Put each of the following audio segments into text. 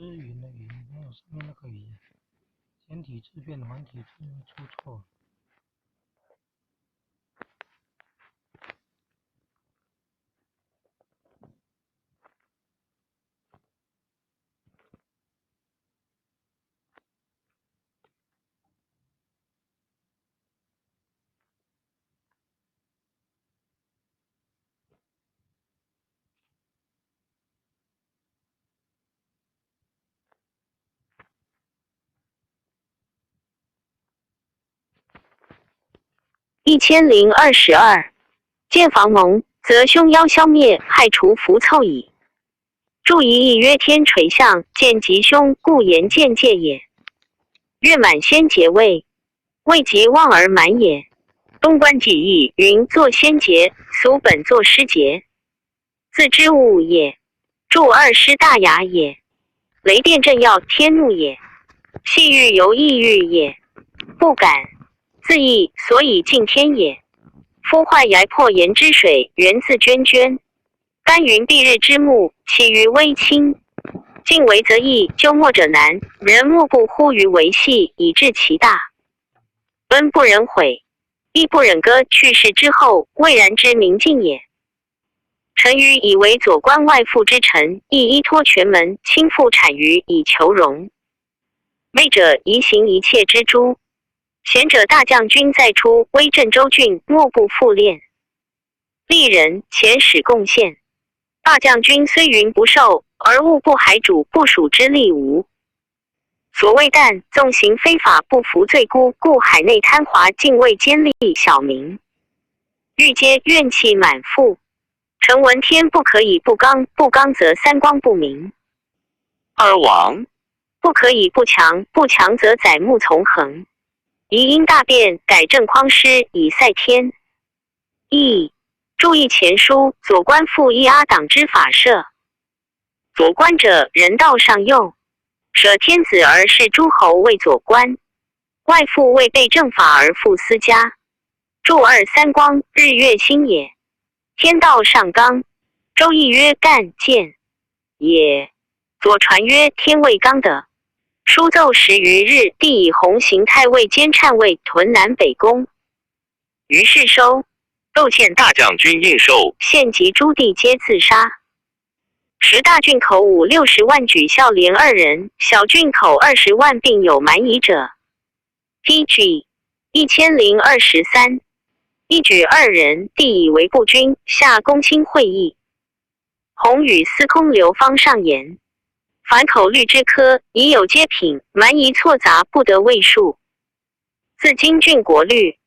之云的云，没有上面那个云，简体字变繁体字出错了。1022，见防蒙，则凶妖消灭，害除福凑矣。注一曰天垂象，见吉凶，故言见戒也。月满先节位，未及望而满也。东观己意云作先节，俗本作师节，自知物也。注二师大雅也。雷电震耀，天怒也。细欲由意欲也，不敢自缢，所以敬天也。夫坏崖破岩之水，源自涓涓。干云蔽日之木，起于微清。近为则易，究末者难。人莫不忽于为细，以致其大。恩不忍毁，义不忍割，去世之后，未然之明镜也。臣愚以为左官外附之臣，亦依托权门，倾覆产于以求荣。昧者宜行一切之诛。贤者大将军再出，威震州郡，莫不复练。利人遣使贡献。大将军虽云不受，而物不海主不属之利无。所谓但纵行非法，不服罪辜，故海内贪华，尽为奸利小民。欲皆怨气满腹。臣闻天不可以不刚，不刚则三光不明。二王不可以不强，不强则载木从横。宜因大变，改正匡师，以赛天意。注意前书，左官复依阿党之法设。左官者，人道上右，舍天子而视诸侯为左官，外附为备正法而复私家。注二三光，日月星也。天道上刚，周易曰干见也。左传曰天未刚的。书奏10余日，帝以红行太尉兼颤尉屯南北宫。于是收。窦宪大将军应寿，献及诸弟皆自杀。10大郡口5-60万，举孝廉2人，小郡口20万，并有蛮夷者。PG 1023，一举2人，帝以为不均，下公卿会议。洪与司空刘方上言：凡口律之科，已有皆品，蛮夷错杂，不得位数。自今郡国律。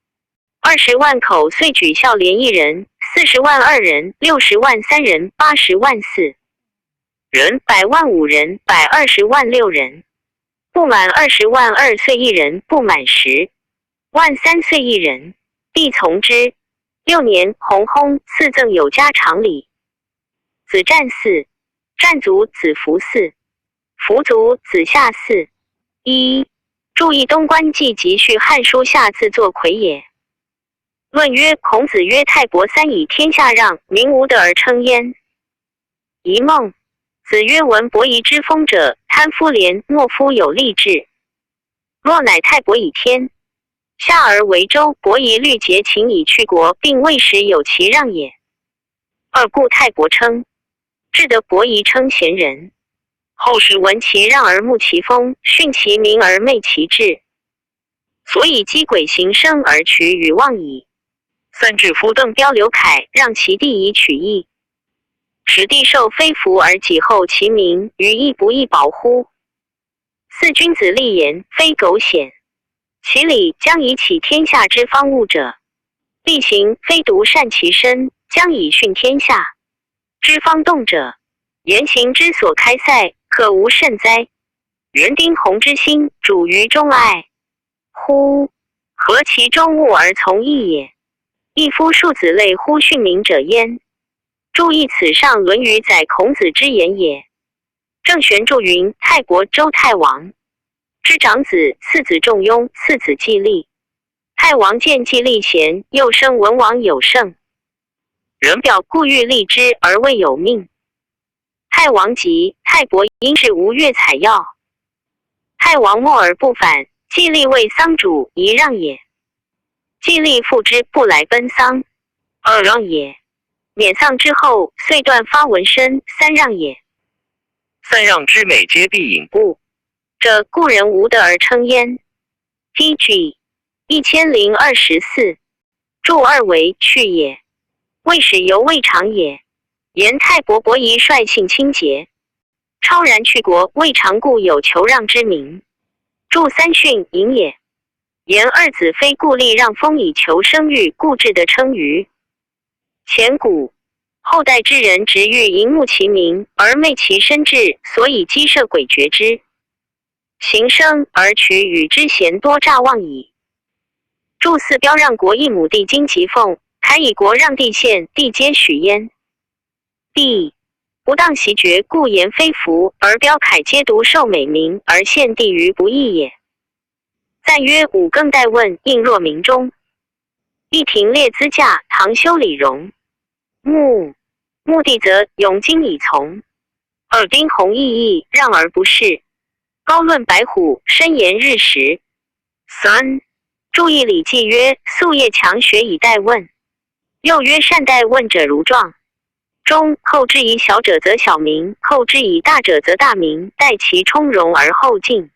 20万口，遂举孝廉1人，40万2人，60万3人，80万4人，100万5人，120万6人。不满20万2岁1人，不满10万3岁1人，必从之。6年，弘薨，赐赠有加常礼。子战嗣，战卒子服嗣，服卒子夏嗣。注意东观记集序，汉书下自作魁也。论曰：孔子曰泰伯3以天下让，民无德而称焉。疑梦。子曰：闻伯夷之风者，贪夫廉，懦夫有力志。若乃泰伯以天下而为周，伯夷虑竭秦以去国，并未时有其让也。二故泰伯称，至得伯夷称贤人。后世闻其让而慕其风，训其名而昧其志，所以积轨行生而取与忘矣。三至夫邓彪、刘恺让其弟以取义，使帝受非服而己后其民，于义不义保乎？四君子立言，非苟显。其理将以启天下之方物者，必行非独善其身，将以训天下之方动者，言行之所开塞，可无甚哉？人丁弘之心，主于中爱乎？何其中物而从义也？一夫庶子类乎训民者焉。注意此上《论语》载孔子之言也。郑玄注云：泰伯周太王之长子，次子仲雍，次子季历。太王见季历贤，又生文王有胜。人表故欲立之而未有命。太王急，太伯因是吴越采药。太王默而不返，季历为丧主一让也。季历复之不来奔丧，二让也。免丧之后，遂断发文身，三让也。三让之美皆必隐故，这故人无德而称焉。P.G. 1024，注二为去也。魏使犹未尝也。言太伯伯夷率性清洁，超然去国，未尝故有求让之名。注三训隐也。言二子非故立让封以求生育，故置的称于前古。后代之人直欲淫慕其名，而昧其身志，所以激设诡谲之。行生而取与之贤多诈妄矣。注四标让国一亩地经其奉，凯以国让地县，地皆许焉。地不当袭爵，故言非服，而标凯皆独受美名，而献地于不义也。赞曰：五更代问，应若明中。一庭列资驾，唐修理容。目的则永经以从。二丁弘毅义，让而不恃。高论白虎，深言日时。三注意礼记曰：夙夜强学以待问。又曰：善待问者如状。中后之以小者则小名，后之以大者则大名，待其充容而后进。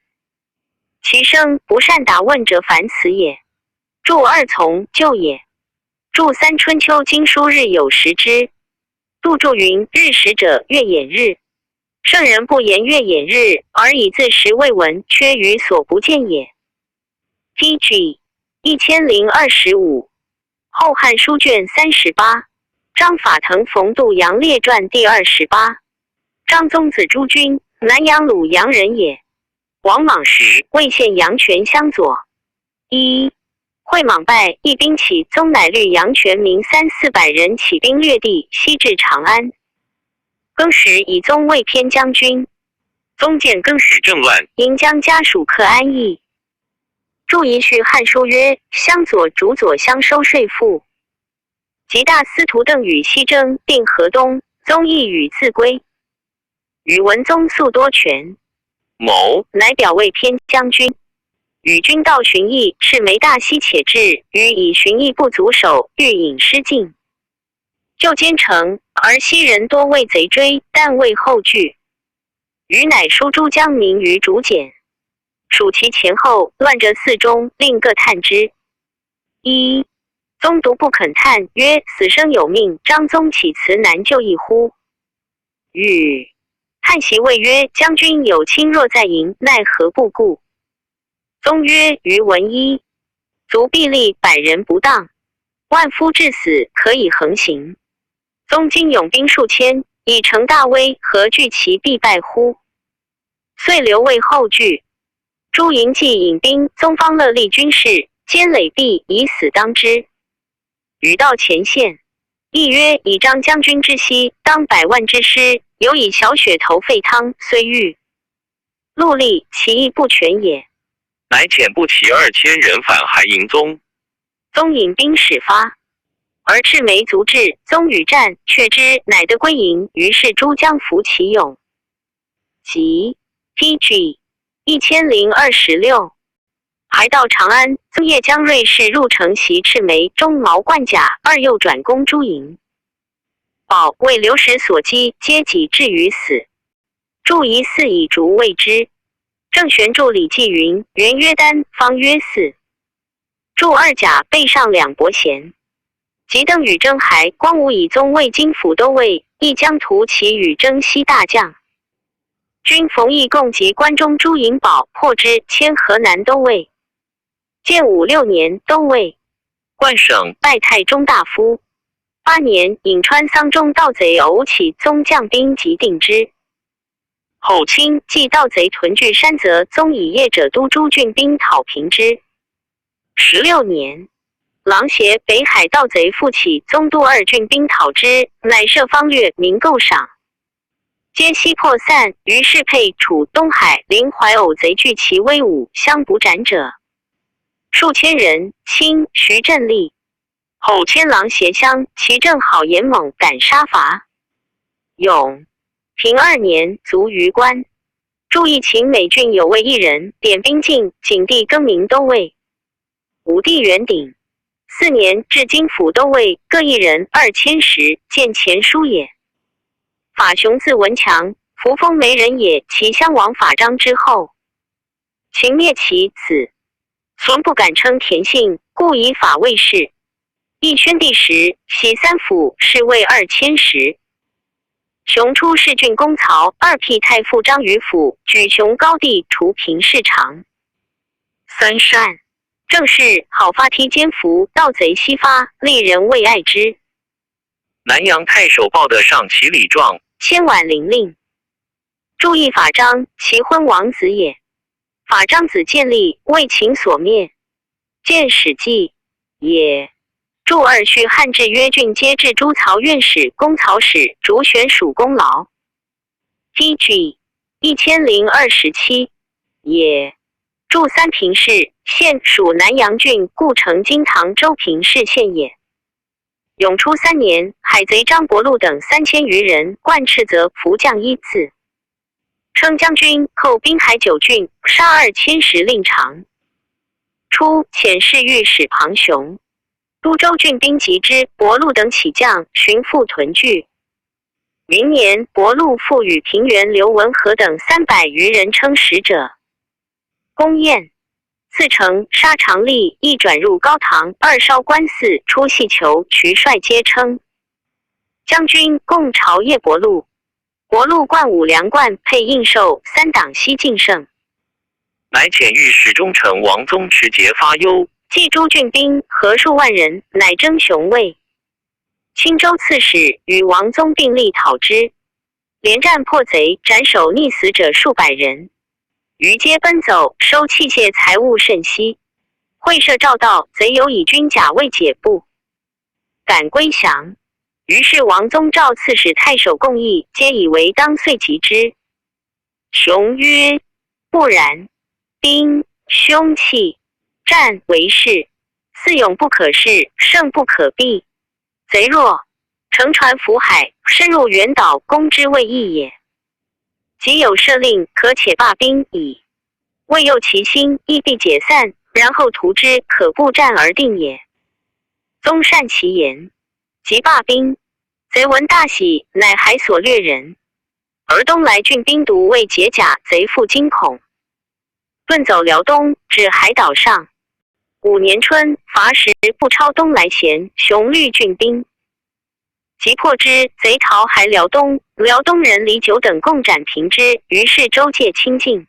其生不善答问者，凡此也。注二从就也。注三春秋经书日有时之。杜注云：日时者，月掩日。圣人不言月掩日，而以自时未闻，缺于所不见也。P.G. 1025，后汉书卷38，张法腾冯度阳列传第28。张宗子朱君，南阳鲁阳人也。王莽时，魏县阳泉相佐。一会莽败，一兵起，宗乃率阳泉民300-400人起兵掠地，西至长安。更始以宗为偏将军。宗见更始政乱，因将家属克安邑。注一序汉书曰：相佐主佐相收税赋。及大司徒邓禹西征，定河东，宗亦与自归。禹文宗素多权，谋乃表为偏将军。与军道巡役，是梅大西且至，禹以巡役不足守，欲引失境。就兼城，而西人多为贼追，但未后拒。禹乃书诸将民于竹简，数其前后，乱着四中，令各探之。一宗独不肯探，曰：死生有命，张宗岂辞难就一乎？禹汉袭谓曰：将军有亲若在营，奈何不顾？宗曰：余闻一卒必立100人不当，万夫至死，可以横行。宗今勇兵数千，以成大威，何惧其必败乎？遂留为后拒。朱营既引兵，宗方乐立军士，兼累璧以死当之。禹到前线，亦曰：以张将军之息，当100万之师，有以小雪投沸汤，虽欲戮力，其意不全也。乃遣步骑2000人反还营宗。宗引兵始发，而赤眉卒至，宗与战，却之，乃得归营。于是诸将服其勇。即 P.G. 1026，还到长安，宗夜将锐士入城袭赤眉，中毛贯甲，二又转攻诸营。保为流矢所击，皆己至于死。注疑似以竹谓之。郑玄注礼记云：元曰丹，方曰四。注二甲背上2伯贤。及邓禹征还，光武以宗为京府都尉，亦将图其与征西大将。军冯异共及关中诸营保，破之，迁河南都尉。建武6年都尉，冠省拜太中大夫。8年，颍川桑中盗贼偶起，宗将兵即定之。后清既盗贼屯聚山泽，宗以业者都诸郡兵讨平之。16年，狼邪北海盗贼复起，宗都2郡兵讨之，乃设方略，民购赏，皆悉破散。于是沛、楚、东海、临淮偶贼聚其威武，相捕斩者数千人。清徐振立后迁狼邪乡，其政好严猛，敢杀伐勇。平2年卒于官。注意秦美郡有尉1人，点兵进，景帝更名都尉。武帝元鼎4年，至京府都尉各1人2千石，见前书也。法雄字文强，扶风梅人也。其襄王法章之后，秦灭其子，孙不敢称田姓，故以法为氏。义宣帝时，袭3府，是尉2千石。雄出侍郡公曹，2辟太傅张于府，举雄高帝，除平市长。3善正是好发梯奸服，盗贼西发，利人为爱之。南阳太守报的上齐礼状，千婉玲令。注意法章，其昏王子也。法章子建立，为秦所灭。见史记也。注2序汉制曰郡皆置诸曹院使、公曹使，逐选属功劳。DG 1027也。注3平氏县属南阳郡，故成今唐州平氏县也。永初3年，海贼张伯禄等3000余人，冠赤泽仆将1字，称将军，寇滨海9郡，杀2千石令常。初，遣侍御史庞雄、都州郡兵及之，伯禄等起将，寻复屯聚。明年，伯禄复与平原刘文和等300余人称使者。公宴，4城杀常吏，一转入高堂，2烧官寺，出细囚，渠帅皆称将军，共朝谒伯禄。伯禄冠5粮冠，配印绶，3党西进胜。乃遣御史中丞王宗持节发忧，冀诸郡兵合数万人，乃征雄卫。青州刺史与王宗并力讨之，连战破贼，斩首溺死者数百人，余皆奔走，收器械财物甚稀。会社诏道，贼有以军甲未解布，敢归降。于是王宗召刺史太守共议，皆以为当遂击之。雄曰：不然，兵凶器战为事，四勇不可恃，胜不可避。贼若乘船浮海，深入原岛，攻之未易也。即有赦令，可且罢兵矣。未诱其心，亦必解散，然后图之，可不战而定也。宗善其言，即罢兵。贼闻大喜，乃海所掠人。而东来郡兵卒未解甲，贼复惊恐，遁走辽东，至海岛上。5年春，伐时不超东来前，雄率郡兵，即破之，贼逃还辽东。辽东人李九等共斩平之，于是州界清净。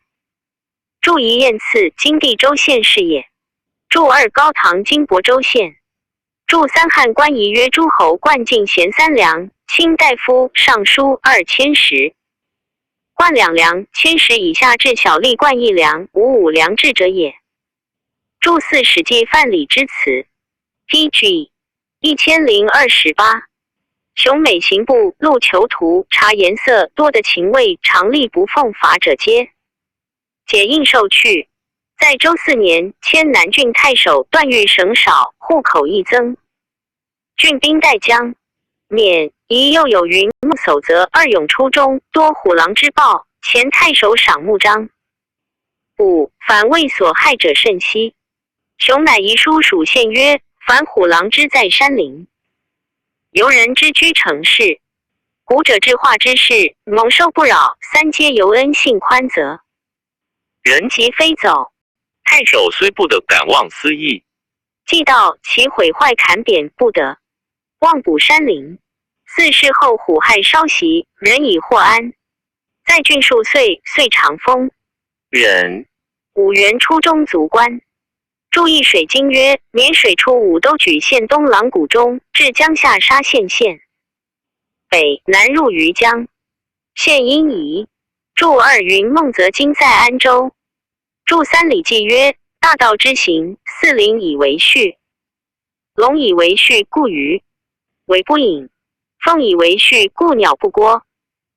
注一燕赐今地州县事也。注2高唐今亳州县。注3汉官仪曰诸侯冠进贤3良，卿大夫尚书2千石，冠2良，千石以下至小吏冠1良，无5良制者也。注4史记范蠡之词。DG 1028。雄美刑部录囚徒查颜色多的秦魏常例不奉法者皆解印绶去。在周4年，迁南郡太守，段誉省少，户口亦增。郡兵待将免，宜又有云木守则2勇出中，多虎狼之暴，前太守赏木章。5反魏所害者甚稀。雄乃遗书属县曰：凡虎狼之在山林，游人之居城市，古者治化之事，猛兽不扰，3皆由恩信宽泽。人即飞走。太守虽不得，敢忘私意。既到其毁坏砍贬不得，忘补山林。4事后虎害稍袭，人以获安。在郡数岁，遂长风。忍。5元初中卒官。注意水经曰：免水出武都举县东郎谷中，至江夏沙县县北南入于江县阴夷。注2云孟泽今在安州。注3礼记曰：大道之行，4灵以为序。龙以为序，故鱼为不饮；凤以为序，故鸟不聒；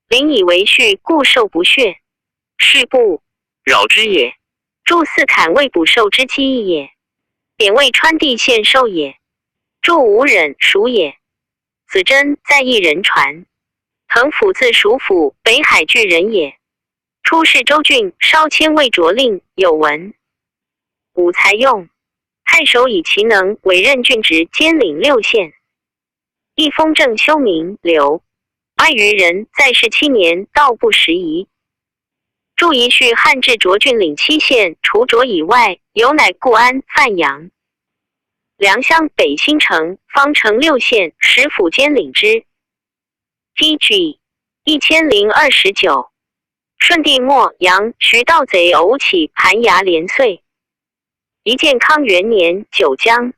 麟以为序，故兽不血。是不扰之也。注4坎未捕兽之机义也。典为川地县兽也。注5忍属也。子真在一人传。腾甫自蜀府，北海郡人也。出仕州郡，稍迁魏卓令，有闻。武才用，太守以其能，委任郡职，兼领6县。一封正休民刘2余人，在世7年，道不拾遗。驻宜绪汉至涿郡领7县，除涿以外，有乃固安、范阳、良乡、北新城、方城6县，10府兼领之。DG 1029。顺帝末，杨徐盗贼偶起，盘牙连岁。一建康元年，九江、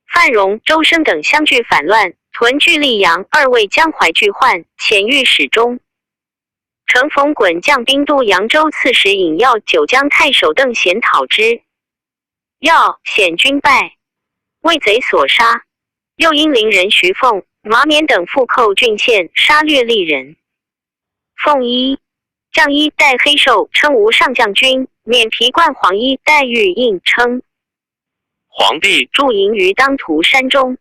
范荣、周生等相聚反乱，屯据溧阳，2位江淮拒患，遣御史中。程逢衮将兵都扬州刺史，引要九江太守邓显讨之，要显军败，为贼所杀。又因邻人徐凤、马冕等复寇郡县，杀掠溧人。凤衣将衣戴黑绶，称吴上将军；冕皮冠黄衣戴玉印，称皇帝。驻营于当涂山中。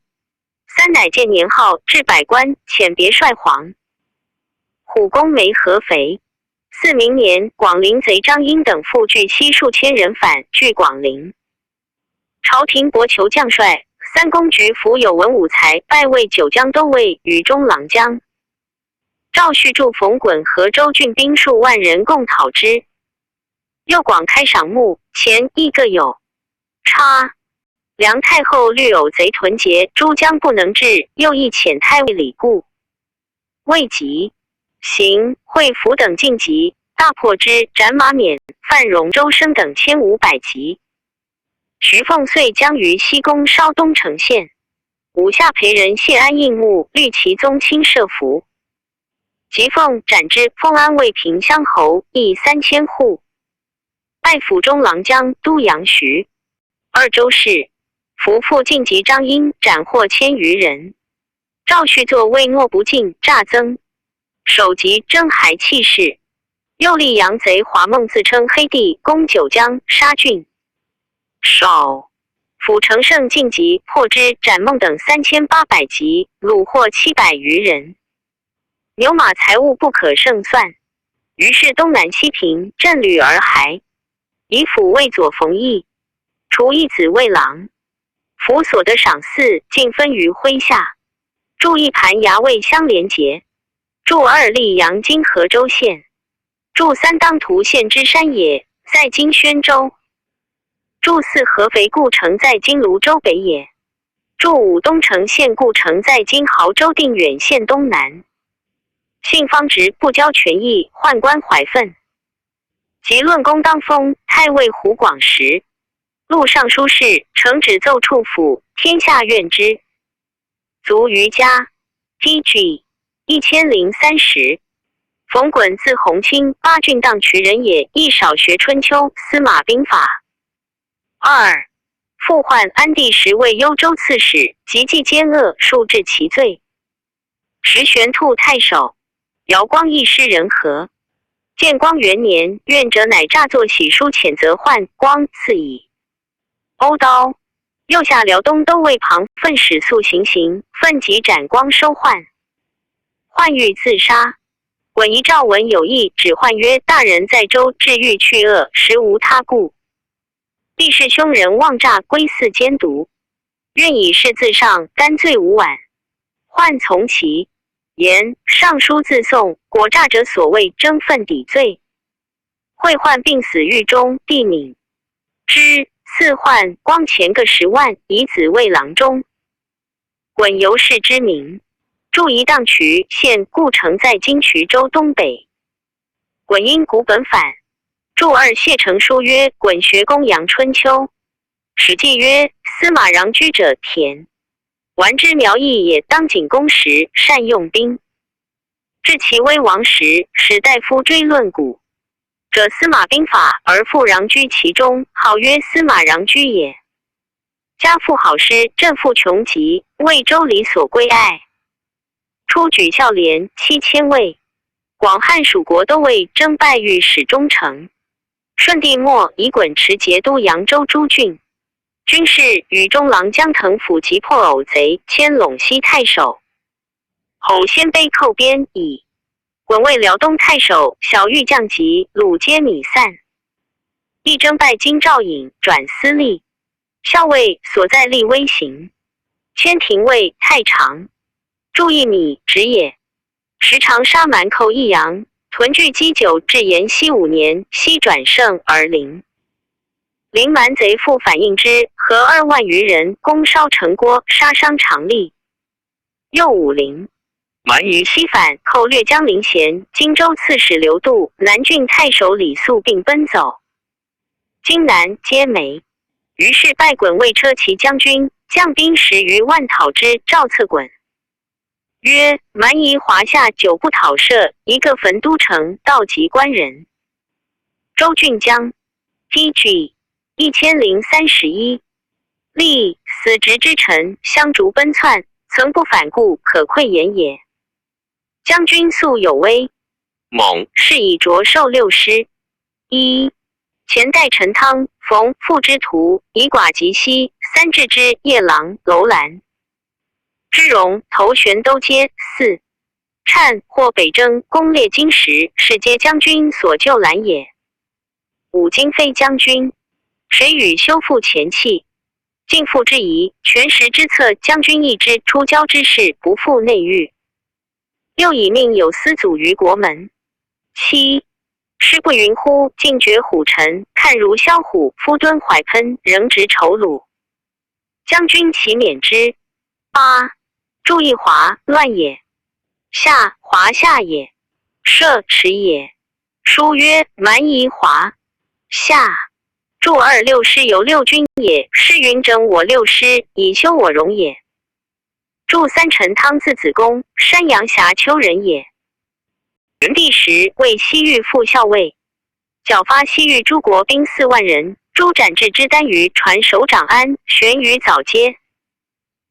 3乃建年号，至百官，遣别帅皇。虎公梅合肥。4明年，广陵贼张英等复聚西数千人反，据广陵。朝廷博求将帅，3公局府有文武才，拜为九江都尉、与中郎将。赵续驻冯衮河州郡兵数万人，共讨之。又广开赏目，前亦各有差。梁太后虑偶贼屯结，诸将不能治，又亦遣太尉李固、魏吉、邢、惠福等进击，大破之，斩马冕、范荣、周生等1500级。徐凤遂将于西宫烧东城县。武下裴人谢安应募，虑其宗亲设伏。即凤斩之，封安慰平乡侯，邑3000户。拜府中郎将、都阳徐、2州事。伏复晋级张英，斩获1000余人。赵续作魏诺不进，诈增。首级征还弃市。又立洋贼华梦自称黑帝，攻九江，杀郡。少府承胜晋级，破之，斩孟等3800级，虏获700余人。牛马财物不可胜算。于是东南西平，振旅而还。以府为左冯翊，除一子为郎。府所得赏赐，尽分于麾下。筑一盘衙卫相连结。筑2溧阳今河州县。筑3当涂县之山也，在今宣州。筑4合肥故城，在今泸州北也。筑5东城县故城，在今亳州定远县东南。信方直，不交权益，宦官怀愤。即论功当封太尉胡广时，录尚书事，呈旨奏处府，天下怨之。卒于家。DG 1030。冯衮字弘清，巴郡当渠人也，亦少学春秋、司马兵法。2复患安帝时为幽州刺史，及计奸恶，数治其罪。时玄兔太守。姚光义诗人和。建光元年，愿者乃诈作喜书，谴责宦光，赐以欧刀。右下辽东都尉庞奋使速行，奋即斩光收宦。宦欲自杀。闻遗诏文有意，指宦曰：大人在州，治欲去恶，实无他故。必是凶人妄诈，归肆奸毒。愿以示自上，甘罪无晚。宦从其言，上书自送，果诈者所谓争愤抵罪。会宦病死狱中，帝敏之。赐宦光钱各10万，以子为郎中。滚由氏之名。驻宜当渠县，故城在今衢州东北。滚因古本反。驻2谢成书曰：滚学公羊春秋。史记曰：司马穰居者田。玩之苗裔也，当景公时，善用兵。至其危亡时，使大夫追论古。者司马兵法，而复穰居其中，号曰司马穰居也。家父好师，振父穷极，为周礼所归爱。初举孝廉7000位。广汉蜀国都尉征拜御史中丞。顺帝末，以滚持节都扬州诸郡。军事与中郎将腾甫击破偶贼，迁陇西太守。后鲜卑寇边以滚为辽东太守，小御降级，鲁皆米散。亦征拜京兆尹，转司隶，校尉所在立威行，迁廷尉太常，驻一米直也。时常杀蛮寇益阳，屯聚积久，至延熙5年，西转胜而临。临蛮贼复反应之，合2万余人，攻烧城郭，杀伤常吏。又武陵蛮夷西反，寇掠江陵贤、荆州刺史刘度、南郡太守李肃并奔走，荆南皆没。于是拜衮为车骑将军，将兵10余万讨之。赵策衮曰：蛮夷华夏久不讨摄，一个焚都城，道及官人。周郡将，DG 1031，立死直之臣，相逐奔窜，曾不反顾，可窥言也。将军素有威，猛是以着授6师。1前代陈汤、冯傅之徒，以寡及西，3治之，夜郎、楼兰。之荣、头玄都皆。4粲或北征，攻列金石，是皆将军所救拦也。5经非将军，谁与修复前契？尽复之疑，权实之策，将军议之，出交之事，不负内狱。又以命有司祖于国门。7师不云乎？尽绝虎臣，看如枭虎，夫敦怀喷，仍执仇虏。将军其免之。8祝义华，乱也。夏华夏也，射迟也。书曰：蛮夷华夏。祝26师由6军也，是云整我6师，以修我容也。祝3陈汤字子公，山阳峡丘人也。元帝时为西域副校尉，剿发西域诸国兵4万人，诛斩至之单于传首长安，悬于藻阶。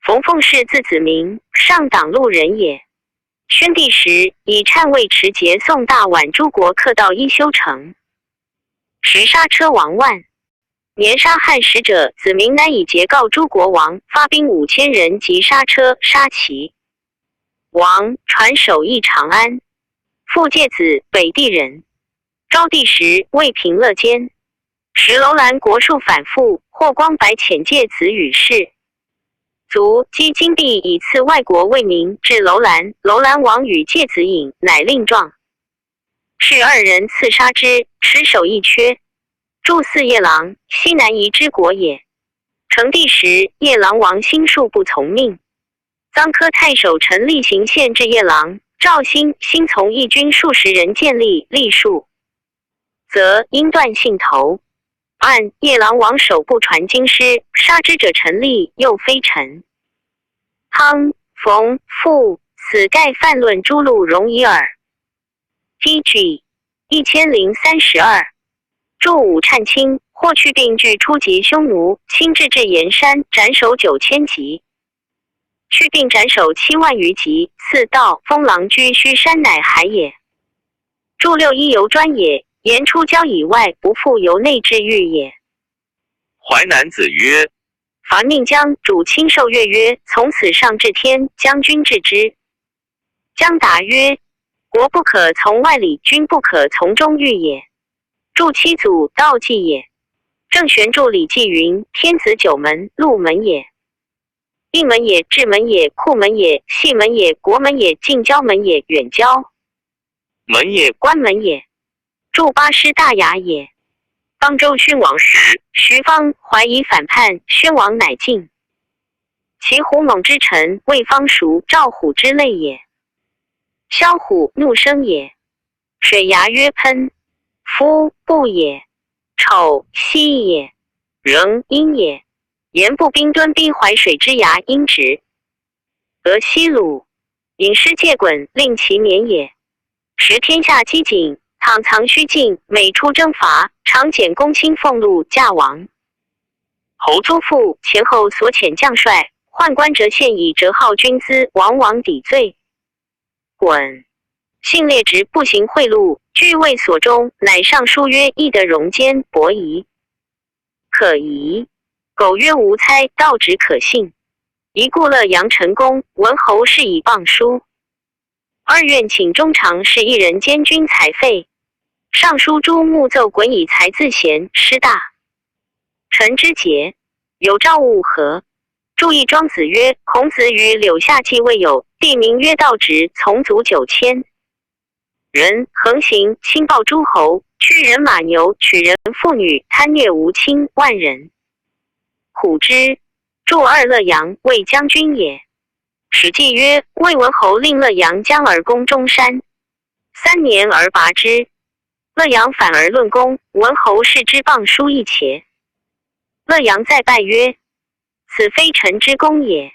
冯凤氏字子明，上党路人也。宣帝时以粲为持节送大宛诸国客到伊修城，时杀车王万。年杀汉使者子明南以节告诸国王，发兵5000人及杀车杀齐。王传首义长安，复介子，北地人。昭帝时为平乐监，时楼兰国术反复，霍光白遣介子与氏。卒，积金币以赐外国为民，至楼兰，楼兰王与介子饮，乃令状。是2人刺杀之，持首一缺。祝4夜郎，西南夷之国也。成帝时，夜郎王心术不从命，臧科太守陈立行献至夜郎，赵兴从义军数十人建立立数，则因断信头。按夜郎王手不传京师，杀之者陈立，又非臣。汤、冯、傅，此盖犯论诸路容夷耳。DG 1032。祝武粲卿，或去并据出及匈奴，亲至盐山，斩首9000级。去并斩首7万余级。4道封狼居虚山，乃海也。祝6一游专也，言出郊以外，不复由内至狱也。淮南子曰：伐命将主亲受乐曰：从此上至天，将军治之。将答曰：国不可从外里，君不可从中御也。祝七祖道济也。郑玄注礼记云：天子9门，鹿门也，应门也，至门也，库门也，细门也，国门也，近郊门也，远郊门也，关门也。祝8师大雅也。方州宣王时，徐方怀疑反叛，宣王乃进。其虎猛之臣，魏方叔、赵虎之类也。萧虎怒生也。水牙曰喷，夫不也。丑西也。仍阴也。言步兵敦逼淮水之牙阴直。俄西鲁引师借衮，令其免也。时天下饥馑，倘藏虚境，每出征伐，常减公卿俸禄，驾王。侯租父前后所遣将帅，宦官折现以折号军资，往往抵罪。衮性劣直，不行贿赂，据魏所中，乃上书曰：义德容奸，伯夷可疑。苟曰无猜，道直可信。一顾乐阳陈公，文侯是以谤书。二愿请中常侍一人监军财费。尚书朱穆奏衮以才自贤，师大。臣之节，有诏务何？注意庄子曰：孔子与柳下季未有，地名曰道直，从族9000人，横行，亲暴诸侯，驱人马牛，取人妇女，贪虐无亲，万人。虎之。祝二乐阳，魏将军也。史记曰：魏文侯令乐阳将而攻中山，3年而拔之。乐阳反而论功，文侯视之谤书一茄。乐阳再拜曰：此非臣之功也。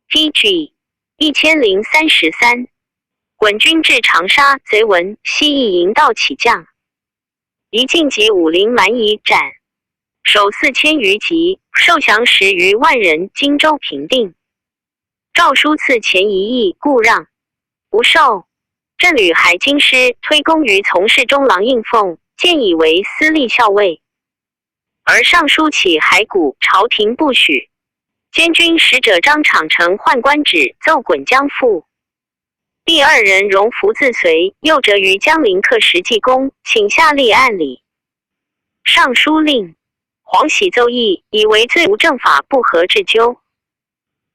T.G. 1033。衮军至长沙，贼闻，西邑营盗起将，一进及武陵蛮夷斩，守4000余级，受降10余万人，荆州平定。诏书赐钱1亿，故让，不受。镇吕还京师，推功于从事中郎应奉，建以为司隶校尉。而尚书起骸骨，朝廷不许。监军使者张敞呈宦官旨，奏衮将复。第二人荣福自随，又折于江陵刻石记公，请下立案理。尚书令黄喜奏议，以为罪无正法，不合治究。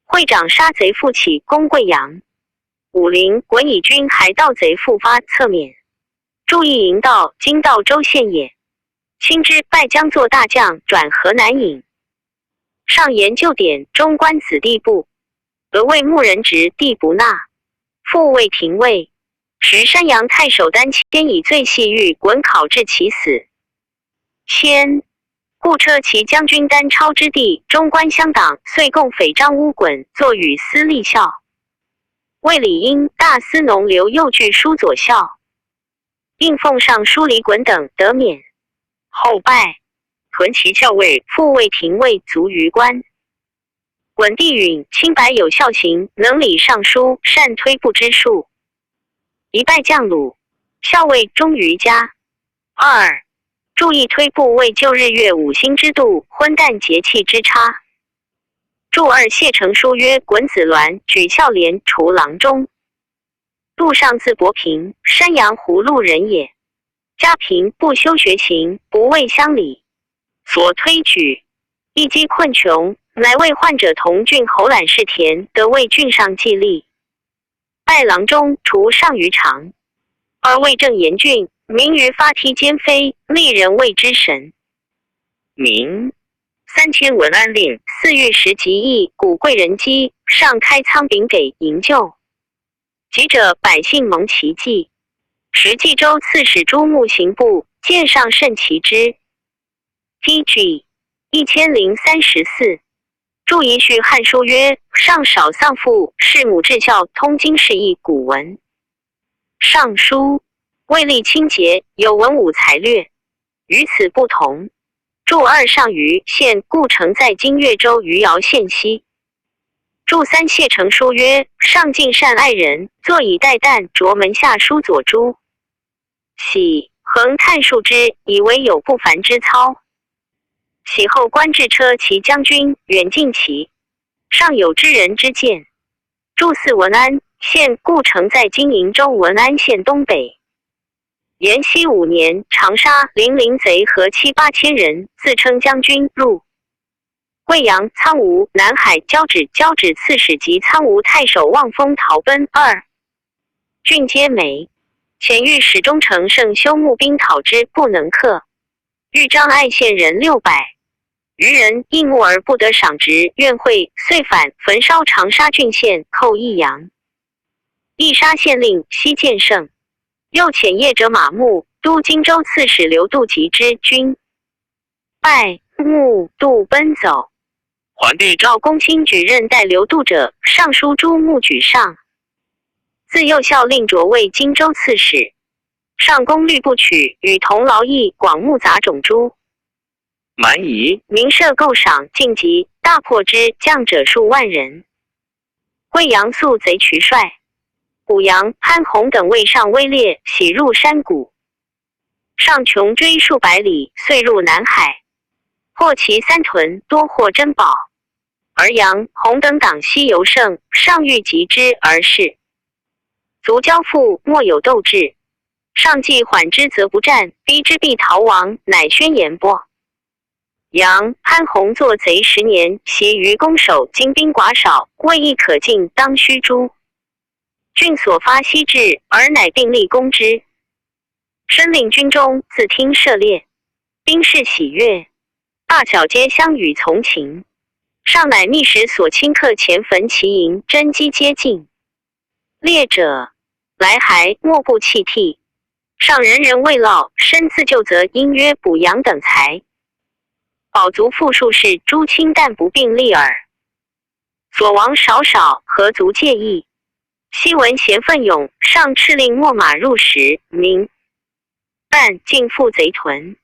会长杀贼复起，攻贵阳。武陵衮以军还盗贼复发，侧免。注意营盗，今道州县也。亲之，拜将作大将，转河南尹。上言旧典，中官子弟部，俄为牧人职，地不纳，复为廷尉。时山阳太守丹谦以罪系狱，衮考至其死。谦故车骑将军丹超之地，中官乡党，遂共匪张乌衮，作与司隶校。魏理英、大司农刘右据书左校，应奉尚书李衮等得免。后拜屯骑校尉，复为廷尉，卒于官。衮弟允清白有孝行，能理尚书，善推步之术。一拜将鲁，校尉忠于家。2. 注意推步为旧日月5星之度，昏旦节气之差。注2谢成书曰：衮子鸾举孝廉，除郎中。陆上字伯平，山阳葫芦人也。家贫，不修学行，不畏乡里，所推举一击困穷，乃为患者同郡侯览士田，得为郡上祭吏。拜郎中，除上于常。而为正严郡，名于发梯间飞，历人谓之神。明3000文安令，4御10级役，古贵人饥，上开仓饼给营救。急者百姓蒙其计。时冀州刺史朱穆刑部，见上甚奇之。T.G. 1034。注一序汉书曰：上少丧父，弑母至孝，通经释义古文。尚书为立清节，有文武才略，与此不同。注2上虞县，故城在今越州余姚县西。注3谢成书曰：上敬善爱人，坐以待旦，着门下书左珠。喜横探数之，以为有不凡之操。喜后官至车骑将军，远近骑，上有知人之见。注4文安县，故城在今营州文安县东北。延熙5年，长沙零贼合7、8千人，自称将军，入贵阳、苍梧、南海、交趾刺史及苍梧太守望风逃奔。2郡皆没。前御史中丞盛修募兵讨之，不能克。豫章爱县人600余人，应募而不得赏职，怨会，遂反，焚烧长沙郡县，寇益阳。义沙县令西建胜，又遣业者马牧，都荆州刺史刘度及之军，拜牧度奔走。桓帝赵公卿举任代刘度者，尚书朱穆举上。自幼校令擢为荆州刺史，上功律不取，与同劳役，广募杂种诸蛮夷，民社购赏，晋级，大破之，将者数万人。贵阳肃贼渠帅，谷阳、潘洪等为上威烈，喜入山谷。上穷追数百里，遂入南海，获其3屯，多获珍宝。而杨、洪等党西游胜，上欲及之而逝。卒交父莫有斗志，上计缓之则不战，逼之必逃亡，乃宣言播。杨潘洪作贼10年，协于攻守，精兵寡少，未易可进，当须诛。郡所发西至，而乃并立攻之。申令军中自听射猎，兵士喜悦，大小皆相与从情。上乃密使所亲客前焚其营，真机皆尽。猎者来还，莫不泣涕。上人人慰劳，身自救责，因曰补阳等才。保足复数事，诸清淡不并立耳。所亡少少，何足介意？昔闻贤奋勇，上敕令秣马入石，明半尽复贼屯。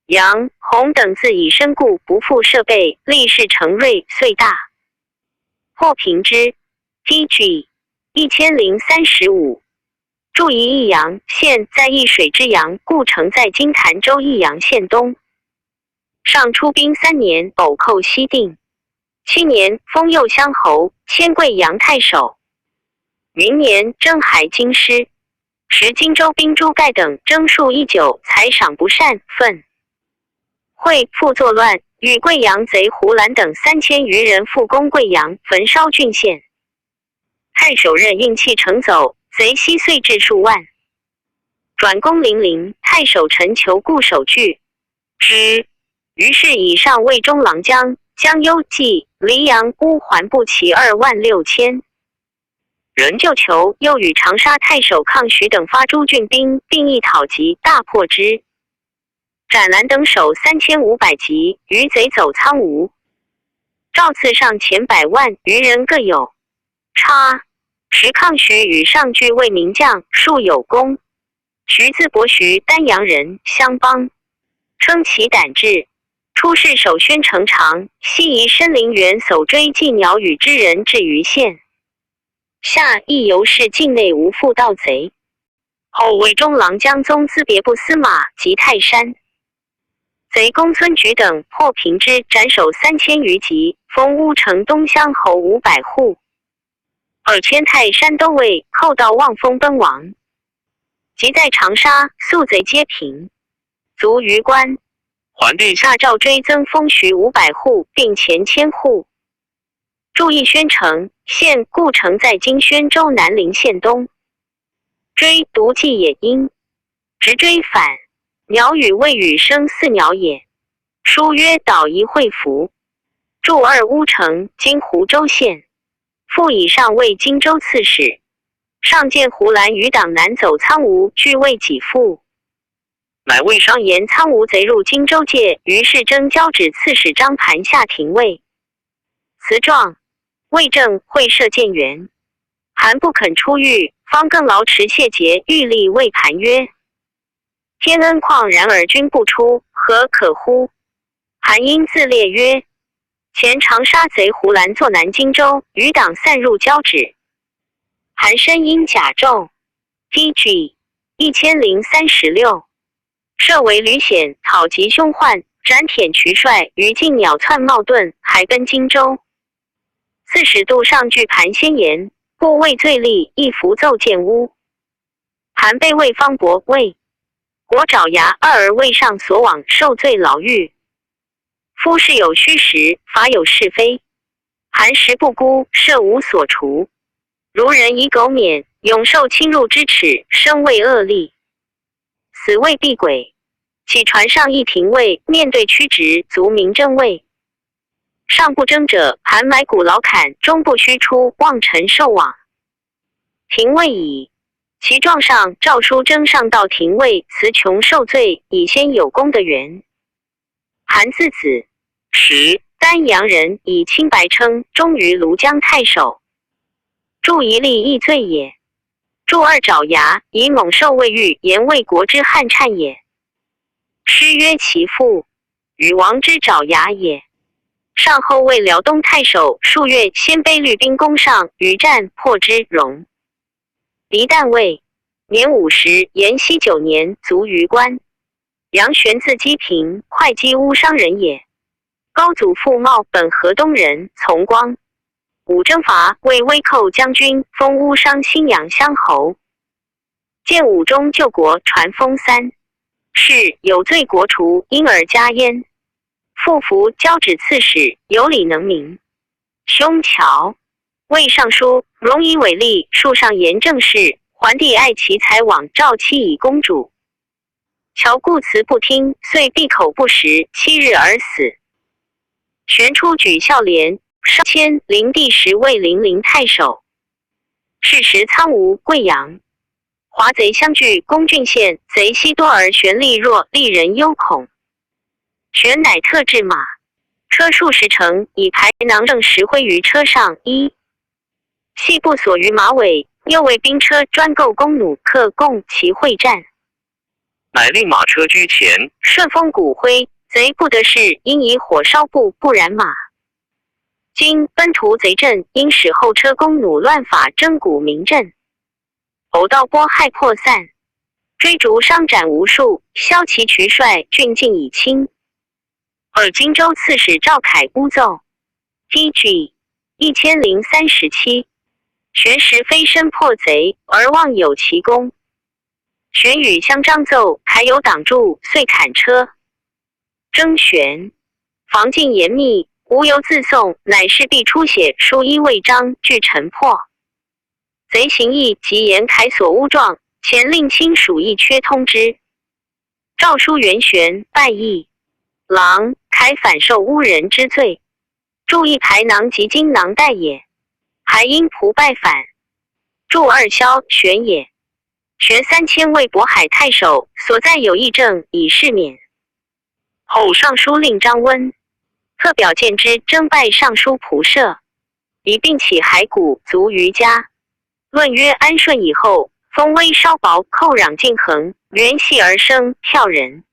杨洪等自以身故，不复设备，立事成锐，遂大破平之。DG 1035。驻宜益阳，现在易水之阳，故城在今潭州益阳县东。上出兵3年，偶寇西定。7年，封右乡侯，迁贵阳太守。明年，征海京师。时荆州兵诸盖等征戍已久，才赏不善，愤会复作乱，与贵阳贼胡兰等3000余人复攻贵阳，焚烧郡县。太守任应弃城走，贼悉遂至数万。转攻零陵，太守陈求固守据之。于是以上魏中郎将、江幽蓟、黎阳乌桓不齐26000人救求，又与长沙太守抗徐等发诸郡兵，并议讨击，大破之。斩兰等守3500级，余贼走苍梧。诏赐上前100万余人各有差。时抗徐与上俱为名将，数有功。徐字伯徐，丹阳人，相帮，称其胆志。出仕守宣城长，西移深陵园守追寄鸟羽之人至于县下，亦由是境内无复盗贼。后魏中郎将宗资别部司马及泰山贼公孙举等破平之，斩首3000余级，封乌城东乡侯500户。2000泰山都尉寇到望风奔亡。即在长沙，宿贼皆平，卒于关。桓帝下诏追增封徐500户，并前1000户。注意宣城，现故城在今宣州南陵县东。追独骑也因，直追反，鸟羽未羽生4鸟也。书曰岛夷会服。驻2乌城，今湖州县。复以上为荆州刺史。上见胡兰余党南走苍梧，俱为己父。乃魏商言苍梧贼入荆州界，于是征交趾刺史张盘下廷尉。辞状，魏正会射谏员，韩不肯出狱，方更劳持谢节，欲立魏盘曰：天恩旷然而君不出，何可乎？韩因自列曰：前长沙贼胡兰作南荆州，余党散入交趾。韩身因甲胄 DG 1036。设为吕显，讨击凶患，斩舔渠帅，于禁鸟窜冒遁，还奔荆州。40度上据盘先言，故畏罪立，亦符奏谏诬。盘被魏方伯魏国爪牙2儿魏上所往，受罪牢狱。夫事有虚实，法有是非。韩实不孤，赦无所除。如人以苟免，永受侵入之耻，生为恶例。死未避轨，其船上一廷尉，面对屈直，足明正位。上不争者，盘埋骨劳砍，终不须出，望臣受往。廷尉矣。其状上诏书征上到廷尉，辞穷受罪，以先有功的员。韩字子，时丹阳人，以清白称，终于庐江太守。著一例亦罪也。著2爪牙，以猛兽未遇，言魏国之汉颤也。诗曰其父，禹王之爪牙也。上后为辽东太守，数月，鲜卑律兵攻上，于战破之，荣。黎旦尉，年50，延熙9年，卒于关。杨玄字基平，会稽乌商人也。高祖父茂，本河东人，从光。武征伐，为威寇将军，封乌商新阳乡侯。建武中救国，传封3是有罪国除，因而加焉。复服交趾刺史，有礼能明。兄乔魏尚书，荣以为吏，述上言政事。桓帝爱其才往召妻以公主，乔故辞不听，遂闭口不食，7日而死。玄出举孝廉，上迁灵帝时为零太守。是时苍梧、贵阳、华贼相聚，公郡县，贼悉多而玄力弱，令人忧恐。玄乃特制马，车数10乘，以排囊正石灰于车上，1系部锁于马尾，又为兵车专购弓弩克供其会战。乃令马车居前，顺风鼓灰，贼不得势，因以火烧布，不燃马。今奔屠贼阵，因使后车弓弩乱法征鼓民阵，偶盗波害破散，追逐伤斩无数，骁骑渠帅郡境以清。尔荆州刺史赵凯诬奏 TG 1037，玄时飞身破贼，而望有其功。玄与相张奏，还有挡住，遂砍车。征玄防禁严密，无由自送，乃势必出血书衣未章，俱陈破。贼行义及严凯所诬状，前令亲属亦缺通之。诏书元玄拜义郎，凯反受诬人之罪，注意排囊及金囊袋也。还因仆拜反，注2萧玄也。玄3000为渤海太守，所在有议政，以示免。后尚书令张温特表见之，征拜尚书仆射，以并起骸骨卒于家。论曰安顺以后，风微稍薄，寇壤尽横，缘系而生，票人。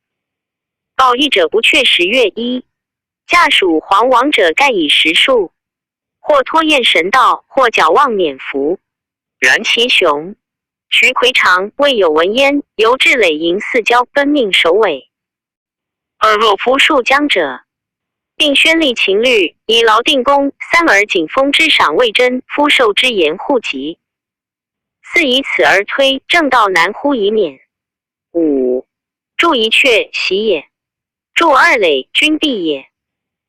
报议者不确10月1，驾属皇王者盖以10数，或托验神道，或矫妄免服。然其雄徐魁长未有闻焉，由至累营4交奔命首尾。尔若夫数将者，并宣立秦律，以劳定公；3而景封之赏魏真，夫受之言户籍。4以此而推，正道难乎以免。5筑一阙，喜也；筑2垒，君必也。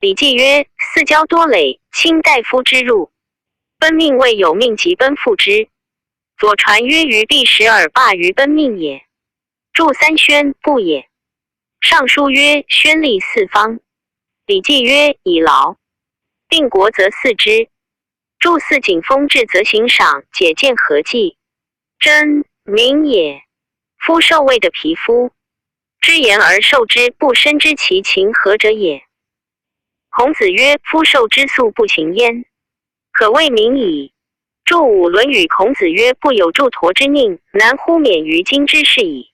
礼记曰：四交多累，卿大夫之入，奔命未有命即奔赴之。左传曰：于必时而罢于奔命也。筑3宣，不也。尚书曰：宣立4方。礼记曰：以劳。定国则4之。筑4景封至，则行赏，解见何计？真明也。夫受位的皮肤，知言而受之，不深知其情何者也。孔子曰：夫受之素不情焉，可谓明矣。注5论语，孔子曰：不有祝陀之宁，难乎免于今之事矣。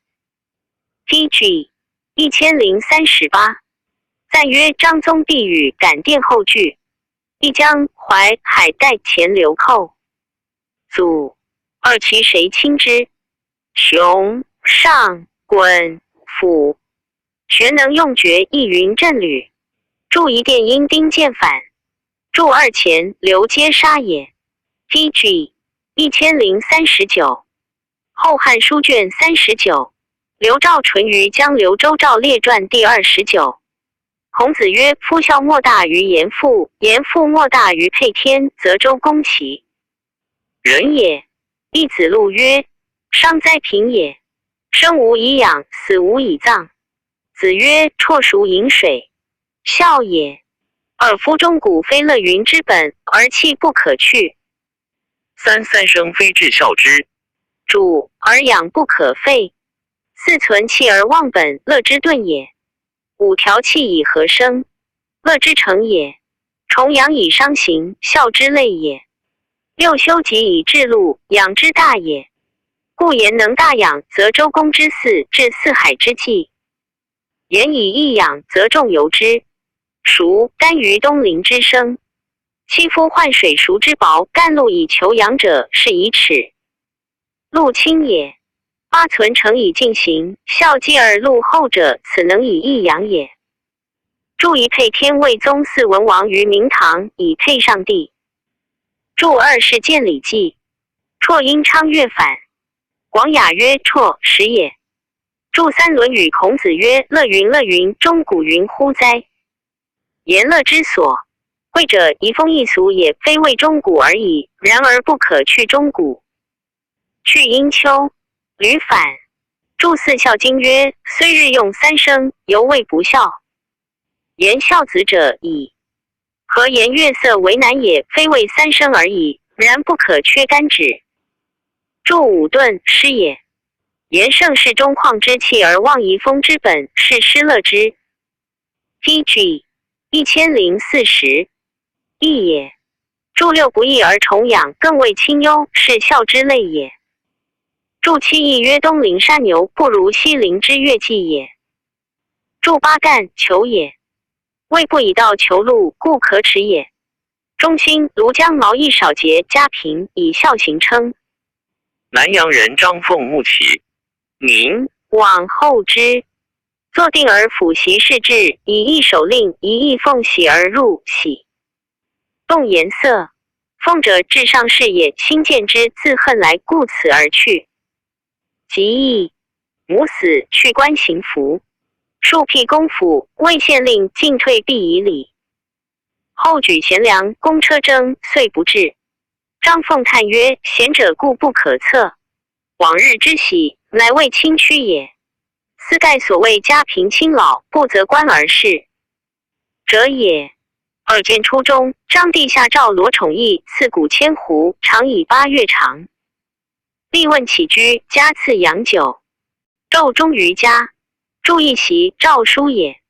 TG 1038，赞曰：张宗必与感电后句，一江淮海带前流寇，祖2其谁亲之？雄上滚辅，玄能用决，亦云阵旅。注一殿因丁见反，注2前流皆杀也。TG 1039，后汉书卷39，刘兆纯于江流周赵列传第29。孔子曰：夫孝莫大于严父，严父莫大于沛天，则周公其人也。亦子路曰：商哉贫也，生无以养，死无以葬。子曰：辍熟饮水，孝也。尔夫中古非乐云之本，而气不可去。三生非至孝之，主而养不可废。4存气而忘本，乐之顿也。5调气以和声，乐之成也。重阳以伤行，孝之类也。6修己以治禄，养之大也。故言能大养，则周公之嗣至4海之计；言以易养，则众由之。孰甘于东邻之生？妻夫换水孰之薄？甘露以求养者，是以耻。禄轻也。8存诚以进行，孝继而禄后者，此能以易养也。注一沛天魏宗嗣文王于明堂，以沛上帝。注二是见礼记。绰因昌乐反。广雅曰：绰，始也。注三论语孔子曰：乐云乐云，钟鼓云乎哉？言乐之所，贵者移风易俗也，非为钟鼓而已，然而不可去钟鼓。去阴丘。吕反。注四孝经曰：虽日用三声，犹谓不孝。言孝子者矣。何言乐色为难也，非为三声而已，然不可缺干指。注五顿，失也。言盛世中旷之气而忘遗风之本，是失乐之。G 1040义也。注六不义而重养，更为亲忧，是孝之类也。注七义曰：东邻杀牛，不如西邻之乐伎也。注八干，求也。谓不以道求禄，故可耻也。中兴、庐江毛义少节家贫，以孝行称。南阳人张凤木起，民往后之。坐定而抚习事志，以一手令，一意奉喜而入喜。动颜色，奉者至上是也。心见之，自恨来，故此而去。即义，母死，去官行服。数辟公府，魏县令进退必以礼。后举贤良，公车征，遂不至。张凤叹曰：贤者固不可测，往日之喜，乃为亲屈也。斯盖所谓家贫亲老，不择官而仕者也。二建初中，张帝下诏罗宠义赐谷千斛，长以8月长。立问起居，加赐洋酒。昼终于家。注一席，诏书也。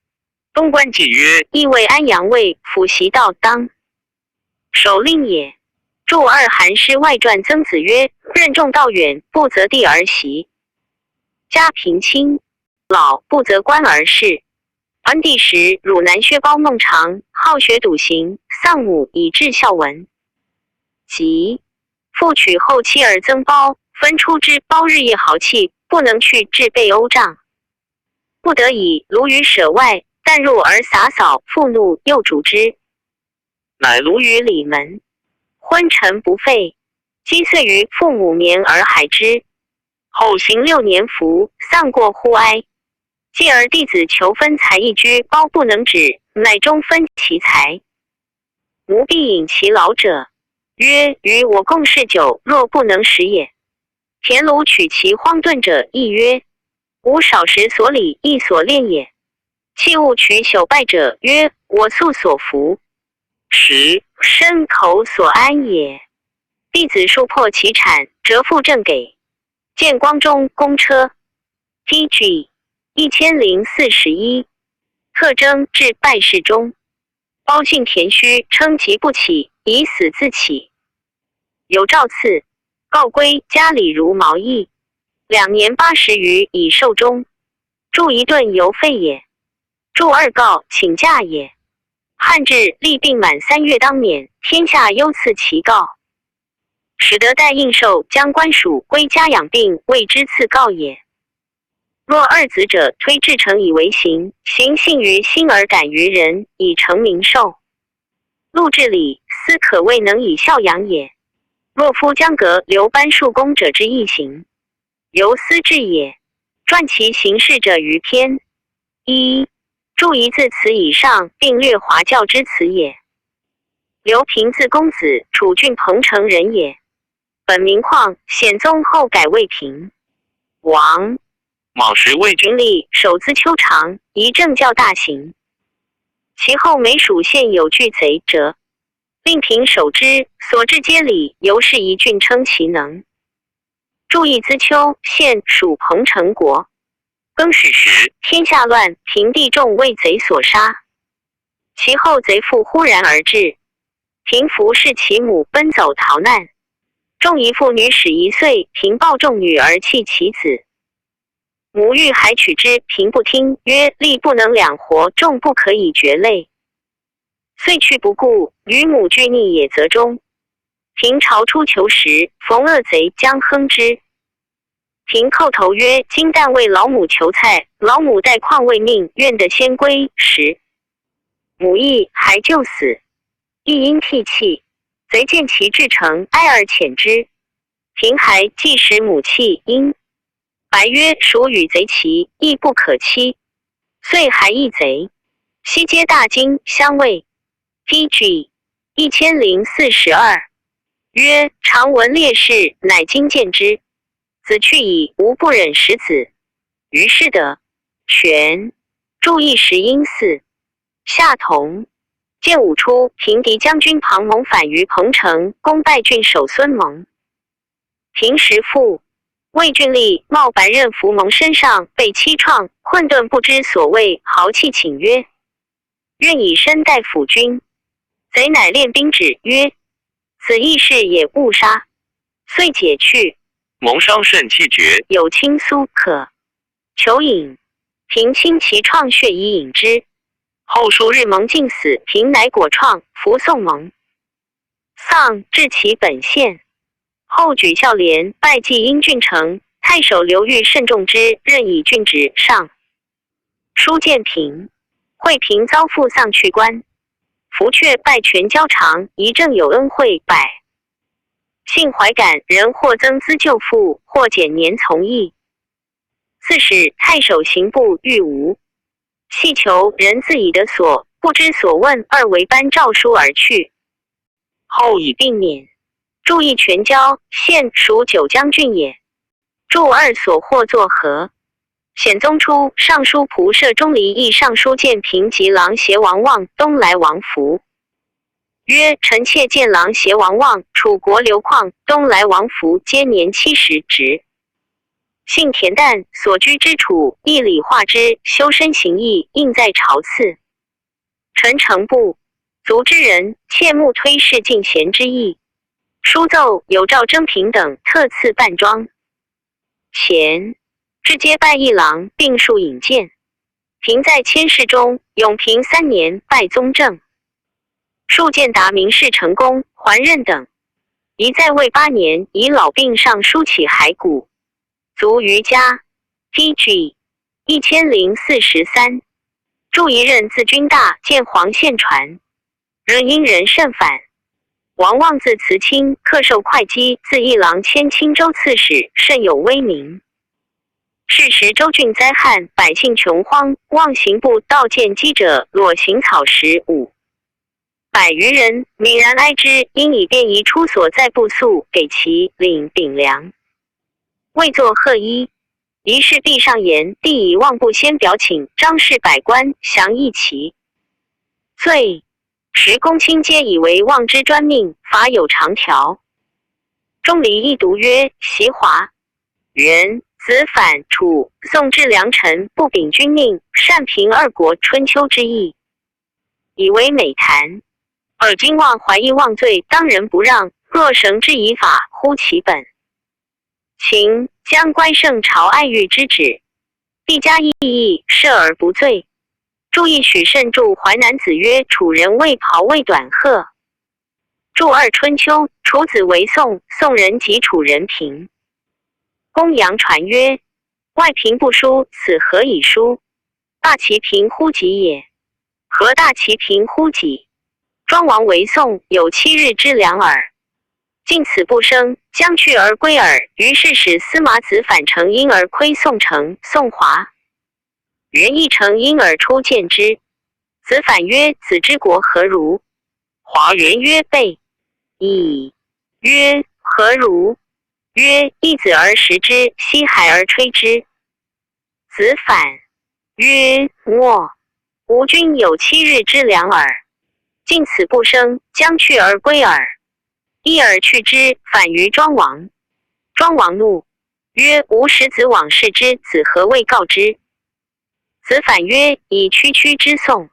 东官纪曰：亦谓安阳尉，辅习道当首令也。注二韩诗外传曾子曰：任重道远，不择地而习。家贫亲老，不择官而仕。桓帝时，汝南薛褒孟尝，好学笃行，丧母以致孝文。即复娶后妻而增褒，分出之。褒日夜豪气，不能去，至被殴杖。不得已，卢于舍外，但入而洒扫，复怒，又逐之。乃卢于里门。昏沉不废，积岁于父母眠而孩之。后行6年服，丧过乎哀。继而弟子求分财一居，褒不能止，乃终分其财。母必引其老者，曰：与我共嗜酒，若不能食也。田庐取其荒遁者，亦曰：吾少时所礼，亦所练也。器物取朽败者，曰：我素所服，食身口所安也。弟子数破其产，折付正给。建光中公车。TG 1041特征至败事中。褒信田虚，称其不起，以死自起。有诏赐，告归家里如毛义，2年80余以寿终。注一顿犹废也。注二告请假也。汉至历病满3月当免，天下忧赐其告，使得代应寿将官属归家养病，谓之赐告也。若二子者，推至诚以为行，行信于心而感于人，以成名寿。禄至礼，斯可谓能以孝养也。若夫将革留班庶公者之义行，由斯治也。传其行事者于篇。一注一字词以上，并略华教之词也。刘平字公子，楚郡彭城人也。本名况，显宗后改为平。王卯时未军吏，手资丘长，一政教大行。其后每属县有巨贼者，令平守之，所至皆礼，由是一郡称其能。注意资丘县属彭城国。更始时，天下乱，平地众为贼所杀。其后贼妇忽然而至，平服侍其母奔走逃难。众一妇女始1岁，平抱众女而弃其子。母欲还取之，平不听，曰：力不能两活，众不可以绝类。遂去不顾，与母俱溺野泽中。平朝出求食，逢恶贼将亨之。平叩头曰：今旦为老母求菜，老母待况未命，愿得先归食。母亦还就死，亦因涕泣。贼见其至诚，哀而遣之。平还既使母弃因。白曰：孰与贼齐，亦不可欺。遂还一贼。悉皆大惊，相谓。PG 1042。曰：常闻烈士，乃今见之。子去矣，吾不忍食子。于是得权。注意石英寺。夏同。建武初，平敌将军庞蒙反于彭城，攻败郡守孙蒙。平时复。魏郡吏冒白刃伏蒙身上，被欺创，困顿不知所谓，豪气请曰：愿以身代辅君。贼乃练兵指曰：此义士也，勿杀。遂解去。蒙伤肾气绝，有青苏可求饮。平清其创血以饮之。后数日蒙尽死，平乃果创，服宋蒙。丧至其本县。后举孝廉，拜祭阴郡城。太守刘裕慎重之，任以郡职上。书建平。惠平遭父丧去官。福阙拜权交长，一正有恩惠百。幸怀感，人或增资救父，或减年从役。刺史太守刑部狱无。细求人自以得所，不知所问，二为班诏书而去。后以病免。注意权交，现属九江郡也。注二所获作何？显宗初，尚书仆射钟离议尚书建平及郎协王望东来王福。曰：臣妾见郎协王望、楚国刘旷、东来王福皆年70职。姓田旦，所居之处，义理化之，修身行义，应在朝次。臣诚部族之人，切勿推事进贤之意。书奏有赵征平等特赐扮装。前至皆拜一郎，并数引荐。平在千世中，永平3年拜宗正。数见达名士成功，还任等。宜在位8年，以老病上书起骸骨。卒于家。PG 1043。注一任自军大，见黄县传。仍因人甚反。王望字慈亲，客受会稽，自一郎迁青州刺史，甚有威名。是时州郡灾旱，百姓穷荒，望刑部盗见饥者，裸行草食500余人，泯然哀之，因以便宜出所在部宿，给其领饼粮。未作贺衣。一事壁上言，帝以望部先表请张氏百官，降一齐。罪。时公卿皆以为望之专命，法有常条。钟离一读曰：习华元子反楚宋至良臣，不秉君命，善平二国春秋之意，以为美谈。尔今望怀疑妄罪，当仁不让，若绳之以法，乎其本。秦将乖圣朝爱欲之旨，必加异议，赦而不罪。注意许慎著淮南子曰：楚人为袍为短褐。注二春秋，楚子为宋，宋人及楚人平。公羊传曰：外平不书，此何以书？大其平乎己也。何大其平乎己？庄王为宋，有7日之良耳。尽此不生，将去而归耳。于是使司马子反成因而窥宋城，宋华。元义成因而出见之。子反曰：子之国何如？华元曰：备。矣。曰：何如？曰：一子而食之，西海而吹之。子反曰：莫。吾君有7日之良耳。尽此不生，将去而归耳。一而去之，反于庄王。庄王怒，曰：吾使子往视之，子何未告之？子反曰：以区区之宋，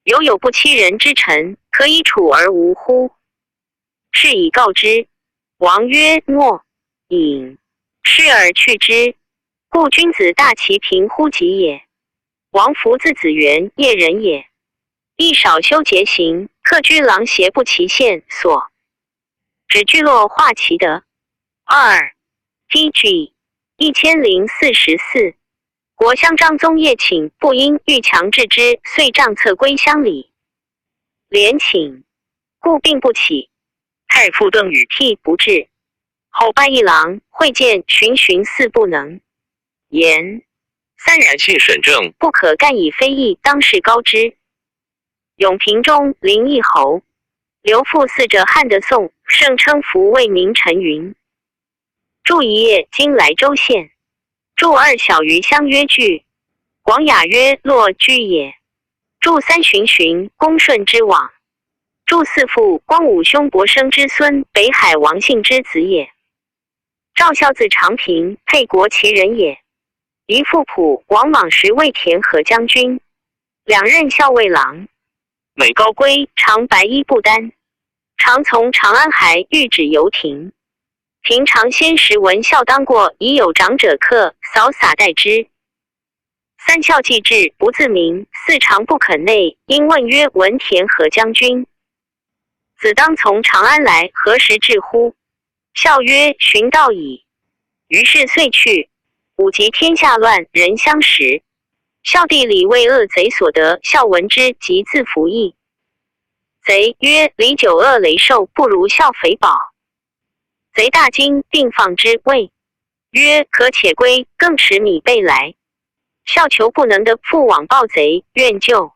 有不欺人之臣，可以处而无乎？是以告之。王曰：诺。隐。是而去之。故君子大其平乎己也。王弗字子元，业人也。亦少修节行，客居郎协不其县所。指聚落化其德。2 PG 1044。国相张宗业请，不因欲强制之，遂杖策归乡里。连请，故病不起。太傅邓禹辟不至，后拜一郎，会见循四不能言。三人信审正，不可干以非议，当世高之。永平中临一侯，刘复嗣者汉的宋，盛称服为名臣云。住一夜，今莱州县。住二小于乡曰据，广雅曰洛居也。住三循，公顺之往。住四父，光武兄伯生之孙，北海王信之子也。赵孝子长平，沛国其人也。姨父仆王莽时为田和将军，两任校尉郎。每高归，常白衣不单，常从长安还御旨游亭。平常先时闻孝当过，已有长者客，扫洒待之。三孝既至，不自明，四常不肯内，因问曰：闻田和将军子当从长安来，何时至乎？孝曰：寻道矣。于是遂去。武及天下乱，人相识。孝弟李为恶贼所得，孝闻之，即自服役。贼曰：李久恶雷兽，不如孝肥宝。贼大惊，并放之，谓曰：可且归，更持米备来。孝求不能得，复往报贼，愿救。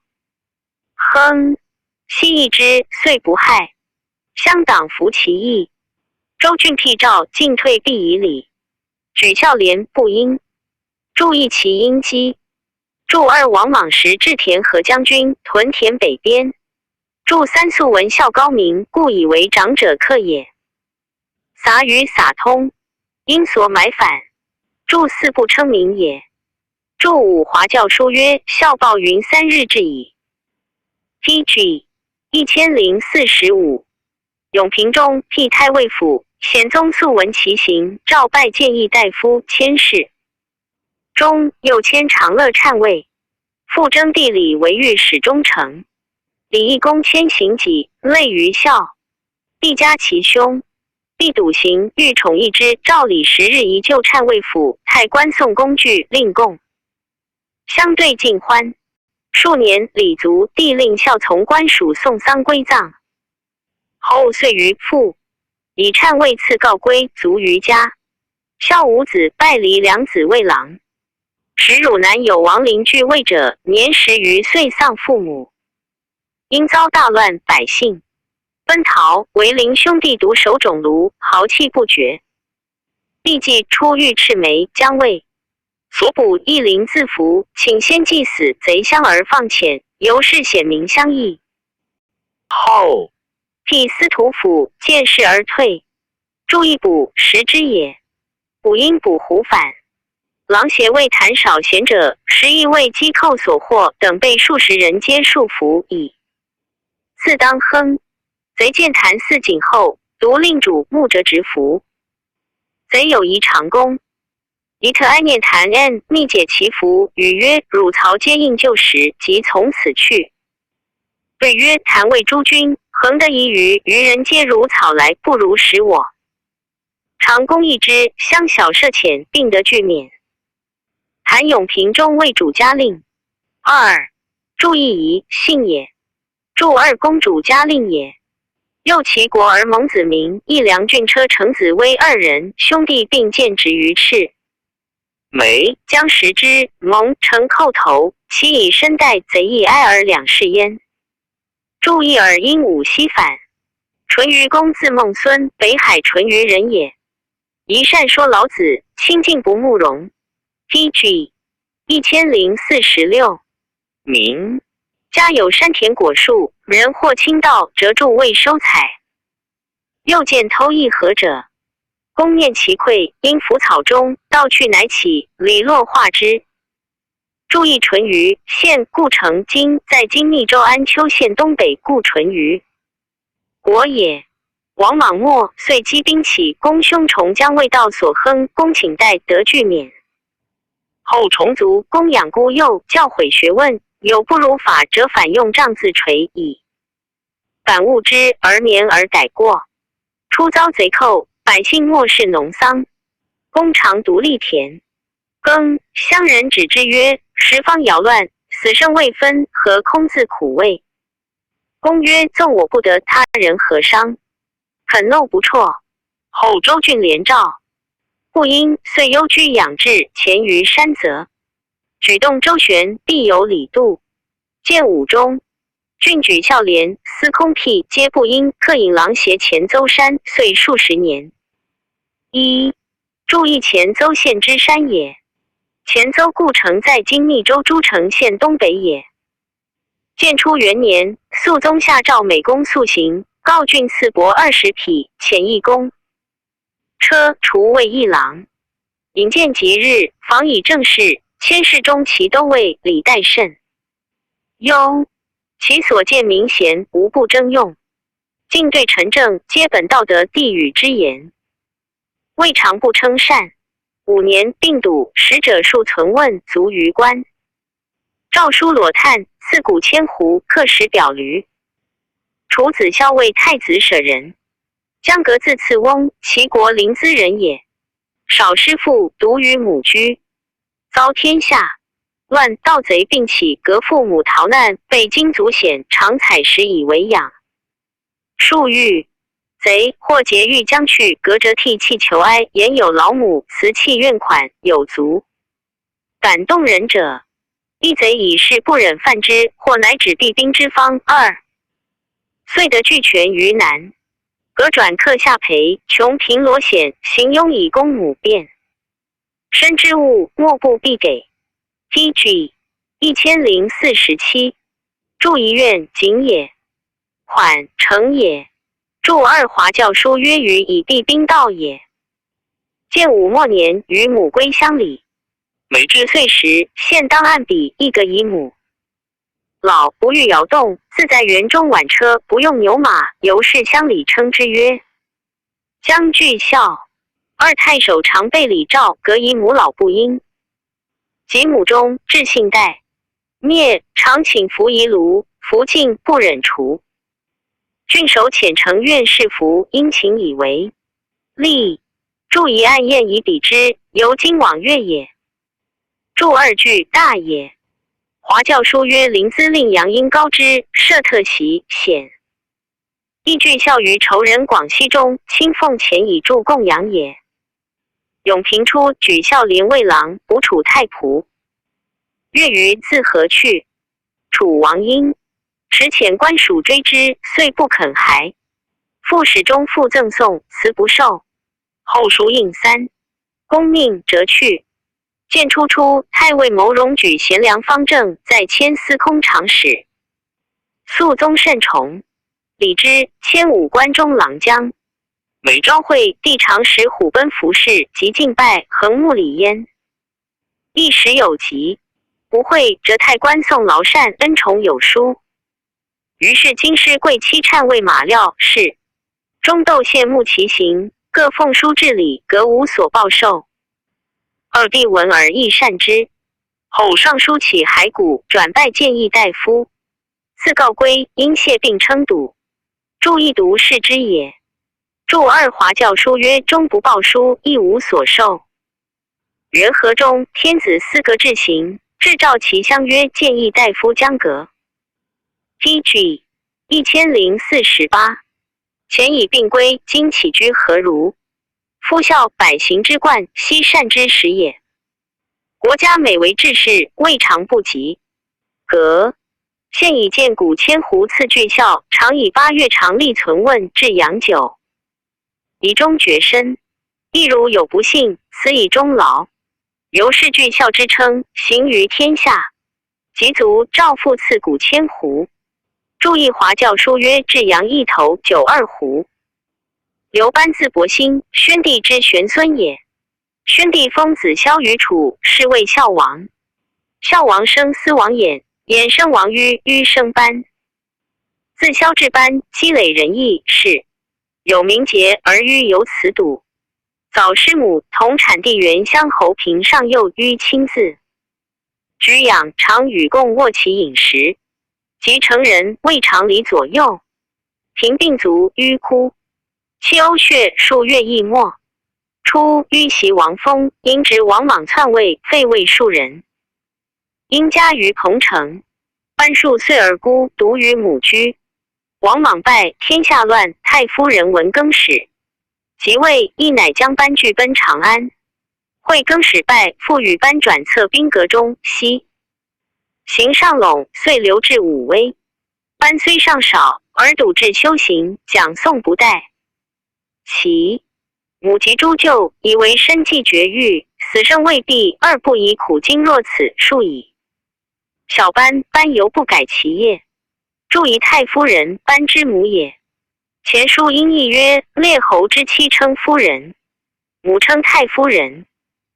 哼，悉议之，遂不害。乡党服其意。周郡辟诏，进退必以礼。举孝廉不应，注意其应激。祝二王莽时至田和将军屯田北边。祝三素闻孝高明，故以为长者客也。撒语撒通，因所买反。祝四不称名也。祝五华教书曰：孝报云3日至矣。PG 1045。永平中辟太尉府。显宗素闻其行，诏拜谏议大夫，迁侍。中又迁长乐忏尉，复征地理为御史中丞。李义公迁行己，类于孝。必加其兄。必笃行，欲宠义之。诏李10日移就忏尉府，太官送工具，令贡。相对尽欢。数年，李卒，帝令孝从官属送丧归葬。后遂于父。以忏尉赐告归，卒于家。孝五子，拜离两子为郎。时汝南有亡邻居位者，年10余岁丧父母，因遭大乱，百姓奔逃，为邻兄弟独守冢庐，豪气不绝。立即出御赤眉，将尉所捕一邻自服，请先祭死，贼相而放遣，由是显明相异。后辟司徒府，见事而退。注意捕食之也。捕因捕胡反。狼邪未谈少贤者，10亦为击寇所获，等被数十人皆束缚矣。自当亨，贼见谭嗣景后，独令主目者执服。贼有疑长弓，宜特哀念谭恩，密解其服，语曰：汝曹皆应旧时，即从此去。对曰：谭为诸君，恒得宜于愚人皆如草来，不如使我。长弓一之，相小射浅，并得具免。谭永平中为主家令。2. 祝义仪，姓也。祝二公主家令也。又齐国而蒙子明、义良郡车程子威2人，兄弟并见职于赤。梅将食之，蒙成叩头，其以身待贼亦哀而两世焉。祝义耳因武西反。淳于公字孟孙，北海淳于人也。宜善说老子，亲近不慕容。PG 1046。明家有山田果树，人或倾倒，折柱未收采。又见偷一盒者，公念其愧，因腐草中，盗去乃起，理落化之。注意淳于，现故城今在今密州安丘县东北故淳于国也。王莽末，遂击兵起，攻兄重将未到所亨，公请代得具免。后重族，公养孤幼，教诲学问，有不如法者，反用杖自锤矣。反误之，而年而改过。初遭贼寇，百姓漠视农桑，公常独立田耕，乡人指之曰：十方摇乱，死生未分，何空自苦味？公曰：纵我不得他人何伤？肯耨不辍。后周郡连赵，故因遂幽居养志，潜于山泽。举动周旋，必有礼度。建武中，郡举孝廉、司空辟皆不因客引郎携前邹山，遂数十年。一注意前邹县之山也。前邹故城在今密州诸城县东北也。建初元年，肃宗下诏每公速行，告郡赐帛20匹，遣一公车除为一郎。引见吉日，访以正事，千事中其都尉李代慎。忧其所见明贤无不征用，尽对陈政皆本道德地语之言，未尝不称善。5年定笃，使者数存问卒于官。诏书裸叹，赐古千斛，刻石表驴。楚子孝为太子舍人，江革自赐翁，齐国临淄人也。少师父独于母居，遭天下乱，盗贼并起，革父母逃难，被荆族险，常采石以为养。数欲贼或劫欲将去，革折涕泣求哀，言有老母，辞泣怨款，有足感动人者，一贼以事不忍犯之，或乃止避兵之方。2遂得俱全于南。革转客下邳，穷贫罗险，行庸以供母变。身之物，莫不必给。DG 1047，筑一院景也，款成也。筑2华教书曰于以避兵道也。建武末年，与母归乡里。每至岁时，现当按比一格以母。老不欲摇动，自在园中挽车，不用牛马，由是乡里称之曰将具孝。2太守常备礼诏，革以母老不应。及母中至信代灭，常请服夷卢，服尽不忍除。郡守遣承院士服，殷勤以为吏。筑一案宴以比之，由今往月也。筑2句大也。华教书曰临淄令杨因高之，设特袭显。亦具效于仇人广西中，亲奉前以助供养也。永平初，举孝廉卫郎，补楚太仆。月余自何去？楚王因持遣官属追之，遂不肯还。复使中复赠送，辞不受。后书应3，公命折去。建初，太尉牟荣举贤良方正，在迁司空长史。肃宗甚宠，礼之，迁武关中郎将。每朝会，帝常使虎贲服侍，及敬拜，横目礼焉。一时有疾，不会，则太官送劳善，恩宠有殊。于是京师贵戚忏尉马廖是中窦羡慕其行，各奉书治礼，革无所报受。2帝闻而亦善之。后上书起骸骨，转拜谏议大夫。自告归，因谢并称笃。筑一读是之也。筑2华教书曰：终不报书，亦无所受。元和中，天子司革至行，至召其相曰：谏议大夫将革。DG 1048，前以病归，今起居何如？夫孝百行之冠，悉善之始也。国家每为治事，未尝不及。革现以见古千斛赐具孝，常以8月常立存问至阳久，以终绝身。亦如有不幸，此以终劳。由是具孝之称，行于天下。及卒，诏复赐古千斛。筑一华教书曰：至阳一头92斛。刘班字伯欣，宣帝之玄孙也。宣帝封子萧于楚，是谓孝王。孝王生司王衍，衍生王於，於生班。自萧至班，积累仁义，是有名节，而於有此笃。早师母同产地原乡侯平上幼於亲自举养，常与共卧其饮食。及成人，未常离左右。平病卒，於哭。其呕血数月亦没。初，於袭王封，因执王莽篡位，废魏数人。因家于彭城，班数岁而孤，独于母居。王莽败，天下乱，太夫人闻更始，即位，亦乃将班俱奔长安。会更始败，复与班转策兵革中，西行上陇，遂留至武威。班虽尚少，而笃志修行，讲诵不怠。其母及诸舅，以为生计绝育，死生未毕，二不以苦经若此数矣。小班犹不改其业，祝以太夫人，班之母也。前书因义曰：列侯之妻称夫人，母称太夫人，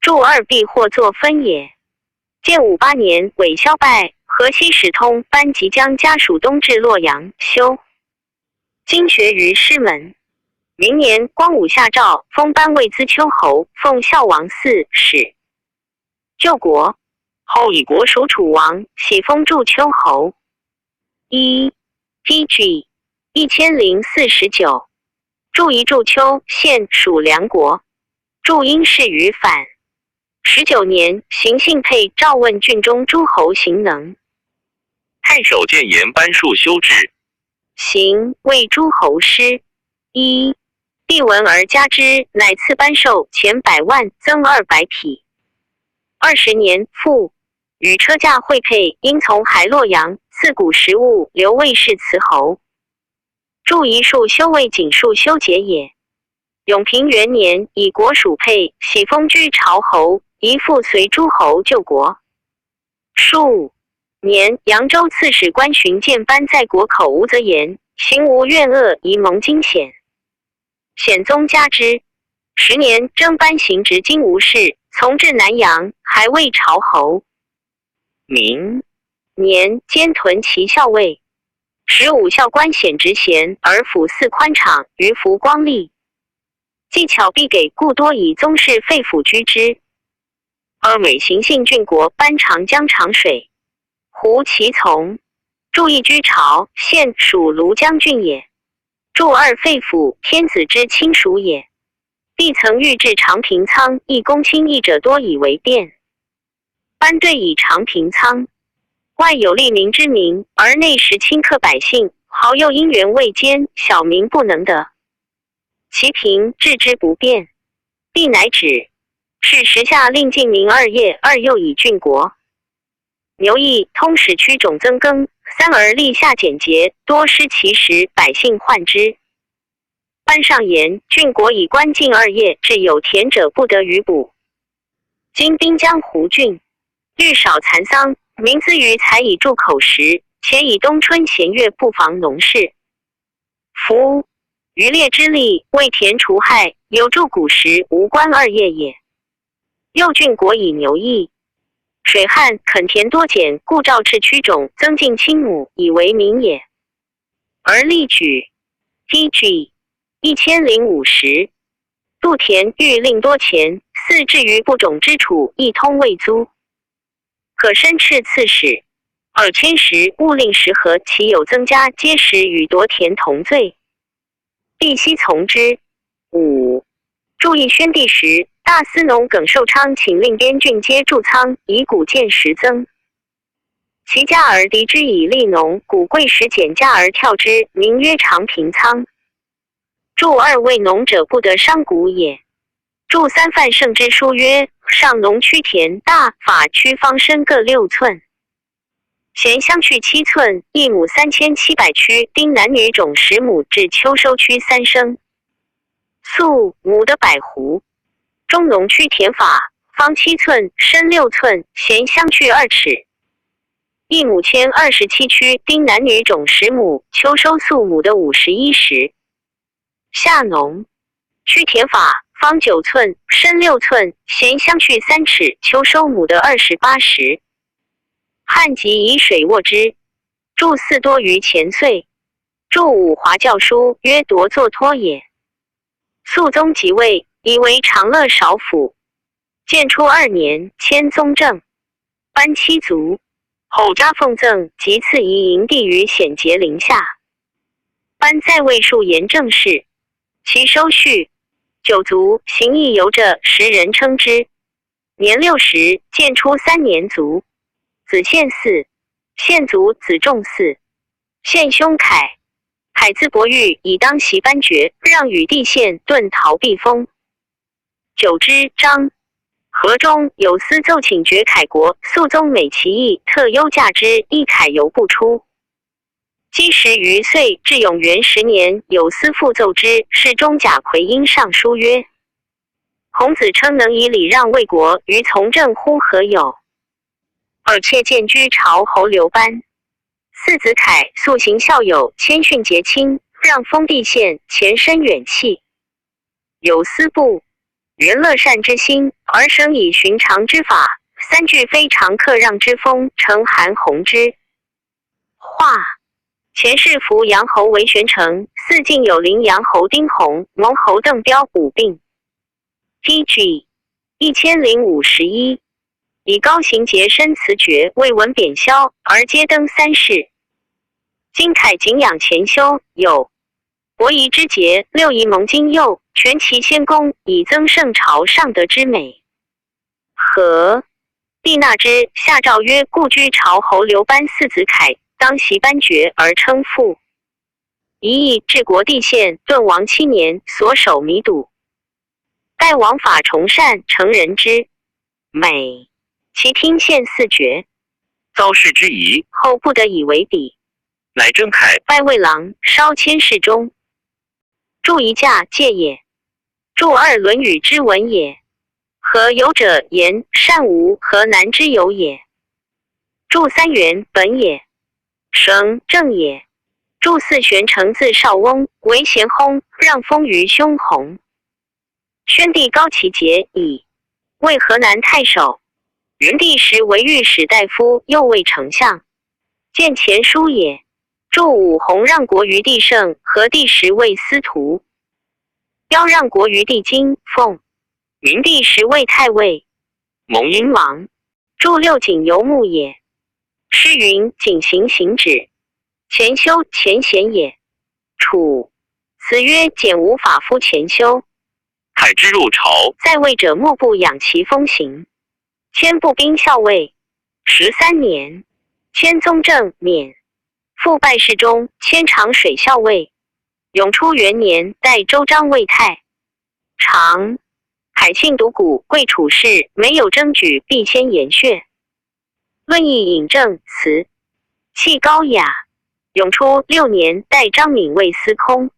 祝二必或作分也。建58年，韦萧败，河西使通，班即将家属东至洛阳，修经学于师门。明年，光武下诏，封班为资丘侯，奉孝王嗣使。救国后，以国属楚王，喜封祝丘侯。PG 1049，祝夷祝丘，现属梁国。祝因事于反。19年，行幸配诏问郡中诸侯行能。太守谏言班数修治，行为诸侯师。帝闻而加之，乃赐班寿钱100万，增200匹。20年，复与车驾会配，因从还洛阳，赐谷食物，留卫士祠侯。祝夷数修为景数修节也。永平元年，以国属配，喜封居朝侯，宜复随诸侯救国。数年，扬州刺史关寻见班在国口无则言，行无怨恶，宜蒙惊险。显宗加之。10年，征班行直金吾事，从至南阳，还为朝侯。明年，兼屯骑校尉。15校官显职衔，而府寺宽敞，于服光丽。技巧必给故多以宗室废府居之。而每行幸郡国，班长江长水，胡其从。祝义居朝，现属庐江郡也。祝二废府，天子之亲属也。帝曾御制长平仓，亦公卿议者多以为变。班对以长平仓，外有利民之名，而内实轻克百姓，豪又因缘未坚，小民不能得。其平治之不变，帝乃止。是时下令晋民2业，二又以郡国。牛邑通使区种增耕，3而立下简洁，多失其实，百姓患之。班上言，郡国以官禁2业，至有田者不得于补。今滨江湖郡，欲少蚕桑，民资于财以助口实，且以冬春闲月不妨农事。夫渔猎之利，为田除害，有助谷食，无官2业也。右郡国以牛邑，水旱，垦田多减，故诏敕区种，增进亲母，以为民也。而例举 DG 1050，度田欲令多钱，4至于不种之处，一通未租。可申斥刺史，2迁时勿令时合，其有增加，皆使与夺田同罪。帝悉从之。5. 祝义宣帝时，大司农耿寿昌请令边郡皆筑仓，以谷见时增。其家而敌之以利农，谷贵时减价而跳之，名曰长平仓。祝二为农者不得伤谷也。祝3犯圣之书曰：上农区田大，法区方深各6寸，咸相去7寸，一亩3700区，丁男女种10亩，至秋收区3升。粟亩的100斛。中农区田法，方7寸，深6寸，咸相去2尺。一亩1027区，丁男女种10亩，秋收粟亩的51时。下农区田法，方9寸，深6寸，咸相去3尺，秋收亩的28时。旱疾以水沃之。祝4多于前岁。祝5华教书曰夺作托也。肃宗即位，以为长乐少府。建初2年，迁宗正。班妻卒，后札奉赠，即赐遗营地于显节陵下。班在位数言政事，其收序9卒，行义游者10人称之。年60，建初3年卒。子献嗣，献卒子仲嗣，献兄凯海自伯玉以当袭班爵，让与地县遁逃避封。久之，张河中有司奏请爵凯国肃宗美其意，特优驾之，一凯犹不出。积10余岁，至永元10年，有司复奏之，是中甲魁因上书曰：孔子称能以礼让魏国，于从政乎何有？而妾见居朝侯刘班。四子凯素行孝友，谦逊节亲，让封地县，前身远弃。有司部原乐善之心，而生以寻常之法，三句非常克让之风，承韩弘之。画前世服杨侯为玄成，四晋有陵杨侯丁弘、蒙侯邓彪五并。DG 1051，以高行节申辞爵，未闻贬削，而皆登三世。今凯景仰前修，有伯夷之节，六夷蒙金佑，全齐先公，以增圣朝上德之美。和帝纳之，下诏曰：故居朝侯刘班四子凯，当袭班爵而称父。一役治国地县，顿王7年，所守弥堵。待王法崇善，成人之美，其听县四爵，遭事之疑，后不得以为比。乃征凯，拜魏郎，稍迁侍中。著一驾戒也，著2论语之文也。何有者言善无河南之有也。著3元本也，绳正也。著4玄成字少翁，为咸烘，让封于兄弘。宣帝高其节矣，为河南太守。元帝时为御史大夫，又为丞相，见前书也。著武弘让国于帝盛，和帝时为司徒。彪让国于帝金凤。明帝时为太尉。蒙云王。著6景游牧也。诗云：景行行止，前修前贤也。楚词曰：简无法夫前修。凯之入朝，在位者莫不养其风行。迁步兵校尉13年，迁宗正免。复拜侍中，迁长水校尉。永初元年，代州章卫太。常海信独古，贵处事，没有征举，必先言血。论议引证词，气高雅。永初6年，代张敏卫司空。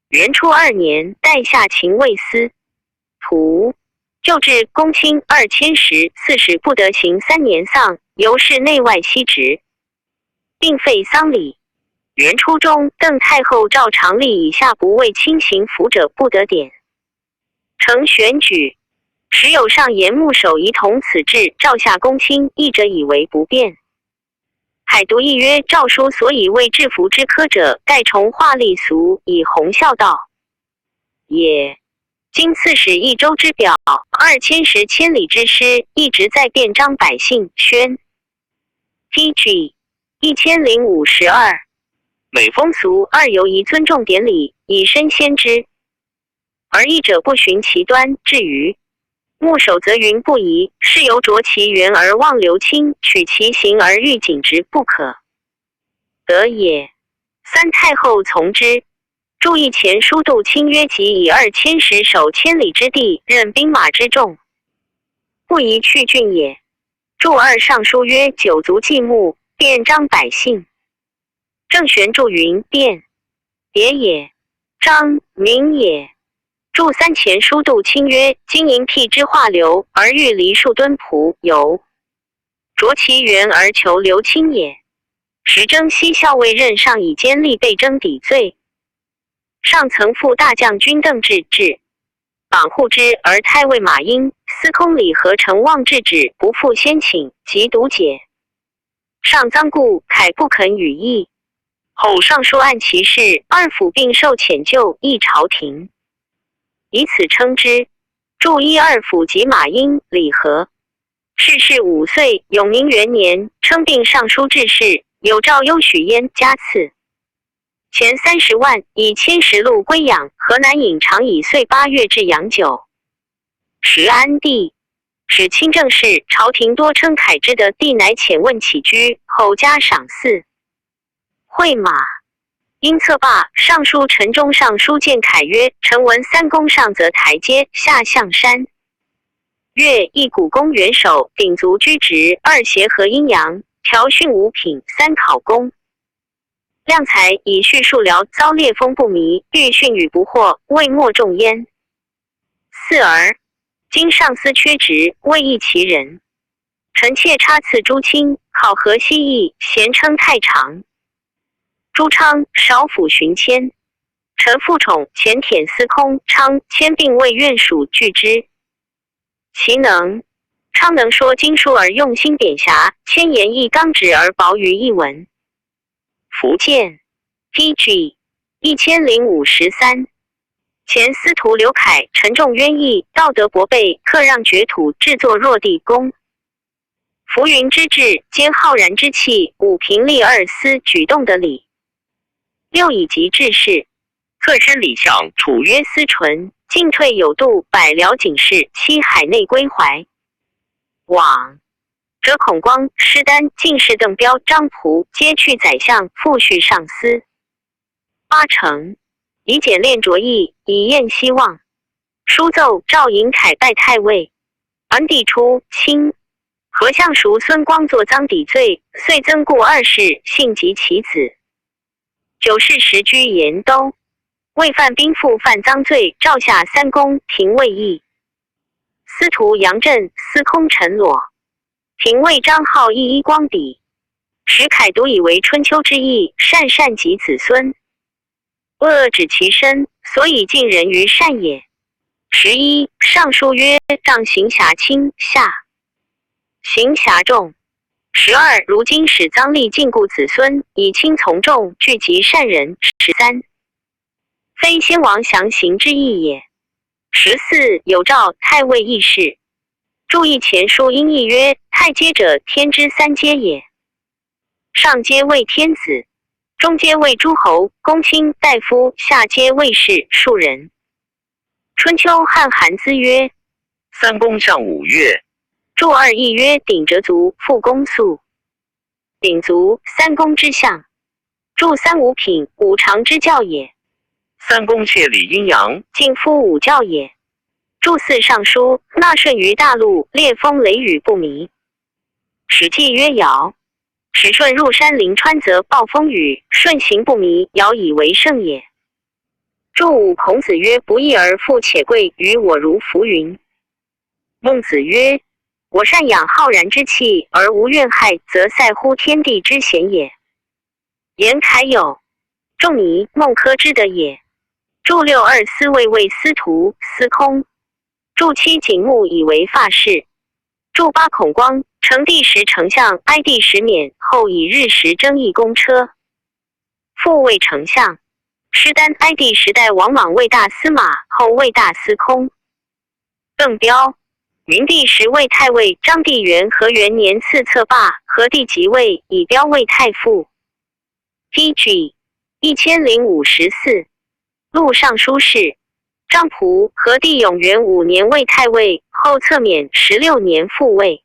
元初2年，代下秦卫司徒。旧制公卿2千石，40不得行3年丧，由是内外悉职，并废丧礼。元初中，邓太后诏常例以下不为亲行服者不得典。承选举，时有上言牧守仪同此制，诏下公卿议者以为不便。海独议曰：诏书所以为制服之科者，盖重化立俗，以弘孝道也。今刺史一州之表，2千石千里之师，一直在便章百姓宣。DG 1052，每风俗2犹宜尊重典礼，以身先之。而义者不循其端，至于牧守则云不宜，是由着其源而忘流亲，取其行而欲谨直，不可得也。三太后从之。注意前书度卿曰：即以2千石守千里之地，任兵马之众，不宜去郡也。注2上书曰：九族祭牧，便章百姓。郑玄注云：便别也，章明也。注3前书度卿曰：今营辟之化流，而欲离数敦仆，由着其源而求流亲也。时征西校尉任上以奸吏被征抵罪。上曾复大将军邓志至，绑护之，而太尉马英、司空李和成望制止，不复先请，即独解。上臧固、凯不肯与议。后上书按其事，2府并受遣就，议朝廷，以此称之。注1-2府及马英、李和。逝世5岁，永宁元年，称并尚书致仕，有诏优许焉，加赐。前30万，以1000石禄归养。河南尹常以岁8月至阳9。时安帝使清正事，朝廷多称凯之的帝乃遣问起居，后加赏赐。会马因策罢，上书陈中尚书见凯曰：臣闻三公上则台阶，下象山。曰：一古公元首，鼎足居直，二协和阴阳，调训五品，三考功。量才以叙述辽遭烈风不靡，欲训与不获，未莫重焉。四儿，今上司缺职，未易其人。臣妾差赐朱清，考核西邑，咸称太常。朱昌少府巡迁，臣复宠前舔司空昌迁并为院属据之。其能，昌能说经书而用心典狭，千言一刚直而薄于一文。福建 PG 1053，前司徒刘凯沉重渊义，道德薄备，克让爵土，制作弱地功。浮云之志，兼浩然之气，五平立二司举动的理。六以及治事，侧身礼相，处约思纯，进退有度，百僚警事，七海内归怀。往者孔光、施丹、进士邓彪、张仆皆去宰相，复续上司。八成以简练着意，以验希望。书奏赵寅凯拜太尉，桓帝初，清和相熟孙光作赃抵罪，遂增固二世，幸及其子。九世时居延都，为犯兵负犯赃罪，诏下三公，廷尉役。司徒杨震、司空陈裸，廷尉张浩一光底。史凯独以为春秋之意，善及子孙。恶指其身，所以尽人于善也。11上书曰：杖刑辖轻，下刑辖重。12如今使赃吏禁锢子孙，以轻从重，聚集善人。13非先王详行之意也。14有诏太尉议事，注意前书音译曰：太阶者，天之三阶也。上阶为天子，中阶为诸侯、公卿、大夫，下阶为士、庶人。春秋汉韩资曰：三公上五岳。注二义曰：鼎折足，复公素。鼎足，三公之象。注三五品，五常之教也。三公谢理阴阳，敬夫五教也。注四尚书，纳顺于大陆，烈风雷雨不靡。史记曰：尧使舜入山临川，则暴风雨，舜行不靡，尧以为胜也。注五孔子曰：不义而富且贵于我如浮云。孟子曰：我善养浩然之气，而无怨害，则塞乎天地之贤也。言凯有仲尼、孟轲之德也。注六二司卫为司徒、司空。注七景穆以为发饰。注八孔光成帝时丞相，哀帝时免，后以日食征议公车。复为丞相。施丹哀帝时代王莽为大司马，后为大司空。邓彪明帝时为太尉，章帝元和元年赐策罢，和帝即位，以彪为太傅。PG 1054，录尚书事。张仆和帝永元5年为太尉，后策免16年复位。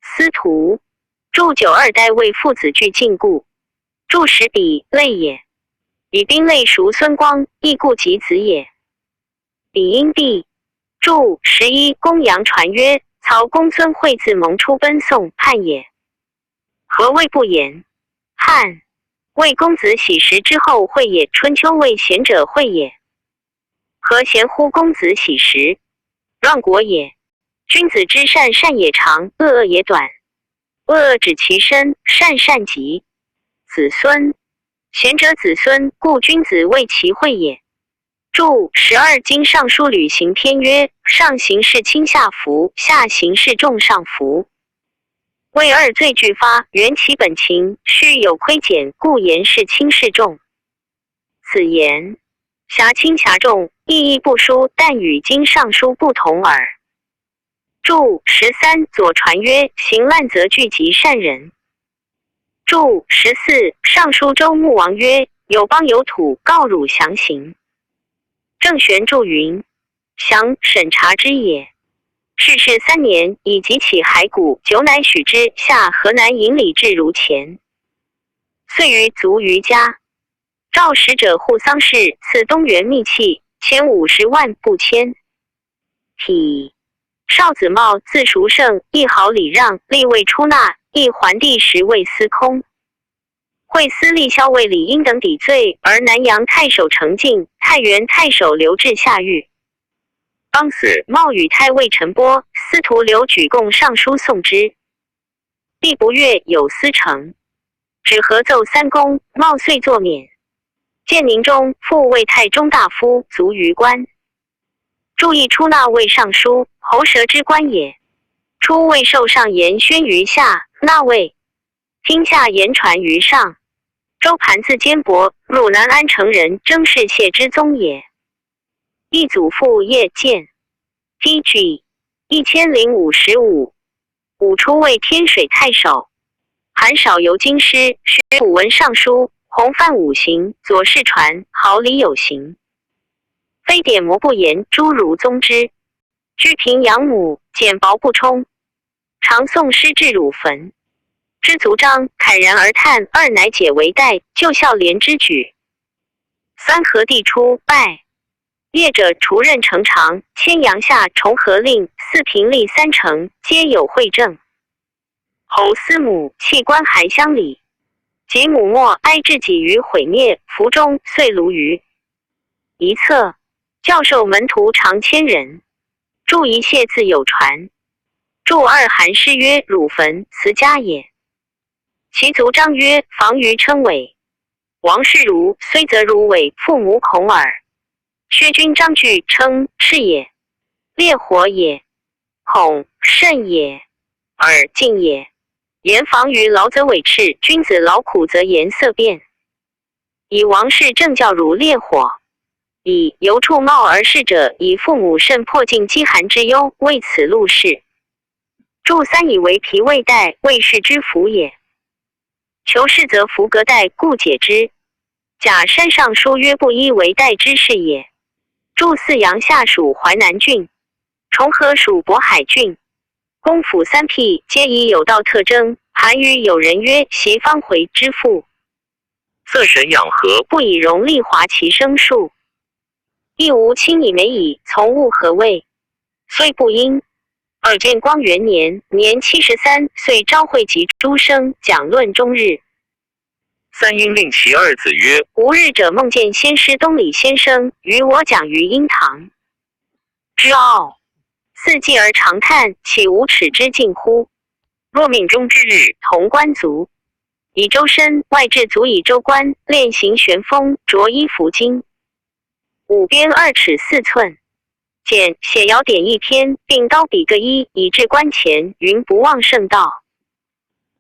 司徒注九二代为父子俱禁锢。注十比类也。以兵类属孙光，亦故及子也。比因地注11公羊传曰：曹公孙惠自蒙出奔宋，叛也。何谓不言？汉为公子喜时之后会也，春秋为贤者会也。何贤乎公子喜时？乱国也。君子之善，善也长，恶也短。恶指其身，善极。子孙贤者子孙，故君子为其会也。注12经尚书履行篇曰：上行是轻下服，下行是重上服。为二罪俱发，原其本情，须有亏减，故言是轻是重。此言辖轻辖重，意义不殊，但与经尚书不同耳。注13左传曰：行滥则聚集善人。注14尚书周穆王曰：有邦有土，告汝详行。郑玄注云：详审查之也。世事3年，以及起骸骨，久乃许之，下河南尹李至如前。遂于卒于家。诏使者护丧事，赐东原密器，钱50万不签。体少子茂字叔胜，一毫礼让，立位出纳，一桓帝时位司空。会司隶校尉李英等抵罪，而南阳太守程进、太原太守刘志下狱。当死，茂与太尉陈波、司徒刘举供上书送之。帝不悦，有司成，只合奏3公，茂遂作免。建宁中复为太中大夫，卒于官。注意出纳为尚书，侯舌之官也。初为受上言宣于下，纳位。听下言传于上。周盘字坚伯，入南安城人，征士谢之宗也。一祖父叶建 ，T.G. 1055。武初为天水太守，韩少游京师，学古文尚书，弘范5行，左侍传，好礼有行。非典谟不言，诸如宗之。居平养母，简薄不充。常诵诗至汝坟。知足章，慨然而叹，二乃解为代，就孝廉之举。三合帝出，拜。业者除任城长，迁阳下重合令，四平吏3城，皆有会政。侯司母弃官还乡里，及母没哀至己于毁灭，服中遂卢于一策。教授门徒常1000人，著一谢字有传。著2韩诗曰：汝坟，辞家也。其族章曰：防于称伟。王世儒虽则儒为父母孔耳。薛君章句称赤也，烈火也，孔甚也，耳敬也。言防于劳则委赤，君子劳苦则颜色变。以王氏正教如烈火，以由处冒而逝者，以父母甚迫尽饥寒之忧，为此录事。注3以为脾胃带，为士之服也。求是则服革带，故解之。假山上书曰不依为带之事也。注4阳下属淮南郡，重合属渤海郡。公府3辟皆以有道特征。韩语有人曰：袭方回之父，色神养和，不以荣利华其生数。亦无亲以美矣，从物何谓？虽不因。尔建光元年，年73岁，昭惠及诸生，讲论终日。三因令其二子曰：吾日者梦见先师东李先生与我讲于阴堂之傲，四季而长叹，岂无耻之境乎？若命中之日，同官族，以周身外至足以周官，练行玄风，着衣服巾，五边2尺4寸，简写爻点1篇，并刀笔各1，以至官前，云不忘圣道。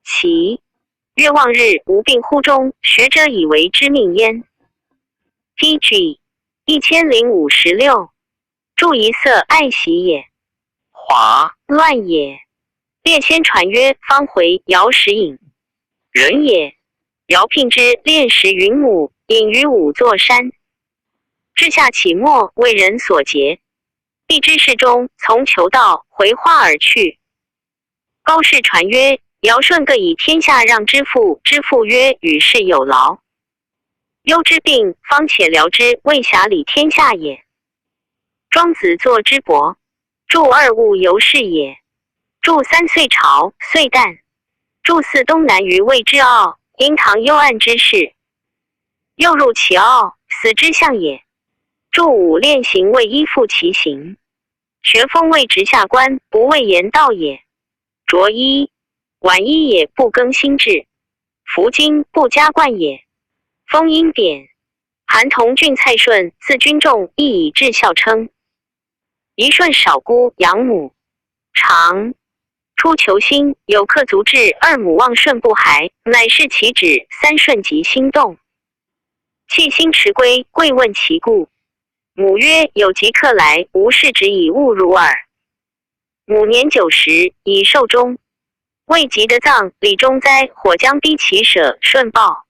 其月望日，无病乎中，学者以为之命焉。T.G. 1056。注一色爱喜也，华乱也。列先传曰：方回尧使隐，人也。尧聘之，炼石云母，隐于5座山。至下起末，为人所劫。帝之事中，从求道，回化而去。高士传曰：尧舜各以天下让之父，之父曰：与世有劳。忧之病，方且疗之，未暇理天下也。庄子作之伯，注2物由是也。注3岁朝，岁旦。注4东南于魏之傲，因唐幽暗之事。又入其傲，死之象也。注5练行为依附其行。学风为直下官，不为言道也。着衣晚衣也，不更新制。服巾不加冠也。封因贬。韩同郡蔡顺，字君仲，亦以至孝称。一顺少姑养母，常出求心，有客足至，2母望顺不还，乃是其旨。3顺即心动，弃心持归，贵问其故。母曰：有疾客来，无事只以勿如耳。母年90，已寿终。未及得葬，李中灾，火将逼其舍，顺报。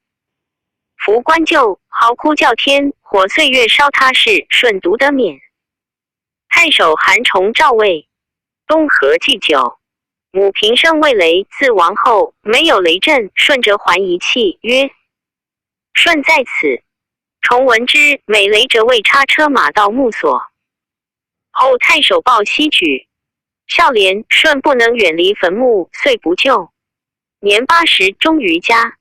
夫官就，嚎哭叫天，火岁月烧他事，顺独得免。太守韩崇诏位，东河祭酒。母平生为雷，自亡后没有雷震，顺折还一气，曰：舜在此，重闻之，美雷折未插车马到墓所。后太守报西举，孝廉顺不能远离坟墓，遂不救。年80终于家。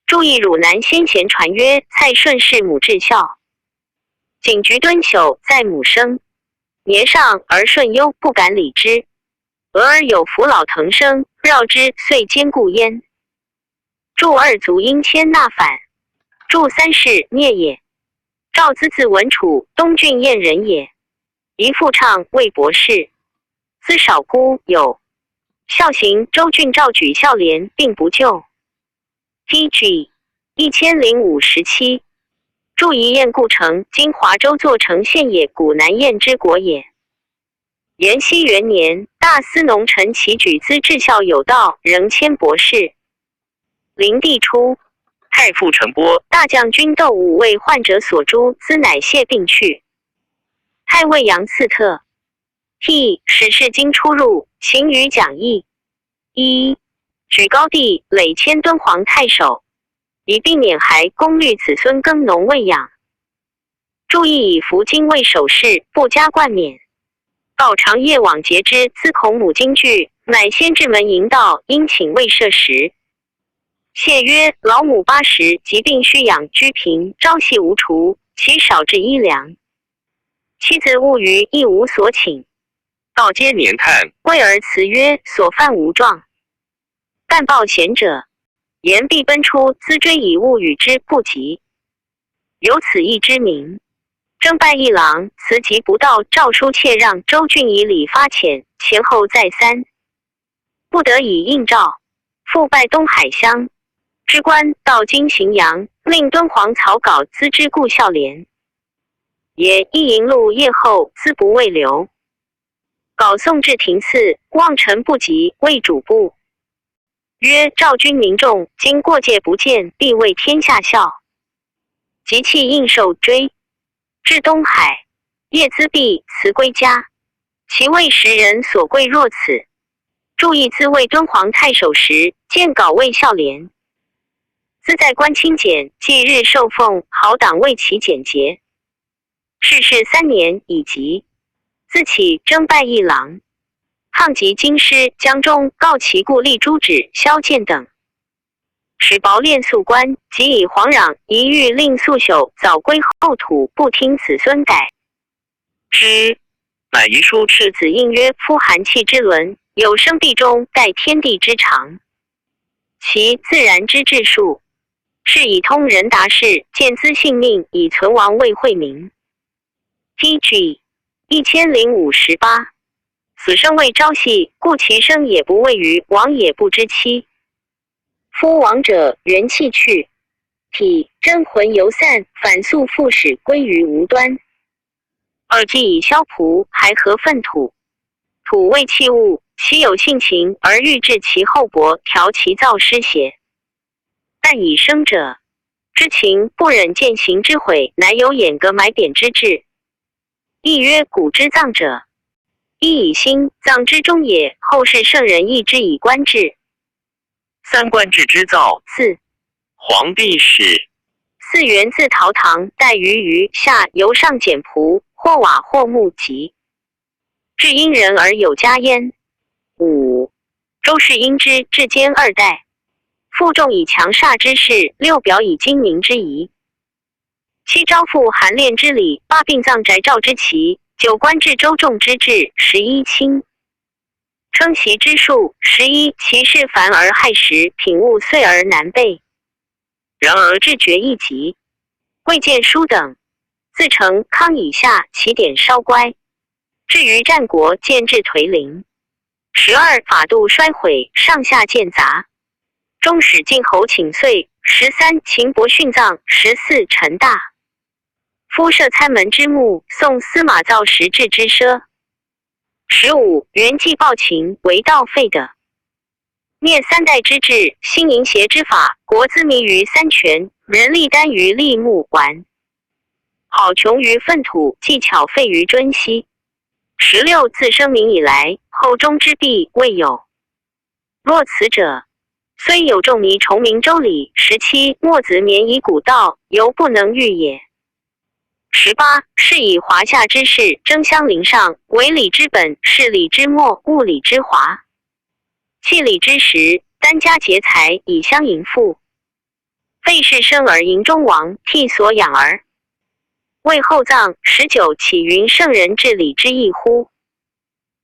注意汝南先贤传曰：蔡顺是母至孝，警局敦朽在母生。年上而顺忧，不敢理之。俄而有扶老藤生，绕之，遂坚固焉。祝二族因迁纳反，祝三世灭也。赵资字文楚，东郡偃人也。姨父畅魏博士，资少孤有。孝行周郡赵举孝廉，并不救。DG 1057，祝夷偃故城，今华州做城县也，古南偃之国也。延熙元年，大司农陈其举资至孝有道，仍迁博士。灵帝初，太傅陈波大将军窦武为患者所诛，资乃谢病去。太尉杨嗣特替史事经出入，行于讲义。一举高帝累迁敦煌太守，以避免孩公虑子孙耕农喂养。注意以服经为守事，不加冠冕。告长夜往节之，自孔母惊惧，乃先至门迎道，因请未设食。谢曰：老母80，疾病需养，居贫，朝夕无除，其少至衣粮。妻子务余亦无所请。道皆年叹，贵儿辞曰：所犯无状。但报贤者，言必奔出，资追以物与之不及。有此义之名。征拜一郎，辞疾不到，诏书妾让周郡以礼发遣，前后再三，不得已应诏，复拜东海乡知官，到今荥阳，令敦煌草稿资之故孝廉。也一营录夜后，资不未留。稿送至廷次，望臣不及，谓主簿曰：赵军民众今过界不见，必为天下笑。即弃应受追。至东海，夜资毕，辞归家。其为时人所贵若此。注意自为敦煌太守时，见稿谓孝廉。自在官清简，即日受奉，好党为其简洁。世事3年已及，自起征拜一郎。抗及京师、江中，告其故立朱止、萧剑等。使薄练宿官，即以惶攘一欲令宿朽，早归后土，不听子孙改之。乃遗书赤子应曰：夫寒气之伦，有生必终，盖天地之常。其自然之治数，是以通人达事，见资性命，以存亡为惠民。DG 1058，死生未朝夕，故其生也不畏于，亡也不知期。夫亡者，元气去，体真魂犹散，反速复始，归于无端。二既以消仆，还合粪土，土为器物，其有性情而欲治其厚薄，调其造失邪？但以生者，知情不忍见行之悔，乃有掩革埋贬之志。亦曰古之葬者，一以心葬之中也，后世圣人亦之以观治。三官制之造。4皇帝史。4源自陶唐，代于下，由上简仆，或瓦或木籍。至因人而有家焉。5周氏因之，至坚2代。负重以强煞之势，6表以精明之仪。7招复韩练之礼，8殡葬宅赵之奇，9官至周仲之治，11卿称袭之术，11其事繁而害时，品物碎而难备。然而治绝一极，未见书等，自成康以下，起点稍乖。至于战国，见至颓零。12法度衰毁，上下渐杂。中使晋侯请岁。13秦伯殉葬。14陈大夫设参门之墓，送司马造石制之奢。15元纪暴秦，为盗废的。灭3代之治，兴淫邪之法，国资迷于三权，人力单于立木完，好穷于粪土，技巧废于尊息。16自生民以来，后中之弊未有。若此者，虽有仲尼崇明周礼。17墨子免以古道，犹不能御也。18是以华夏之士争相邻上，为礼之本，是礼之末，物礼之华。弃礼之时，单家劫财以相迎父。废氏生而迎中王，替所养儿。为后葬。19岂云圣人治礼之义乎？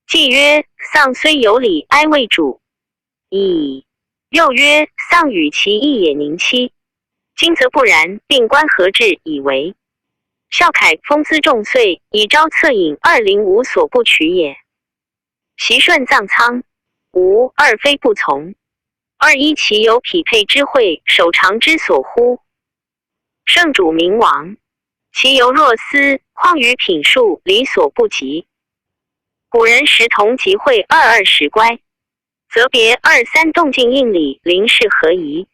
既曰：丧虽有礼，哀为主。矣。又曰：丧与其义也宁戚。今则不然，并观何治以为。孝凯封资重岁，以昭策隐205所不取也。袭顺葬仓，无二非不从。21其有匹配之会，守常之所乎？圣主明王，其犹若斯，况于品数，理所不及。古人时同集会22乖，则别23动静应礼，临事合宜。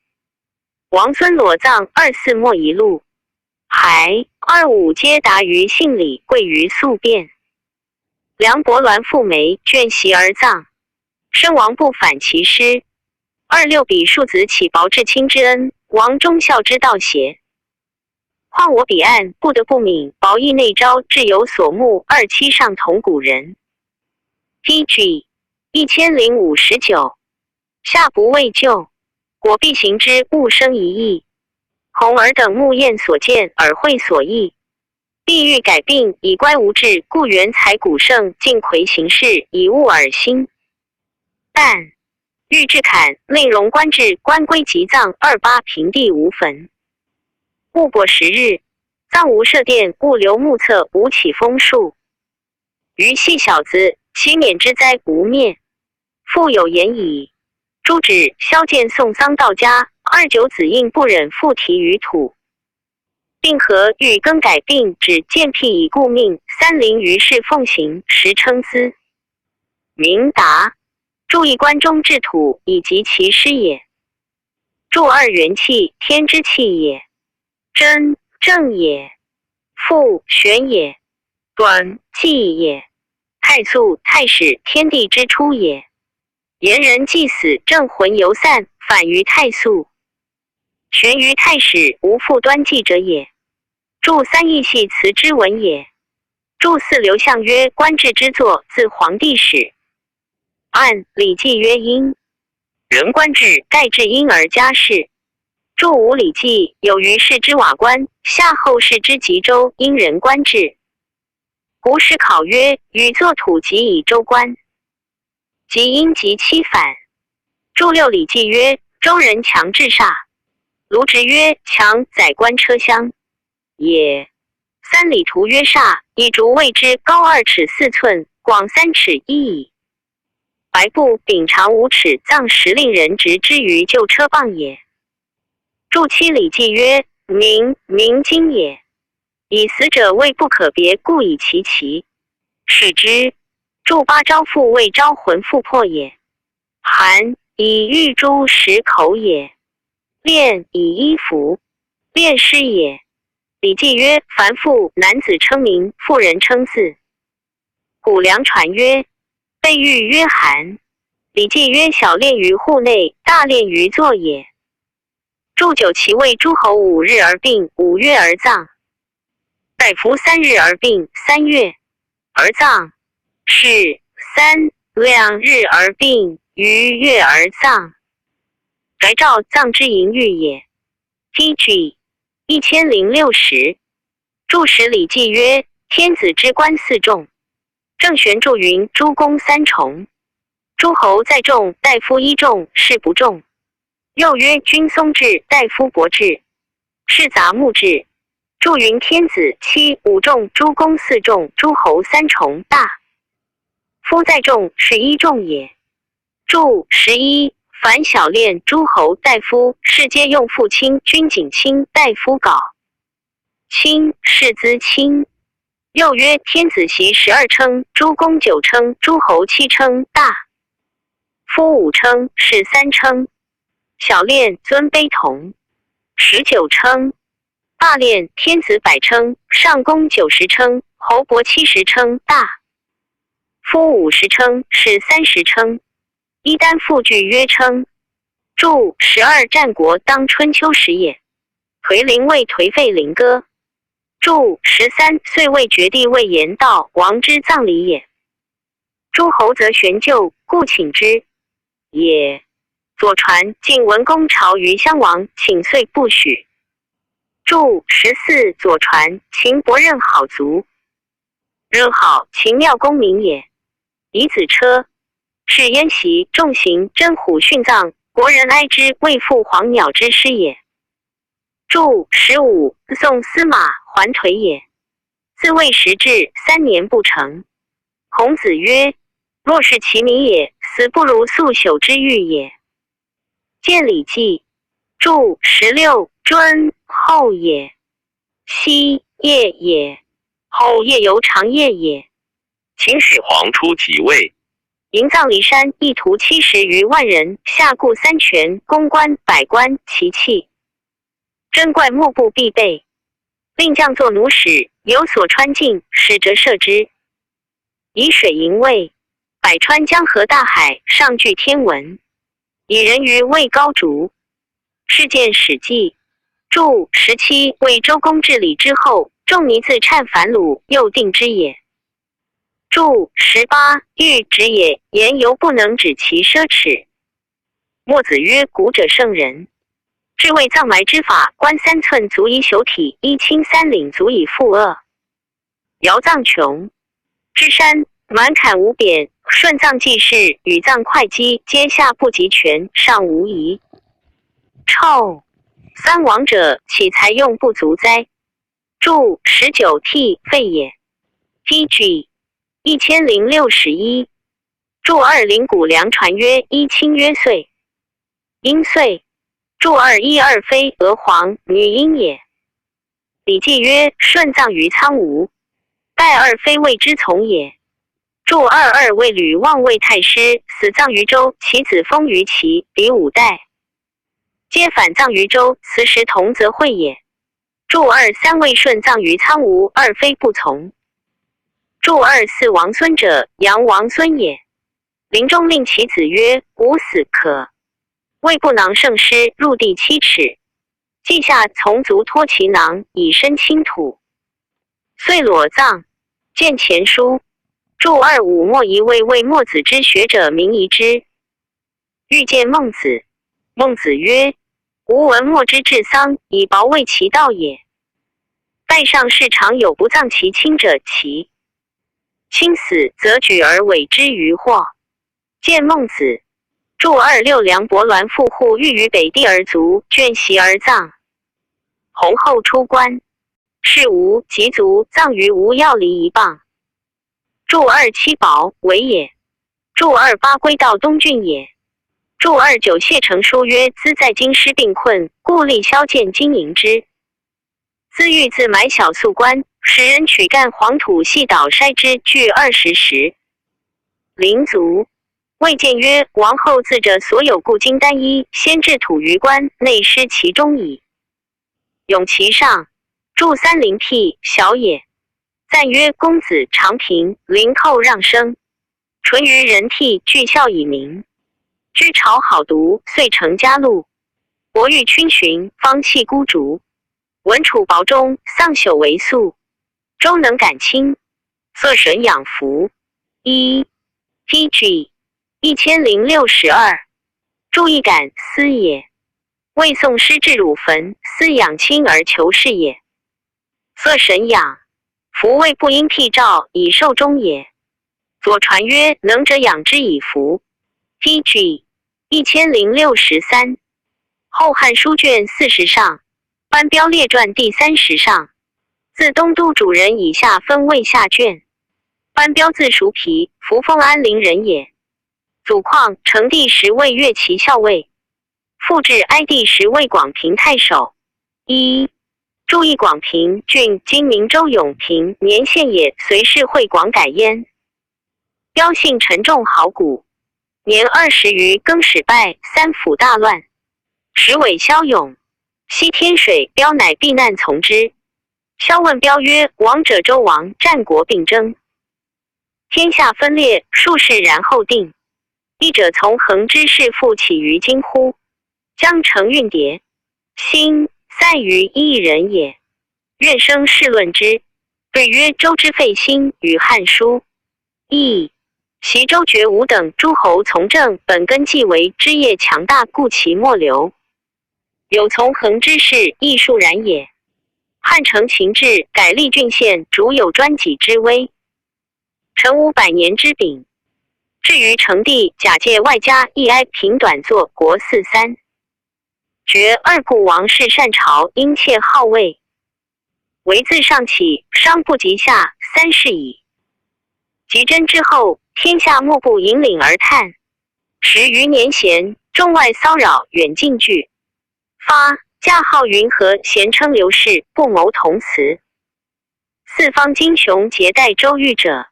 王孙裸葬24莫一路，还25皆达于信礼，贵于宿便。梁伯鸾父梅，眷袭而葬，身亡不反其师。26彼庶子岂薄至亲之恩，王忠孝之道邪？况我彼岸不得不敏，薄义内昭，志有所慕，27上同古人。DG 1059，下不为救，果必行之，勿生疑义。孔尔等目验所见，耳会所译，必欲改病，以乖无志，故原才古圣，尽魁行事，以悟耳心。但欲治坎，令荣官至，官归即葬28平地无坟。勿果10日，葬无设殿，勿留目测，无起封树。余系小子，其免之灾无灭。复有言矣。诸旨萧剑送丧到家，29子应不忍复提于土。并合欲更改病，指见辟以故命，30于是奉行，时称资。明达。注意关中治土，以及其师也。注2元气，天之气也。真正也。复玄也。短纪也。太素太史，天地之初也。言人既死，正魂犹散，反于太素。玄于太史，无复端纪者也。注3义系辞之文也。注4刘向曰官制之作，自皇帝始。按礼记曰因，人官制，盖至因而家事。注5礼记，有于氏之瓦官，夏后氏之吉州，因人官制。古史考曰：禹作土即以州官，即因及期反。注6礼记曰：周人强制煞。卢植曰：强宰官车厢也。3礼图曰煞，以竹谓之，高2尺4寸，广3尺1矣。白布柄长5尺，葬时令人执之于旧车棒也。注7礼记曰：明经也。以死者谓不可别，故以其奇。是之。注8招父谓招魂复魄也。寒以玉珠食口也。炼以衣服，炼尸也。礼记曰：凡妇男子称名，妇人称字。古梁传曰：被玉曰寒。礼记曰：小炼于户内，大炼于座也。注9其谓诸侯5日而病，5月而葬。大夫3日而病，3月而葬。是3、2日而病，余月而葬。翟赵葬之淫欲也。DG 1060。注10礼记曰：天子之官4重。郑玄注云：诸公3重。诸侯在重，大夫1重，士不重。又曰：君松制，大夫伯制，士杂木制。注云：天子7、5重，诸公4重，诸侯3重，大夫在重，是1重也。注11凡小练，诸侯大夫，士皆用父亲，君景卿，大夫稿。卿，士资卿。又曰：天子袭12称，诸公9称，诸侯7称，大夫5称，士3称。小练尊卑同。19称。大练天子100称，上公90称，侯伯70称，大夫50称，士30称。一单复句曰称。注12战国当春秋时也。颓陵为颓废陵歌。注13岁未绝地未言道王之葬礼也。诸侯则悬就，故请之也。左传晋文公朝于襄王，请遂不许。注14左传秦伯任好族，任好秦庙公名也。以子车是燕袭重刑真虎殉葬，国人哀之，为父黄鸟之师也。注15宋司马还颓也。自谓时至3年不成。孔子曰：若是其民也，死不如速朽之欲也。见礼记。注16尊后也。西夜也。后夜由长夜也。秦始皇初即位，营葬骊山一屠70余万人，下固3泉，公关百官其器，珍怪莫不必备。令将作弩使，有所穿进，使折射之。以水营卫，百川江河大海，上具天文。以人于魏高竹。事件史记。注17为周公治礼之后，仲尼自忏反鲁，又定之也。注18欲止也，言犹不能止其奢侈。墨子曰：古者圣人，至谓葬埋之法，观3寸足以朽体，衣清3领足以覆恶。尧葬穷，至山满坎无扁，顺葬祭事，与葬会稽，皆下不及全，上无疑。臭三王者，岂才用不足哉？注19替废也。T.G. 1061。注2灵谷梁传曰：一亲曰岁，殷岁。注212非娥皇女殷也。礼记曰：顺葬于苍梧，戴二非谓之从也。注22为吕望魏太师，死葬于周，其子封于齐，比5代，皆反葬于周，此时同则会也。注23为顺葬于苍梧，二非不从。注24王孙者，杨王孙也。临终令其子曰：吾死可。魏不囊圣师，入地7尺，稷下从足托其囊，以身倾土，遂裸葬。见前书。注25莫疑为魏墨子之学者，名疑之。欲见孟子。孟子曰：吾闻墨之治丧，以薄为其道也。拜上士常有不葬其亲者，其亲死，则举而委之于祸。见孟子。注26梁伯鸾复户欲于北地而卒，卷席而葬。弘后出关，是吴及卒，葬于吴要离1傍。注27宝为也。注28归到东郡也。注29谢成书曰：兹在京师病困，故立萧剑经营之。兹欲自买小粟官，使人取干黄土细捣筛之，具20石。临卒。魏见曰：王后自着所有故金单衣，先置土于棺，内施其中矣。咏其上。注30辟小也。赞曰：公子长平，临寇让生，淳于人替，具孝以明。居朝好读，遂成家禄。伯欲群寻，方弃孤竹。文楚薄中，丧朽为素。周能感亲，色神养福。T.G. 1062。注意感思也。魏宋师至汝坟，思养亲而求是也。色神养福，谓不应辟诏以寿终也。左传曰：能者养之以福。T.G. 1063。后汉书卷40上，班彪列传第30上。自东都主人以下分魏下卷。班彪字叔皮，扶风安陵人也。祖况成帝时为越骑校尉，复至哀帝时为广平太守。注意广平郡今明州永平年县也，随氏会广改焉。彪姓沉重好古，年20余更始败，三辅大乱，时伪骁勇，西天水，彪乃避难从之。萧问彪曰：王者周王，战国并争，天下分裂，数世然后定。一者从衡之势复起于今乎？将成运牒，心散于一人也。愿生事论之。对曰：周之废兴与汉书。亦袭周绝吴等诸侯从政，本根既为枝叶强大，故其末流。有从衡之势，亦数然也。汉承秦制，改立郡县，主有专己之威，成500年之柄。至于成帝，假借外加一哀平短作国四三。绝二故王室善朝，殷切好位。为自上起，商不及下，三世矣。及真之后，天下莫不引领而叹。10余年前，中外骚扰，远近惧发，驾号云何，咸称刘氏，不谋同辞。四方金雄结代周御者，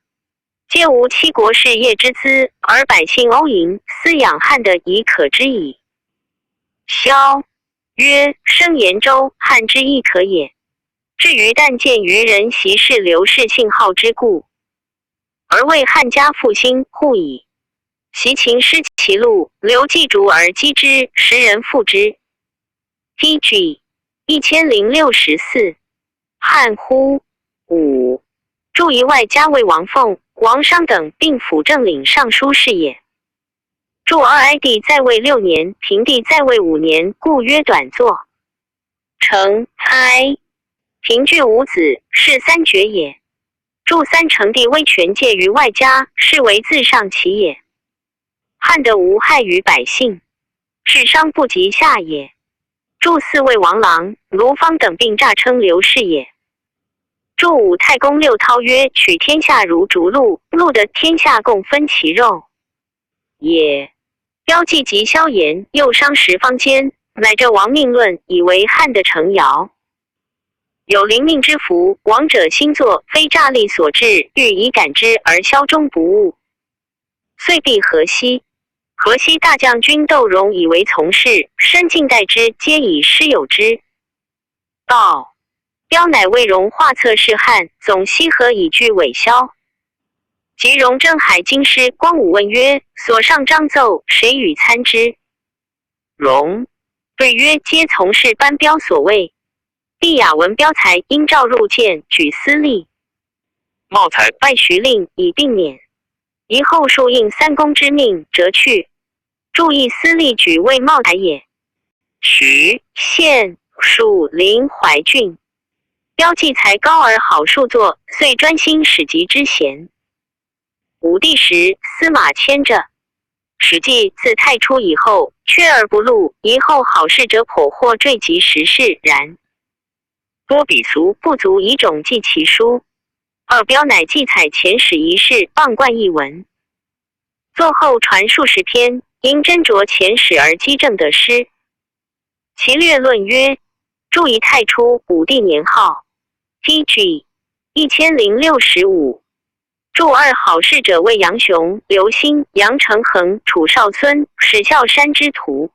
皆无七国事业之资，而百姓欧营，思养汉的已可知矣。萧曰：生延州，汉之亦可也。至于但见于人习是刘氏信号之故，而为汉家复兴，护矣。习秦失其路，刘季竹而击之，10人复之。DG 1064。汉乎武注以外加为王凤、王商等并辅政领尚书事也。祝二哀帝在位6年，平帝在位5年，故曰短作。成哀平据五子，是三绝也。祝三成帝威权介于外加，是为自上其也。汉德无害于百姓，是商不及下也。祝四位王郎、卢方等并诈称刘氏也。祝武太公六韬曰：取天下如逐鹿，鹿得天下共分其肉也。标记及萧衍，又伤10方间，乃这亡命论，以为汉的成谣。有临命之福，王者星座非诈力所致，欲以感之而消中不悟，遂避河西。河西大将军窦融以为从事，身近代之，皆以师有之。道标乃为融画策是汉，总西河以据韦萧。及融征海京师，光武问曰：所上章奏，谁与参之？融对曰：皆从事班标所谓。帝雅闻标才，因召入见，举私立。茂才拜徐令，以并免。宜后数应3公之命，折去。注意私立举为茂才也。徐县属临淮郡，标记才高而好数作，遂专心史籍之贤。武帝时，司马迁着。史记自太初以后，缺而不录，以后好事者颇或坠及时事，然多笔俗不足以种记其书。二标乃记采前史一事，傍贯一文，作后传数十篇，因斟酌前史而积正得失。其略论曰：注以太初武帝年号 DG 1065。注二好事者为杨雄、刘歆、杨承衡、楚少孙、史孝山之徒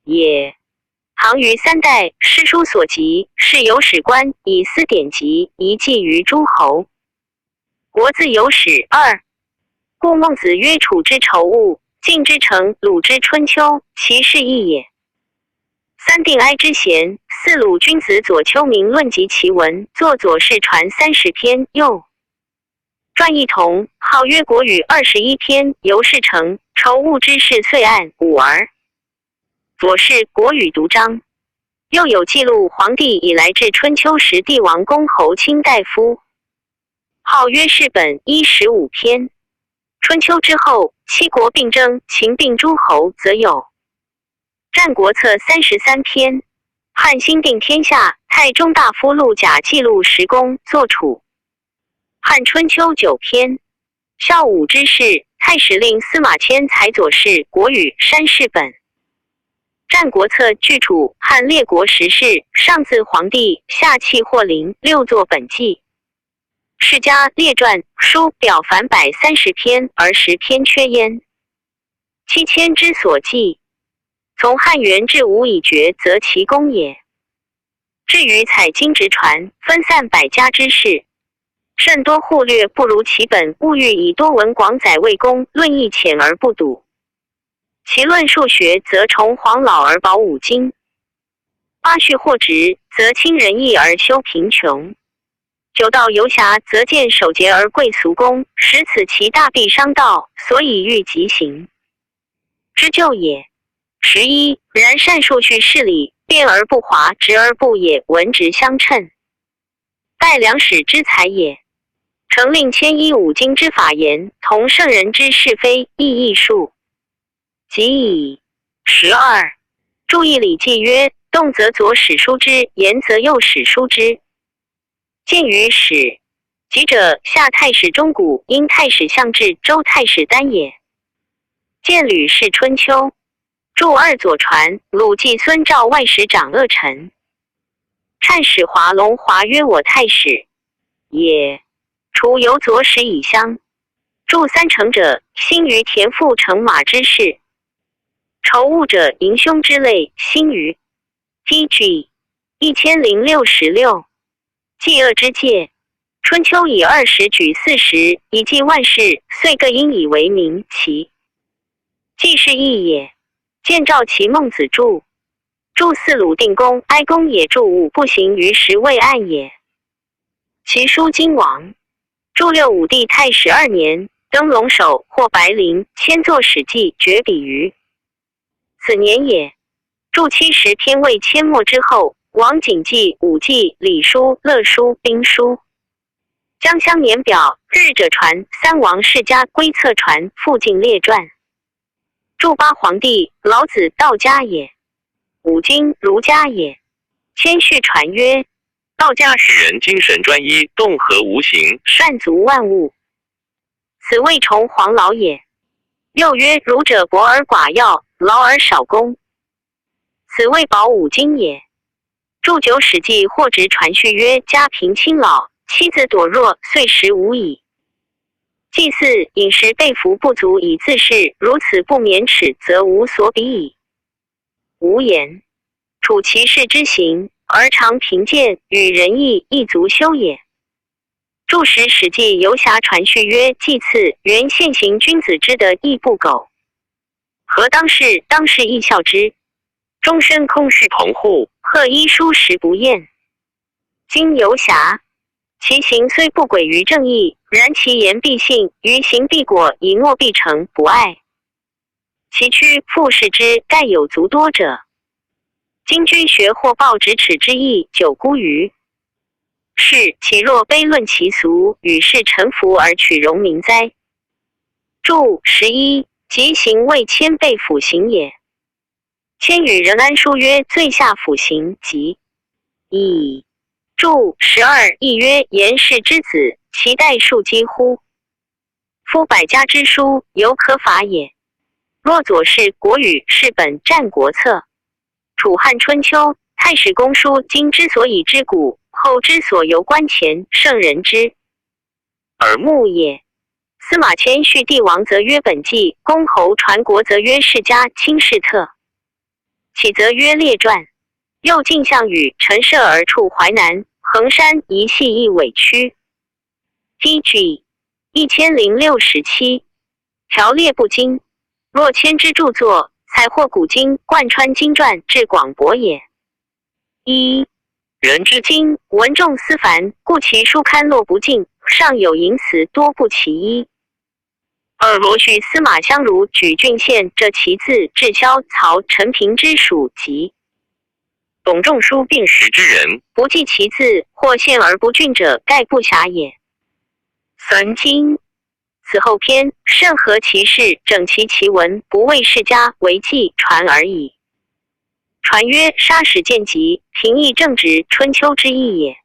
也。唐于3代，诗书所及，是有史官以私典籍，遗记于诸侯。国自有史2。故孟子曰：楚之仇恶，晋之成，鲁之春秋，其事异也。三定哀之贤，四鲁君子左丘明论及其文，作左氏传30篇，又传一同，号曰国语21篇，由是成。仇恶之事遂案5儿。左氏国语独章。又有记录黄帝以来至春秋时帝王公侯卿大夫，号曰世本15篇。春秋之后，七国并争，秦并诸侯，则有战国策33篇。汉兴定天下，太中大夫陆贾记录10公，作楚。汉春秋9篇。孝武之事，太史令司马迁采左氏国语删世本。战国策据楚汉列国时事，上自黄帝，下契霍陵，6作本纪。世家列传书表凡130篇，而10篇缺焉。7000之所记，从汉元至武以绝，则其功也。至于采经直传，分散百家之事，甚多忽略，不如其本。物欲以多文广载为功，论义浅而不笃。其论数学则崇黄老而保五经。8序或直，则亲仁义而修贫穷。9道游侠，则见守节而贵俗功，使此其大必伤道，所以欲极刑之咎也。11然善数序事理，辩而不华，直而不也，文直相称，待良史之才也。成令迁依五经之法言，同圣人之是非，亦艺术即矣。12注意礼记曰：动则左史书之，言则右史书之。见于史，即者夏太史中古，殷太史相志，周太史丹也。见吕氏春秋，注二左传，鲁季孙赵外史长恶臣。忏史华龙华曰：我太史也。除由左史以相，注三成者，兴于田赋乘马之事。仇恶者，迎凶之类，兴于 TG 1066。纪恶之戒，春秋以20举40，以记万事，遂各因以为名。其纪是义也。见赵齐孟子注4鲁定公哀公也，注5不行于时未案也。其书荆王注6武帝太史2年，登龙首或白陵，迁作史记，绝笔于此年也。注70篇未阡陌之后，王景记、武记、礼书、乐书、兵书。江乡年表，日者传，三王世家归策传，附近列传。注八皇帝，老子道家也。五经儒家也。谦序传曰：道家使人精神专一，动和无形，善足万物，此谓崇黄老也。又曰：儒者博而寡要，劳而少功，此谓保五经也。注九史记或直传序曰：家贫亲老，妻子惰弱，岁时无矣。祭祀饮食被服不足以自恃，如此不免耻，则无所比矣。无言处其事之行，而常贫贱，与仁义亦足修也。注释史记游侠传序曰：祭祀原现行君子之德，亦不苟。何当世？当世亦效之。终身空室同户，贺医书食不厌。今游侠，其行虽不轨于正义，然其言必信，于行必果，以诺必成，不爱。其躯复视之，盖有足多者。今居学或报咫尺之意，久孤于是，其若卑论其俗，与世臣服而取荣名哉？注11即行为谦被腐刑也。谦与仁安书曰：罪下腐刑，即矣。注12亦曰：言氏之子，其代数几乎？夫百家之书，犹可法也。若左氏、国语、是本、战国策、楚汉春秋、太史公书，今之所以知古，后之所由观前，圣人之耳目也。司马迁续帝王则曰本纪，公侯传国则曰世家亲事特，启则曰列传。又晋项羽陈涉而处淮南，衡山一系一委屈。DG 1067条列不精，若迁之著作，采获古今，贯穿经传，至广博也。一人之经，文重思繁，故其书刊落不尽，上有淫词，多不其一。二罗绪司马相如举郡县，这其字至萧曹陈平之属及董仲舒并识之人，不记其字，或县而不郡者，盖不暇也。三经此后篇，甚合其事，整齐其文，不为世家，为纪传而已。传曰：杀史见疾，平易正直，春秋之意也。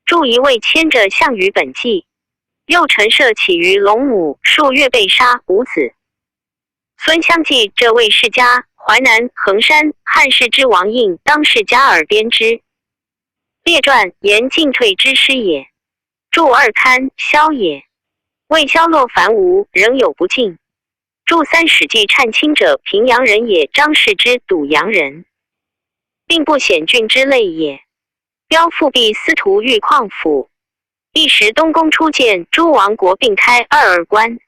注一位牵着项羽本纪，又陈涉起于龙母，数月被杀，无子。孙相继这位世家，淮南、衡山、汉室之王印，当世家而编之。列传言进退之师也。注二刊萧也。为萧洛凡无，仍有不敬。注三史记忏亲者，平阳人也，张氏之堵阳人，并不显郡之类也。标复辟司徒御况府。一时东宫初建，诸王国并开二关，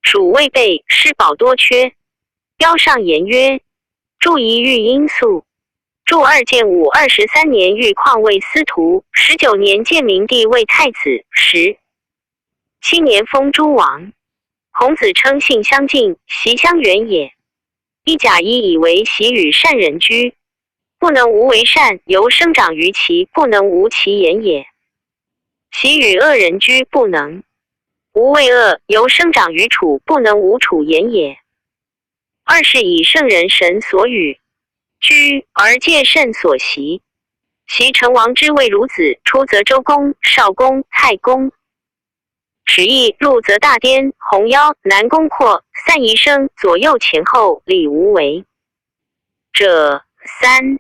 属未备，施宝多缺。标上言曰：注一欲因素，祝二建武23年遇况为司徒，19年建明帝为太子，17年封诸王。孔子称性相近，习相远也。一甲一以为习与善人居，不能无为善，由生长于其不能无其言也。习与恶人居，不能无为恶，由生长于处不能无处言也。二是以圣人神所与居，而借圣所习。习成王之谓孺子，出则周公、少公、太公。始义入则大颠，鸿夭，南宫括，散宜生，左右前后，礼无为者三。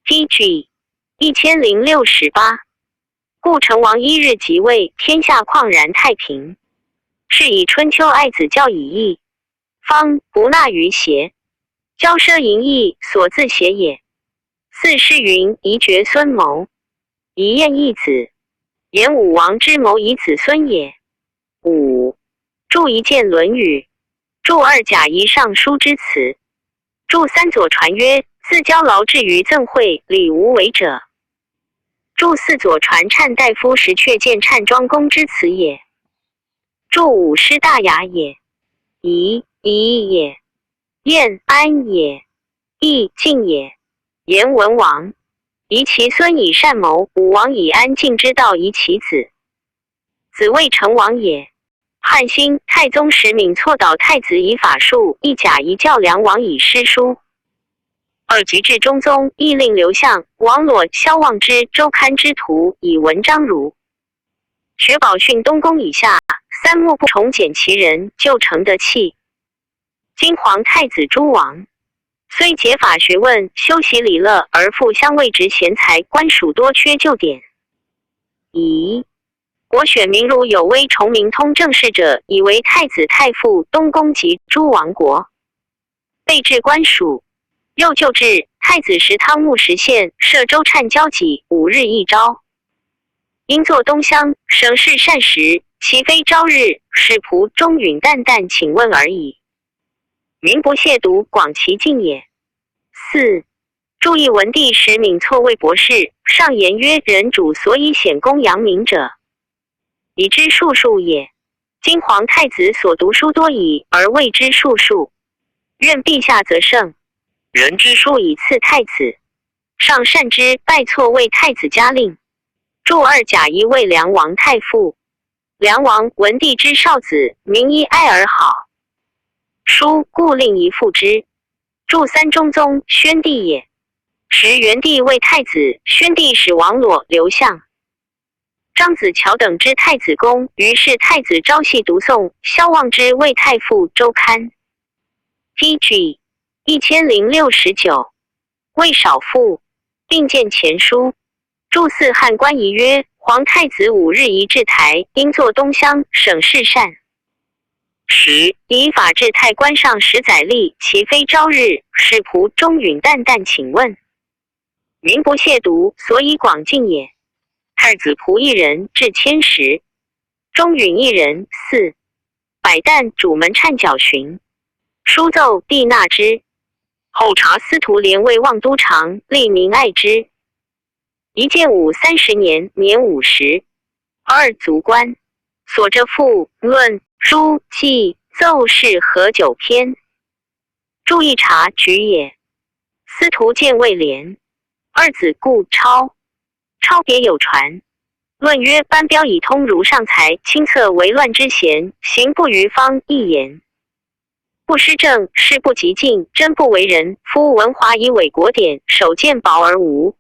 PG 1068。故成王一日即位，天下旷然太平。是以春秋爱子教以义，方不纳于邪。骄奢淫逸，所自邪也。四是云：宜绝孙谋，宜晏一子，言武王之谋以子孙也。五，注一见《论语》，注二甲一尚书之辞，注三左传曰：自交劳至于赠会，礼无为者。注四左传谶大夫石阙见谶庄公之辞也。注五师大雅也。宜也，晏安也，义敬也。言文王，宜其孙以善谋，武王以安敬之道宜其子。子谓成王也。汉兴太宗时闵错导太子以法术，一甲一教梁王以诗书。二及至中宗，亦令刘向、王裸、萧望之周刊之徒以文章儒。学宝训东宫以下，三目不重简其人，就成得器。今皇太子诸王，虽解法学问，修习礼乐，而复相位职贤才，官属多缺旧典。宜国选民如有威崇明通政事者，以为太子太傅、东宫及诸王国，备至官署。又旧制，太子时汤沐时县，设州谶交给，5日一朝。应作东乡，省事膳食，其非朝日，使仆中允淡淡请问而已。民不亵渎，广其敬也。四，注意文帝时闵错谓博士，上言曰：人主所以显功扬名者，以知术数也。今皇太子所读书多矣，而谓之术数。愿陛下则圣。人之书以赐太子，上善之，拜错为太子嘉令。注二甲一为梁王太傅。梁王文帝之少子，名依爱而好，书故令一父之。注三中宗宣帝也。时元帝为太子，宣帝使王裸、刘向、张子乔等之太子宫，于是太子朝夕读诵。萧望之为太傅，周刊。PG 1069。魏少傅，并见前书。注四汉官仪曰：皇太子5日宜至台，应作东乡，省事善。10以法治太官上10载历，其非朝日，使仆中允淡淡请问。民不亵渎，所以广敬也。太子仆一人，至1010，中允一人，4百旦主门谶绞寻。书奏，帝纳之。后察司徒连为望都长，立民爱之。一建武30年，年50。二卒官，所着赋、论、书、记、奏事合9篇。注一察举也。司徒见魏廉。二子故超。超别有传。论曰：班彪以通儒上才，亲测为乱之贤，行不于方，一言不施政，事不及进，真不为人。夫文华以伪国典，守见薄而无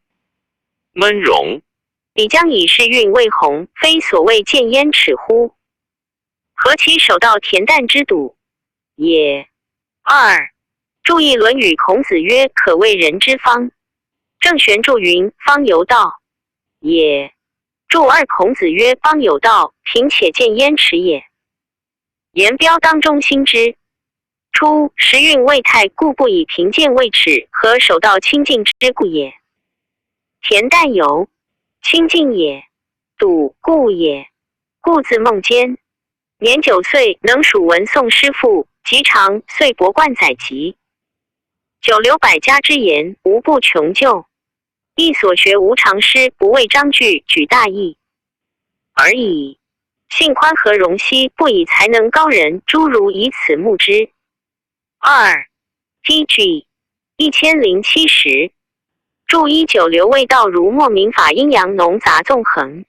闷容。李将以世运为宏，非所谓见焉耻乎？何其守道恬淡之笃也。二，注意《论语》，孔子曰：可谓人之方。郑玄注云：方有道也。注二，孔子曰：方有道，贫且见焉耻也。言标当中心之。初，时运未泰，故不以贫贱为耻，和守道清净之故也。恬淡有清净也，笃故也。故自孟坚，年9岁，能属文诵诗赋，极长，遂博冠载籍。久留百家之言，无不穷究。亦所学无常师，不为章句举大义而已。性宽和容膝，不以才能高人，诸如以此目之。2 DG 1070注19刘卫道如墨民法阴阳农杂纵横。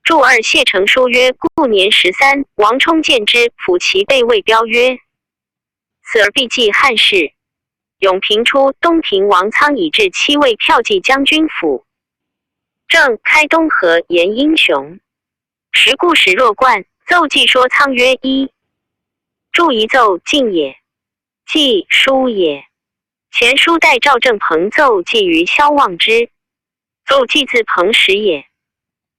注2谢成书曰：故年13，王充见之，抚其背位标曰：此而必记汉室。永平初，东平王苍以至7位骠骑将军府。正开东河，言英雄。时故事若贯，奏记说苍曰：1注一奏晋也，记书也。前书代赵正鹏奏记于萧望之，奏记自彭时也。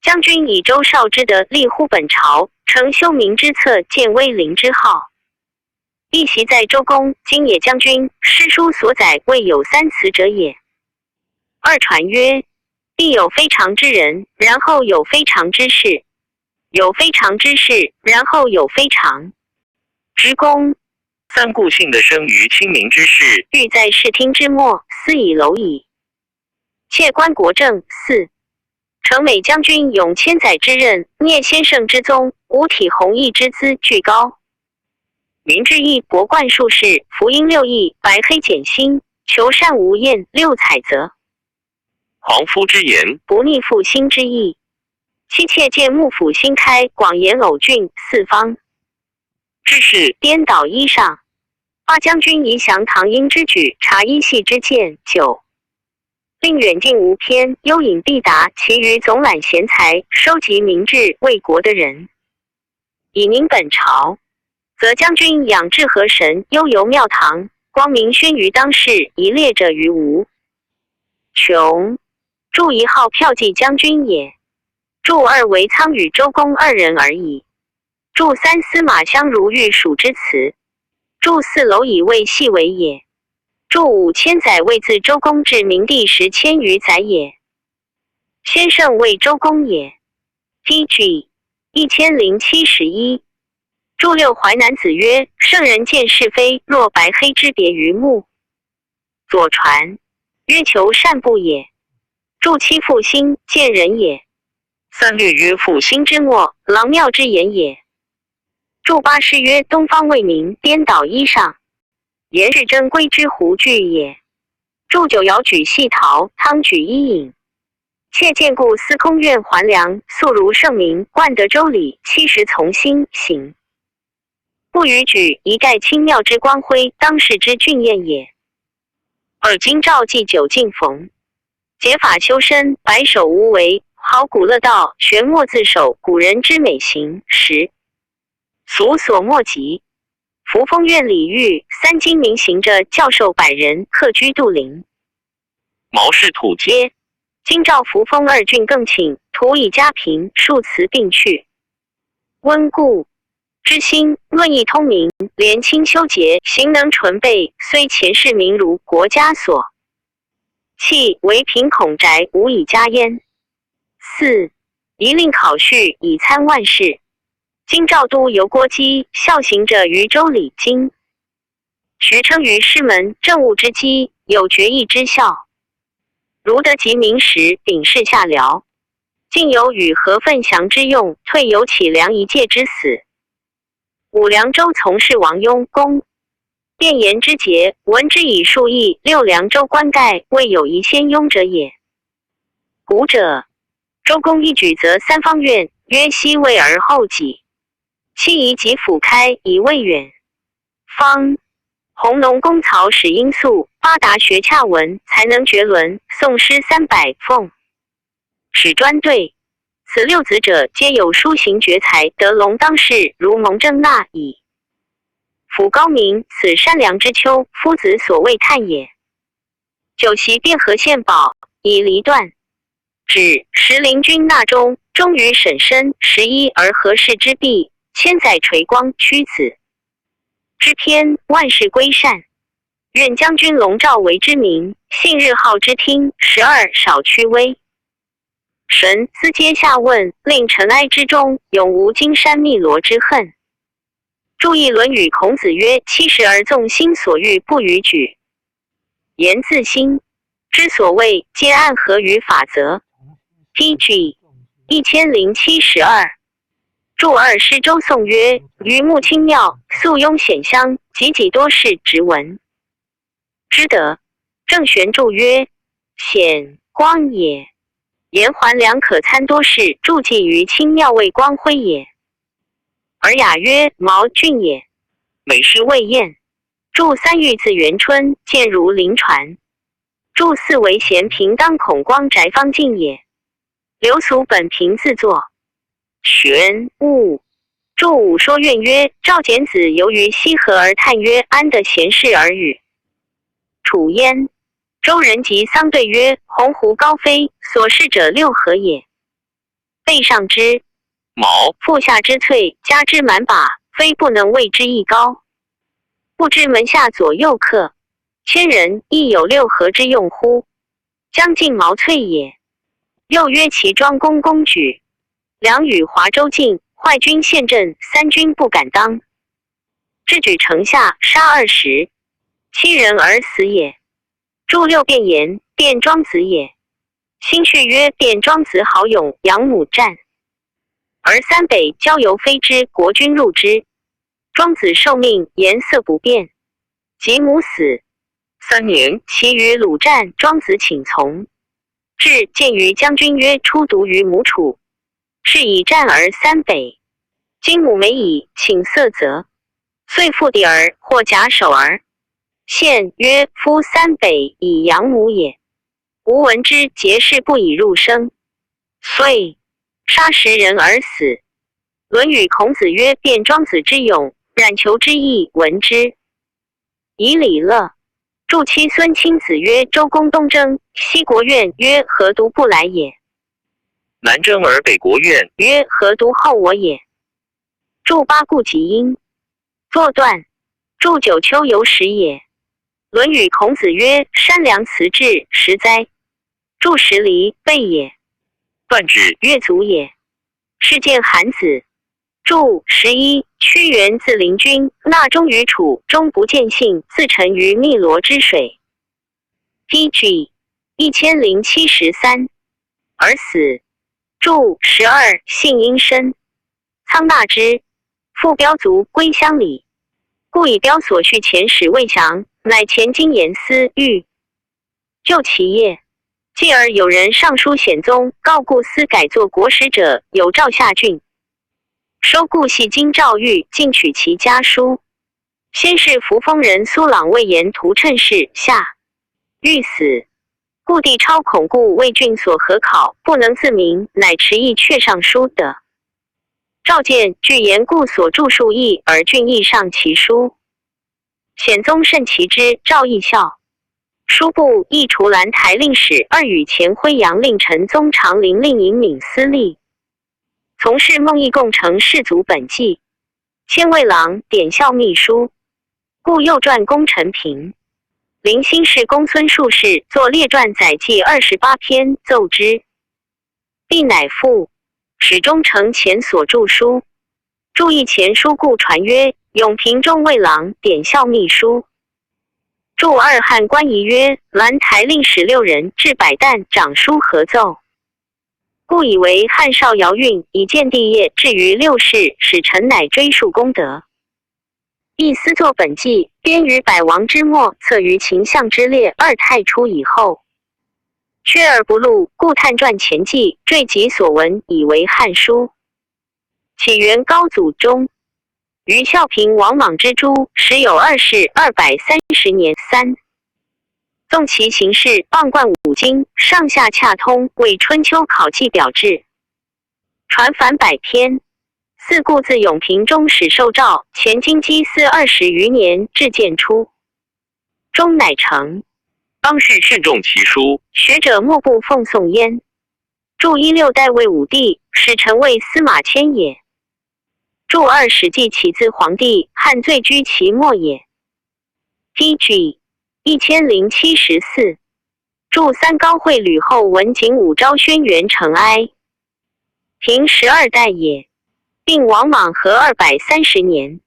将军以周绍之德立乎本朝，承修明之策，建威灵之号。亦袭在周公，今野将军诗书所载，未有三辞者也。2传曰：必有非常之人，然后有非常之事；有非常之事，然后有非常之功。三故性的生于亲民之事，欲在视听之末，斯以蝼蚁。窃观国政。4成美将军永千载之任，聂先生之宗，五体弘毅之资巨高。明志义博冠术士，福音6艺，白黑简心，求善无厌，六彩则。皇夫之言，不逆复兴之意。妻妾见幕府新开，广言偶峻，四方之事颠倒衣裳。八将军宜降唐英之举，察一系之见。9令远近无偏，幽隐必达，其余总揽贤才，收集明智为国的人，以宁本朝。则将军养志和神，悠游庙堂，光明宣于当世，一列者于无穷。注1号骠骑将军也。注2为苍与周公2人而已。注3司马相如玉属之词。注4蝼蚁为细为也。注5千载为自周公至明帝时1000余载也。先圣为周公也。DG 1071注6淮南子曰：圣人见是非，若白黑之别于目。左传曰：求善不也。注7复兴见人也。3略曰：复兴之末，郎庙之言也。注8诗曰：东方未明，颠倒衣裳，言是真归之胡句也。注9遥举细陶，汤举伊尹。妾见故司空院还梁，素如圣明，冠德周礼，70从心行。不逾举，一概清妙之光辉，当世之俊彦也。尔今赵记9进逢，解法修身，白首无为，好古乐道，玄墨自守，古人之美行。10俗所莫及。扶风院李煜3经明行者教授100人，客居杜陵。毛氏土皆今赵扶风2郡更请，图以家贫，数辞并去。温故知新，论议通明，廉清修洁，行能纯备，虽前世名如国家所弃，为贫孔宅，无以加焉。4宜令考序，以参万事。今赵都由郭基，孝行者于周礼经。徐称于师门，政务之基，有决议之效。如得及明时，秉事下僚。晋有与何奋降之用，退有启梁一介之死。五凉州从事王雍公辩言之节，闻之以数亿。6凉州官盖，未有一先庸者也。古者周公一举则3方院，曰西魏而后己。7夷及府开，以未远方。弘农公曹使殷素，八达学洽文，才能绝伦，宋诗300奉。史专对。此6子者，皆有书行绝才，得龙当世，如蒙正纳矣。辅高明，此山梁之秋，夫子所谓叹也。9袭汴河献宝，以离断。指石陵君纳中，终于审申11而何事之弊，千载垂光，屈子之篇，万事归善。愿将军龙照为之名，信日号之听。12少屈微。神思阶下问，令尘埃之中，永无金山汨罗之恨。注意《论语》孔子曰：70而纵心所欲，不逾矩。言自心。之所谓皆按合于法则。PG 1072注二师周颂曰：于穆清妙，素雍显香，及己多是直文。知德正玄注曰：显光也。言还良可参多是注记于清妙为光辉也。而雅曰：毛俊也。美诗未厌。注三玉字元春，见如临传。注四为贤平当孔光宅方进也。刘俗本凭自作。玄悟注五说愿曰：赵简子由于西河而叹曰：安得闲事耳语。楚焉。周人及桑对曰：鸿鹄高飞，所视者六合也。背上之毛，腹下之翠，加之满把，非不能谓之一高。不知门下左右客，千人亦有六合之用乎？将尽毛翠也。又曰其庄公公举，梁与华州境，坏军陷阵，三军不敢当。智举城下，杀20，7人而死也。注六辩言，辩庄子也。新序曰：辩庄子好勇，养母战。而三北交由非之，国君入之。庄子受命，颜色不变。及母死3年，其余鲁战，庄子请从。至见于将军曰：出独于母楚，是以战而三北。今母没以请色泽，遂复敌而或假手而。现曰：夫三北以养母也。吾闻之节事不以入生，遂杀10人而死。论语孔子曰：辩庄子之勇，冉求之意闻之。以礼乐。注妻孙亲子曰：周公东征，西国怨曰：何独不来也？南征而北国怨曰：何独后我也？注八顾及因。作断。注九丘由始也。论语孔子曰：山梁辞志，实哉。注十离，备也。断指，乐足也。是见韩子。注11屈原自临君，纳忠于楚，终不见信，自沉于汨罗之水。PG 1073而死。注12信阴身。苍大之，复标卒归乡里，故以标所叙前史未详，乃前经言思欲就其业。继而有人上书显宗，告顾思改作国史者有赵夏郡。收顾系经赵玉，尽取其家书。先是扶风人苏朗魏延图趁事下欲死，故帝超恐顾魏郡所合考，不能自明，乃持意阙上书的。赵见据言故所著数义，而郡亦上其书。显宗甚其之，赵亦笑。书部亦除兰台令史二与前徽阳令陈宗长陵令尹敏司隶。从事孟义共成士族本纪，迁卫郎典校秘书，故又传功臣平。临新氏公孙述氏作列传载记28篇，奏之。帝乃复史中承前所著书，注意前书故传曰：永平中卫郎典校秘书。注二汉官仪曰：兰台令史6人至百旦掌书合奏。故以为汉少尧运以见帝业至于6世，使臣乃追述功德。亦思作本纪，编于百王之末，策于秦相之列2太初以后。缺而不录，故探传前记，缀集所闻，以为汉书。起源高祖中，于孝平王莽之诛，时有2世230年3。纵其形式，傍贯五经，上下洽通，为春秋考记表志。传凡100篇。四故自永平中始受诏，前经基司20余年，至建初，终乃成。当序慎重其书，学者莫不奉颂焉。注16代魏武帝，使臣为司马迁也。注2史记起自皇帝，汉最居其末也。PG 1074注3高会吕后文景武昭宣元成哀，平12代也。并王莽和230年。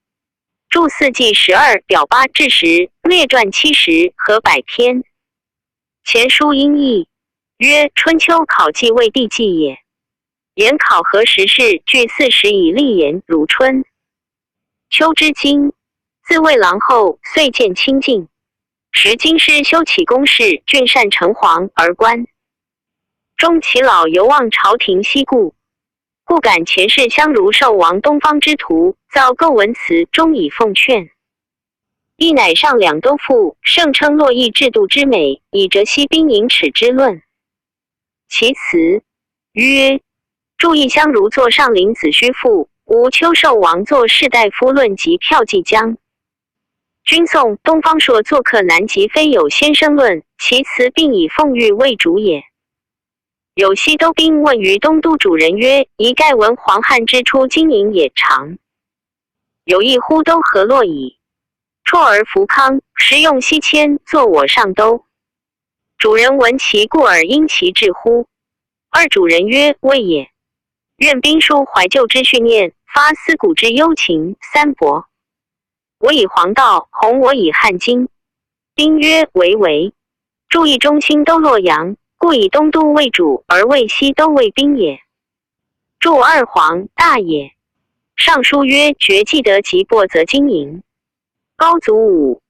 注4纪12表8至10，列传70和100篇。前书音译曰：春秋考纪未地纪也。言考核时事，据40以立言如春秋之经，自魏郎后，遂见清净。时京师修启公事，郡善成皇而官。中其老犹望朝廷西顾，故感前世相如寿王东方之徒，造构文辞，终以奉劝。亦乃上两都赋，盛称洛邑制度之美，以折西兵盈尺之论。其辞曰：注意相如作上林子虚赋，吴秋寿王作士大夫论及骠骑将。君颂东方朔作客南极非有先生论，其辞并以奉誉为主也。有西都兵问于东都主人曰：一盖闻黄汉之初经营也长，有意乎都河洛矣。绰而福康，时用西迁，作我上都。主人闻其故而因其至乎？二主人曰：未也。愿兵书怀旧之训念，发思古之幽情。三伯，我以黄道，弘我以汉经。兵曰：为。注意中兴都洛阳，故以东都为主，而为西都为兵也。注二黄，大也。尚书曰：绝既得及薄则经营。高祖5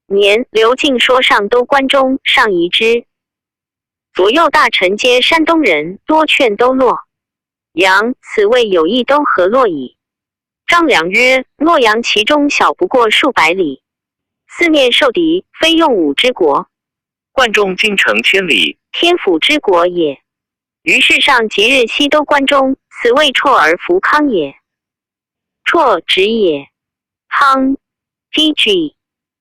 年，刘敬说上都关中，上夷之。左右大臣皆山东人，多劝都洛阳，此谓有意都河洛矣。张良曰：洛阳其中小不过数百里，四面受敌，非用武之国，冠中京城千里，天府之国也。于是上即日西都关中，此谓绰而福康也。绰直也，康 PG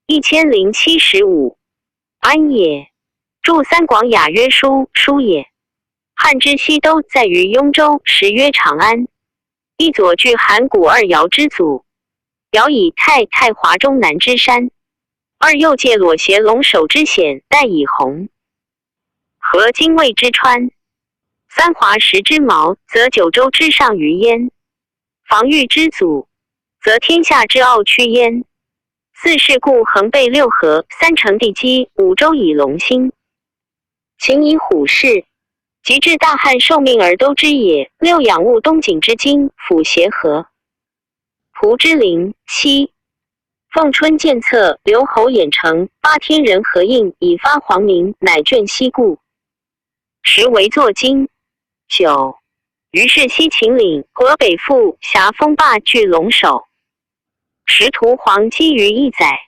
1075安也。注三广雅约书，书也。汉之西都在于雍州，时曰长安。一左据函谷二尧之祖，尧以太华中南之山；二右借裸胁龙首之险，代以洪和精卫之川；三华石之矛，则九州之上于焉；防御之祖，则天下之奥区焉。四是故横背六合，三成地基，五州以龙兴，秦以虎视，及至大汉受命而都之也。六养物东景之精，辅协和，蒲之陵，西凤春建策，留侯兖城，八天人合应，以发皇民，乃卷西固。十为作经。九于是西秦岭，河北复，辖风霸据龙首。时屠黄基于一载，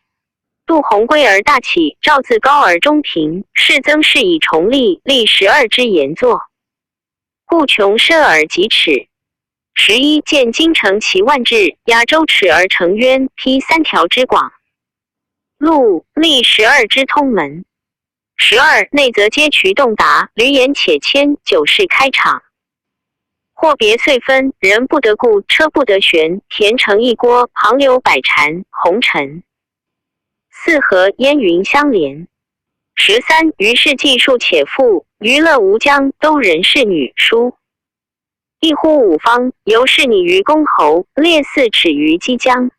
杜鸿归而大起，赵自高而中平，世曾氏以重立，立12之言作，故穷奢而极尺。11建京城其万制，压周尺而成渊，披3条之广，路立12之通门。12内则皆渠洞达，闾阎且迁，九世开场。或别遂分，人不得顾，车不得旋，田成一郭，旁流百禅，红尘四合烟云相连。13于是计数且富，娱乐无疆，都人士女书。一呼五方，由是拟于公侯，列4尺于击江。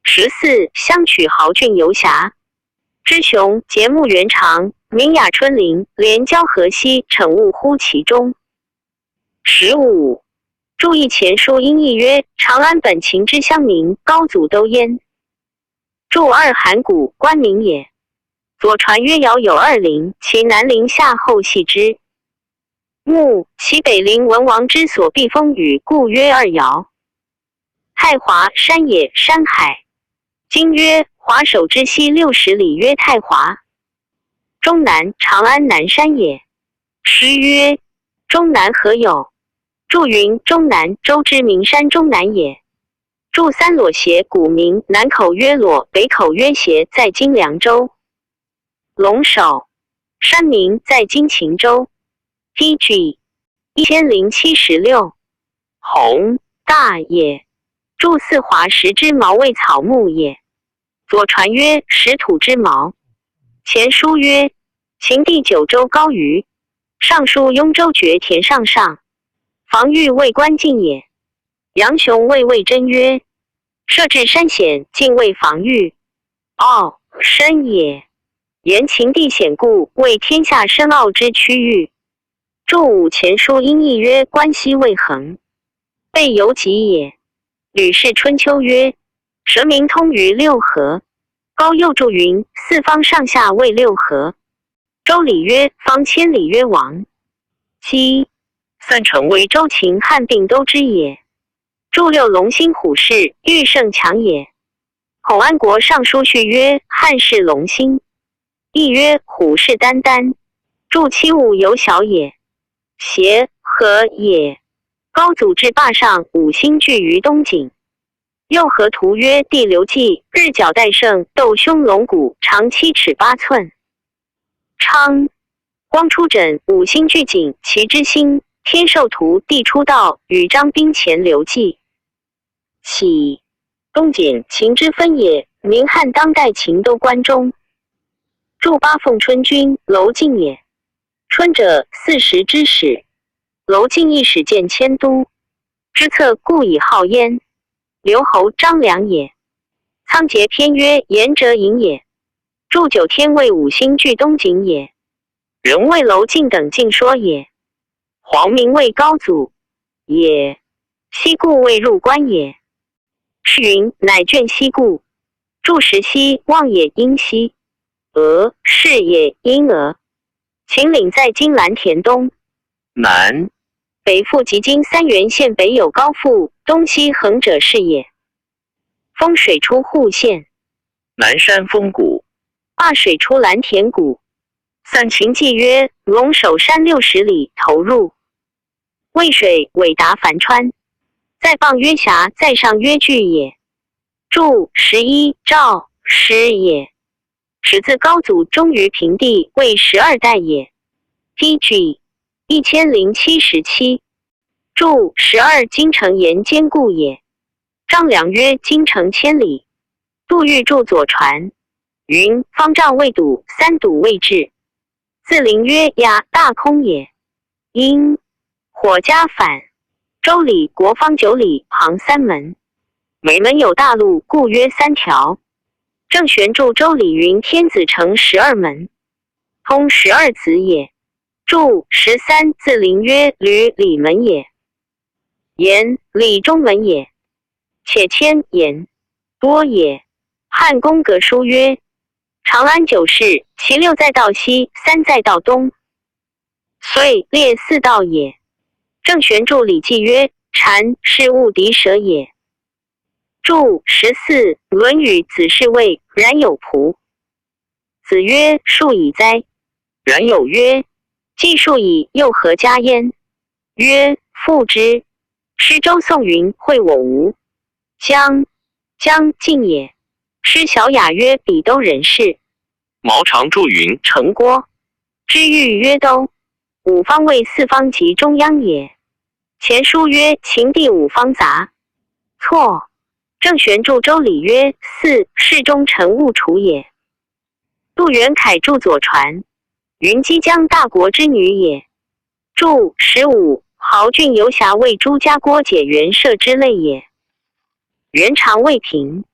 14相取豪俊游侠，知雄节目原长，名雅春林，连交河西，惩物乎其中。15注意前书音译曰：长安本秦之乡民，高祖都焉。注二函谷，官名也。左传曰：尧有2陵，其南陵夏后系之。木其北陵文王之所避风雨，故曰二尧。太华山也，山海。今曰华首之西60里，曰太华。中南长安南山也。诗曰：中南何有？注云中南，州之名山中南也。注三裸胁，古名，南口曰裸，北口曰胁，在今凉州。龙首山名，在今秦州。PG 1076红大也。注四华石之矛，为草木也。左传曰：石土之矛。前书曰：秦地九州高于。尚书雍州爵田上上，防御为关禁也。杨雄谓魏征曰：设置山险，尽为防御。深也。言秦地险固，为天下深奥之区域。注武前书因义曰：关西未衡，备犹急也。吕氏春秋曰：蛇鸣通于六合。高又注云：四方上下为六合。周礼曰：方千里曰王。姬散成为周秦汉并都之也。注六龙兴虎氏，欲胜强也。孔安国尚书序曰：汉氏龙兴。亦曰：虎视眈眈。注七物有小也。协和也。高祖至霸上，五星聚于东景。又河图曰：地流纪，日角戴胜，斗胸龙骨，长7尺8寸。昌光出枕，五星聚景，其之星。天授图，地出道，与张兵前流纪。启东简秦之分也，明汉当代秦都关中。注八凤春君，娄敬也。春者40之始，娄敬亦始建迁都，之策故以好焉。刘侯张良也。仓颉篇曰：言者隐也。注九天为五星聚东景也。人谓娄敬等尽说也。黄明谓高祖也。西固未入关也。是云：乃卷西固。注石西望也因西。俄是也因俄。秦岭在今蓝田东南。北复及今三原县北有高阜，东西横者是也。风水出户县。南山峰谷。灞水出蓝田谷。散秦记曰：龙首山60里，投入渭水，尾达樊川。在傍曰峡，在上曰巨也。注11赵师也。始自高祖终于平地，为12代也。DG 1077。注12京城沿坚固也。张良曰：京城千里。杜预注左传云：方丈未堵，三堵未至。自陵曰：压大空也。因火加反。周礼国方9里，旁3门，每门有大路，故曰3条。郑玄注周礼云：天子城12门，通12子也。注13自陵曰：吕里门也。言里中门也。且迁言多也。汉宫格书曰：长安9市，其6在道西，3在道东，遂列4道也。郑玄注礼记曰：蝉是物敌蛇也。注14论语子是谓然有仆。子曰：树矣哉。然有曰：既树矣，又何加焉？曰：复之。诗周颂云：惠我吴将晋也。诗小雅曰：比都人士。毛长注云：城郭。知遇曰：都。五方为四方及中央也。前书曰：秦地五方杂。错。郑玄注周礼曰：四世中臣勿处也。杜元凯注左传云：姬将大国之女也。注15豪俊游侠为朱家郭解元社之类也。元常未平。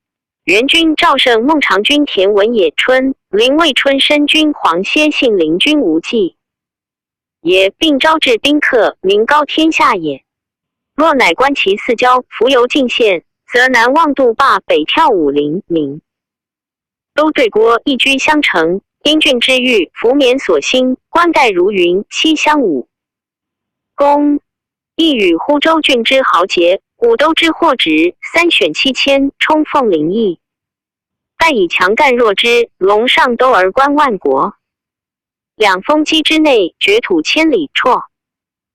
元君赵胜孟尝君田文也。春临魏春申君黄歇信陵君无忌也，并招致宾客，名高天下也。若乃观其四郊，伏游进县，则南望杜坝，北眺武陵明。都对郭，一居相承，因郡之域，服冕所兴，冠盖如云，七相伍。公亦与呼州郡之豪杰，武都之获职，三选7000，冲奉陵邑。但以强干弱之，龙上都而观万国。两封畿之内，掘土千里绰，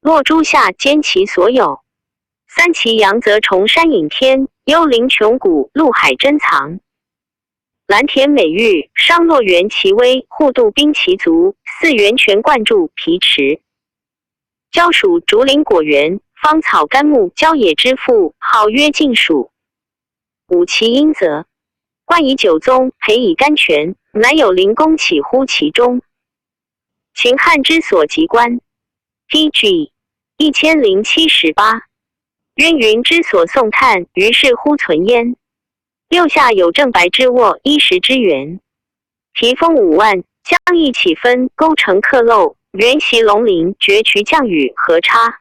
落诸下，兼其所有。三其阳则崇山隐天，幽灵穷谷，陆海珍藏。蓝田美玉，商洛园其威，户渡兵其足，四源泉灌注皮池。郊属竹林果园，芳草甘木，郊野之富，号曰晋蜀。五其阴则，冠以九宗，培以甘泉，乃有灵公起乎其中。秦汉之所及观。DG 1078。渊云之所颂叹，于是乎存焉。六下有正白之卧，衣食之源。提封5万，将一起分勾成克漏，原袭龙鳞，绝渠降雨和差。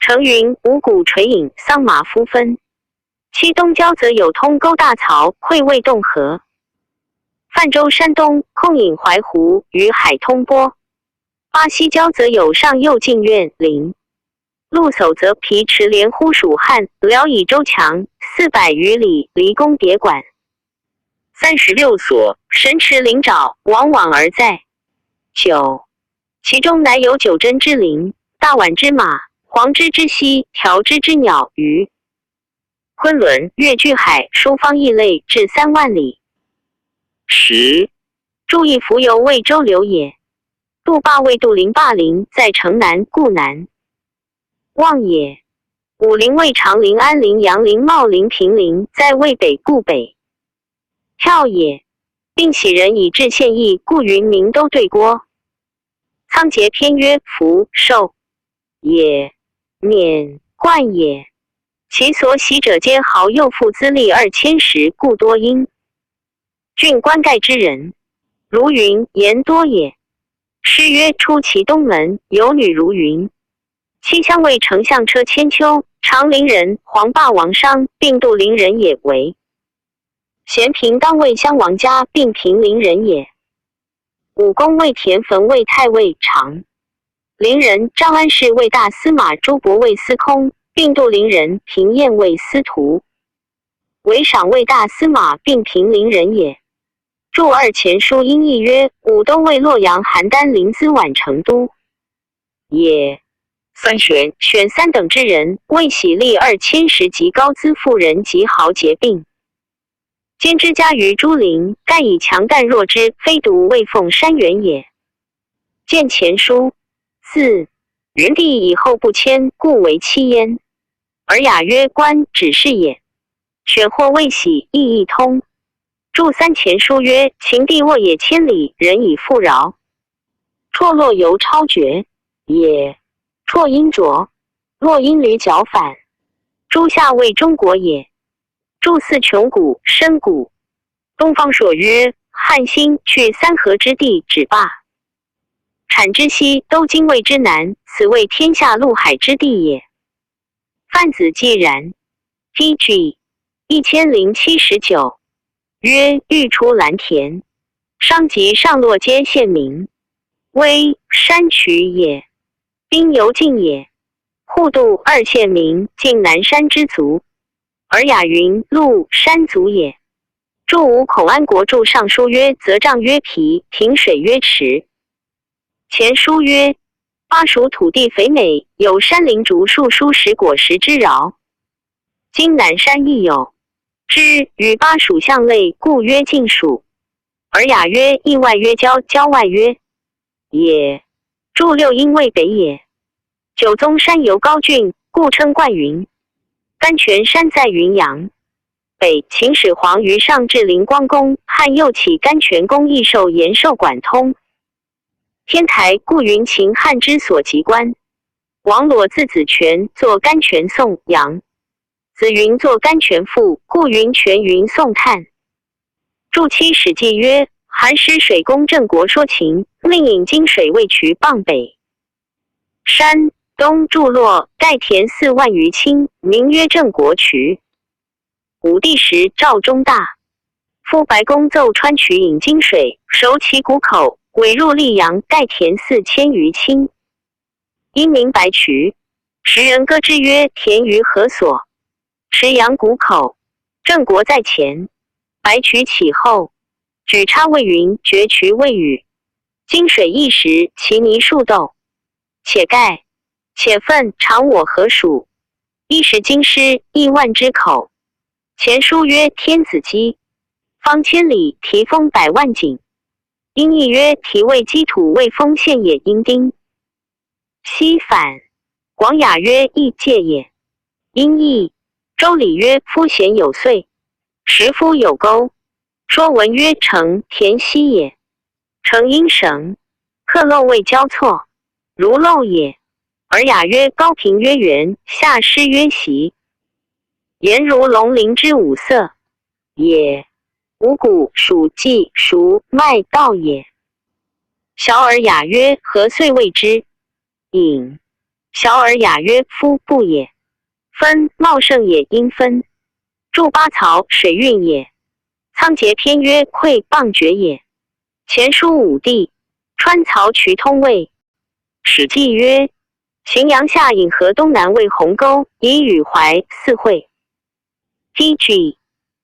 成云五谷垂影，桑麻夫分。其东郊则有通沟大槽，会渭洞河。泛舟山东，控引淮湖，与海通波。巴西郊则有上右进苑林。陆叟则皮池连呼蜀汉，辽以周强400余里，离宫别馆36所，神池灵沼，往往而在。9. 其中乃有九真之灵，大宛之马，黄枝之犀，条枝之鸟鱼。昆仑、越距海，疏方异类，至3万里。10. 注意浮游渭州流也。杜坝为杜陵灞陵，在城南，故南。望也。武陵为长陵、安陵、阳陵、茂陵、平陵，在渭北，故北。票也。并喜人以至县邑，故云明都对郭。仓颉篇曰：福寿也，免冠也。其所喜者皆豪幼妇资历2000石，故多因。郡官盖之人，如云言多也。诗曰：出其东门，有女如云。七乡为丞相车千秋，长陵人，黄霸王商，并杜陵人也为。咸平当为襄王家，并平陵人也。武公为田汾为太尉长陵人，张安世为大司马，朱伯为司空，并杜陵人，平晏为司徒。韦赏为大司马，并平陵人也。著二前书因议曰：武都为洛阳、邯郸、临淄、宛、成都也。三选3等之人，为喜历2000石及高资妇人及豪杰并。兼之家于朱陵，盖以强干弱之，非独魏凤山原也。见前书。4. 元帝以后不迁，故为妻焉。而雅曰：官指示也。选或未喜，意亦通。著三前书曰：秦地沃野千里，人以复饶。绰落犹超绝也。绰因浊，落因驴角反。诸夏为中国也。著四穷谷、深谷。东方朔曰：汉兴，去三河之地，止罢。产之西，都精卫之南，此为天下陆海之地也。范子既然。PG 1079。曰：欲出蓝田，商及上洛皆县民。危山渠也，兵由晋也。户渡2县民，晋南山之族。而雅云陆山族也。著吴孔安国著尚书曰：则杖曰皮，平水曰池。前书曰：巴蜀土地肥美，有山林竹树数十果实之饶。今南山亦有。之与巴蜀相类，故曰晋蜀。而雅曰：邑外曰郊，郊外曰也。著六因为北也。九宗山由高峻，故称冠云。甘泉山在云阳。北秦始皇于上至灵光宫，汉又起甘泉宫，亦受延寿管通。天台故云秦汉之所及观。王裸字子权，作甘泉颂阳。子云作甘泉赋，故云泉云颂叹。注七史记曰：韩师水公郑国说秦，令引金水渭渠傍北。山东筑洛盖田4万余顷，名曰郑国渠。武帝时赵中大，复白公奏川渠引金水，守其谷口，尾入溧阳，盖田4000余顷，因名白渠。时人歌之曰：田于何所？池阳谷口。郑国在前，白渠起后，举叉未云，绝渠未雨。金水一时，其泥数斗。且盖，且分，长我何属？一时京师亿万之口。前书曰：天子基，方千里，提封100万顷。因义曰：提为基土，未封县也。因丁。西反。广雅曰：义界也。因义。周礼曰：夫贤有岁，时夫有沟。说文曰：城田西也。城因绳，克漏未交错，如漏也。而雅曰：高平曰圆，下师曰习。言如龙鳞之五色也。五谷、黍、稷、黍、麦、稻也。小尔雅曰：何遂谓之？隐。小尔雅曰：夫不也。分茂盛也，应分。筑八槽，水运也。仓颉篇曰：溃蚌绝也。前书武帝，川漕渠通渭。史记曰：荥阳下引河东南为鸿沟，以与淮四会。DG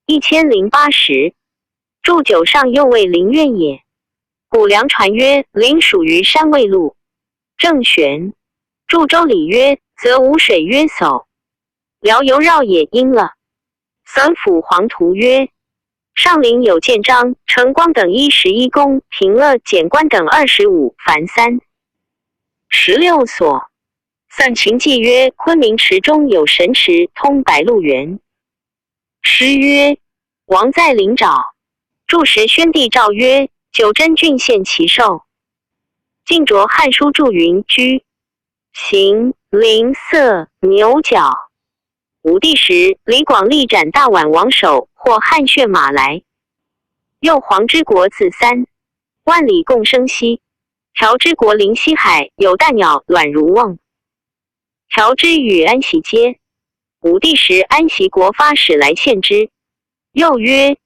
1080。筑九上右卫陵苑也。古梁传曰：陵属于山渭路。郑玄。筑州里曰：则无水曰叟。辽游绕也，应了。损府黄图曰：上陵有建章、承光等11宫，平乐、简官等25，凡3。16所。散秦记曰：昆明池中有神池，通白鹿原。诗曰：王在陵沼。筑时宣帝诏曰：九真郡县其寿。晋着汉书注云：居、形、鳞、色、牛角。武帝时，李广力斩大宛王首，获汗血马来。右黄之国子3，万里共生息。条之国临西海，有大鸟卵如瓮。条之与安息皆。武帝时，安息国发使来献之。又曰：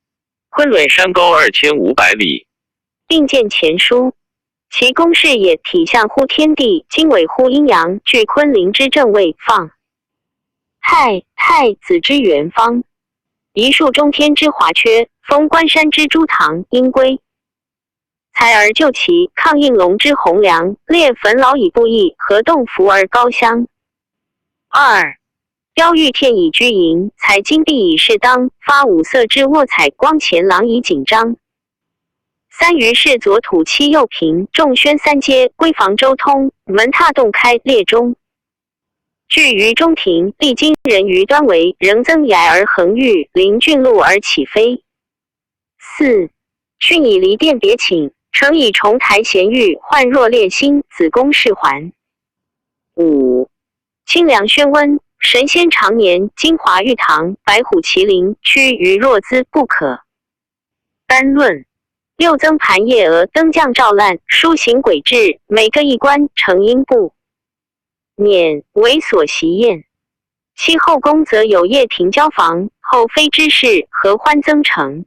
昆仑山高2500里，并见前书。其公事也，体相乎天地，经纬乎阴阳，据昆凌之正位，放太子之元方，一树中天之华缺，封关山之诸堂，应归。才而就其，抗应龙之洪梁，列坟老以布邑，合洞符而高香。2. 标玉片以居营，采金碧以饰当，发五色之卧彩光前廊以紧张。3. 于是左土七右平，众轩三阶，闺房周通，门踏洞开列中。据于中庭，历经人于端围，仍增崖而横愈，临峻路而起飞。4. 训以离殿别寝，承以重台衔玉，焕若烈星，子宫饰环。5. 清凉宣温，神仙常年，金华玉堂，白虎麒麟，屈于若兹不可。单论。6. 增盘夜娥，灯降照烂，书行轨制，每个一官，成阴部。免为所习宴。7. 后宫则有掖庭交房，后妃之事，合欢增成。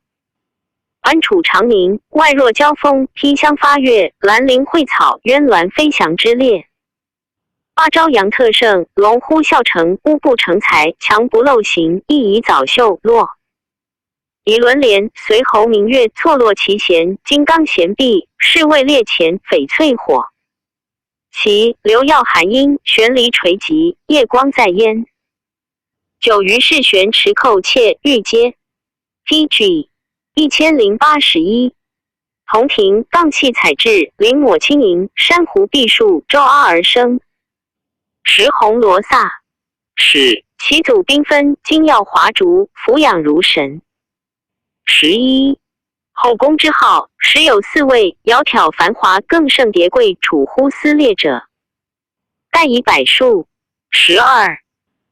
安楚长宁，外若交锋，披香发月，兰陵蕙草，鸳鸾飞翔之列。8. 朝阳特盛，龙呼啸成，乌不成才，强不漏行，亦以早秀落。以轮帘，随侯明月，错落其弦，金刚弦臂，侍卫列前，翡翠火。其流耀寒阴，悬离垂棘，夜光在焉。9. 于是悬池寇窃玉阶。DG 1081。铜庭钢器彩制，临抹轻盈，珊瑚碧树，周阿而生。10. 红罗萨。是其祖缤纷，精耀华烛，俯仰如神。11. 后宫之好，时有4位，窈窕繁华，更胜叠贵，处乎斯列者，盖以百数。12.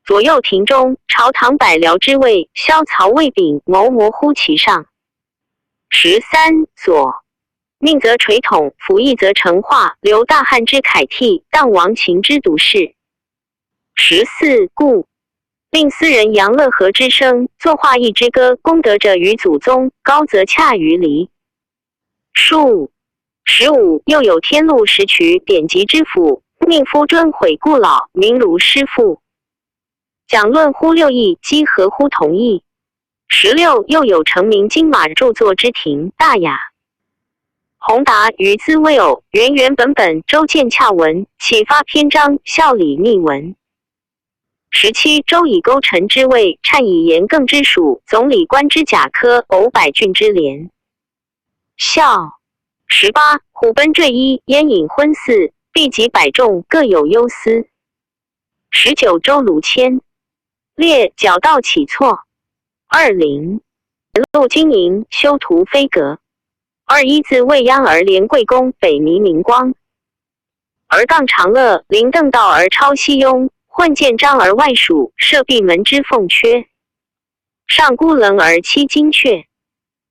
左右庭中，朝堂百僚之位，萧曹魏炳谋模乎其上。13. 左命则垂统，辅翼则成化，留大汉之楷替，荡王秦之独事。14. 故令斯人杨乐和之声，作画一之歌，功德者于祖宗，高则洽于离。数。15. 又有天禄拾渠典籍之府，命夫尊毁故老，名如师父。讲论乎六艺，积合乎同义。16. 又有成名金马著作之庭，大雅。宏达于兹未偶，原原本本，周见洽文，启发篇章，效理密文。17. 周以勾陈之位，忏以严更之属，总理官之甲科，偶百郡之连。孝。18. 虎贲坠衣，烟饮昏肆，必及百众，各有忧思。19. 周鲁谦。列角道起错。20. 路经营，修图飞阁。21. 自未央而连贵宫，北弥明光。而杠长乐，临邓道而超西庸，混建章而外属，设闭门之凤阙。上孤棱而栖金阙。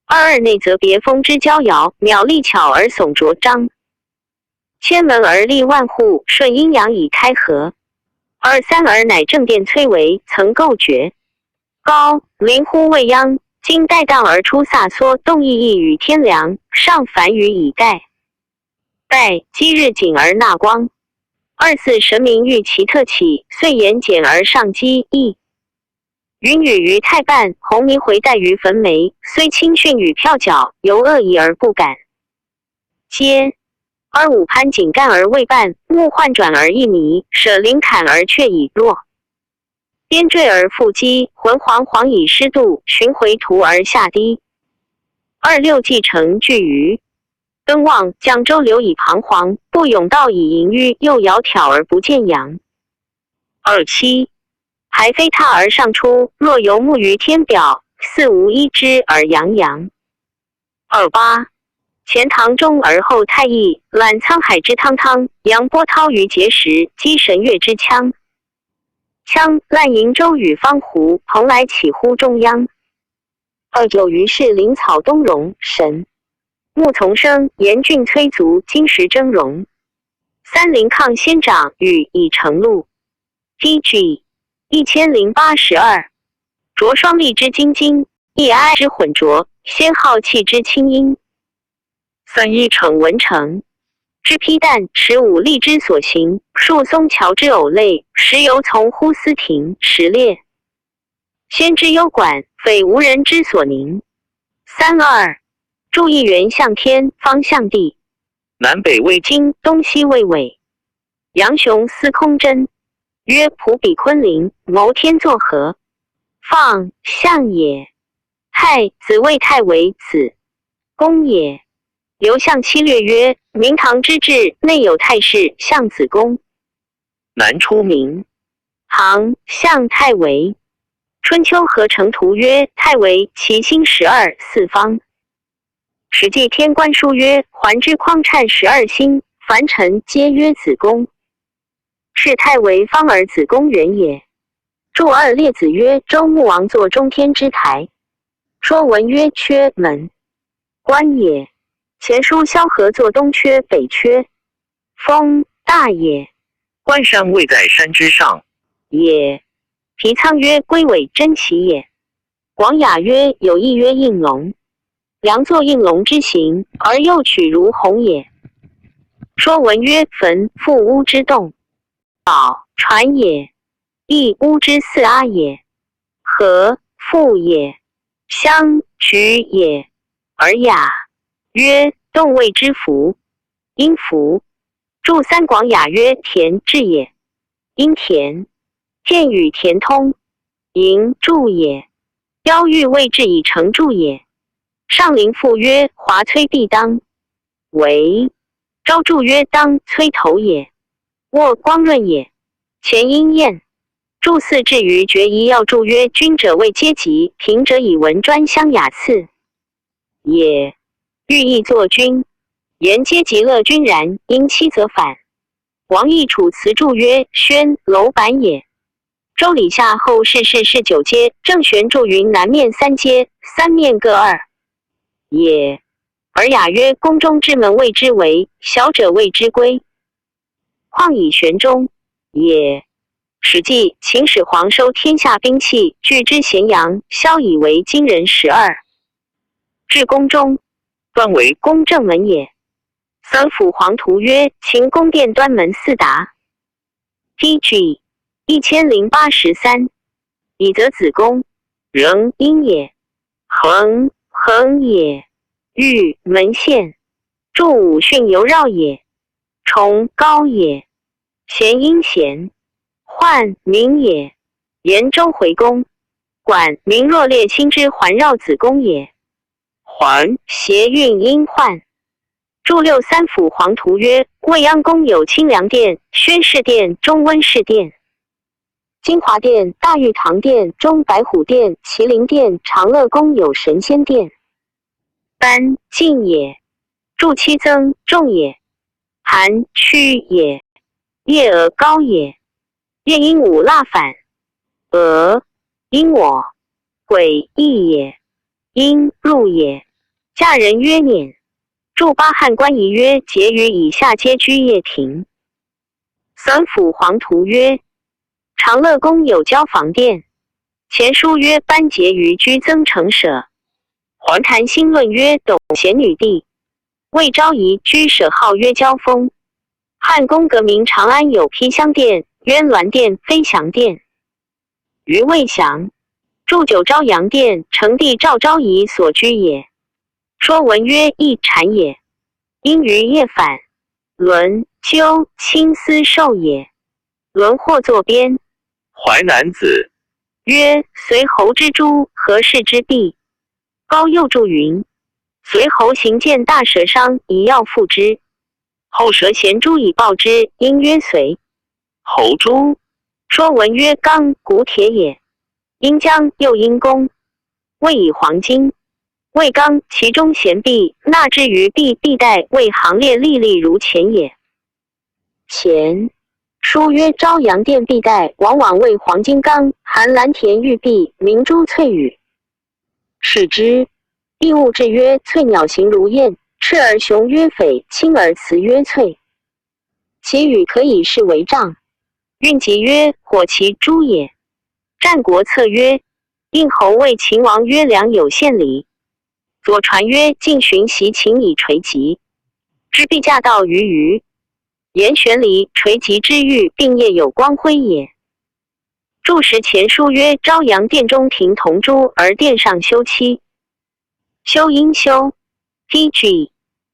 22. 内则别峰之交遥，渺丽巧而耸着章。千门而立万户，顺阴阳以开合。二三而乃正殿崔嵬曾构绝。高临乎未央，今带荡而出飒缩，动意义与天凉，上凡于以盖。拜积日景而纳光。二四神明欲其特起，遂言简而上积意。云雨于太半，红泥回带于坟楣，虽轻训与票角，犹恶意而不敢。皆而五攀井干而未半，木换转而一迷，舍灵坎而却已弱。边坠而复击，浑黄黄以失度，寻回途而下低。二六既成聚于登望，江州流以彷徨，不甬道以盈淤，又窈窕而不见阳。二七还飞踏而上出，若游牧于天表，似无一之而洋洋。二八前堂中而后太液，览沧海之汤汤，扬波涛于碣石，击神岳之羌。羌烂瀛洲与方湖，蓬莱起乎中央。二九于是林草东荣，神木丛生，严峻催足，金石峥嵘。三陵抗先长，与已成路。DG 1082，着双力之精金，一哀之混浊，先浩气之清音。三一逞文成之披旦，持五力之所行，树松桥之偶类，时游从乎斯庭，时列先之幽馆，匪无人之所宁。三二注意圆向天，方向地，南北未经，东西未纬。杨雄司空真，曰仆比昆凌，谋天作合，放象也。太子谓太为子公也。刘向七略曰：明堂之治，内有太师，相子公。南出名。行相太为。春秋合成图曰：太为其星12四方。史记天官书曰：环之匡颤12星，凡臣皆曰子公。是太为方而子公远也。注二列子曰：周穆王作中天之台。说文曰：缺门关也。前书萧何作东阙北阙，风大也。关山位在山之上也。皮苍曰：龟尾真奇也。广雅曰：有意曰应龙。良作应龙之形，而又取如鸿也。说文曰：坟覆屋之洞，宝船也。亦屋之四阿也。和复也。相举也。而雅曰：动谓之福，阴福。注三广雅曰：田治也。阴田，见与田通，盈柱也。标喻谓治以成柱也。上林赋曰：华摧必当为。昭著曰：当摧头也。沃光润也。前阴燕。注四至于决一要注曰：君者谓阶级，平者以文专相雅次也。寓意作君，言阶级乐君然，因妻则反。王逸楚辞注曰：轩楼板也。周礼下后世是9阶，正玄注云南面3阶，三面各2也。而雅曰：宫中之门谓之为，小者谓之归。况以玄中也。史记秦始皇收天下兵器，据之咸阳，萧以为今人12。至宫中，断为宫正门也。三辅黄图曰：秦宫殿端门四达。DG 1083，以则子宫，仍阴也。恒也。玉门县。注五训游绕也。崇高也。咸阴咸。患明也。延州回宫。管明若列卿之环绕子宫也。环谐韵阴患。注六三辅黄图曰：未央宫有清凉殿、宣室殿、中温室殿、金华殿、大玉堂殿、中白虎殿、麒麟殿。长乐宫有神仙殿。班晋也。注七增重也。寒屈也。夜鹅高也。夜鹦鹉蜡反。鹦我。鬼异也。阴入也。嫁人曰辇。驻巴汉官仪曰：结于以下皆居业庭。损府黄图曰：长乐宫有交房殿。前书曰：班结于居增成舍。还谈新论曰：董贤女帝。魏昭仪居舍号曰交峰。汉宫革名长安有披香殿、渊銮殿、飞翔殿。余未详。祝九昭阳殿，成帝赵昭仪所居也。说文曰：亦产也。因于夜反，伦鸠青丝兽也。伦或作编。淮南子曰：随侯之诛，何事之弊？高又注云：随侯行见大蛇伤，以药复之。后蛇衔诛以报之，因曰随。侯诛。说文曰：钢骨铁也。因将又因弓，谓以黄金。魏刚其中贤璧，纳之于璧，必带为行列历历如前也。前书曰：昭阳殿必带，往往为黄金刚，含蓝田玉璧，明珠翠羽。是之。必物志曰：翠鸟形如燕，赤而雄曰翡，青而雌曰翠。其羽可以视为杖。运集曰：火其珠也。战国策曰：应侯谓秦王曰：良有献礼。左传曰：晋寻袭秦以垂棘，知必驾到于虞。言玄离垂棘之玉，并业有光辉也。注释前书曰：昭阳殿中庭铜珠，而殿上修漆。修应修 PG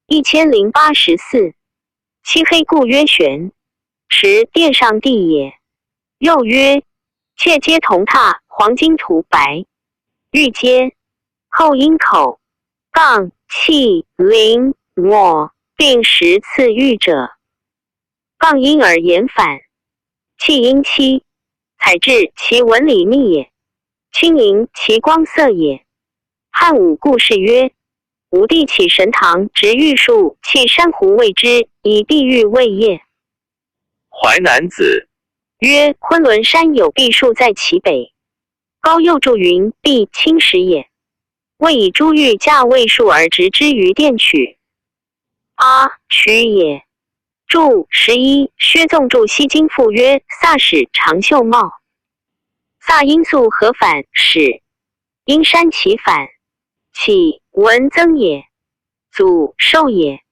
1084。漆黑故曰玄，持殿上地也。又曰：妾皆铜闼，黄金涂白。玉阶后阴口杠气鳞墨，并10次玉者。杠阴而言反，气阴漆，采制其纹理密也。轻盈其光色也。汉武故事曰：武帝起神堂，植玉树，弃珊瑚为之，以碧玉为业。淮南子曰：昆仑山有碧树在其北。高又注云：碧青石也。谓以珠玉架为树而植之于殿曲。曲也。注11。薛纵注西京赋曰：萨使长袖帽。萨因素何反使？因山其反。起文增也。祖寿也。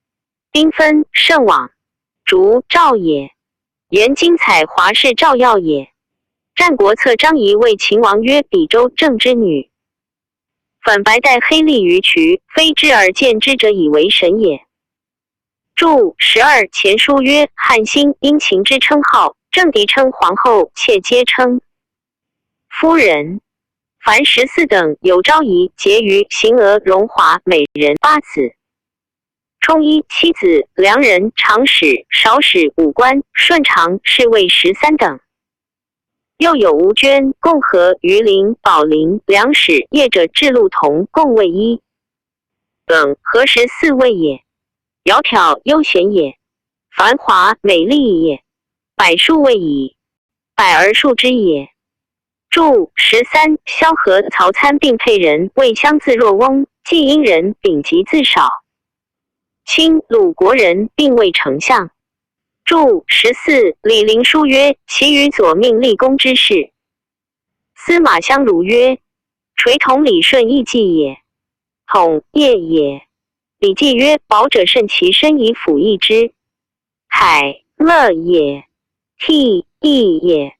缤纷圣往。竹兆也。言精彩华氏照耀也。战国策张仪谓秦王曰：比周正之女。粉白带黑立于渠，非之而见之者以为神也。注12。前书曰：汉兴因秦之称号，政敌称皇后，妾皆称夫人。凡14等有昭仪、婕妤、邢娥、荣华、美人8子。充一7子，良人、长史、少史、武官、顺常是谓13等。又有吴娟、共和、于林、宝林、梁史、业者智路同共位1等，合14位也。窈窕悠闲也。繁华美丽也。百数位矣，百而数之也。注13。萧何、曹参并配人，魏相自若翁，季阴人丙吉自少。清鲁国人并为丞相。注14。李陵书曰：其余左命立功之事。司马相如曰：垂统理顺义季也。统业也。礼记曰：保者慎其身以辅义之。凯乐也。替义也。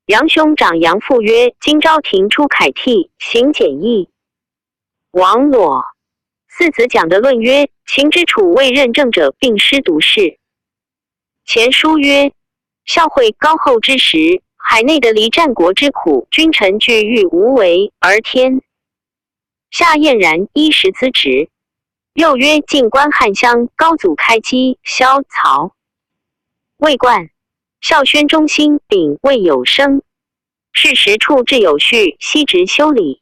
杨兄长杨父曰：今朝廷出凯替，行简易。王裸。四子讲的论曰：秦之楚未任政者，并师独士。前书曰：孝惠高后之时，海内的离战国之苦，君臣俱欲无为而天下晏然衣食资职。又曰：晋观汉襄，高祖开基，萧曹魏冠，孝宣中兴，丙未有生。是时处置有序，西直修理。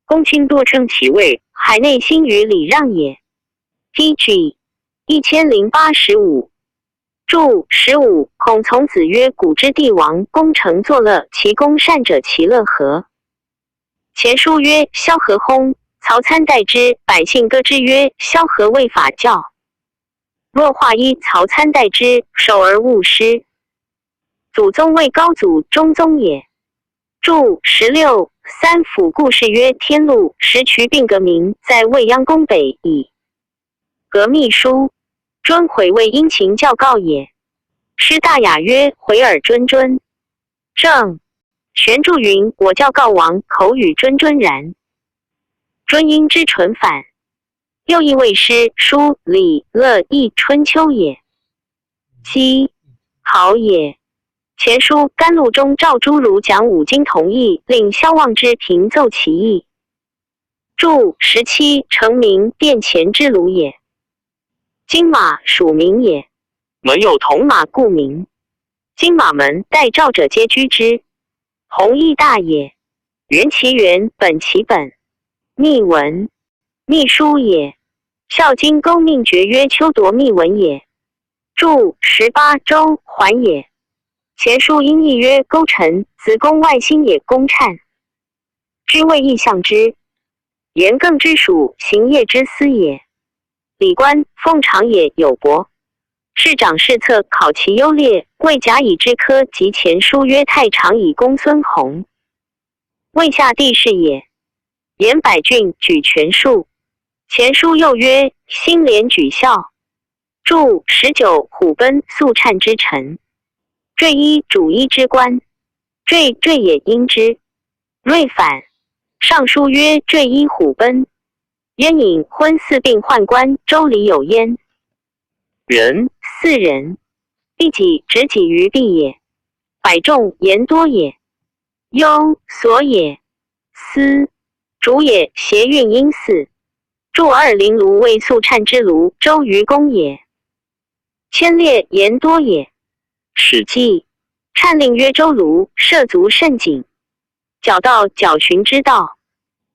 公卿多称其位，海内兴于礼让也。PG 1085。注15。孔从子曰：古之帝王，功成作乐，其功善者，其乐何？前书曰：萧何薨，曹参代之，百姓歌之曰：萧何为法教。若化一曹参代之，守而勿失。祖宗谓高祖中宗也。注16三府故事曰：天禄时渠并革名，在未央宫北矣。革秘书，尊悔为殷勤教告也。师大雅曰：回耳谆谆。正玄注云：我教告王，口语谆谆然。谆音之纯反。又亦谓诗、书、礼、乐亦春秋也。稽好也。前书甘露中赵诸儒讲五经同义，令萧望之平奏其意。注17成名殿前之鲁也。金马属名也，门有铜马故名。金马门待赵者皆居之。弘义大也，原其原，本其本。密文，秘书也。孝经公命爵曰丘夺密文也。注18周还也。前书音译曰勾陈，子宫外心也公颤。居谓意象之。言更之属行业之司也。礼官奉常也有伯。市长试策考其优劣，谓甲乙之科及前书曰太常以公孙弘。魏下帝是也。言百郡举权术。前书又曰兴廉举孝。注19虎贲速颤之臣。坠衣主衣之官。坠也应之。瑞反。尚书曰坠衣虎贲。燕引婚四病宦官，周礼有焉。人4人。必己执己于必也。百众言多也。忧所也。思主也。谐韵因四。注二陵卢为速颤之卢，周于公也。牵列言多也。史记颤令曰周卢，涉足甚谨。矫道矫循之道，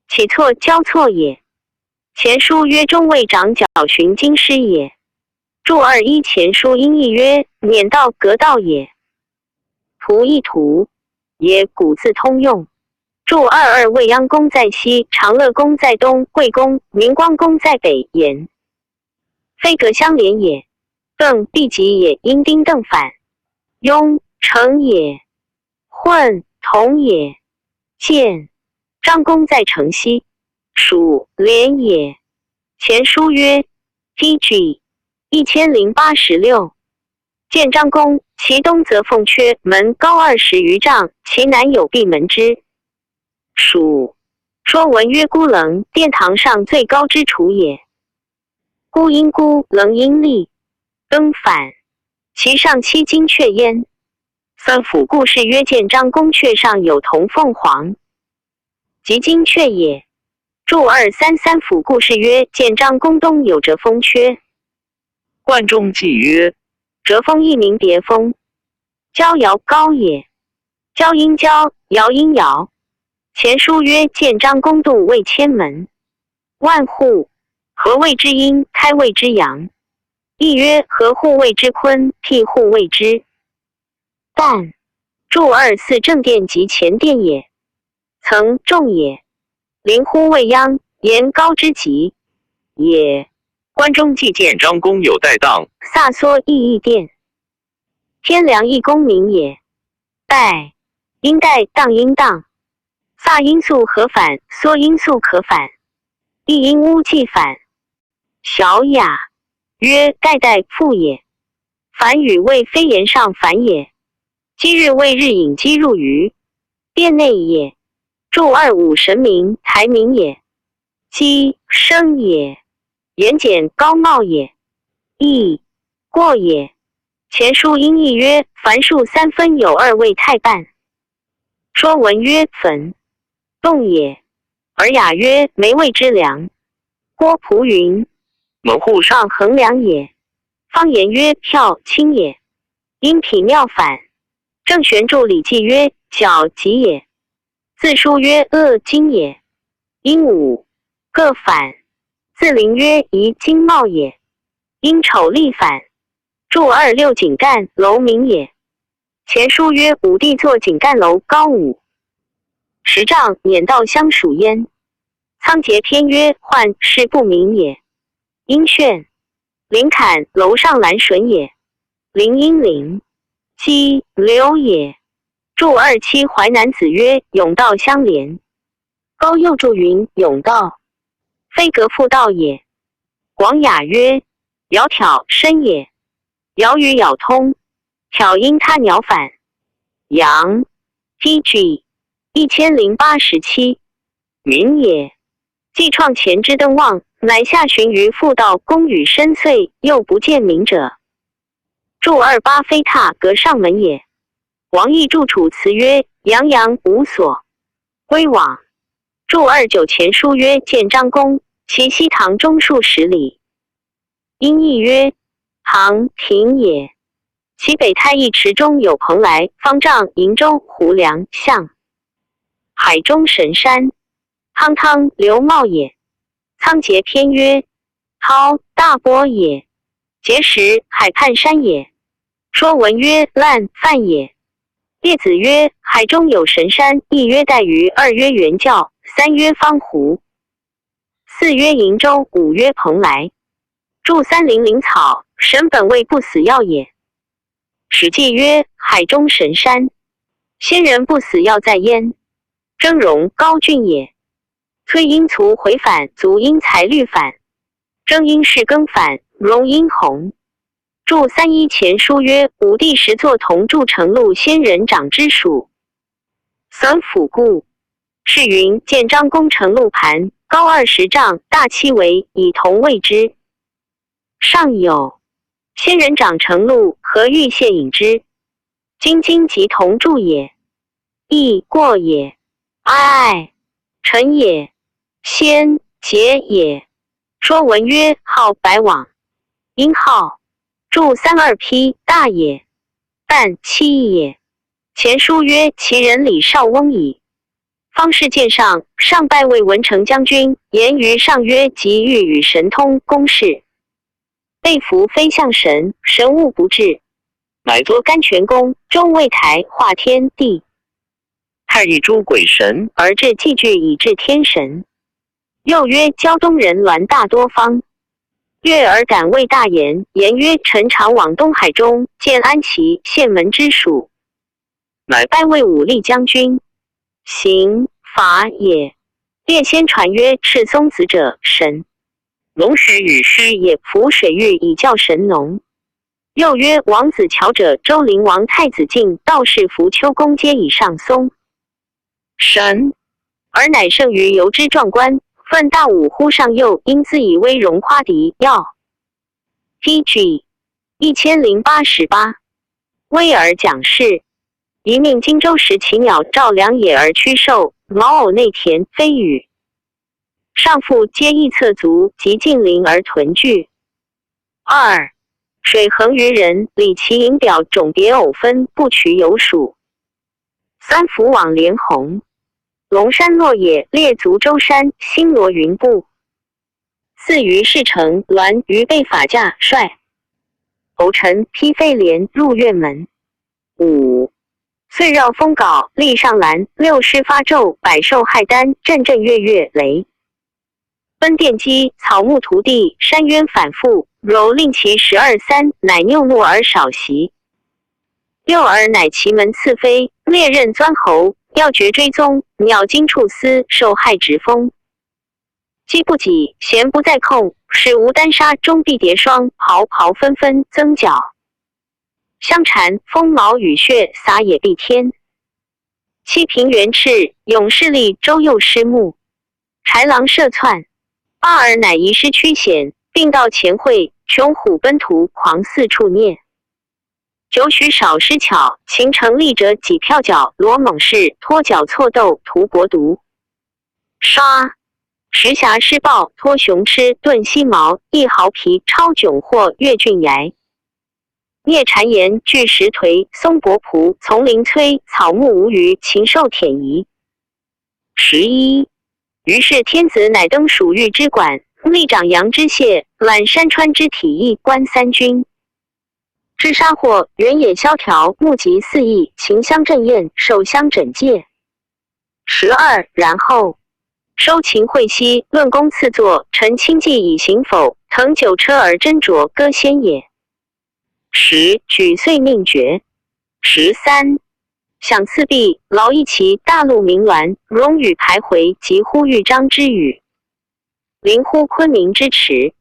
起错交错也。前书曰中尉长矫循经师也。注21前书音译曰免道革道也。图一图也，古字通用。注22未央宫在西，长乐宫在东，惠宫、明光宫在北言。非隔相连也。邓必己也，因丁邓反。雍成也。混同也。建张公在城西，属连也。前书曰 TG 1086。建张公，其东则凤阙门高20余丈，其南有闭门之。属说文曰孤棱，殿堂上最高之处也。孤因孤，棱因立。更反，其上七金阙焉。三府故事曰建张宫阙上有铜凤凰，即金阙也。注233府故事曰建张宫东有折风阙。冠中记曰折风一名别风，交摇高也。交因交，摇因摇。前书曰建张公度未千门，万户，合谓之阴，开谓之阳。亦曰合户谓之坤，辟户谓之旦。注24正殿及前殿也。曾重也。临乎未央，言高之极也。关中记建张公有代当，萨缩亦义殿。天良一公名也。代因代当应当。萨因素可反，缩因素可反。亦因乌既反。小雅曰代代复也。反语谓非言上反也。今日谓日引积入于殿内也。注25神明台名也。积生也。言简高茂也。义过也。前书音译曰凡数三分有二位太半。说文曰焚动也。尔雅曰梅味之良。郭璞云门户上衡量也。方言曰票轻也。因体妙反。正玄注礼记曰皎吉也。字书曰恶金也。因五各反。字灵曰宜金茂也。因丑立反。注26井干楼名也。前书曰武帝作井干楼高5 10丈，免道相属焉。仓颉篇曰涣氏不明也。因炫林坎楼上兰笋也，林阴陵，姬刘也。注27淮南子曰：甬道相连。高又注云：甬道，非隔复道也。广雅曰：窈窕深也，窈与窈通，窕因他鸟反。阳 DG 1087云也。既创前之登望，乃下寻于复道，宫宇深邃，又不见明者。注28非踏隔上门也。王毅注楚辞曰：洋洋无所，归往。注29前书曰：建章宫，其西堂中数十里。因义曰：行亭也。其北太一池中有蓬莱、方丈、瀛洲、胡梁、象。海中神山，汤汤流茂也。仓颉篇曰：涛大波也。碣石海畔山也。说文曰：烂泛也。列子曰：海中有神山，一曰带鱼，二曰圆教，三曰方湖，四曰瀛洲，五曰蓬莱。注300灵草，神本谓不死药也。史记曰：海中神山，仙人不死药在焉。峥嵘高峻也。崔因卒回返，卒因才虑反。峥因是更反，荣因红。注31前书曰：武帝时作铜铸成录仙人掌之属。损府故。是云建章宫成录盘，高20丈，大7围，以铜为之。上有仙人掌成录，何欲谢引之？金金即铜铸也。亦过也。哀臣也。仙节也。说文曰：号百往，因号。注32批大也。半7亿也。前书曰：其人李少翁矣。方士见上，上拜为文成将军，言于上曰：即欲与神通，公事。被服非象神，神物不至。乃作甘泉宫，中位台，化天地。太一诸鬼神，而至祭具以至天神。又曰：胶东人鸾大多方。悦而敢谓大言，言曰：臣常往东海中，见安齐、县门之属。乃拜为武力将军。刑罚也。列先传曰：赤松子者，神。龙石与虚也，浮水域以教神农。又曰：王子乔者，周灵王太子敬、道士扶丘公皆以上松。神，而乃胜于游之壮观，奋大武乎上右，因自以威容夸敌要。PG 1088威尔讲事。一命荆州时，其鸟照梁野而驱兽，毛偶内田飞羽。上父皆异侧足，及近邻而屯聚。2水衡于人，理其引表种别偶分，不取有属。3伏往连鸿。龙山落野，列足舟山，星罗云布。4于事成，鸾于被法驾帅。侯臣披飞帘入院门。5岁绕风镐，立上兰，6狮发纣，百兽骇丹，阵阵月月雷。奔电击，草木涂地，山渊反复，柔令其12-3，乃拗怒而少袭。6而乃其门刺飞，猎刃钻喉，要绝追踪，鸟惊触丝，受害直风。击不己，弦不再控，使无单杀，终必叠霜，袍袍纷纷，增角。相缠，风毛雨血，洒也蔽天。7平原赤，勇士立，周右失目。豺狼射窜。8而乃遗失驱险，并到前会，穷虎奔突，狂四处啮。9许少失巧，秦城立者几票角，罗猛士，脱角错斗，屠国毒。杀石峡施暴，脱雄痴，顿犀毛，一毫皮，超迥或越峻崖。啮谗言，巨石颓，松柏蒲，丛林摧，草木无余，禽兽忝夷。11于是天子乃登蜀域之管，立长阳之谢，揽山川之体役，观3军。至杀获，原野萧条，目疾4邑，秦相阵宴，守相枕戒。12然后收秦会西，论功赐作，臣亲计以行否？腾九车而斟酌歌仙也。10举岁命爵。13享次第，劳一骑大陆鸣鸾，荣与徘徊，疾呼豫章之语，临乎昆明之池。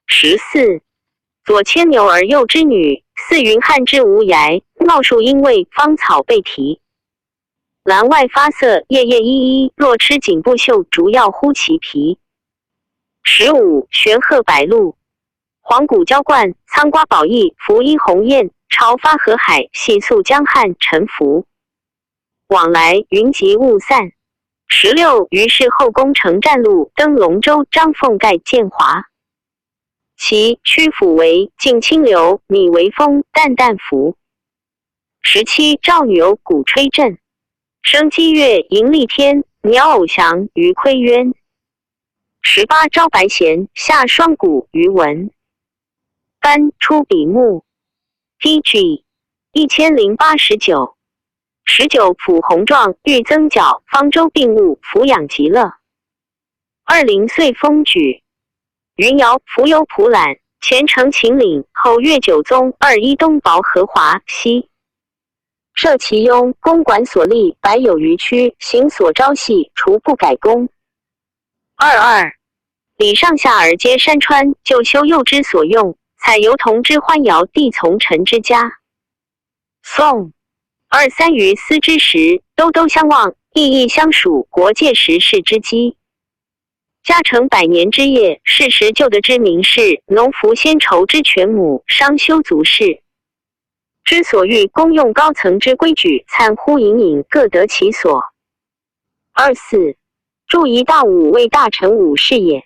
14左牵牛而右之女，似云汉之无涯，茂树因为芳草被啼。栏外发色，夜夜依依，若吃锦布绣，竹要乎其皮。15玄鹤白鹭，黄骨浇冠，苍瓜宝翼，拂衣鸿雁，潮发河海，细溯江汉沉浮。往来云集雾散。16于是后宫乘战路，登龙舟，张凤盖建华。其曲阜为静清流，米为风，淡淡拂。17赵女偶鼓吹震，生激月迎丽天，鸟偶翔于窥渊。18招白弦，下双鼓于文。班出笔目。DG 1089。19辅宏壮，欲增角，方舟并物，俯仰极乐。20岁风举。云瑶浮游普览，前程秦岭，后越九宗，21东薄荷华西。设其庸，公馆所立，百有余区，行所朝夕，除不改功。22礼上下而皆山川，就修幼之所用，采油桐之欢摇，地从臣之家。宋23于斯之时，兜兜相望，意意相属，国界时事之基。嘉诚百年之业，是时旧德之名士，农服先筹之全母，商修足士。之所欲公用高层之规矩，灿乎隐隐，各得其所。24筑一大武，为大臣武士也。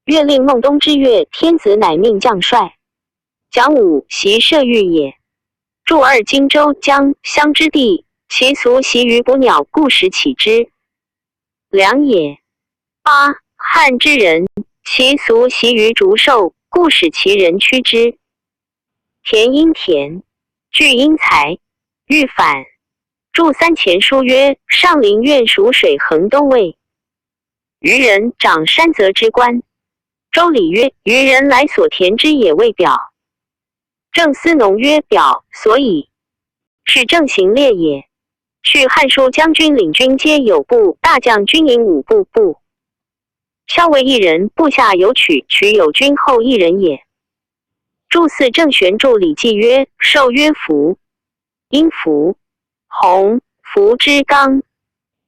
月令孟冬之月，天子乃命将帅。讲武习射御也。筑二荆州江襄之地，其俗习于捕鸟，故时起之。良也。8汉之人，其俗习于逐兽，故使其人趋之。田因田，具因材，欲反。著三前书曰：上林苑属水衡东魏。渔人长山泽之官。周礼曰：渔人来所田之野未表。郑思农曰：表，所以是正行列也。续汉书将军领军皆有部，大将军营5部部。校尉一人，部下有曲，曲有军后一人也。注四郑玄注礼记曰：授曰服，因服，弘，服之纲。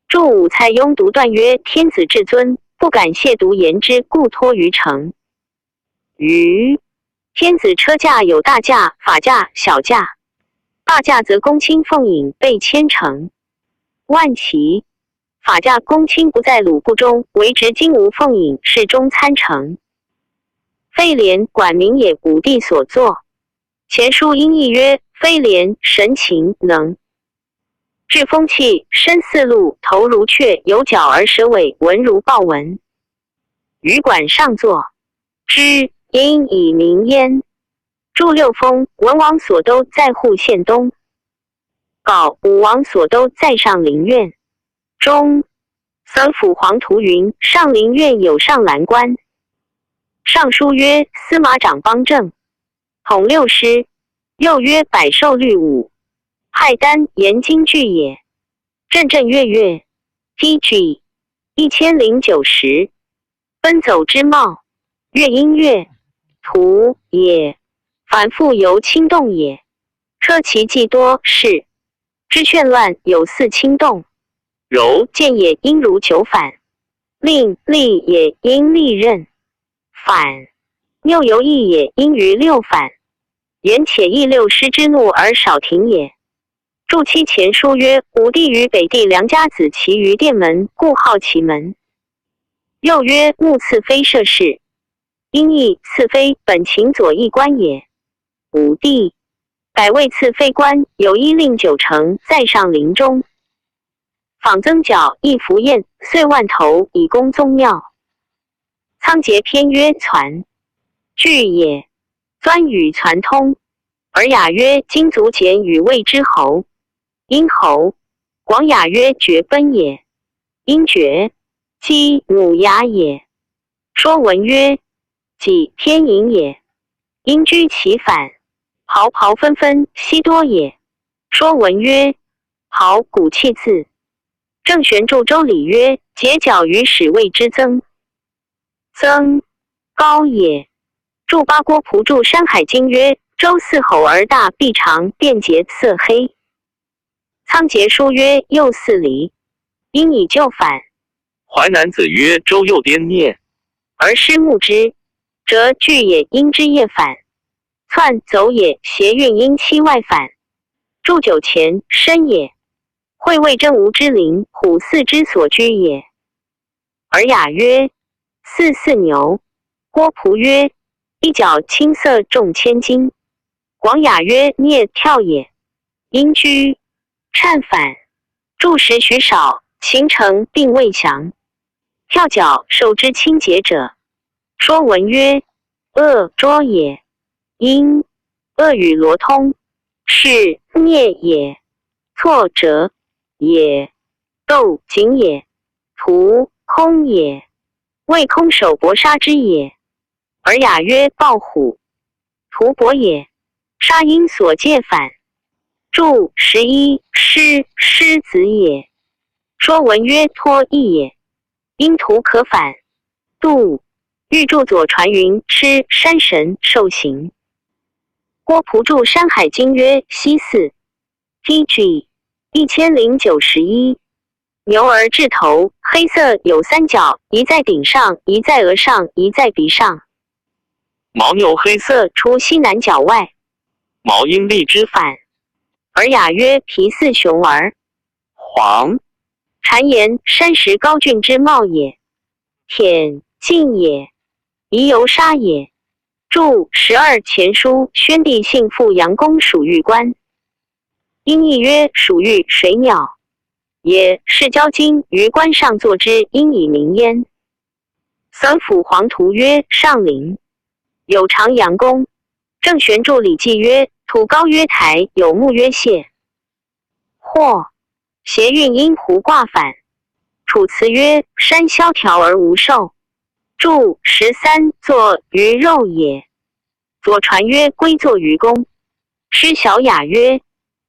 注五蔡邕独断曰：天子至尊，不敢亵渎言之，故托于诚。于天子车驾有大驾、法驾、小驾。大驾则公卿奉引，被千乘。万骑。法驾公卿不在鲁部中，为执金吾奉引，侍中参乘。飞廉管名也，武帝所作。前书音译曰：飞廉神情能，治风气，身似鹿，头如雀，有角而蛇尾，文如豹纹。羽管上作，之因以名焉。祝六封，文王所都在户县东。告武王所都在上林苑。中僧辅黄图云：上林苑有上兰官。上书曰：司马长邦正，统六师。又曰：百兽律武，亥丹言经句也。振振跃跃。DG 1090。奔走之貌，乐音乐，图也。反复由轻动也。车骑既多是。之絢乱有似轻动。柔见也应如九反。令利也应利刃。反谬犹义也应于六反。言且易六师之怒而少停也。注七前书曰：武帝于北地良家子其于殿门，故号其门。又曰：穆次非射士。因义次非本秦左翼官也。武帝改为次非官，有一令九成，在上陵中。仿曾角一服宴，岁万头以供宗庙。仓颉篇曰：传，句也。钻与传通。尔雅曰：今足简与谓之侯。因侯。广雅曰：绝奔也。因绝。姬母雅也。说文曰：己天营也。因居其反，庖庖纷纷，悉多也。说文曰：庖，古气字。郑玄注周礼曰：结角于始谓之曾，曾高也。注八郭璞注山海经曰：周四吼而大，臂长，便节色黑。仓颉书曰：又四离，因以就反。淮南子曰：周又颠念，而失目之，则句也因之业反。窜走也，谐韵因期外反。注九前深也，会谓真吾之灵，虎四之所居也。尔雅曰：四四牛。郭璞曰：一角青色重千斤。广雅曰：聂跳也。因居颤反。注时许少，形成并未详。跳角受之清洁者。说文曰：恶拙也。因恶与罗通，是聂也。错折也。斗井也。图空也。谓空手搏杀之也。尔雅曰：豹虎。图搏也。杀因所借反。注11狮子也。说文曰：托义也。因图可反。杜欲注左传云：吃山神受刑。郭璞注山海经曰：西四 TG 1091。牛儿至头，黑色，有三角，一在顶上，一在额上，一在鼻上。牦牛黑色，色出西南角外。毛阴历之反。尔雅曰：皮似熊儿。黄。谗言山石高峻之貌也。舔尽也。宜游杀也。注12前书，宣帝幸复阳公属玉官。因义曰：属玉水鸟也，是交金于官上作之，因以名焉。损府黄图曰：上陵。有长阳公。郑玄注礼记曰：土高曰台，有木曰谢。或谐韵因胡卦反。楚辞曰：山萧条而无兽。注13作鱼肉也。左传曰：龟作鱼公。诗小雅曰：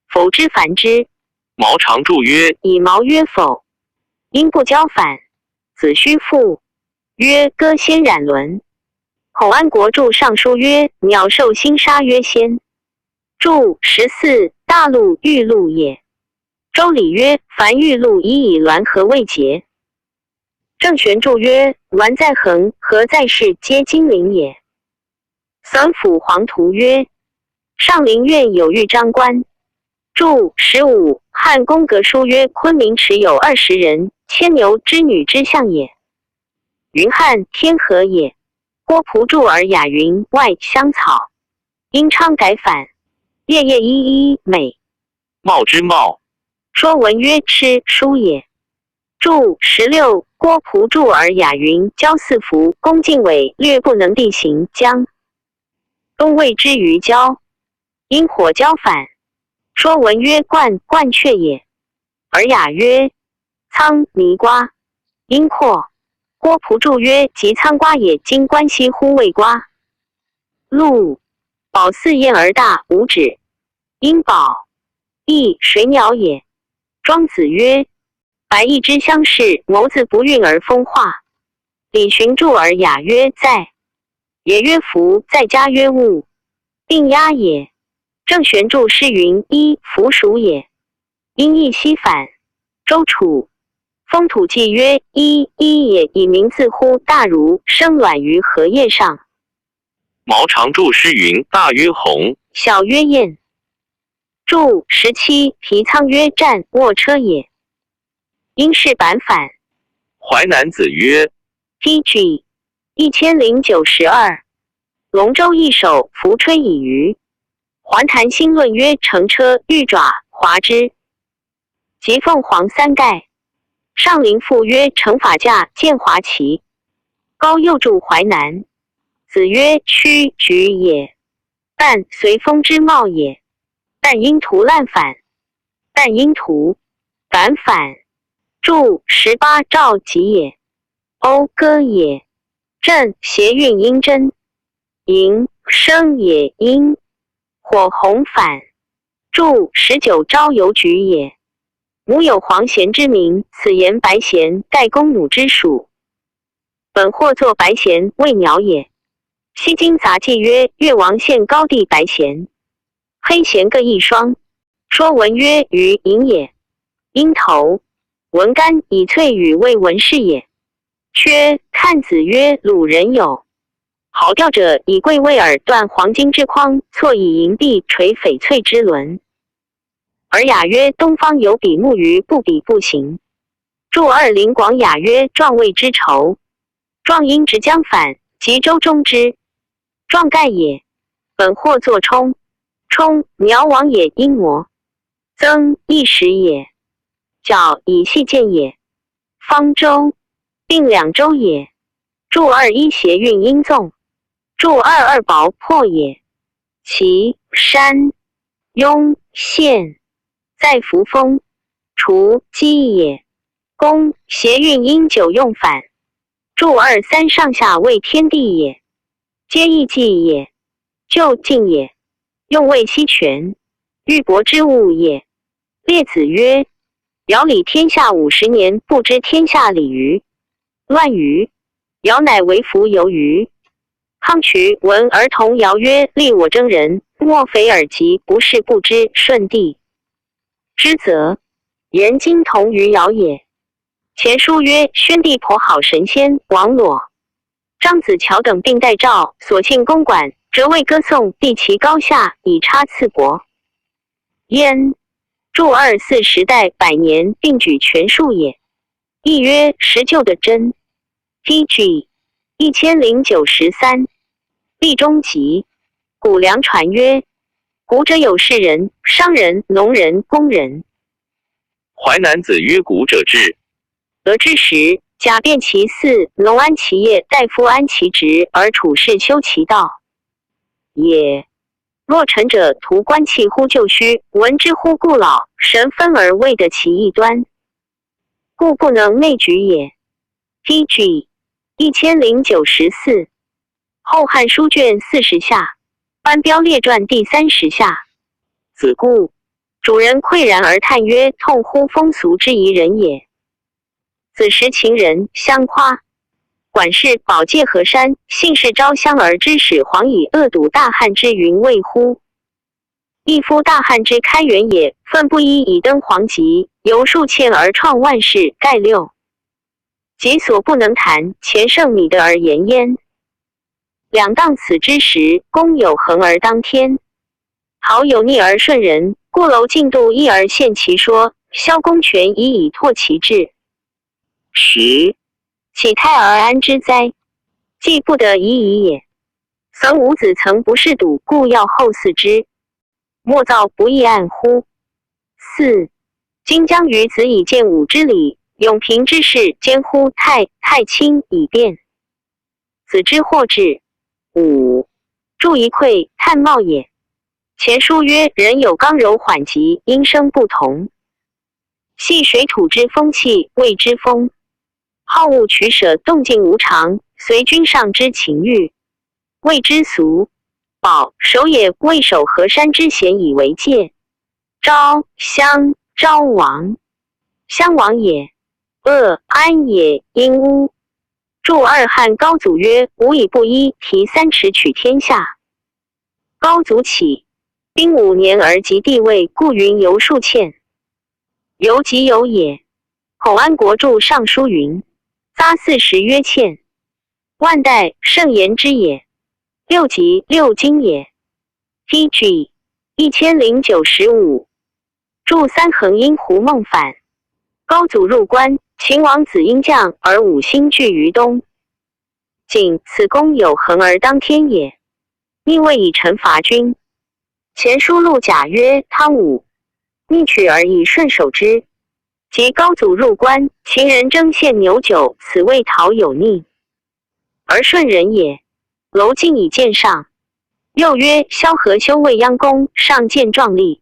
否之反之。毛长注曰：以毛曰否。因不交反。子虚赋曰：歌先染轮。孔安国注尚书曰：鸟兽星杀曰先。注14大陆玉露也。周礼曰：凡玉露以鸾合为节。郑玄注曰：鸾在横，合在室，皆金陵也。损府黄图曰：上林苑有玉章官。注15汉宫格书曰：昆明池有20人，牵牛织女之象也。云汉天河也。郭璞注尔雅云：外香草。因昌改反。夜夜依依美。茂之茂。说文曰：吃书也。注16郭璞注尔雅云：交四服，公敬伟，略不能地形，将东谓之于交。因火交反。说文曰：冠雀也。尔雅曰：苍泥瓜。因阔。郭璞注曰：及苍瓜也，今关西乎谓瓜。鹿宝似燕而大，无指。因宝。亦水鸟也。庄子曰：白翼之相视，眸子不孕而风化。李寻注尔雅曰：在。也曰福，在家曰物。病鸦也。郑玄注诗云：一福属也。因义西反。周楚风土记曰：一也，以名字乎大儒，生卵于荷叶上。毛长注诗云：大曰鸿，小曰雁。注17皮仓曰：战卧车也。因是板反。淮南子曰： TG 1092。龙舟一手，浮吹以渔。环谈新论曰：乘车，玉爪，华之。即凤凰三盖。上林赋曰：乘法驾，见华旗。高又注淮南。子曰：屈举也。但随风之貌也。但因图烂反。但因图反。注18赵吉也。讴歌也。正谐韵因真。寅，生也。阴，火红反。注19朝邮举也。母有黄贤之名，此言白贤盖公母之属。本或作白贤为鸟也。西京杂记曰：越王献高帝白贤，黑贤各一双。说文曰：于寅也。鹰头，文干以翠羽为文饰也。缺，看子曰：鲁人有好钓者，以贵为饵断黄金之筐，错以银币垂翡翠之轮。而雅曰：东方有比目鱼，不比不行。注二临广雅曰：壮谓之仇。壮阴直将反，即周中之。壮盖也。本或作冲。冲，苗王也。阴魔。增，一时也。角，以细见也。方舟，并两舟也。注二一谐韵音纵。注二二薄破也。岐，山，雍，县。在扶风，除，积也。公，谐韵音久用反。注二三上下为天地也。皆义计也。就近也。用谓西权，玉帛之物也。列子曰：尧理天下50年，不知天下理于乱于。尧乃为夫由于。康渠闻儿童尧曰：立我征人，莫非尔及不是不知舜帝之则言今同于尧也。前书曰：宣帝颇好神仙，王裸、张子乔等并代诏，所幸公馆，则为歌颂帝其高下，以差次伯焉。注二四时代百年并举全数也。亦曰十旧的真。TG 1093。立中集。古良传曰：古者有士人、商人、农人、工人。淮南子曰：古者至。得之时，甲变其嗣，农安其业，大夫安其职，而处士修其道也。若臣者图观气乎旧虚，闻之乎故老，神分而未得其一端，故不能内举也。TG 1094。后汉书卷40下，班彪列传第30下。子故，主人喟然而叹曰：痛乎风俗之宜人也。子时秦人相夸，管事保界河山，信士招相而之使黄以恶堵大汉之云谓乎？亦夫大汉之开元也，奋不一以登黄极，由数千而创万世，盖六。己所不能谈，前圣米德而言焉。两当此之时，公有恒而当天，好有逆而顺人，故楼进度一而现其说，萧公权以拓其志。10. 岂泰而安之哉？既不得已矣也。曾五子曾不是笃，故要后嗣之。莫造不义案乎？4. 今将于子以见武之礼，永平之事，兼乎太清以变。子之祸至。5. 注一馈探冒也。前书曰：人有刚柔缓急，音声不同，系水土之风气，谓之风。好恶取舍，动静无常，随君上之情欲，谓之俗。保守也，为守河山之险以为戒。昭襄昭王，襄王也。安也，阴屋。注二汉高祖曰：吾以不一提3尺取天下。高祖起，兵5年而即帝位，故云由数欠。由即有也。孔安国注尚书云：杂40曰欠。万代圣言之也。6级6经也。TG 1095。注三横阴胡梦反。高祖入关，秦王子婴降而五星聚于东。仅此公有恒而当天也。命位以臣伐君。前书录甲曰：汤武逆取而以顺守之。及高祖入关，秦人争献牛酒，此谓讨有逆，而顺人也。楼敬以见上。又曰：萧何修未央宫，上见壮丽，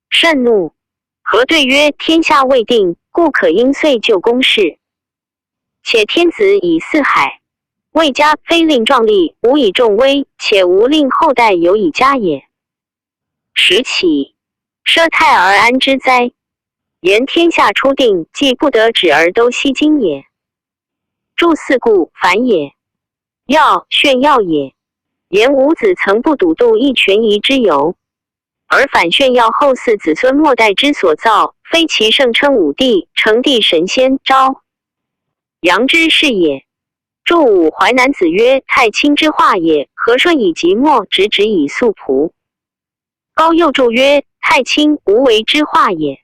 甚怒。何对曰：天下未定，故可因遂就公事。且天子以四海，魏家非令壮丽，无以重威，且无令后代有以家也。时起，奢泰而安之哉？言天下初定，既不得止而都西京也。著四故，反也。要炫耀也。言伍子曾不笃度一权宜之由，而反炫耀后嗣子孙末代之所造，非其盛称武帝、成帝神仙昭阳之事也。著武淮南子曰：太清之化也，和顺以即墨，直指以素朴。高又注曰：太清无为之化也。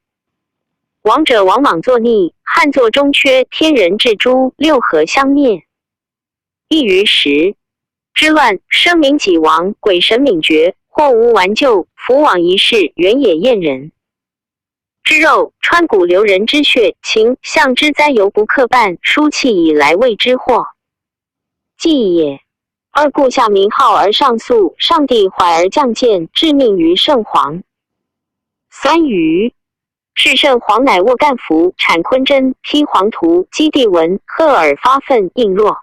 王者王莽作逆，汉作中缺，天人至诛，六合相灭。异于时之乱，声名己亡，鬼神泯绝，或无完救，福往一世，原野燕人之肉，川谷流人之血，秦象之灾犹不克办，书气以来谓之祸。计也。二故下名号而上诉，上帝怀而降谏，致命于圣皇。三余是圣皇乃握干服，产昆真，披黄图，击地文，赫尔发愤，应若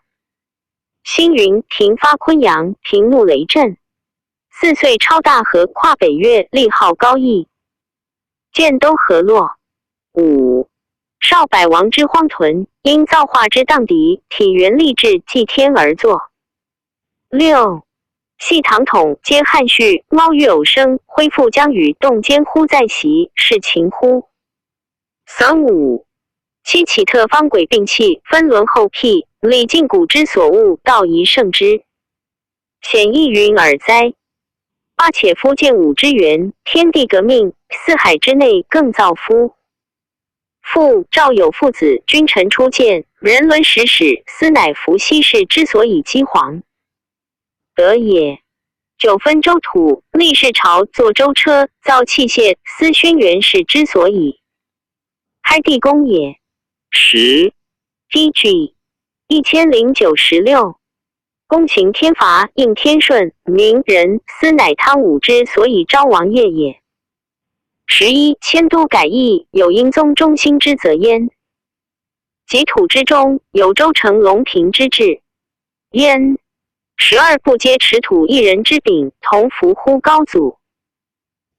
星云，停发昆阳，平怒雷震。4岁超大河，跨北越，立号高邑，建都河洛。5少百王之荒屯，因造化之荡涤，体元立志，祭天而作。6系唐统，皆汉序，猫欲偶生，恢复将与动间乎在席，是秦乎？5七启特方轨并气，分轮后辟，礼尽古之所恶，道宜胜之。显亦云尔哉！8且夫见武之源，天地革命，四海之内更造夫。父赵有父子，君臣出见，人伦始始，斯乃伏羲氏之所以击黄得也。9分周土，立世朝，作舟车，造器械，司轩辕氏之所以开地宫也。10 DG 1096公行天罚，应天顺，明人，斯乃汤武之所以昭王业也。11迁都改易，有英宗中兴之责焉。己土之中，有周成隆平之志焉。12不皆持土一人之柄，同服乎高祖。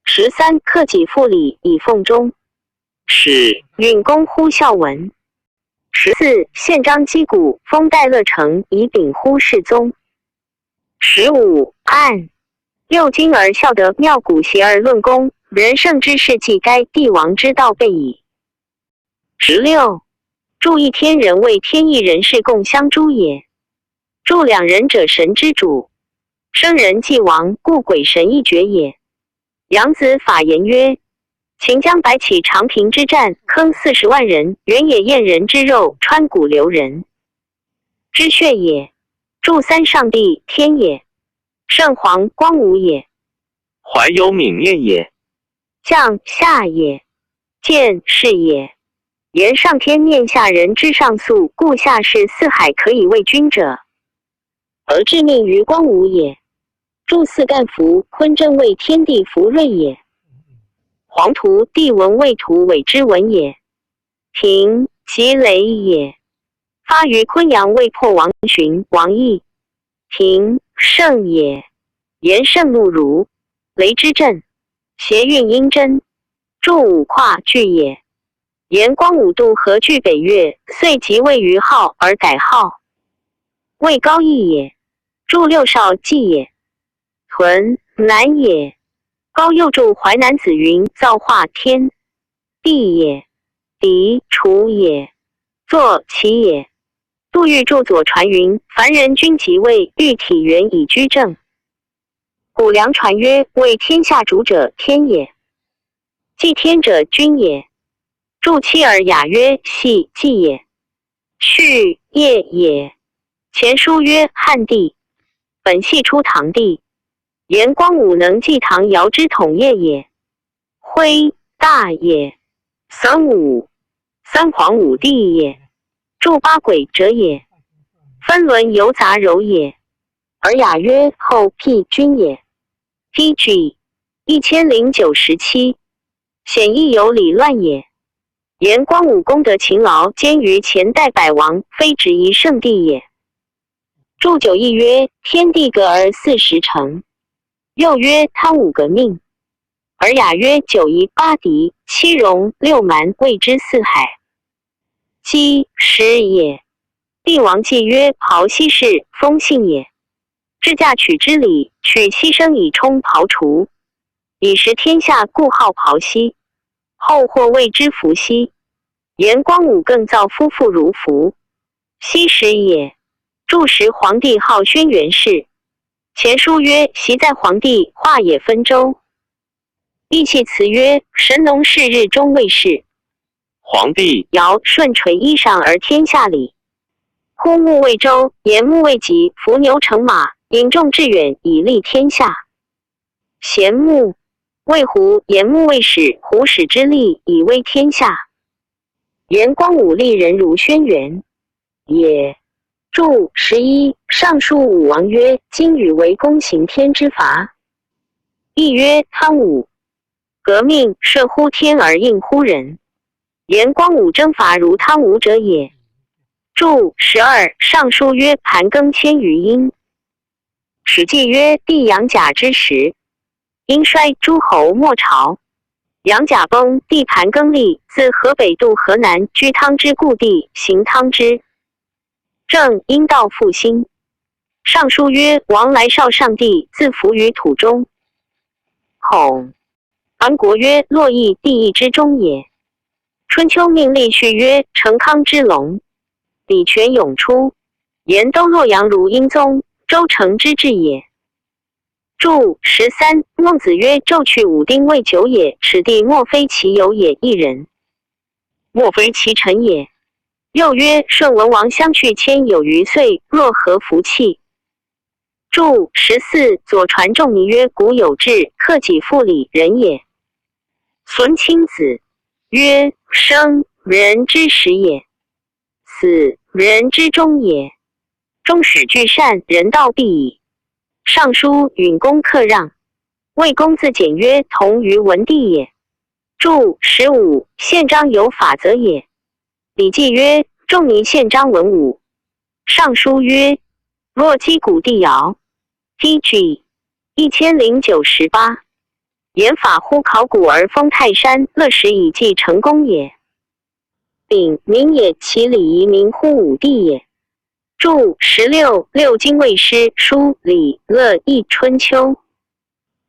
13克己复礼，以奉忠。使允公乎孝文。14宪章击鼓，封戴乐成，以秉乎世宗。15按六经而孝德，妙古邪而论功，人圣之事既该帝王之道备矣。16助一天人为天意人事共相诸也。助两人者神之主，生人既亡，故鬼神一绝也。杨子法言曰：秦将白起长平之战，坑40万人，原野燕人之肉，川谷流人之血也。助三上帝，天也；圣皇，光武也；怀有泯灭也。将下也；见是也。言上天念下人之上诉，故下士四海可以为君者，而致命于光武也。助四干服，昆真为天地福瑞也。黄图，地文为图伪之文也。平即雷也。发于昆阳，为破王寻、王毅。平圣也。言圣怒如雷之震，邪运阴真。助五跨据也。言光武度河据北越，遂即位于号而改号，位高义也。助六少季也。屯南也。高又助淮南子云，造化天地也。狄楚也。作其也。杜预助左传云，凡人君即位，欲体元以居正。古良传曰：为天下主者，天也；祭天者，君也。助妻儿雅曰：系祭也。序业也。前书曰：汉帝本系出唐帝，言光武能继唐尧之统业也。徽大也。孙武三皇五帝也。助八鬼者也。分伦犹杂糅也。而雅曰：后辟君也。DG 1097显亦有礼乱也。言光武功德勤劳，兼于前代百王，非止一圣地也。祝九义曰：天地革而40成。又曰：贪5个命。而雅曰：九夷8狄7戎6蛮，谓之4海。姬10也。帝王祭曰：庖西氏，封信也。至嫁娶之礼，取牺牲以充庖厨，以食天下，故号庖西。后或谓之伏羲。颜光武更造夫妇如服，羲时也。祝时皇帝号轩辕氏。前书曰：昔在皇帝，化也分州。义气辞曰：神农氏日中未逝。皇帝尧舜垂衣裳而天下礼。呼木为周，言木为吉，伏牛乘马，引众致远，以利天下。贤木为胡，言木为始，胡始之利，以威天下。颜光武立人如轩辕也。注11尚书武王曰：今与为公行天之法。亦曰：贪武革命，顺乎天而应乎人。颜光武征伐如贪武者也。注12尚书曰：盘庚千余殷。史记曰：帝杨甲之时，殷衰，诸侯没朝。杨甲崩，帝盘庚立，自河北渡河南，居汤之故地，行汤之。正阴道复兴。尚书曰：王来少上帝，自伏于土中。孔桓国曰：洛邑地邑之中也。春秋命立序曰：成康之隆。礼权永出。言都洛阳如英宗，周成之治也。注13孟子曰：纣去武丁未久也，此地莫非其有也一人，莫非其臣也。又曰：舜文王相去千有余岁，若何服气？注14左传仲尼曰：古有志，克己复礼，人也。孙亲子曰：生人之始也，死人之终也。终始俱善，人道必矣。尚书允公克让，魏公自简曰：同于文帝也。注15宪章有法则也。礼记曰：仲尼宪章文武。尚书曰：若击鼓地摇。DG 1098。言法乎考古而封泰山，乐时以继成功也。丙民也，其礼仪民乎武帝也。注16六经未诗，书礼乐易春秋。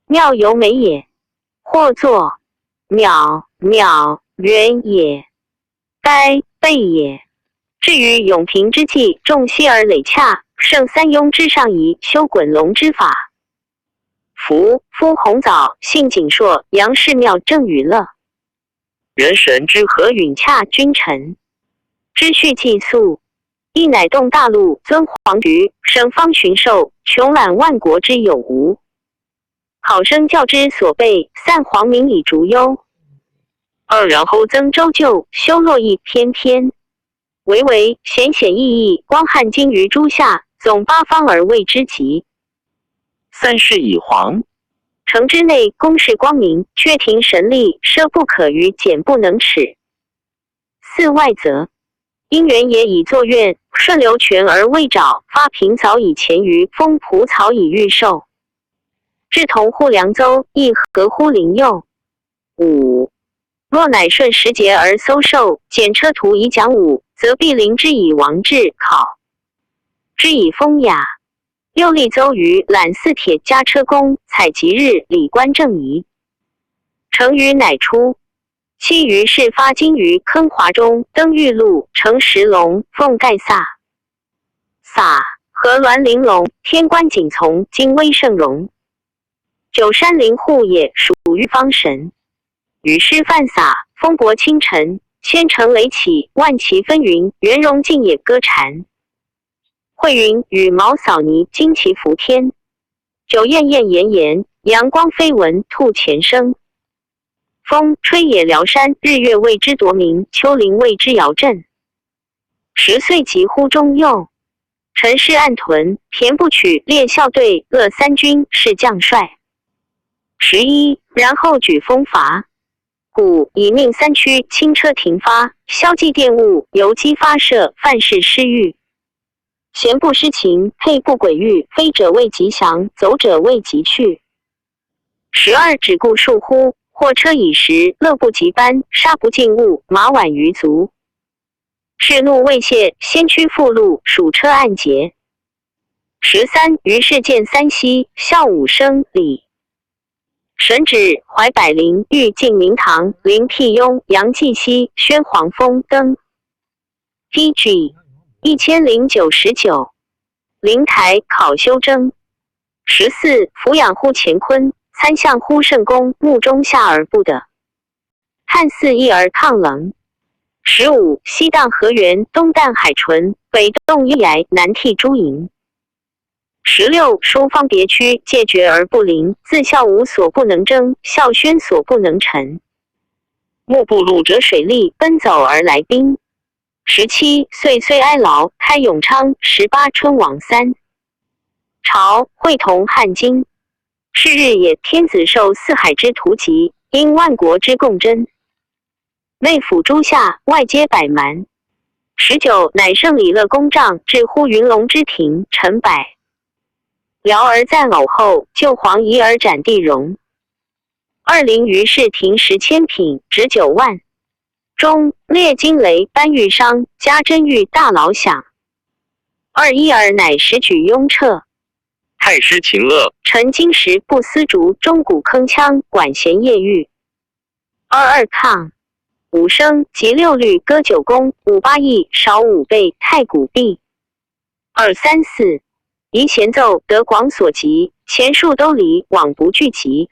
妙由美也，或作渺渺远也，该备也。至于永平之际，重息而累洽，胜三庸之上仪，修滚龙之法。夫弘藻，性景硕，杨氏妙正与乐。人神之和允洽君臣，知序祭肃，亦乃动大陆，尊皇局，省方巡狩，穷览万国之有无。好生教之所备，散皇民以逐忧。然后增周旧，修洛邑翩翩。为显显异异，光汉经于诸夏，总八方而谓之极。三世以皇，城之内，宫室光明，阙庭神力，奢不可逾，简不能尺。四外则因缘也以作愿，顺流泉而未沼，发平早以前于，风蒲草以御兽。志同乎凉州，亦合乎灵佑。五若乃顺时节而搜兽，简车图以讲武，则必临之以王志考，之以风雅。六立邹瑜揽四铁加车公，采吉日礼官正仪。成瑜乃出。其余事发金于坑华中，登玉露，乘石龙，凤盖飒。飒和鸾玲珑，天官景从，金威盛荣。九山灵户也，属玉方神。雨师泛洒，风伯清晨，千城雷起，万旗纷纭，圆融尽也歌蝉。慧云羽毛扫泥，旌旗伏天。九焰焰炎炎，阳光飞蚊，兔前生。风吹野辽山，日月为之夺明，丘陵为之摇震。10岁即乎中右，陈氏暗屯，田不取，列校队，鄂三军，是将帅。11然后举风伐。故以命3区轻车停发，宵禁电务，游击发射，犯事失狱。闲不失情，配不轨域，飞者为吉祥，走者为吉去。12只顾树乎，货车已时，乐不及班，杀不尽物，马晚于足。士怒未泄，先驱复路，属车按节。13于是见三溪，孝武生礼。神旨怀百灵，欲进明堂，灵辟雍，杨继熙，宣皇封登。DG 1099，灵台考修征。14俯仰乎乾坤，参向乎圣公，目中下而不得。汉四一而抗冷。15西荡河源，东淡海纯，北动一崖，南替诸营。16书方别区，戒绝而不临，自孝武所不能争，孝宣所不能陈。目不鲁者水利，奔走而来兵。17岁岁哀劳，开永昌。18春往3。朝会同汉经。是日也，天子受四海之图籍，因万国之共争。内府诸夏，外皆百蛮。19乃圣礼乐公帐，至乎云龙之庭，陈百。辽而赞偶后，救皇夷而斩地荣。20于是庭10千品，值9万。中列金雷，班玉商，加真玉大劳饷。21而乃时举雍彻。太师秦乐，陈金石不丝竹，钟鼓铿锵，管弦夜狱。22抗。5声及6律，歌9宫，58役，少5倍，太鼓毕。234宜弦奏，得广所及，前数都离，往不聚集。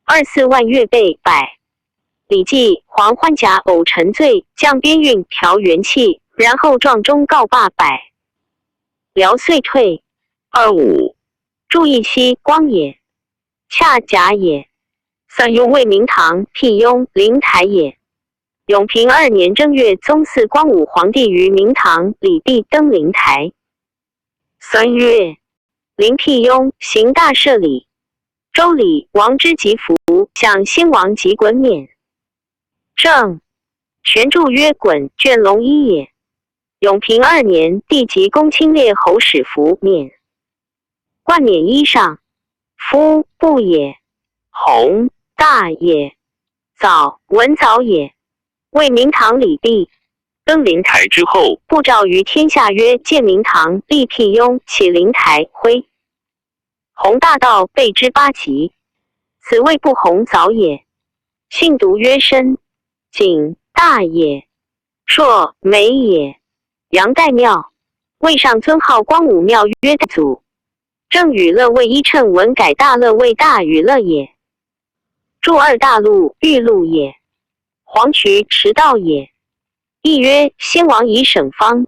24万乐备百。礼记黄欢甲偶沉醉，降边韵调元气，然后撞钟告罢百。辽遂退。25注意息光也，恰甲也。3雍为明堂，辟雍灵台也。永平2年正月，宗嗣光武皇帝于明堂，礼毕登灵台。3月，灵辟雍，行大赦礼。周礼王之吉服，享先王及衮冕。正玄注曰衮，卷龙一也。永平2年，帝即公卿列侯使服冕。冠冕衣上，夫不也。弘大也。早文早也。为明堂礼毕。登灵台之后，布诏于天下曰：建明堂，立辟雍，起灵台，徽。弘大道备之8级，此谓不弘早也。信读曰深，景大也。硕美也。杨代庙，魏上尊号光武庙曰代祖。正与乐为一称文改大乐为大与乐也。注2大路，玉路也。黄渠驰道也。亦曰先王以省方。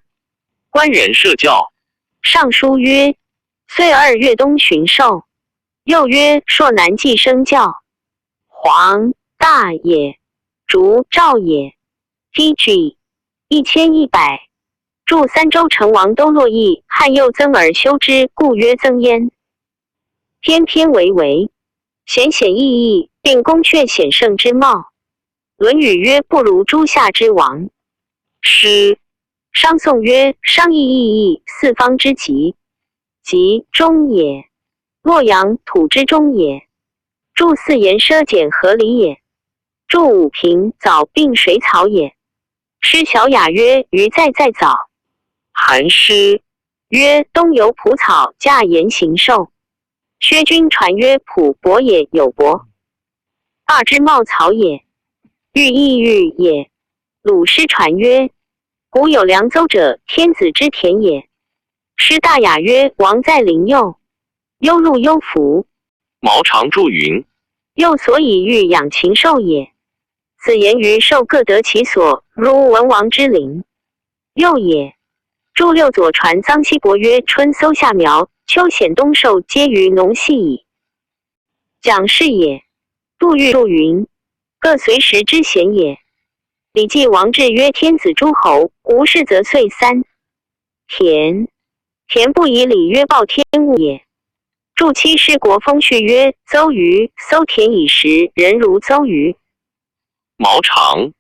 官人设教。尚书曰岁2月冬旬寿。又曰朔南既生教。黄大也。竹赵也。DG 1100。注3州成王都洛邑，汉又增而修之，故曰增焉。翩翩为为，显显异异，并宫阙显圣之貌。论语曰：不如诸夏之王。诗商颂曰：商亦异义，四方之极，极中也。洛阳土之中也。注4言奢俭合理也。注5平藻并水草也。诗小雅曰：鱼在藻。韩诗曰：东游蒲草，驾言行兽。薛君传曰：蒲伯也，有伯。二之茂草也。玉亦玉也。鲁诗传曰：古有凉邹者，天子之田也。诗大雅曰：王在灵佑，忧禄忧福。毛长注云：又所以欲养禽兽也。此言于兽各得其所，如文王之灵。又也。注6左传臧西伯曰：春搜夏苗，秋显冬兽，皆于农系矣。讲是也。杜预注云：各随时之贤也。礼记王制曰：天子诸侯，无事则岁3。田不以礼曰报天物也。注7师国风序曰：邹鱼，搜田以食，人如邹鱼。毛长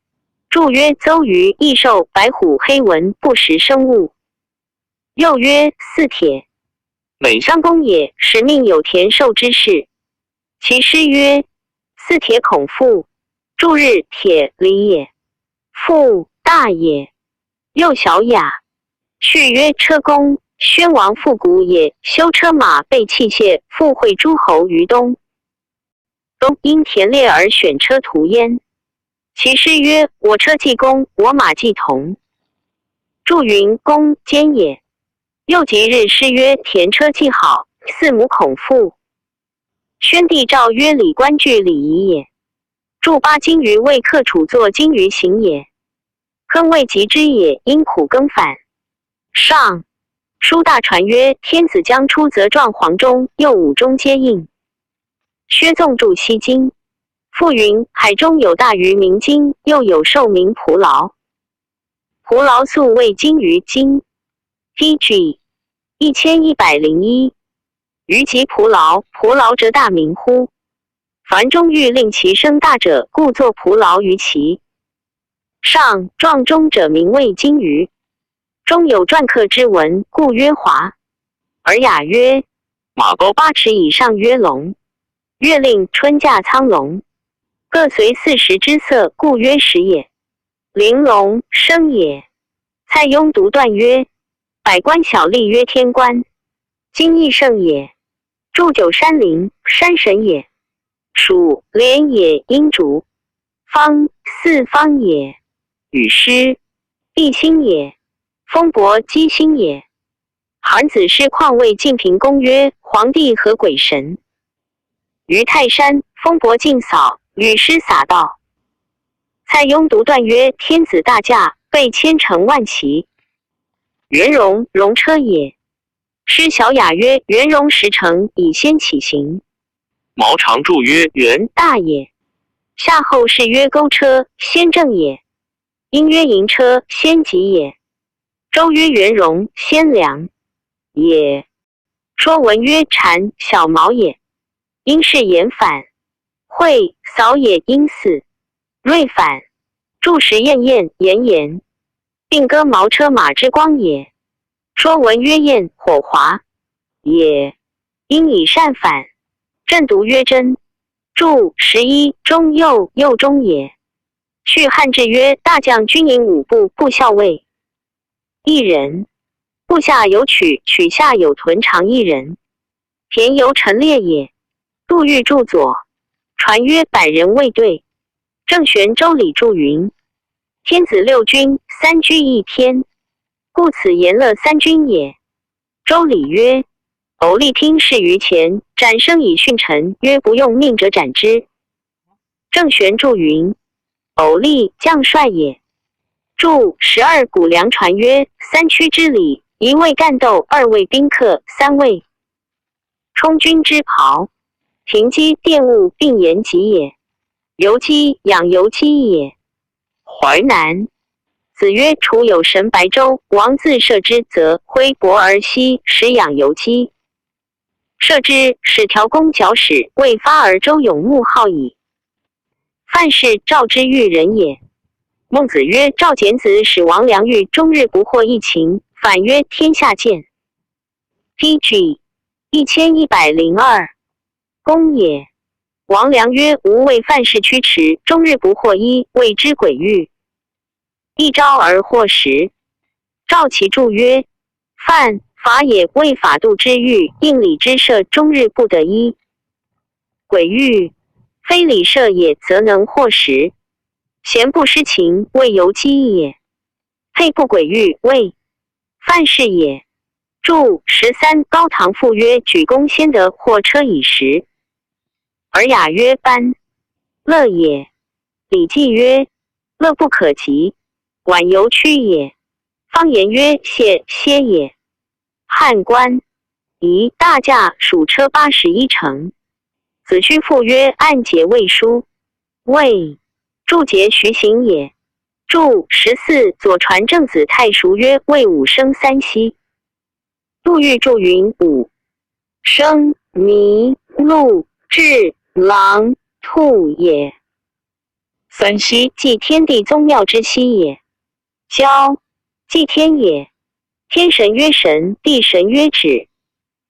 注曰：邹鱼，异兽，白虎黑纹，不食生物。又曰四铁，美商公也，使命有田寿之事。其师曰：四铁孔父，柱日铁离也。父大也，又小雅。续曰车公，宣王复古也，修车马备器械，复会诸侯于东。东因田猎而选车图焉。其师曰：我车既公，我马既同。祝云公坚也。又即日师曰：田车既好，四母孔父。宣帝诏曰：礼官具礼仪也。祝八金鱼为客处作金鱼行也。亨未及之也，因苦更反。上书大传曰：天子将出，则壮黄钟，右武钟皆应。薛纵注西经。复云：海中有大鱼名金，又有兽名蒲劳。蒲劳素谓金鱼金。PG 1101。鱼即蒲劳，蒲劳则大名乎？凡中欲令其生大者，故作蒲劳于其。上壮钟者名谓金鱼。中有篆刻之文，故曰华。而雅曰马高8尺以上曰龙。月令春驾苍龙，各随40之色，故曰时也。玲珑生也。蔡邕独断曰：百官小吏曰天官，今亦盛也。祝九山陵，山神也。属连也，阴竹。方四方也。禹师地心也。风伯姬心也。韩子师况谓晋平公曰：皇帝和鬼神？于泰山，风伯尽扫，禹师撒道。蔡邕独断曰：天子大驾，备千乘万骑。元戎，戎车也。师小雅曰：元戎10乘，以先起行。毛长注曰：元大也。夏后氏曰：钩车，先正也。殷曰：银车，先吉也。周曰：元戎，先良也。说文曰：蝉，小毛也。因是言反。会扫也，因巳。瑞反。祝时燕燕，炎炎。并歌毛车马之光也。说文曰：焰，火华也。因以善反。正读曰：真。祝11中右中也。续汉志曰：大将军营5部，部校尉1人。部下有曲下有屯长1人。田由陈列也。杜预注左。传曰：百人卫队。郑玄周礼注云：天子6军，3居1天，故此言乐3军也。周礼曰：偶力听事于前，斩生以训臣，曰不用命者斩之。郑玄注云：偶力将帅也。注12谷梁传曰：三驱之礼，1为干斗，2为宾客，3为充军之袍。停机电务并言及也。游击养游击也。淮南子曰：楚有神白周，王自射之，则挥帛而西，使养游击。射之，使条弓绞矢，未发而周勇穆好矣。范氏赵之育人也。孟子曰：赵简子使王良欲终日不获一禽，反曰：天下见。PG 1102。公也。王良曰：吾为范氏驱驰，终日不获一，谓之鬼欲。一朝而获食。赵其注曰：范法也，为法度之欲，应礼之射，终日不得一。鬼欲非礼射也，则能获食。贤不失情，谓游击也。配不鬼欲，谓范氏也。注13高唐赋曰：举弓先得，获车以食。而雅曰：班乐也。礼记曰：乐不可及，婉犹屈也。方言曰：歇也。汉官仪大驾属车81乘。子虚赋曰：按节未书，谓注节徐行也。注14左传正子太叔曰：魏武生3息。杜预注云：武生麋鹿雉狼兔也。3息即天地宗庙之息也。交祭天也。天神曰神，地神曰止，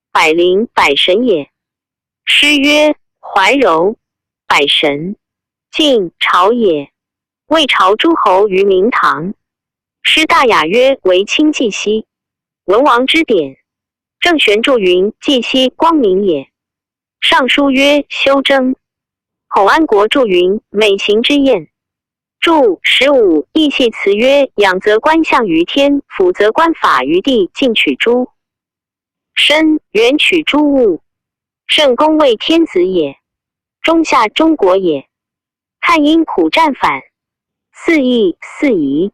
百灵百神也。诗曰怀柔，百神，晋朝也。魏朝诸侯于明堂。诗大雅曰为清既兮，文王之典。郑玄注云既兮光明也。尚书曰修征。孔安国注云美行之宴。注15义系辞曰养则观象于天，辅则观法于地，进取诸身，远取诸物。圣公为天子也，中下中国也。汉因苦战反，四义四夷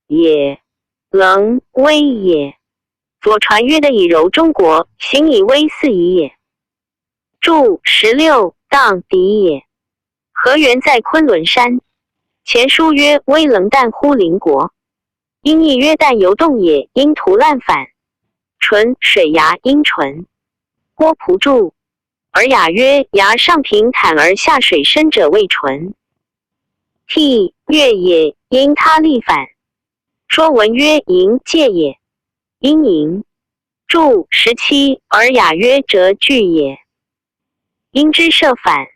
也，棱威也。左传曰的以柔中国，行以威四夷也。注16荡敌也。河源在昆仑山。前书曰威棱旦乎邻国。因义曰旦游动也，因图滥反。纯水崖因纯。郭璞注。而雅曰崖上平坦而下水深者谓纯。替月也，因他立反。说文曰盈介也，因盈。注17而雅曰折句也，因之设反。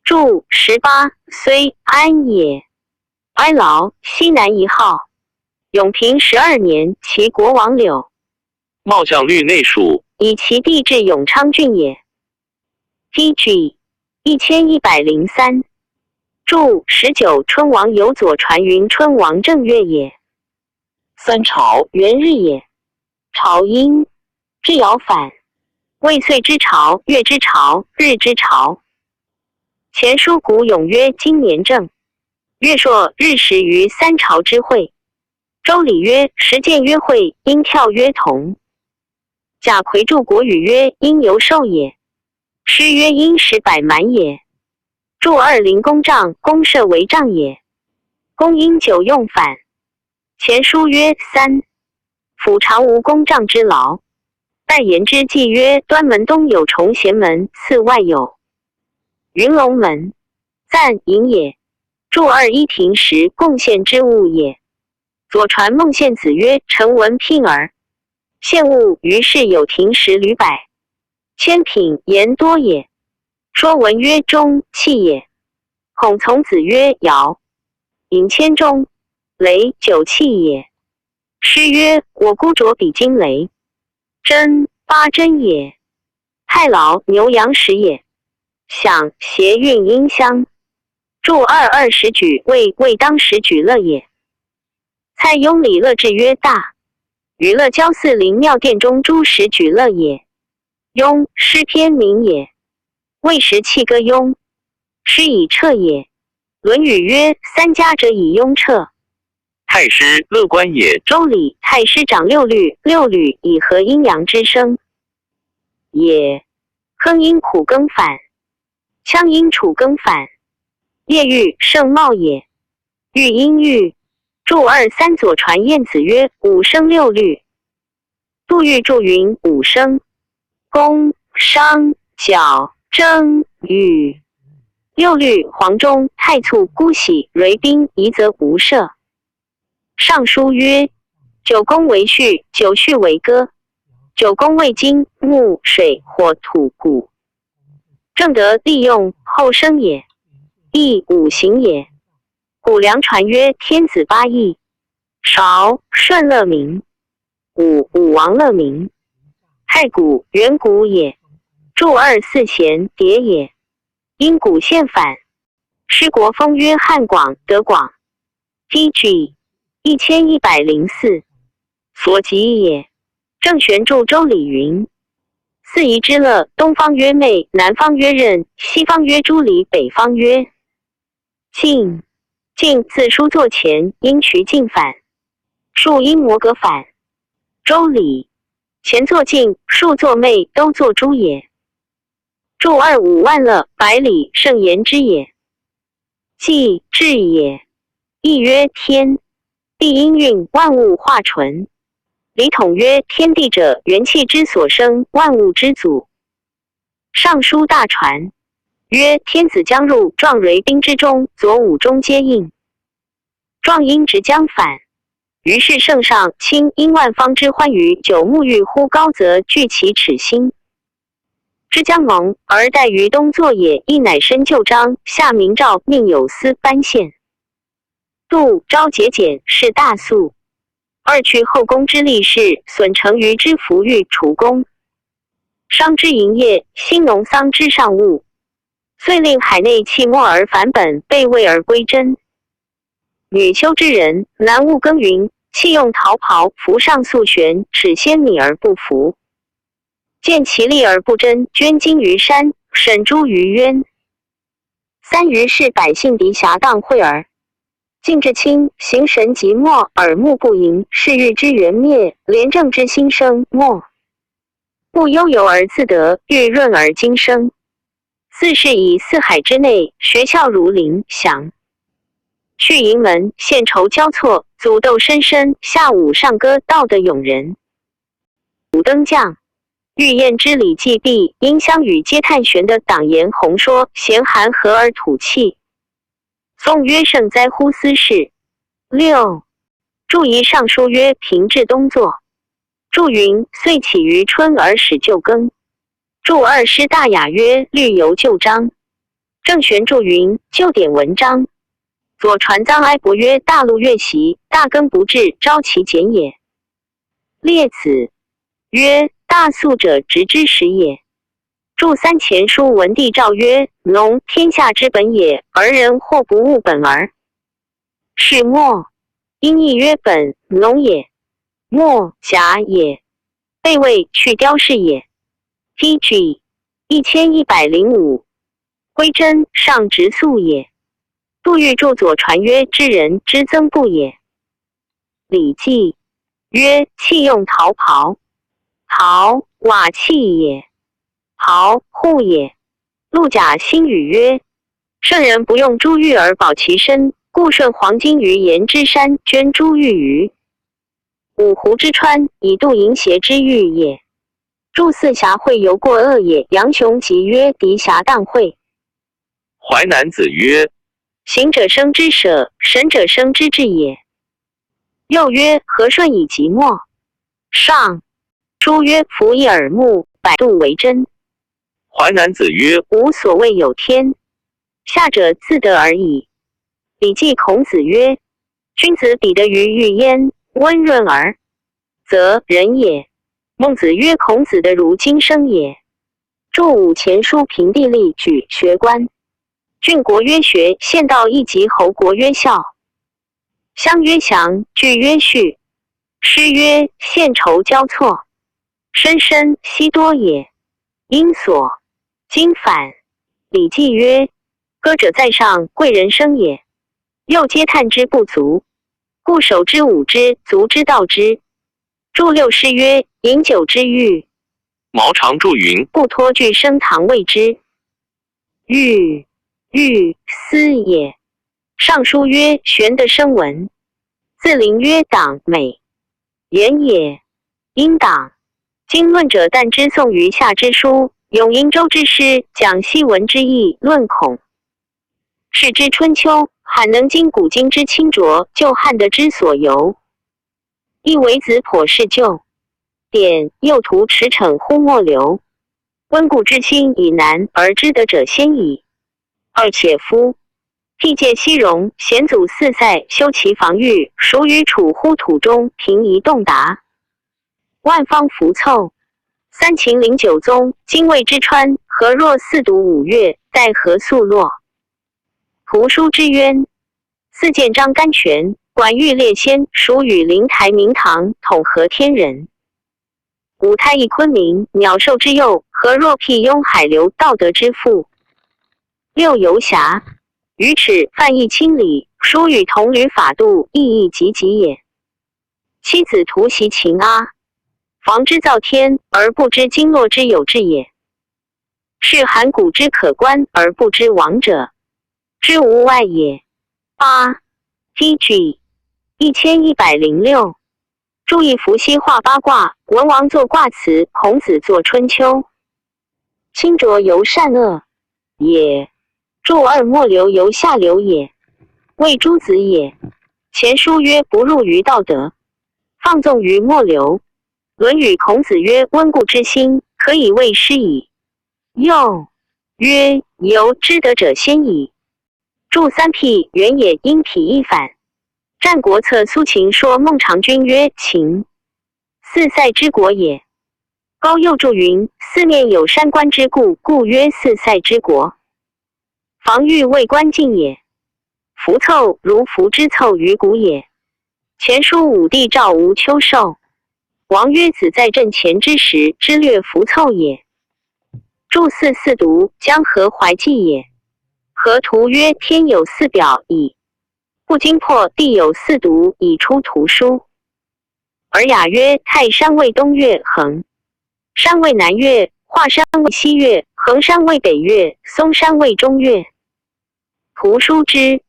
注18虽安也。哀牢西南1号。永平12年，齐国王柳茂将律内属，以其地至永昌郡也。DG 1103。注19春王有左传云春王正月也。三朝元日也。朝阴至尧反。未岁之朝，月之朝，日之朝。前书古咏曰今年正。月朔日时于三朝之会。周礼曰时见曰会，因跳曰同。贾逵注国语曰因由寿也。诗曰因使百蛮也。注20公杖，公设为杖也。公因久用反。前书曰3。府常无公杖之劳。但言之记曰端门东有崇贤门，次外有云龙门，赞隐也。注21庭时贡献之物也。左传孟献子曰臣闻聘儿，献物于是有庭时履百，千品言多也。说文曰中器也。孔从子曰尧，引千钟，雷九器也。诗曰我孤酌比金雷，真八真也。太牢牛羊食也。响谐韵音香。注20举为当时举乐也。蔡邕礼乐志曰大，于乐郊寺灵庙殿中诸时举乐也。邕诗篇名也。魏时弃歌邕，诗以彻也。论语曰三家者以邕彻。太师乐观也。周礼太师掌六律，六律以合阴阳之声也。亨因苦耕反，羌因楚耕反。夜狱胜茂也。欲因狱。注23左传晏子曰五声六律。杜预注云五声，宫商角征羽。六律黄钟太簇姑喜蕤宾夷则无赦。尚书曰九宫为序，九序为歌。九宫为金木水火土谷。正德利用后生也。义五行也。古梁传曰天子八义，韶舜乐民，武王乐民。太古远古也。注24贤迭也。因古宪反。师国封曰汉广德广。DG 1104。所及也。郑玄注周礼云四夷之乐，东方曰昧，南方曰任，西方曰朱离，北方曰晋。晋自书作前，因渠晋反。数因摩膈反。周礼前作晋，数作昧，都作朱也。注25万乐，百里圣言之也。既至也。义曰天，地因运万物化纯。礼统曰天地者，元气之所生，万物之祖。尚书大传曰天子将入，壮蕤宾之中，左武中皆应。壮因直将反。于是圣上亲因万方之欢愉，久沐浴乎高则具其耻心。之将蒙而待于东作也，亦乃申旧章，下明诏，命有司颁宪。杜昭节俭，是大肃。二去后宫之力士，损成于之服御除宫。商之营业，兴农桑之上物。遂令海内弃没而返本，备位而归真。女修之人，男务耕耘，弃用桃袍，服上素玄，齿鲜米而不服。见其利而不真，捐金于山，审诛于渊。三于是百姓敌侠当会耳。晋至清，行神即没，耳目不盈，是欲之元灭，廉政之兴生没。不悠游而自得，欲润而精生。四是以四海之内，学校如林祥。去营门，献酬交错，祖斗深深，下午上歌，道的咏人。五灯将。欲宴之礼既毕，因相与皆探玄的党言红说，咸含和而吐气。宋曰：圣哉乎斯事。六，注仪上书曰：平治东作。注云：遂起于春而始旧耕。注二师大雅曰：律由旧章。郑玄注云：旧典文章。左传臧哀伯曰：大陆乐习，大耕不至，昭其简也。列子曰：大肃者直之始也。注三前书文帝诏曰：农天下之本也，而人或不务本耳。是末，因义曰本，农也；末，甲也。备位去雕饰也。PG 1105。归真上直肃也。杜预注左传曰：知人之增不也。礼记曰：器用桃袍。袍，瓦器也；袍，户也。陆贾新语曰：圣人不用珠玉而保其身，故顺黄金于岩之山，捐珠玉于五湖之川，以度淫邪之欲也。注四侠会犹过恶也。杨雄集曰：敌侠当会。淮南子曰：行者生之舍，神者生之至也。又曰：和顺以即墨。上书曰：夫以耳目，百度为真。淮南子曰：无所谓有天，下者自得而已。礼记孔子曰：君子比得于玉焉，温润而则人也。孟子曰：孔子的如今生也。注五前书平地利举学官。郡国曰学，县道一级侯国曰孝。乡曰祥，句曰序。诗曰：献酬交错。深深悉多也。因所今反。礼记曰：歌者在上，贵人生也。又皆叹之不足，故守之五之，足之道之。注六诗曰：饮酒之欲。毛长注云：不托具升堂谓之欲思也。尚书曰：玄德生文。自陵曰：党美言也。因党。经论者但之宋余下之书，咏瀛洲之诗，讲西文之意，论孔氏之春秋，罕能经古今之清浊，就汉德之所由。亦为子颇是旧典，又图驰骋乎末流。温故知新以难而知得者先矣。二且夫辟戒西戎，险阻四塞，修其防御，孰与处乎土中，平夷洞达，万方浮凑。三秦陵九宗，精卫之川，何若四渎五岳，待何速落？图书之渊。四建章甘泉，管玉列仙，属与灵台明堂，统合天人。五太一昆明，鸟兽之幼，何若辟雍海流，道德之父？六游侠。于尺范义清理，书与同履法度，意义极极也。妻子图袭秦阿，防之造天，而不知经络之有志也。是函谷之可观，而不知王者之无外也。八 PG 1106。注意伏羲画八卦，文王作卦辞，孔子作春秋。清浊由善恶也。注二末流由下流也。谓诸子也。前书曰：不入于道德。放纵于末流。论语孔子曰：温故知新，可以为师矣。又曰：由知德者先矣。注三辟原也因否一反。战国策苏秦说孟尝君曰：秦，四塞之国也。高又注云：四面有山关之故，故曰四塞之国。防御为关禁也。符凑如符之凑于古也。前书武帝召吴秋寿，王曰：子在阵前之时，之略符凑也。注四读江河淮济也。河图曰：天有四表矣，不经破地有四读，以出图书。尔雅曰：泰山为东岳，衡山为南岳，华山为西岳，衡山为北岳，嵩山为中岳。图书之，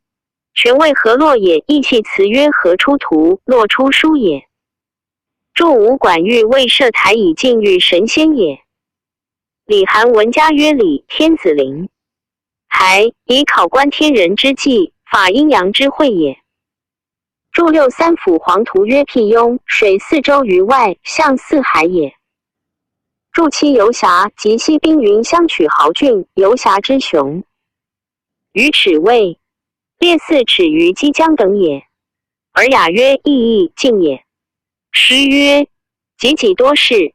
权谓何洛也？义气辞曰：何出图，洛出书也。注吴管玉为设台以禁欲神仙也。李韩文家曰：礼天子灵，台以考观天人之际，法阴阳之会也。注六三辅黄图曰：辟雍，水四周于外，向四海也。注七游侠及西滨云相取豪俊，游侠之雄。于尺位，列四尺于击江等也。尔雅曰：意敬也。诗曰：己己多事，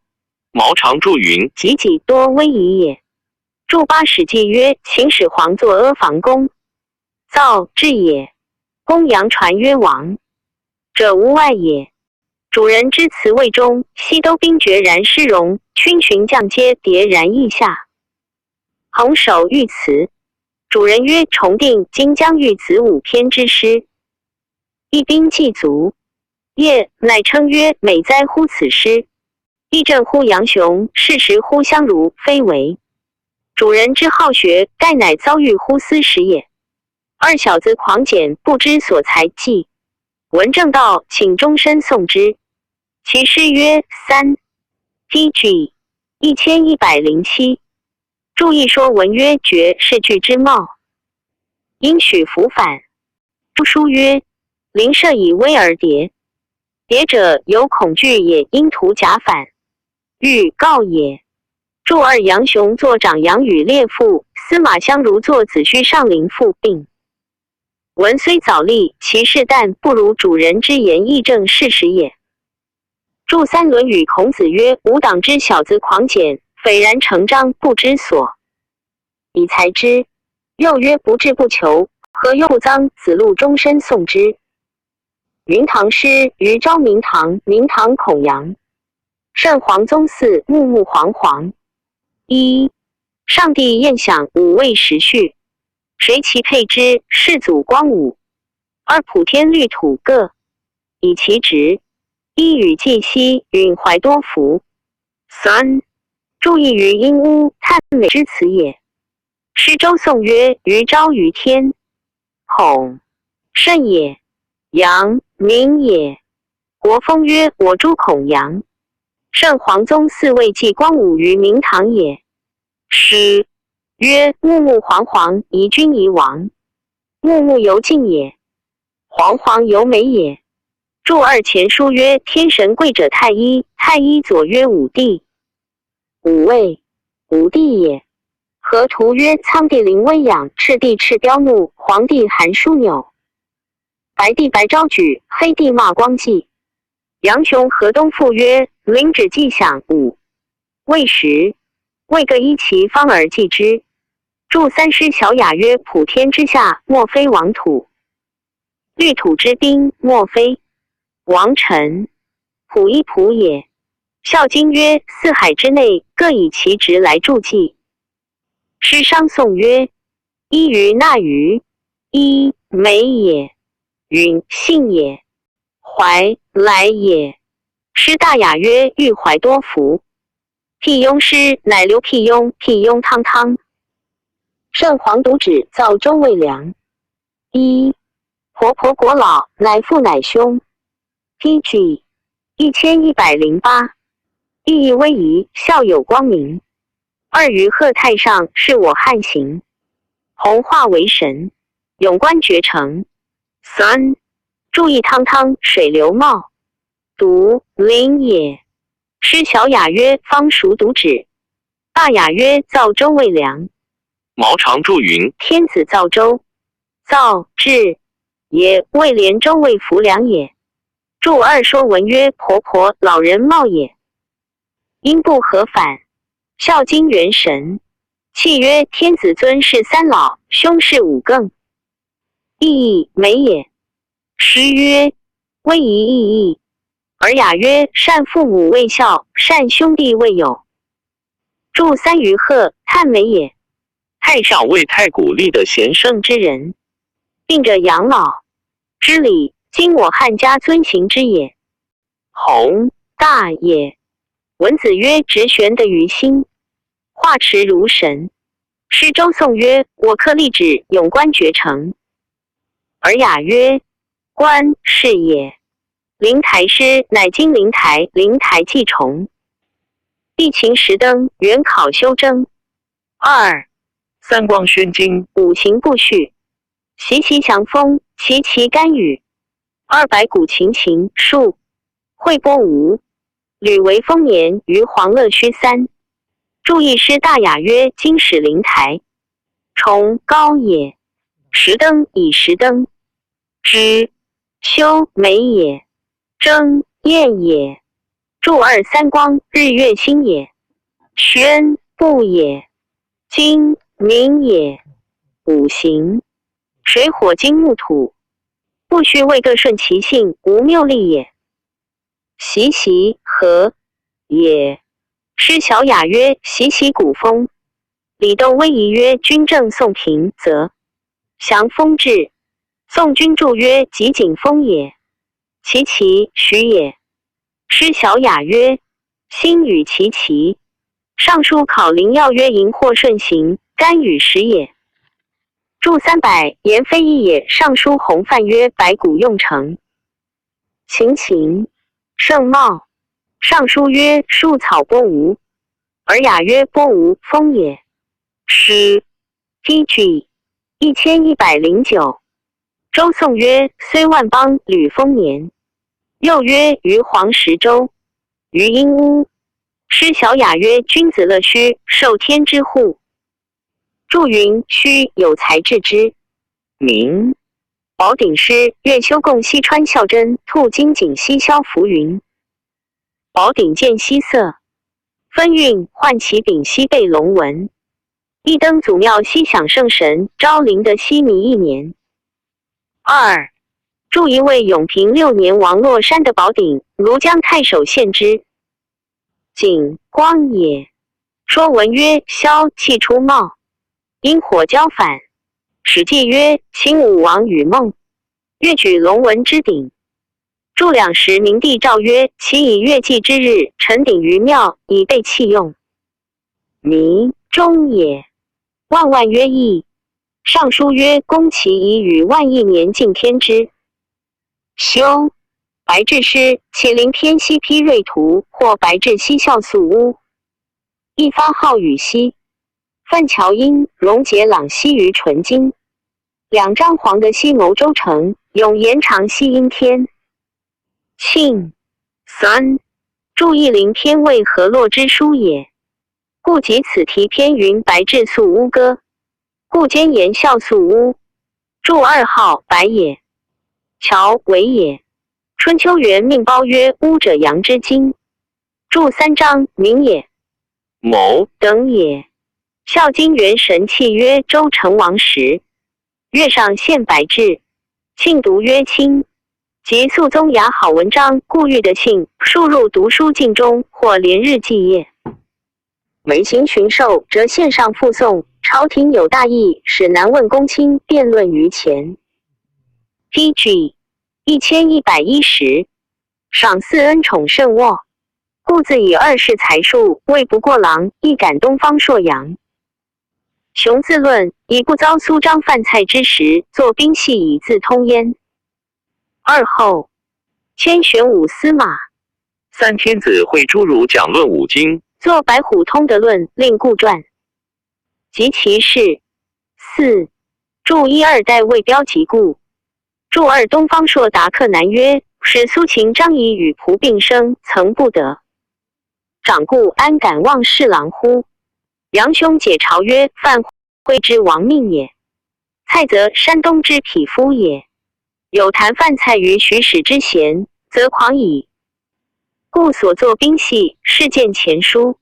毛长注云：己己多威仪也。注八史记曰：秦始皇作阿房宫，造治也。公羊传曰：王者无外也。主人之辞魏中，西都兵决然师戎，群群将皆迭然意下。横首御辞。主人曰：重定今将欲子午篇之诗。一兵既足，业乃称曰：美哉乎此诗！义正乎杨雄，事实乎相如，非为。主人之好学，盖乃遭遇乎斯时也。二小子狂简，不知所才技。闻正道，请终身诵之。其诗曰：三 PG 1107。注意说文曰：绝是句之貌，应许服反。注书曰：灵舍以威而迭，迭者有恐惧也，因图假反，欲告也。注二杨雄作长杨与列父，司马相如作子虚上林父，并文虽早立，其事但不如主人之言义正事实也。注三论语孔子曰：吾党之小子狂简，斐然成章，不知所以才之。又曰：不志不求，何忧不臧？子路终身诵之。云堂诗于昭明堂，明堂孔阳。圣皇宗嗣，穆穆皇皇。一、上帝宴享五味时序，谁其配之？世祖光武。二、普天律土各以其职。一、禹季熙，允怀多福。三、注意于阴屋，叹美之词也。诗周颂曰：于昭于天，孔圣也，阳明也。国风曰：我诸孔阳。圣皇宗嗣位继光武于明堂也。诗曰：穆穆皇皇，宜君宜王。穆穆犹敬也，皇皇犹美也。注二前书曰：天神贵者太一，太一左曰武帝。武位，武帝也。河图曰：苍帝临危仰，赤帝赤彪怒，黄帝寒枢纽。白帝白昭举，黑帝骂光纪。杨雄河东赋曰：领旨既享五未时，未各依其方而祭之。注三诗小雅曰：普天之下，莫非王土；律土之滨，莫非王臣。普一普也。孝经曰：四海之内，各以其职来助祭。诗商颂曰：一鱼纳鱼，一美也，允信也，怀来也。诗大雅曰：欲怀多福。辟雍诗乃刘辟雍，辟雍汤汤。圣皇独旨造周魏良。一、婆婆国老，乃父乃兄。PG 1108。意义威仪，孝有光明。二、于贺太上，是我汉行。弘化为神，永观绝成。三、注意汤汤，水流茂。独临也。师小雅曰：方孰独止？大雅曰：造周未良。毛长注云：天子造周，造治也，未连周未服良也。注二说文曰：婆婆老人貌也。因不合反，孝经元神。契曰：天子尊是三老，兄是五更。意美也。师曰：威仪异义。尔雅曰：善父母未孝，善兄弟未友。注三余贺，叹美也。太上为太古立的贤圣圣之人，病者养老之礼，今我汉家遵行之也。弘大也。文子曰：直玄的于心，化持如神。诗周颂曰：我克立志，永观绝成。尔雅曰：观是也。灵台诗乃今灵台，灵台既重。地勤时登，元考修征。二三光宣经，五行不序，习其强风，其其干雨。200古琴琴数，惠波无。吕为丰年于黄乐虚3。注一诗大雅曰：今始灵台，崇高也。时登以时登，之修美也。征艳也。注二三光，日月星也。宣布也。金明也。五行，水火金木土，不须为各顺其性，无谬力也。习习和也。诗小雅曰：习习古风。李窦威仪曰：君正宋平则降风至。宋君注曰：极景风也。其其许也。诗小雅曰：心与其其。尚书考灵要曰：荧惑顺行，干与时也。注300，言非一也。尚书洪范曰：白骨用成。秦秦盛茂。尚书曰：树草播无。尔雅曰：播无风也。诗 PG 1109。周颂曰：虽万邦吕丰年。又曰：于黄石周，于阴屋。诗小雅曰：君子乐须，受天之护。注云：须有才治之。明宝鼎诗月修共西川孝真兔金锦西萧浮云。宝鼎见西色，分韵唤其丙西背龙纹。一登祖庙西享圣神，昭灵的西弥1年。二注一位永平6年王落山的宝鼎，庐江太守献之。景光也。说文曰：萧气出冒，因火交反。史记曰：秦武王与孟，越举龙纹之鼎。注两时明帝诏曰：其以月祭之日，陈鼎于庙，以备器用。弥中也。万万曰义。尚书曰：公其以与万亿年敬天之。修白雉诗，其灵天西披瑞图，或白雉西孝肃屋。一发号羽西，范乔音，荣杰朗西于纯金。两张黄的西谋周成，永延长西阴天。庆三注意灵天为河洛之书也。故及此题篇云白雉肃屋歌，故兼言孝肃屋。注2号白也。乔为也。春秋元命包曰：屋者阳之精。注3章明也。谋等也。孝经元神契曰：周成王时，月上献白雉。庆读曰：卿。及肃宗雅好文章，故欲的信输入读书镜中，或连日记业。每行巡狩，则献上附送。朝廷有大义，使难问公卿辩论于前。PG 1110。赏赐恩宠甚渥，故自以2世才术，未不过郎，亦感东方朔阳。雄自论，以不遭苏张犯蔡之时，作兵系以自通焉。二后迁玄武司马。三天子会诸儒讲论五经，作白虎通德论，令故传。及其事。四注1、2代未标及故。注2东方朔答克南曰：使苏秦、张仪与仆并生，曾不得。长故安敢忘侍郎乎？杨兄解朝曰：范徽之亡命也。蔡则山东之匹夫也。有谈犯蔡于许使之贤，则狂矣。故所作兵系，事见前书。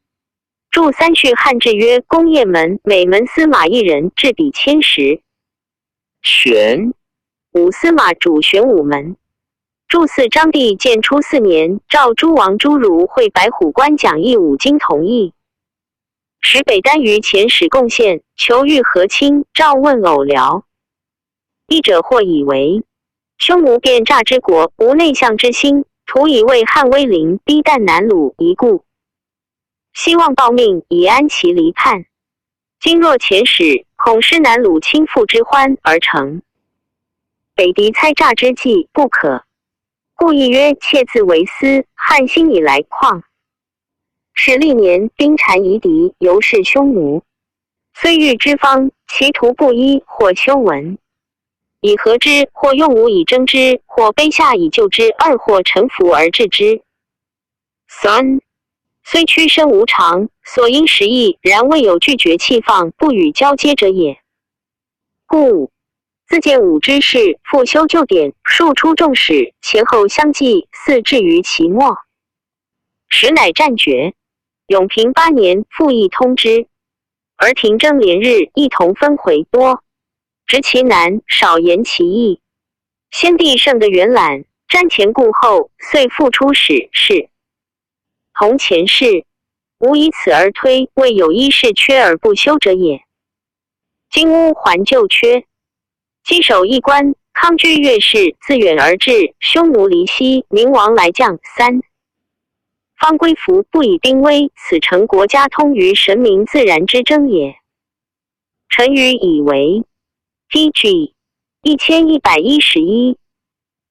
注三序汉制曰：工业门每门司马一人，制比1010。玄武司马主玄武门。注四章帝建初4年，召诸王诸儒会白虎关讲义5经同义。使北丹于前使贡献，求欲和亲，召问偶聊。译者或以为匈奴遍诈之国，无内向之心，徒以为汉威灵，逼旦南虏一故，希望报命以安其离叛。今若前使，恐失南虏亲附之欢而成。北狄猜诈之计不可，故意曰：妾自为私，汉兴以来旷。是历年兵缠夷狄，尤是匈奴。虽遇之方，其徒不一，或丘闻以和之，或用武以征之，或卑下以救之，二或臣服而治之。三虽屈身无常，所因时异，然未有拒绝弃放，不与交接者也。故自见武之事，复修旧典，数出众史，前后相继，似至于其末。时乃战绝。永平8年，复议通之，而廷争连日，一同分回多，执其难，少言其意。先帝圣的元览，瞻前顾后，遂复出使是。同前事，无以此而推，未有一事缺而不修者也。今乌还旧缺，稽首一官，康居越氏自远而至，匈奴离西，明王来将。三方归服，不以兵威，此诚国家通于神明自然之争也。臣愚以为 TG 1111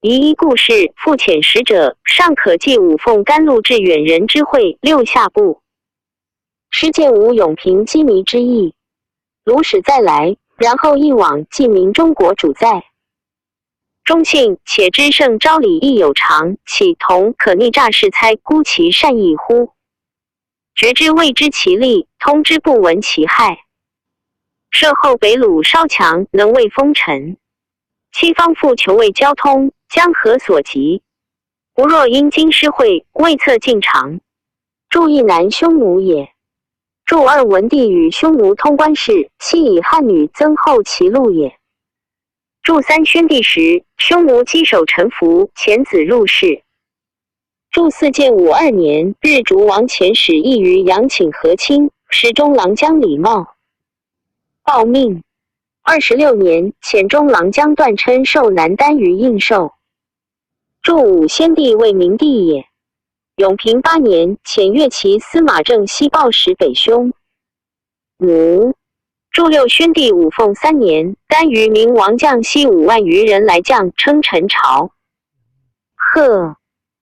夷故事复遣使者，尚可记五凤甘露至远人之会6下部。师见无永平羁縻之意，鲁使再来，然后一往记明中国主在。忠信且知圣昭礼亦有常，岂同可逆诈事猜估其善意乎？觉之未知其利，通之不闻其害。设后北虏稍强，能为封臣。西方复求为交通，江河所及。不若因京师会，未测进长。注意南匈奴也。注二文帝与匈奴通关事，悉以汉女增厚其路也。注三宣帝时，匈奴稽首臣服，遣子入室。注四建武2年，日逐王遣使议于阳请和亲，时中郎将李茂报命。26年，遣中郎将段琛受南丹于应寿。注五先帝为明帝也。永平8年，遣越骑司马正西报使北匈奴。注六宣帝五凤3年，丹于明王将西5万余人来将，称陈朝。贺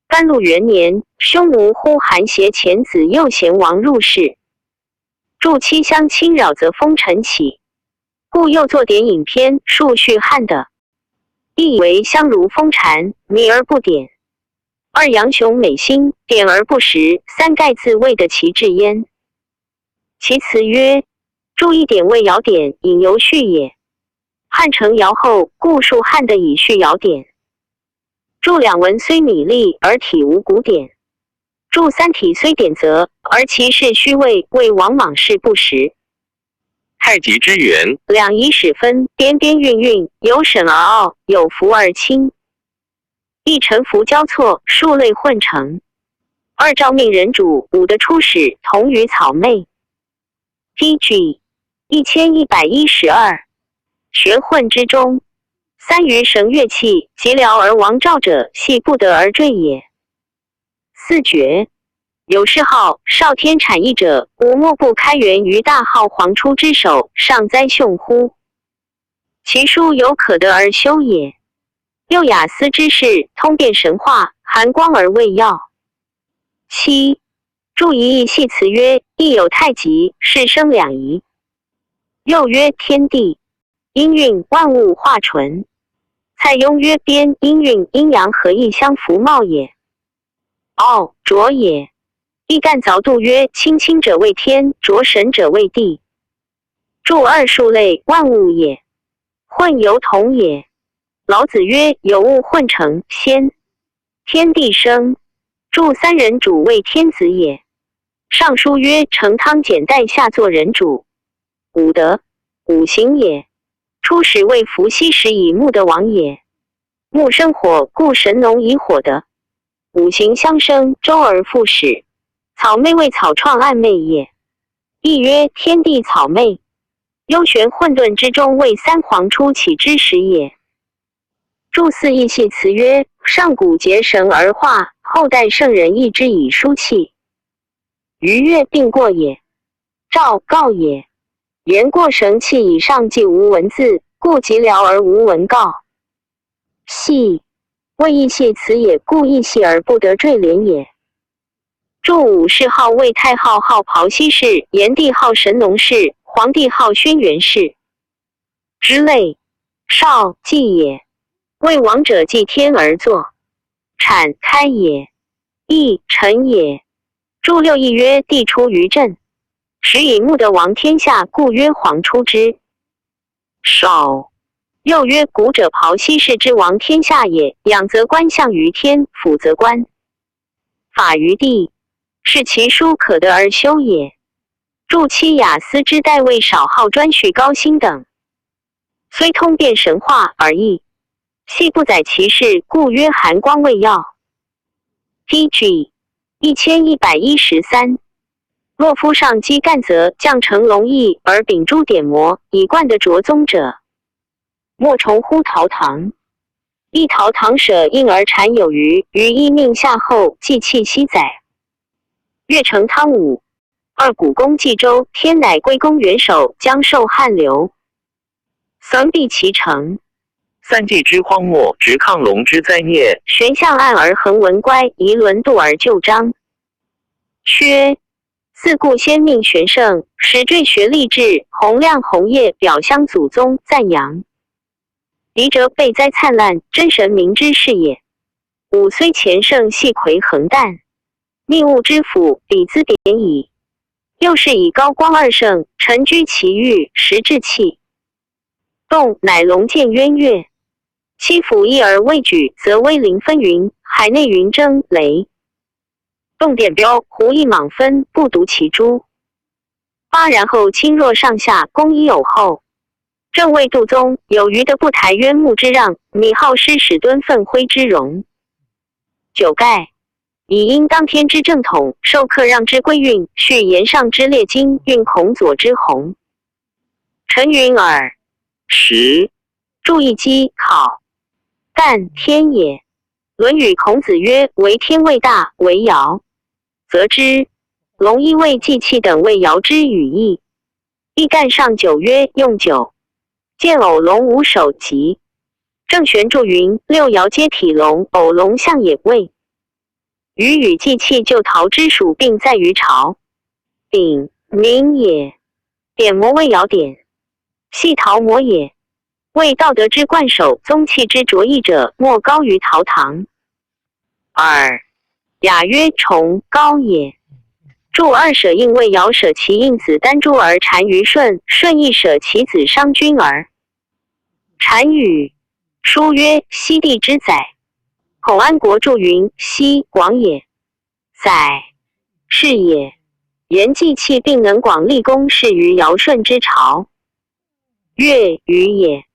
甘露元年，匈奴呼韩邪遣子右贤王入室。注七相侵扰，则封臣起，故又作典引篇，述叙汉的。亦以为相如封禅，迷而不典；二杨雄美心，典而不实；三盖自谓得其志焉。其词曰：注一典为尧典，引由序也。汉成尧后，故述汉的以序尧典。注两文虽米粒，而体无古典。注三体虽典则，而其事虚伪，为王莽事不实。太极之源，两仪始分，边边韵韵，有审而傲，有服而轻。一臣服交错，数类混成。二诏命人主，五的出使，同于草昧。PG 1112，学混之中。三余绳乐器，及辽而亡赵者，系不得而坠也。四绝有谥号少天产义者，吾莫不开源于大号皇初之手，尚哉雄乎！其书有可得而修也。六雅思之士，通变神话，含光而未耀。七注一义系辞曰：亦有太极，是生两仪。又曰天地，音韵万物化纯。蔡邕曰：边阴运阴阳合一相符貌也。傲浊也。亦干凿度曰：清清者为天，浊神者为地。注二数类万物也，混由同也。老子曰：有物混成，先天地生。注三人主为天子也。尚书曰：成汤简代下作人主。五德五行也。初始为伏羲时以木的王也。木生火，故神农以火的。五行相生，周而复始。草昧为草创暗昧也。亦曰：天地草昧。幽玄混沌之中，为三皇初起之始也。注四义系辞曰：上古结绳而化，后代圣人易之以书契。逾越并过也。诏告也。言过绳契以上既无文字，故即辽而无文告。系谓义系辞也，故义系而不得坠连也。注武士号魏太昊，号庖西氏，炎帝号神农氏，黄帝号轩辕氏之类。少祭也。为王者祭天而作。产开也。义臣也。注六义曰：帝出于震，始以木的王天下，故曰皇出之。少又曰：古者庖西氏之王天下也，仰则观象于天，俯则观法于地，是其书可得而修也。注七雅思之代魏少号专叙高辛等，虽通变神话而异，系不载其事，故曰含光未要。PG 1113。若夫上击干则降成龙翼而秉珠点磨，以冠的着宗者，莫重乎陶唐。一陶唐舍应而产有余，于一命夏后，祭器西载。越成汤武。二古公冀州，天乃归公元首，将受汉流。三必其成。三季之荒漠，直抗龙之灾孽。玄象暗而恒文乖，夷轮度而就章。缺四故先命玄圣，实缀学立志，洪亮红叶，表彰祖宗，赞扬。离者备哉灿烂，真神明之事也。五虽前圣，系魁横旦，命物之府，比资贬矣。又是以高光二圣，臣居其域，实志气。动乃龙见渊月，七府一而未举，则威灵纷纭，海内云蒸雷。动点标，胡一莽分，不独其诸。八然后亲若上下，公一有后。正谓杜宗，有余的不台渊木之让，米好师使敦奋辉之容。九盖以因当天之正统，授课让之归运，续言上之列经，运孔左之弘。陈云耳。十注意稽考。干天也。论语孔子曰：为天为大，为尧则之。龙一为祭器等为尧之语义。亦干上九曰：用九。见偶龙无首级。郑玄注云：六爻皆体龙，偶龙象也位。禹与祭器就陶之属，并在于朝。丙名也。点磨为尧点，系陶磨也。为道德之冠首，宗器之着意者，莫高于陶唐。二雅曰：崇高也。注二舍应为尧舍其应子丹朱而单于舜，舜亦舍其子商君而单于。书曰：西帝之载。孔安国注云：西广也。载是也。言祭器并能广立功，是于尧舜之朝。乐禹也。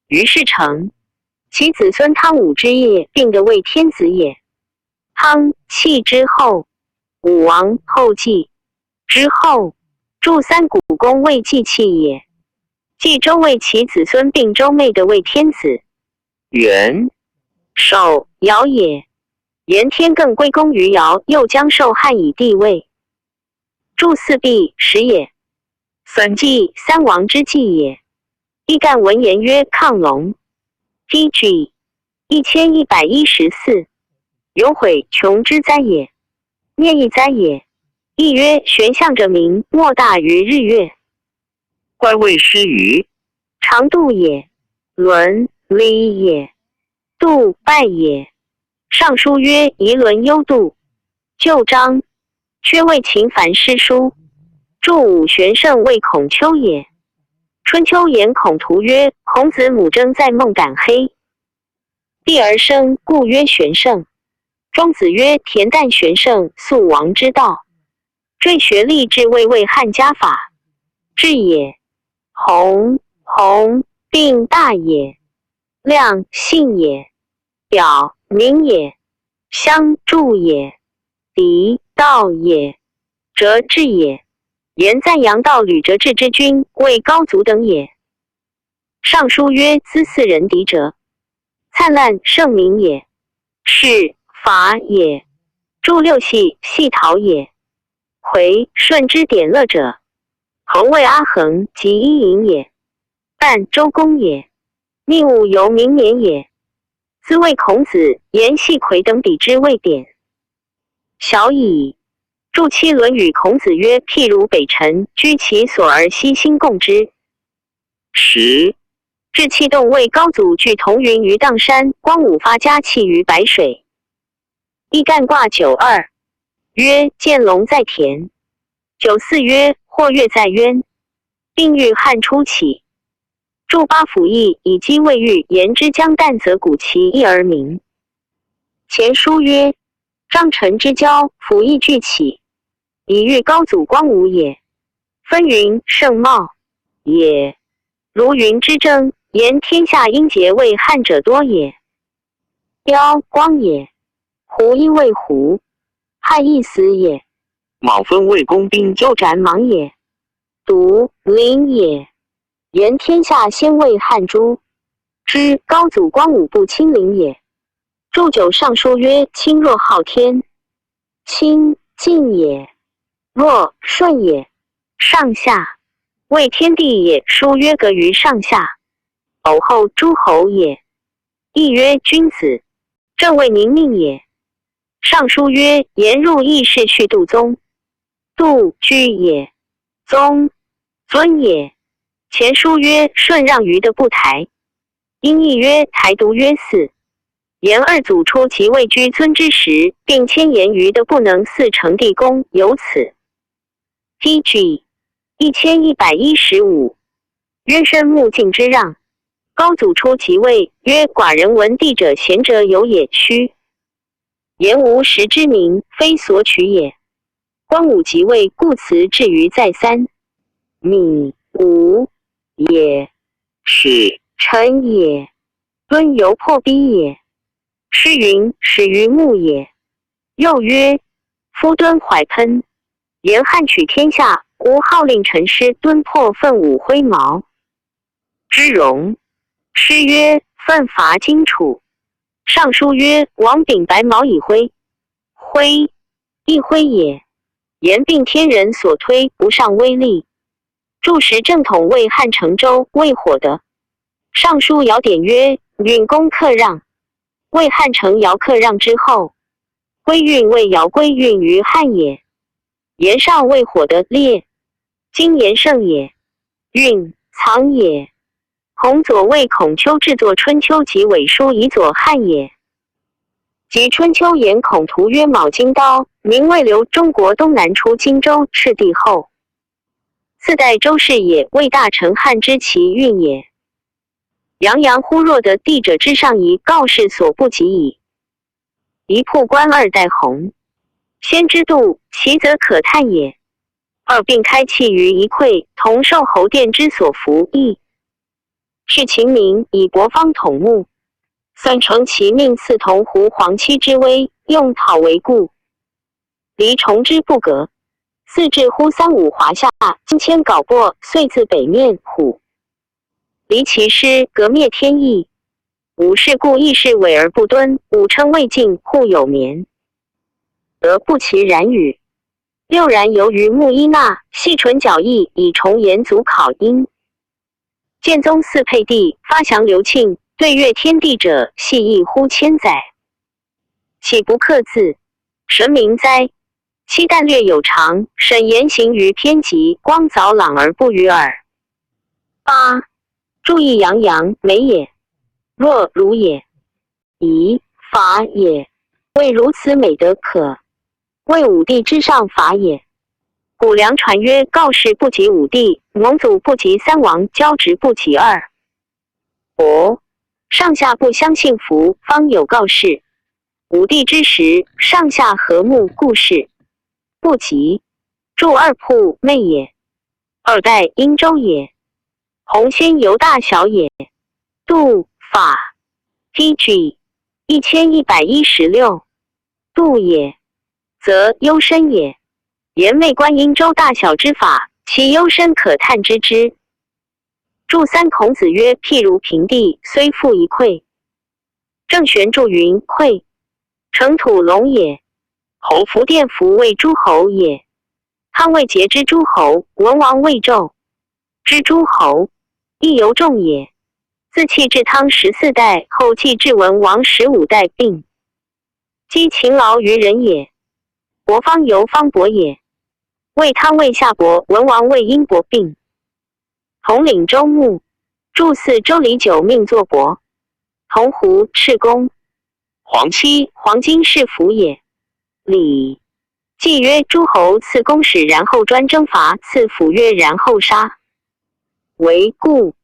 于是成。其子孙汤武之业，并得为天子也。汤弃之后，武王后继之后。注三古公为祭器也。冀周为其子孙，并周妹得为天子。元首尧也。言天更归功于尧，又将受汉以地位。注四必始也。三祭三王之祭也。亦干闻言曰：亢龙。PG 1114。有毁穷之灾也。灭亦灾也。亦曰：玄象者明，莫大于日月。怪谓失于长度也。伦理也。度拜也。尚书曰：夷伦忧度。旧章，薛魏秦樊诗书。著武玄圣谓孔丘也。春秋言孔图曰：孔子母征在孟敢黑，帝而生，故曰玄圣。庄子曰：恬淡玄圣，素王之道。赘学历至魏汉家法，治也。弘并大也。亮信也。表明也。相助也。敌道也。哲治也。言赞扬道吕哲治之君，谓高祖等也。尚书曰：兹四人敌者，灿烂圣明也。是法也。著六系，系陶也。回顺之典乐者，侯谓阿衡及伊尹也。半周公也。密务由明年也。兹谓孔子、颜系魁等比之谓典。小矣。著七论语，孔子曰：譬如北辰，居其所而悉心共之。10. 至气动，谓高祖聚同云于砀山，光武发嘉气于白水。一干卦92。曰：见龙在田。94曰：或跃在渊。并欲汉初起。著八辅义，以击未遇，言之将旦则鼓其义而鸣。前书曰：张陈之交，辅义俱起，以喻高祖光武也。分云盛茂也。如云之争，言天下英杰为汉者多也。标光也。胡因为胡，汉亦死也。卯分为公兵就斩芒也。独林也。言天下先为汉诸。知高祖光武不亲临也。著九尚书曰：亲若昊天，亲近也；若顺也，上下。为天地也。书曰：格于上下。偶后诸侯也。亦曰君子。正谓宁命也。尚书曰：言入议事去度宗。度居也。宗尊也。前书曰：舜让于的不台。因义曰：台独曰嗣。言二祖出即位居尊之时，并迁言于的不能嗣成帝公，由此。DG 1115。曰申穆敬之让。高祖出即位，曰：寡人闻帝者贤者有也，虚。言无实之名，非所取也。光武即位，故辞至于再三。米无也。是臣也。敦犹破逼也。诗云：始于穆也。又曰：夫敦怀喷。言汉取天下，吾号令臣师敦破奋武挥毛之容。诗曰：奋伐荆楚。尚书曰：王秉白毛以挥。挥亦挥也。言并天人所推，不上威力。著时正统为汉成周，为火的。尚书尧典曰：允公克让。为汉成尧克让之后，归运为尧归运于汉也。言上为火的烈，今言盛也。运藏也。孔左为孔丘制作春秋及伪书以佐汉也。及春秋言孔图曰：卯金刀，名魏留中国东南出荆州，赤帝后。四代周氏也，为大成汉之其运也。洋洋乎若得帝者之上仪，告示所不及矣。一破关二代弘，先之度，其则可叹也。二并开气于一篑，同受侯殿之所服役。是秦明以博方统目。三成其命赐同胡黄妻之威，用讨为故。离崇之不革。四至乎三五华夏，今迁稿擘，遂自北面虎。离其师，革灭天意。五是故义是伪而不敦，五称未尽，互有眠。得不其然语。六然由于穆伊纳，细唇角翼，以重言祖考音。建宗嗣沛帝，发祥刘庆，对阅天地者，系一乎千载。岂不克字？神明哉！期旦略有常，审言行于偏急，光早朗而不与耳。8. 注意洋洋，美也。若如也。宜法也。为如此美德可，为武帝之上法也。古梁传曰：告示不及武帝，蒙祖不及三王，交直不及二。上下不相信服，方有告示。武帝之时，上下和睦，故事不及。祝二铺妹也，二代殷周也。洪先犹大小也。度法 PG 1116度也，则幽深也。言未观殷周大小之法，其幽深可探知之。注三孔子曰：譬如平地，虽覆一篑。郑玄注云：篑，成土龙也。侯服殿服为诸侯也。汤未桀之诸侯，文王未纣之诸侯，亦犹众也。自弃至汤14代，后继至文王15代并。积勤劳于人也。伯方由方伯也。魏汤为夏伯，文王为殷伯并。统领周牧，祝祀周礼九命作伯。同胡赤公，黄七黄巾是服也。礼既曰：诸侯赐公使，然后专征伐；赐府曰，然后杀。为故，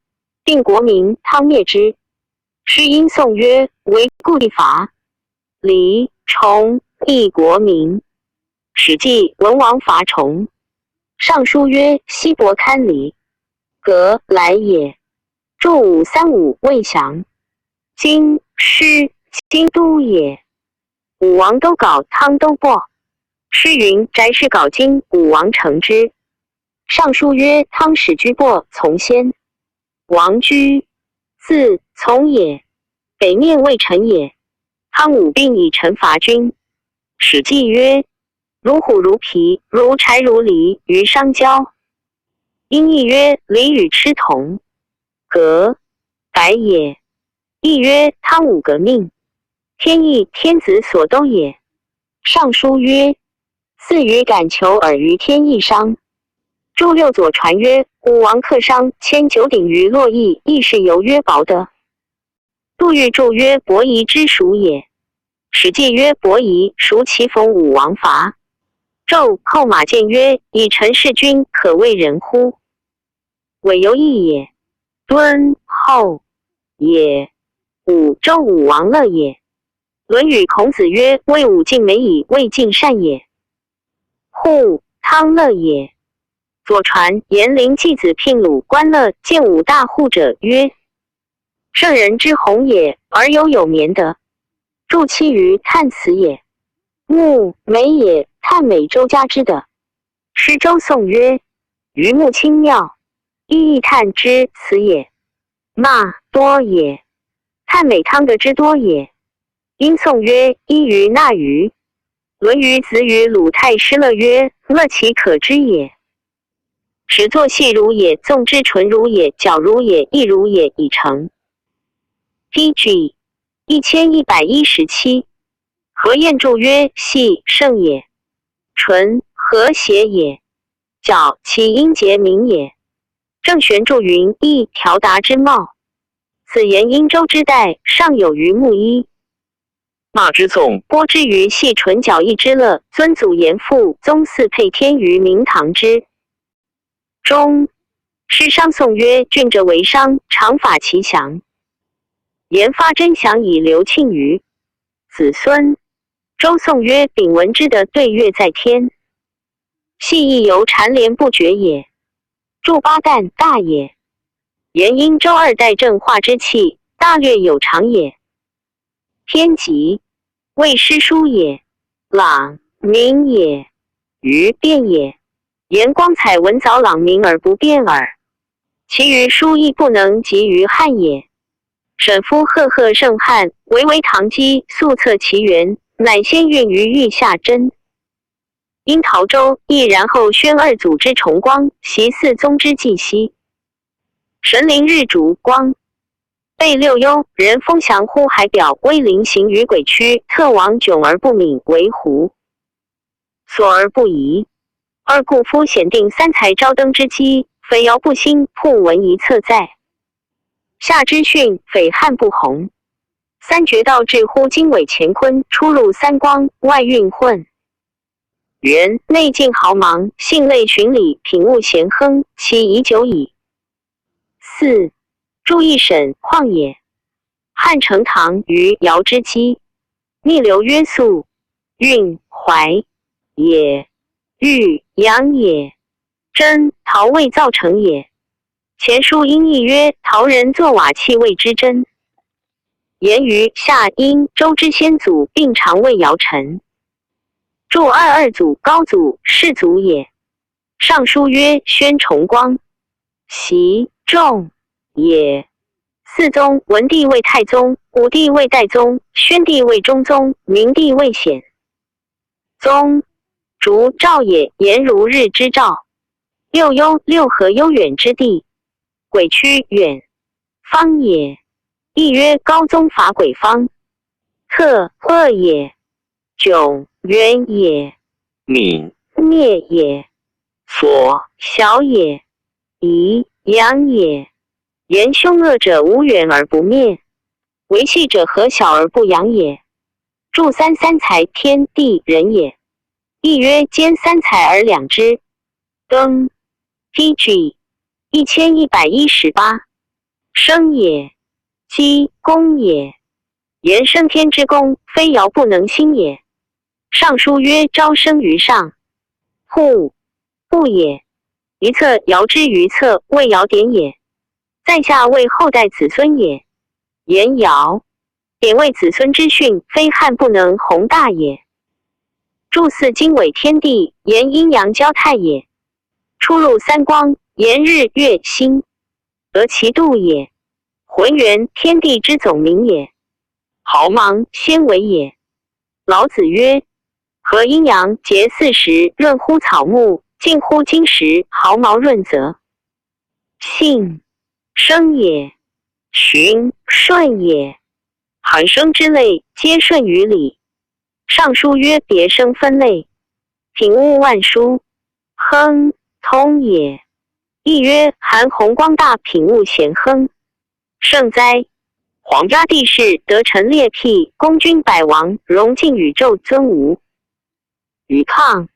定国民，汤灭之。须因宋曰：为故必伐。礼崇义国民。史记文王伐崇。尚书曰：西伯堪离，革来也。祝535未降。今师京都也。武王都稿，汤都擘。诗云：翟氏稿今，武王成之。尚书曰：汤使居擘，从先。王居，字从也，北面魏臣也。汤武并以臣伐君。史记曰：如虎如皮，如柴如狸，于商交。因亦曰：狸与螭同，革改也。亦曰：汤武革命，天意天子所都也。尚书曰：祀于敢求尔于天意商。注六左传曰：武王克商，迁九鼎于洛邑，亦是由曰薄的。杜预注曰：伯夷之属也。史记曰：伯夷孰其逢武王伐？纣后马见曰：以臣弑君，可谓人乎？伪由义也。敦后也。周武王乐也。论语孔子曰：魏武尽美矣，魏尽善也。户汤乐也。左传颜陵季子聘鲁关乐，见武大户者曰：圣人之宏也，而有绵德。注其于叹词也。穆美也，叹美周家之的。诗周颂曰：于穆清妙，亦叹之词也。骂多也，叹美汤德之多也。因颂曰：依于纳于。论语子与鲁太师乐曰：乐其可知也。始作细如也，纵之纯如也，矫如也，亦如也，已成。PG 1117。何晏注曰：细圣也，纯和谐也，矫其音节明也。郑玄注云：亦条达之貌。此言殷周之代，尚有于穆一。骂之纵，播之于细纯矫义之乐，尊祖严父，宗嗣配天于明堂之中。诗商颂曰：俊者为商，常法其详。言发真详以留庆于子孙。周颂曰：丙文之德对月在天。细亦犹缠连不绝也。注八旦大也。言殷周二代正化之气，大略有常也。偏急谓诗书也。朗明也。于变也。言光彩文藻朗明而不变耳。其余书亦不能及于汉也。沈夫赫赫圣汉，唯为唐基，速测其源，乃先运于玉下真。因陶周亦然后宣二祖之崇光，袭四宗之继息。神灵日烛光，被六幽人风降乎海表，威灵行于鬼区，特王迥而不敏，为胡所而不疑。二故夫显定三才招登之机，匪遥不兴，铺文一策在。夏之训，匪汉不弘。三绝道至乎经纬乾坤，出入三光，外运混。元内敬豪芒，性类循理，品物贤亨，其已久矣。四注一审旷野，汉成唐于尧之基，逆流曰肃，运淮也，豫阳也，真陶未造成也。前书因义曰：陶人作瓦器谓之真。言于夏殷周之先祖，并常谓尧臣。注二祖高祖世祖也。尚书曰：宣崇光，习仲也。四宗，文帝为太宗，武帝为代宗，宣帝为中宗，明帝为显宗。烛照也，言如日之照。六幽，六合悠远之地。鬼区远方也，亦曰高宗伐鬼方。特恶也，迥远也，泯灭也，所小也，宜阳也。言凶恶者无远而不灭，为细者和小而不扬也。注三才，天地人也。亦曰兼三才而两之。庚 PG 1118生也，积功也。言升天之功，非尧不能兴也。尚书曰：朝生于上，户不也。一策尧之于策，为尧典也。在下为后代子孙也。言尧典为子孙之训，非汉不能宏大也。注四经纬天地，言阴阳交泰也。出入三光，言日月星，得其度也。浑元天地之总名也。毫芒先为也。老子曰：合阴阳，节40，润乎草木，近乎金石，毫毛润泽。性生也，循顺也。恒生之类，皆顺于理。尚书曰：别生分类，品物万殊，亨通也。亦曰：含宏光大，品物贤亨，圣哉！皇家帝室，得臣列辟，功勋百王，荣尽宇宙，尊无禹抗。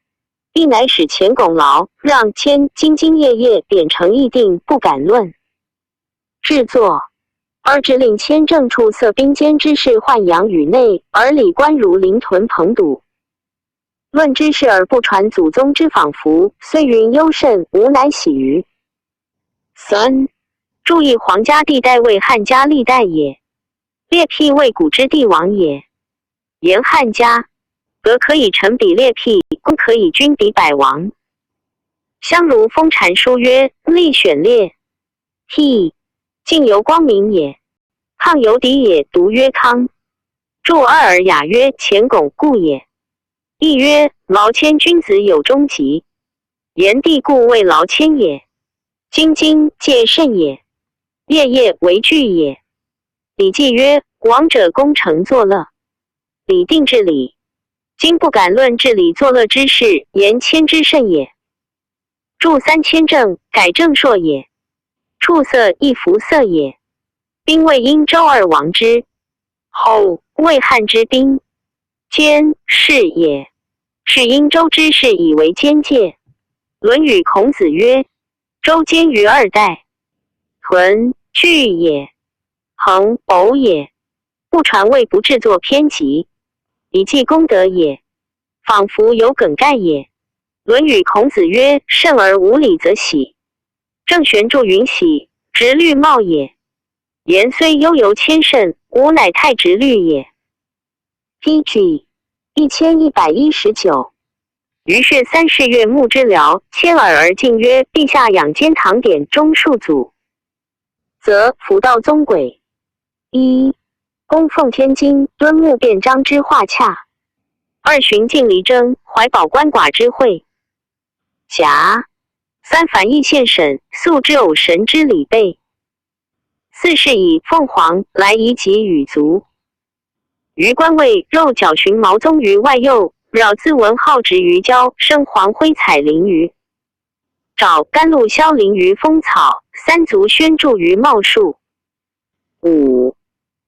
亦乃使前功劳，让谦兢兢业业，典成议定，不敢论。制作二制令谦正处色兵监之事豢养宇内，而礼官如临屯彭堵。论之事而不传祖宗之仿佛，虽云优甚，吾乃喜于。三注意皇家帝代为汉家历代也，列辟为古之帝王也。言汉家，德可以臣比列辟，功可以君比百王。香炉封禅书曰：历选列辟，晋由光明也。抗由敌也，独曰康。注二尔雅曰：前巩固也。亦曰：劳谦君子有终极，炎帝故谓劳谦也。兢兢戒慎也，业业为具也。礼记曰：王者功成作乐，礼定治理。今不敢论治理作乐之事，言谦之甚也。注三谦正，改正朔也。处色亦服色也。兵为殷周二王之后，魏汉之兵，监视也。是殷周之事以为监戒。论语孔子曰：周监于二代，屯据也，恒偶也。不传位，不制作偏急，以记功德也。仿佛有梗概也。论语孔子曰：慎而无礼则喜。郑玄注云喜，直律茂也。言虽悠游谦慎，吾乃太直律也。PG 1119。于是三世月木之僚牵耳而进曰：陛下养监堂典中数祖，则辅道宗轨。一供奉天津敦木辩章之画洽。二寻晋离征怀宝鳏寡之会。甲三凡义献审素之偶神之礼备。四是以凤凰来夷及羽族。于官位肉角寻毛宗于外右，扰自文好植于郊，生黄辉彩林于沼，甘露消林于风草，三足宣注于茂树。五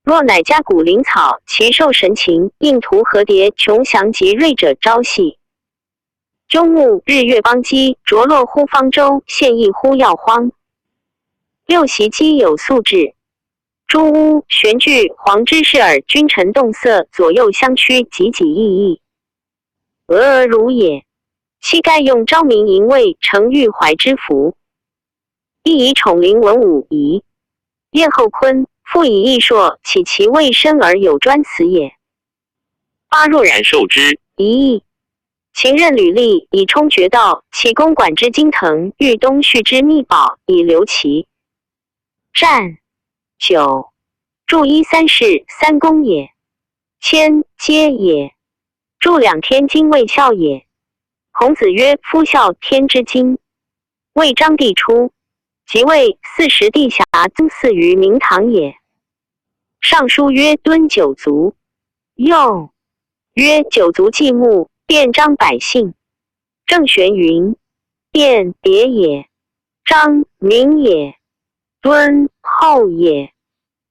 若乃家谷灵草，其受神情，应图合蝶，穷祥及瑞者朝夕。中木日月邦基，着落乎方舟，现役乎药荒。六席基有素质。朱屋玄具黄之视耳，君臣动色，左右相趋，己己异异。俄如也。膝盖用昭明营卫，成玉怀之服。亦以宠灵文武仪。燕后坤复以义硕，岂其未生而有专此也。八若然受之。一义。秦任履历，以充爵道，其公馆之金藤，豫东续之秘宝，以留其。战九。助一三事，三公也。谦皆也。助两天经未孝也。孔子曰：夫孝，天之经。魏章帝出，即位40帝侠曾祀于明堂也。尚书曰：敦九族。又曰：九族祭墓，便彰百姓。郑玄云：便别也，彰明也，敦厚也，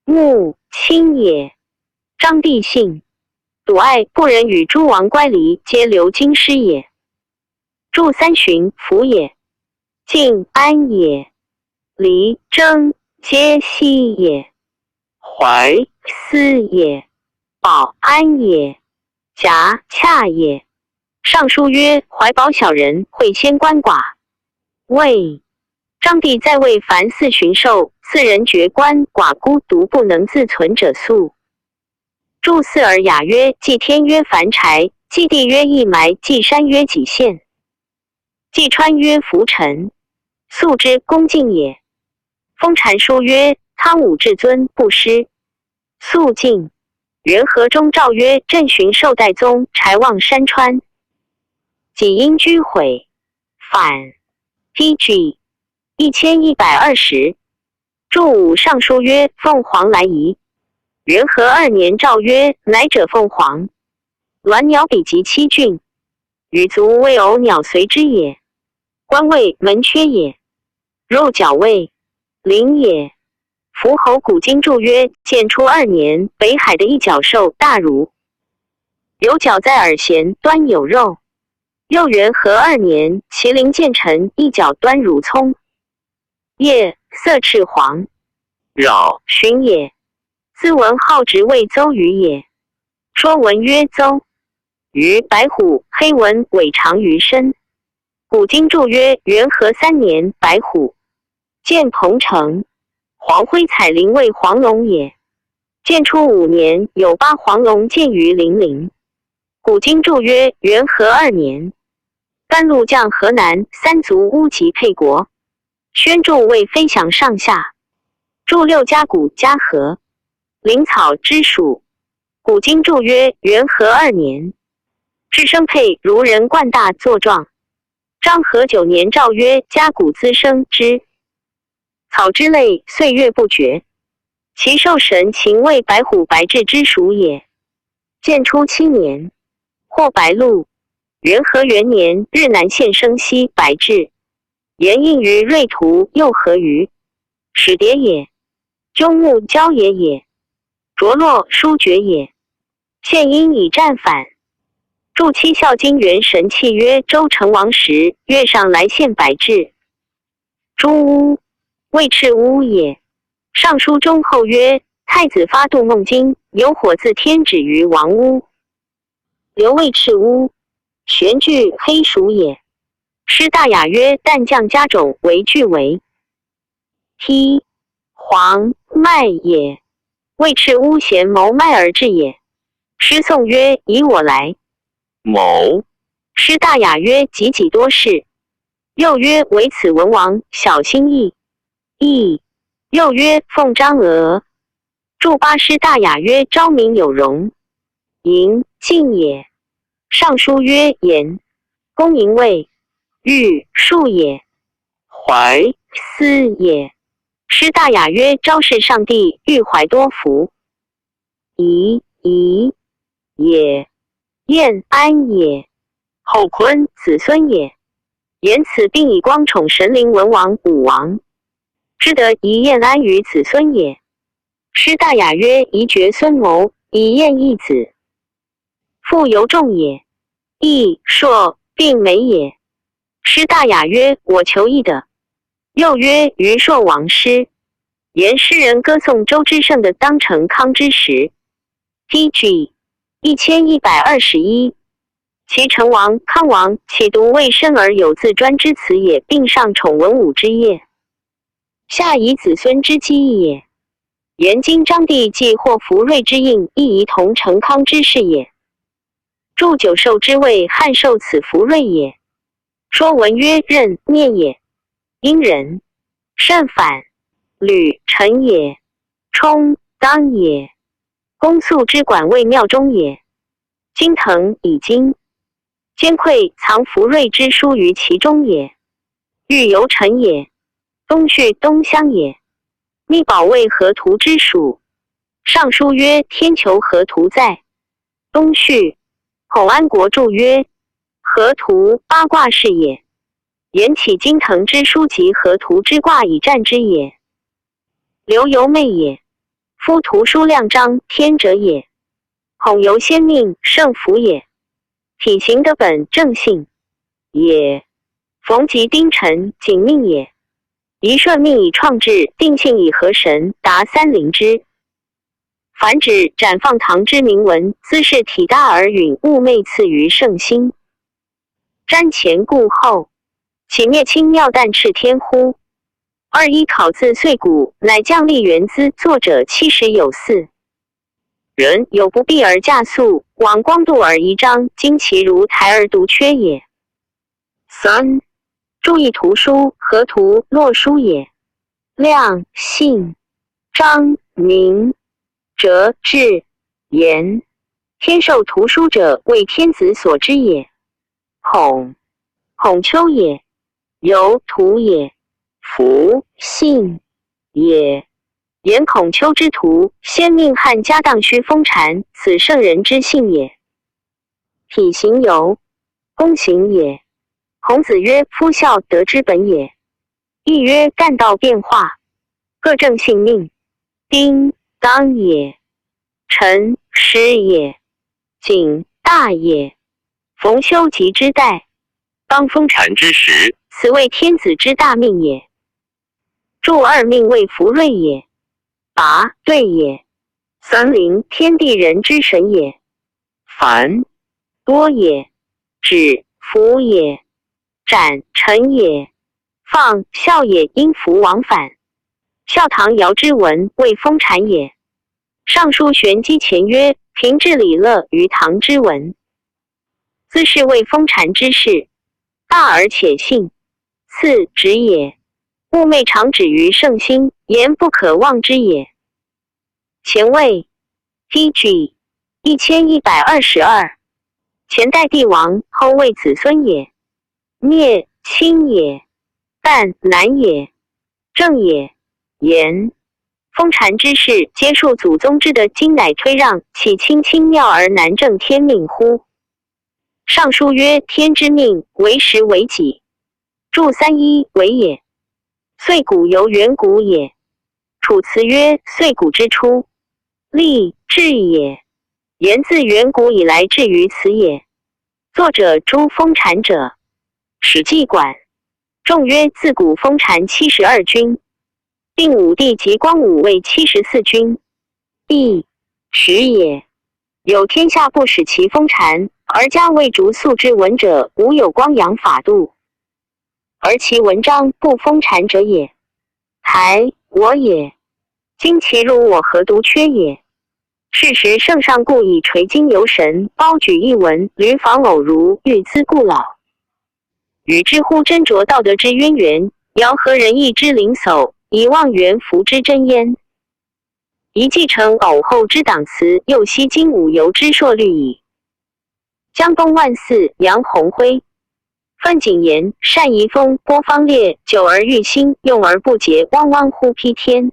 穆亲也。张帝信，笃爱不仁，与诸王乖离，皆流京师也。祝三旬，福也。晋安也。离征，皆西也。怀思也。保安也。贾洽也。尚书曰：怀保小人，会先鳏寡。魏章帝在位凡4旬寿，4人绝鳏寡孤独不能自存者数。祝四尔雅曰：祭天曰凡柴，祭地曰一埋，祭山曰己献，祭川曰浮尘，素之恭敬也。封禅书曰：汤武至尊，不失。肃敬。元和中诏曰：朕寻寿代宗，柴望山川。己因居毁。反。PG 1120。祝武尚书曰：凤凰来仪。元和2年诏曰：来者凤凰。鸾鸟比及7郡，羽足为偶鸟随之也。官位门阙也。入角位灵也。伏侯古今注曰：建初2年，北海的一角兽大如，有角在耳弦，端有肉。又元和2年，麒麟见臣，一角端如葱。叶色赤黄。扰寻也。自文号直谓邹鱼也。说文曰邹鱼，白虎，黑纹尾长于身。古今注曰：元和3年，白虎见彭城。黄辉彩麟为黄龙也。建初5年，有8黄龙见于零陵。古今注曰：元和2年，甘露降河南，3族乌及沛国。宣注为飞翔上下。注6家谷嘉禾。灵草之属。古今注曰：元和2年，至生沛如人冠大作状。张和9年诏曰：嘉谷滋生之草之类，岁月不绝。其受神禽为白虎白雉之属也。建初7年，获白鹿。元和元年，日南县生息白雉，言应于瑞图，又合于始蝶也。鸠木交野也。着落书绝也。现因以战反。注七孝经元神契曰：周成王时，月上来献白雉。朱屋魏赤乌也。尚书中后曰：太子发度梦经，有火自天指于王屋。刘魏赤乌。玄具黑鼠也。师大雅曰：但将家种为具为。披黄麦也。魏赤乌贤谋麦而至也。师颂曰：以我来。谋。师大雅曰：己己多事。又曰：唯此文王，小心翼翼。又曰：奉张娥。注八师大雅曰：昭明有容。嬴晋也。尚书曰：言公营卫玉树也。怀思也。师大雅曰：昭示上帝，欲怀多福。夷也。晏安也。后坤子孙也。言此并以光宠神灵文王武王，知得夷晏安于子孙也。师大雅曰：宜绝孙谋，以验一子。父犹重也，亦硕并美也。师大雅曰：我求义的。又曰：余硕王师。言诗人歌颂周之盛的当成康之时。DG 1121。其成王康王岂独为生而有自专之词也，并上宠文武之业，下以子孙之基义也。言今章帝既获福瑞之应，亦宜同成康之事也。祝九寿之位，汉受此福瑞也。说文曰：任念也，殷人，慎反，吕臣也，冲当也，公肃之管卫庙中也。金腾以金，兼馈藏福瑞之书于其中也。欲游臣也，东续东乡也。密保卫河图之属。尚书曰：天求河图在。东续。孔安国注曰：河图八卦是也。言起金腾之书及河图之卦以战之也。刘由昧也。夫图书亮章天者也。孔由先命圣福也。体行的本正性也。逢吉丁辰景命也。宜顺命以创制，定性以和神，达三灵之。凡指展放堂之铭文，兹是体大而允物昧次于圣心。瞻前顾后，岂灭清妙淡赤天乎？21考字岁古，乃将立元资，作者70有4。人有不避而驾速，往光度而遗章，今其如台而独缺也。3. 注意图书，河图洛书也。亮信章明哲志言，天授图书者，为天子所知也。孔丘也。由图也。福信也。言孔丘之徒，先命汉家当须封禅，此圣人之信也。体行由，公行也。孔子曰：夫孝德之本也。亦曰：干道变化，各正性命。丁当也。臣师也。景大也。逢修吉之代，当封禅之时，此谓天子之大命也。祝二命为福瑞也。拔对也。三灵天地人之神也。凡多也。止福也。斩臣也。放孝也。因福往返。孝唐尧之文为封禅也。尚书玄机前曰：平治礼乐于唐之文，兹是谓封禅之事，大而且信。4. 止也。物昧常止于圣心，言不可忘之也。前魏 DG 1122。前代帝王，后魏子孙也。灭亲也。但难也。正也。言封禅之事，皆述祖宗之德，今乃推让，岂轻轻妙而难正天命乎？尚书曰：天之命，为时为己。注31为也。岁古由远古也。楚辞曰：岁古之初，立志也。言自远古以来至于此也。作者诸封禅者。史记馆。众曰：自古封禅72君，并武帝及光武为74君。亦实也。有天下不使其封禅，而家未逐素之文者，无有光阳法度，而其文章不封禅者也。台我也。今其如我何独缺也？是时圣上故以垂金游神，褒举一文，闾访偶如，欲资故老。与之乎斟酌道德之渊源，尧和仁义之灵叟，以望元福之真焉。宜继承偶后之党辞，又悉今武游之硕虑矣。江东万祀，杨鸿辉。范景言，单宜风，郭方烈，久而欲兴，用而不竭，汪汪乎披天。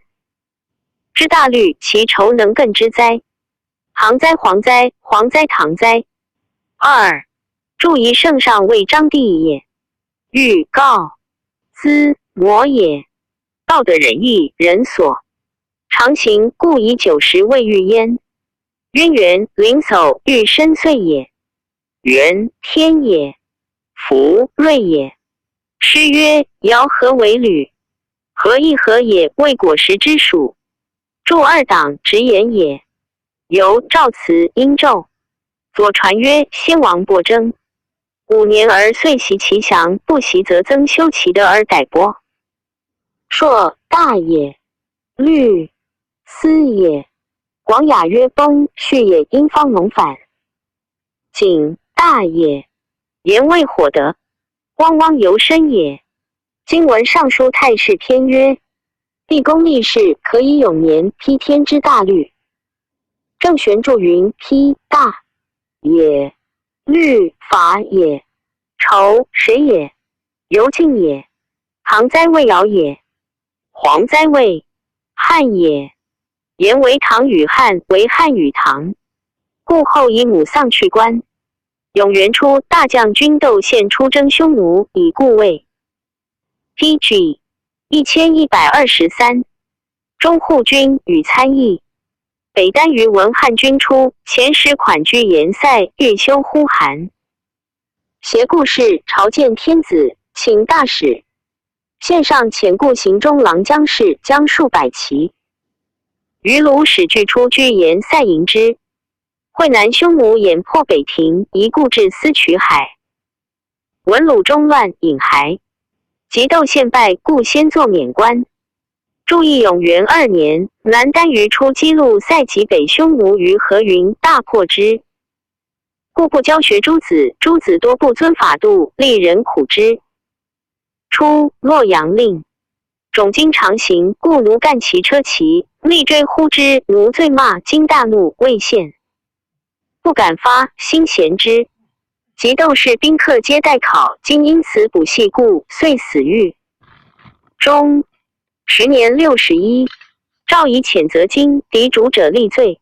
之大虑，其愁能更之哉？唐哉黄哉，黄哉唐哉。2. 注仪圣上为章帝也。欲告兹我也。道的仁义人所。常行，故以90未遇焉。渊源，灵叟欲深邃也。元，天也。福，瑞也。诗曰：尧何为履？何亦何也？为果实之属。著二党，直言也。由赵辞殷纣。左传曰：先王伯征5年而遂袭其降，不袭则增修其德而逮剥。硕，大也。律，斯也。广雅曰：崩，序也。因方农反。景，大也。言为火德。汪汪尤深也。今闻尚书太史篇曰：立功立事，可以永年，披天之大律。郑玄注云：披，大也。律，法也。仇，谁也？尤敬也。唐哉魏尧也。黄哉魏，汉也。言为唐与汉，为汉与唐。故后以母丧去官。永元初，大将军窦宪出征匈奴，以故魏。PG 1123，中护军与参议。北单于闻汉军出，遣使款居延塞，欲修呼韩。携故事朝见天子，请大使。献上遣故行中郎将士，将数百骑。于卢使具出居延塞迎之。会南匈奴掩破北庭，一故至司渠海。闻鲁中乱，引还。及窦宪败，故先作免官。注意永元2年，南单于出击路塞及北匈奴于河云，大破之。故不教学诸子，诸子多不遵法度，令人苦之。初，洛阳令种经常行，故奴干骑车骑，力追呼之，奴醉骂，今大怒，未献。不敢发，心嫌之。及窦氏宾客皆待考，今因此补系故，遂死狱。中10年61，诏以谴责金敌主者立罪，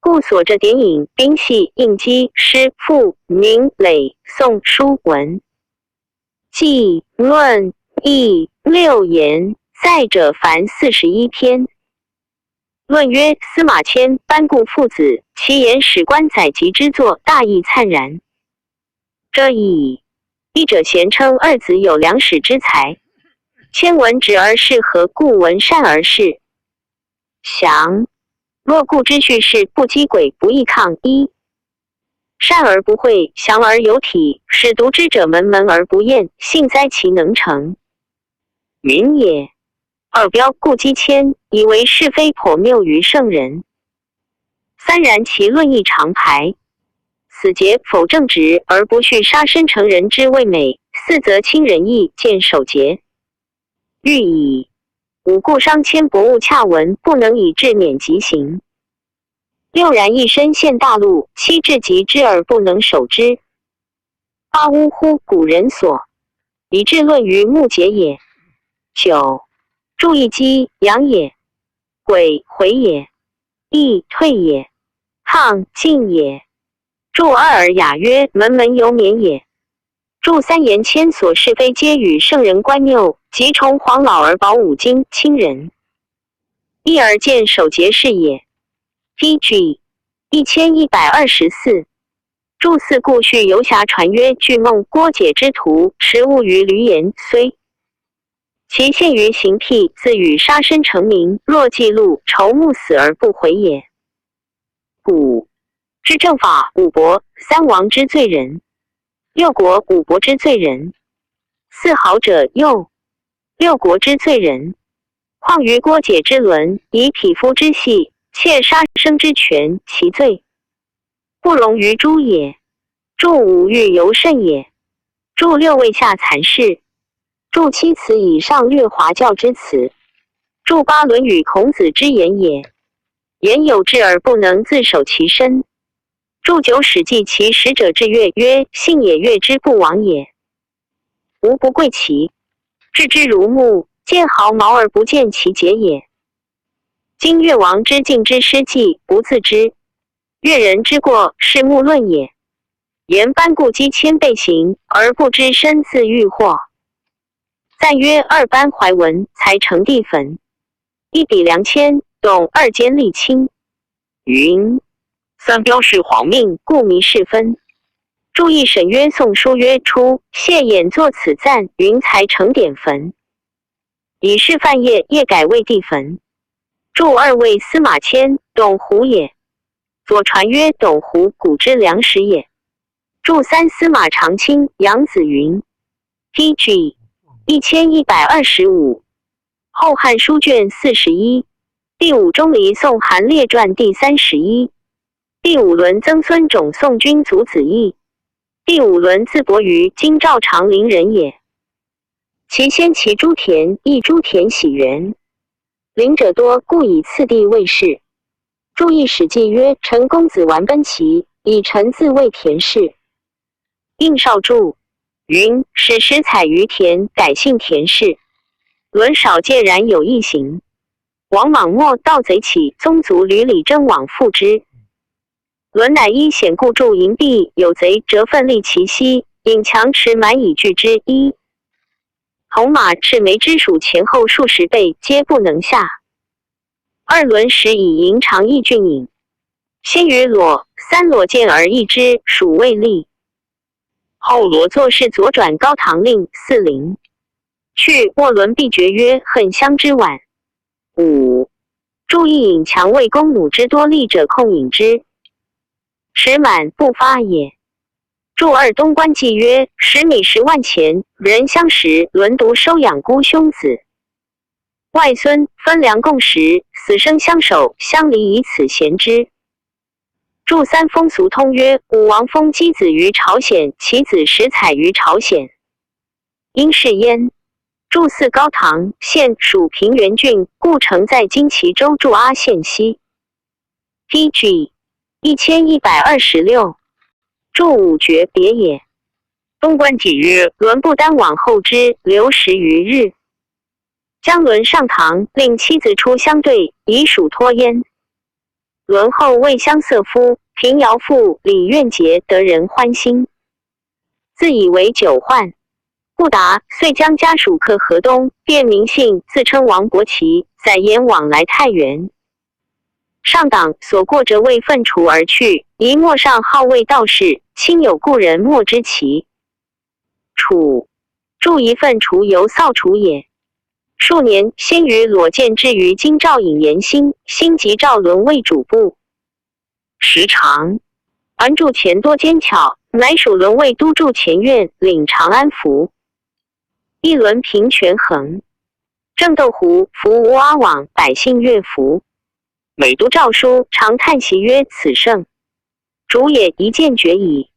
故所着典引、兵系、应机、诗、赋、名、累、宋、书、文、记、论、议、六言，载者凡41篇。论曰：司马迁班固父子，其言史官载籍之作，大义灿然。这矣。译者咸称二子有良史之才，迁闻直而事和，故闻善而事详。若故之叙事，不积轨，不易抗。一，善而不讳，详而有体，使读之者门门而不厌，幸哉其能成。云也。二标故积谦，以为是非颇谬于圣人。三然其论议常排。死节否正直而不恤杀身成人之谓美。四则亲仁义，见守节。欲以五故商谦博物洽文，不能以治免极刑。六然一身陷大陆，七至极之而不能守之。八呜呼古人所，以治论于目节也。九，注意机阳也。悔回也。义退也。亢进也。注二而雅曰门门犹免也。注三言谦所是非皆与圣人观谬，即崇黄老而保五经亲人。一而见守节是也。PG 1124，注四故序游侠传曰：巨梦郭解之徒，食物于闾阎，虽其陷于刑辟，自与杀身成名，若记录仇目死而不悔也。五，知正法五伯，三王之罪人。六国五伯之罪人。四好者右。六国之罪人。况于郭解之伦，以匹夫之细，窃杀生之权，其罪不容于诸也。注五欲尤甚也。注六位下残事。注七词以上略华教之词。注八论语孔子之言也。言有志而不能自守其身。注九史记其使者之乐曰：信也，乐之不亡也。无不贵其置之如木，见毫毛而不见其节也。今越王之敬之失计，不自知；越人之过，是目论也。言班固积谦被刑，而不知身自欲祸。赞曰：二班怀文，才成地粉。一笔良谦，短董二监吏卿。云三标是皇命，命故迷事分。注意审曰宋书曰初，谢衍作此赞，云才成典坟。以示范业改为地坟。注二位司马迁，董狐也。左传曰董狐古之良史也。注三司马长卿，杨子云。PG 1125。后汉书卷41。第五钟离宋韩列传第31。第五轮曾孙种宋君祖子义。第五轮自伯于今赵长陵人也。其先其朱田，亦朱田喜园。陵者多，故以次第位氏。注意史记曰：陈公子完奔齐，以陈字为田氏。应少注云：史实采于田，改姓田氏。伦少介然有异行。王莽末盗贼起，宗族屡李征往复之。伦乃依显故注营壁，有贼折奋力其息，引强持满以拒之。一铜马赤眉之属前后数十倍，皆不能下。二轮时以营长义郡尹，先于裸，三裸见而易之，属未立。后罗作是左转高唐令四陵。去末轮必决曰：恨相之晚。五注意引强为公弩之多利者控引之。时满不发也。注二东关记曰：10米10万钱，人相识，轮独收养孤兄子。外孙分粮共食，死生相守，相离以此贤之。注三风俗通曰：武王封箕子于朝鲜，其子石采于朝鲜。因是焉。注四高唐县属平原郡，故城在今齐州驻阿县西。PG 1126。注五绝别也。东关记曰：伦不单往后之，留10余日。将伦上堂，令妻子出相对，以属托焉。伦后为相色夫，平遥父李愿节得人欢心，自以为久患，故达，遂将家属客河东，便名姓，自称王伯奇，载言往来太原。上党所过者未愤除而去，一陌上号谓道士，亲有故人莫知其。楚注一愤除由扫除也。数年，先于裸见之于今赵尹延兴，兴即赵伦为主簿。时长，安驻前多奸巧，乃属伦为都驻前院，领长安府。一轮平权衡，郑斗湖服吴阿网，百姓乐服。每读诏书，常叹息曰：此圣主也，一见绝矣。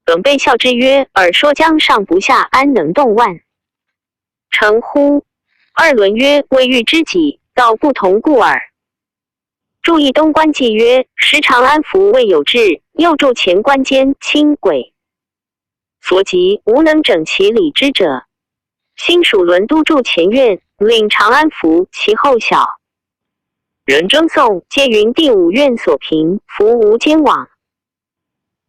本被笑之曰：尔说江上不下，安能动万？诚乎？二轮曰：未遇知己，道不同故耳。注意东关记曰：时长安府未有志，又注前关监轻轨，所及无能整其理之者。新属伦都驻前院，领长安府，其后小。人征讼，皆云第五院所评，服无奸枉。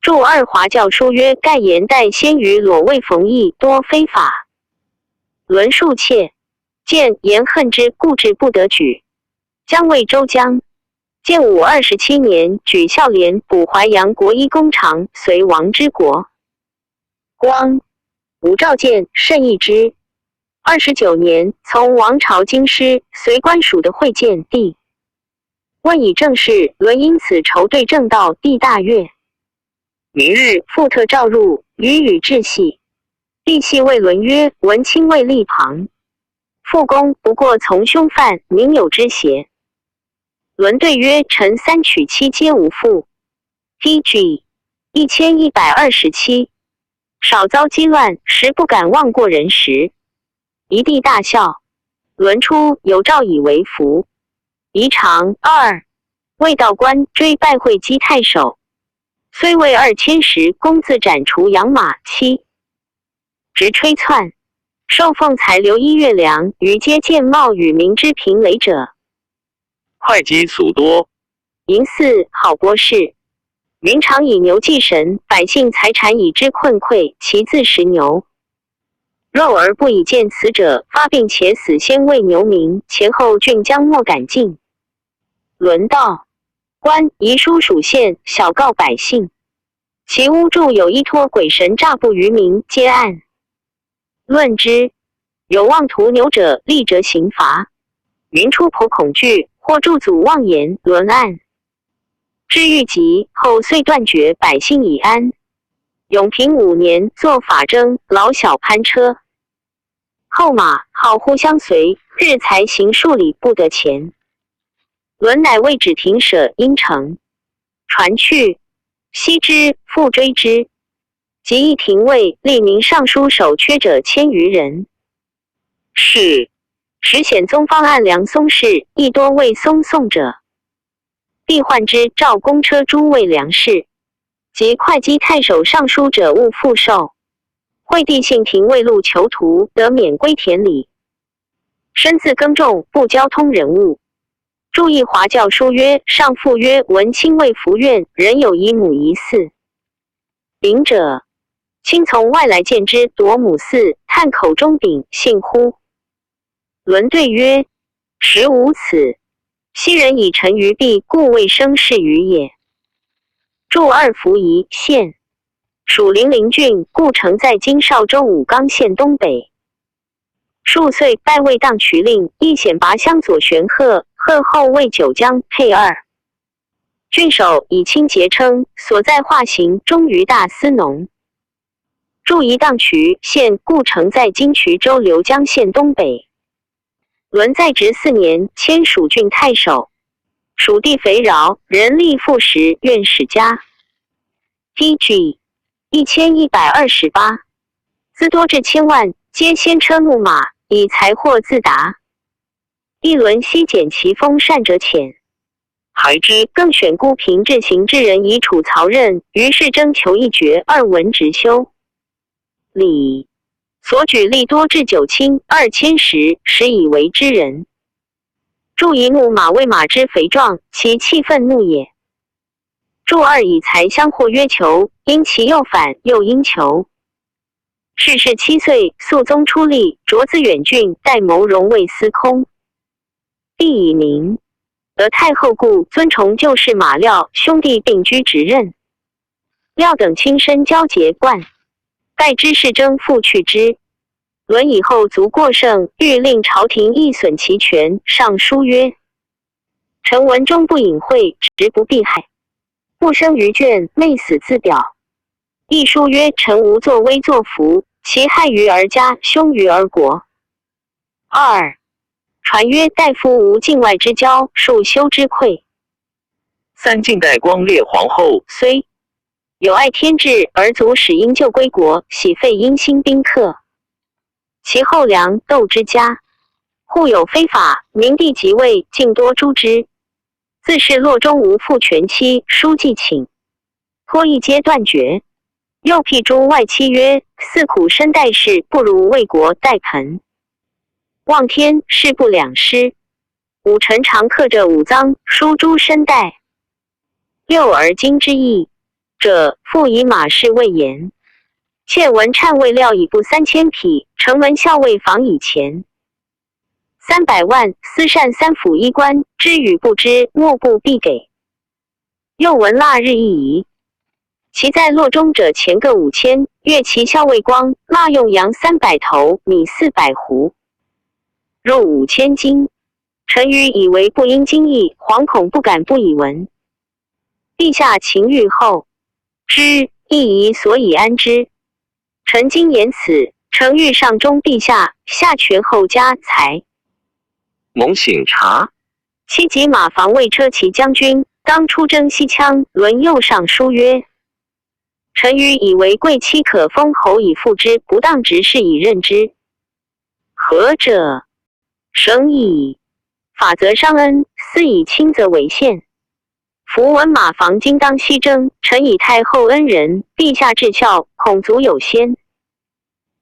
注二华教书曰：盖言代先于裸为冯异，多非法。伦数妾，见言恨之，故志不得举。将为周江。建武27年，举孝廉补淮阳国一公长，随王之国。光吴召见，甚异之。29年，从王朝京师，随官属的会见帝。问以政事，伦因此筹对正道，帝大悦。明日，复特召入，与致戏。帝戏谓伦曰：文卿位立旁，复公不过从凶犯，民有之邪？伦对曰：臣3娶妻皆无妇。PG 1127。少遭激乱，实不敢忘过人时。一帝大笑。伦出，有诏以为服。宜长2，魏道官追拜会稽太守，虽为2000石，公自斩除养马7。直吹窜，受奉才留1月粮，于皆见茂与民之平雷者。会稽俗多。淫祀好博士，民常以牛祭神，百姓财产以之困匮，其自食牛肉而不以见此者，发病且死，先为牛民，前后郡将莫敢进。伦道：官遗书属县，小告百姓，其屋住有依托鬼神诈捕于民，皆案。论之，有妄屠牛者，立折刑罚。民出颇恐惧，或助阻妄言，伦案。至狱急，后遂断绝，百姓已安。永平5年，作法征，老小攀车。后马好互相随，日才行数里不得前。伦乃为止停舍，应承。传去，悉之，复追之。即一廷尉，吏民尚书守缺者1000余人。是时显宗方案梁松氏，亦多为松送者。帝唤之，召公车诸位梁氏，及会稽太守尚书者勿复授。惠帝信廷尉录囚徒，得免归田里。身自耕种，不交通人物。注意华教书曰：上父曰：文卿未服院，人有以母夷嗣。丙者，卿从外来见之，夺母嗣，叹口中丙，信乎？伦对曰：实无此。昔人以臣于弊，故未生事于也。驻2伏仪县，属零陵郡，故城在今邵州武冈县东北。数岁拜魏当渠令，亦显拔乡左玄鹤，鹤后为九江配2。郡守以清节称，所在化行，终于大司农。驻宜当渠县，故城在今衢州流江县东北。伦在职4年，迁蜀郡太守。蜀地肥饶，人力富实，愿使家。DG 1128，资多至千万，皆先车木马，以财货自达。一伦悉减其丰善者浅，还之更选孤贫至行之人以处曹任，于是征求一爵2文直修。礼所举吏多至9卿2000石，实以为之人。祝一怒马为马之肥壮，其气愤怒也。祝2以财相获约求，因其又反又因求。逝世7岁，肃宗出吏，擢自远郡，代谋荣卫司空。帝以明，得太后故尊崇旧事马廖兄弟并居职任。廖等亲身交结冠。待知事征复去之。伦以后卒过剩，欲令朝廷议损其权，上书曰：臣文中不隐晦，直不避害，不生于卷，昧死自表。亦书曰：臣无作威作福，其害于而家，凶于而国。2. 传曰：大夫无境外之交，庶修之愧。3晋代光烈皇后虽有爱天志，而卒始因救归国，喜废殷兴宾客。其后梁窦之家，户有非法，明帝即位，尽多诛之。自是洛中无复全妻，书记请，托一皆断绝。又辟诸外戚曰：似苦身待事，不如为国待盆。望天事不两失。武臣常刻着五脏，书诸身待。6而今之意者，复以马氏为言。妾闻谄谓料以布3000匹，承文校尉防以前。300万，私善3府衣冠，知与不知，莫不必给。又闻腊日一移，其在洛中者钱各5000，月其校尉光，腊用羊300头，米400斛，肉5000斤。臣愚以为不应惊异，惶恐不敢不以闻。陛下情欲后，知亦宜所以安之。臣今言此，诚欲上忠陛下，下权后加才。蒙醒察。其及马房卫车骑将军，当出征西羌，伦右上书曰：臣愚以为贵戚可封侯以复之，不当执事以任之。何者？生矣。法则伤恩，私以轻则为限。夫闻马房今当西征，臣以太后恩人，陛下至孝，恐足有先。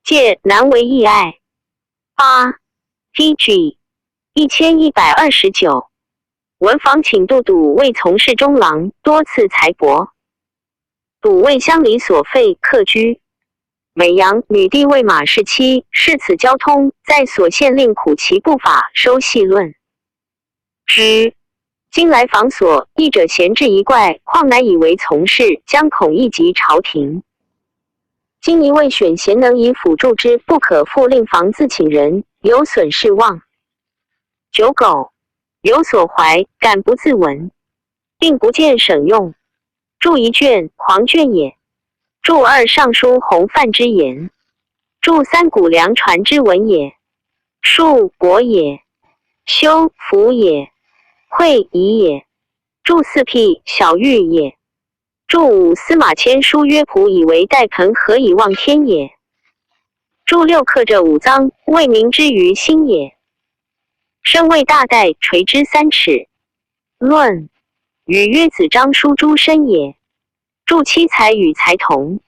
戒难为义爱。8 TG 1129。文房请度笃为从事中郎，多次财帛。笃为乡里所废，客居。美阳女帝为马氏妻，是此交通，在所县令苦其不法，收细论之。今来访所，议者闲置一怪，况乃以为从事，将恐一及朝廷。今一位选贤能以辅助之，不可复令房自请人，有损士望。九狗有所怀，敢不自闻，并不见省用。注一卷，狂卷也；注二尚书洪范之言；注三谷梁传之文也；述博也；修福也；会仪也；注四辟小玉也；注五司马迁书曰仆以为代盆，何以望天也；注六刻着五脏，为民之于心也。身为大带，垂之3尺。论与曰子张书诸身也。注七才与才同。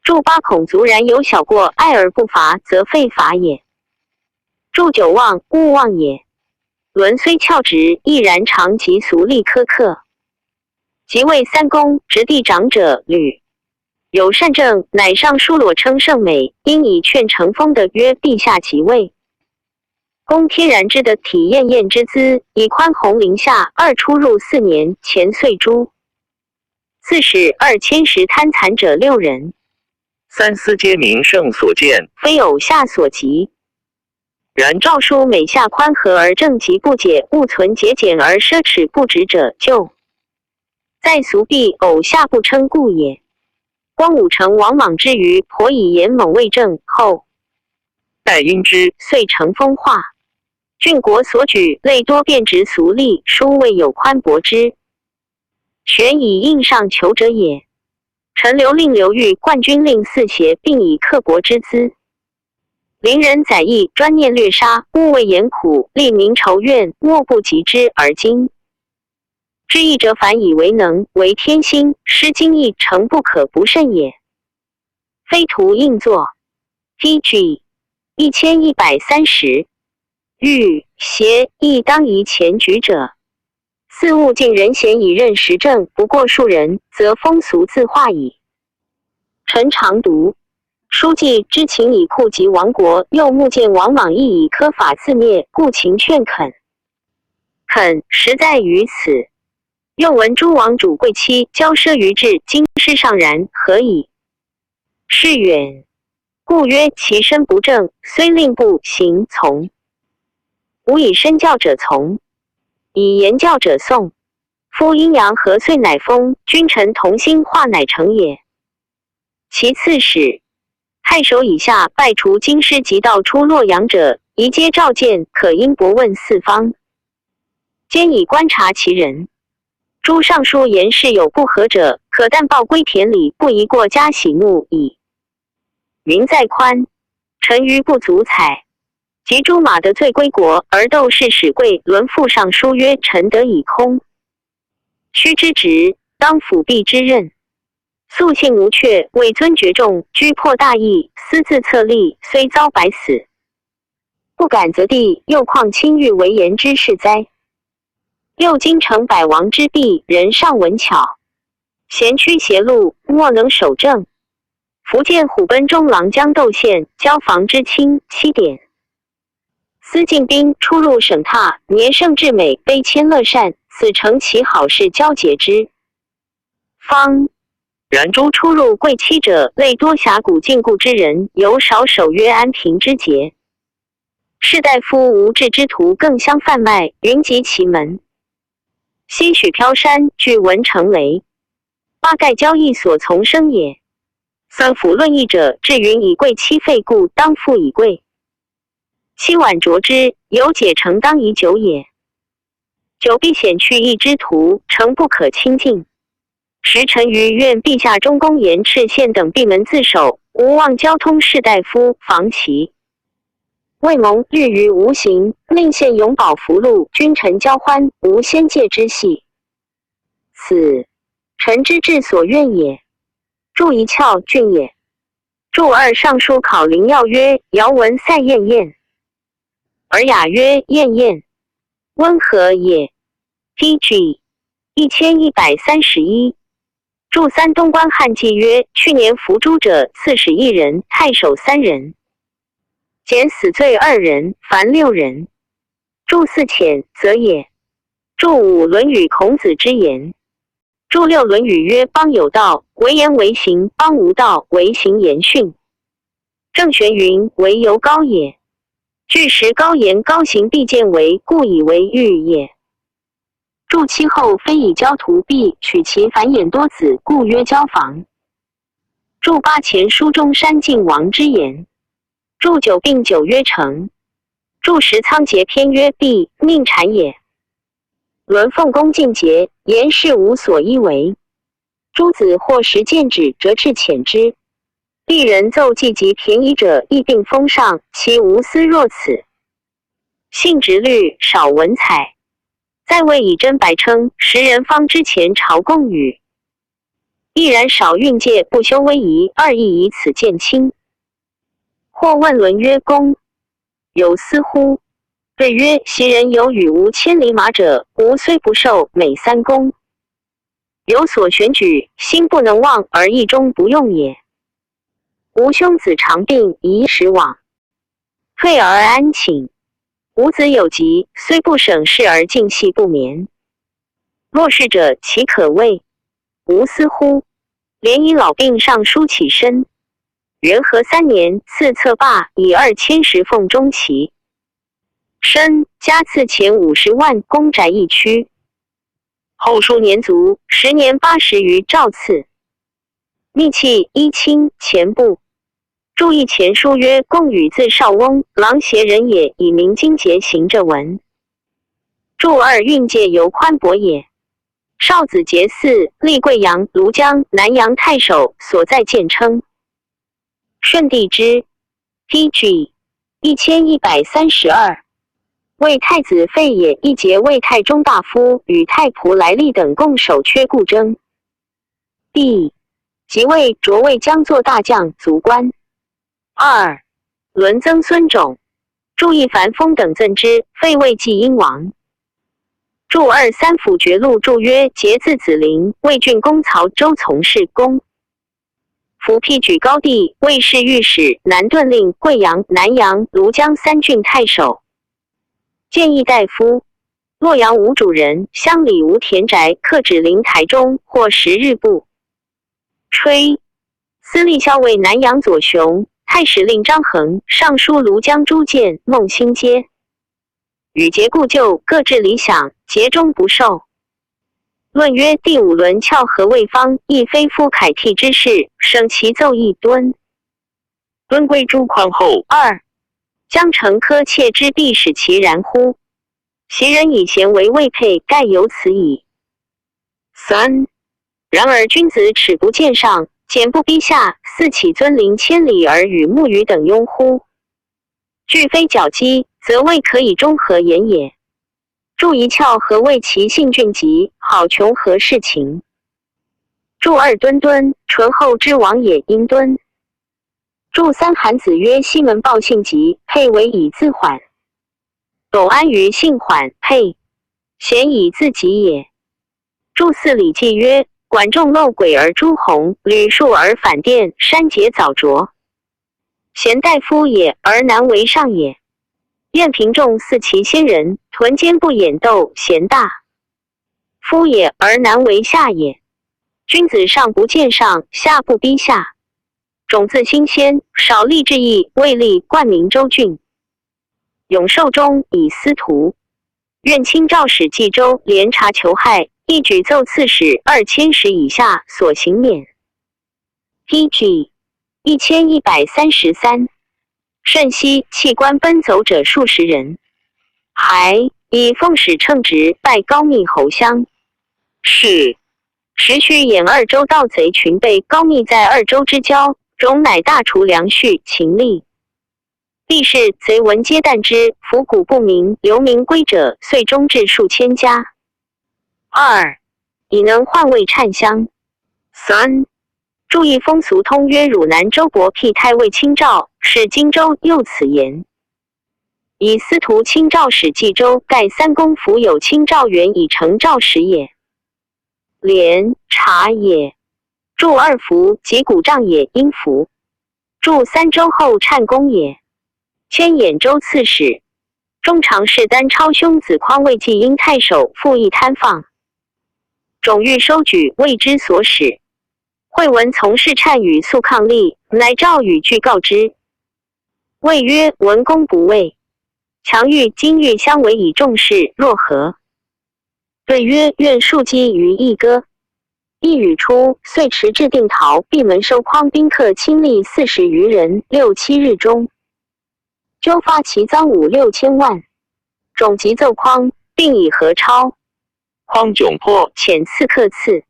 注八孔卒然有小过，爱而不罚，则废法也。注九忘，勿忘也。伦虽翘直，亦然常及俗力苛刻。即为三公，执地长者吕有善政，乃上书裸称圣美，因以劝成风的曰陛下即位。公天然之的体验验之资，以宽宏陵下2出入4年，前岁诛。4使2迁食贪残者6人。三司皆名圣所见，非偶下所及。然诏书每下宽和而正极不解，勿存节俭而奢侈不止者，就在俗必偶下不称故也。光武成王莽之余，颇以言猛为政，后待因之，遂成风化。郡国所举类多变直俗吏，殊未有宽薄之。权以应上求者也。陈留令刘裕、冠军令四邪，并以克国之资。邻人载义，专念掠杀，勿谓严苦，利民仇怨，莫不及之而今。知义者反以为能，为天心，失经义，诚不可不慎也。非徒应作。PG 1130。欲邪亦当宜前举者。似物尽人贤以任时政，不过数人，则风俗自化矣。臣常读书记知情以酷及亡国，又目见王莽亦以苛法自灭，故情劝恳。恳实在于此。又闻诸王主贵戚骄奢于志，今世尚然，何以是远？故曰其身不正，虽令不行从。吾以身教者从，以言教者颂。夫阴阳和遂乃丰，君臣同心化乃成也。其次使太守以下拜除京师及道出洛阳者，宜皆召见，可因博问四方。兼以观察其人。诸尚书言事有不合者，可但报归田里，不宜过加喜怒矣。云在宽，臣愚不足采。及诸马得罪归国，而窦氏使贵伦附上书曰：臣得以空。须知直，当辅弼之任。素性无却，位尊爵重，居破大义，私自策立，虽遭百死。不敢则地，又况亲欲为言之事哉？六京城百王之弊，人尚闻巧。贤曲邪路，莫能守正。福建虎贲中郎将窦宪，交房之亲7点。司进兵出入省榻，年盛至美，卑谦乐善，此诚其好事交结之。方然诸出入贵戚者，类多侠骨禁锢之人，尤少守约安平之节。士大夫无志之徒更相贩卖，云集其门。西许飘山，据文成雷。八盖交易所从生也。三府论议者，至云以贵戚废故，当复以贵。七碗酌之，有解成当以酒也。酒必显去义之徒，诚不可亲近。时臣于愿陛下中公严敕县等闭门自守，无忘交通士大夫防其。未蒙虑于无形，令县永保福禄，君臣交欢，无先界之系。此臣之至所愿也。注一窍郡也。注二尚书考灵要曰：尧文赛晏晏。尔雅曰：晏晏。温和也。PG 1131。注三东关汉记曰：去年伏诛者刺史1人，太守3人，减死罪2人，凡6人。注四遣则也。注5论语孔子之言。注6论语曰：邦有道，为言为行；邦无道，为行言训。郑玄云：为由高也。据实高言高行必见为，故以为喻也。注7后非以教徒必取其繁衍多子，故曰教房。注8前书中山晋王之言。注9并9曰成。注10仓颉篇曰必命产也。伦奉公进节，言事无所依为。诸子或食见止，折翅遣之。鄙人奏计及便宜者，亦并封上，其无私若此。性直虑，少文采。在位以真白称，时人方之前朝贡语。亦然少运戒，不修威仪，二亦以此见轻。或问伦曰：公有私乎？对曰：昔人有与无千里马者，吾虽不受，每3公。有所选举，心不能忘，而意中不用也。吾兄子常病，宜时往，退而安寝。吾子有疾，虽不省事而尽系不眠。若是者，其可谓无私乎？连以老病上书起身。元和3年，赐策罢，以2000石奉中旗。身加赐钱50万，公宅1区。后数年卒，10年80余诏赐。密契一卿钱部。注意前书曰：贡与字少翁，郎邪人也，以明经节行者文。注2运戒由宽博也。少子节嗣，历贵阳、庐江、南阳太守，所在见称。顺帝之 PG 1132。为太子废也，一节为太中大夫，与太仆来历等共守阙故征。帝即位，擢为将作大将，卒官。2伦曾孙种。注意樊丰等赠之，废为济阴王。注2三辅决录注曰：节字子陵，魏郡公曹州从事公。辅辟举高帝，魏氏御史、南顿令、贵阳、南阳、庐江3郡太守。谏议大夫。洛阳无主人，乡里无田宅，客止临台中，或10日不吹。司隶校尉南阳左雄，太史令张衡，尚书庐江朱建、孟兴皆与节故旧，各置理想，节中不受。论曰：第5轮翘和卫方，亦非夫楷替之事，省其奏议敦。敦归诸匡后。2将成科窃之，必使其然乎？袭人以贤为位配，盖有此矣。3然而君子耻不见上，简不逼下，似岂尊临千里而与木鱼等庸乎？俱非矫讥，则未可以中和言也。注一翘和为其性俊极，好穷和事情。注2敦敦，淳厚之王也，因敦。注3韩子曰：西门豹性急，配为以自缓。苟安于性缓，配贤以自己也。注4礼记曰：管仲漏轨而诸鸿，吕树而反殿，山节早着。贤大夫也，而难为上也。晏平仲似其先人，屯间不掩斗，贤大夫也，而难为下也。君子上不见上，下不逼下。种自新鲜，少立志意，未立冠名州郡。永寿中以司徒，愿卿诏使冀州连察囚害，一举奏刺史2000石以下所行免。PG 1133。甚熙弃官奔走者数十人，还以奉使称职，拜高密侯乡。是时须掩2州盗贼群被高密在2州之交，容乃大除粮畜秦吏。必是贼闻皆惮之，伏谷不明，流民归者，遂终至数千家。2以能换位颤乡。3注意风俗通曰：汝南州伯辟太尉卿诏，使荆州又此言。以司徒卿诏使冀州，盖3公服有卿诏原以成诏使也。连察也。注2服及古杖也，因服。注3州后颤公也。迁兖州刺史。中常侍单超兄子匡魏继因太守复议贪放，种欲收举，为之所使。惠文从事谄语诉抗力，乃诏与具告之。谓曰：文公不畏，强欲今欲相为以重事，若何？对曰：愿数击于一歌。一语出，遂持至定陶闭门收匡宾客亲历40余人，6、7日中，纠发其赃5、6千万。种即奏匡，并以何超。匡窘迫，遣刺客刺，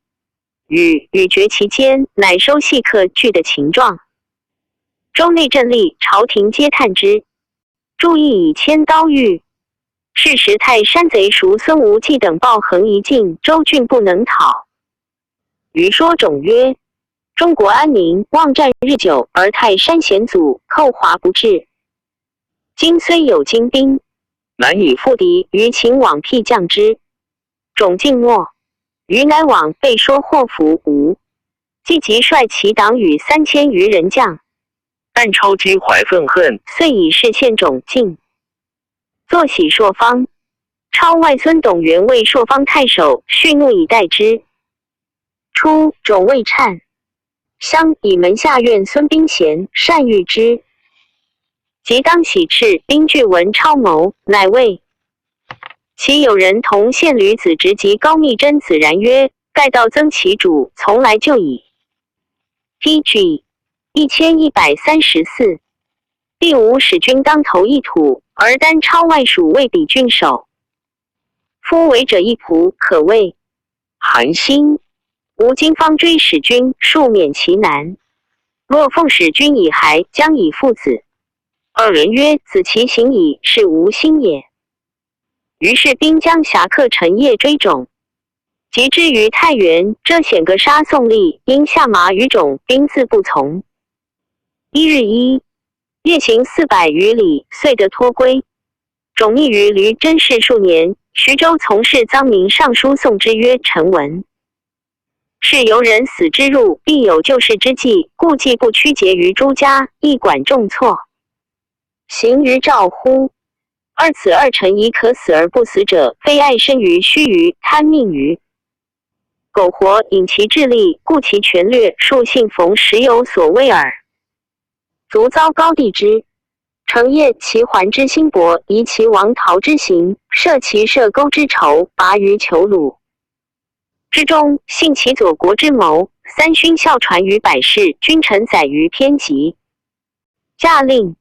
与决其间，乃收细客具的情状。州内政吏朝廷皆叹之，注意以千刀喻。是时泰山贼熟孙无忌等暴横一境，州郡不能讨。余说种曰：中国安宁，望战日久，而泰山险阻，寇华不至。今虽有精兵，难以复敌，余请往辟将之。种静默，余乃往被说祸福无。即即率其党羽3000余人将，但超积怀愤恨，遂以事献种进。坐喜朔方，超外孙董元为朔方太守，蓄怒以待之。初，种未忏，相以门下院孙兵贤善遇之。即当喜斥兵具闻超谋，乃谓其有人同县吕子直及高密真子然曰：盖道增其主，从来就矣。PG 1134。第五使君当头一土，而单超外属未比郡守。夫为者一仆，可谓寒心。吾今方追使君，庶免其难。若奉使君以孩，将以父子。二人曰：子其行矣，是无心也。于是兵将侠客陈夜追种，及之于太原，遮险格杀宋吏，因下马于种，兵自不从。一日夜行400余里，遂得脱归。种匿于闾真氏数年，徐州从事臧明尚书送之曰：臣闻是由人死之入，必有救世之计，故既不屈节于诸家，亦管重错。行于诏乎？此二臣以可死而不死者，非爱生于须臾，贪命于苟活，引其智力，故其权略，数信逢时有所谓耳。卒遭高帝之。成业其还之心薄，疑其王逃之行，设其射钩之仇，拔于囚虏之中，信其左国之谋。三勋孝传于百世，君臣载于篇集。驾令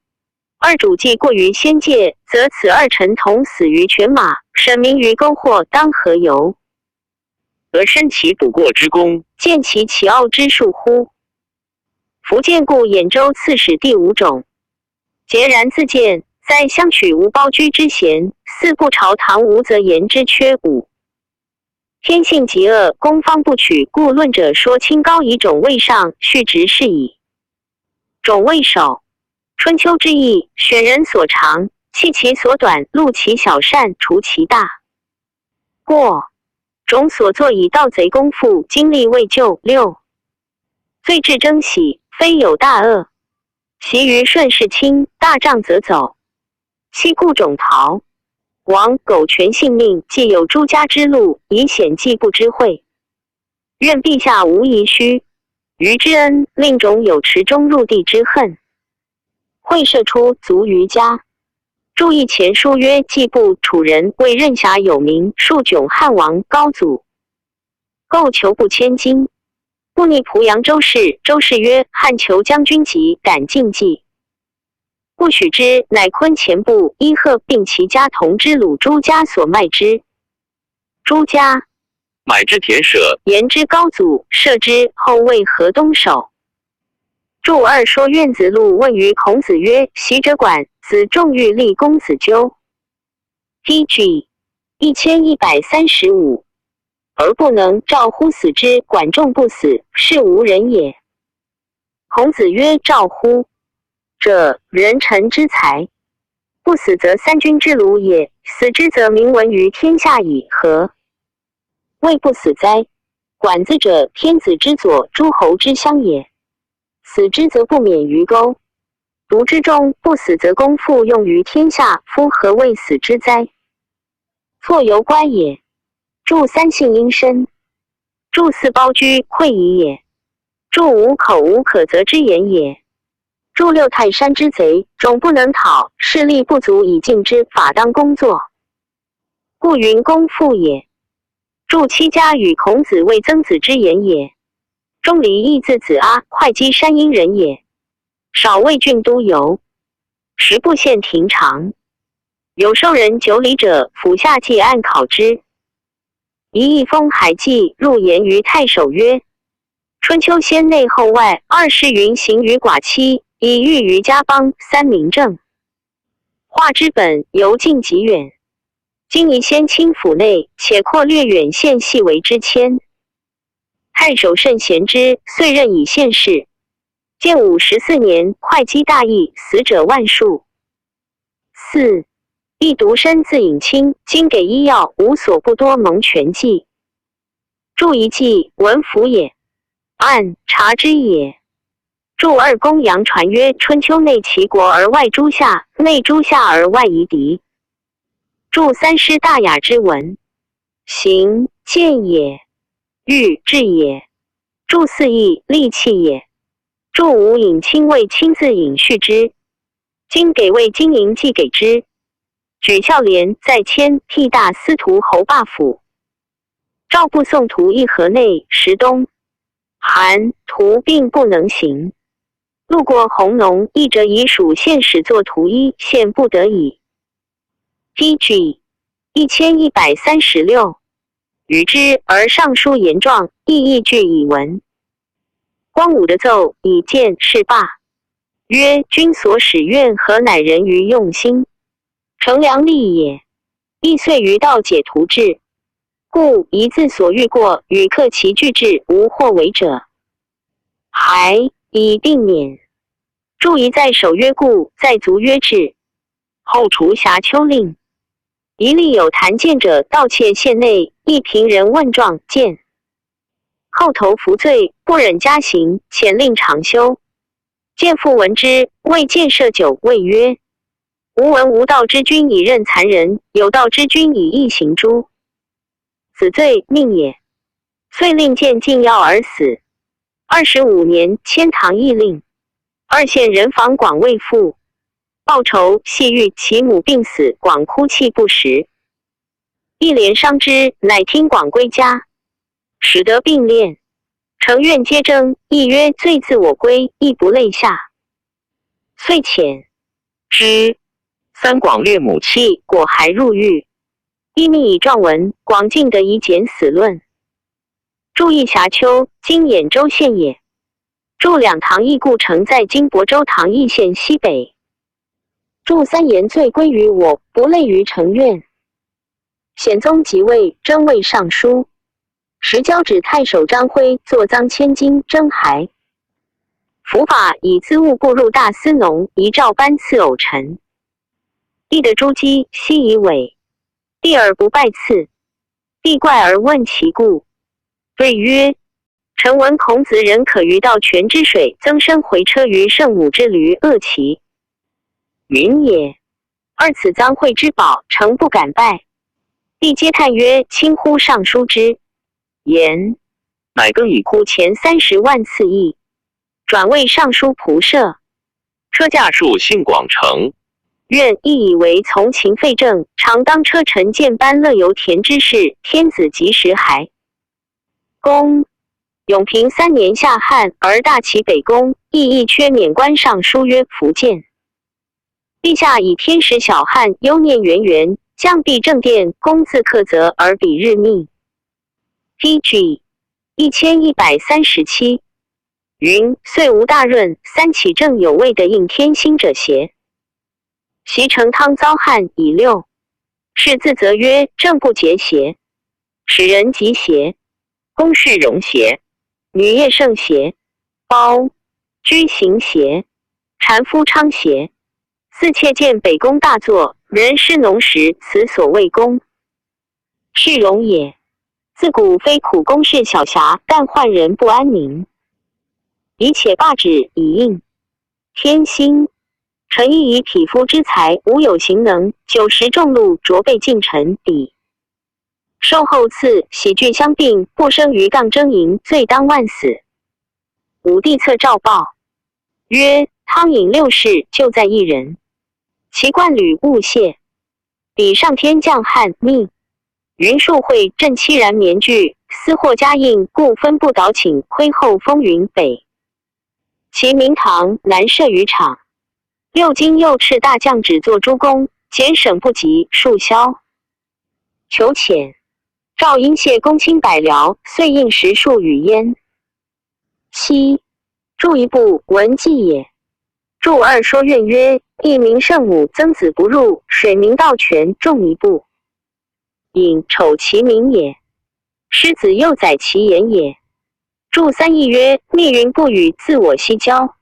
二主既过于仙界，则此二臣同死于犬马，审明于沟壑，当何由？而申其不过之功，见其其傲之术乎？福建故兖州刺史第5种，孑然自见，在相取无包居之贤，四不朝堂无则言之缺5。天性极恶，公方不取，故论者说清高以种位上，续直是矣。种位首，春秋之意，选人所长，弃其所短，录其小善，除其大过。种所作以盗贼功夫，精力未就。6罪至征喜，非有大恶。习于顺势轻，大仗则走。七故种逃，王苟全性命，既有诸家之路，以显既不知讳。愿陛下无遗虚，余之恩，令种有持中入地之恨。会射出卒于家。注意前书曰：季布楚人，为任侠有名，数窘汉王高祖，构求不千金。不逆濮阳周氏，周氏曰：汉求将军急，敢进计。不许之，乃昆前部伊贺，并其家同之鲁朱家所卖之。朱家买之田舍，言之高祖，射之，后为河东守。注二说苑子路问于孔子曰：习者管，子重欲立公子纠。PG 1135。而不能召乎死之，管仲不死，是无人也。孔子曰：召乎者，人臣之才，不死则三军之虏也，死之则名闻于天下矣，何谓不死哉？管子者，天子之左，诸侯之乡也。死之则不免于沟。读之中，不死则功复用于天下，夫何谓死之哉？错犹乖也。注三性因身。注四包居会矣也。注五口无可责之言也。注六泰山之贼，种不能讨，势力不足以尽之，法当工作，故云功复也。注七家与孔子谓曾子之言也。钟离义字子阿，会稽山阴人也。少尉郡都邮，时不县庭长。有收人9里者，府下记案考之。一封海记入言于太守曰：春秋先内后外20云行于寡妻，以喻于家邦3明正。画之本由近及远，今宜先清府内，且扩略远县细为之谦。太守甚贤之，遂任以县事。建武14年，会稽大疫，死者万数。4. 亦独身自隐清，今给医药，无所不多，蒙全记。注一记，文符也。按察之也。注二公羊传曰：春秋内齐国而外诸夏，内诸夏而外夷狄。注三师大雅之文，行见也，喻志也。注四义利器也。注五引亲为亲自引叙之，今给为经营既给之。举孝廉在迁辟大司徒侯霸府。赵部送徒议河内、石东、韩徒并不能行。路过弘农，议者以属县使作徒衣，县不得已。DG 1136。与之而上书言状，亦句以文。光武的奏以见是罢，曰：君所使愿何乃人于用心，成良利也。亦遂于道解图志，故一字所欲过，与克其句志无或为者，还以定免。注一在守曰故，在卒曰志。后除辖丘令。一例有谈见者，盗窃县内，一平人问状见。后头服罪，不忍加刑，遣令长休。见父闻之，谓见赦酒，谓曰：吾闻无道之君以任残人，有道之君以义行诛。此罪命也。遂令见禁药而死。25年，迁唐议令。二县人访广未复，报仇，系欲其母病死，广哭泣不食。一连伤之，乃听广归家，使得并练。成怨皆争，亦曰罪自我归，亦不泪下。遂遣之。三广略母弃，果还入狱。亦命以状文，广进得以减死论。注意峡丘，今兖州县也。注两唐邑故城在今亳州唐邑县西北。注三言罪归于我，不累于成院。显宗即位，征魏尚书，时交趾太守张辉作赃千金，征还。伏法以资务部入大司农，遗诏颁赐偶臣。帝的朱姬悉以委，帝而不拜赐。帝怪而问其故，谓曰：臣闻孔子人可于道泉之水，增生回车于圣母之驴，恶其云也。二此赃惠之宝，诚不敢拜。帝皆叹曰：轻乎尚书之言，乃更以乎前30万赐邑，转为尚书仆射。车驾数幸广成。愿亦以为从秦废政，常当车臣见班乐游田之事，天子及时还。公永平3年下汉，而大齐北宫，亦缺免官尚书曰福建。陛下以天时小汉，忧念源源，降必正殿，公自克责而比日密。DG 1137。云岁无大润，三起正有位的应天心者邪？袭成汤遭汉以6，是自责曰：正不节邪？使人及邪？公事容邪？女业圣邪？包居行邪？禅夫昌邪？四妾见北宫大作，人师农时，此所谓公是容也。自古非苦公事小侠，但患人不安宁。以且罢止以应天心。臣亦以匹夫之才，无有行能，90重禄卓备近臣抵。受后赐，喜剧相并，不生于杠争营，罪当万死。武帝策诏报曰：汤饮6世，就在一人，其冠履勿泄。彼上天降旱命，云数会振凄然棉具，私获家印，故分不倒请窥后风云北。其明堂南设于场，6京右敕大将只作诸公，简省不及数消。求遣赵因谢公卿百僚，遂应时数语焉。7. 注一部文纪也。注2说愿曰：一名圣母曾子不入，水明道全重一部。引丑其名也。师子幼载其言也。注3亦曰：密云不与自我西交。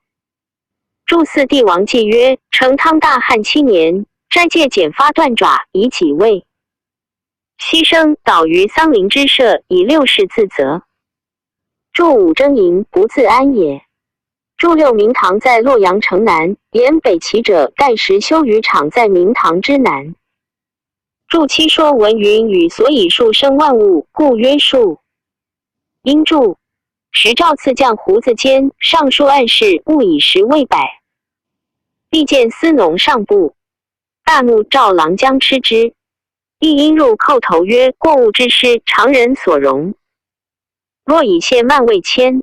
注4帝王纪曰：成汤大旱7年，斋戒剪发断爪，以己位。牺牲倒于桑林之社，以6世自责。注5征营不自安也。注6明堂在洛阳城南，沿北齐者盖时修于场在明堂之南。注7说文云与所以数生万物，故曰数。因注时诏赐将胡子监尚书案事，勿以时为百。必见司农上部，大怒召郎将吃之。亦因入叩头曰：过物之失，常人所容。若以谢慢未谦，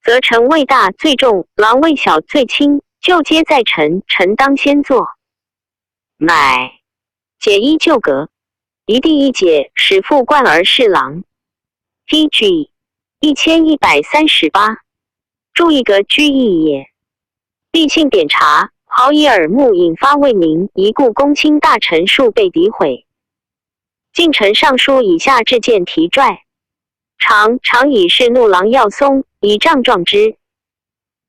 则臣位大罪重，郎位小罪轻，就皆在臣，臣当先作。乃解衣就革，一地一解，使复冠而侍郎。DG 1138。注一格居易也。必信典察，好以耳目引发未明，一故公卿大臣数被诋毁。近臣上书以下至见题拽，常以是怒郎要松，以杖撞之。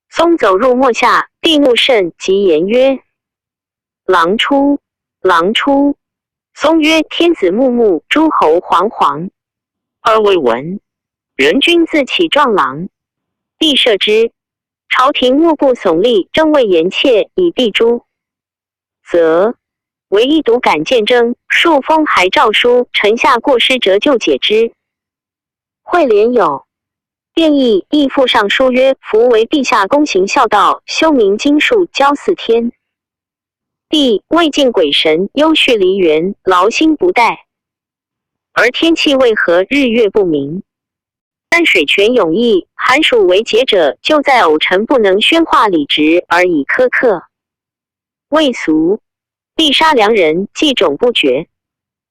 松走入末下，帝怒甚，即言曰：郎出，郎出。松曰：天子穆穆，诸侯惶惶，而未闻。人君自起撞郎，帝赦之。朝廷莫不耸立，正谓言切，以避诛。则唯一独敢见征，数封还诏书，臣下过失折就解之。惠廉有便亦附上书曰：夫为陛下公行孝道，修明经术，交4天。帝未敬鬼神，忧绪离园，劳心不怠。而天气为何，日月不明。但水泉涌溢，寒暑为节者，就在偶臣不能宣化理直，而以苛刻。未俗，必杀良人，计种不绝。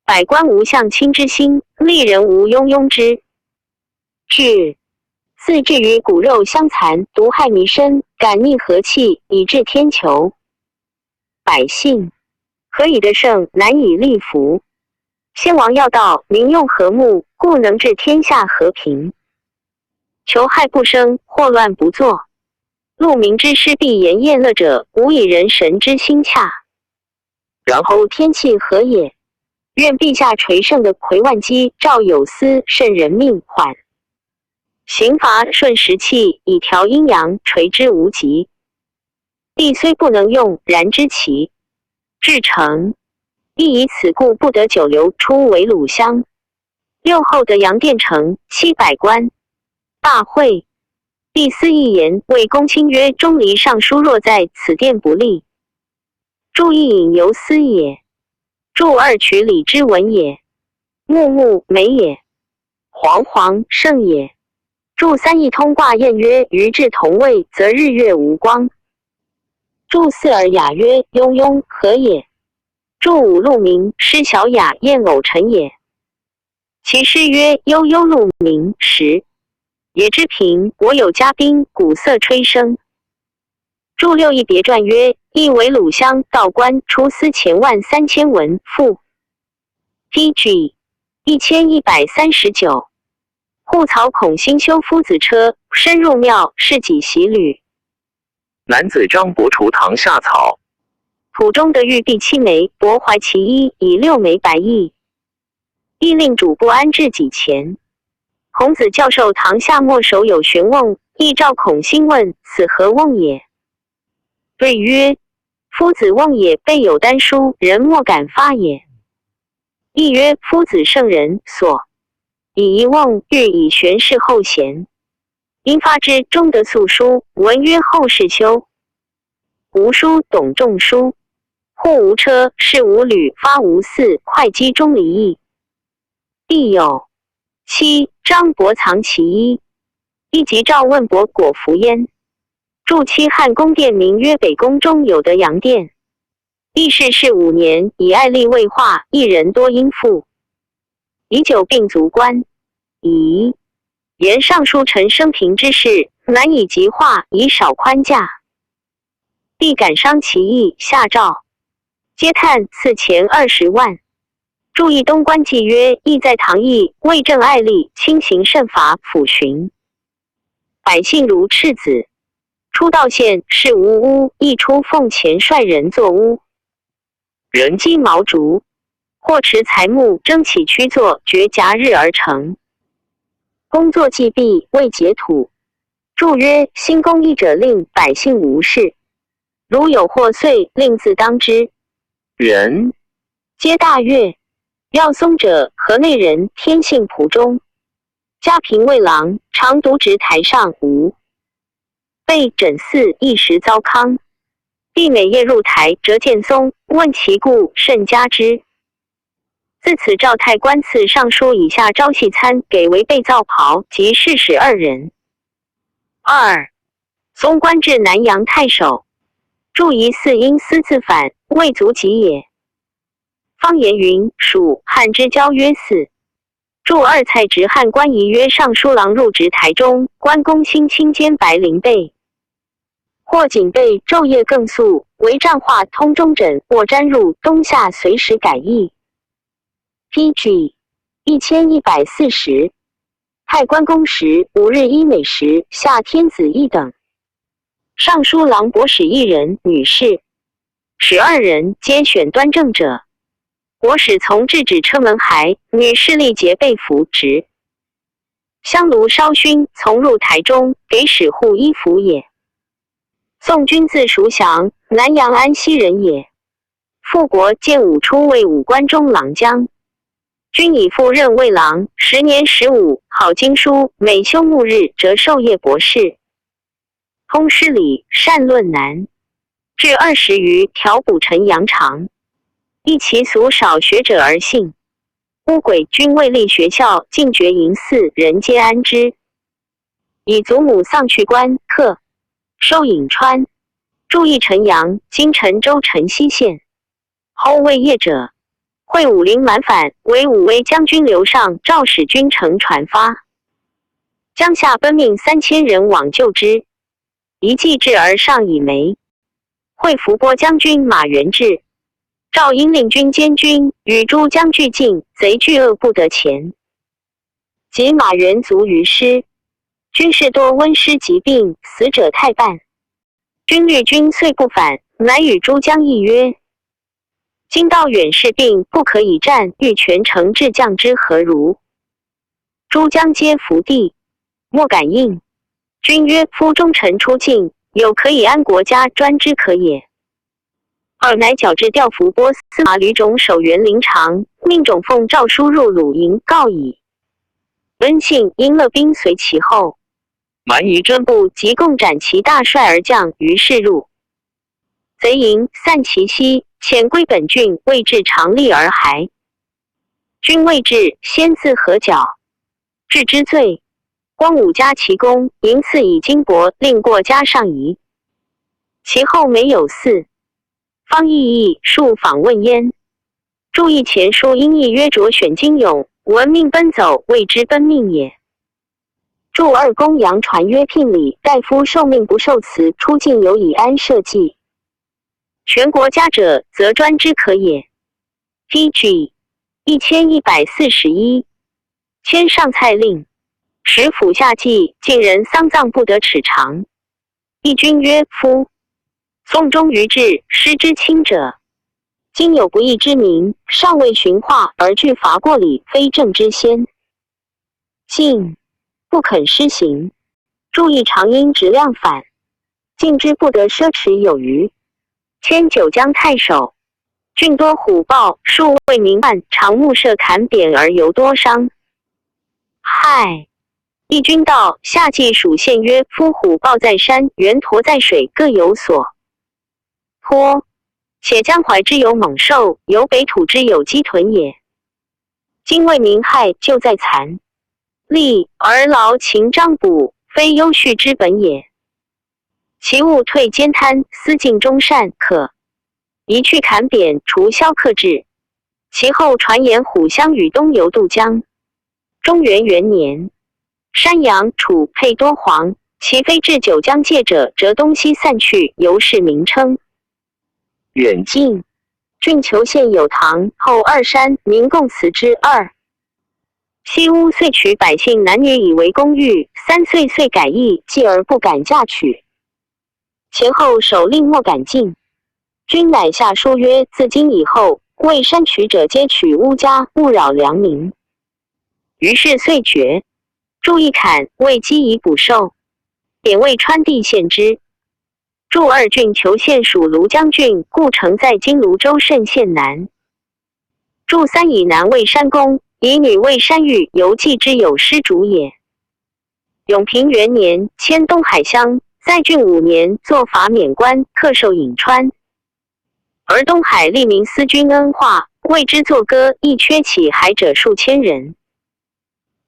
百官无相亲之心，利人无庸庸之。4至于骨肉相残，毒害弥身，感逆和气，以致天囚。百姓何以得胜，难以立服。先王要道，民用和睦，故能治天下和平。求害不生，祸乱不作。戮民之失，必言厌乐者，无以人神之心洽。然后天气何也？愿陛下垂圣的魁万机，诏有司，慎人命缓。刑罚顺时气，以调阴阳，垂之无极。帝虽不能用，然知其至诚，亦以此故不得久留，出为鲁乡。6后得阳殿城700官。大会，帝思一言，谓公卿曰：钟离尚书若在此殿不立。注一引游思也。注2取礼之文也。穆穆美也。惶惶盛也。注3一通卦谚曰：余至同位，则日月无光。注4尔雅曰：庸庸何也？注5鹿鸣，诗小雅，燕偶臣也。其诗曰：悠悠鹿鸣时。也之平，我有嘉宾，鼓瑟吹笙。注6一别传曰：亦为鲁乡道官出司前万3000文赋。DG 1139。户曹孔兴修夫子车，深入庙，是己习履。男子张伯除堂下草。谱中得玉璧7枚，帛怀其一，以6枚白玉。亦令主不安置己前。孔子教授堂下莫手有玄瓮，亦召孔兴问：此何瓮也？对曰：夫子瓮也，备有丹书，人莫敢发也。亦曰：夫子圣人所以一瓮，日以玄士后贤。因发之，终得素书，文曰后世修。无书，懂仲舒。或无车，是无履，发无嗣，会稽中离异。必有七张伯藏其一，一即召问伯果服焉。筑期汉宫殿，名曰北宫，中有德阳殿。历世是5年，以爱吏未化，一人多应父。以久病卒官。乙言尚书陈生平之事，难以极化，以少宽价。必感伤其意，下诏皆叹赐钱20万。注意东官记曰：意在唐邑，为政爱吏，轻刑慎罚，抚巡百姓如赤子。出道县是无屋，亦出奉钱率人作屋。人积毛竹，或持材木争起曲作，绝夹日而成。工作既毕，未解土。注曰：兴公益者，令百姓无事。如有祸祟，令自当之。人皆大悦。要松者，河内人，天姓蒲中，家贫卫郎，常独执台上无。被诊寺，一时糟糠。必每夜入台，折见松，问其故，甚加之。自此赵太官赐尚书以下朝夕餐给为被造袍及侍使2人。2. 松官至南阳太守，注疑似因私自反，未足及也。方言云：蜀汉之交曰4。注2蔡直汉官仪曰：尚书郎入职台中，关公卿亲兼白绫背。或警备昼夜更肃，为帐画通中枕，或沾入冬夏随时改易。PG 1140。太关公时，5日一美食，下天子一等。尚书郎博使1人，女士，使2人，皆选端正者。博使从制止车门孩，女士力节被服直。香炉烧熏，从入台中，给使护衣服也。宋君字叔祥，南阳安西人也。复国建武初为武关中郎将。君以父任卫郎，10年15，好经书，每休沐日，则授业博士。通诗礼，善论难。至20余，调补陈阳常。亦其俗少学者而信。乌鬼君未立学校，尽绝营寺，人皆安之。以祖母丧去官，客收颍川。注意陈阳，今陈州城西县。后为业者，会武陵蛮反，为武威将军刘尚诏使君乘船发。江夏奔命3000人往救之。一计至而上以没。会伏波将军马元志。赵因令军监军与诸将俱尽，贼惧恶不得前。及马元卒于师，军士多温湿疾病，死者太半。军律军遂不反，乃与诸将议曰：今道远士病，不可以战，欲全城至将之何如？诸将皆伏地，莫敢应。君曰：夫忠臣出境，有可以安国家专之可也。尔乃矫制调伏波司马吕种守袁陵长，命种奉诏书入鲁营告矣。恩信因勒兵随其后。蛮夷真部即共斩其大帅而将于是入。贼营散其息，遣归本郡，未至长吏而还。君未至，先自合剿，治之罪。光武加其功，营赐以金帛，令过加上仪。其后没有嗣。方毅毅数访问焉。注意前书因意曰着选精勇，闻命奔走，谓之奔命也。注2公羊传曰聘礼，大夫受命不受辞，出境有以安社稷。全国家者，则专之可也。PG 1141。迁上蔡令，使府下祭，晋人丧葬不得尺长。义君曰：夫宋中于治，失之轻者。今有不义之民，尚未寻化而拒罚过礼，非正之先。信不肯施行。注意常因质量反，禁之不得奢侈有余。迁九江太守。郡多虎豹，数为民患，常目射砍扁而尤多伤。亥，义军到，夏季属县曰：夫虎豹在山，猿驼在水，各有所托。且江淮之有猛兽，由北土之有鸡豚也。今为民害，就在残利而劳勤张补，非优恤之本也。其物退兼贪，思尽忠善，可移去砍扁，除萧克制。其后传言虎乡与东游渡江。中元元年，山阳、楚配多黄，其非至九江界者，则东西散去，由是名称。远近，郡求县有堂，后二山，民共祠之。二，西屋遂取百姓男女以为公寓，3岁遂改易，继而不敢嫁娶。前后首令莫敢进。君乃下书曰：自今以后，为山取者皆取屋家，勿扰良民。于是遂决。筑一坎，为积以补寿。典为川地县之。筑二郡求县属庐江郡，故城在今泸州胜县南。筑三以南为山公，以女为山域，犹记之有失主也。永平元年，迁东海乡，在郡5年，作法免官，克授颍川。而东海吏民思君恩化，为之作歌，亦缺起海者数千人。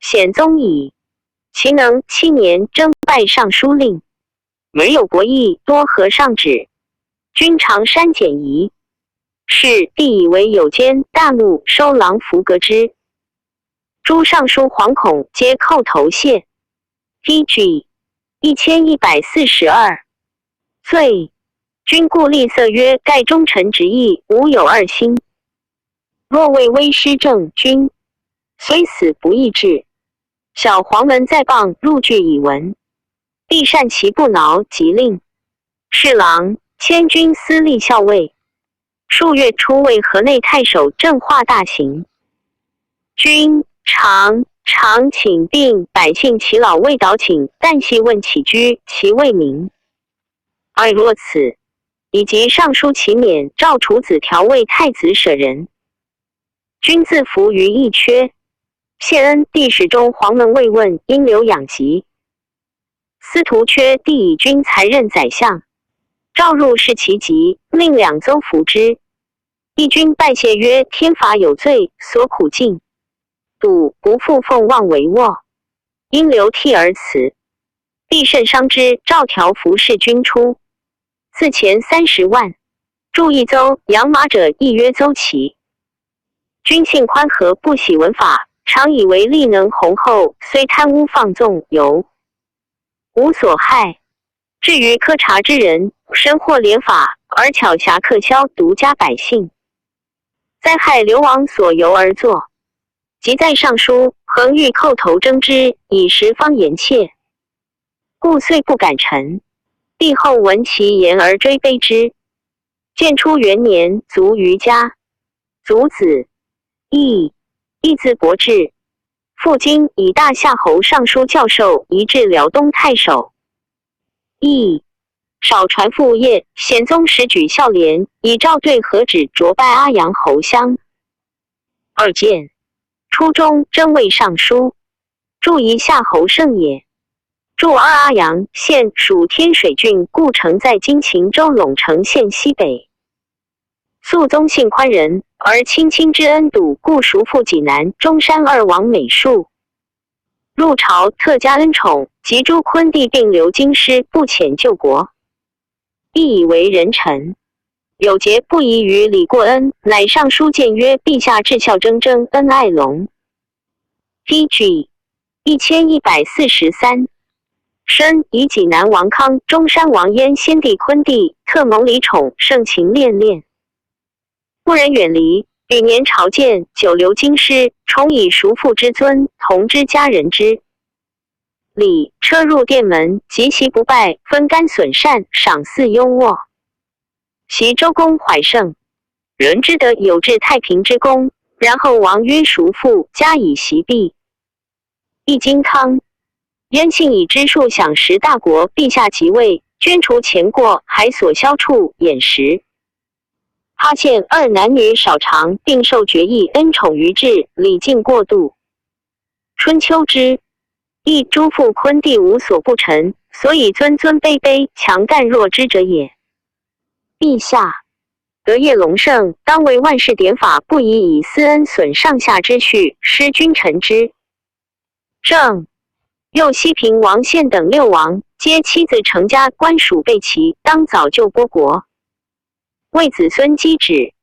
显宗矣。其能7年征拜尚书令，每有国议，多和尚旨。君常删减夷。是帝以为有奸，大怒，收郎符革之。诸尚书惶恐，皆叩头谢。DG 1142。罪。君故立色曰：盖忠臣直义，无有二心。若为威施政，君虽死不义志。小黄门在傍，入具以闻。必善其不挠，即令侍郎迁军司隶校尉。数月初为河内太守，正化大行。君常请病百姓其老未导请，但细问起居，其未明。而若此，以及上书其免，诏楚子调为太子舍人。君自服于一缺。谢恩帝始终黄门未问，因留养疾。司徒缺帝以君才任宰相，诏入视其疾，令2州服之。义君拜谢曰：天罚有罪，所苦尽，笃不复奉望为卧，因流涕而辞。帝甚伤之，诏调服侍君出。赐钱30万，驻一州，养马者亦曰邹齐。君性宽和，不喜文法，常以为力能弘厚，虽贪污放纵，犹无所害。至于苛察之人，深获廉法，而巧侠克销，独家百姓。灾害流亡所由而作，即在上书，恒欲叩头争之，以十方言切，故遂不敢陈。帝后闻其言而追卑之。建初元年，卒于家。族子义字伯志，父今以大夏侯尚书教授，移至辽东太守。义少传父业，显宗时举孝廉，以诏对何旨擢拜阿阳侯乡。二见初中征卫尚书，驻宜夏侯胜也。驻阿阳县属天水郡，故城在今秦州陇城县西北。肃宗性宽仁，而亲亲之恩笃，故赎复济南、中山2王美术。入朝特加恩宠，及朱昆帝并留京师，不遣救国。亦以为人臣，有节不宜于李过恩，乃上书谏曰：陛下至孝铮铮，恩爱隆。DG 1143。申以济南王康、中山王燕先帝昆帝，特蒙礼宠，盛情恋恋。故人远离，彼年朝见，久留京师，重以叔父之尊，同之家人之礼，车入殿门，及其不拜，分甘损善，赏赐优渥。袭周公怀圣，人之得有治太平之功，然后王曰叔父，加以袭避。易经康燕信以知数享10大国，陛下即位，捐除前过，还所消处掩食。他见二男女少长，并受决议恩宠于至，礼敬过度。春秋之，亦诸父昆弟无所不成，所以尊尊卑卑，强干弱枝者也。陛下，德业隆盛，当为万世典法，不宜以私恩损上下之序，失君臣之正。又西平王宪等六王，皆妻子成家，官属备齐，当早就拨国，为子孙积止，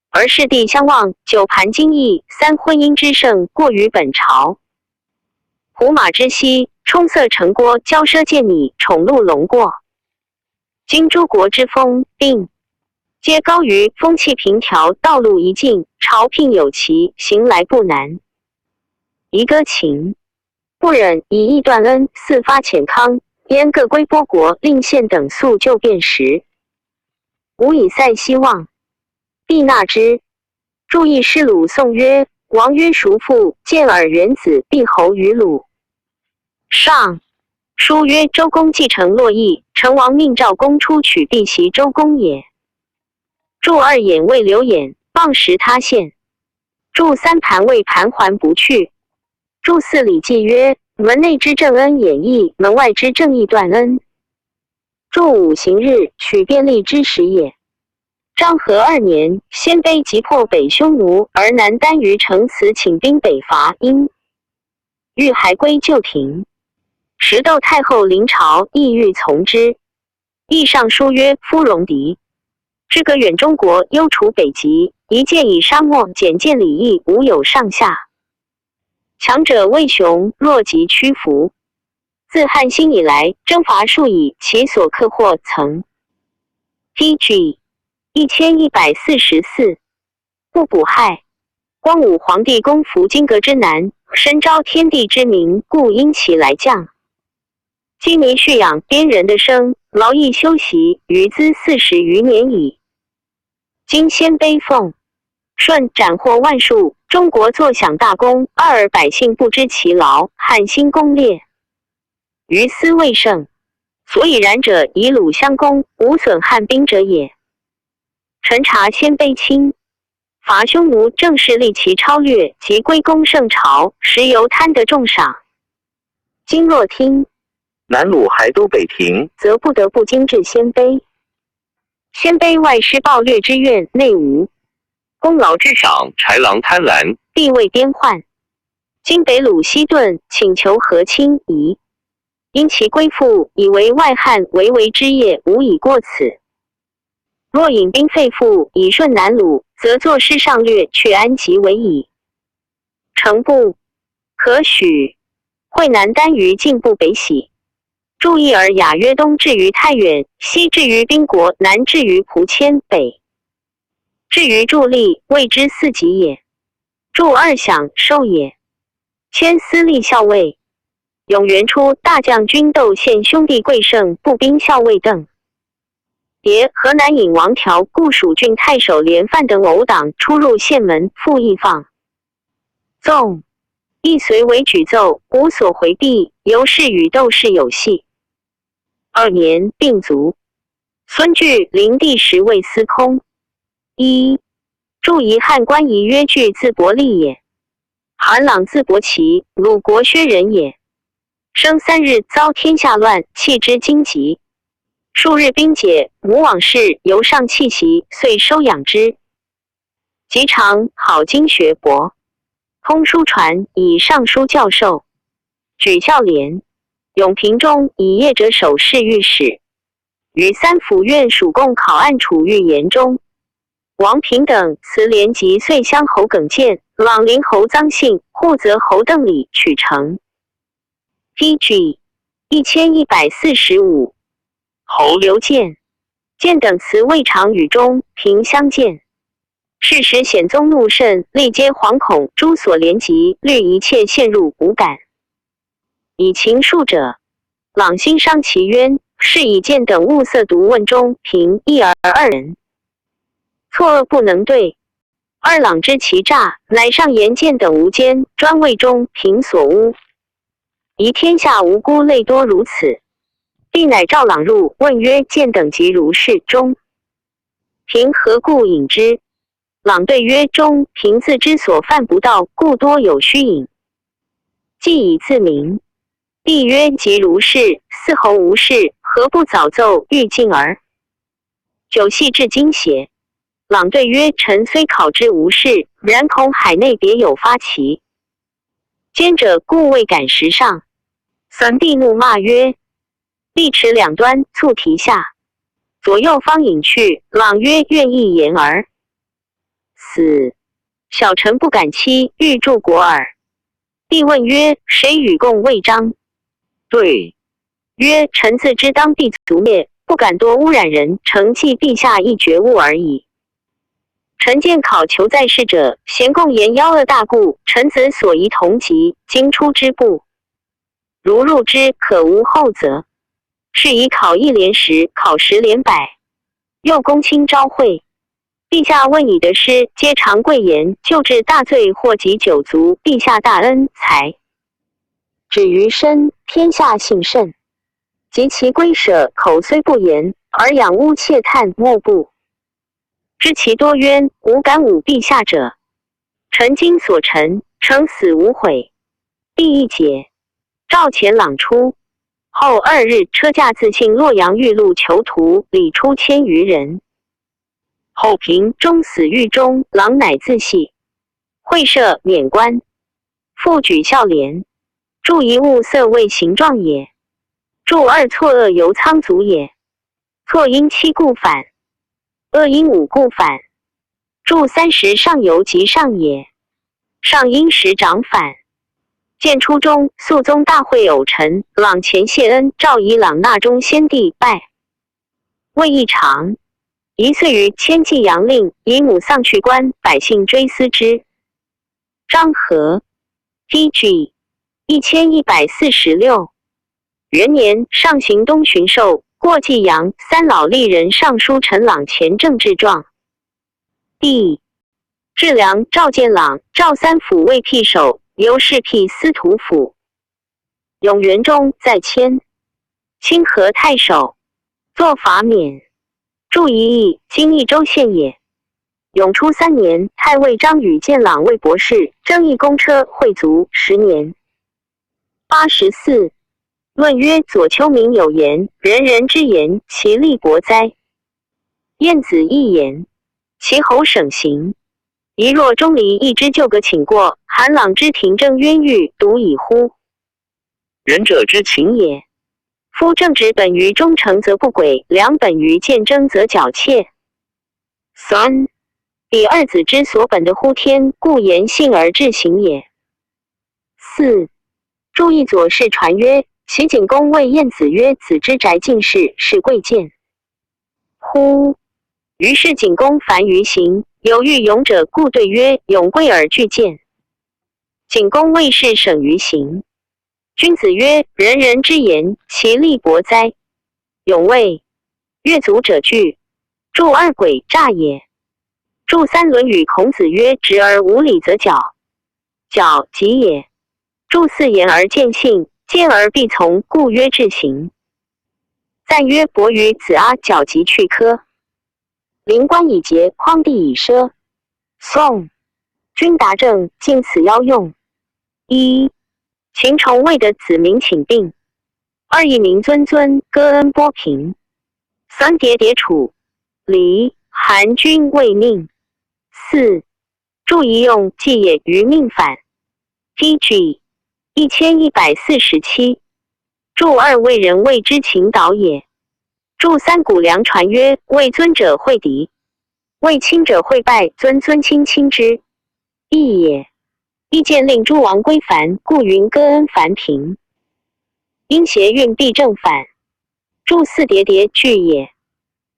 而世弟相望，九盘金翼，三婚姻之盛，过于本朝。胡马之息，冲塞城郭，骄奢见拟，宠禄龙过。今诸国之风病，皆高于风气平调，道路一径，朝聘有期，行来不难。宜歌情，不忍以义断恩，四发遣康，焉各归波国，令县等速就便时。吾以塞希望，必纳之。注意师鲁颂曰：王曰叔父，见尔元子，必侯于鲁。上书曰：周公继承洛邑，成王命赵公出取，必袭周公也。注二眼为刘演，傍食他县。注三盘为盘桓不去。注四礼记曰：门内之正恩演义，门外之正义断恩。注五行日，取便利之时也。章和2年，鲜卑击破北匈奴，而南单于城辞请兵北伐，因欲还归旧庭。时窦太后临朝，意欲从之。议上书曰：夫戎狄至隔远中国，忧除北极，一介以沙漠，简见礼义，无有上下。强者畏雄，弱极屈服。自汉兴以来，征伐数以，其所克获曾 PG 1144。不补害。光武皇帝攻服金阁之南，深招天地之名，故因其来降。积泥蓄养边人的生，劳役修习，余资40余年矣。今鲜卑奉舜斩获万数，中国坐享大功，而百姓不知其劳，汉兴功烈，余思未盛，所以然者，以鲁相攻，无损汉兵者也。臣察鲜卑亲伐匈奴，正是立其超略，及归功圣朝，时犹贪得重赏。今若听南鲁还都北庭，则不得不精治鲜卑。鲜卑外施暴掠之怨，内无功劳之赏，豺狼贪婪，地位边患。今北鲁西顿，请求和亲夷，因其归附，以为外汉为为之业，无以过此。若引兵废复，以顺南鲁，则作师上略，却安其为矣。诚不可许。会南单于进步北徙。注意而雅约东至于太原，西至于宾国，南至于蒲谦，北至于助力，谓之四级也。助二享受也。迁司隶校尉。永元初，大将军窦宪兄弟贵胜步兵校尉邓迭、河南尹王条、固属郡太守连范等偶党出入县门，复议放纵，亦随为举奏，无所回避，由是与窦氏有隙。2年，病卒。孙据灵帝时为司空。一注遗汉官仪曰据字伯利也。韩朗字伯奇，鲁国薛人也。生3日，遭天下乱，气之惊急。数日兵解，无往事，由上弃袭，遂收养之。及常好经学博，通书传，以尚书教授，举孝廉。永平中以业者守侍御史，于3府院属贡考案处御言中。王平等辞连及遂乡侯耿建、朗陵侯臧信、护泽侯邓礼取成。PG 1145。侯刘建等辞未尝与中平相见。是时显宗怒甚，力皆惶恐，诸所连及，虑一切陷入无感。以情数者，朗心伤其冤，是以建等物色读问中平一而2人，错愕不能对。二朗知其诈，乃上言建等无奸，专为中平所诬。疑天下无辜类多如此，必乃召朗入，问曰：建等即如是中平何故饮之？朗对曰：中平自之所犯不道，故多有虚饮。既以自明。帝曰：即如是，四侯无事，何不早奏欲进而？酒系至今邪？朗对曰：臣虽考之无事，然恐海内别有发奇。奸者故未敢时上。孙帝怒骂曰：力持两端，促提下，左右方引去。朗曰：愿意言而。死。小臣不敢欺，欲助国耳。帝问曰：谁与共魏章？对曰：臣自知当必族灭，不敢多污染人，承继陛下一觉悟而已。臣见考求在世者，咸共言妖恶大故，臣子所宜同疾，今出之部，如入之，可无后责。是以考1连10，考10连100，又公卿昭会。陛下问以得失，皆常贵言，就治大罪或及九族，陛下大恩才。止于身，天下幸甚。及其归舍，口虽不言，而仰污窃叹，莫不知其多冤，无敢侮陛下者。臣今所陈，诚死无悔。第一节，赵钱朗出。后2日，车驾自信洛阳玉路囚徒，里出1000余人。后平终死狱中，郎乃自系。会赦免官，复举孝廉。著一物色为形状也。著2错恶由仓卒也。错因7故反，恶因5故反。著30上游及上也。上因10长反。建初中，肃宗大会偶陈，朗前谢恩，诏以朗纳中先帝拜。未一长，1岁于迁济阳令，以母丧去官，百姓追思之。张和 PG 1146元年，上行东巡狩，过济阳，三老丽人上书陈朗前政治状。第治良赵建朗，赵三府卫辟首，由是辟司徒府。永元中在迁，清河太守，作罚免。著一役，今益州县也。永初3年，太尉张与建朗为博士，征议公车，会卒10年。84论曰：左丘明有言，人人之言，其利薄哉？晏子亦言，其侯省刑。宜若钟离一之旧革请过，韩朗之廷政冤狱，独矣乎？仁者之情也。夫正直本于忠诚则不轨，良本于见争则矫切。3彼二子之所本的乎天，故言信而至行也。4注意左氏传曰：齐景公谓晏子曰：子之宅进士，是贵贱乎？于是景公烦于行，有欲勇者，故对曰：勇贵而惧贱。景公谓是省于行。君子曰：人人之言，其利薄哉？勇谓：越足者惧。著2诡诈也。著3论语，孔子曰：直而无礼则矫，矫己也。著4言而见信，见而必从，故曰至行。赞曰：伯于子阿，矫即去科。灵官以节，匡地以奢。宋君达政，尽此邀用。1秦崇谓的子民请病。2义民尊尊，歌恩波平。3迭迭处，离韩君未命。4著一用，既也于命反。PG 1147著2为人谓之秦导也。著3谷梁传曰：为尊者会敌，为亲者会败，尊尊亲亲之，义也。意见令诸王归凡，故云歌恩凡平。因邪运必正反。著4迭迭句也。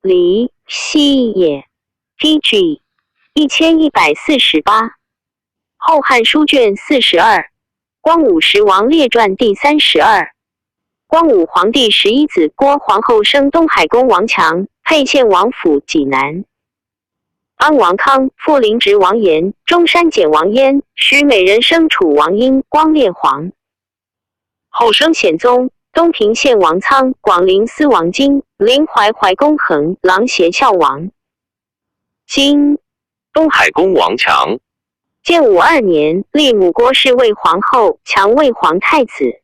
离西也。PG 1148后汉书卷42光武十王列传第32。光武皇帝11子郭皇后生东海公王强，沛县王府济南。安王康，复临直王延，中山简王焉，许美人生楚王英，光烈皇。后生显宗，东平县王仓，广陵司王金，临淮怀公衡，琅邪孝王。今东海公王强，建武2年，立母郭氏为皇后，强为皇太子。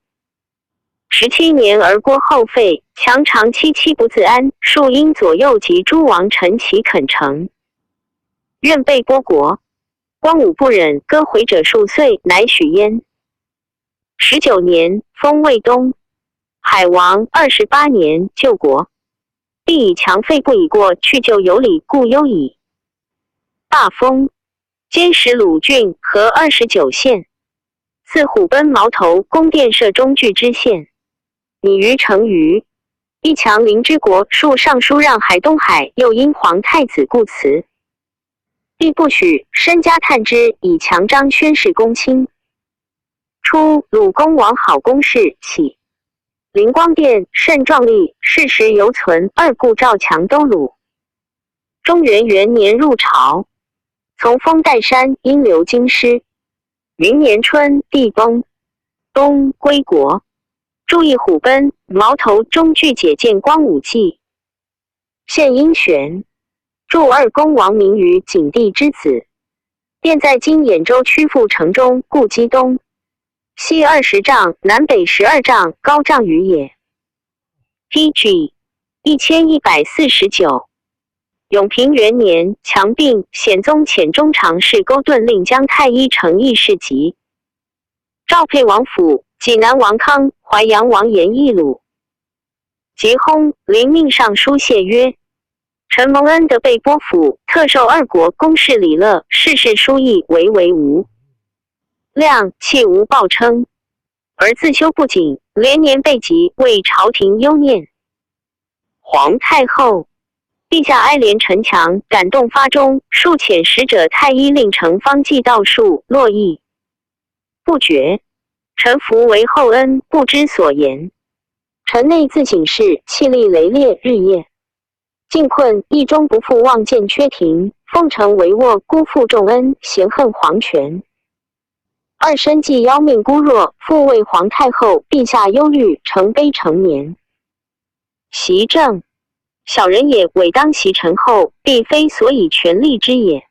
17年而郭后废，强长期不自安，数因左右及诸王臣其恳诚，愿备郭国。光武不忍，割回者数岁，乃许焉。19年，封魏东海王。28年，救国。必以强废不以过，去就有理，故忧矣。大封监使鲁郡和29县，赐虎贲矛头，宫殿设中具知县。拟于成于一强陵之国，数尚书让海东海，又因皇太子故辞，必不许，身家探之，以强张宣示公卿。初，鲁公王好公事起，灵光殿甚壮丽，世时犹存。2故赵强都鲁。中元元年入朝，从封代山，因留京师。明年春，地崩，东归国。注意虎贲矛头中具解见光武纪。现阴玄，祝2公王明于景帝之子，便在今兖州曲阜城中，故基东西20丈，南北12丈，高丈余也。PG 1149。永平元年，强病，显宗遣中常侍勾顿令将太医成议事疾。赵沛王府，济南王康、淮阳王延议鲁。即薨，临命上书谢曰：臣蒙恩得被波府，特授2国公事礼乐，事事书议，为无量，弃无报称，而自修不谨，连年被疾，为朝廷忧念。皇太后陛下哀怜臣强，感动发中，数遣使者太医令成方济道术，络绎不绝。臣服为厚恩，不知所言。臣内自省事，气力羸冽，日夜境困，一终不复望见缺庭。奉承帷幄，辜负重恩，嫌恨皇权。2身既夭命孤弱，复为皇太后陛下忧虑，成悲成眠。袭政小人也，委当袭臣后，必非所以权力之也。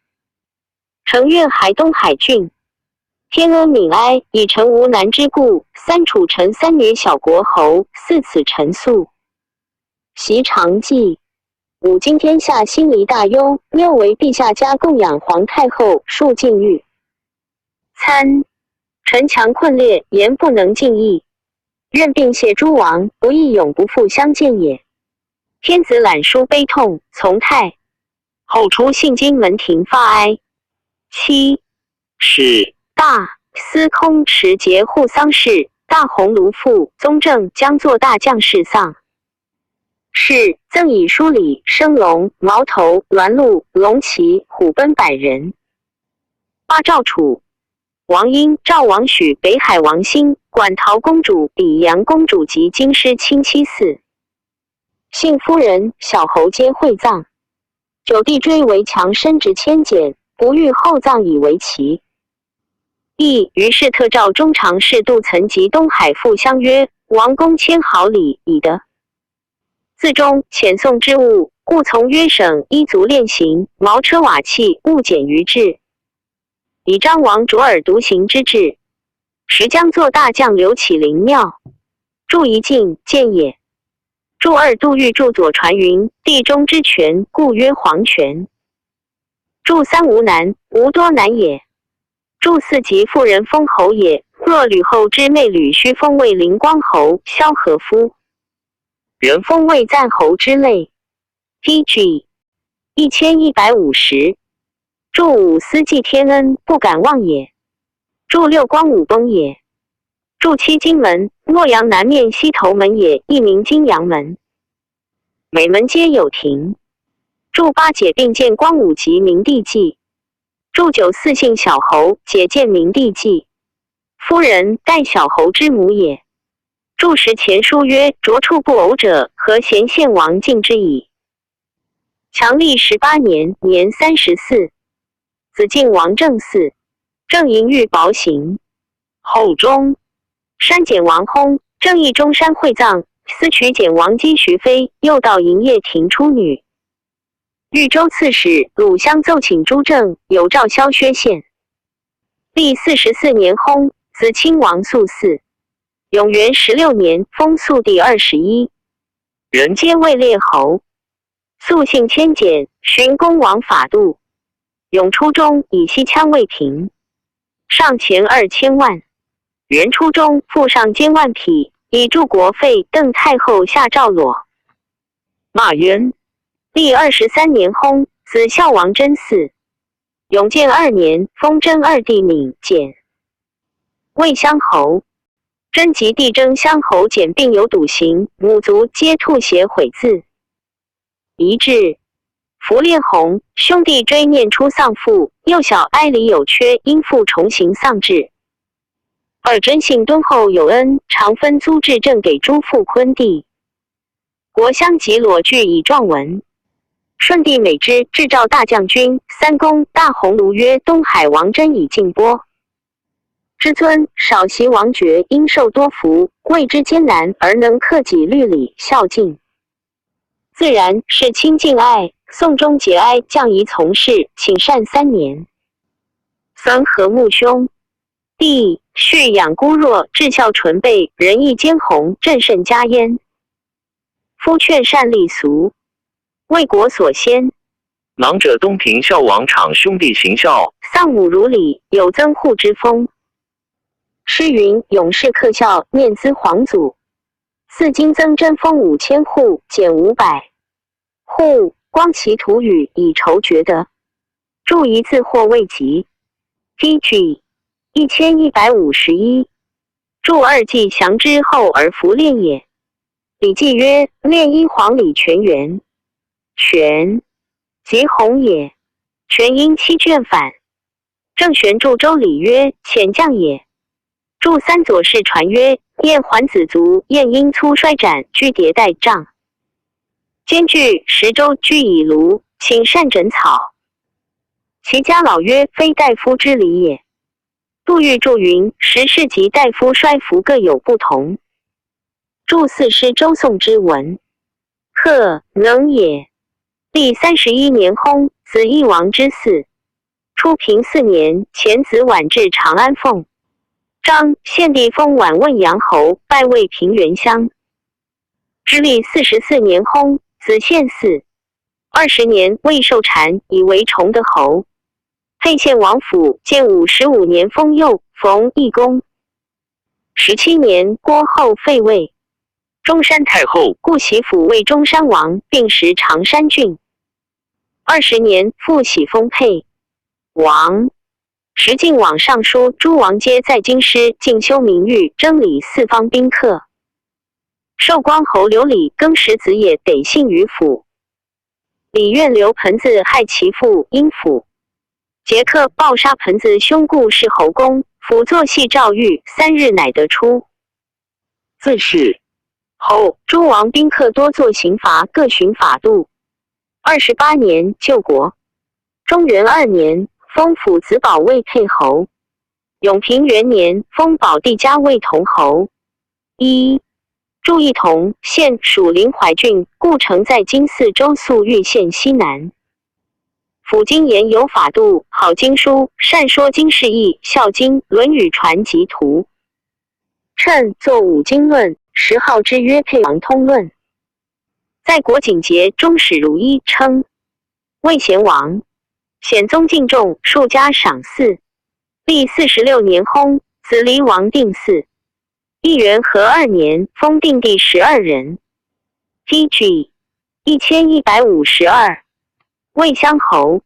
臣愿海东海郡天恩悯哀，以臣无难之故，3楚臣3女小国侯，4此陈诉。袭常记5经天下，心离大忧，6为陛下家供养皇太后，数禁欲。参臣强困列，言不能尽意，愿并谢诸王，不亦永不复相见也。天子览书悲痛，从太后出信津门庭发哀。7是大司空持节护丧事，大鸿胪父宗正将作大将事丧。是赠以书礼、升龙、矛头、鸾鹿、龙旗、虎贲100人。8赵楚王英、赵王许、北海王兴、馆陶公主、比阳公主及京师亲戚4。幸夫人、小侯皆会葬。9弟追为强，身直迁简，不欲厚葬，以为奇。于是特召中常侍杜岑及东海傅相曰：王公谦好礼，以德。自中遣送之物，故从约省衣足练行，茅车瓦器勿减于制。以张王卓尔独行之志，时将作大将刘启灵庙，筑一境见也。筑2杜预著左传云：地中之权，故曰皇权。筑3无难，无多难也。筑4即妇人封侯也，若吕后之妹吕须封为灵光侯、萧何夫，人封为赞侯之类。PG 1150。筑5思祭天恩，不敢忘也。筑6光武崩也。筑7金门，洛阳南面西头门也，一名金阳门。每门皆有庭。筑8解并见光武及明帝纪。筑94姓小侯，解见明帝纪。夫人代小侯之母也。筑10前书曰：着处不偶者，何贤献王敬之矣。强历18年，年34。子敬王正嗣，正营御薄行。后中删减王薨，正义中山会葬，私取简王姬徐妃，又到营业庭出女。豫州刺史鲁襄奏请朱正有诏萧薛县。历44年薨，子亲王肃嗣。永元16年封肃帝21，人皆位列侯。肃性谦俭，循公王法度。永初中以西羌未平，上钱2000万。元初中赋上监万匹，以助国费。邓太后下诏裸。马渊。历23年薨，子孝王真嗣。永建2年封真二弟闵简魏乡侯。真及帝征乡侯简并有笃行，母族皆吐血毁字。遗志。符烈弘兄弟追念出丧父，幼小哀里有缺，因父重行丧志。二真信敦厚有恩，常分租制赠给朱父昆弟。国相及裸具以状文。顺帝美之制诏大将军、三公大鸿胪曰：东海王真以进波。之尊少袭王爵，因受多福，为之艰难而能克己律礼孝敬，自然是亲敬爱。宋中节哀降仪从事，请善3年。孙和睦兄弟续养孤弱，至孝纯备，仁义兼弘，正甚佳焉。夫劝善立俗，为国所先。囊者东平孝王昶兄弟行孝，丧母如礼，有增护之风。诗云：勇士克孝，念兹皇祖。四今增征封5000户，减500户。光其土语以酬爵德，注一字或未及。PG 1151，注二季降之后而服练也。礼记曰：练因黄礼全元，全即弘也。全因7卷反。郑玄注周礼曰：遣将也。注三左氏传曰：燕桓子族，燕因粗衰斩，居迭代杖。兼具十州居以庐，请善枕草。其家老曰：非大夫之礼也。杜预注云：时世及大夫衰服各有不同。注四师周颂之文，克能也。历31年薨，子义王之嗣。初平4年，遣子绾至长安奉。张献帝封绾问阳侯，拜为平原乡。之历44年薨，子献嗣。20年，魏寿禅以为崇德侯。沛县王府，建55年封右冯义公。17年，郭后废魏。中山太后故袭府为中山王，并食常山郡。20年，复喜封沛王。时晋往上书，诸王皆在京师进修名誉，征礼四方宾客。寿光侯刘礼更始子也，得幸于府。李苑刘盆子害其父殷府。杰克暴杀盆子兄故是侯公，辅作戏诏狱，3日乃得出。自是后，诸王宾客多作刑罚，各循法度。28年，救国。中元2年，封府子保为沛侯。永平元年，封保帝嘉为同侯。祝义同，现属临淮郡，故城在今四州宿豫县西南。府经言有法度，好经书，善说经世义，孝经、论语传集图。称作五经论，10号之曰沛王通论。在国景节中使如一，称魏贤王。显宗敬重，数家赏赐。历46年薨，子离王定嗣。义元和2年，封定第12人。PG 1152，魏乡侯。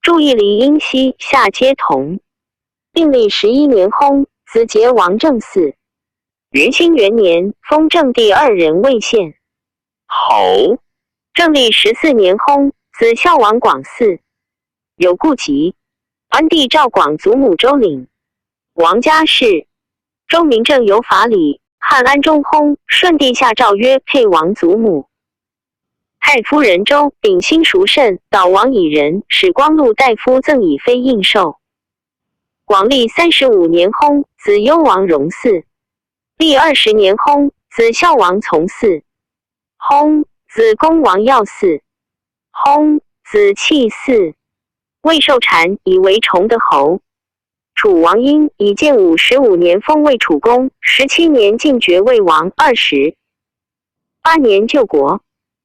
注义离因西下皆同。并历11年薨，子结王正嗣。元兴元年，封正第2人魏县侯。正历14年薨，子孝王广嗣。有故疾，安帝赵广祖母周领。王家氏。周明正有法理，汉安中薨，顺帝下诏曰：沛王祖母。太夫人周秉心熟甚，导王以仁，使光禄大夫赠以妃应受。广历35年薨，子幽王荣嗣。历20年薨，子孝王从嗣。薨，子公王耀嗣。薨，子弃嗣，魏寿禅以为崇德侯。楚王因以建武15年封魏楚公，17年进爵魏王，28年救国。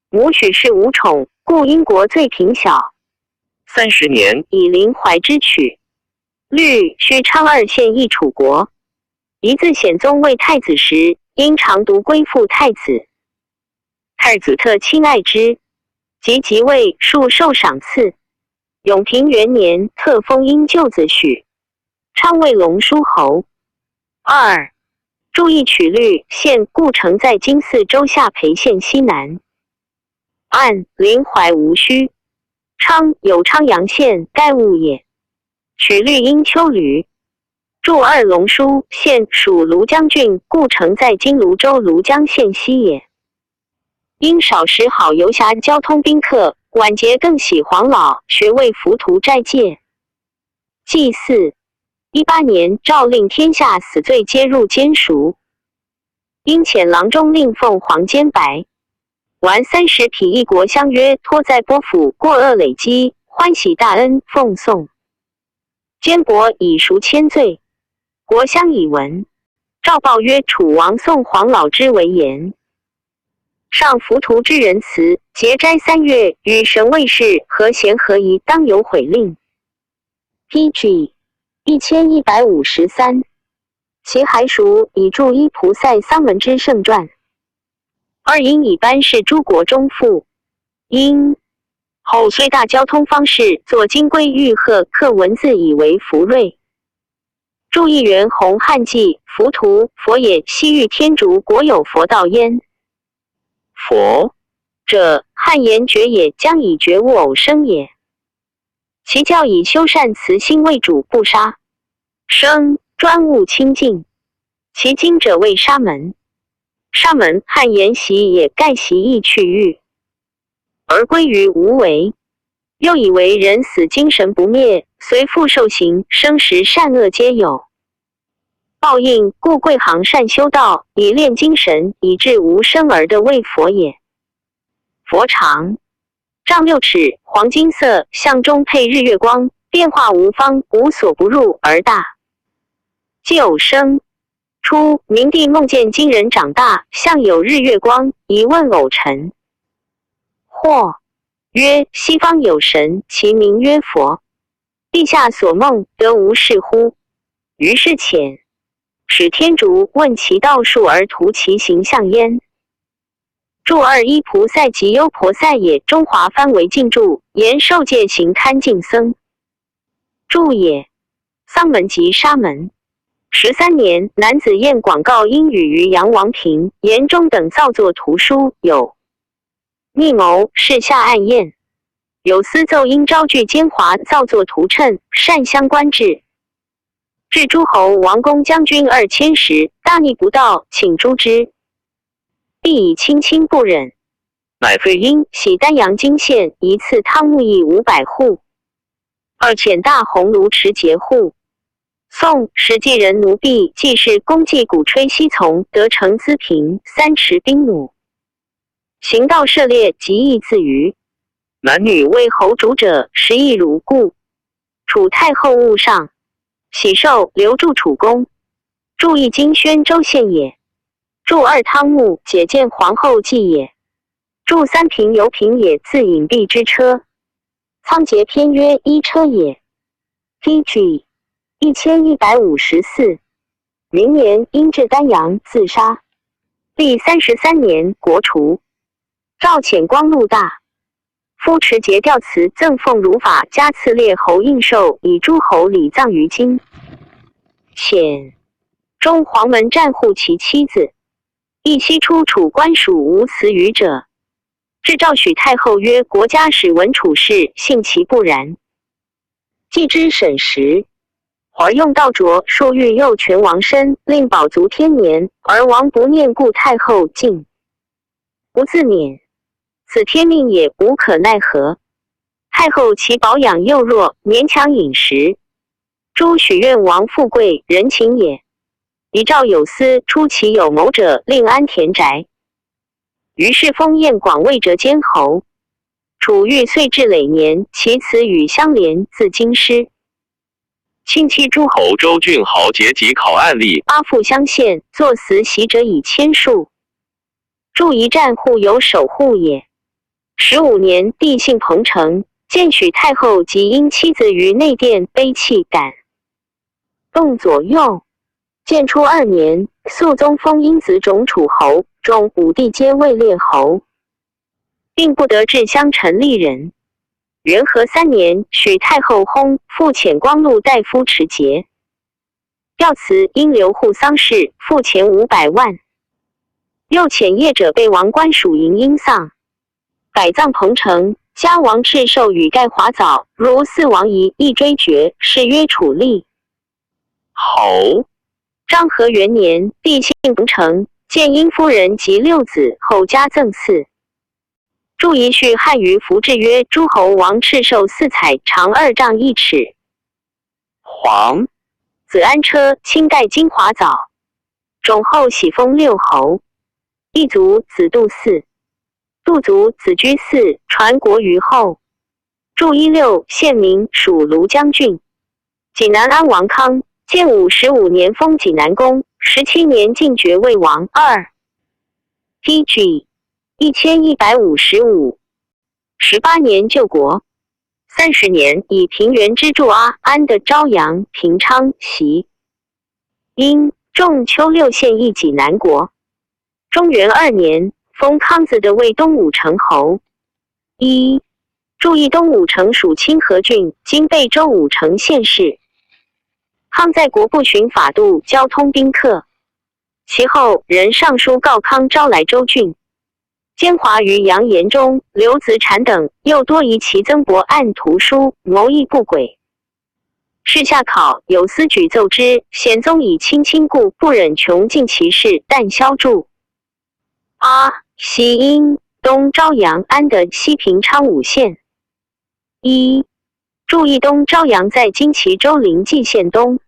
母许氏无宠，故因国最贫小。30年，以临淮之曲，律须昌2县邑楚国。宜自显宗为太子时，因常独归附太子。太子特亲爱之，即位，数受赏赐。永平元年，特封因舅子许昌为龙叔侯。2. 注意曲律县故城在今泗州下邳县西南。按临淮无须，昌有昌阳县，盖物也。曲律因丘闾。注2龙叔县属庐江郡，故城在今泸州庐江县西也。因少时好游侠交通宾客，晚节更喜黄老，学为浮屠斋戒。祭祀18年，诏令天下死罪皆入监赎。因遣郎中令奉黄坚白完30匹一国相约，托在波府过恶累积，欢喜大恩，奉送。坚伯以赎千罪，国相以闻。诏报曰：楚王送黄老之为言。上浮屠之仁慈，节斋3月，与神卫士和弦合宜，当有悔令。PG 1153，其还属以注依菩萨丧门之圣传。2因以班是诸国中父。因后虽大交通方式，作金龟玉鹤刻文字以为福瑞。注意元洪汉纪浮屠，佛也，西域天竺国有佛道焉。佛者，汉言觉也，将以觉悟偶生也。其教以修善慈心为主，不杀生，专务清净。其经者为沙门。沙门汉言习也，盖习亦去欲，而归于无为。又以为人死精神不灭，随复受刑，生时善恶皆有报应，故贵行善修道，以炼精神，以致无生而的为佛也。佛长丈6尺，黄金色，相中配日月光，变化无方，无所不入而大。既偶生，初明帝梦见金人长大，像有日月光，疑问偶臣。或曰：西方有神，其名曰佛。陛下所梦得无是乎？于是遣使天竺问其道术而图其形象焉。注2一菩萨及优婆塞也，中华翻为禁注，言受戒行堪净僧。注也，丧门及沙门。13年，男子燕广告因语于杨王平、严中等造作图书，有密谋，是下暗验。有司奏因招聚奸猾，造作图谶，善相官制。至诸侯王公将军2000时，大逆不道，请诛之。必以亲不忍，乃废因喜丹阳金县一次汤沐邑500户。2遣大鸿胪持节户。宋时纪人奴婢既是公祭鼓吹西从，得成资平3持兵弩。行道涉猎，极易自娱。男女为侯主者，实亦如故。楚太后误上，喜寿留住楚宫。注意今宣州县也。注2汤沐解见皇后记也。注3平游平也，自隐蔽之车。仓颉篇曰一车也。PG 1154，明年因至丹阳自杀。历33年，国除。赵遣光禄大夫持节调辞赠奉儒法，加赐列侯印绶，以诸侯礼葬于京。遣中黄门战护其妻子。亦悉出楚官属无辞语者。至赵许太后曰：国家使闻楚事，信其不然。既之审时，而用道卓数欲诱权王身，令保足天年，而王不念，故太后竟不自免。此天命也，无可奈何。太后其保养幼弱，勉强饮食。诸许愿王富贵，人情也。以赵有司，出其有谋者，令安田宅。于是封燕广魏浙监侯。楚玉岁至累年，其词语相连，自京师。亲戚诸侯周郡豪杰及考案例，八复相献，作死袭者以千数。筑一战户有守护也。15年，帝幸彭城，见许太后及因妻子于内殿悲泣感动左右。建初2年，肃宗封殷子种楚侯，种5帝皆位列侯，并不得至襄城立人。元和3年，许太后薨，复遣光禄大夫持节。调辞因留户丧事，付钱500万。又遣业者被王官属营因丧，改葬彭城。加王敕授与盖华藻，如4王仪一追爵，谥曰楚立侯。章和元年，帝幸彭城，建殷夫人及6子，后加赠祀。注一序汉语符志曰：诸侯王敕授4彩，长2丈1尺。黄子安车，清代金华藻。种后喜封6侯。一族子杜嗣，杜族子居嗣，传国于后。注16，县名，属庐江郡。济南安王康，建武15年封济南公，17年进爵魏王。2 PG 1155。18年救国。30年以平原之助安的昭阳、平昌、袭。因仲秋6县邑济南国。中元2年，封康子的为东武城侯。注意东武城属清河郡，今贝州武城县市。康在国不循法度，交通宾客。其后人上书告康招来州郡。奸猾于杨延忠、刘子产等，又多疑其曾伯按图书，谋议不轨。事下考有司举奏之，显宗以亲故，不忍穷尽其事，但消注。西阴东昭阳安的西平昌5县。注意东昭阳在今齐州临济县东。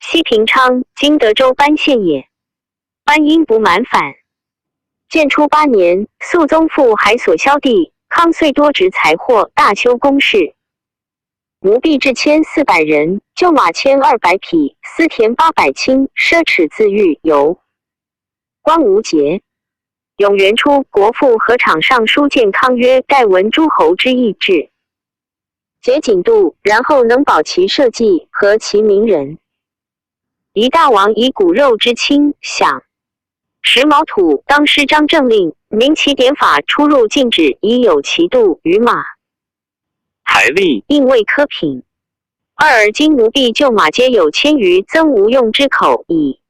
西平昌今德州班县也。班因不满反。建初8年，肃宗复海所萧地，康遂多执财货，大修宫室。奴婢至1400人，厩马1200匹，私田800顷，奢侈自御游。光无节。永元初，国父和场上书谏康曰：盖闻诸侯之意志，节谨度，然后能保其社稷和其民人。夷大王以骨肉之亲享。时毛土当师张政令，明其典法出入禁止，以有其度于马。台历应未科品。而今奴婢厩马皆有千余，曾无用之口矣。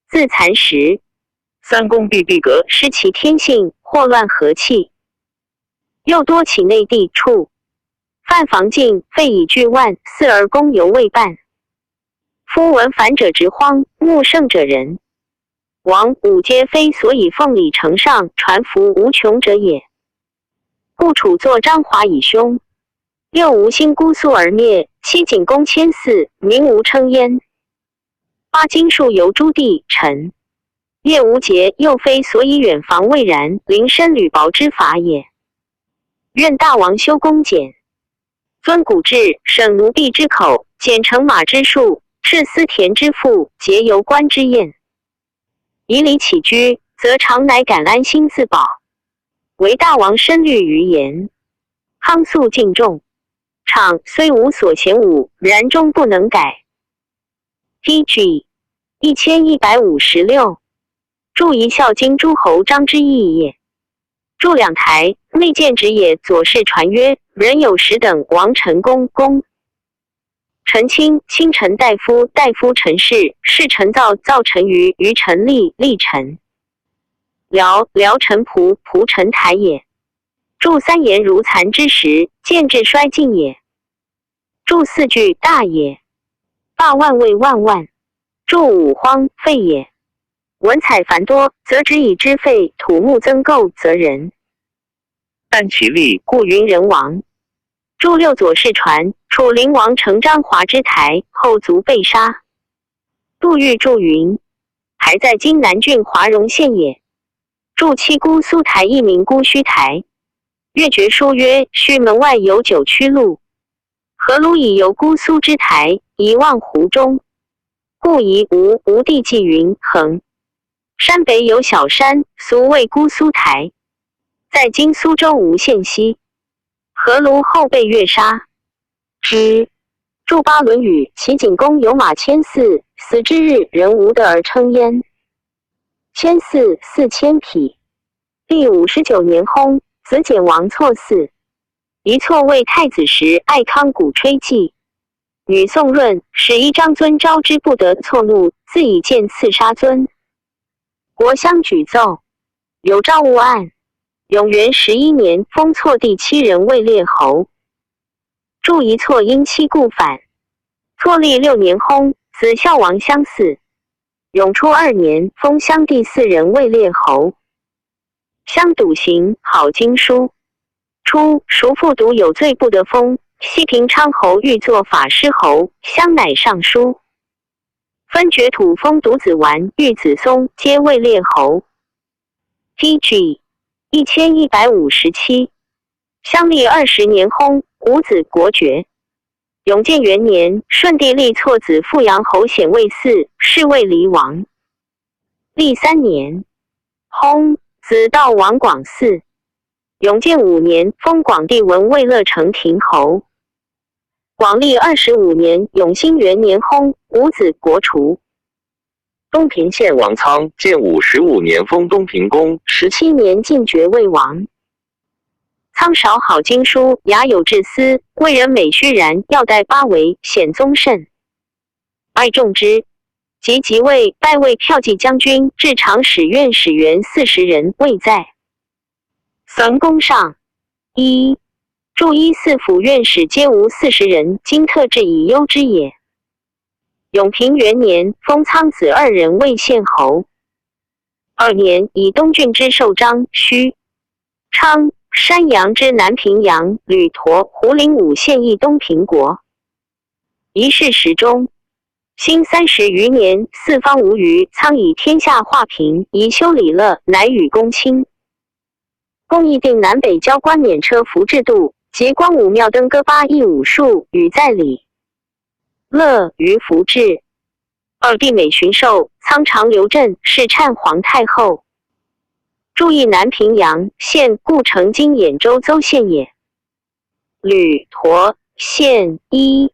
自残时。3公必闭阁，失其天性，祸乱和气。又多起内地处，犯防禁，废以巨万，4而公犹未办。夫闻反者直荒，目胜者仁。王武皆非所以奉礼呈上，传服无穷者也。故楚作张华以凶。6无心姑苏而灭，7景公迁祀，名无称焉。8经术由诸帝臣。业无节，又非所以远防未然，临深履薄之法也。愿大王修公简，尊古制，省奴婢之口，简乘马之数，斥私田之赋，节游官之宴。以礼起居，则常乃感安心自保。唯大王深虑于言，康肃敬重。场虽无所嫌恶，然终不能改。PG 1156。注一孝经诸侯张之义也。注2台，内见直也。左氏传曰：人有10等，王臣公，臣卿，卿臣大夫，大夫臣事，事臣造，造臣于，于臣立，立臣僚，僚臣仆，仆臣台也。注3言如残之时，见至衰尽也。注4句大也。罢万谓万万。注5荒废也。文采繁多，则只以之废；土木增构，则人。但其力，故云人王。注6左氏传，楚灵王乘张华之台，后卒被杀。杜预注云，还在今南郡华容县也。注7姑苏台一名姑须台。越决书曰：须门外有9曲路，何如以游姑苏之台，一望湖中。故疑吴地纪云衡。山北有小山，俗谓姑苏台，在今苏州吴县西。何如后被越杀之。注巴论语，齐景公有马1400，死之日人无得而称焉。1400 4000匹。第59年薨，子简王错嗣。一错为太子时，爱康鼓吹祭。女宋润使一张尊招之不得错怒，自以剑刺杀尊。国相举奏，有诏误案。永元11年，封错第7人为列侯。注一错因妻故反。错历6年薨，子孝王相嗣。永初2年，封襄第4人为列侯。襄笃行好经书。初，孰复读有罪不得封。西平昌侯欲作法师侯，襄乃上书。分爵土封独子完、玉子松，皆为列侯。DG 1157。襄历20年薨，五子国爵。永建元年，顺帝立错子富阳侯显为嗣，是为黎王。历3年，薨，子悼王广嗣。永建5年，封广帝文为乐成亭侯。广历25年，永兴元年薨，五子国除。东平县王苍建55年封东平公，17年进爵为王。苍少好经书，雅有志思，为人美须然，要戴八围，显宗甚。爱重之，即位，拜为骠骑将军，至长史院史员40人，未在。岑公上1。驻一四府院使皆无40人，今特制以优之也。永平元年，封苍子2人为县侯。2年，以东郡之寿张、须、昌、山阳之南平阳、吕陀、胡陵5县邑东平国。一世时中，兴30余年，四方无虞，苍以天下化平，宜修礼乐，乃与公卿。公议定南北交冠冕车服制度，及光武庙灯歌八佾武术，与在礼乐于服制。二弟美巡狩，苍长刘镇是忏皇太后。注意南平阳县，故城今兖州邹县也。吕陀县1。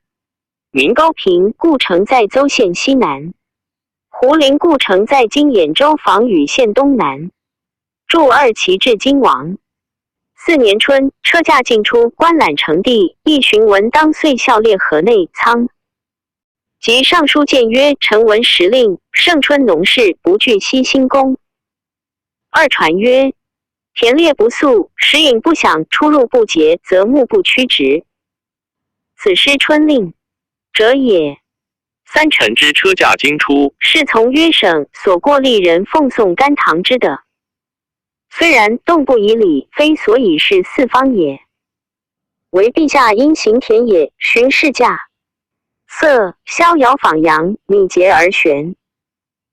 名高平，故城在邹县西南。胡陵故城在今兖州防禹县东南。注2旗至今王。4年春，车驾进出，观览成地，一巡文当岁校列河内仓。及尚书谏曰：臣闻时令，盛春农事，不惧西兴公。2传曰：田猎不肃，食饮不享，出入不节，则目不曲直。此诗春令者也。3臣之车驾经出，是从约省所过丽人奉送甘棠之的。虽然动不以礼，非所以是四方也。唯陛下因行田野，巡视驾色，逍遥访阳，敏捷而旋。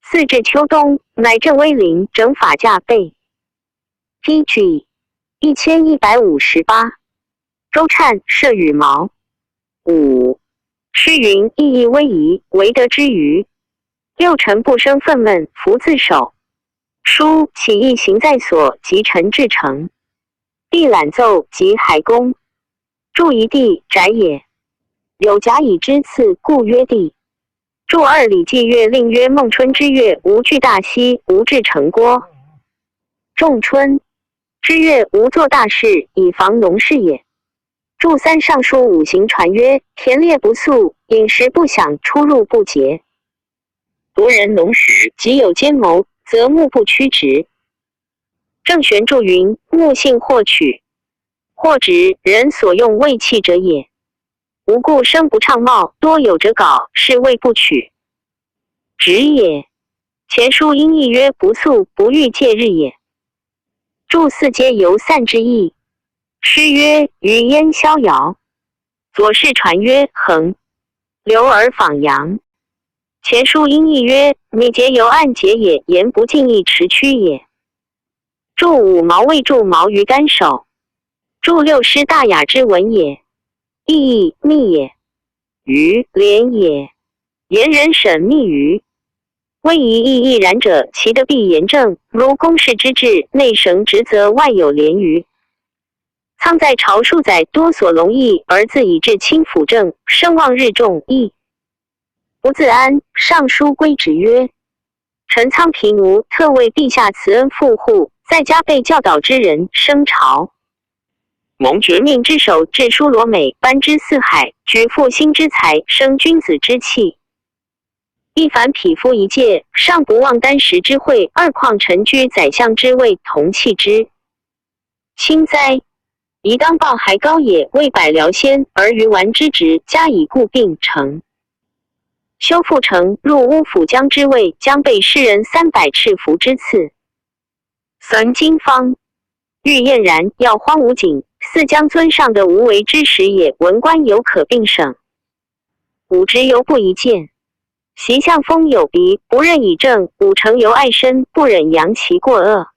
4至秋冬，乃正威灵，整法驾备。DG 1158。周粲射羽毛。5。诗云：意义威仪，为德之余。6臣不生愤懑，弗自守。书起义行在所，及陈至诚。帝览奏及海公。注一地宅也。有甲乙之次，故曰地。注2礼记月令曰：孟春之月，无惧大溪，无至城郭。仲春之月，无作大事，以防农事也。注3尚书5行传曰：田猎不肃，饮食不享，出入不节。夺人农时，即有奸谋，则目不曲直。郑玄注云：木性或取，或直，人所用为器者也。无故生不畅茂，多有者稿，是谓不取。直也。前书因义曰：不肃，不欲戒日也。注4皆由散之意。诗曰：余焉逍遥。左氏传曰：衡流而访阳。前书因义曰：米节由暗节也，言不尽意持屈也。注5毛未注毛于干手。著六师大雅之文也。意义密也，于廉也。言人审密于。谓一义亦然者，其德必严正，如公事之治，内省职责外有廉于。仓在朝数载，多所隆义，而自以至清辅政，声望日重，义不自安。上书归旨曰：臣仓疲奴，特为陛下慈恩富护，在家被教导之人，升朝。蒙绝命之首，治书罗美，班之四海，举复兴之才，生君子之气。一凡匹夫一介，尚不忘箪食之惠，二况臣居宰相之位，同弃之。卿哉！宜当报还高也，为百僚先，而于完之职，加以固并成。修复成入乌府将之位，将被诗人300赤服之赐。孙经方欲晏然，要荒无景，似将尊上的无为之时也。文官犹可并省，武职犹不宜见。习相风有鼻，不任以正；武成犹爱身，不忍扬其过恶。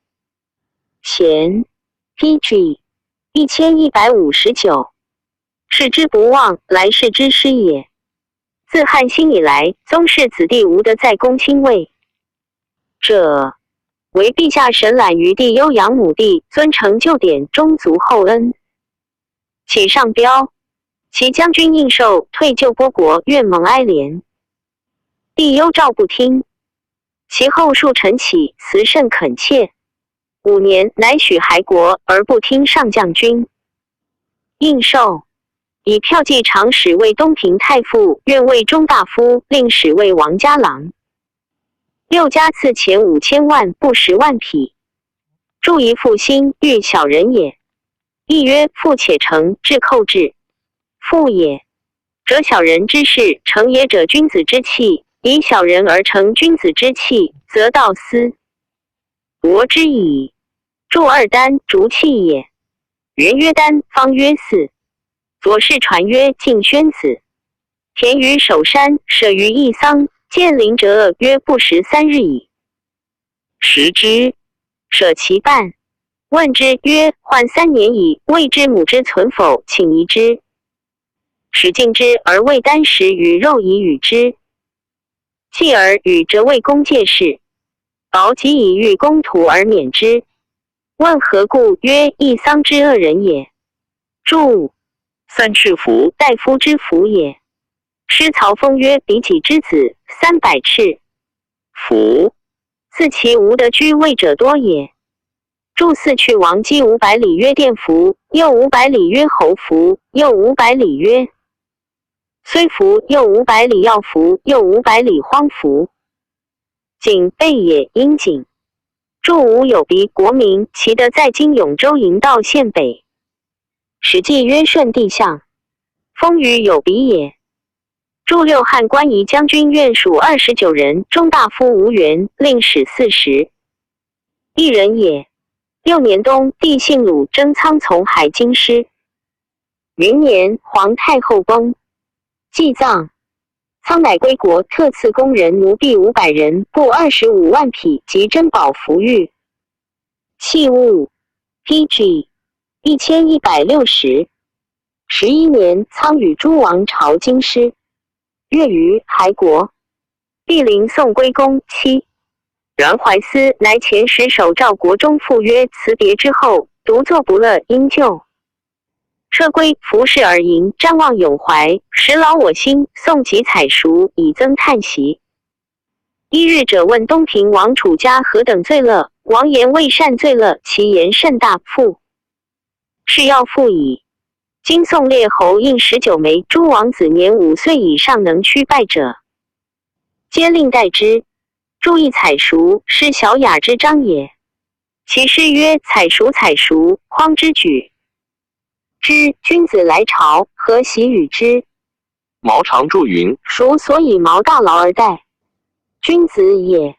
贤 PG 1159，世之不忘，来世之师也。自汉兴以来，宗室子弟无得在公亲位者，唯陛下神览于地悠扬母地，尊承旧典，忠足厚恩。启上标，其将军应受退救波国，愿蒙哀怜。帝忧诏不听，其后数臣起，辞甚恳切。5年，乃许还国，而不听上将军。应受以骠骑长史为东平太傅，愿为中大夫，令史为王家郎。6家赐钱5000万，布10万匹。注一复兴，欲小人也。亦曰：富且成，至寇至。富也，则小人之事；成也者，君子之气。以小人而成君子之气，则道斯薄之矣。注2丹，竹器也。元曰丹，方曰四。左氏传曰晋宣子。田于守山，舍于一桑，见邻者曰不食3日矣。食之，舍其半。问之曰：患3年矣，未知母之存否，请移之。使进之，而未丹食与肉以与之。继而与折魏公借事，保己以欲公图而免之。问何故？曰：一桑之恶人也。注3赤服，大夫之服也。师曹风曰：比己之子300赤服，自其无得居位者多也。注4去王姬500里曰殿服，又500里曰侯服，又500里曰虽服，又500里要服，又500里荒服。景备也，殷景。注吴有鼻，国名，其德在今永州营道县北。史记曰顺帝相，封于有鼻也。注6汉关仪将军院属29人，中大夫吴元，令史40。一人也。6年冬，帝姓鲁，征苍从海京师。元年，皇太后崩。祭葬，苍乃归国，特赐宫人奴婢500人，布25万匹及珍宝服玉器物。PG 1160。11年，苍与诸王朝京师，月于还国。帝临送归宫7。阮怀思乃前10守赵国中父曰：辞别之后，独坐不乐，因就。撤归，服侍而迎，瞻望永怀，时劳我心，诵及采熟，以增叹息。一日者问东平王楚家何等罪乐，王言未善罪乐，其言甚大。父是要复矣。今宋列侯应19枚，诸王子年5岁以上能驱拜者，皆令代之。注意采熟，是小雅之章也。其诗曰：采熟采熟，匡之举。之君子来朝，何喜与之？毛长注云：孰所以毛大劳而待？君子也。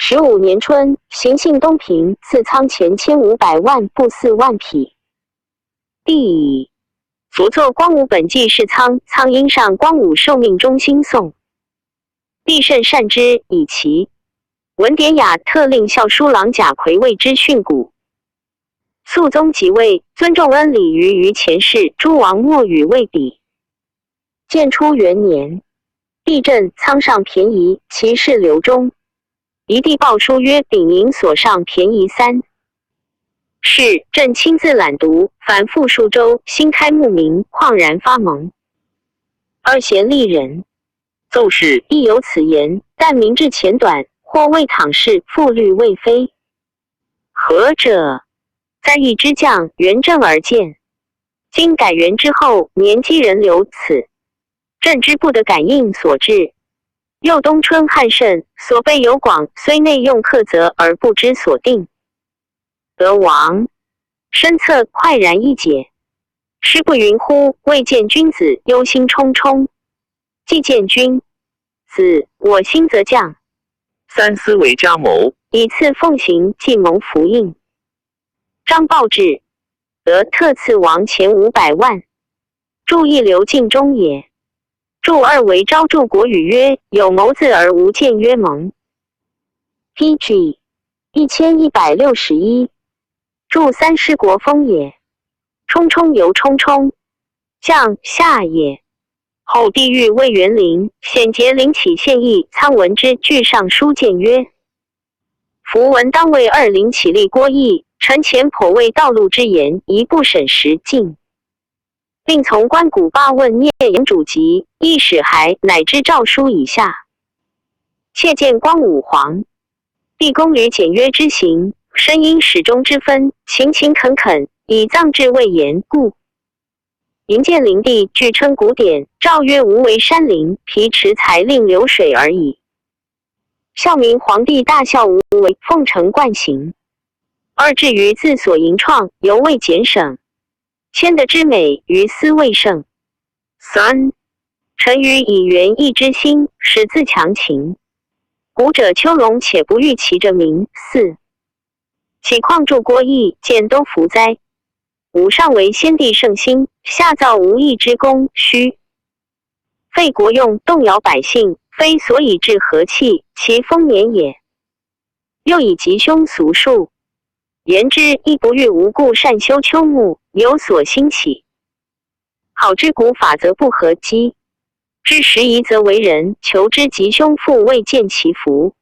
15年春，行幸东平，赐仓钱1500万，布4万匹。帝以辅作光武本纪事仓，仓因上光武受命中兴颂。帝甚善之，以其文典雅，特令校书郎贾逵为之训诂。肃宗即位，尊重恩礼于前世诸王，莫与位比。建初元年，地震，仓上便宜，其事刘忠。一帝报书曰：丙寅所上便宜3。是朕亲自览读，凡复数周，新开目明，旷然发蒙。二贤丽人，奏事亦有此言，但明志浅短，或谓躺事，复虑未非。何者？在义之将元正而见，今改元之后，年积人留此，朕之不得感应所致。又冬春汉盛，所备有广，虽内用克责而不知所定。得王深策快然一解，师不云乎？未见君子，忧心忡忡。既见君子，我心则降。三思为家谋，以次奉行，既蒙福应。张报至，得特赐王钱500万，助一流尽忠也。助二为昭祝国语曰：有谋字而无见曰盟。PG 1161，助三师国风也。冲冲由冲冲，将下也。后帝欲魏元陵，显节临起献议，苍闻之具上书谏曰：符文当为2陵起立郭义，臣前颇为道路之言，一不审时尽。并从关谷八问聂言主籍，亦使还，乃知诏书以下。窃见光武皇，帝公履简约之行，深因始终之分，勤勤恳恳，以葬志未言故。营建灵帝据称古典，诏曰无为山林，皮池才令流水而已。孝明皇帝大孝无为，奉承惯行。二至于自所营创，犹未减省。谦德之美，于斯未胜。3. 臣于以元义之心，使自强秦。古者丘戎且不欲其着名。4. 岂况助郭义，见都服哉！5. 上为先帝圣心，下造无义之功，虚废国用，动摇百姓，非所以治和气，其丰年也。又以吉凶俗数，言之亦不欲无故善修丘木，有所兴起。好之古法则不合机，知时宜则为人，求之吉凶复未见其福。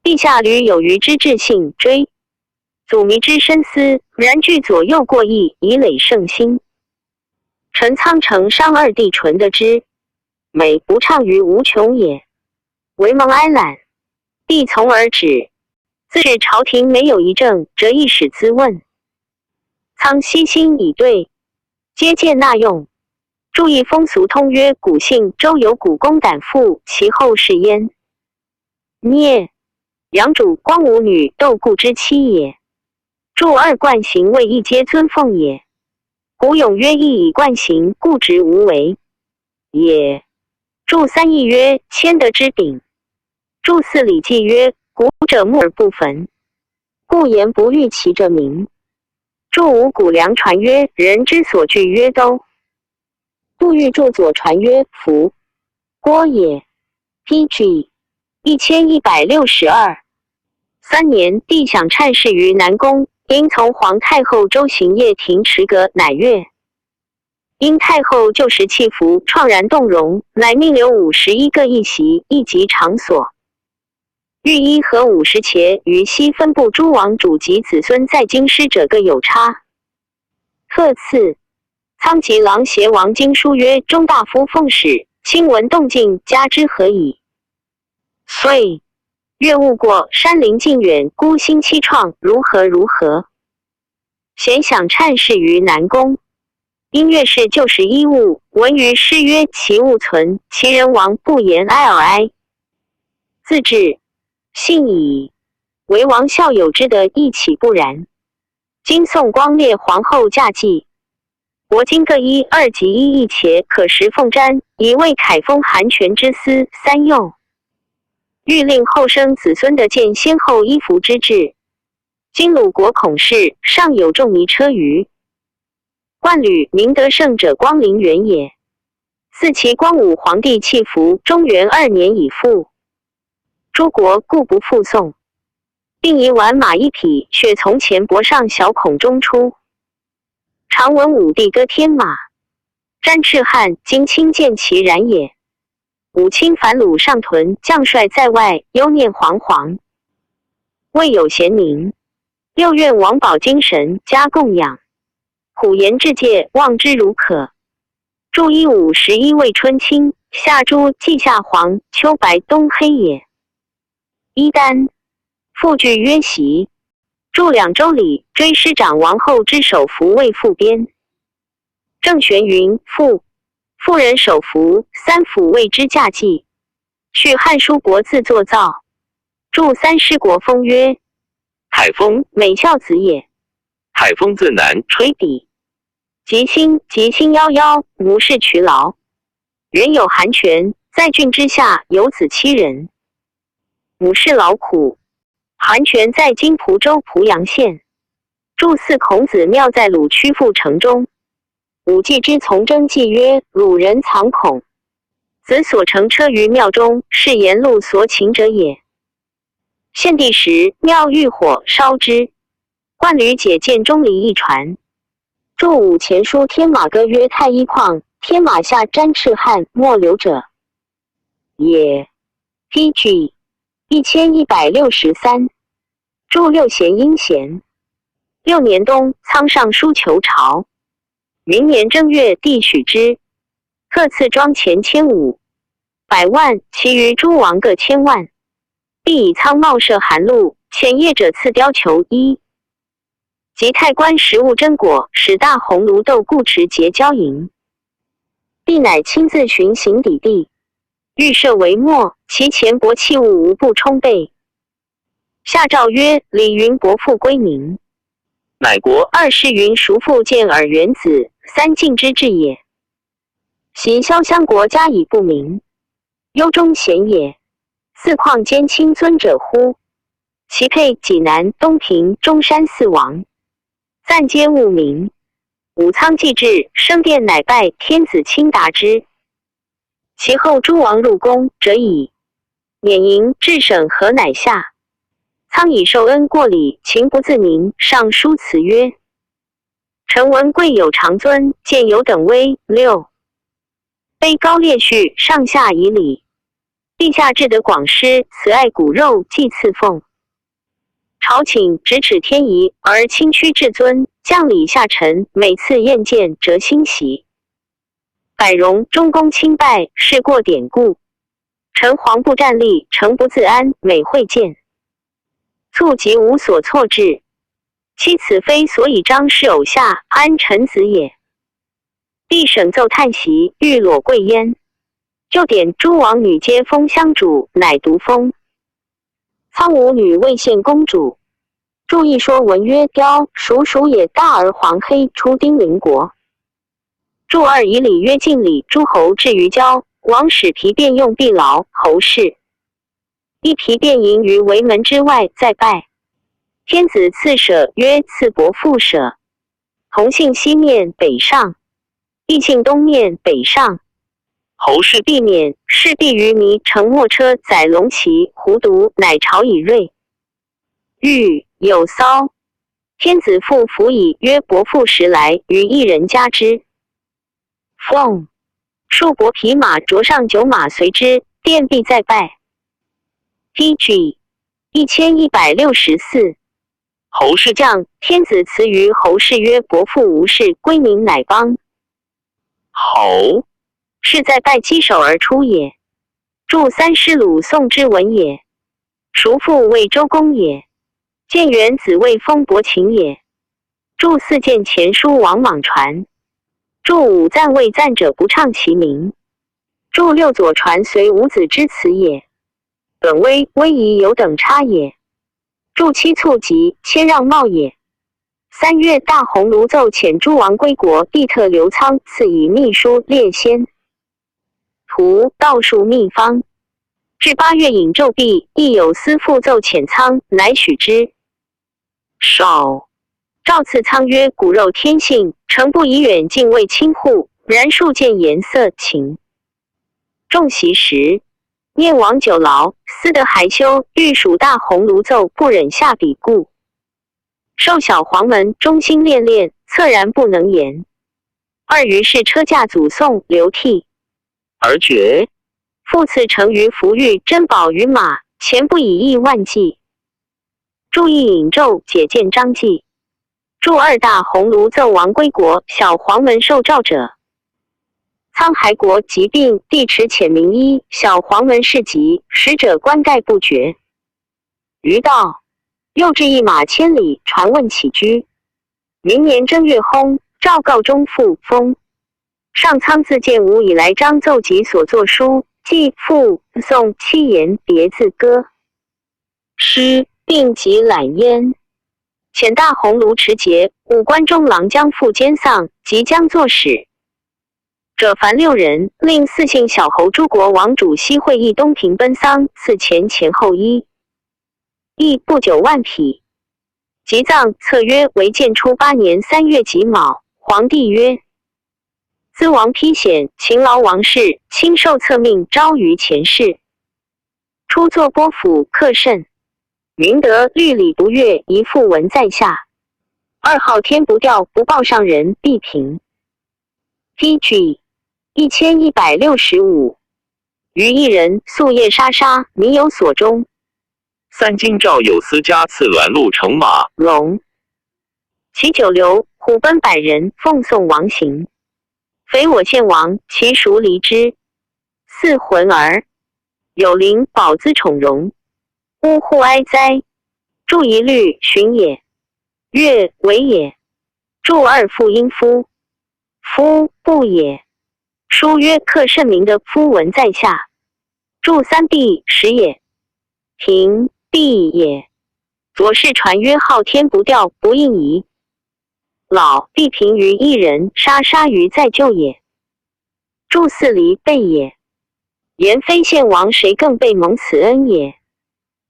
陛下屡有余之志性追，祖迷之深思，然具左右过意，以累圣心。臣苍城商二帝纯得之，美不畅于无穷也。唯蒙哀览，必从而止。自是朝廷没有一政，则一使咨问。苍悉心以对，皆见纳用。注意风俗通曰：古姓周有古公胆父，其后是焉。聂杨主光武女窦固之妻也。注二冠行为一皆尊奉也。古咏曰：亦以冠行，固执无为也。注三义曰：谦德之秉。注四礼记曰：古者木而不焚，故言不欲其着名。注五谷梁传曰：人之所惧曰都。杜预注左传曰：福郭也。PG 1162。3年，帝享忏事于南宫，因从皇太后周行夜停持阁，乃悦。因太后旧时气服，怆然动容，乃命留51个一席，一级场所。御医和50茄于西分部诸王主及子孙在京师者各有差。特赐仓吉郎协王经书曰：中大夫奉使，亲闻动静，加之何矣？遂月误过，山林近远，孤星凄怆，如何如何？咸享忏事于南宫。因月氏旧时衣物，闻于诗曰：其物存，其人亡，不言哀而哀。自至信矣。为王孝有之德，亦岂不然？今宋光烈皇后嫁继，国今各一2及1一茄，可食奉瞻，以为凯封韩权之思。3幼欲令后生子孙的见先后衣服之制。今鲁国孔氏尚有仲尼车舆，冠履明德圣者光陵元也。四其光武皇帝弃服，中元2年已复。诸国故不复宋。并以挽马一匹，血从前脖上小孔中出。常闻武帝歌天马，瞻赤汉，今卿见其然也。武卿反鲁上屯，将帅在外，忧念惶惶。未有贤宁，六愿王保精神加供养。虎颜至戒，望之如可。注151为春青，夏朱季夏黄，秋白冬黑也。一丹，复句曰袭。著2周礼，追师长王后之手服为副编。郑玄云妇人手服，3府谓之嫁祭。续汉书国字作造。著3师国风曰：海风，美孝子也。海风字南，垂笔。吉星夭夭，无事劬劳。原有韩泉，在郡之下有子7人。母氏劳苦。韩泉在今蒲州濮阳县。著4孔子庙在鲁曲阜城中。武季之从征记曰：鲁人藏孔，子所乘车于庙中，是沿路所请者也。献帝时，庙遇火烧之，冠吕解见钟离一传。著武前书天马歌曰：太一旷，天马下瞻赤汉，莫流者也。PG 1163。著六贤阴贤。6年冬，仓上书求朝。明年正月，帝许之，特赐庄钱1500万，其余诸王各1000万。帝以仓茂设韩路，遣业者赐貂裘衣。及太官食物真果，使大红炉豆固持结交银。帝乃亲自巡行抵地，欲设为末，其前帛器物无不充备。下诏曰：李云伯父归宁。乃国2世云叔父见尔元子，3晋之志也。袭潇湘国家以不明，忧中贤也。4旷兼亲尊者乎？其配济南、东平、中山4王，暂皆勿名。武仓既至，升殿乃拜天子卿达之。其后诸王入宫者矣。免营至省河乃下。仓以受恩过礼，情不自宁，上书辞曰：臣闻贵有长尊，见有等威。6卑高烈序，上下以礼。陛下至得广施，慈爱骨肉，祭赐奉。朝请咫尺天仪，而清屈至尊，降礼下臣，每次宴见，则欣喜。百容中宫亲拜，事过典故。臣惶不站立，诚不自安，每会见。卒即无所错置，其此非所以张氏偶下安臣子也。帝省奏叹息，欲裸贵焉，就点诸王女皆封相主，乃独封苍梧女为献公主。注意说文曰：雕属也，大而黄黑，出丁邻国。注2以礼曰：敬礼，诸侯至于郊，王使皮便用必劳，侯氏一皮便迎于围门之外，再拜。天子赐舍曰：赐伯父舍。同姓西面北上，异姓东面北上。侯氏避免，是必于弥乘墨车载龙旗，胡独乃朝以瑞。欲有骚，天子复服以曰：伯父时来，于一人加之。凤数伯匹马，着上9马随之，殿必再拜。PG 1164。侯氏将，天子辞于侯氏曰：伯父无事，归宁乃邦。侯是在拜稽首而出也。著3师鲁宋之文也。叔父为周公也。建元子为封伯禽也。著4谏前书王莽传。著5赞为赞者不唱其名。著6左传随伍子之词也。本威仪有等差也。著7促及谦让茂也。3月，大鸿胪奏遣诸王归国，帝特刘仓赐以秘书列先图道术秘方。至8月，尹昼毕，亦有司复奏遣仓，乃许之。少诏赐仓曰：骨肉天性，诚不以远近为亲护，然数见颜色情。众席时，念王久劳，思得还休，欲属大鸿胪奏，不忍下笔故。受小黄门忠心恋恋，恻然不能言。二于是车驾祖送流涕而绝。复赐成于福玉珍宝于马，钱不以亿万计。注意引奏解见章记。注二大鸿胪奏王归国，小黄门受诏者。沧海国疾病，地持浅名医，小黄门事疾，使者冠盖不绝。余道，又至一马千里，传问起居。明年正月薨，诏告中复封。上苍自建吾以来章奏集所作书，记附诵七言别字歌诗，并集览焉。遣大鸿胪持节，武关中郎将赴监丧，即将作史者凡6人，令4姓小侯诸国王主西会议东平奔丧，赐前后衣，亦不9万匹。即葬册曰为建初8年3月己卯。皇帝曰：资王丕显，勤劳王室，亲受册命昭于前世。初作播府克甚，明德律礼不越，一复文在下。2号天不掉，不报上人，必平。PG 1165。余一人，夙夜沙沙，民有所终。3京赵有司加赐鸾鹿乘马，龙。其9流，虎奔100人，奉送王行。非我献王，其孰离之？4魂儿。有灵，宝资宠荣。呜呼哀哉！注一律，寻也。月，为也。注2复音夫。夫，不也。书曰克甚名的夫文在下。注3必实也。平，必也。左氏传曰昊天不掉，不应疑。老，必平于一人，杀杀于在就也。注4离备也。言非献王，谁更被蒙此恩也？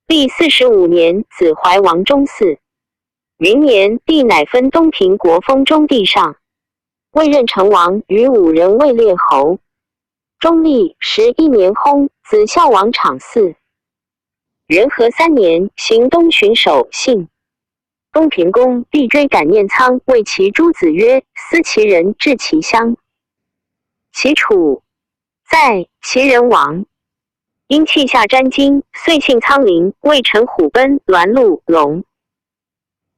历45年，子怀王中嗣。明年，帝乃分东平国封中地上，未任成王，与5人位列侯。中历11年薨，子孝王昶嗣。元和3年，行东巡守，幸。东平公必追赶念苍，谓其诸子曰：思其人至其乡。其楚在，其人亡。因泣下沾巾，遂幸苍陵，谓陈虎奔鸾鹿龙。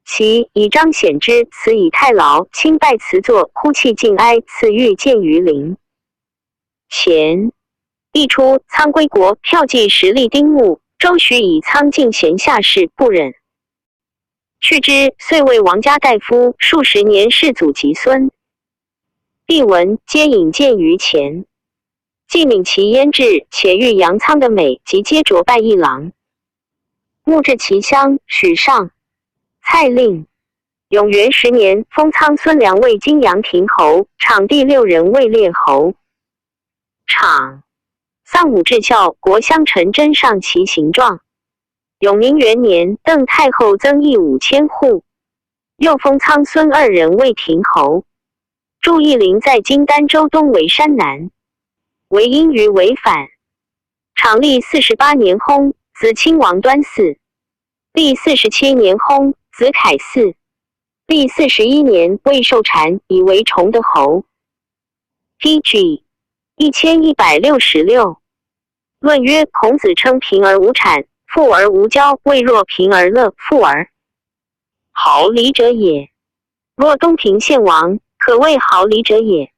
其以彰显之，此以太牢，亲拜辞作，哭泣尽哀，赐玉见于陵。前一出，苍归国，票记10立丁木，周徐以苍进贤下士，不忍。去之，遂为王家大夫，数10年，世祖及孙。帝闻，皆引荐于前。既敏其焉志，且遇杨苍的美，即皆擢拜一郎。墓至其乡，许上。蔡令。永元10年，封苍孙良为金阳亭侯，昶第6人位列侯。昶。丧武至孝，国相臣真上其形状。永明元年，邓太后增邑5000户，又封苍孙2人为亭侯。祝义陵在今儋州东为山南，为因于违反。昶历48年薨，子亲王端嗣。历47年薨，子凯嗣。历41年，魏寿禅以为崇德侯。PG 1166。论曰：孔子称贫而无产，富而无骄，谓若贫而乐，富而好礼者也。若东平献王，可谓好礼者也。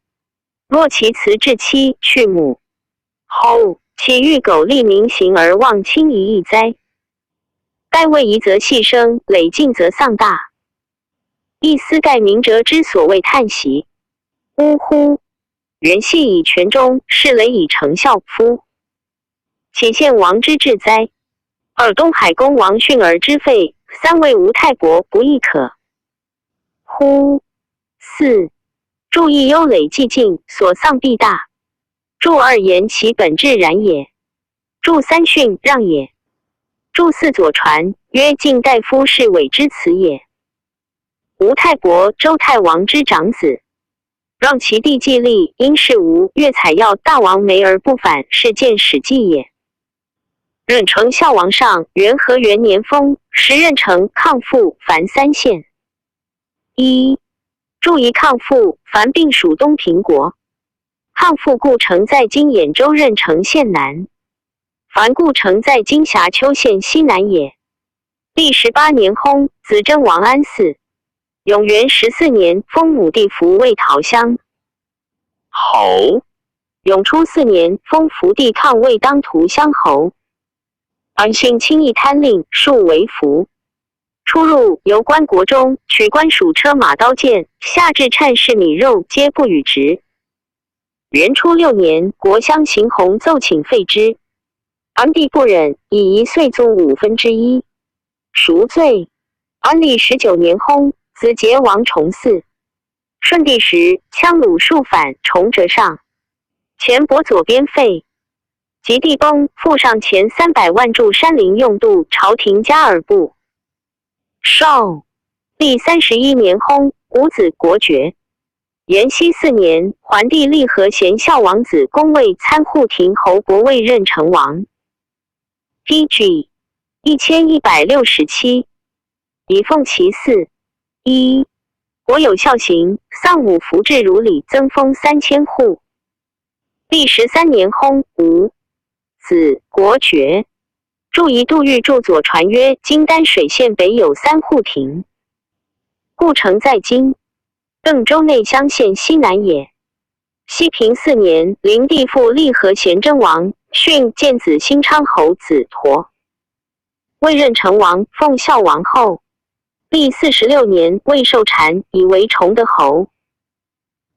若其辞至妻去母后，其欲苟利民行而忘亲夷亦哉？盖位夷则细声，累进则丧大。亦思盖明哲之所谓叹息。呜呼！元系以泉中，是雷以成孝夫。岂献王之志哉？尔东海公王训而之废，3位吴太国不亦可乎？4注意忧累既尽，所丧必大。注2言其本质然也。注3训让也。注4左传曰：晋大夫是伪之辞也。吴太伯周太王之长子，让其弟季历因是吴越采药大王梅而不反，是见史记也。壬承孝王上元和元年封，时壬承抗父樊3县。一、注意抗父樊并属东平国，抗父故城在今兖州壬承县南，樊故城在今辖丘县西南也。历18年薨，子真王安嗣。永元14年封武帝服为陶乡侯。永初4年封福帝抗为当涂乡侯。安信轻易贪令，数为服。出入由官国中，取官属车马刀剑，下至称士米肉，皆不与职。元初6年，国相邢弘奏请废之，安帝不忍，以一岁租1/5，赎罪。安历19年薨，子结王重嗣。顺帝时，羌虏数反，崇折上，前伯左边废。及帝崩，复上前300万驻山陵用度朝廷加尔部。寿历31年薨，五子国爵。延熙4年，桓帝立和贤孝王子恭为参护亭侯伯位任成王。DG 1167，以奉其嗣。一、国有孝行，丧武服制如礼，增封3000户。历13年薨，无子国爵。注仪杜预著左传曰：今丹水县北有3户亭，故城在今邓州内乡县西南也。熙平4年，灵帝复立和贤真王，训建子新昌侯子佗，为任成王，奉孝王后。历46年，魏寿禅以为崇德侯。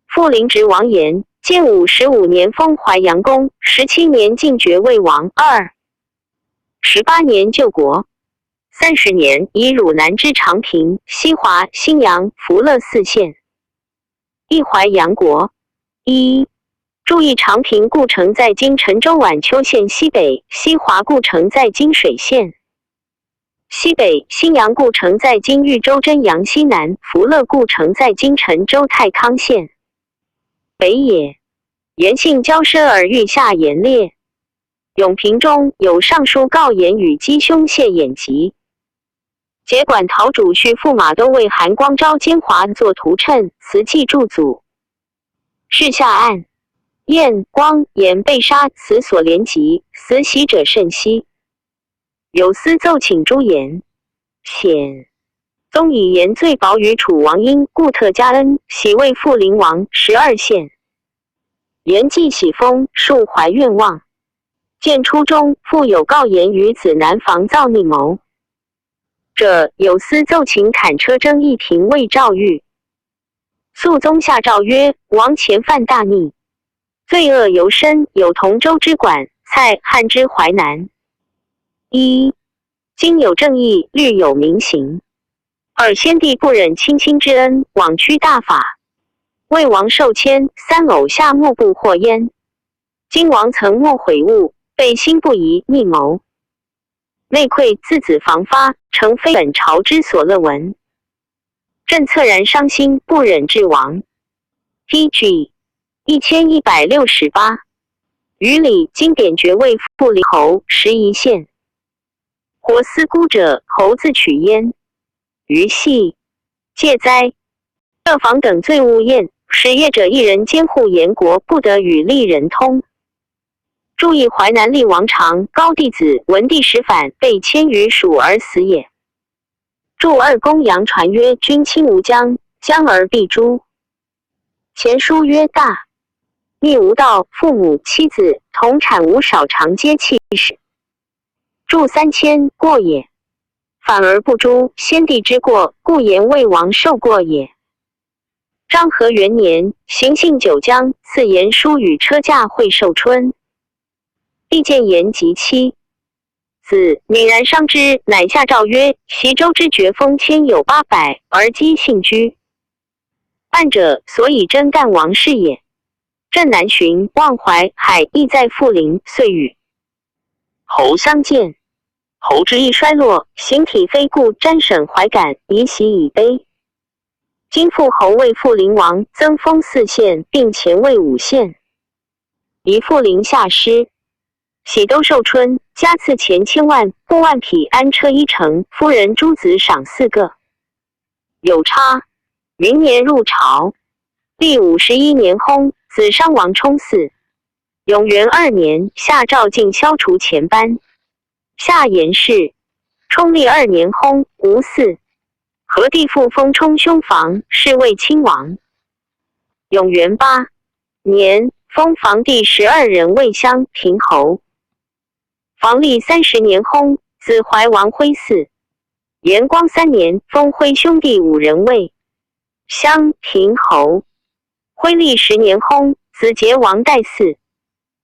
复临直王延，建武15年封淮阳公，17年进爵魏王。18年救国。30年以汝南之长平、西华、新阳、福乐4县。一淮阳国。一、注意长平故城在今陈州宛丘县西北，西华故城在今水县西北，新阳故城在今豫州真阳西南，福乐故城在今陈州太康县北也。延姓骄奢而欲下严烈。永平中有上书告言与姬兄谢衍疾。节管陶主续驸马都尉韩光昭奸华作图谶，辞祭祝祖。事下案，燕、光、衍被杀，此所连及，死喜者甚稀。有司奏请诛衍，显宗以言罪薄于楚王因，故特加恩，喜为复陵王12县。延既喜封，述怀愿望。建初中，复有告言于子南防造逆谋者，有司奏请砍车征议廷尉赵玉。肃宗下诏曰：王前犯大逆，罪恶尤深，有同州之管，蔡汉之淮南。一、今有正义，律有明刑。二、先帝不忍亲亲之恩，枉屈大法。魏王受迁，3偶下目不获焉。今王曾莫悔悟，背心不疑，逆谋内愧，自子防发，诚非本朝之所乐闻。朕恻然伤心，不忍致亡。DG 1168，于礼经典爵位复陵侯11县。活思孤者，侯自取焉。于系戒灾设防等罪勿验，使业者一人监护严国，不得与利人通。注意淮南厉王长高弟子文帝时反，被迁于蜀而死也。注二公羊传曰：君亲无疆，疆而必诛。前书曰：大逆无道，父母妻子同产无少，常皆弃使。注3000过也，反而不诛，先帝之过，故言魏王受过也。章和元年，行幸九江，赐言书与车驾会寿春。帝见言及妻子，泯然伤之，乃下诏曰：习州之爵封千有800，而姬幸居。犯者所以征干王事也。镇南巡、望淮、海亦在富陵，遂与侯相见。侯之意衰落，形体非故，瞻审怀感，以喜以悲。今复侯为富陵王，增封4县，并前为5县。以富陵下师。喜都寿春，加赐钱千万，布万匹安车1乘，夫人诸子赏4个。有差，云年入朝，历51年薨，子商王冲嗣。永元2年，下诏禁消除前班。下言是，冲历2年薨，无嗣。何帝父封冲兄房，是为亲王。永元8年，封房第12人魏襄平侯。房历30年薨，子怀王徽嗣。延光3年，封徽兄弟5人魏襄平侯。徽历10年薨，子桀王代嗣。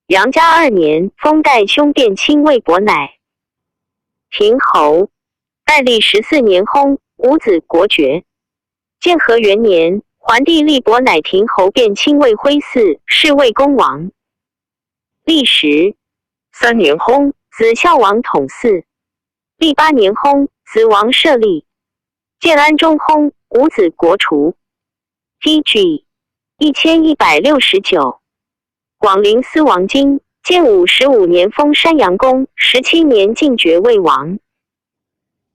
杨嘉2年，封代兄卞亲魏伯乃平侯。代历14年薨，五子国爵。建和元年，桓帝立伯乃平侯卞亲魏徽嗣，是魏公王。历13年薨，子孝王统嗣。历8年薨，子王舍立。建安中薨，五子国除。DG 1169。广陵司王经，建武15年封山阳公，17年进爵魏王。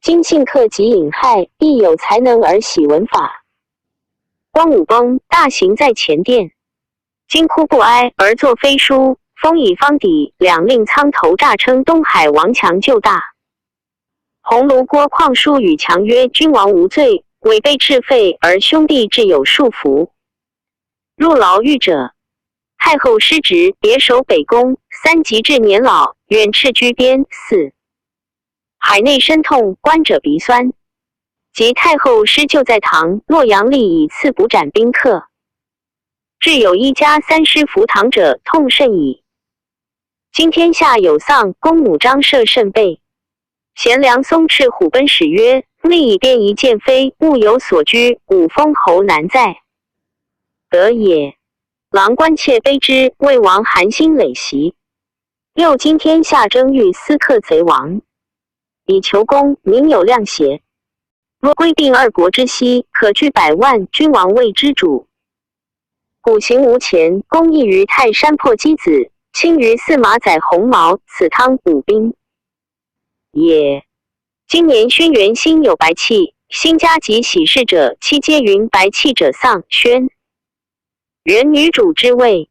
今信客及隐害，亦有才能而喜文法。光武崩，大行在前殿，今哭不哀而作飞书，封以方底两令苍头诈称东海王强就大。鸿胪郭旷书与强曰：君王无罪，违背敕废而兄弟至有束缚。入牢狱者，太后失职，别守北宫。3及至年老，远斥居边。4海内深痛，观者鼻酸。及太后失就在堂，洛阳吏以赐补斩宾客。至有1家3师服堂者，痛甚矣。今天下有丧，公母张涉甚备。贤良松斥虎贲使曰：立以便宜见非，物有所居，五封侯难在。得也。郎关切卑之，魏王寒心累袭。6今天下征欲私克贼王，以求功，民有量邪？若归并2国之息，可聚100万，君王为之主。古行无前，公义于泰山破箕子，轻于驷马载鸿毛，此汤武兵也。今年轩辕新有白气，新家及喜事者，妻皆云白气者丧。宣原女主之位。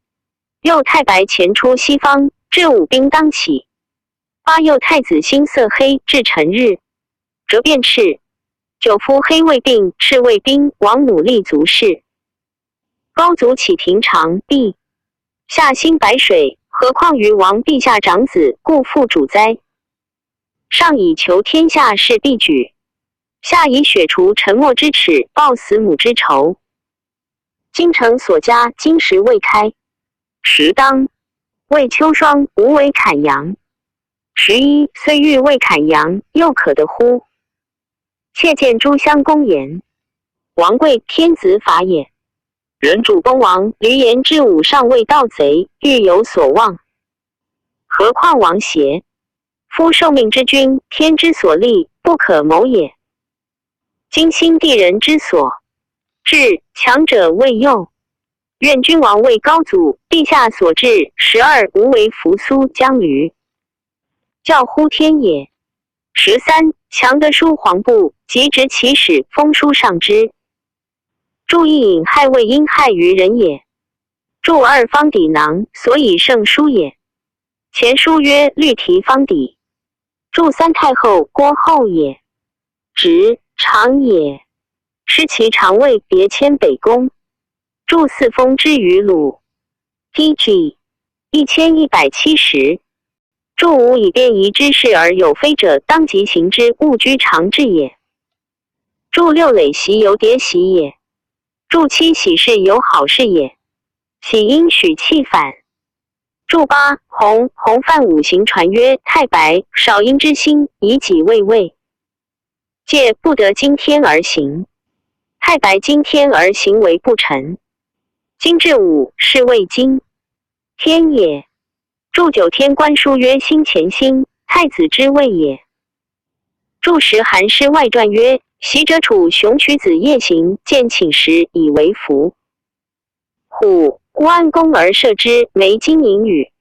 又太白前出西方，至武兵当起。8又太子星色黑，至辰日，折变赤。9夫黑未病，赤未兵，王努力足事。高祖起庭长毕，下兴白水，何况于王陛下长子，故复主哉。上以求天下事必举，下以雪除沉默之耻，报死母之仇。京城所加金石未开，时当为秋霜，无为砍阳。11虽欲为砍阳，又可得乎？妾见诸乡公言，王贵天子法也。人主公王闾阎之武尚未盗贼，欲有所望，何况王邪？夫受命之君，天之所立，不可谋也。今兴地人之所至，强者为右。愿君王为高祖陛下所至，12无为扶苏将驴，教乎天也。13强得书黄布，即执其使，封书上之。注意引害为因害于人也。注2方底囊，所以胜书也。前书曰律题方底。注3太后郭后也。直长也。失其长位，别迁北宫。注4封之于鲁。DG 1170。注5以便宜之事而有非者，当即行之，勿居常制也。注6累习有迭习也。注7喜事有好事也。喜应许弃反。注8洪范5行传曰：太白少阴之心，以己为位，戒不得今天而行。太白今天而行为不臣。今至5是谓今天也。注9天官书曰：辛乾辛，太子之位也。注10韩诗外传曰：袭者处雄取子夜行，见寝时以为服。虎乌安宫而射之，没金银羽。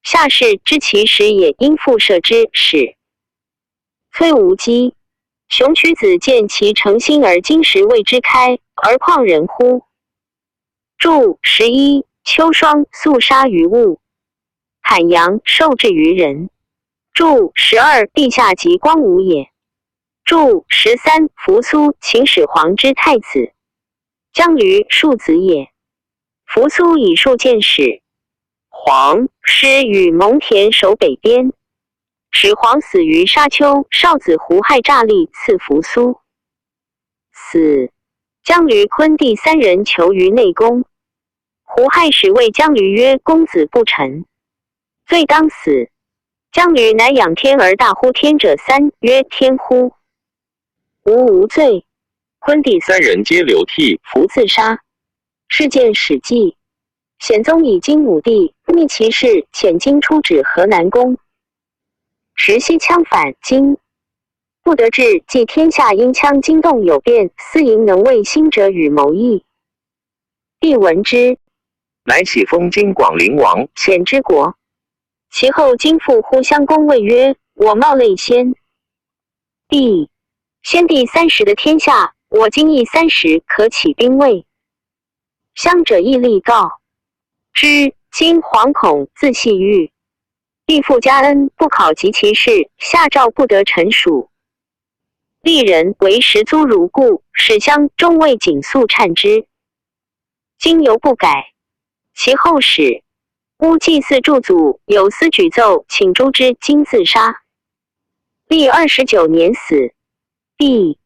下士知其时也，应复射之。使崔无机，熊渠子见其诚心而金石为之开，而旷人乎？注11秋霜肃杀于物，海洋受制于人。注12陛下即光武也。注13扶苏秦始皇之太子，将驴庶子也。扶苏以数见始皇，师与蒙恬守北边。始皇死于沙丘，少子胡亥诈立赐扶苏。死，将驴昆第三人求于内宫。胡亥使谓将驴曰：“公子不臣，罪当死。”将驴乃仰天而大呼天者三，曰：“天乎！吾无罪。”昆第三人皆流涕，弗自杀。事件史记。显宗以金武帝密其事，遣京出指河南宫。时西羌反京，不得志，即天下因羌惊动有变，私营能为兴者与谋议。帝闻之，乃喜封京广陵王，显之国。其后京复呼襄公谓曰：“我冒类先。帝，先帝30的天下，我今亦30，可起兵魏。”襄者亦力告之，今惶恐自系欲。帝复加恩，不考及其事，下诏不得臣属。吏人为食租如故，使襄终未谨肃忏之。今犹不改。其后使乌祭祀祝祖，有司举奏，请诛之，今自杀。历29年死。帝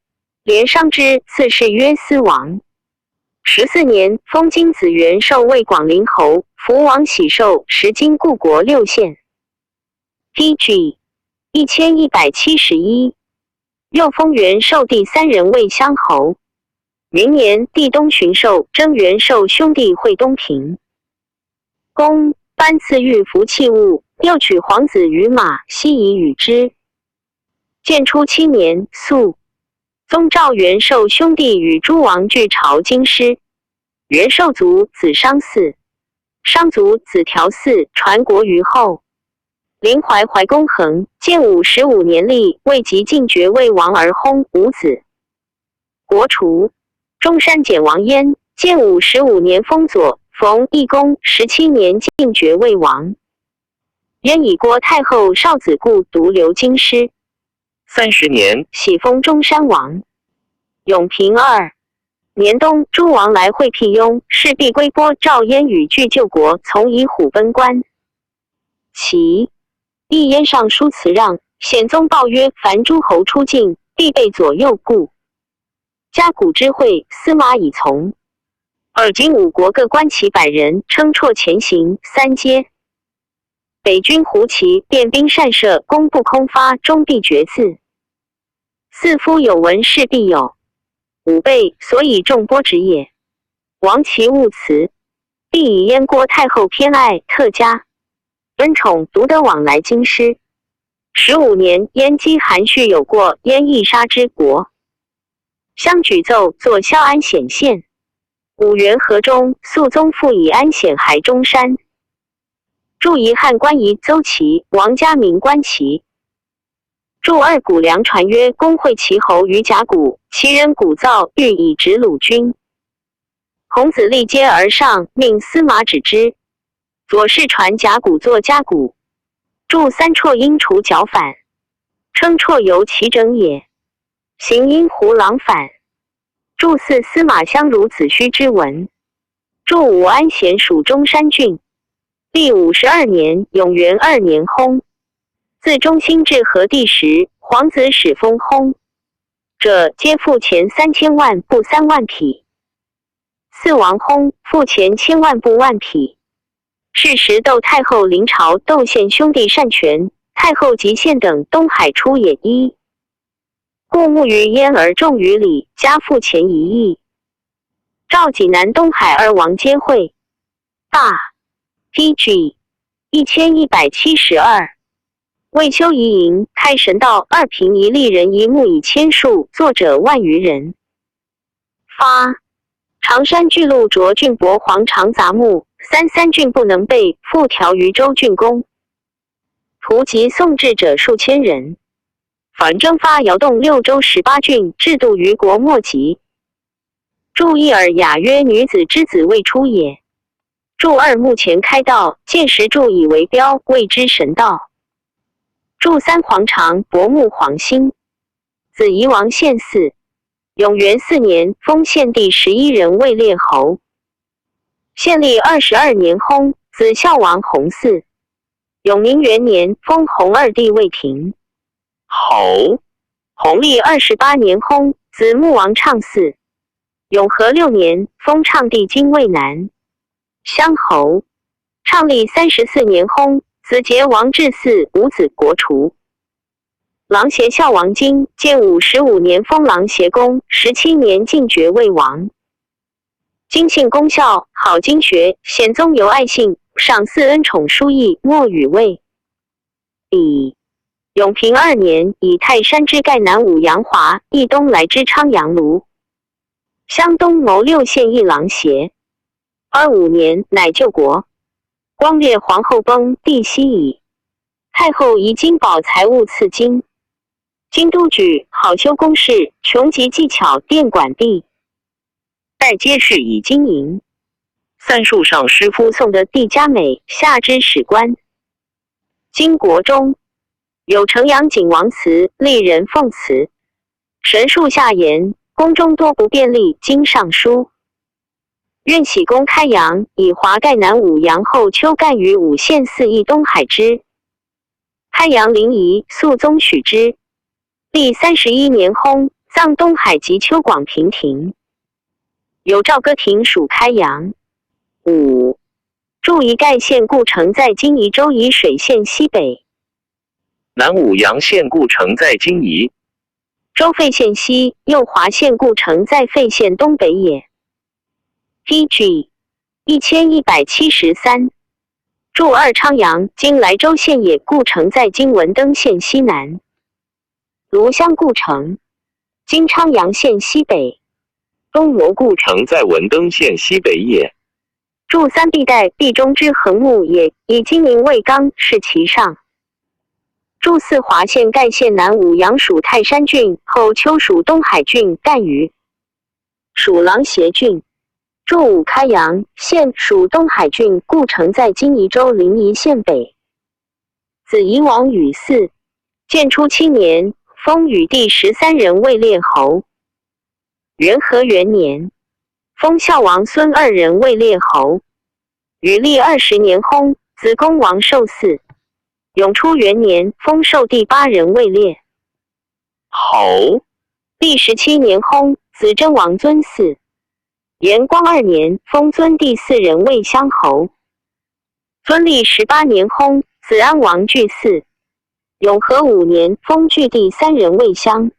连伤之，赐谥曰思王。14年，封金子元寿为广陵侯，福王喜寿，时经故国6县。PG 1171，又封元寿第三人为乡侯。明年，帝东巡狩，征元寿兄弟会东平。公颁赐玉服器物，又取皇子与马，悉以与之。建初7年肃，宗召元寿兄弟与诸王俱朝京师。元寿卒，子商嗣；商卒，子调嗣，传国于后。临淮怀公衡，建武15年立，未及进爵魏王而薨，无子。国除，中山简王焉。建武15年封左，冯义公17年进爵魏王。焉以郭太后少子故独留京师。30年，喜封中山王。永平2年冬，诸王来会辟雍，势必归波赵燕与拒救国，从以虎奔关。其帝燕上书辞让，显宗报曰：凡诸侯出境，必备左右顾。嘉谷之会，司马以从。尔今5国各官其100人，称绰前行，3阶。北军胡骑便兵善射，攻不空发，终必决眦。四夫有闻，事必有。武备，所以众波止也。王其勿辞。帝以燕郭太后偏爱，特加恩宠，独得往来京师。15年，燕姬韩叙有过，燕亦杀之国。相举奏，作萧安显县。5元河中，肃宗复以安显还中山。筑遗汉官仪邹齐，王家明官齐。筑2谷梁传曰：公会齐侯于甲谷，其人鼓噪，欲以直鲁军。孔子立阶而上，命司马止之。左氏传甲骨作甲骨。筑3绰因除剿反，称绰由其整也。行因胡狼反。筑4司马相如子虚之文。筑5安显属中山郡。历52年，永元2年薨。自中兴至和帝时，皇子始封薨者，皆付钱3000万布3万匹。四王薨，付钱1000万布万匹。是时窦太后临朝，窦宪兄弟擅权，太后及宪等东海出也一，故慕于燕而重于礼，加付钱1亿。赵济南东海2王皆会。大 PG 1172。为修夷营，开神道，2平1吏人1木以千数，作者万余人。发常山巨鹿卓郡伯黄长杂木，三郡不能备，复调于州郡公。图籍宋制者数千人。凡征发摇动6州18郡，制度于国末集。注一尔雅曰：女子之子未出也。注二目前开道，届时注以为标，谓之神道。注三黄长伯穆黄兴，子夷王献嗣。永元4年，封献帝11人位列侯。献历22年薨，子孝王弘嗣。永宁元年，封弘二帝为廷侯。弘历28年薨，子穆王畅嗣。永和6年，封畅帝京渭南乡侯。畅历34年薨，子节王至嗣，五子国除。琅邪孝王经，建武15年封琅邪公，17年进爵魏王。经信公孝，好经学，显宗尤爱信，赏赐恩宠殊异，莫与位。乙永平2年，以泰山之盖南武阳华，以东来之昌阳卢。湘东谋6县一琅邪。25年，乃救国。光烈皇后崩，帝西矣。太后移金宝财物赐金。京都举好修宫室，穷极技巧，殿馆毕。待皆是以金银。算术上师傅送的帝佳美，下之史官。经国中有城阳景王祠，丽人奉祠。神术下言，宫中多不便利，经上书。愿喜公开阳，以华盖南武阳后丘干于武县4邑东海之。开阳临沂，肃宗许之。历31年薨，葬东海及丘广平亭。有赵歌亭属开阳。5驻宜盖县故城在今宜州沂水县西北。南武阳县故城在今宜。州费县西，右华县故城在费县东北也。PG 1173。驻二昌阳，今莱州县也，故城在今文登县西南。庐乡故城，今昌阳县西北。东罗故城在文登县西北也。驻三壁带，壁中之横木也，以金银为纲，是其上。驻四华县盖县南武阳属泰山郡，后丘属东海郡，干于属琅邪郡。驻五开阳县属东海郡，故城在今宜州临沂县北。子夷王禹嗣，建初7年，封禹帝13人位列侯。元和元年，封孝王孙2人位列侯。禹历20年薨，子公王受嗣。永初元年，封寿帝8人位列侯。历17年薨，子真王尊嗣。延光2年，封尊帝4人为乡侯。尊历18年薨，子安王据嗣。永和5年，封据帝3人为乡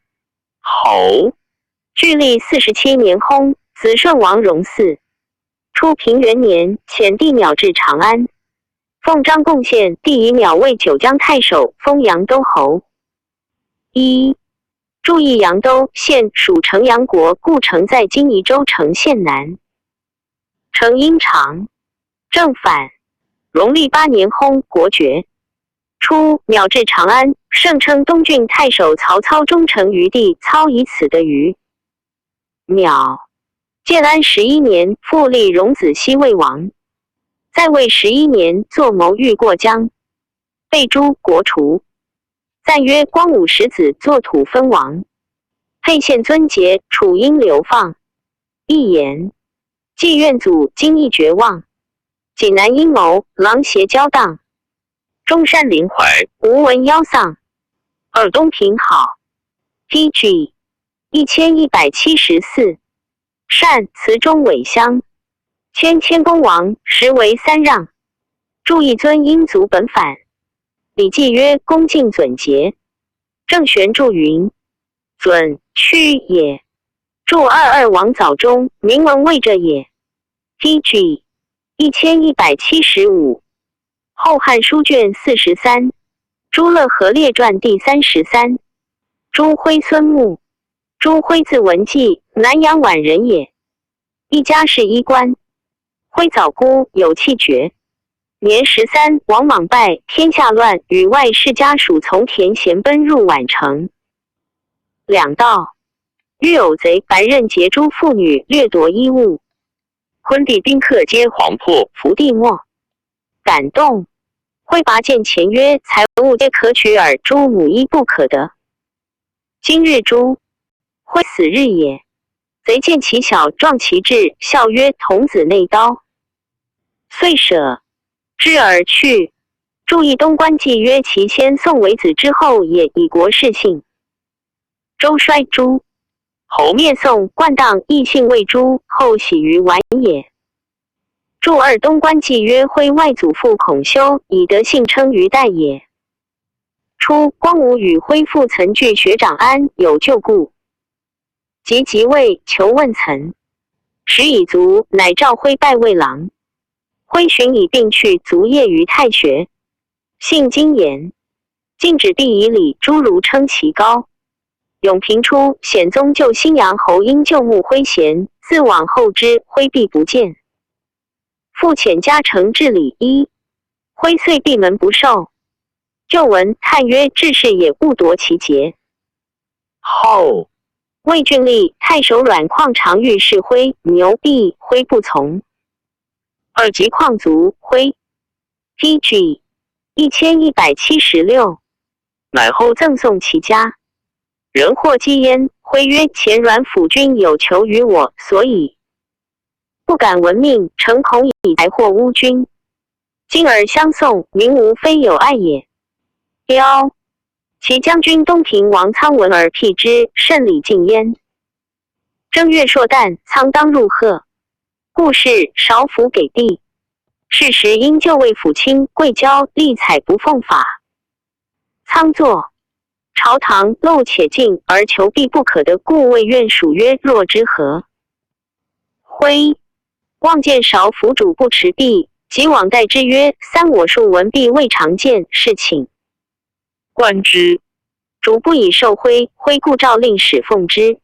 侯。据历47年薨，子顺王荣嗣。初平元年，遣帝邈至长安。奉张贡献，帝以邈为九江太守，封阳都侯。注意阳都县属城阳国，故城在今宜州城县南。城阴长，正反。荣历8年薨，国爵。初，邈至长安，盛称东郡太守曹操忠诚于帝，操以此的于邈。建安11年，复立荣子西魏王。在位11年，作谋欲过江，被诛，国除。赞曰：光武十子，作土分王。沛县尊节，楚因流放。一言，既愿祖，今亦绝望。济南阴谋，琅邪交荡。中山临淮，吴闻夭丧。尔东平好。PG 1174。善祠中尾乡。迁公王，实为3让。注意尊因族本反。礼记曰：恭敬准节。郑玄注云：准，屈也。注22王藻中，明文谓者也。PG 1175。后汉书卷43。朱勒和列传第33。朱辉孙穆。朱辉字文纪，南阳宛人也。一家是衣冠。徽早姑有气绝。年13，王莽败，天下乱，与外世家属从田咸奔入宛城。两道，遇有贼白刃劫诸妇女，掠夺衣物，昆弟宾客皆黄破，伏地没。感动，会拔剑前曰：财物皆可取耳，诸母衣不可得。今日诛，会死日也。贼见其小，壮其志，笑曰：童子内刀。遂舍之而去。注意东关记曰：其先宋为子之后也，以国事幸。周衰诸侯灭宋，冠当异姓为诸，后喜于宛也。注二东关记曰：徽外祖父孔修，以德姓称于代也。初，光武与徽父曾据学长安，有旧故。即位，求问岑，时已卒，乃召徽拜魏郎。徽寻以并去，卒业于太学。姓金言，禁止必以礼，诸儒称其高。永平初，显宗救新阳侯因旧慕徽贤，自往后之，徽必不见。复遣嘉诚治礼一，徽遂闭门不受。旧闻叹曰：志士也，勿夺其节。后魏郡吏太守阮旷常欲试徽，牛必徽不从。二及旷卒，徽 PG 1176，乃后赠送其家。人获讥焉，徽曰：前阮府君有求于我，所以不敢闻命，诚恐以财祸污君。今尔相送，民无非有爱也。标其将军东平王苍闻而辟之，甚礼敬焉。正月朔旦，苍当入贺。故事少府给地。是时因就位府卿贵骄，立采不奉法。苍作朝堂漏且进，而求必不可得，故谓愿属曰：若之何？徽望见少府主不持毕，即往代之曰：三我数闻毕未常见，是请观之。主不以受徽，徽故诏令使奉之。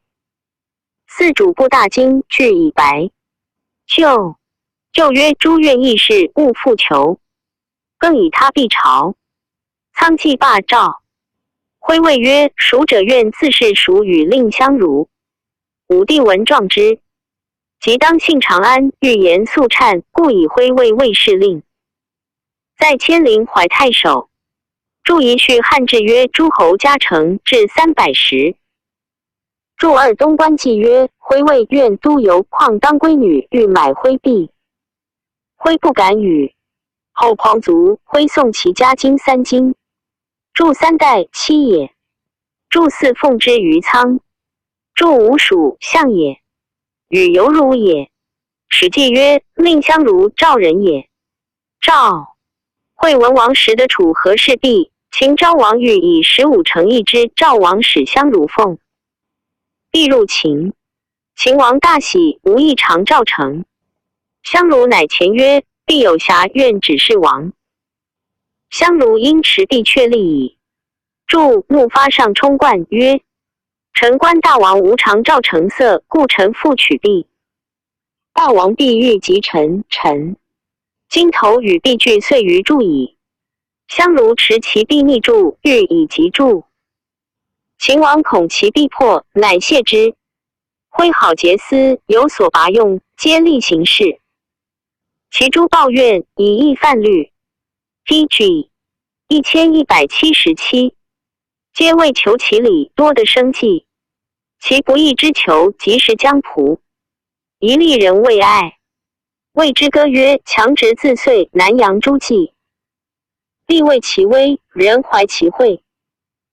四主部大惊，俱以白。就曰：诸愿议事，勿复求。更以他必朝。苍既罢诏。徽谓曰：蜀者愿自是蜀与令相如。武帝闻状之，即当信长安，欲言肃忏，故以徽为卫士令。在迁临怀太守。注一序汉制曰：诸侯嘉诚至300石。注二东关记曰：徽谓愿都邮旷当闺女，欲买徽币。徽不敢与。后匡卒，徽送其家金3斤。注3代妻也。注4奉之于仓。注5属相也。与犹如也。史记曰：令相如赵人也。赵惠文王时的楚和氏璧，秦昭王欲以15乘一之，赵王使相如奉。必入秦。秦王大喜，无异常赵成。相如乃前曰：必有暇，愿指示王。相如因持璧却立矣。注怒发上冲冠曰：臣观大王无常赵成色，故臣复取璧。大王必欲及臣，今头与璧俱遂于柱矣。相如持其璧逆柱，欲以击柱。秦王恐其璧破，乃谢之。徽好节思，有所拔用，皆厉行事。其诸抱怨，以议犯律。PG 1177，皆为求其理，多得生计。其不义之求，即是江仆。一利人为爱。谓之歌曰：强直自遂，南阳诸暨。力为其威，人怀其惠。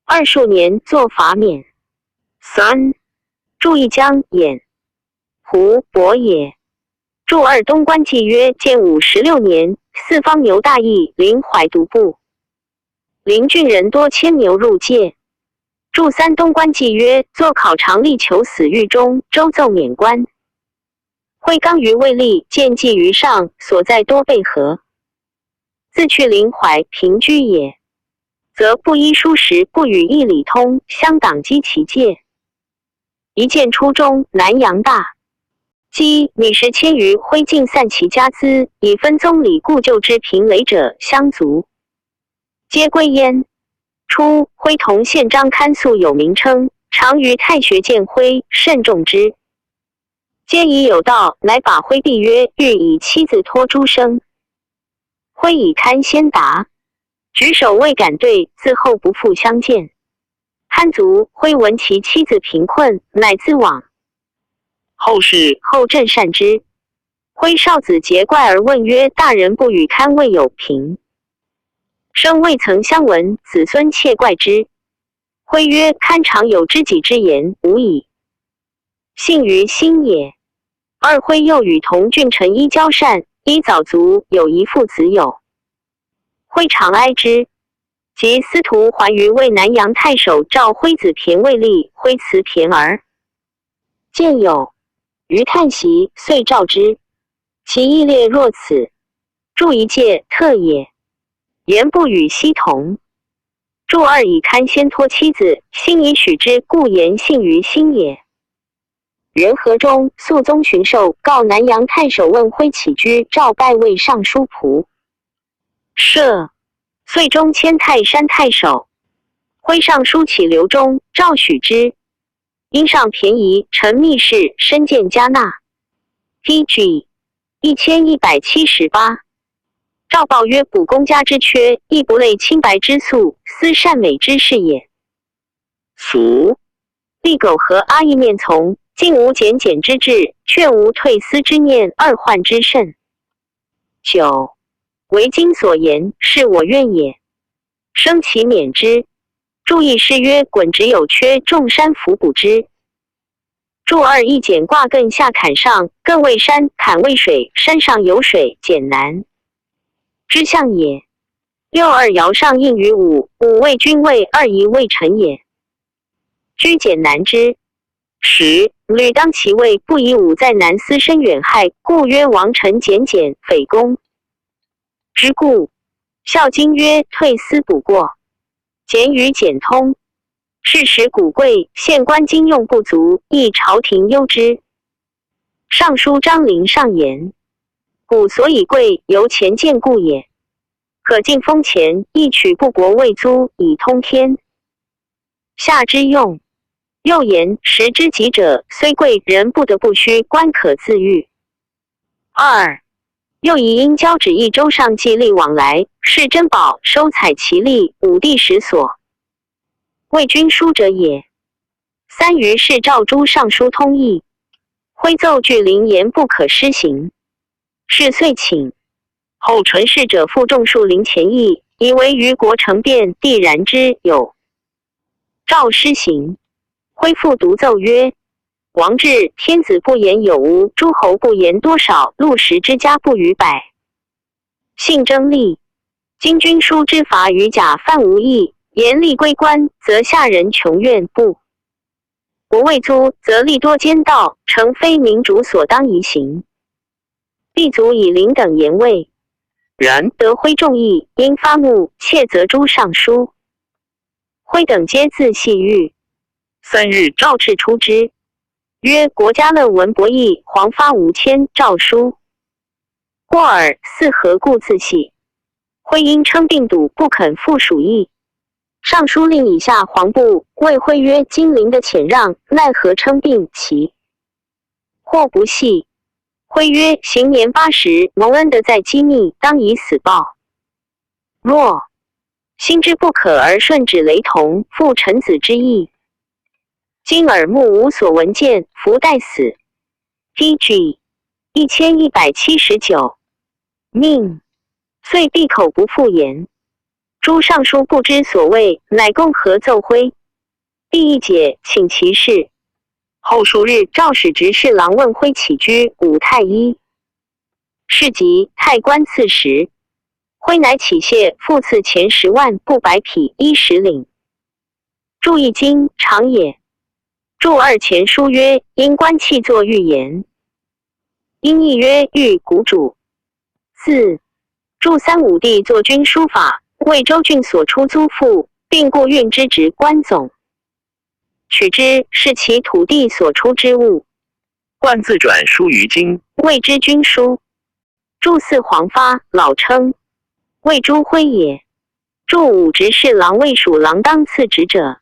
20数年，作罚免。3注一江兖胡伯也。注二东关记曰：建武16年，四方牛大邑，临淮独步。临郡人多牵牛入界。注三东关记曰：作考常力求死狱中，周奏免官。徽刚于未立，见计于上，所在多备和。自去临淮平居也，则不依书时，不与义理通，相党击其戒。一见初中，南阳大姬米时迁于徽尽散其家资，以分宗里故旧之平累者相族，皆归焉。初，徽同宪章刊素有名称，常于太学见徽，甚重之。皆以有道，乃把徽帝曰：“欲以妻子托诸生。”徽以堪先达，举手未敢对，自后不复相见。汉族徽闻其妻子贫困，乃自往。后世后朕善之。徽少子节怪而问曰：“大人不与堪未有贫，生未曾相闻，子孙切怪之。”徽曰：“堪常有知己之言，无矣。幸于心也。”二徽又与同郡臣一交善，一早卒，有一父子友。徽常哀之。及司徒还于魏南阳太守赵徽子骈未立，徽辞骈儿。见有余叹息，遂召之。其义烈若此，著一介特也。言不与悉同。著二以堪先托妻子，心以许之，故言幸于心也。元和中，肃宗巡狩告南阳太守问徽起居，赵拜为尚书仆射。遂中迁泰山太守。徽尚书起刘忠，赵许之。因上便宜，陈密室，身见加纳。DG 1178。赵报曰：“补公家之缺，亦不类清白之素，思善美之事也。”俗立苟和阿义面从，竟无减减之志，却无退思之念，二患之甚。9为今所言，是我愿也。生其免之。注意诗曰：“滚直有缺，众山伏补之。”注二一简挂艮下坎上，艮为山，坎为水，山上有水，简难之象也。六二爻上应于五，五为君位，二仪为臣也。居简难之。10履当其位，不以五在南思深远害，故曰王臣简简，匪公之故。孝经曰：“退思补过，简与简通。”是时古贵，县官经用不足，亦朝廷忧之。尚书张陵上言：“古所以贵，由前见故也。可进封前，亦取不国未租，以通天下之用。”又言：“时之急者，虽贵人不得不虚，官可自愈。”二又以因交趾一州上计利往来，是珍宝，收采其利，武帝时所为君书者也。三于是诏诸尚书通议，徽奏具灵言不可施行。是遂请后纯事者负众数灵前议，以为于国成变，帝然之有诏施行。徽复独奏曰：“王至，天子不言有无，诸侯不言多少，禄食之家不逾百。信争利，今君书之罚于甲犯无益，严厉归官，则下人穷怨不国未租，则利多奸盗，诚非民主所当宜行。立足以灵等言位，然得徽众议，因发怒，窃责诸尚书。徽等皆自系狱。3日诏敕出之，曰：“国家乐文博弈，黄发无谦诏书。过尔，似何故自系？”徽因称病笃，不肯复属邑。尚书令以下黄部谓徽曰：“金陵的遣让，奈何称病其或不系？”徽曰：“行年80，蒙恩的在机密，当以死报。若心之不可而顺止雷同，复臣子之意。今耳目无所闻见，弗待死。” DG 1179。命遂闭口不复言。诸尚书不知所谓，乃共合奏徽。第一解，请其事。后数日，赵使执事郎问徽起居，武太医。是及太官赐食，徽乃起谢，复赐钱10万，布白匹衣10领。注一经长也。注二前书曰：“因官气作预言。”因义曰：“御谷主。”4注3武帝作军书法，为州郡所出租赋，并故运之职官总。取之，是其土地所出之物。冠自转书于今，谓之君书。注四黄发，老称，谓朱辉也。注五执事郎卫属郎当次职者。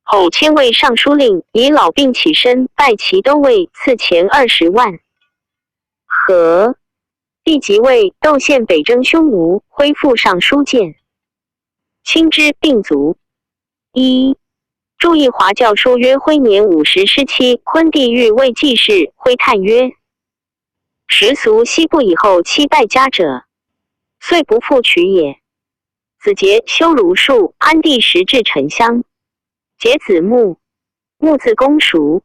后迁为尚书令，以老病起身，拜其都尉，赐钱20万。和帝即位，窦宪北征匈奴，恢复尚书监。亲之病卒。一注意华教书曰：徽年50失7，昆帝欲为继室，徽叹曰：时俗西部以后期败家者，遂不复取也。子节修儒术，安帝时至沉香。节子穆，穆字公叔，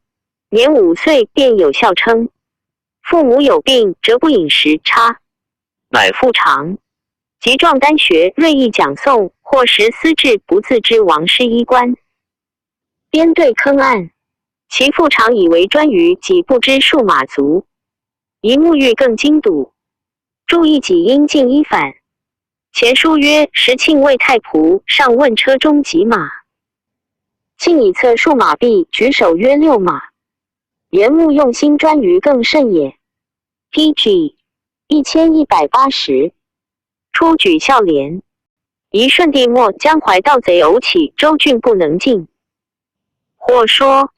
年5岁便有孝称。父母有病，则不饮食差，乃复常。及壮丹学，锐意讲诵，或时思治不自知王师衣冠。边对坑岸，其父常以为专于己不知数马足，宜沐浴更精笃。注意己应尽一反。前书曰：时庆为太仆，上问车中几马。庆以策数马币，举手约6马。原木用心专于更甚也。PG 1180。出举孝廉。宜顺帝末，江淮盗贼偶起，州郡不能进。或说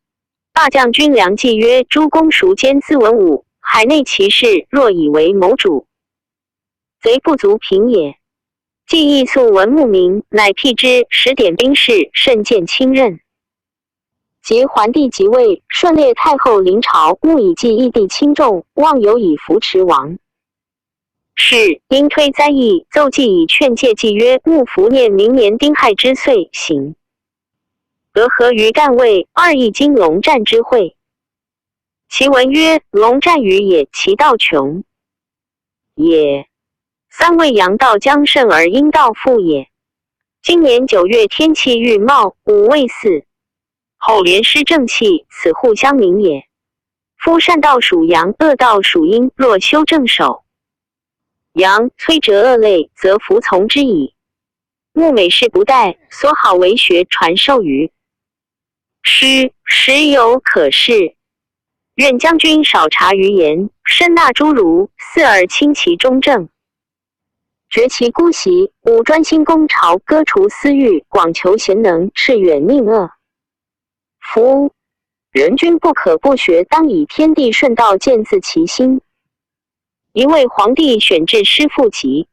大将军梁冀曰：诸公孰兼资文武，海内奇士，若以为谋主，贼不足平也。既亦素闻慕名，乃辟之，使点兵士，甚见亲任。及桓帝即位，顺列太后临朝，慕以继义帝轻重，望有以扶持王。是因推灾异，奏记以劝诫祭曰：勿伏念明年丁亥之岁行。俄合于干位，2亦经龙战之会。其文曰：龙战于也，其道穷也。3谓阳道将盛而阴道复也。今年9月天气预冒，5未巳，后连失正气，此互相明也。夫善道属阳，恶道属阴，若修正守，阳摧折恶类，则服从之矣。慕美事不殆，所好为学传授于师，时有可是。愿将军少察于言，深纳诸儒，四而亲其中正。绝其姑息，五专心攻朝，割除私欲，广求贤能，是远宁恶。夫人君不可不学，当以天地顺道见自其心。一位皇帝选制师傅集，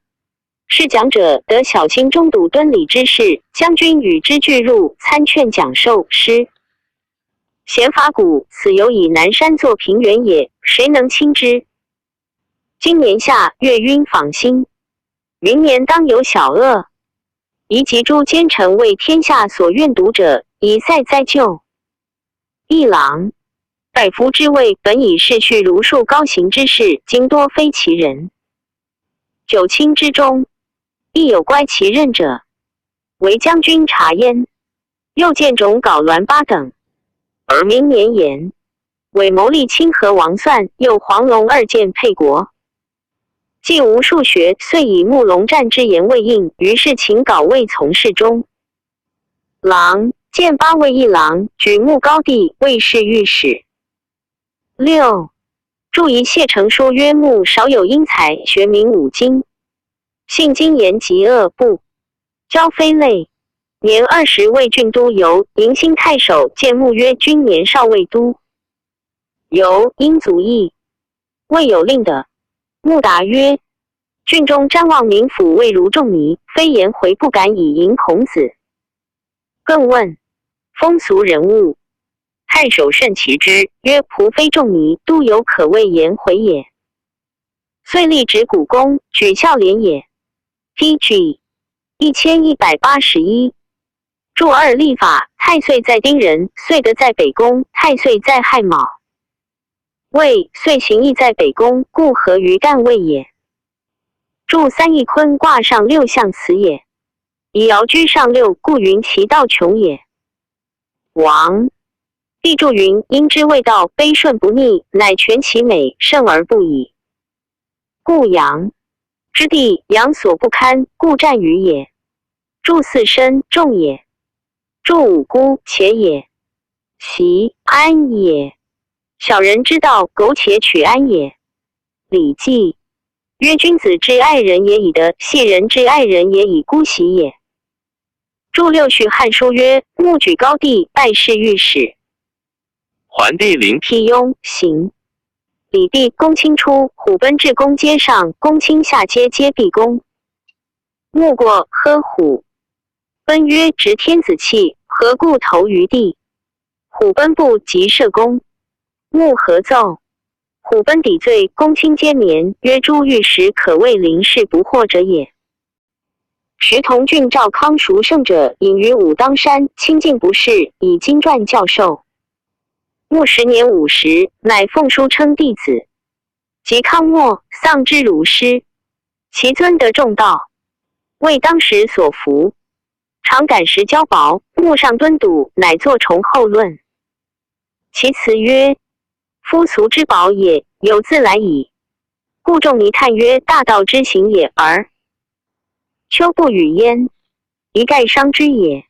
是讲者得小心中笃敦礼之事，将军与之俱入，参劝讲授师。贤法古，此有以南山作平原也，谁能亲之？今年夏月晕访星，明年当有小恶。宜集诸奸臣为天下所愿读者，以塞灾救。一郎百夫之位，本以世序儒术高行之士，今多非其人。九卿之中，亦有乖其任者，为将军察焉。又见种缟栾八等，而明年言，伪谋立清和王算，又黄龙2剑配国。既无数学，遂以慕龙战之言为应，于是请稿未从事中。郎见8位一郎，举目高第，谓是御史。6注一谢成书曰：慕少有英才，学名五经，性精言极恶不交非类。年20为郡都游，迎新太守，见慕曰：君年少未都。游因足义，未有令的。穆答曰：郡中瞻望民府未如仲尼，非颜回不敢以迎孔子。更问风俗人物，太守甚其之，曰：仆非仲尼，都游可谓颜回也。遂立直古公，举孝廉也。PG 1181。注2历法，太岁在丁壬，岁德在北宫，太岁在亥卯。未岁行役在北宫，故合于干位也。注3一坤卦上6象辞也。以爻居上6，故云其道穷也。王帝注云：因之谓道，卑顺不逆，乃全其美，胜而不已。故阳之地，阳所不堪，故战于也。注4申，重也。注5孤，且也。习安也。小人之道，苟且取安也。礼记曰：君子之爱人也以德，谢人之爱人也以姑息也。注六序汉书曰：穆举高帝，拜侍御史。桓帝临辟雍行。礼毕，公卿出，虎贲至公阶上，公卿下阶皆毕恭。穆过，呵虎。贲曰：执天子气，何故投于地？虎贲不及射公。穆何奏？虎贲抵罪，公卿皆眠，曰：诸御史可谓临事不惑者也。时同郡赵康孰胜者，隐于武当山，清静不仕，以经传教授。穆10年50，乃奉书称弟子。及康末，丧之如师。其尊德重道，为当时所服。常感时交薄，穆上敦笃，乃作崇后论。其辞曰：夫俗之宝也，有自来矣。故仲尼叹曰：大道之行也，而丘不与焉，一概伤之也。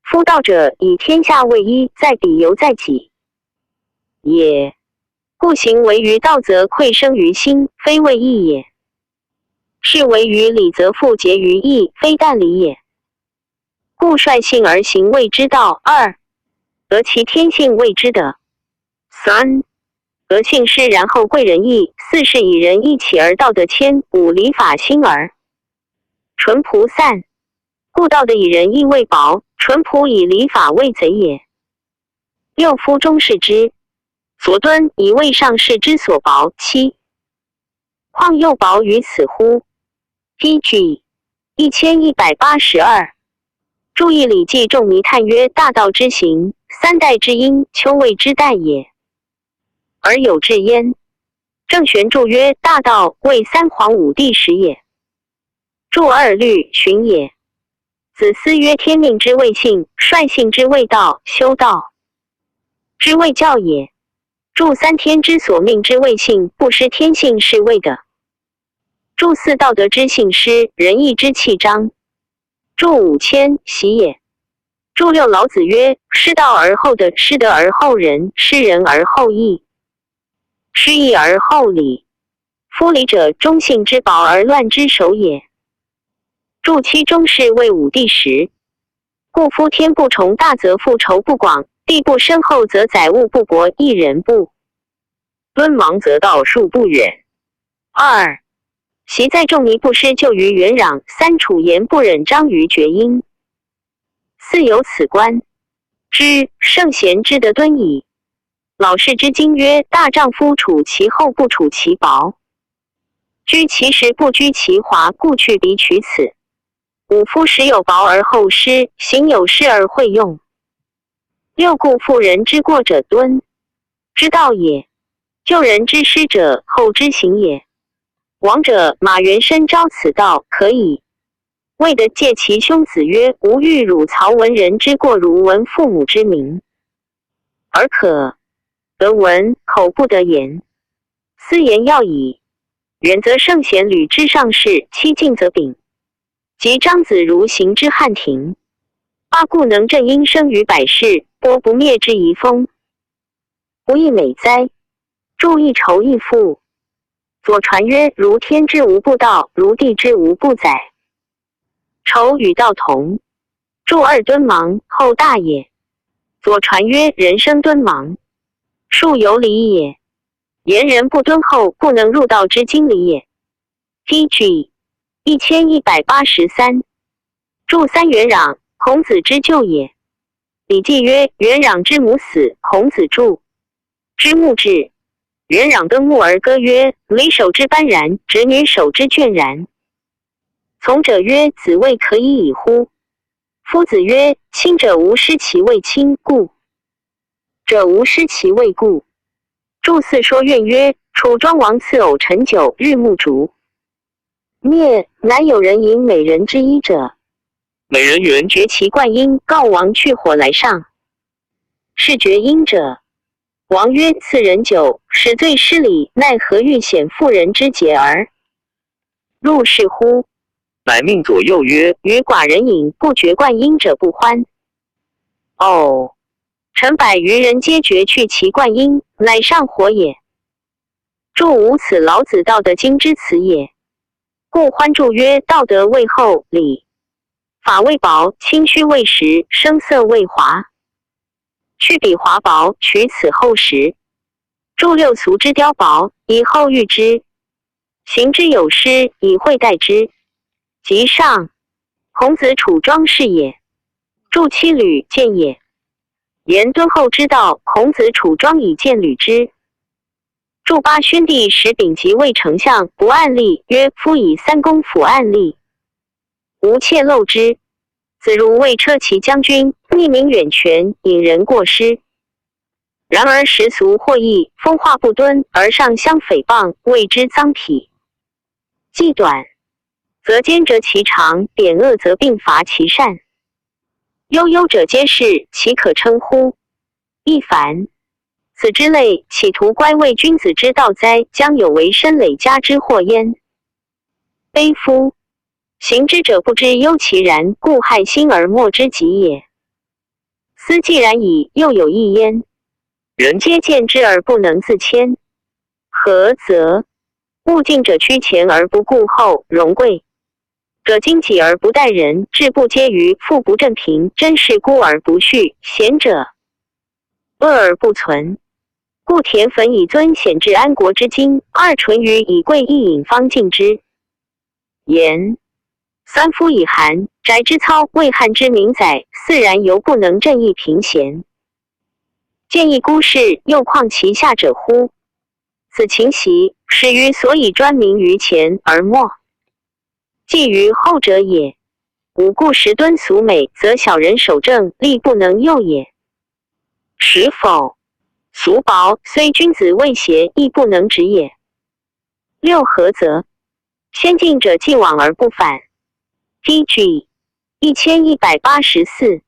夫道者，以天下为一，在彼犹在己也。故行为于道，则愧生于心，非为义也；是为于理，则复结于义，非但理也。故率性而行谓之道。2. 得其天性谓之德。3. 得性师，然后贵人义。4. 是以仁义起而道德谦。5. 礼法兴而淳朴散。故道德以仁义为宝，淳朴以礼法为贼也。6. 夫中士之所敦，以为上士之所薄。7. 况又薄于此乎？PG 1182。注意礼记仲尼叹曰：大道之行，3代之因，丘谓之代也，而有至焉。郑玄注曰：大道为3皇5帝时也。注2律循也。子思曰：天命之谓性，率性之谓道，修道之谓教也。注3天之所命之谓性，不失天性是谓的。注4道德之性师，仁义之器章。注5谦习也。注6老子曰：失道而后德，失德而后仁，失仁而后义，失义而后礼。夫礼者，忠信之宝而乱之首也。注7中士为5帝时。故夫天不崇大，则复仇不广；地不深厚，则载物不博；一人不敦忙，则道术不远。2. 习在仲尼不失就于元壤。3. 楚言不忍张于厥阴。4. 有此观之圣贤之德敦矣。老氏之经曰：大丈夫处其厚，不处其薄；居其实，不居其华，故去彼取此。5. 夫时有薄而后失，行有失而会用。6. 故妇人之过者敦之道也，救人之失者后之行也。王者马元深昭此道，可以。谓得戒其兄子曰：吾欲辱曹文人之过，如闻父母之名，而可得闻，口不得言。斯言要矣。远则圣贤履之上士，期近则秉。及张子如行之汉庭。8. 故能正因生于百世，播不灭之遗风，不亦美哉？注一愁一富。左传曰：如天之无不道，如地之无不载。愁与道同。注2敦忙，后大也。左传曰：人生敦忙，数有理也。言人不敦厚，不能入道之经理也。PG 1183。注3元壤，孔子之舅也。礼记曰：元壤之母死，孔子注之墓志。元壤登墓而歌曰：礼守之斑然，侄女守之倦然。从者曰：子谓可以矣乎？夫子曰：亲者无失其谓亲，故者无失其谓故。注4说苑曰：楚庄王赐偶陈酒，日暮烛灭，乃有人饮美人之衣者。美人云：绝其冠缨，告王去火来上。是绝缨者。王曰：赐人酒，使罪失礼，奈何欲显妇人之节而入室乎？乃命左右曰：与寡人饮，不觉冠缨者不欢。臣百余人皆决去其冠缨，乃上火也。注无此老子道德经之辞也。故欢注曰：道德未厚，礼法未薄，清虚未实，声色未华。去彼华薄，取此厚实。注六俗之雕薄，以后喻之。行之有失，以会代之。即上，孔子处庄事也。注七履见也。言敦厚之道，孔子处庄以见履之。注八宣帝使丙吉为丞相，不案例，曰：夫以三公辅案例，无窃漏之。子如为车骑将军，匿名远权，引人过失。然而时俗或异，风化不敦，而上相诽谤，谓之脏痞。既短，则奸折其长；贬恶则并伐其善。悠悠者皆是，其可称乎？亦凡。此之类，企图乖为君子之道哉？将有为身累加之祸焉。悲夫！行之者不知忧其然，故害心而莫之极也。斯既然矣，又有异焉。人皆见之而不能自谦，何则？物敬者趋前而不顾后，荣贵者矜己而不待人，志不接于，富不正贫，真是孤而不恤，贤者恶而不存。故田汾以尊显至安国之精，二淳于以贵一饮方尽之。言三夫以寒，翟之操为汉之民宰，似然犹不能正义平贤。见一孤士，又况其下者乎？此情习，始于所以专名于前而末，既于后者也。吾故时敦俗美，则小人守正，力不能诱也。实否？俗薄，虽君子未邪，亦不能止也。六合则？先进者既往而不返。PG 1184。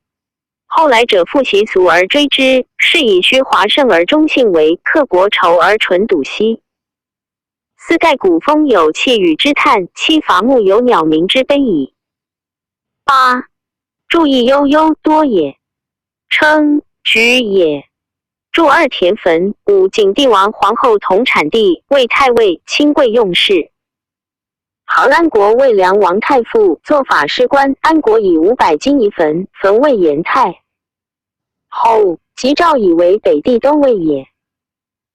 后来者复习俗而追之，是以虚华盛而忠信为，克国仇而纯笃兮。斯盖古风有气宇之叹，戚伐木有鸟鸣之悲矣。八，注意悠悠多也，称居也。注二田汾，五景帝王皇后同产地，为太尉，亲贵用事。杭安国魏梁王太傅做法师官，安国以500金一坟，坟为延太。后即诏以为北地东魏也。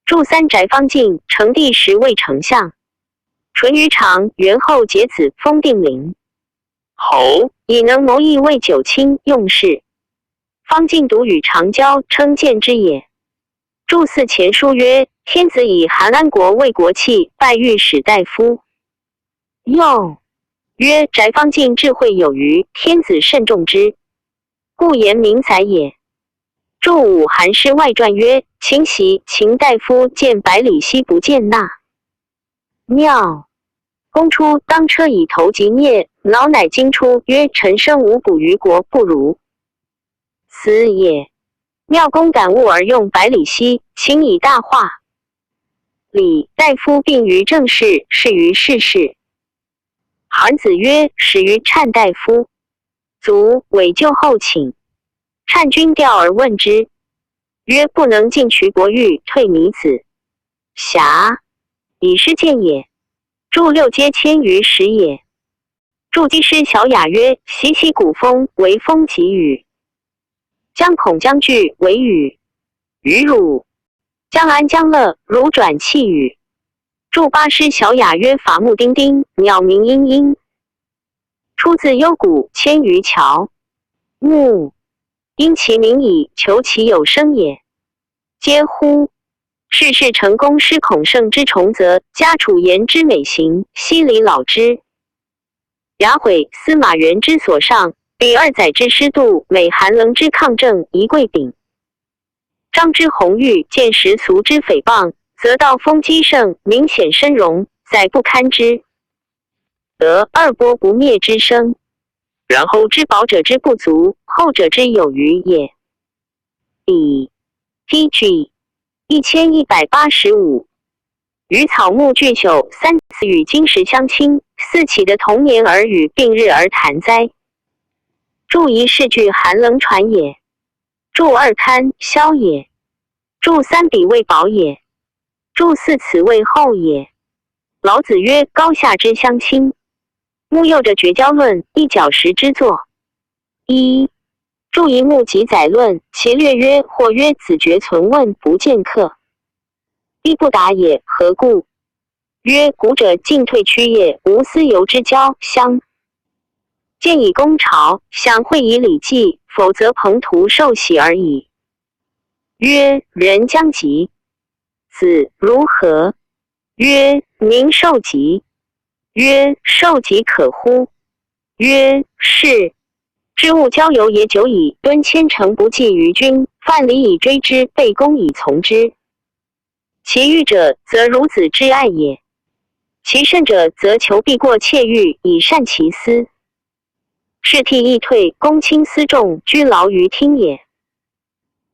注三翟方进，成帝时为丞相。淳于长、元后结子，封定陵侯，以能谋议为九卿用事。方进独与长交，称见之也。注四前书曰：天子以韩安国为国戚，拜御史大夫。又曰：翟方进智慧有余，天子甚重之，故言明才也。注五韩诗外传曰：秦袭秦大夫见百里奚不见纳。妙。公出当车以头及灭，老乃惊出曰：臣生无补于国，不如此也。妙公感悟而用百里奚，请以大化。李大夫病于政事，事于世事。韩子曰：始于粲大夫，卒，委就后请。粲君调而问之，曰：不能尽渠伯玉，退弥子。遐，以失见也。注六皆迁于时也。注机师小雅曰：习其古风，为风及雨。将恐将惧，为雨。雨汝。将安将乐，如转气雨。注八师小雅曰：伐木丁丁，鸟鸣嘤嘤。出自幽谷，迁于桥。木，因其名矣，求其有声也。嗟乎！世事成功失孔圣之崇则，家楚言之美行，奚里老之。雅悔司马元之所上，比二载之师度，美韩冷之抗正，一贵柄。张之鸿欲见时俗之诽谤，则道风激盛，明显深容，载不堪之。得二波不灭之声，然后知宝者之不足，后者之有余也。乙 PG 1185。与草木俱朽，三次与金石相亲，四起的同年而语，并日而谈哉。注一是句寒冷传也。注二堪消也，注三彼谓宝也，注四此谓厚也。老子曰：高下之相亲。木佑着绝交论一角石之作。一注一目集载论，其略曰：或曰子绝存问不见客，必不答也，何故？曰：古者进退趋也，无私由之交相。见以公朝，享会以礼记，否则朋徒受喜而已。曰：人将疾，子如何？曰：民受疾。曰：受疾可乎？曰：是。知物交游也久矣，敦谦诚不计于君，犯礼以追之，备公以从之。其欲者，则孺子之爱也；其甚者，则求避过窃欲，以善其私。是替易退，公亲私重，居劳于听也。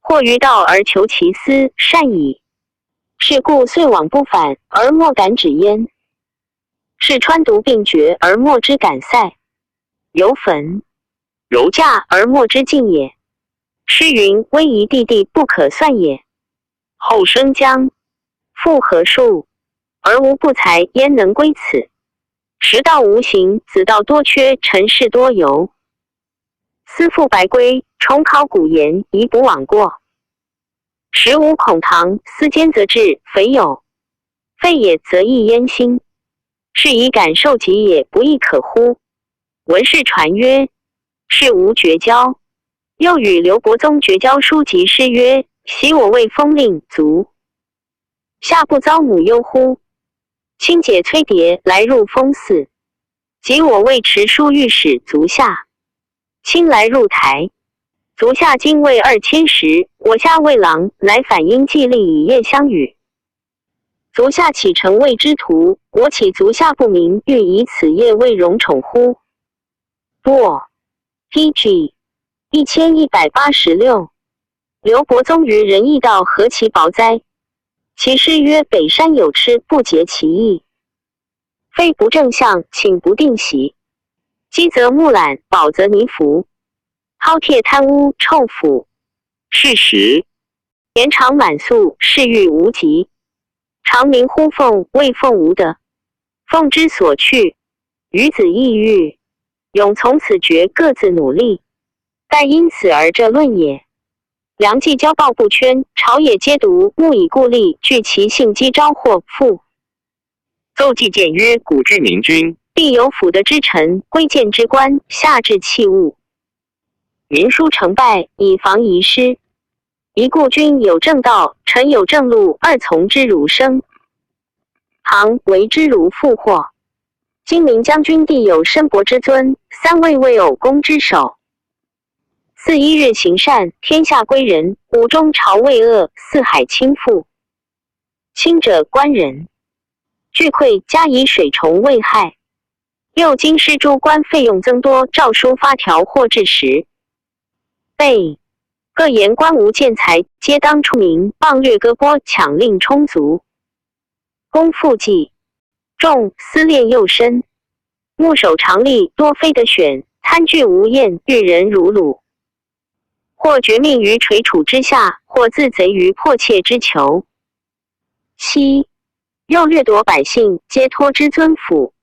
或于道而求其私，善矣。是故遂往不返，而莫敢止焉。是川毒并绝，而莫之敢塞；有粉柔驾而莫之进也。诗云：威仪地地，不可算也。后生姜，复何数？而无不才，焉能归此？时道无形，子道多缺，尘世多游。思复白归，重考古言，宜不枉过。时无孔堂，思坚则至，匪有废也，则益焉心。是以感受己也，不亦可乎？闻世传曰：是无绝交。又与刘伯宗绝交书及诗曰：昔我为封令卒，下不遭母忧乎？亲解崔牒，来入封寺。及我为持书御史卒下，亲来入台。卒下今未2000石，我下为郎，乃反因既立以业相与。卒下启程谓之徒，我岂卒下不明，欲以此业为荣宠乎？若 PG 1186。刘伯宗于仁义道何其薄哉？其诗曰：北山有痴，不竭其意。非不正相，请不定席。饥则木懒，饱则泥服。饕餮贪污，臭腐。是时，言长满宿，嗜欲无极。长鸣呼凤，谓凤无德。凤之所去，与子异欲，永从此绝，各自努力。但因此而这论也。梁冀交暴不圈，朝野皆独，目以故吏，据其性击招祸复。奏纪谏曰：古之明君，必有辅德之臣，贵贱之官，下至器物。民书成败，以防遗失。一故君有正道，臣有正路，二从之如生。唐为之如复祸。今明将军地有申伯之尊，三位为偶公之首。四一日行善，天下归仁；五中朝未恶，四海倾覆。轻者官人，巨溃加以水虫未害。六京师诸官费用增多，诏书发条或至时。备各言官无见才，皆当出名，谤略割拨，抢令充足。公复计众思恋又深，牧守常吏多非得选，贪聚无厌，遇人如虏。或绝命于垂楚之下，或自贼于迫切之囚。七又掠夺百姓，皆托之尊府。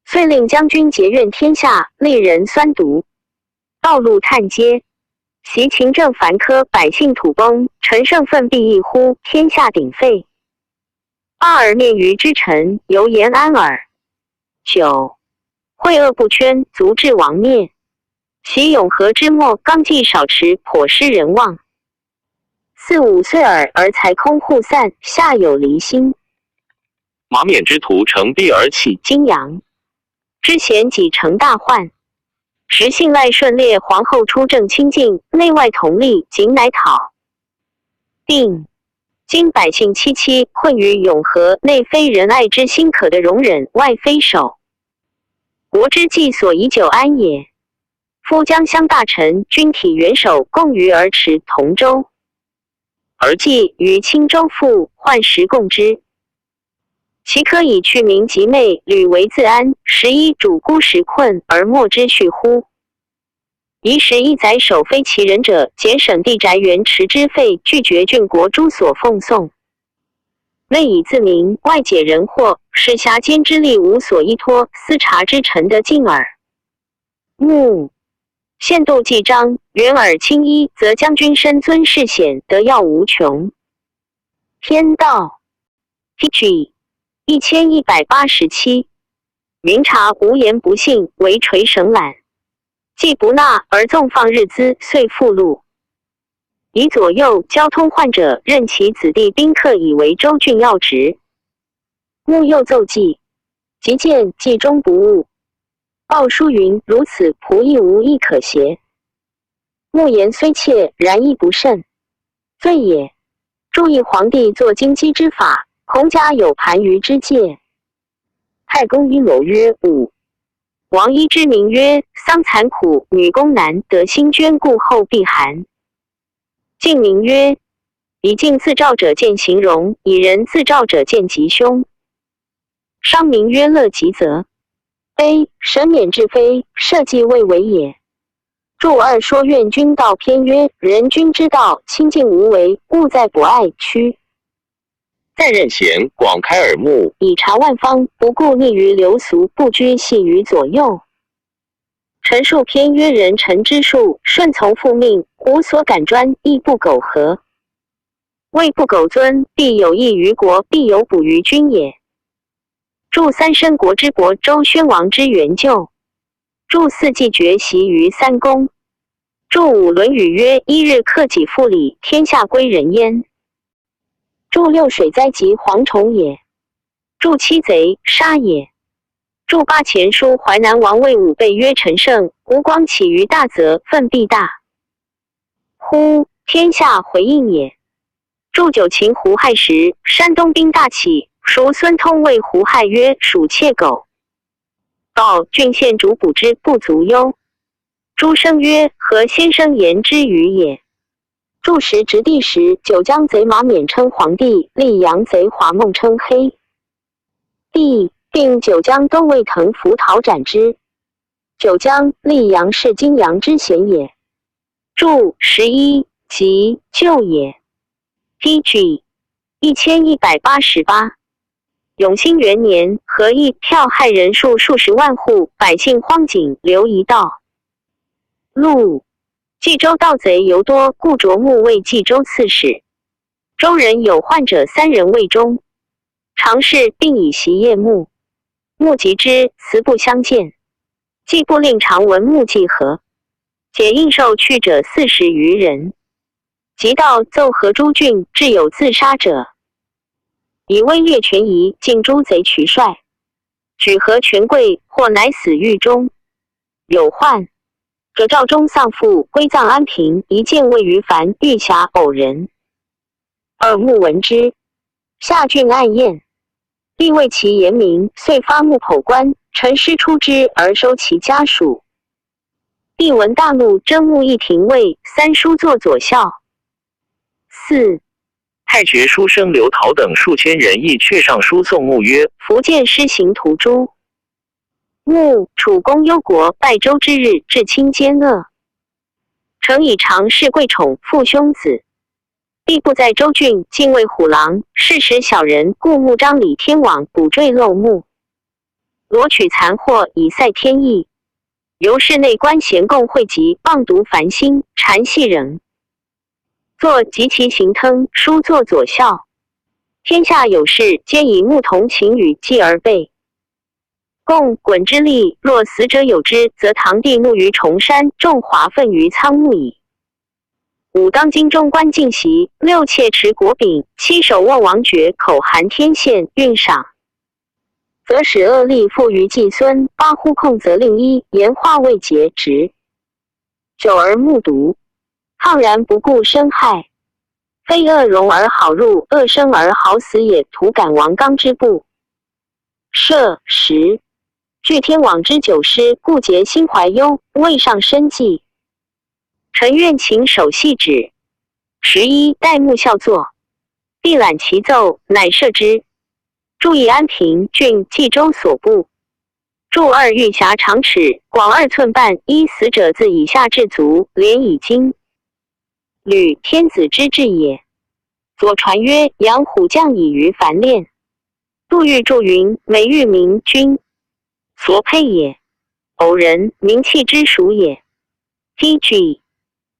遂令将军结怨天下，吏人酸毒。道路探街，袭勤政繁苛，百姓土崩，臣圣愤必异乎？天下鼎沸。八而灭于之臣，犹言安耳。九惠恶不圈，足至亡灭。其永和之末，纲纪少持，颇失人望。4、5岁耳，而才空户散，下有离心。马冕之徒乘弊而弃。金阳之贤己成大患。时信赖顺烈皇后出政清净，内外同力，仅乃讨。定今百姓戚戚困于永和，内非仁爱之心可得容忍，外非守国之计所以久安也。夫将相大臣，军体元首，共于而持同州，而计于青州复，患时共之。其可以去民及媚，屡为自安，11主孤时困而莫之序乎？夷时一宰首非其人者，减省地宅原池之费，拒绝郡国诸所奉送。内以自明，外解人祸，使辖间之力无所依托，司察之臣的敬耳。目县度记章，元尔轻一，则将军身尊世显，德耀无穷。天道 PG 1187，明察无言不信，唯垂绳揽。既不纳而纵放日资，遂复禄。以左右交通患者，任其子弟宾客以为州郡要职。目又奏记，即见记中不误。报书云：如此仆役无亦可挟。目言虽切，然亦不甚，罪也。注意皇帝作京畿之法，孔家有盘盂之戒。太公一楼曰5。王一之名曰丧残苦，女工难得心捐故后必寒。晋名曰以镜自照者见形容，以人自照者见吉凶。商名曰乐吉则。A 神免至非，社稷未为也。注二说愿君道篇曰：人君之道，清净无为，务在博爱区。在任贤广开耳目，以察万方，不顾逆于流俗，不拘系于左右。陈述篇曰：人臣之术，顺从父命，无所敢专，亦不苟合。谓不苟尊，必有益于国，必有补于君也。注三申国之国周宣王之元就。注四季绝习于三公。注五论语曰：一日克己复礼，天下归仁焉。注六水灾及蝗虫也。注七贼杀也。注八前书淮南王魏武备曰：陈胜吴光起于大则，愤必大。呼天下回应也。注九秦胡亥时，山东兵大起，属孙通谓胡亥曰：属窃狗。告郡县主捕之，不足忧。诸生曰：何先生言之语也？注时直帝时，九江贼马冕称皇帝，溧阳贼华梦称黑帝，并九江东魏腾伏讨斩之。九江、溧阳是荆阳之险也。注11即旧也。PG 1188。永兴元年，何议剽害人数数十万户，百姓荒井流一道。陆冀州盗贼尤多，故擢牧为冀州刺史。州人有患者3人卫中，常侍并以袭夜牧。牧及之，辞不相见。冀部令常闻牧既何，解应受去者40余人。即到奏何诸郡，至有自杀者。以威略权宜，尽诸贼渠帅，举何权贵，或乃死狱中。有患者赵中丧父，归葬安平，一见位于樊玉峡偶人。耳目闻之，下郡暗宴，必为其严明，遂发木口官，陈师出之而收其家属。帝闻大怒，征募一廷尉、3书作左校。4太学书生刘陶等数千人亦阙上书送穆曰：福建施行图诛。穆楚公忧国拜周之日，至亲奸恶。诚以常侍贵宠父兄子。必不在州郡，进卫虎狼，是时小人故穆张李天网，捕坠漏木，罗取残获，以塞天意。由室内官闲共汇集，谤读繁星，谗戏人。作及其行腾，书作左校。天下有事，皆以牧童情与继而备。共滚之力，若死者有之，则堂弟怒于崇山，众华愤于苍木矣。武当今中官进袭，6窃持国柄，7手握王爵，口含天宪，运赏。则使恶吏附于季孙，8呼控则令一，言话未节直。久而目睹，浩然不顾生害，非恶容而好入，恶生而好死也。徒感王纲之步。设10据天网之9师，故结心怀忧，未上深计。臣愿请守细旨。11代牧校作，必览其奏，乃赦之。注意安平郡冀州所部。柱二玉匣长尺，广2寸半，依死者自以下至足，连以金。履天子之志也。左传曰：杨虎将以于凡练。杜玉祝云：美玉明君所佩也。偶人名器之属也。DG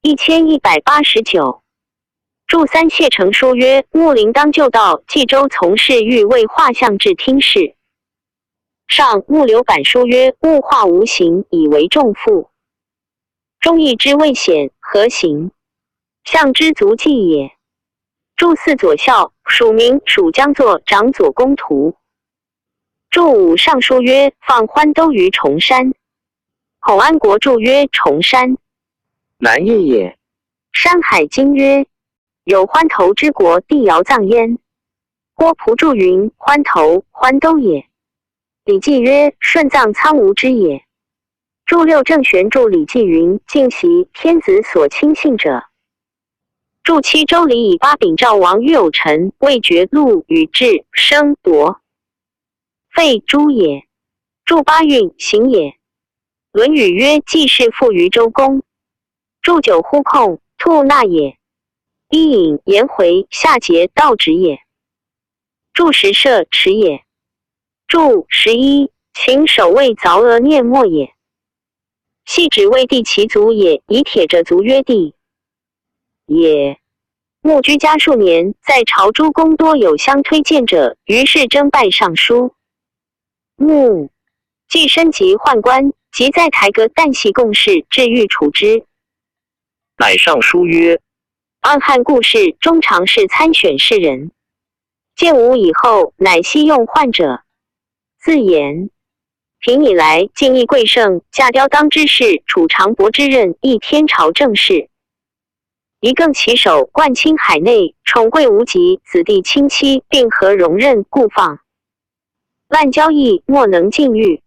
1189。祝三谢成书曰：穆陵当就道冀州从事欲为画像至厅试。上木流版书曰：物化无形，以为重负。忠义之未显，何行？象之足迹也。祝四左校，署名属将作长左公图。祝五上书曰：放欢都于崇山。孔安国注曰：崇山，南邑也。山海经曰：有欢头之国，地尧葬焉。郭璞注云：欢头，欢都也。礼记曰：顺葬苍梧之也。注六正玄注礼记云：敬习天子所亲信者。注七周礼以八秉赵王岳有臣，未决陆与至生夺废诸也。注八运行也。论语曰：季氏父于周公。注九呼控吐纳也。伊尹颜回夏桀道直也。注十射持也。注11秦守卫凿额念墨也。系指为地其足也，以铁者足曰地也。穆居家数年，在朝诸公多有相推荐者，于是征拜尚书。穆既升级宦官，即在台阁旦夕共事，至欲处之。乃上书曰：暗汉故事中常侍参选士人。建武以后，乃西用宦者。自言平以来，晋义贵盛，驾雕当之事，处长伯之任，亦天朝政事。一更其首，冠清海内，宠贵无极，子弟亲戚，并合容任，故放滥交易，莫能禁欲。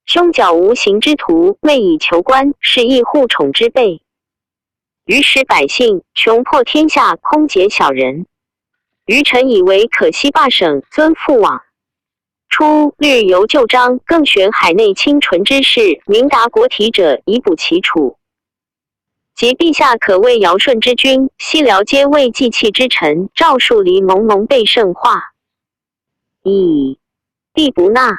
凶狡无形之徒，昧以求官，是亦护宠之辈。于使百姓穷破天下，空劫小人。余臣以为可惜罢省，尊父往。初律由旧章，更选海内清纯之士，明达国体者，以补其处。及陛下可谓尧舜之君，西辽皆为祭器之臣，赵树离蒙蒙被圣化。以必不纳。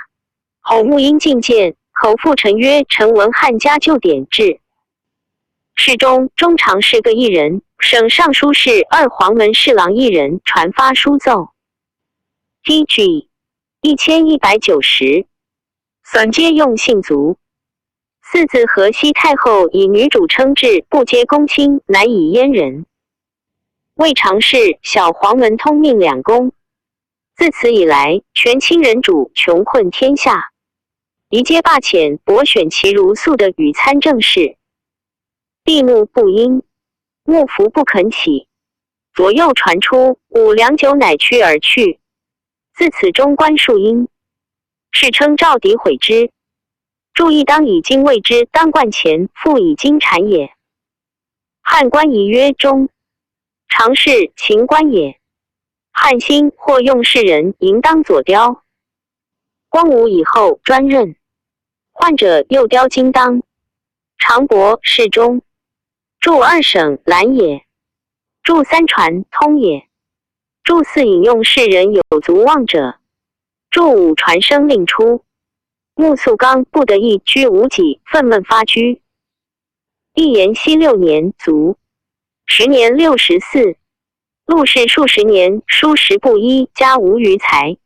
后穆因进谏，口复臣曰：臣闻汉家旧典制。侍中、中常侍各一人，省尚书事2黄门侍郎一人，传发书奏。DG 1190。3皆用姓族。4自河西太后以女主称制，不接公卿，乃以阉人。魏常侍、小黄门通命2公。自此以来，权倾人主，穷困天下。宜皆罢遣，博选其如素的与参政事。闭目不应，幕服不肯起。左右传出，5良久乃趋而去。自此中官数因，世称赵诋毁之。注意当以金谓之，当冠前，复以金产也。汉官仪曰中，常侍秦官也。汉兴或用士人应当左雕。光武以后专任。宦者右雕金当。常伯侍中。注2省览也。注3传通也。注4引用士人有足望者。注5传声令出。穆肃刚不得一居无己，愤懑发居。义延熙6年卒。时年64。陆氏数十年，书食不一，家无余财。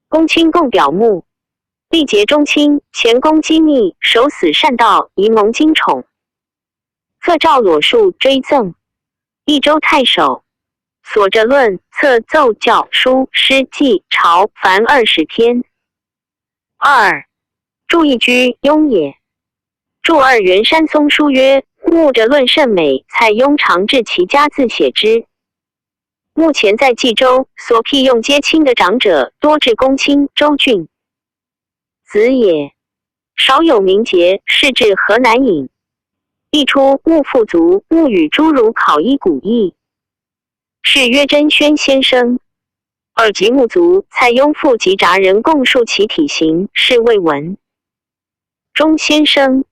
公卿共表目，历劫中卿，前功机密，守死善道，宜蒙金宠。册诏裸述追赠。益州太守。所着论册奏教书诗记朝凡20篇。2注义居庸也。注2元山松书曰：穆着论甚美，蔡邕常至其家自写之。目前在冀州所辟用皆亲的长者，多至公卿、州郡子也。少有名节，是至河南尹。一出穆父族，穆与诸儒考医古义。是曰真宣先生。2及穆族，蔡邕父及札人共述其体型，是未闻。钟先生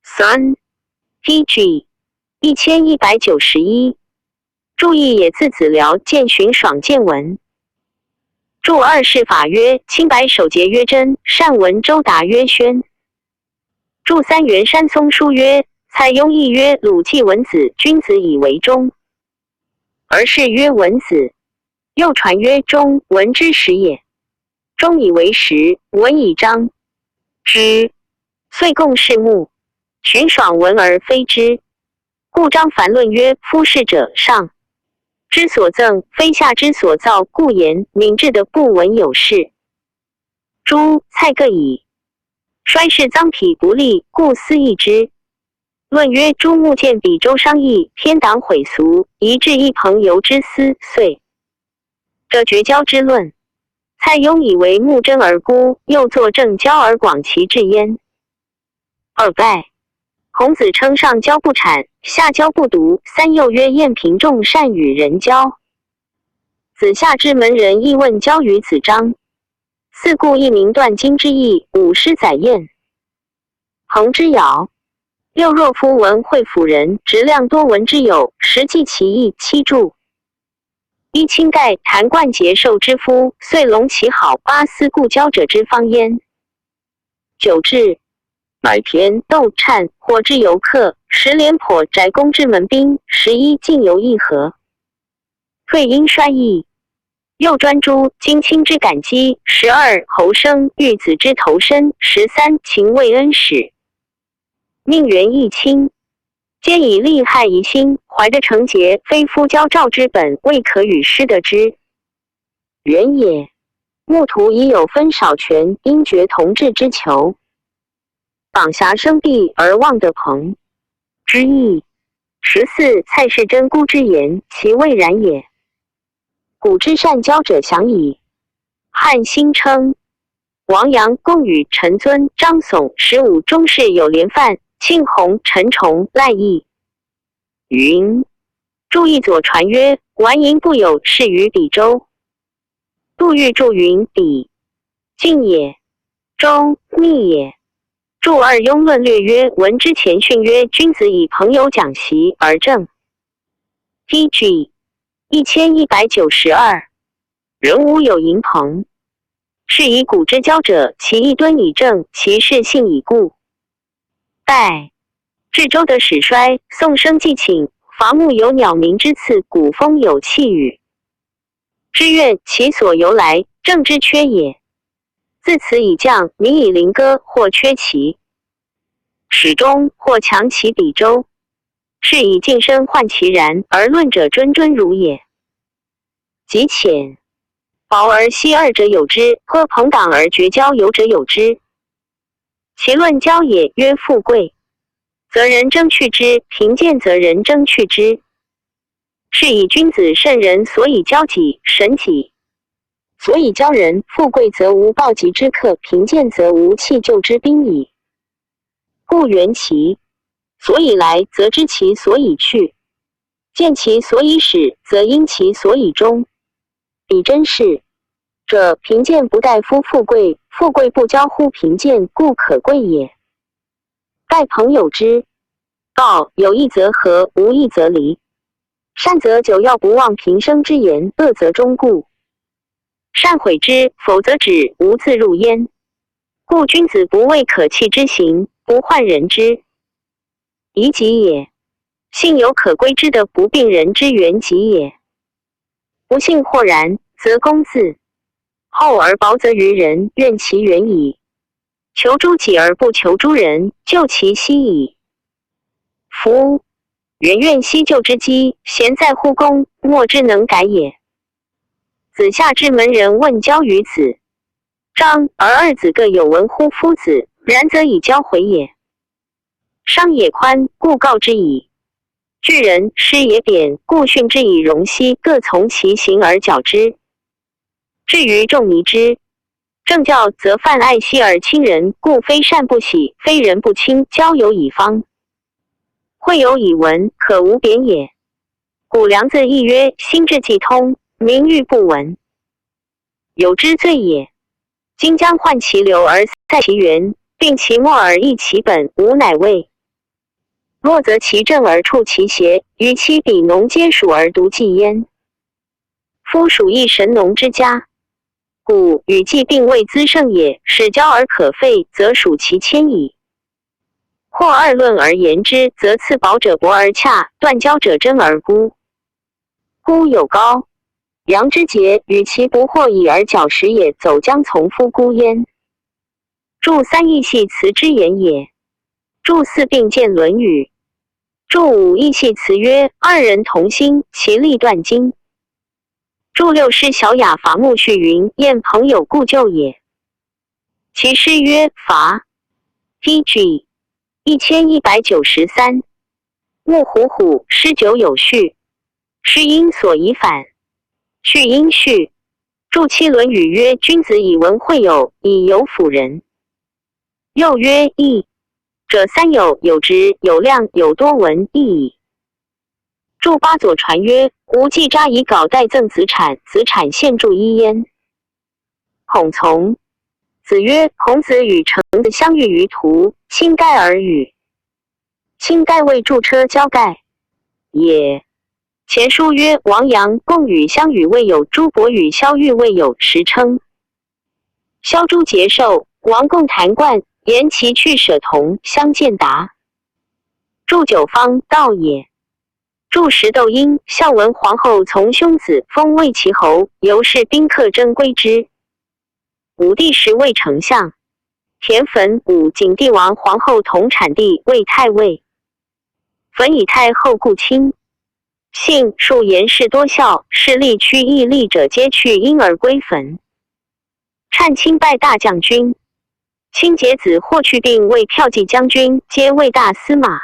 Son PG 1191。注意也字子辽见寻爽见闻。注二世法曰清白守节曰真，善闻周达曰宣。注三元山松书曰蔡邕义曰鲁季文子，君子以为忠，而是曰文子。又传曰忠，文之始也。忠以为实，文以彰之，遂共事目。寻爽闻而非之，故张凡论曰：夫士者，上之所赠，非下之所造，故言明智的不闻有事。诸蔡各矣。衰世脏痞不利，故思议之。论曰：诸目见比周商议，偏党毁俗，一致一朋游之思，遂这绝交之论。蔡邕以为目真而孤，又作正交而广其志焉。二拜。孔子称上交不谄，下交不独，三又曰晏平仲善与人交。子夏之门人亦问交于子张。四故一名断经之意，五师载晏。彭之尧。六若夫闻会辅人，质量多闻之有，实记其意。七注。一清盖谭冠节受之夫，遂隆其好，八思故交者之方焉。九至。乃田窦粲火之游客，十廉颇翟公之门宾，11进游一河。退因衰易。又专诸荆卿之感激，12侯生玉子之投身，13秦魏恩使。命元义亲，皆以利害疑心，怀着成节，非夫交赵之本，未可与师得之。原也。木徒已有分少权，因绝同治之求。榜侠生避而望得朋之意。14蔡氏真孤之言，其未然也。古之善交者享矣。汉兴称王阳、贡禹、陈遵、张耸15中士有连范，庆洪、陈崇、赖益云。注意左传曰：完颜不有事于比州。杜预注云：比晋也，州密也。注二庸论略曰：闻之前训曰：君子以朋友讲习而正。PG 1192。人无有淫朋，是以古之交者，其一敦以正，其事信以固。代至周的始衰，宋生季请，伐木有鸟鸣之次，古风有气语之怨，其所由来，正之缺也。自此以降，民以灵歌或缺其始终，或强其比周，是以近身患其然，而论者谆谆如也。极浅薄而息二者有之，或朋党而绝交有者有之。其论交也，曰富贵，则人争去之；贫贱则人争去之。是以君子圣人所以交己，审己所以交人。富贵则无暴疾之客，贫贱则无弃旧之兵矣。故缘其所以来，则知其所以去；见其所以始，则因其所以终。彼真是者，贫贱不待夫富贵，富贵不交乎贫贱，故可贵也。待朋友之道，有益则合，无益则离。善则久要不忘平生之言，恶则终故。善毁之，否则止，无自入焉。故君子不为可弃之行，不患人之宜己也。信有可归之的不病人之原己也。不信或然，则公自厚而薄则于人，怨其远矣。求诸己而不求诸人，救其息矣。夫人怨兮救之机，贤在乎公，莫之能改也。子夏之门人问交于子张，而二子各有闻乎夫子，然则以交回也。商也宽，故告之矣。巨人师也扁，故训之以容兮，各从其行而矫之。至于仲尼之正教，则泛爱惜而亲人，故非善不喜，非人不亲，交友以方。会有以闻，可无贬也。古梁子亦曰：心智既通，名誉不闻，有之罪也。今将患其流而塞其源，并其末而益其本，无乃位。若则其正而处其邪，于其比农皆属而独忌焉。夫属一神农之家，故与既并未滋盛也，使交而可废，则属其谦矣。或二论而言之，则次薄者薄而洽，断交者真而孤。孤有高阳之节，与其不惑以而矫实也，走将从夫孤焉。注三义系辞之言也。注四并见《论语》。注五义系辞曰：二人同心，其利断金。注六诗小雅伐木序云：宴朋友故旧也。其诗曰：伐 PG 1193。木虎虎，诗久有序。诗因所以反，序因序。注七《论语》曰：君子以文会友，以友辅仁。又曰：义者三有：有直，有量，有多闻，义矣。注八左传曰：吴季札以稿代赠子产，子产献注一焉。孔从。子曰：孔子与程子相遇于途，亲盖而语。亲盖谓注车交盖也。前书曰：王阳、贡与相与未有，朱伯与萧玉未有，时称。萧朱结寿，王贡谈冠，言其去舍同，相见达。注九方道也。注十窦婴，孝文皇后从兄子，封魏齐侯，由是宾客争归之。武帝时为丞相，田汾武景帝王皇后同产地，为太尉。汾以太后故亲。幸数言事多孝，是力屈义利者皆去因而归汾。粲亲拜大将军，亲结子霍去病为骠骑将军，皆为大司马。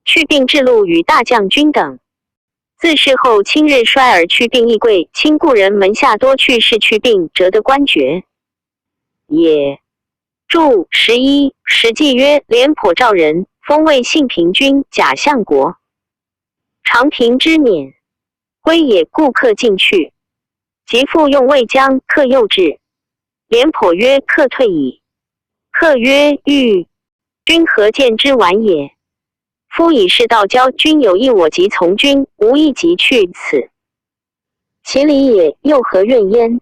去病至禄与大将军等。自事后亲日衰而去病亦贵，亲故人门下多去世去病，折得官爵也。注11史记曰：廉颇赵人，封为信平君，假相国。长平之免，归也，故客进去。及复用魏将，客又至。廉颇曰：客退矣。客曰：欲君何见之晚也？夫以是道交，君有意我即从君，无意即去，此其理也，又何怨焉？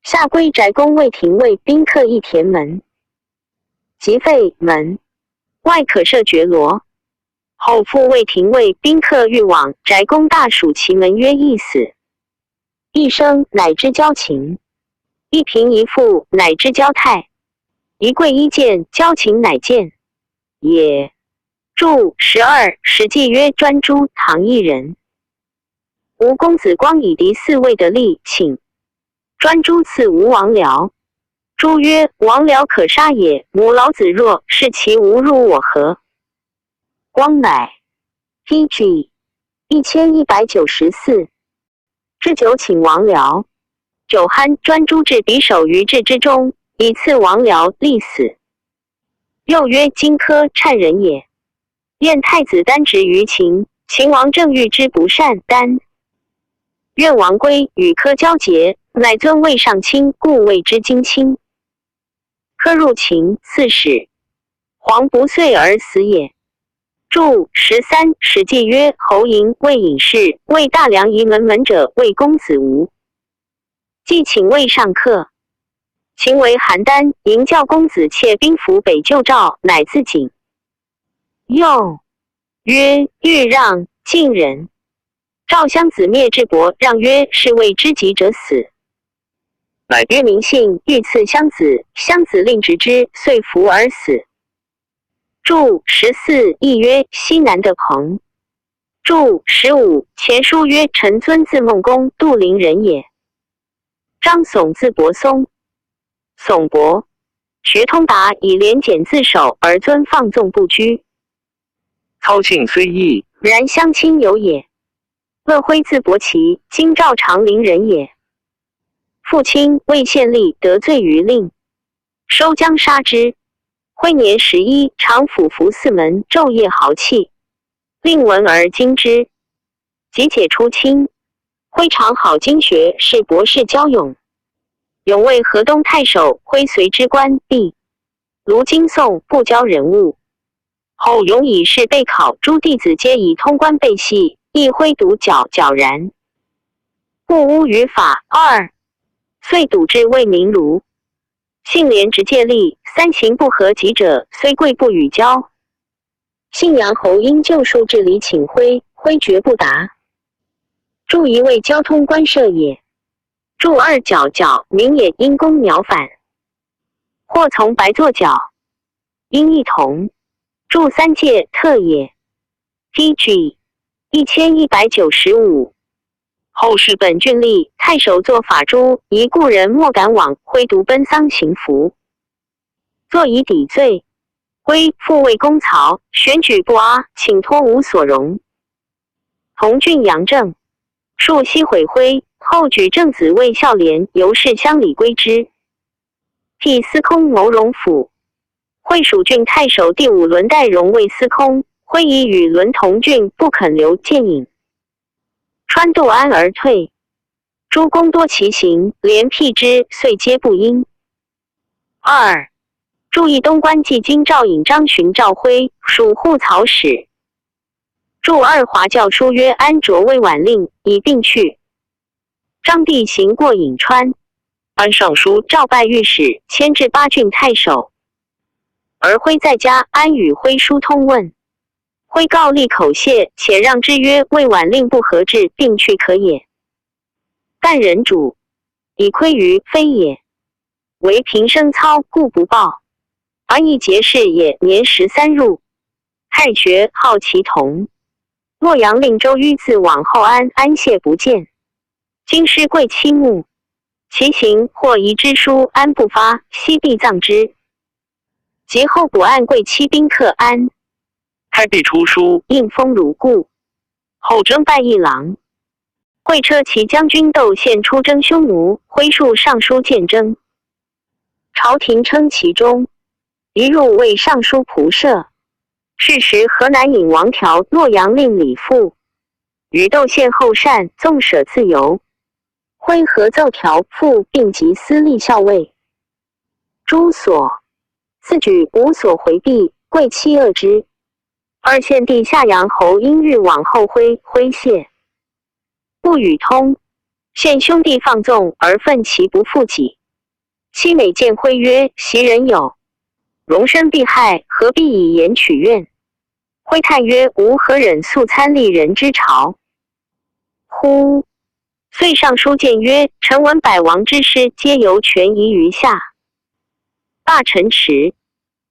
下归宅宫，为廷尉，宾客一田门，即废门，外可设绝罗。后复为廷尉，宾客欲往，宅宫大属其门曰：一死。一生，乃知交情；一贫一富，乃知交态；一贵一贱，交情乃见也。注12史记曰：专诸，唐一人。吴公子光以敌四位的力，请专诸赐吴王僚。诸曰：王僚可杀也，母老子弱，是其无入我何？光乃 PG 1194。置酒请王僚，酒酣，专诸置匕首于雉之中，以刺王僚，立死。又曰：荆轲，谄人也。燕太子丹执于秦，秦王正欲之不善，丹愿王归，与轲交结，乃尊魏上卿，故谓之荆卿。轲入秦，刺史，黄不遂而死也。注13史记曰：侯嬴、魏隐士，为大梁仪门门者，为公子吴。既请魏上客，秦为邯郸，迎教公子窃兵符北救赵，乃自警。又曰：欲让，晋人。赵襄子灭智伯，让曰：是为知己者死。乃曰明信，欲刺襄子，襄子令执之，遂服而死。注14亦曰：西南的彭。注15前书曰：臣尊字孟公，杜陵人也。张耸字伯松，耸伯学通达，以廉简自守，而尊放纵不拘。操庆虽异，然相亲友也。乐辉字伯奇，今赵长陵人也。父亲魏献立得罪于令，收将杀之。徽年11，常俯伏四门，昼夜豪气。令闻而惊之，即解出清。徽常好经学，是博士交勇。勇为河东太守，徽随之官，毕卢经颂不教人物。后永以是备考，诸弟子皆以通关备系，亦挥独皎然。不污于法。2遂笃志为民儒。信廉直戒律，三行不合己者，虽贵不与交。信阳侯因旧术治理请徽，徽绝不答。助一位交通官舍也。助二角，名也因公鸟反。或从白作角，因一同。助三界特也。PG 1195。后世本郡吏太守作法诛，一故人莫敢往，挥独奔丧行服。作以抵罪。徽复为公曹，选举不阿，请托无所容。同郡杨正数悉悔徽，后举正子为孝廉，由是乡里归之。替司空牟荣府。会蜀郡太守第5轮代荣为司空，徽以与伦同郡，不肯留见引。川渡安而退。诸公多其行，连辟之，遂皆不应。2注意东关季京赵尹张巡赵徽，属护曹使。祝二华教书曰安卓为宛令，以并去。张帝行过颍川，安尚书赵拜御史，迁至8郡太守。而徽在家，安与徽书通问。徽告立口谢，且让之曰：为宛令不合制，并去可也。但人主以窥于非也，为平生操，故不报。而一节事也，年13入。太学好其同。洛阳令周瑜自往后安谢不见。京师贵妻墓，其行或遗之书，安不发，悉必葬之。及后补按贵妻宾客安，开必出书，应封如故。后征拜议郎。会车骑将军窦宪出征匈奴，徽庶尚书见征。朝廷称其中，一入为尚书仆射。是时河南尹王条洛阳令李复，与窦宪后善，纵舍自由。徽合奏条复，并及司隶校尉。诸所自举无所回避，贵戚恶之。二献帝夏阳侯因欲往后徽谢，不与通。献兄弟放纵而愤其不负己。戚美见徽曰：袭人有容身必害，何必以言取怨？徽叹曰：吾何忍素参历人之朝乎？遂上书谏曰：臣闻百王之师，皆由权宜于下。罢臣迟，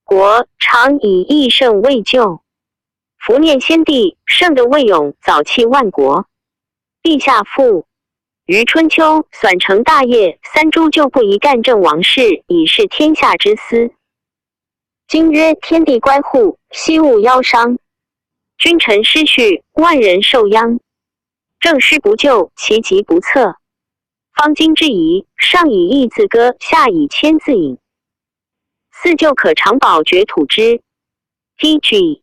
国常以义胜未就。伏念先帝，圣德未永，早弃万国。陛下复于春秋纂成大业，三诸就不宜干政王事，以示天下之思。今曰天地乖护，惜勿夭伤。君臣失序，万人受殃。政事不就，其极不测。方今之宜，上以义自歌，下以谦自隐。四就可长保绝土之。PG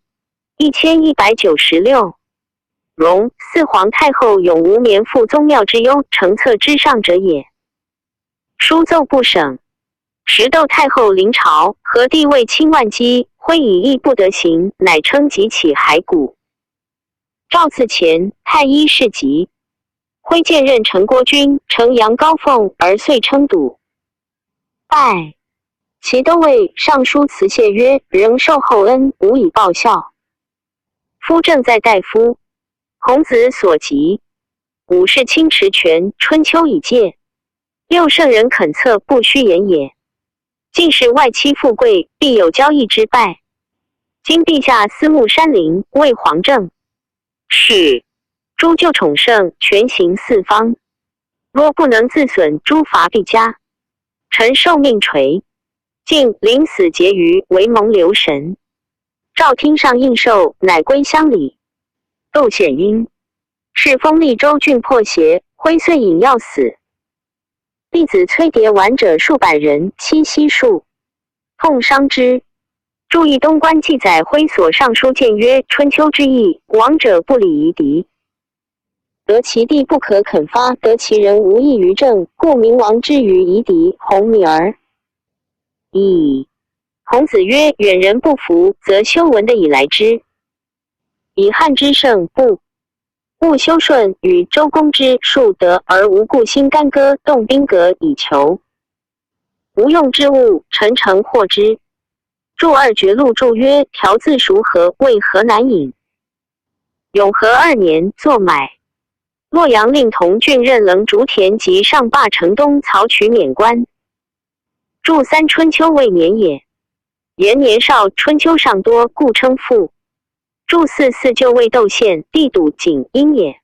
1196。容四皇太后永无眠负宗庙之忧，成策之上者也。书奏不省。时窦太后临朝，和帝位亲万机，徽以义不得行，乃称即起骸骨。赵次前，太医事疾，徽见任陈国君，承阳高凤，而遂称笃。拜其都尉上书辞谢曰：仍受厚恩，无以报效。夫正在大夫，孔子所及，五世卿持权，春秋已戒。六圣人肯策，不虚言也。近世外戚富贵，必有交易之败。今陛下思慕山林，为皇政，是诸就宠盛，权行四方。若不能自损，诸罚必加。臣受命垂，竟临死结余，为蒙留神。赵厅上应受，乃归乡里。窦显因是封利州郡破邪，徽遂引药死。弟子崔蝶顽者数百人，妻悉数，痛伤之。注意东关记载徽所上书谏曰：春秋之义，王者不礼夷狄。得其地不可肯发，得其人无益于政，故明王之于夷狄，弘米儿。以孔子曰：远人不服，则修文的以来之。以汉之盛不务修顺，与周公之术德，而无故心干戈动兵革以求。无用之物，陈诚获之。注二绝录注曰：条自孰和，为河南尹。永和2年，作买。洛阳令同郡任棱竹田及上霸城东曹渠免官。注三春秋未年也。元年少，春秋尚多，故称父。注四就未窦宪，帝笃景因也。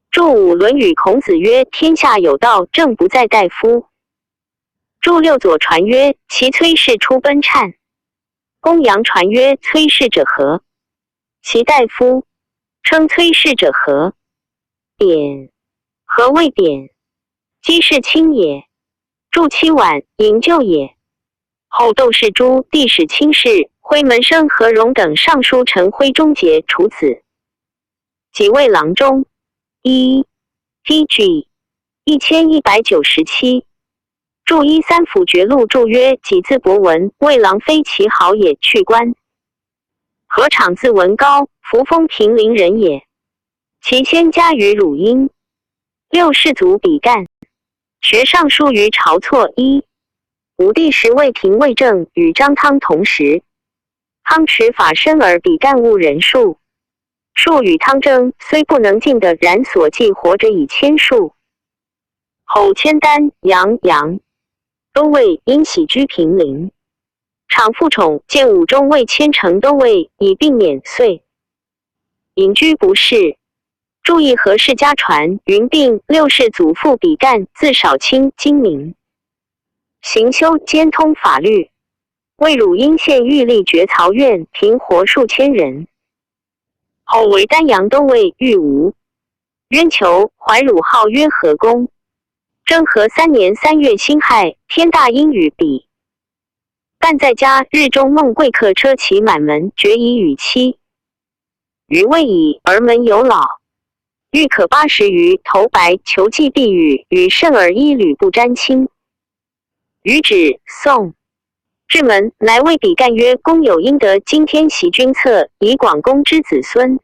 注五论语，孔子曰：天下有道，正不在大夫。注六左传曰：其崔氏出奔谶。公羊传曰：崔氏者何？其大夫称崔氏者何？典何谓典？姬氏亲也。注七晚，引咎也。后窦氏诸帝使卿士徽门生何荣等上书陈徽忠节处子。几位郎中。1 TG 1197。注一三府决录注曰：己字博文，魏郎非其好也，去官。何场字文高，扶风平陵人也。其先家于汝阴。六世祖比干，学尚书于晁错。武帝时魏廷尉正与张汤同时，汤持法身而比干误人数。数与汤争，虽不能尽的，然所记活着以千数。后迁丹阳都尉，因喜居平陵。常父宠，见武中尉迁成都尉，以并免岁。隐居不仕。注意何氏家传云病，六世祖父比干，字少卿，今名。行修兼通法律，为汝阴县御历爵曹院，平活数千人。后为丹阳都尉御吴。渊求怀汝号曰和公。政和3年3月辛亥，天大阴雨比。干在家，日中梦贵客车骑满门，决以与妻。余未已，儿门有老。欲可80余，头白求祭避雨，与甚而衣履不沾亲。余止，宋。至门，来谓比干曰：公有应得今天袭君策，以广公之子孙。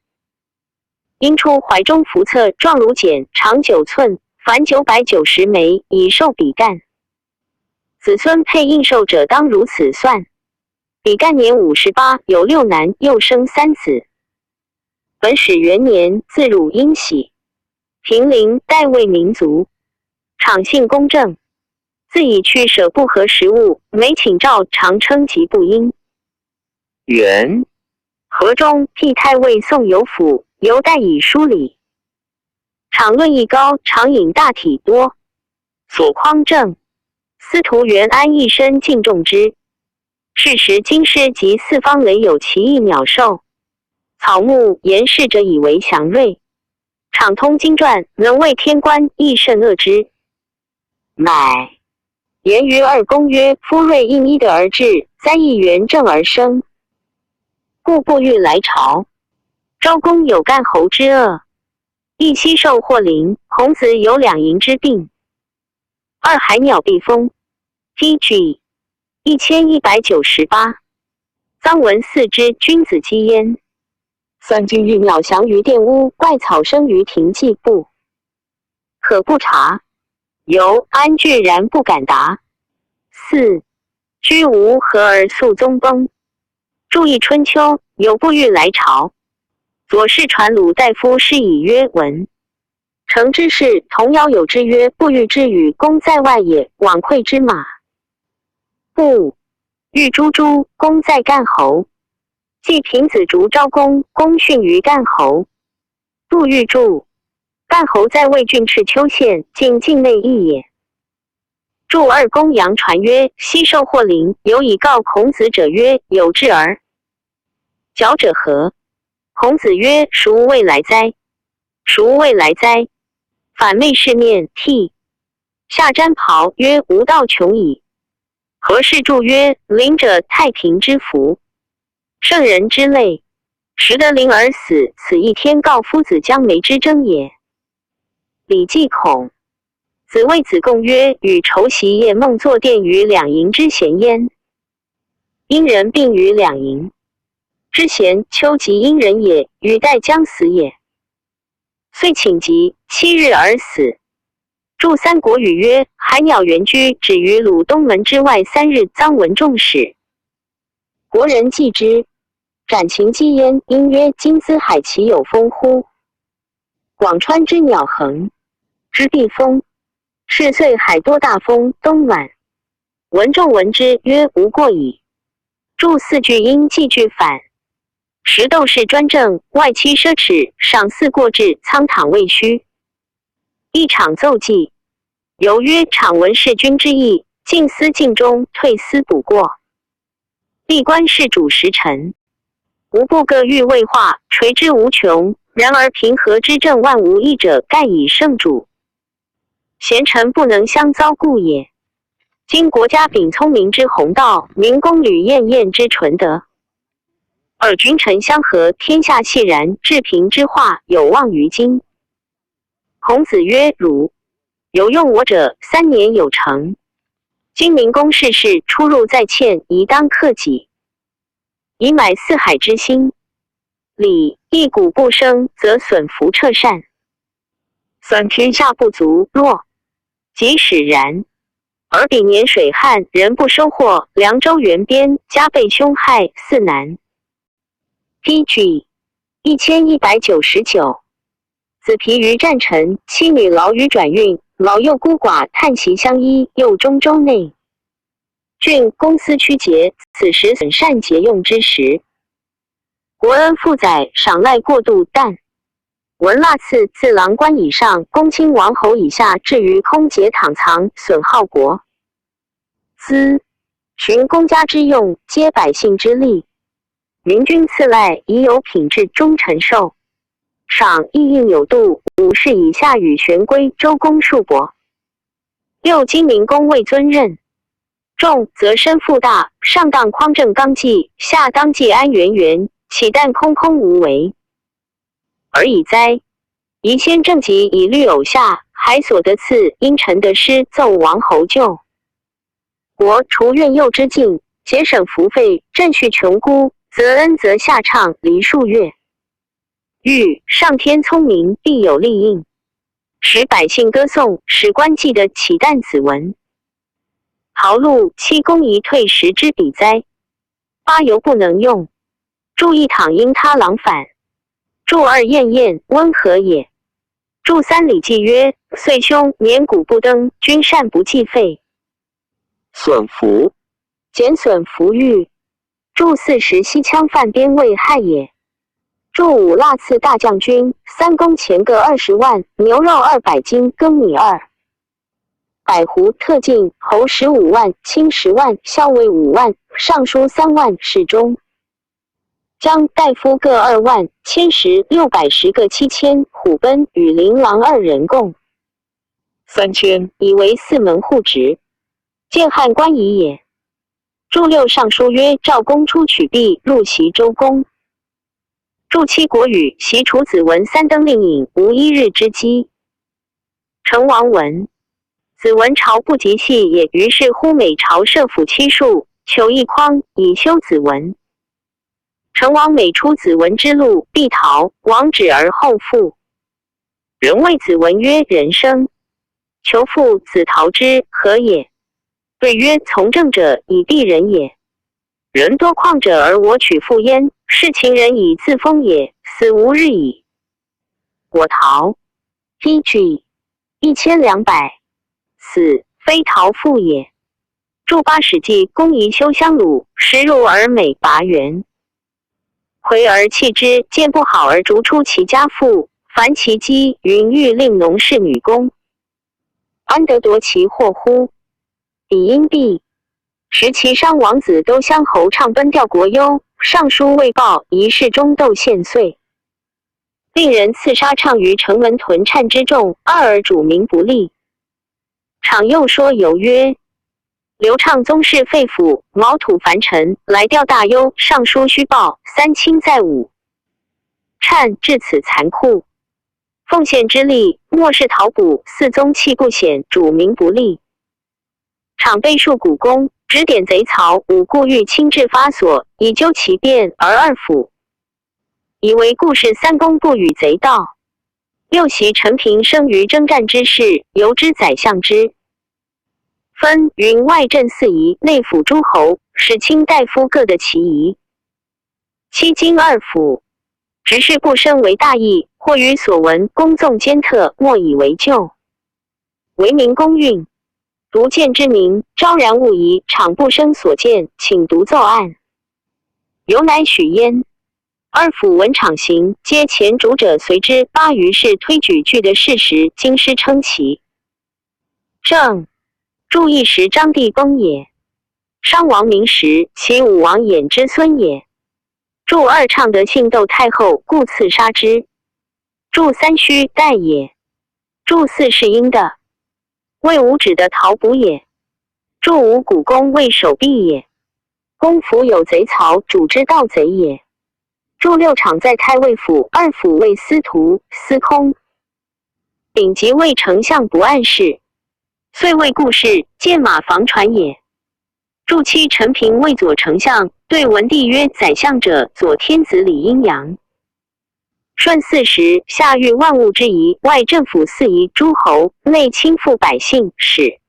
因出怀中服策，状如简，长9寸，凡990枚，以授比干。子孙配应受者，当如此算。比干年58，有6男，又生3子。本始元年，字汝阴喜，平陵代魏民族，场性公正，自以去舍不合食物，每请诏常称疾不应。元和中替太尉宋有府，犹代以书礼。场论艺高，常引大体多。所匡正，司徒元安一生敬重之。是时京师及四方累有奇异鸟兽。草木言事者以为祥瑞，场通经传，能为天官，亦甚恶之。乃言于二公曰：夫瑞应一德而治，3亿元正而生，故不欲来朝。昭公有干侯之恶，亦悉受祸临。孔子有2淫之病。2海鸟避风。TG 1198。臧文嗣之君子姬焉。3君欲鸟翔于殿屋，怪草生于庭祭部，可不察。由安惧然不敢答。4居无和而肃宗崩。注意春秋，有不欲来朝。左氏传鲁大夫是以曰文。成之事，童谣有之曰：不欲之与公在外也，往馈之马。不欲诛诸公在干侯。既平子烛昭公，公训于干侯。不欲助，干侯在魏郡赤丘县，近境内邑也。注二公羊传曰：昔受祸临，有以告孔子者曰：有志而矫者何？孔子曰：孰未来哉？孰未来哉？反昧世面，涕下瞻袍曰：吾道穷矣。何事注曰：临者太平之福，圣人之类，时得临而死，此一天告夫子将梅之争也。礼记孔子谓子贡曰：与仇袭夜梦作殿于2营之贤焉。殷人并于两营。知贤丘及殷人也，禹待将死也。遂请疾，7日而死。著三国语曰：海鸟原居止于鲁东门之外3日，臧文仲使。国人忌之，斩禽击焉。因曰：今兹海其有风乎？广川之鸟恒之避风，是岁海多大风，冬暖。文仲闻之曰：无过矣。著4句因既句反。时斗士专政，外戚奢侈，赏赐过至，仓堂未虚。一场奏记，由曰：场闻弑君之意，进思尽忠，退思补过。历官事主时臣，无不各欲为化，垂之无穷。然而平和之政，万无一者盖以圣主。贤臣不能相遭故也。今国家秉聪明之弘道，民公履晏晏之纯德。尔君臣相和，天下熙然，治平之化有望于今。孔子曰：汝有用我者，3年有成。今民公世事，出入在欠，宜当克己，以买四海之心。礼一谷不生，则损福彻善；损天下不足，弱即使然。而彼年水旱，人不收获，凉州原边，加倍凶害，四难。PG 1199。子皮于战臣，妻女劳于转运，老幼孤寡，叹息相依，又中州内。郡公私曲节，此时损善节用之时。国恩负载，赏赖过度，但闻蜡赐自郎官以上，公卿王侯以下，至于空节躺藏，损耗国资，循公家之用，皆百姓之利。民君赐赖，宜有品质，忠臣受。赏亦应有度，5世以下与玄归周公数伯。6今民公位尊任，重则身负大，上当匡正纲纪，下当纪安元元，岂但空空无为而已哉？宜先正极，以律偶下，还所得赐，因臣得失，奏王侯咎。国除怨幼之境，节省服费，赈恤穷孤，则恩则下畅，离数月。欲上天聪明，必有利应，使百姓歌颂，使官记得启旦子文。豪禄7公宜退10之比哉？8犹不能用，注一躺因他郎反，注2晏晏温和也。注3礼记曰：岁凶，年谷不登，君善不计费。损福，减损福裕。注40西羌犯边未害也。注5蜡赐大将军，3公钱各20万，牛肉200斤，羹米2百斛，特进侯15万，卿10万，校尉5万，尚书3万，侍中将大夫各2万，千石610个7000，虎贲与琳琅2人共3000，以为4门户职，建汉官仪也。注6尚书曰：赵公出取币，入袭周公。注7国语，袭楚子文3登令尹，无1日之饥。成王闻，子文朝不及系也，于是呼每朝设府7数，求一匡，以修子文。成王每出子文之路，必逃，王止而后复。人谓子文曰：人生，求复子逃之，何也？对曰：从政者，以避人也。人多旷者而我取复焉，是秦人以自封也，死无日矣。我逃 PG 1200，死非逃复也。注8史记，公宜修乡鲁，时入而美拔园，回而弃之，见不好而逐出其家父，凡其姬云欲令农事女工，安得夺其祸乎？彼因避。时其商王子都乡侯唱奔调国忧，上书未报，一世中斗献岁。令人刺杀唱于城门屯颤之众，二而主民不利。场又说游曰：刘畅宗室废府，毛土凡尘，来调大忧，上书虚报，3卿在伍。颤至此残酷，奉献之力，莫是讨捕，4宗气不显，主民不利。场被数古公，指点贼曹五故欲亲至发所，以究其变而二辅，以为故事三公不与贼道。六袭陈平生于征战之事，由之宰相之。分云外镇四夷，内府诸侯，使卿大夫各得其宜。七经二辅，执事不生为大义，或于所闻公纵兼特，莫以为咎。为民公运，独见之名，昭然勿疑，场不生所见，请独奏案。由乃许焉。二辅闻场行，皆前主者随之八于是推举据的事实，京师称其。正注意时章帝崩也，商王明时，其武王衍之孙也。注二倡德庆窦太后，故赐杀之。注三须代也。注四是应的，魏武止的讨捕也。注五古公为守壁也。公府有贼曹，主之盗贼也。注六场在太尉府，二辅为司徒、司空。丙即为丞相不谙事，遂为故事，见马防船也。注七陈平为左丞相，对文帝曰：宰相者，左天子理阴阳。顺四时，下谕万物之宜，外政府四夷诸侯，内亲附百姓，使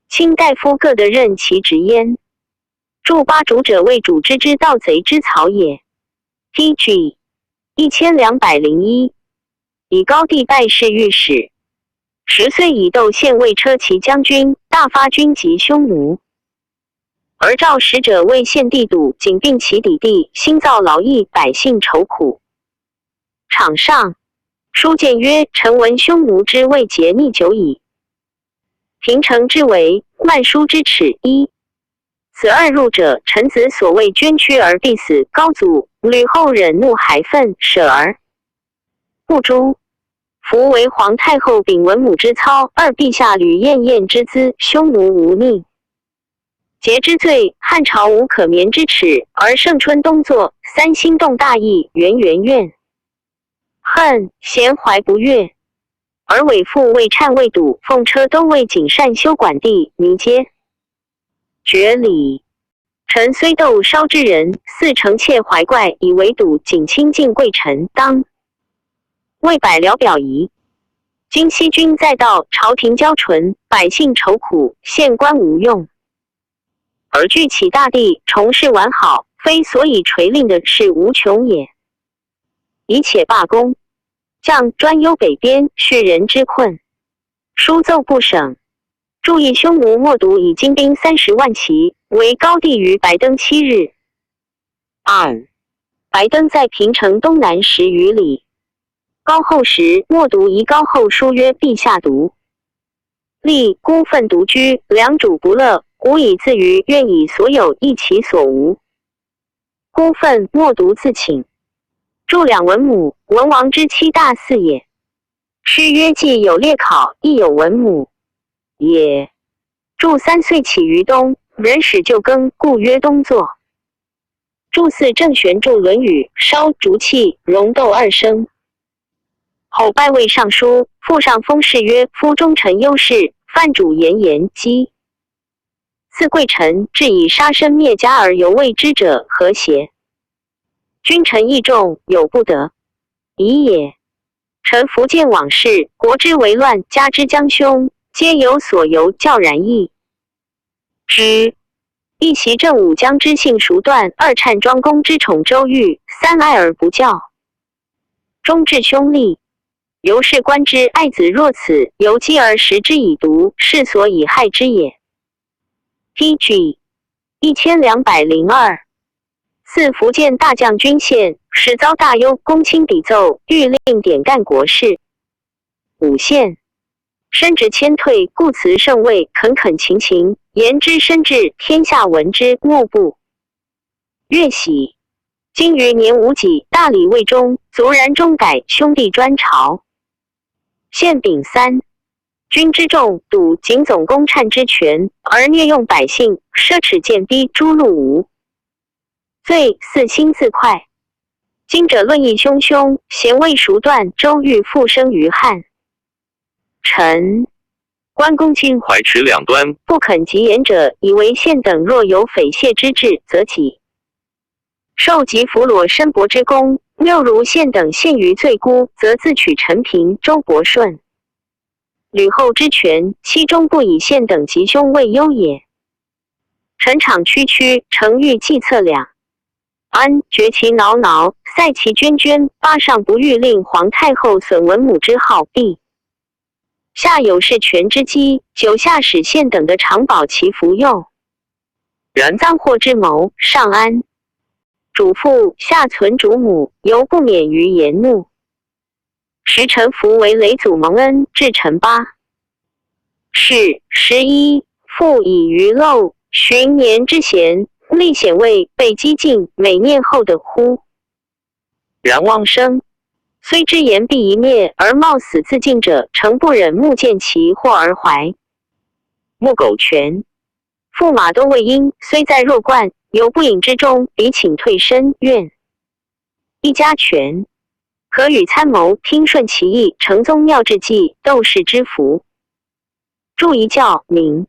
卿大夫各得任其职焉。注八主者为主之盗贼之曹也。T.G. 1201，以高帝拜侍御史，10岁以窦宪为车骑将军，大发军及匈奴。而诏使者为献帝笃，仅并其底地，兴造劳役，百姓愁苦。场上书谏曰：臣闻匈奴之未节逆久矣。平城之为慢书之耻一。此二入者，臣子所谓捐躯而必死，高祖吕后忍怒还愤，舍而不诛。夫为皇太后秉文母之操，二陛下吕晏晏之资，匈奴无逆节之罪，汉朝无可眠之耻，而盛春冬作，三心动大义，源源怨恨，咸怀不悦。而伪父为忏未笃，奉车都尉谨善修管地，弥皆绝礼。臣虽斗烧之人，似诚切怀怪，以为笃谨亲近贵臣，当为百僚表仪。今西君在道，朝廷骄纯，百姓愁苦，县官无用。而据起大地，重事完好，非所以垂令的事无穷也。以且罢工，将专忧北边，恤人之困，书奏不省。注意匈奴冒渎以精兵30万骑，为高帝于白登7日。2. 白登在平城东南10余里。高后时，冒渎遗高后书曰：陛下独立孤愤独居，良主不乐，吾以自娱，愿以所有益其所无。孤愤冒渎自请。注两文母，文王之妻大嗣也。诗曰：既有列考，亦有文母也。注3岁起于东，人始就耕，故曰东作。注4郑玄注论语，烧竹器，戎斗2生。后拜为尚书，复上封谥曰：夫忠臣优士，范主严言讥。赐贵臣，至以杀身灭家而犹未知者，何邪？君臣义重，有不得已也。臣福见往事，国之为乱，家之将凶，皆有所由，较然易之。一袭正武将之性熟断，二羨庄公之宠周瑜，三爱而不教，终至兄弟。由是观之，爱子若此，由饥而食之以毒，是所以害之也。T.G. 1202。四福建大将军县，始遭大忧，公卿抵奏，欲令点干国事。5县身直谦退，故辞甚位，恳恳勤勤，言之深至，天下闻之，莫不悦喜。今于年5己，大礼未终，卒然中改，兄弟专朝。县丙3，军之众，笃仅总攻羨之权，而虐用百姓，奢侈贱逼，诛戮无罪，四心自快。今者论议汹汹，贤位熟断，周瑜复生于汉。臣关公亲怀持两端，不肯及言者，以为县等若有匪亵之志，则己受及俘虏申伯之功；又如县等陷于罪辜，则自取陈平、周伯顺、吕后之权，其中不以县等吉凶为忧也。陈场区区，诚欲计策两安，绝其挠挠，塞其涓涓，八上不欲令皇太后损文母之号，必下有事权之机，九下使县等的常保其服用。然赃货之谋，上安主父，下存主母，犹不免于言怒。时臣服为雷祖蒙恩，至臣八是11，复以余漏寻年之嫌，历显位被激进，每念后的乎？然忘生，虽知言必一灭，而冒死自尽者，诚不忍目见其祸而怀。木苟全，驸马都尉因，虽在弱冠，有不隐之中，彼请退身，愿一家权，可与参谋，听顺其意，承宗庙之计，斗士之福。注一教名。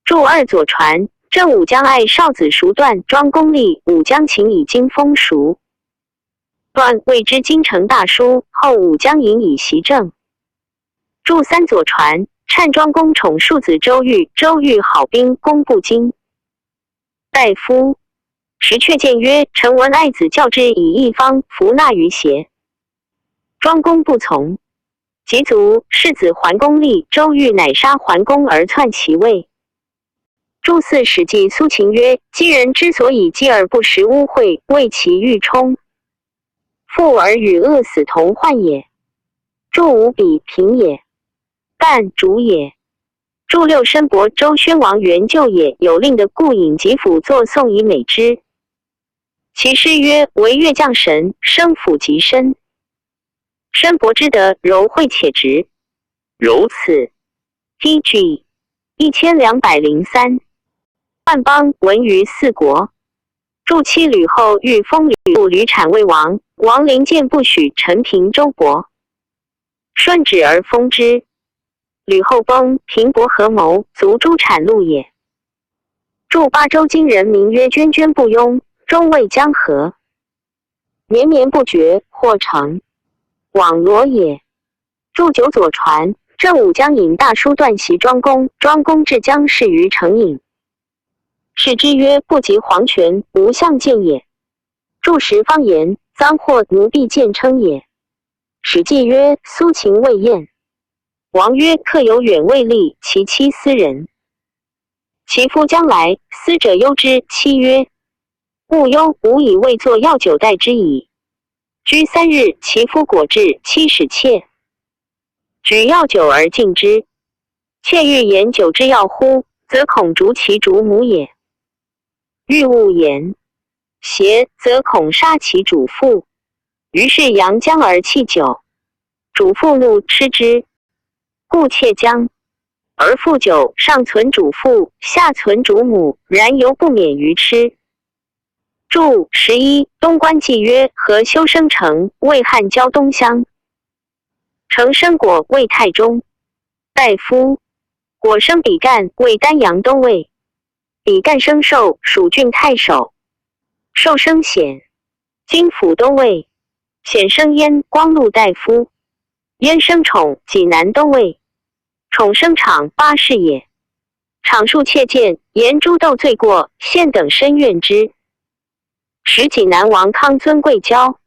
注二左传，正武将爱少子熟断庄公立，武将秦以经风熟断谓之京城大书，后武将引以袭政。注三左传，忏庄公宠庶子周瑜，周瑜好兵攻不惊。大夫时却谏曰：臣闻爱子教之以一方，服纳于邪。庄公不从，及卒，世子桓公立，周瑜乃杀桓公而篡其位。注四史记苏秦曰：姬人之所以饥而不食污秽，为其欲冲，富而与饿死同患也。注五比平也，但主也。注六申伯周宣王元就也，有令的故引及辅作颂以美之。其诗曰：惟越将神，生辅极深。申伯之德柔惠且直，如此。DG 1203。万邦闻于四国。注七吕后欲封吕产为王，王陵见不许，陈平、周伯顺止而封之。吕后崩，平伯合谋，卒诸产禄也。注八州今人名曰涓涓不庸，终未江河，绵绵不绝，或成网罗也。注九左传，正武将引大书断袭庄公，庄公至江氏于成尹。是之曰：不及黄泉，无相见也。注十方言，赃货奴婢见称也。史记曰：苏秦未宴。王曰：客有远未立，其妻斯人。其夫将来，思者忧之。妻曰：勿忧，吾以未作药酒待之矣。居3日，其夫果至，妻使妾举药酒而进之。妾欲言酒之药乎，则恐逐其主母也。欲勿言，邪，则恐杀其主父。于是扬江而弃酒，主父怒吃之，故窃江。而复酒，上存主父，下存主母，然犹不免于吃。注11，东关记曰：何修生成，魏汉交东乡。成生果为太中，大夫果生比干为丹阳都尉。比干生寿，蜀郡太守。寿生显，京府都尉。显生燕，光禄大夫。燕生宠，济南都尉。宠生场，八事也。场数窃见，言诸斗罪过，县等深怨之。使济南王康尊贵交。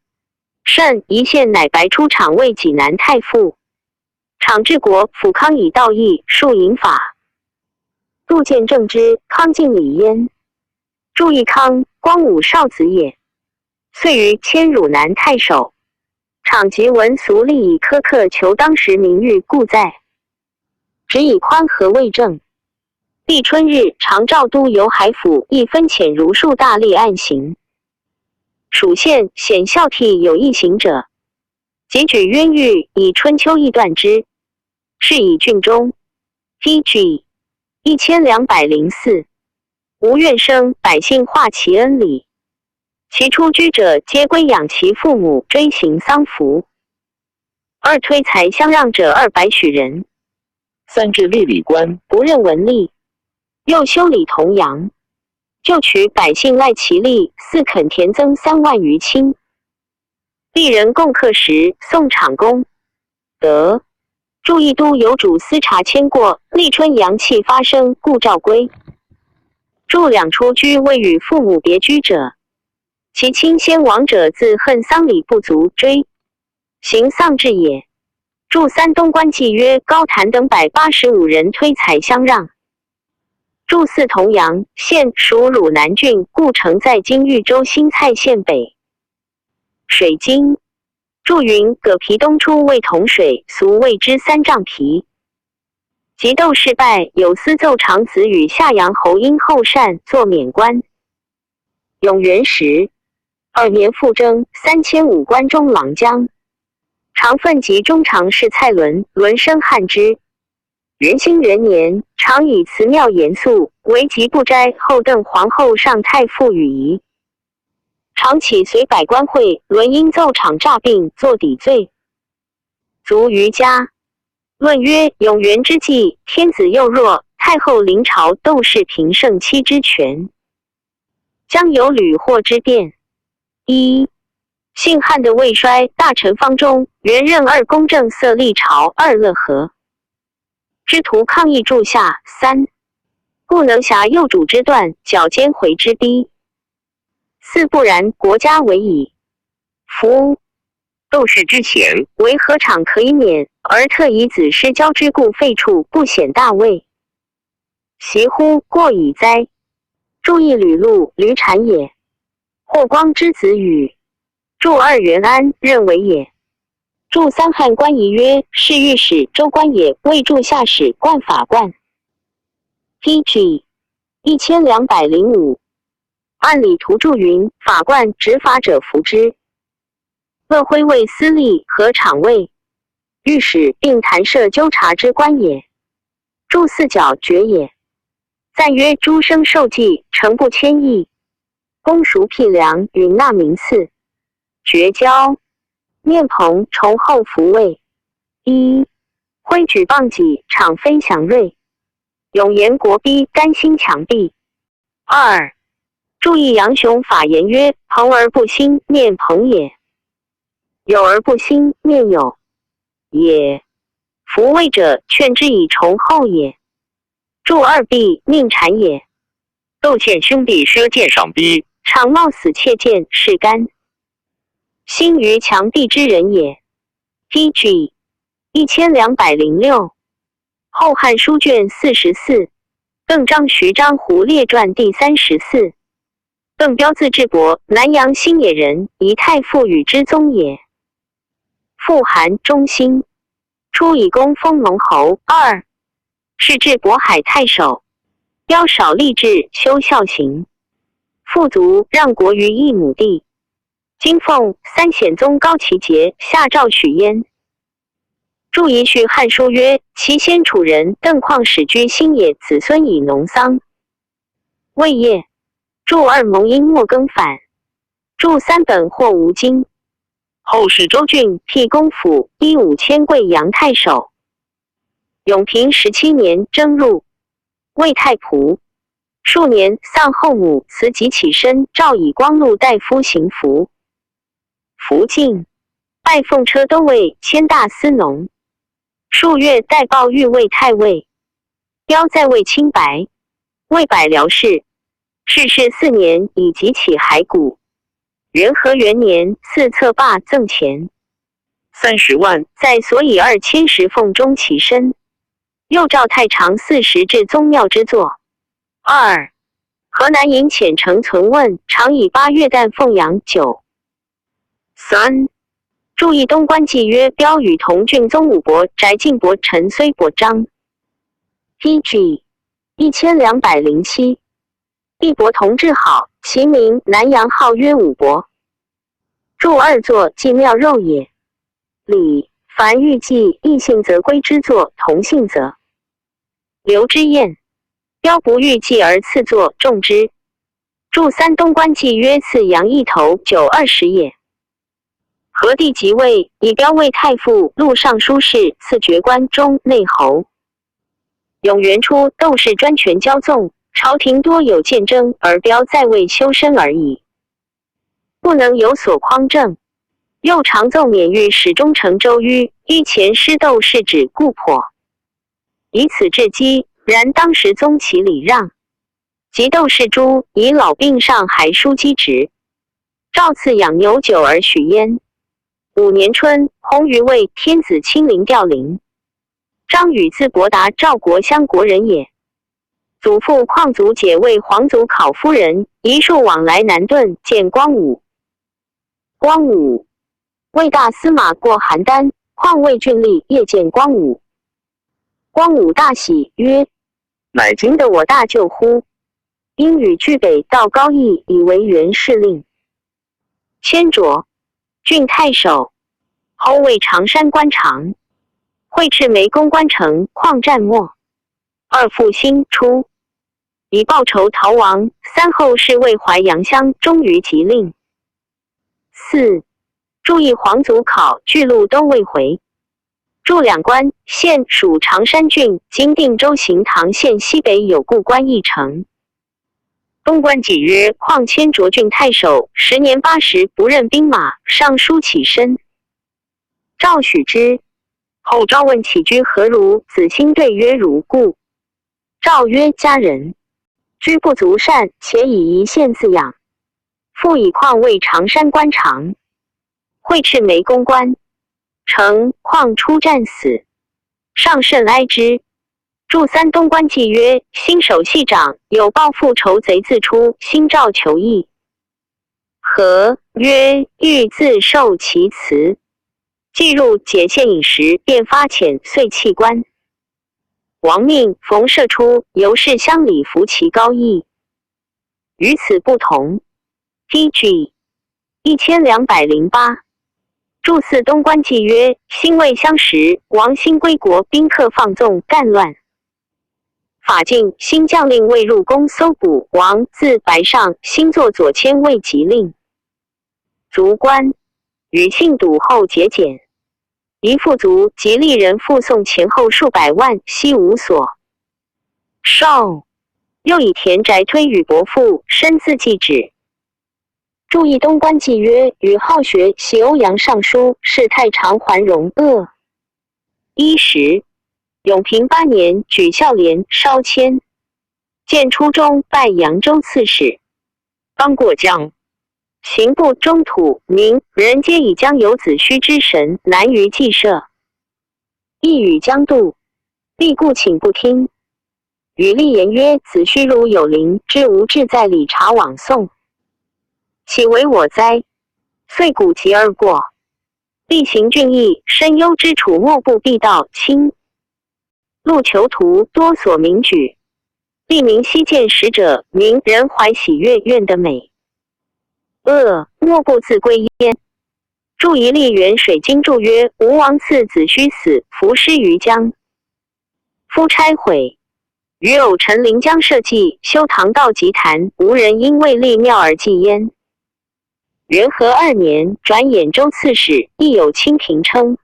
甚一县乃白出场为济南太傅。场治国，辅康以道义，述淫法。杜见正之，康敬礼焉。注意康，光武少子也。遂于迁汝南太守。场及文俗立以苛刻求当时名誉，故在。只以宽和为政。立春日，常召都邮海府一分遣如数大吏案刑。属县显孝悌有一行者，即举冤狱，以春秋易断之。是以郡中。DG 1204。无怨生，百姓化其恩礼。其出居者，皆归养其父母，追行丧服。二推财相让者200许人。三至历礼官，不任文吏，又修理童羊，就取百姓赖其利，四垦田增3万余顷。吏人共课时，送场公德。驻义都有主司察迁过，立春阳气发生，故召归。驻两出居未与父母别居者，其亲先亡者自恨丧礼不足追，行丧制也。驻三东官妓约高谭等185人推采相让。驻四同阳，现属鲁南郡，故城在今豫州新蔡县北。水晶。祝云葛皮东出为同水，俗谓之3丈皮。及窦事败，有司奏长子与夏阳侯因后善作免官。永元时2年复征，3005关中郎将。常奋及中常侍蔡伦，伦生汉之。元兴元年，常以辞庙严肃，为疾不斋。后邓皇后上太傅与仪。常起随百官会，伦因奏场诈病，作抵罪，卒于家。论曰：永元之际，天子幼弱，太后临朝，窦氏平盛妻之权，将有屡祸之变。一、姓汉的魏衰，大臣方中，元任2公正色立朝2乐和之徒抗议柱下。3、故能辖右主之断，矫奸回之逼。4不然，国家为矣。夫窦氏之贤，为何场可以免，而特以子失交之故废黜，不显大位？惜乎，过矣哉！注意吕禄，吕产也。霍光之子与。祝2元安，任为也。祝3汉官仪曰：侍御史、州官也。未祝下史、冠法官。PG 1205。按理图注云：法官执法者服之。乐徽为司隶和场尉、御史，并弹射纠察之官也。祝4角爵也。赞曰：诸生受祭，诚不谦抑。公熟辟粮，允纳名次。绝交。面蓬崇厚服位。1、挥举棒戟，场飞祥瑞。永言国逼，甘心墙壁。2、注意杨雄法言曰：朋而不兴，面朋也；友而不兴，面友也。服位者，劝之以崇厚也。祝2必，命产也。窦宪兄弟赊剑上逼，常冒死窃剑，是干。兴于强地之人也。PG 1206。后汉书卷44。邓章徐章胡列传第34。邓彪字智伯，南阳新野人，仪太傅与之宗也。父韩中兴，初以功封龙侯。2、是至渤海太守。彪少立志，修孝行。父卒，让国于1亩地。今奉3显宗高齐节，下诏许焉。注遗序汉书曰：其先楚人邓旷始居新野，子孙以农桑。魏业。祝2蒙因莫更反。祝3本或无经。后世周郡辟公府，15迁贵阳太守。永平17年征入，魏太仆。数年丧后母，辞疾起身，诏以光禄大夫行服。福晋，拜奉车都尉，迁大司农。数月代报御魏太尉。彪在位清白，魏百僚士。世事4年，以及起骸骨。元和元年，赐策罢赠钱30万，在所以2千石缝中其身。又召太常40至宗庙之作。2、河南尹遣城存问，常以8月旦奉阳酒。3、注意东官记曰：彪与同郡宗武伯、翟敬伯、陈睢伯章。PG 1207。帝伯同治好，其名南阳号曰武伯。祝2作祭庙肉也。礼，凡欲祭异姓则归之作，同姓则留之宴。彪不欲祭而赐作，重之。祝3东官记曰：赐羊一头，酒20也。和帝即位，以彪为太傅、录尚书事，赐爵关中内侯。永元初窦氏专权骄纵，朝廷多有谏争，而标在位修身而已，不能有所匡正。又常奏免谕使中丞周瑜，依前师窦氏指故破，以此致讥。然当时宗其礼让，及窦氏诛，以老病上还书积职，诏赐养牛酒而许焉。5年春，弘于为天子亲临吊陵。张禹字伯达，赵国襄国人也。祖父况祖解为皇祖考夫人，一数往来南顿，见光武。光武为大司马过邯郸，况魏郡吏，夜见光武。光武大喜，曰：“乃今得我大舅乎？”因与据北到高邑，以为元氏令。迁卓郡太守，后为常山官长。会赤眉公关城，况战没。2复兴出，以报仇逃亡。3后是为淮阳乡，终于即令。4注意皇祖考巨鹿都未回。驻两关，现属常山郡，今定州行唐县西北有故关一城。东关己曰：“况迁卓郡太守，10年80不任兵马，上书起身。”赵许之。后赵问起居何如，子兴对曰：“如故。”赵曰：“家人居不足善，且以一县自养。父以况为常山官长，会赤眉公关。成况出战死，上甚哀之。”祝3东关记曰：“新守系长有报复仇贼自出，新召求义。”何曰：“欲自受其辞。”既入解县饮食，便发遣，遂弃官。王命冯射出，由是乡里服其高义。与此不同。DG 1208。祝4东关记曰：“兴未相识，王兴归国，宾客放纵，干乱。法禁，新将令未入宫搜捕王，字白尚，新作左迁卫吉令。卒官，与庆笃后节俭。一富足，及利人附送前后数百万，悉无所受。又以田宅推与伯父，身自继旨。”注意东关记曰：“与好学，喜欧阳尚书，是太常桓荣恶。10永平8年，举孝廉，稍迁。建初中，拜扬州刺史。方过江，刑部中土，民人皆以江有子虚之神，难于计设。亦与江渡，必故请不听。与立言曰：‘子虚如有灵，知无志在理察往送。岂为我哉？’遂鼓疾而过。厉行俊逸，深幽之处，莫不必道清。路囚徒多所名举，利民悉见使者，民人怀喜悦，愿得美。恶莫不自归焉。祝一立元水经注曰：‘吴王赐子虚死，伏尸于江。夫差毁。余偶陈临江社稷，修唐道集坛，无人因为立庙而祭焉。’元和2年，转兖州刺史，亦有清平称。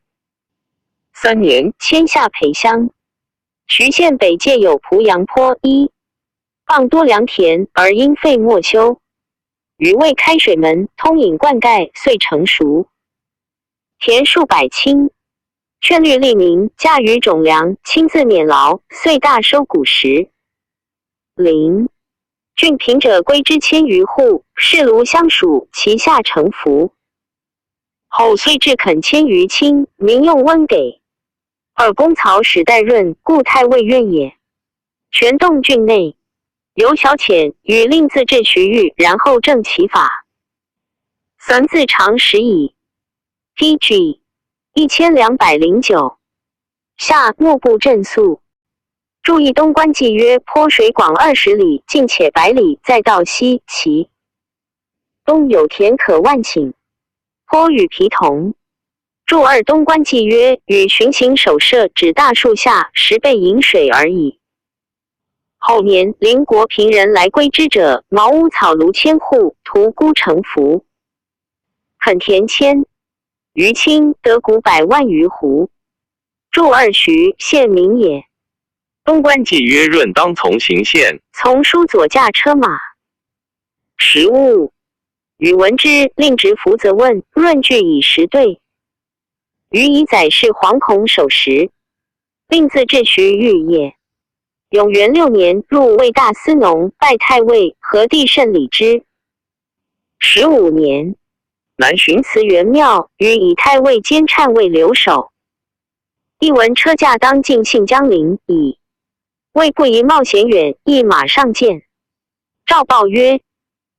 3年，迁下裴乡。徐县北界有濮阳坡放多良田，而因废莫修。余未开水门，通引灌溉，遂成熟。田数百顷，劝律利民，驾于种粮，亲自免劳，遂大收谷食。郡贫者归之1000余户，士庐相属，其下成服。后虽至垦1000余顷，民用温给。而公曹使代润，故太尉院也。全动郡内，由小遣与令自治徐豫，然后正其法。3自长时矣。DG 1209。下莫不震肃。注意东关记曰：“坡水广20里，近且100里，再到西其东有田可万顷，坡与皮同。”注2东关记曰：“与巡行守舍，指大树下10倍饮水而已。”后年，邻国平人来归之者，茅屋草庐1000户，屠孤成服。垦田1000余顷，得谷100万余斛。注2徐县民也。东关纪曰润当从行县，从书左驾车马。时务，禹闻之，令执符责问，润具以实对。禹以宰事惶恐守时，令自治徐豫也。永元6年，入卫大司农，拜太尉，和帝甚礼之。15年，南巡慈元庙，禹以太尉兼忏尉留守。一闻车驾当进信江陵矣，谓不宜冒险远，亦马上见。诏报曰：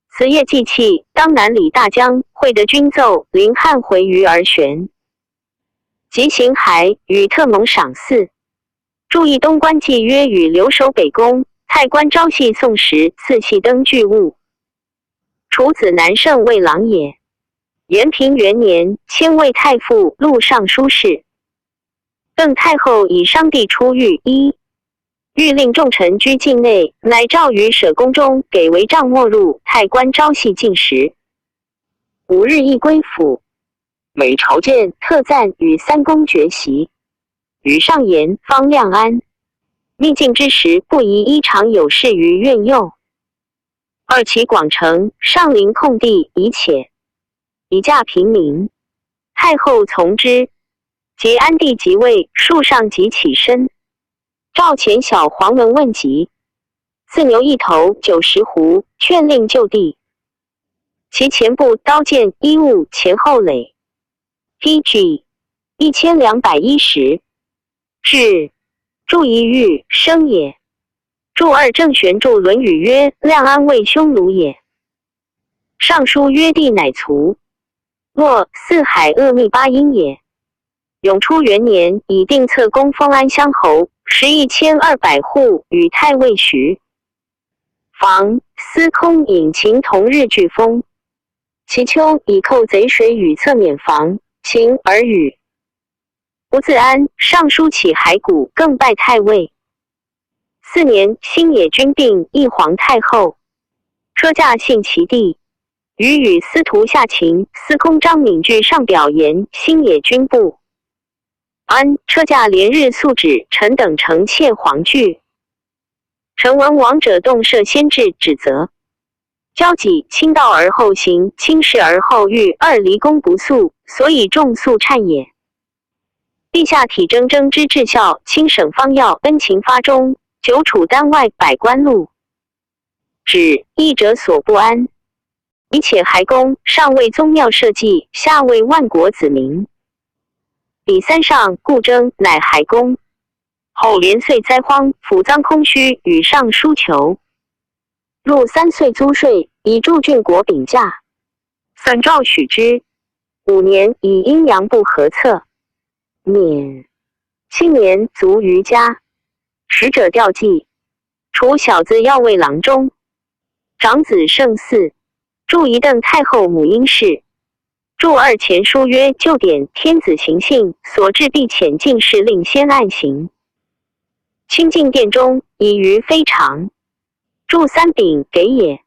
此夜祭器，当南李大江，会得军奏，临汉回于而旋。即行还，与特蒙赏赐。注意东关纪曰与留守北宫，太官朝夕送时，赐系登巨物。楚子南胜魏郎也。延平元年，迁魏太傅、录尚书事。邓太后以商帝出狱欲令众臣居境内，乃诏于舍宫中，给为帐没入，太官朝夕进食。5日亦归府。每朝见特赞与三公绝席。与上言方亮安，秘境之时，不宜依常有事于苑右。2其广城，上临空地，以驾平民。太后从之。及安帝即位，树上即起身，召前小黄门问疾，4牛1头90斛，劝令就地。其前部刀剑衣物前后垒。PG 1210。至注一玉生也。注2郑玄注论语曰：亮安为匈奴也。尚书曰：帝乃卒。若四海恶密八音也。永初元年，以定策公封安乡侯，11,200户，与太尉徐房、司空尹秦同日俱封。其秋以寇贼水与策免房、秦而与。吴自安尚书起骸骨，更拜太尉。4年，新野君病，议皇太后。车驾幸其弟。禹与司徒夏秦、司空张敏具上表言新野君部。安车驾连日诉指臣等承窃皇具。臣闻王者动设先制，指责交己轻道而后行，轻视而后欲，二离公不肃，所以重肃忏也。陛下体征征之至孝，亲省方要，恩情发中，久处丹外，百官禄。指义者所不安。以且还公上为宗庙社稷，下为万国子民。比三上故征，乃还公。后连岁灾荒，府赃空虚，与上书求。入3岁租税，以助郡国禀价。3诏许之。5年，以阴阳部合策。免。7年，卒于家。使者调祭。除小子要为郎中。长子胜嗣。注一邓太后母殷氏。注2前书曰：旧典天子行幸，所至必遣进士令先按行。清净殿中，以于非常。注3丙给也。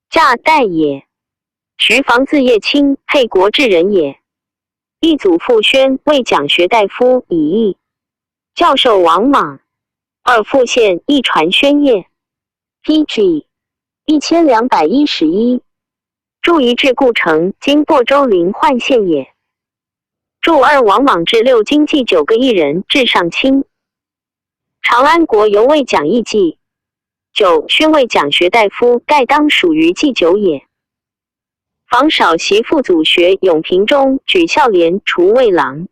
驾代也。徐房字业卿，沛国志人也。一祖父宣为讲学大夫，以义。教授王莽。2复县一传宣业。PG 1211。注一至故城，今亳州临涣县也。注2王莽至6经济9个一人，至上卿。长安国犹未讲义记。9宣为讲学大夫，盖当属于祭酒也。房少袭副祖学永平中，举孝廉，除卫郎。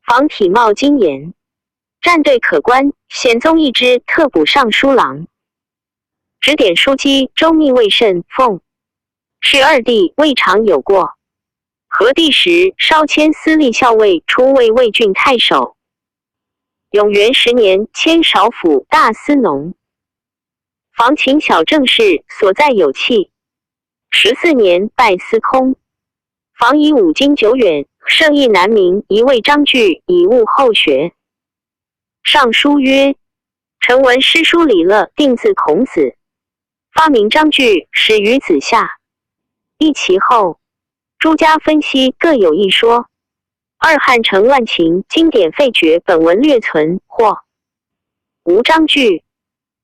房体貌精严，战队可观，显宗一之，特补尚书郎。指点书记周密未甚，奉。是2帝未尝有过。和帝时，稍迁司隶校尉，出为魏郡太守。永元10年，迁少府大司农。房勤小政事，所在有器。14年，拜司空。房以5经久远，圣意难明，一位章句，以务后学。上书曰：臣闻诗书礼乐，定自孔子。发明章句，始于子夏。一其后，诸家分析各有一说。2汉成乱秦，经典废绝，本文略存，或吴章句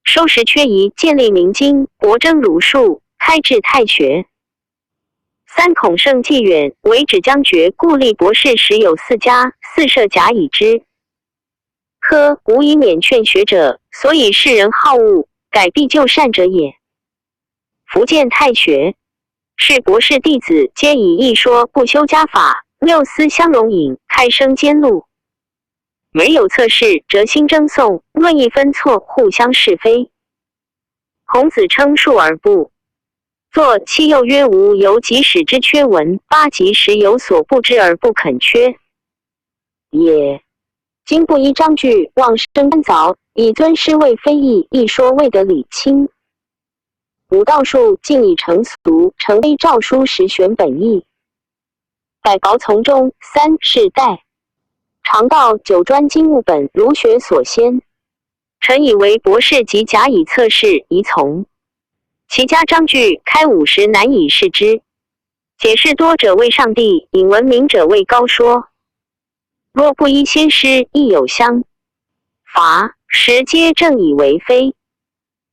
收拾缺仪，建立明经，博征儒术，开治太学。三孔圣纪远为止将绝，故立博士时有4家，四舍甲乙之。科无以免劝学者，所以世人好恶，改必就善者也。福建太学是博士弟子，皆以一说不修家法，六思相容引，开生奸路。没有测试，则心争讼，论议分错，互相是非。孔子称述而不作，七又曰无由己始之缺文，八及时有所不知而不肯缺也。今不依章句，妄生干凿，以尊师为非议，一说未得理清。武道术尽已成俗，成非诏书时选本意。百薄从中，三是代。常道九专经务本，儒学所先。臣以为博士及甲乙测试宜从。其家章句开50难以视之。解释多者谓上帝，引闻明者谓高说。若不依先师，亦有相罚，实皆正以为非。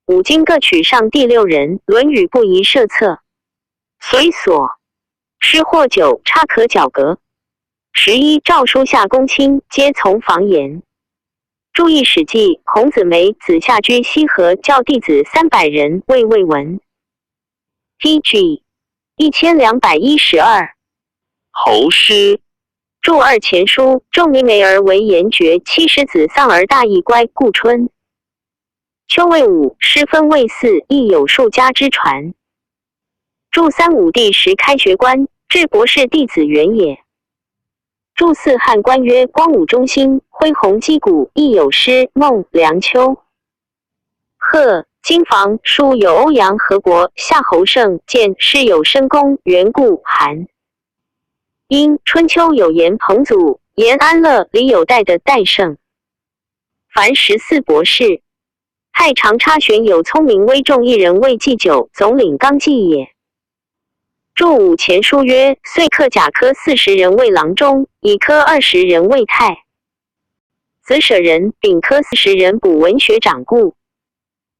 五经各取上第6人，论语不宜设策。随所诗或酒，差可矫革。11诏书下公卿，皆从房言。注意史记，孔子梅子夏居西河，教弟子300人，未闻。PG 1212侯诗注2前书，仲尼梅而为颜绝，70子丧而大义乖，故春秋未5，诗分未4，亦有数家之传。注3武帝时开学官，至博士弟子元也。注4汉官曰光武中兴，恢弘击鼓，亦有诗孟梁秋。贺经房书有欧阳何国、夏侯胜，见诗有申公、元固、韩。因春秋有言彭祖、言安乐，李有代的代胜。凡14博士，太常插选有聪明威重一人为祭酒，总领纲纪也。注5前书曰：遂克甲科40人为郎中，乙科20人为太子舍人，丙科40人补文学掌故。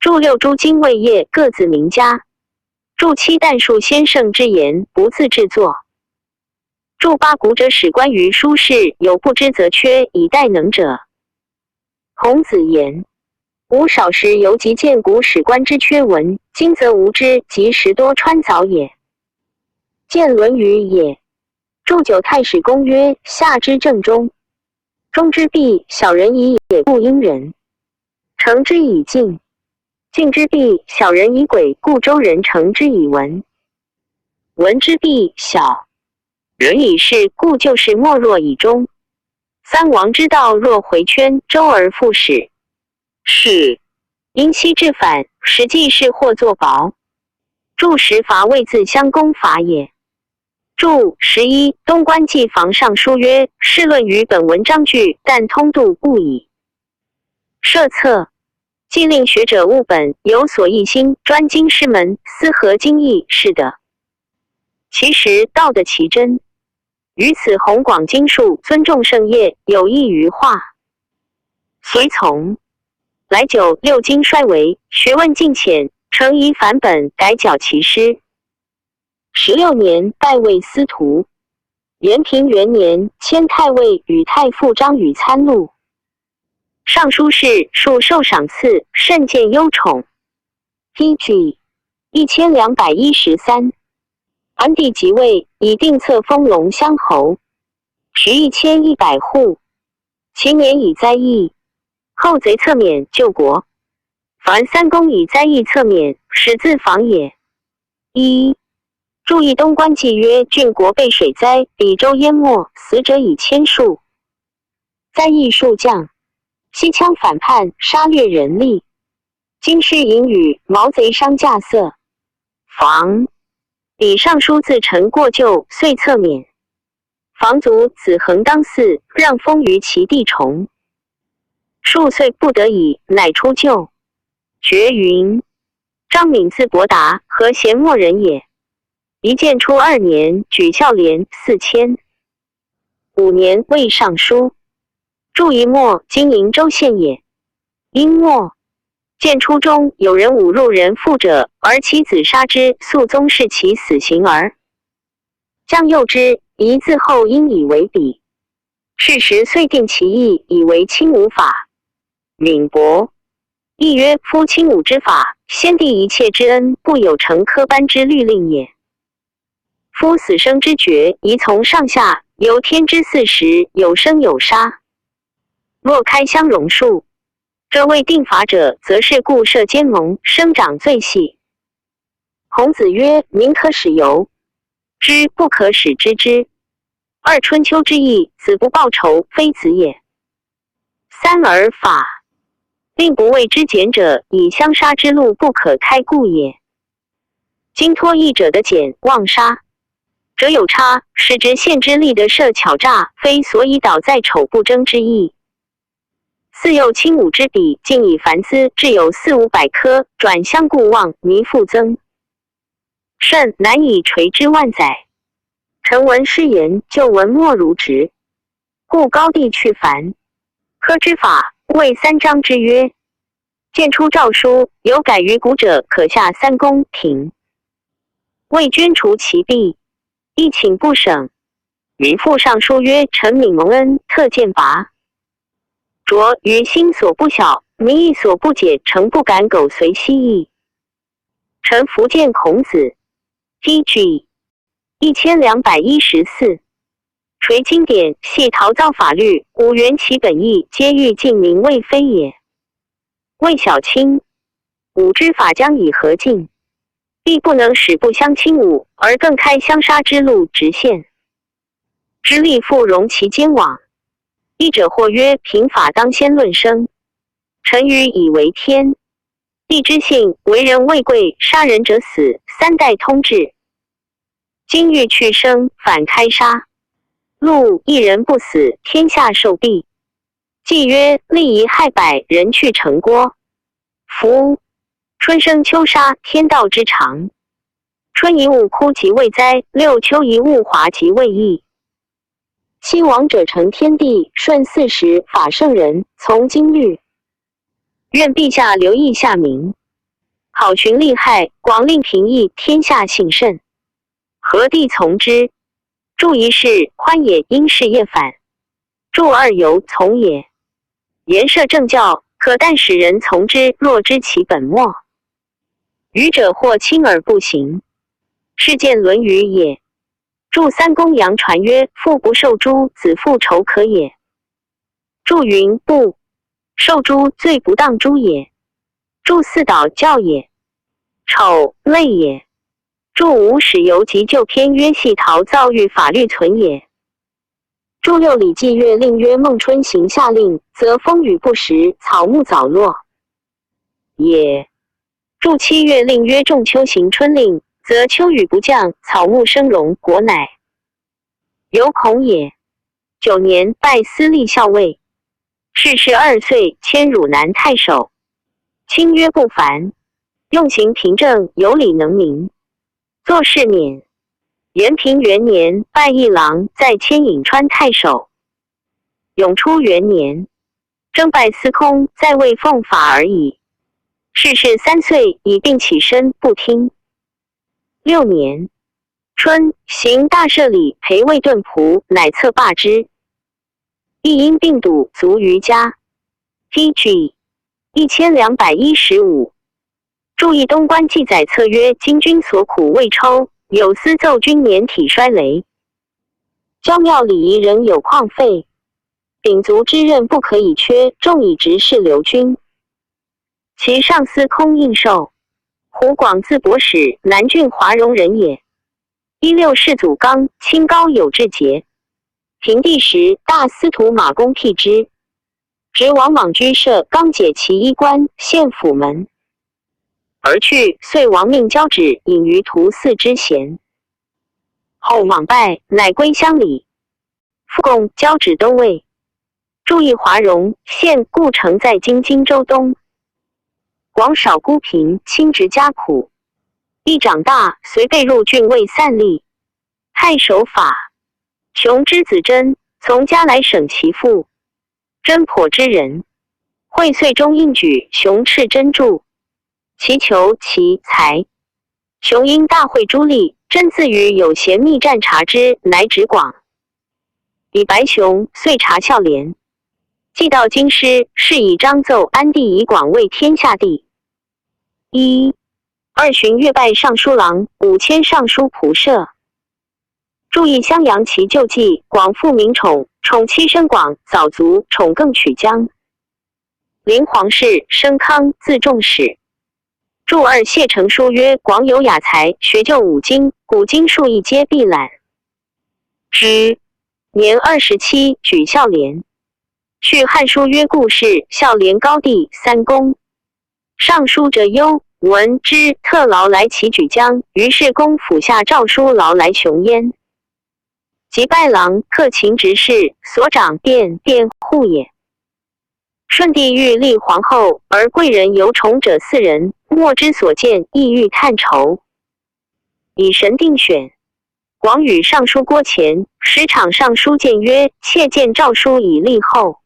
注6诸经位业，各自名家。注7但述先生之言，不自制作。注8古者史官于书事，有不知则缺，以待能者。孔子言：吾少时犹及见古史官之缺文，今则无知，及时多穿凿也。见《论语》也。注9太史公曰：夏之正中，中之必，小人以也，故殷人；成之以敬，敬之必，小人以诡，故周人成之以文。文之必，小人以事，故旧事莫若以终。三王之道若回圈，周而复始。是因期至反，实际是或作薄。注10伐魏自相攻伐也。注11东关纪房上书曰：试论于本文章句，但通度不矣。设策既令学者务本，有所一心，专经师门，思合经义，是的。其实道得其真。于此弘广经术，尊重圣业，有益于化。随从来久，六经衰微，学问尽浅，诚宜返本，改矫其师。16年，拜为司徒。元平元年，迁太尉与太傅张宇参录。尚书事，数受赏赐，甚见优宠。PG 1213安帝即位，以定册封龙乡侯，食1100户。其年以灾役，后贼侧免救国。凡3公以灾役侧免，始自防也。1注意东关纪曰：郡国被水灾，比州淹没，死者以千数。灾役数降，西羌反叛，杀掠人力。京师淫语，毛贼伤稼色。防比尚书自陈过旧，遂侧免。房卒子恒当嗣，让封于其弟崇。数岁不得已，乃出岫。绝云：张敏字伯达，和咸墨人也。一建初2年，举孝廉4000。5年，为尚书。注一末，今瀛州县也。因末见初中有人侮辱人父者，而其子杀之，肃宗视其死刑而将诱之，夷自后因以为比。是时遂定其义，以为轻武法。允伯亦曰：夫轻武之法，先帝一切之恩，不有成科班之律令也。夫死生之决，宜从上下，由天之四时，有生有杀。若开相容数，这谓定法者，则是故设奸谋，生长最细。孔子曰：民可使由之，不可使知之。二春秋之义，子不报仇，非子也。三而法并不为之简者，以相杀之路不可开故也。今托义者的简妄杀者有差，是指现之力的设巧诈，非所以导在丑不争之意。四又轻武之笔，竟以凡资至有400-500颗，转相故望，弥复增甚，难以垂之万载。臣闻诗言，就文莫如直，故高地去凡。科之法，谓3章之曰：见出诏书，有改于古者，可下3公庭。为捐除其弊，亦请不省。民复上书曰：臣敏蒙恩，特见拔。着于心所不晓，民意所不解，诚不敢苟随希意。臣福见孔子。DG 1214。垂经典，系陶造法律，吾原其本意，皆欲尽民未非也。谓小卿，武之法将以何尽？必不能使不相亲武，而更开相杀之路，直线之力，复容其奸枉。一者或曰：平法当先论生，臣愚以为天。帝之性，为人未贵，杀人者死，3代通制。今欲去生，反开杀路，一人不死，天下受弊。既曰：利夷害百，人去城郭。夫春生秋杀，天道之常。春一物枯即未灾，六秋一物华即未易。昔王者成天地，顺40法圣人，从经律。愿陛下留意下民，好寻利害，广令平易，天下幸甚。何地从之？助一事宽也，因事业反；助二由从也。言设正教，可但使人从之，若知其本末。愚者或轻而不行，是见《论语》也。助3公羊传曰：父不受诛，子复仇可也。助云：不受诛，罪不当诛也。助4导教也。丑类也。助5使由急救篇曰：系陶造狱法律存也。助6礼记月令曰：孟春行夏令，则风雨不时，草木早落也。助7月令曰：仲秋行春令，则秋雨不降，草木生荣，果乃有孔也。9年拜司隶校尉，逝世2岁，迁汝南太守。亲约不凡，用刑平正，有礼能明，做事免。延平元年拜议郎，在迁颍川太守。永初元年征拜司空，在位奉法而已。逝世3岁，以病起身，不听。6年春，行大赦礼，陪魏顿仆，乃策罢之。亦因病笃，卒于家。DG 1215。注意东关记载册曰：今君所苦未抽，有司奏君年体衰羸，教庙礼仪仍有旷废，秉足之任不可以缺，重以直事留君。其上司空应寿，湖广字伯使，南郡华容人也。16世祖纲，清高有志节。平帝时，大司徒马公辟之，执王莽居舍，刚解其衣冠，献府门而去，遂亡命交趾，隐于屠寺之前。后莽败，乃归乡里。复贡交趾都尉。注意华容县故城在今荆州东。广少孤贫，亲直家苦。一长大，遂被入郡尉散吏。太守法雄之子真，从家来省其父。真颇之人。会岁中应举雄赤真柱，其求其才。雄因大会诸力，真自于有贤密战察之，乃止广。以白熊遂察孝廉，既到京师，是以章奏安帝以广为天下帝。2旬月拜尚书郎，5千尚书仆射。注意襄阳其旧迹，广复名宠，宠妻生广，早卒，宠更取姜。临皇室，生康，字仲史。注2谢成书曰：广有雅才，学究五经，古今数艺皆必览之。年27，举孝廉。续汉书曰：故事孝廉高第3公。尚书者忧闻之，特劳来其举姜，于是公府下诏书劳来雄焉。即拜郎、客卿执事所长辩护也。顺帝欲立皇后，而贵人有宠者4人，莫之所见，意欲探筹。以神定选。广与尚书郭前，时场尚书谏曰：妾见诏书以立后。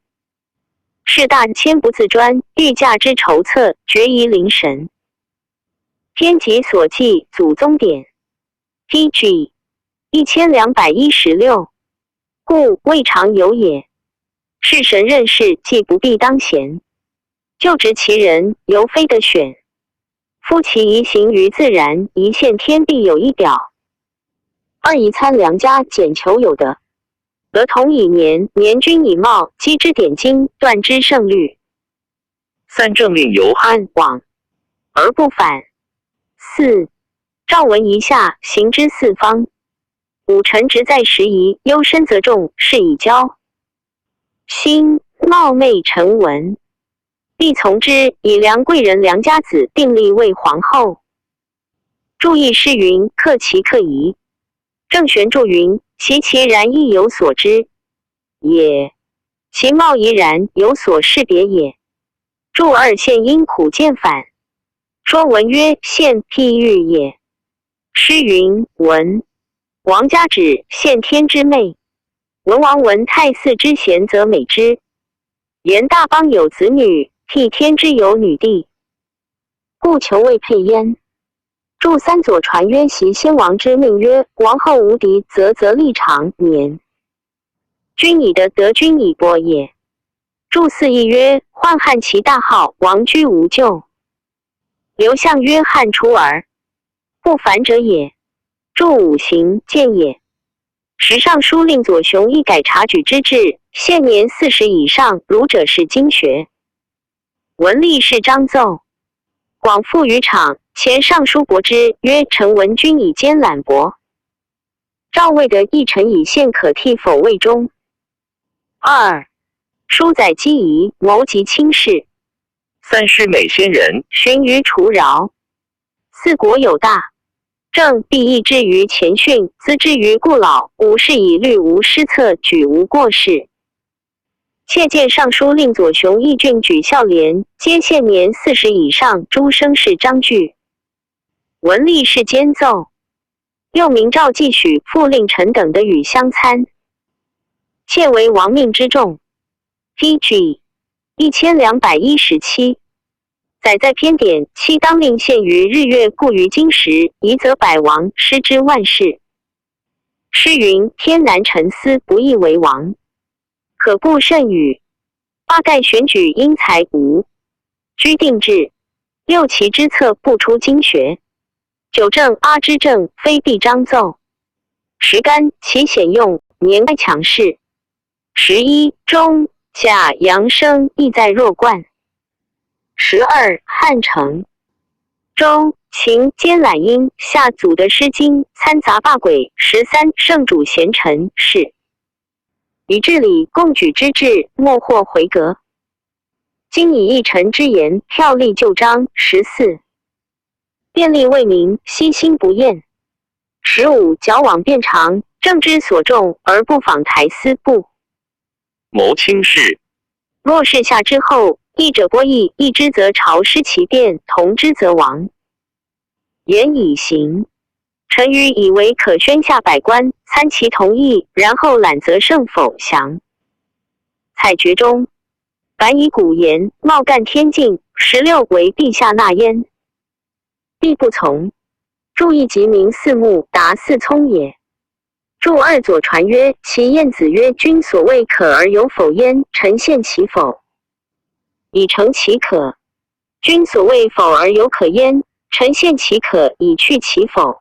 事大千不自专，欲嫁之筹策，决疑灵神。编辑所记祖宗典 PG 1216，故未尝有也。是神任事，既不必当贤，就职其人，犹非得选。夫其宜行于自然，宜现天必有一表。2宜参良家，简求有德。得同以年，年均以貌，积之点睛，断之胜律。3政令由安往而不反。4诏文一下，行之四方。5臣职在时宜，忧深则重，是以骄。心冒昧成文，必从之，以梁贵人梁家子定立为皇后。注意诗云：克其克夷。郑玄注云：其然亦有所知也，其貌宜然有所识别也。注2献因苦见反，说文曰：献譬喻也。诗云：文王家指献天之媚，文王闻太姒之贤则美之。言大邦有子女，替天之有女弟，故求未配焉。注3左传曰：袭先王之命曰，王后无敌，则立长年。君以得君以薄也。注4亦曰：宦汉其大号，王居无咎。刘向曰：汉出尔，不凡者也。注5行见也。时尚书令左雄亦改察举之制，现年40以上，儒者是经学。文吏是章奏。广复于场，前尚书伯之曰：臣闻君以兼览博。赵魏的一臣以献可替否魏中。2书载姬仪，谋及卿士。3师美仙人，寻于除饶。4国有大政，必益之于前训，资之于故老。5是以律无失策，举无过失。窃见尚书令左雄义郡举孝廉，皆现年40以上，诸生事章句。文吏是监奏。又明诏继许复令臣等的与相参。窃为亡命之重。PG 1217。载在偏典，期当令献于日月，故于今时，夷则百王，失之万世。诗云：天南沉思，不亦为王。可故甚语。8盖选举因才无，居定制。6其之策不出经学。9正阿之政，非必章奏。10干其显用，年该强势。11中甲阳生，意在弱冠。12汉成。周秦兼览音，下祖的诗经，参杂罢轨。13圣主贤臣是。以治理共举之志，莫或回格。今以一臣之言，票立旧章。14便利为民，悉心不厌。15矫枉变长，政之所重，而不访台司部。谋轻视。若是下之后，义者播义，义之则朝失其变，同之则亡。言以行。臣愚以为可宣下百官，参其同意，然后览则胜否详。采决中。凡以古言，貌干天境，16为陛下纳焉，必不从。注意即名四目，达四聪也。注二左传曰：其晏子曰：君所谓可而有否焉？臣献其否，以成其可。君所谓否而有可焉？臣献其可，以去其否。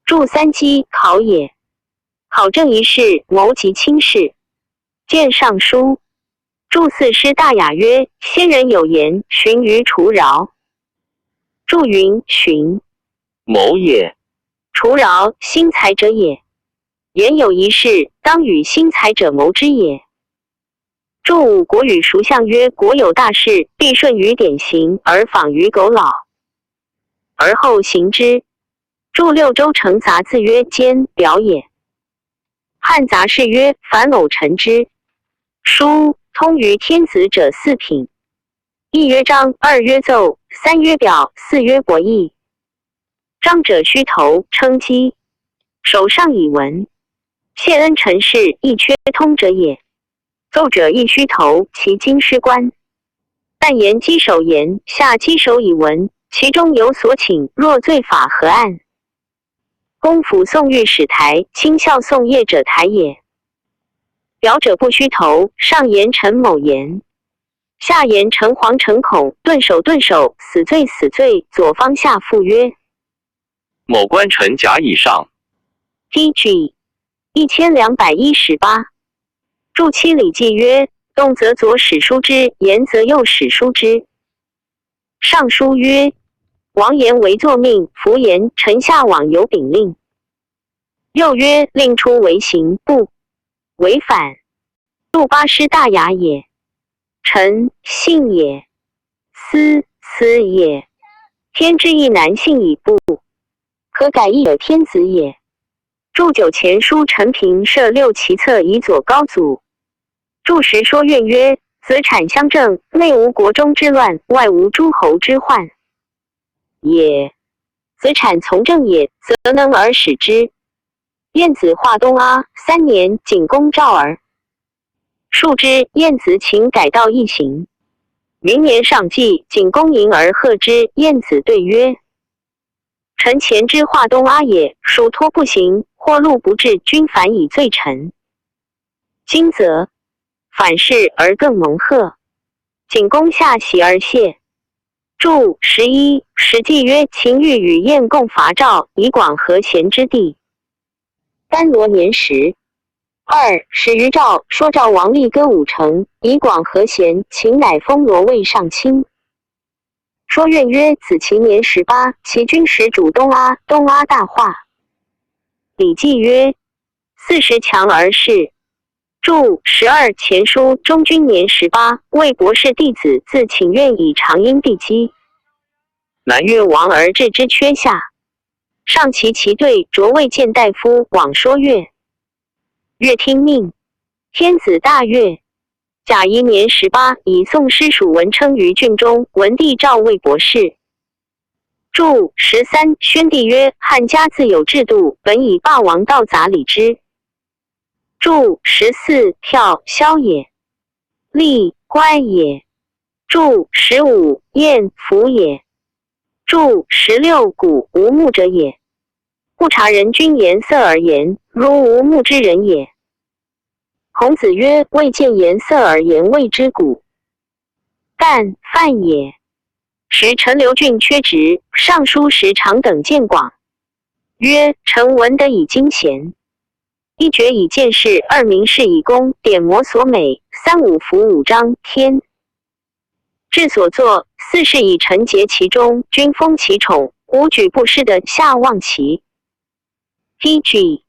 注三稽考也。考证一事，谋及轻事。见尚书。注四师大雅曰：先人有言，循于除饶。注云：循，谋也。除饶，心才者也。言有一事，当与心才者谋之也。注五国语孰相曰：国有大事，必顺于典行，而仿于苟老，而后行之。注六周成杂字曰：兼表也。汉杂事曰：凡偶陈之。书通于天子者四品，一曰章，二曰奏，三曰表，四曰博弈。章者虚头，称基，手上以文。谢恩陈氏亦缺通者也。奏者亦虚头，其经师官。但言稽首言，下稽首以文，其中有所请，若罪法何案？公府宋御史台，卿校宋业者台也。表者不虚头，上言陈某言，下言陈黄陈孔，顿首顿首，死罪死罪，左方下复曰：某官臣甲以上。DG 1218。注七礼记曰：动则左史书之，言则右史书之。上书曰：王言为作命，弗言臣下往有禀令。又曰：令出为刑，不违反。注八师大雅也。臣信也，思也。天之亦难信矣，不可改亦有天子也。注九前书陈平设六其策以佐高祖。注十说愿曰：子产相政，内无国中之乱，外无诸侯之患也。子产从政也，则能而使之。晏子化东阿3年，景公召儿。数之，晏子请改道一行。明年上季，景公迎而贺之。晏子对曰：臣前之化东阿也，属托不行，或路不至，君反以罪臣。今则反视而更蒙贺。景公下喜而谢。注11史记曰：秦欲与晏共伐赵，以广和贤之地。丹罗年时。2始于赵，说赵王立歌5城，以广和贤，秦乃封罗魏上卿。说愿曰：子其年18，其军使主东阿，东阿大化。礼记曰：40强而事。注12前书中军年18，魏博士弟子自请愿以长阴地基。南越王而置之阙下。上其队，着魏见大夫往说乐。乐听命，天子大悦。甲乙年18，以宋师属文称于郡中，文帝召魏博士。注13宣帝曰：汉家自有制度，本以霸王道杂礼之。注14票萧也，立乖也。注15晏服也。注16古无目者也。不察人君颜色而言，如无目之人也。孔子曰：未见颜色而言谓之古。但犯也。时陈留郡缺职，尚书时常等见广，曰：臣闻得以经贤，一决以见事，二明事以功，典谟所美，三五服五章天。治所作，四是以臣节其中，君封其宠，无举不施的下望其。DG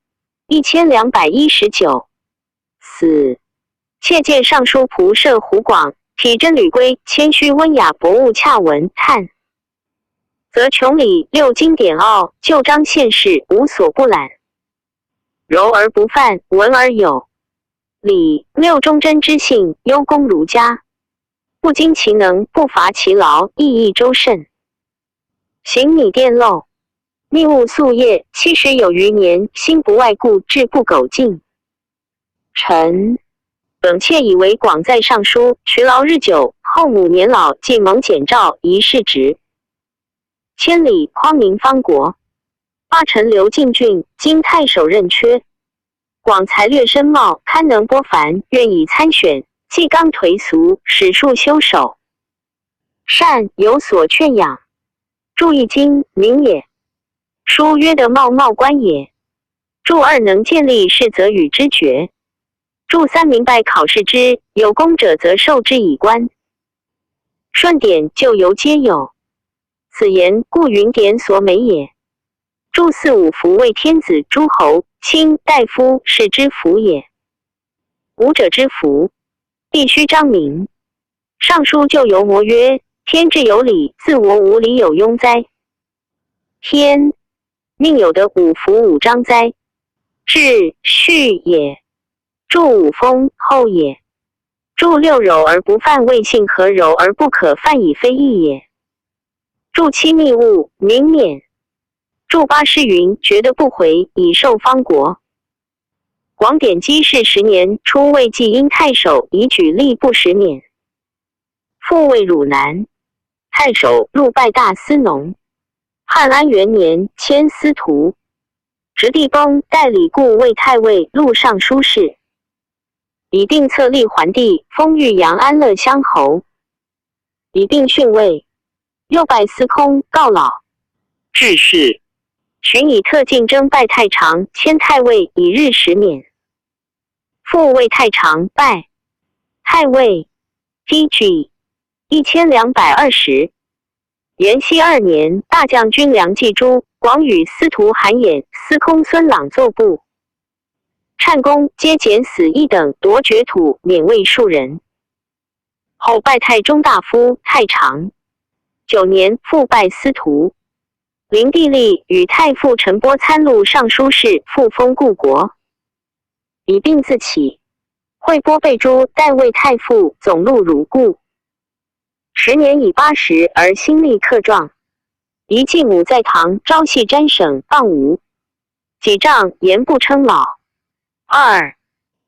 1219。4窃见尚书仆射胡广，体真履规，谦虚温雅，博物洽文叹，则穷理六经典奥，旧章现世，无所不览。柔而不犯，文而有礼，六忠贞之性，优公儒家，不经其能，不伐其劳，意义周甚。行米店漏，密务夙业，70有余年，心不外顾，志不苟进。臣本妾以为广在尚书，劬劳日久，后母年老，既蒙简诏，宜世职。千里匡明方国，罢臣刘敬俊，今太守任缺。广才略深茂，堪能拨繁，愿以参选。既刚颓俗，史数修守，善有所劝养。著一经，名也。书曰得茂官也。著二能建立事，则与之决。著三明白考试之，有功者则授之以官。顺典旧犹皆有，此言故云典所美也。著四五服为天子、诸侯、卿大夫是之服也。武者之服，必须彰明。尚书就由谟曰：天之有理，自我无理有庸哉？天命有得五服五章哉？秩序也。著五封后也。著六柔而不犯未信，和柔而不可犯以非义也。著七密物，明免。著八诗云：觉得不回，以受方国。广典基世10年，初为济阴太守，以举吏部使免。复为汝南太守，入拜大司农。汉安元年，迁司徒。直隶崩，代理故卫太尉，录尚书事。以定策立桓帝，封豫阳安乐乡侯。以定逊位，又拜司空，告老。致仕。寻以特进征拜太常，迁太尉，以日使免。复为太常，拜太尉。DG 1220。延熙2年，大将军梁继珠、广与司徒韩衍、司空孙朗作部。忏公皆减死一等，夺爵土，免位数人。后拜太中大夫、太常。9年，复拜司徒。灵帝立与太傅陈波参录尚书事，复封故国。以病自起，惠波被诛，代为太傅，总录如故。10年以80而新立克状。一继母在堂，朝夕瞻省，谤无。己丈言不称老。2.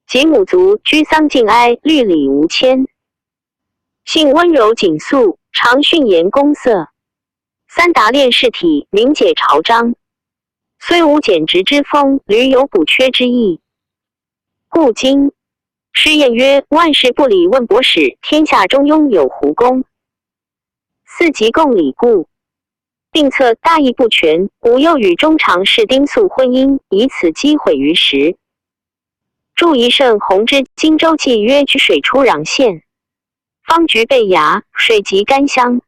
及母族，居丧敬哀，律礼无谦。性温柔谨肃，常训言公色。3达练士体，明解朝章。虽无简直之风，屡有补缺之意。故今诗谚曰：万事不理问博史，天下中庸有胡公。4级共理故。并策大义不全，吾又与中常侍丁肃婚姻，以此击毁于时。著一圣弘之荆州记曰：居水出壤县，方橘贝芽，水及干香。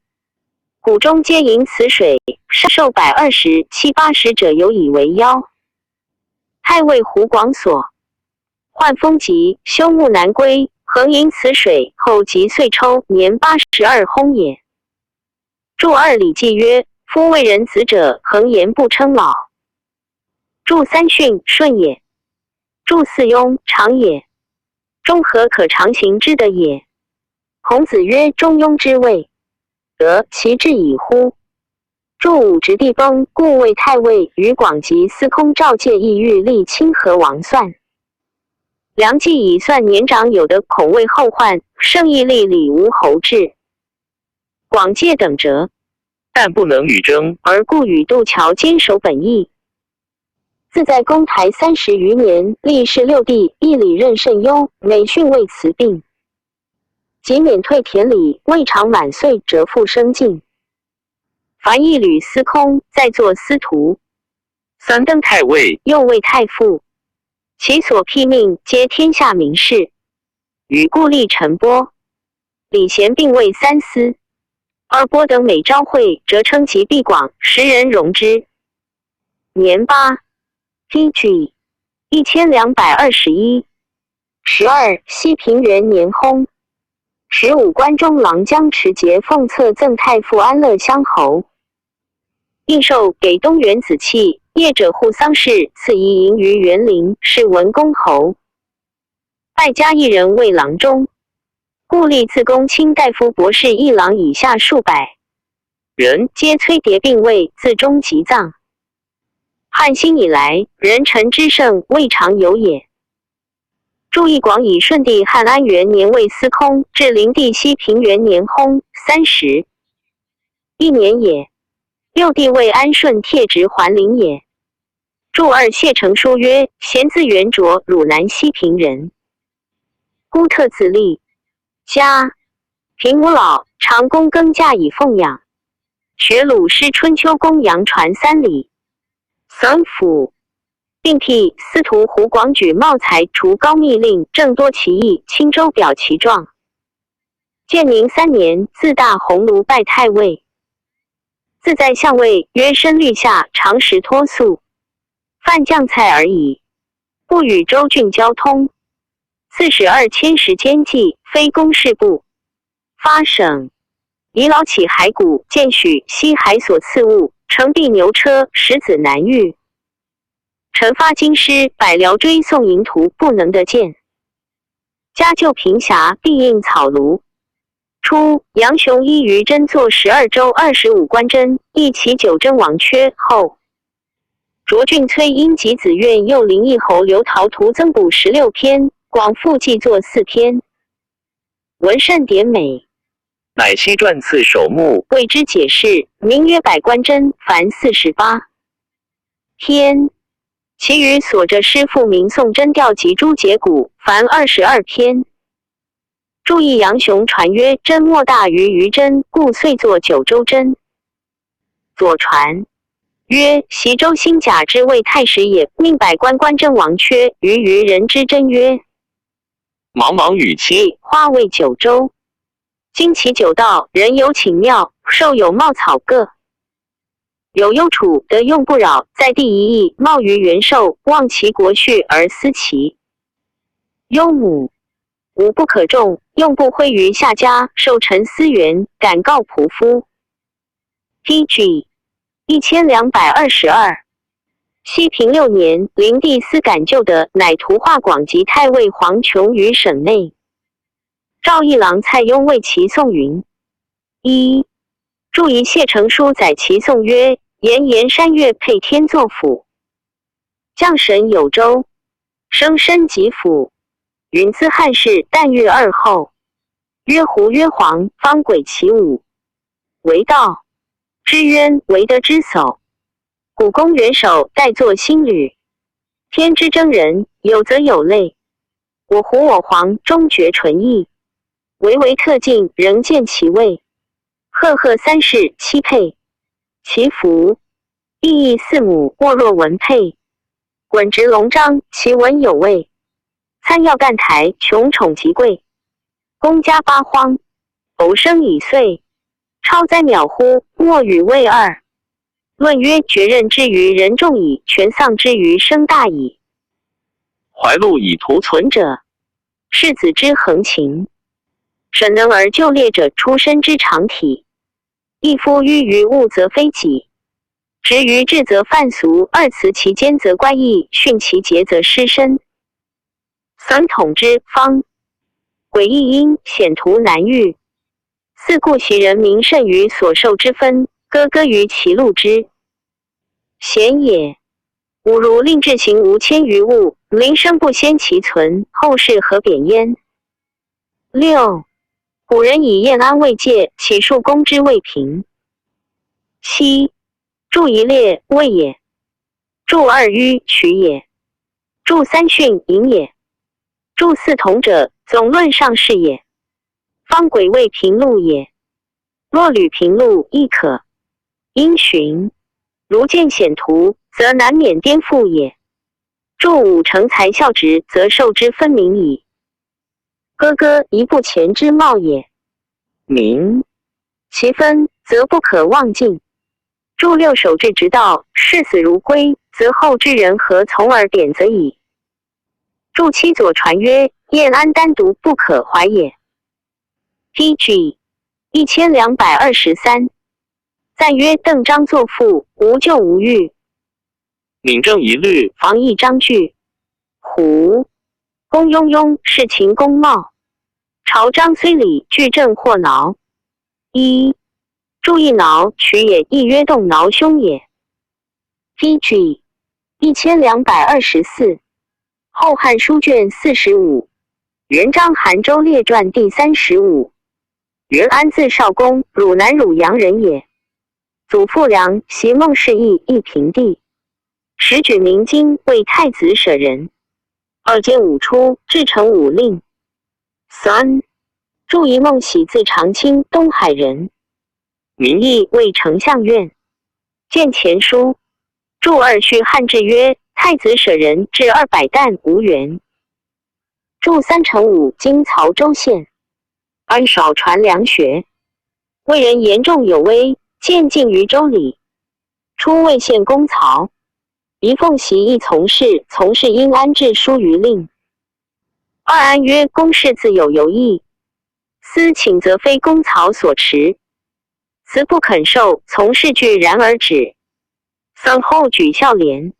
谷中皆饮此水，寿120、70-80者有以为妖。太尉胡广所患风疾，休沐难归，恒饮此水，后即岁抽，年82薨也。著2礼记曰：夫为人子者，恒言不称老。著3训，顺也。著4庸，常也。中和可常行之德也。孔子曰：中庸之谓，得其志矣乎？著5直地崩，故为太尉，与广及司空赵介意欲立清河王算。梁冀以算年长有的，恐为后患，圣义立李吴侯制。广介等折，但不能与争，而故与杜桥坚守本意。自在公台30余年，历仕6帝，义理任甚优，每训为辞病。即免退田里，未尝满岁，折复升进。凡一旅司空，在作司徒。3登太尉，又为太傅。其所辟命，皆天下名士。与故立陈波、李贤并为3司。二波等每朝会，折称其必广，10人容之。年8。DG 1221。12. 西平元年薨。15. 关中郎将持节奉册赠太傅安乐乡侯。应授给东原子器，业者护丧事，赐遗营于园林，是文公侯。拜加一人为郎中。故立自公卿大夫博士一郎以下数百人，皆崔牒并位，自终即葬。汉兴以来，人臣之盛未尝有也。注意广以顺帝汉安元年未司空，至灵帝熙平元年薨30一年也。六帝为安顺帖直还陵也。注二谢成书曰：贤字元卓，汝南西平人，孤特自立，家平无老，常躬耕稼以奉养。学鲁师春秋公羊传3里，省府并辟司徒胡广举茂才除高密令，正多其意，青州表其状。建宁3年，自大鸿胪拜太尉，自在相位，曰深律下，常时托宿，饭酱菜而已，不与州郡交通。42千石监计，非公事部，发省以老起骸骨，见许西海所赐物，乘璧牛车，石子难遇。臣发京师，百僚追送迎途，不能得见。家就平峡，必应草庐。初，杨雄依于真作12州25官箴，议其9真王缺后。卓俊崔因及子苑右临义侯刘陶图增补16篇，广复记作4篇。文甚典美，乃西传次首目，为之解释，名曰百官箴，凡48篇。其余所着诗赋名颂真调及诸节骨，凡22篇。注意杨雄传曰：真莫大于余真，故遂作9州真。左传曰：袭州兴甲之谓太史也，命百官官真王缺于人之真曰：茫茫雨期，花谓9州。经其9道，人有请庙，兽有茂草各。有忧楚，得用不扰，在地一役，冒于元寿，望其国序而思其忧母，无不可重，用不挥于下家，受臣思源，敢告仆夫。PG 1222。西平6年，灵帝司感旧的，乃图画广及太尉黄琼于省内。赵一郎蔡邕为其颂云：一，注一谢成书载其颂曰：岩山岳配天作辅，将神有州，生身及府。云自汉室，但月2后，曰胡曰黄，方轨其舞。为道之渊，为德之叟。古公元首，代作新履。天之征人，有则有类。我胡我黄，终绝纯义。唯特进，仍见其位。赫3世7配，其服意4母，莫若文配。滚直龙章，其文有味。参要干台，穷宠极贵。公家八荒，偶生以岁。超哉渺乎，莫与谓二。论曰：绝任之于人众矣，全丧之于生大矣。怀录以图存，存者，世子之恒勤。审能而就列者，出身之常体。一夫迂于物，则非己；直于志，则犯俗。二辞其间，则乖异；训其节，则失身。损统之方，诡异因，险途难遇。四故其人名甚于所受之分，歌于其禄之贤也。五如令至行无迁于物，灵生不先其存，后世何贬焉？六，古人以晏安慰戒，起数公之未平。七，注一列位也。注二迂取也。注三训引也。注四同者，总论上士也。方轨谓平路也。若履平路亦可。因循如见险途，则难免颠覆也。注五成才校职，则受之分明矣。歌一步前之貌也。明其分，则不可忘尽。注六守志直道，视死如归，则后之人何从而典则矣。注七左传曰：晏安单独不可怀也。PG 1223。赞曰：邓章作赋，无咎无欲。敏正一律，防疫章句。胡公庸庸，事情公茂。朝章虽礼，具正或挠。一，注意挠取也，亦曰动挠胸也。PG 1224。后汉书卷45，元章韩州列传第35。元安字少公，汝南汝阳人也。祖父梁，袭孟氏义，一平地。时举明经，为太子舍人。2监武出，至成武令。三祝仪孟喜，字长卿，东海人。名义为丞相院。见前书。祝二序汉制曰：太子舍人至200担无缘。祝3成5，今曹州县。安少传良学，为人严重有威，渐进于州里。初魏献公曹，仪奉袭亦从事，从事因安置书于令。2安曰：公事自有犹意，思请则非公曹所持，辞不肯受，从事俱然而止。3后举孝廉。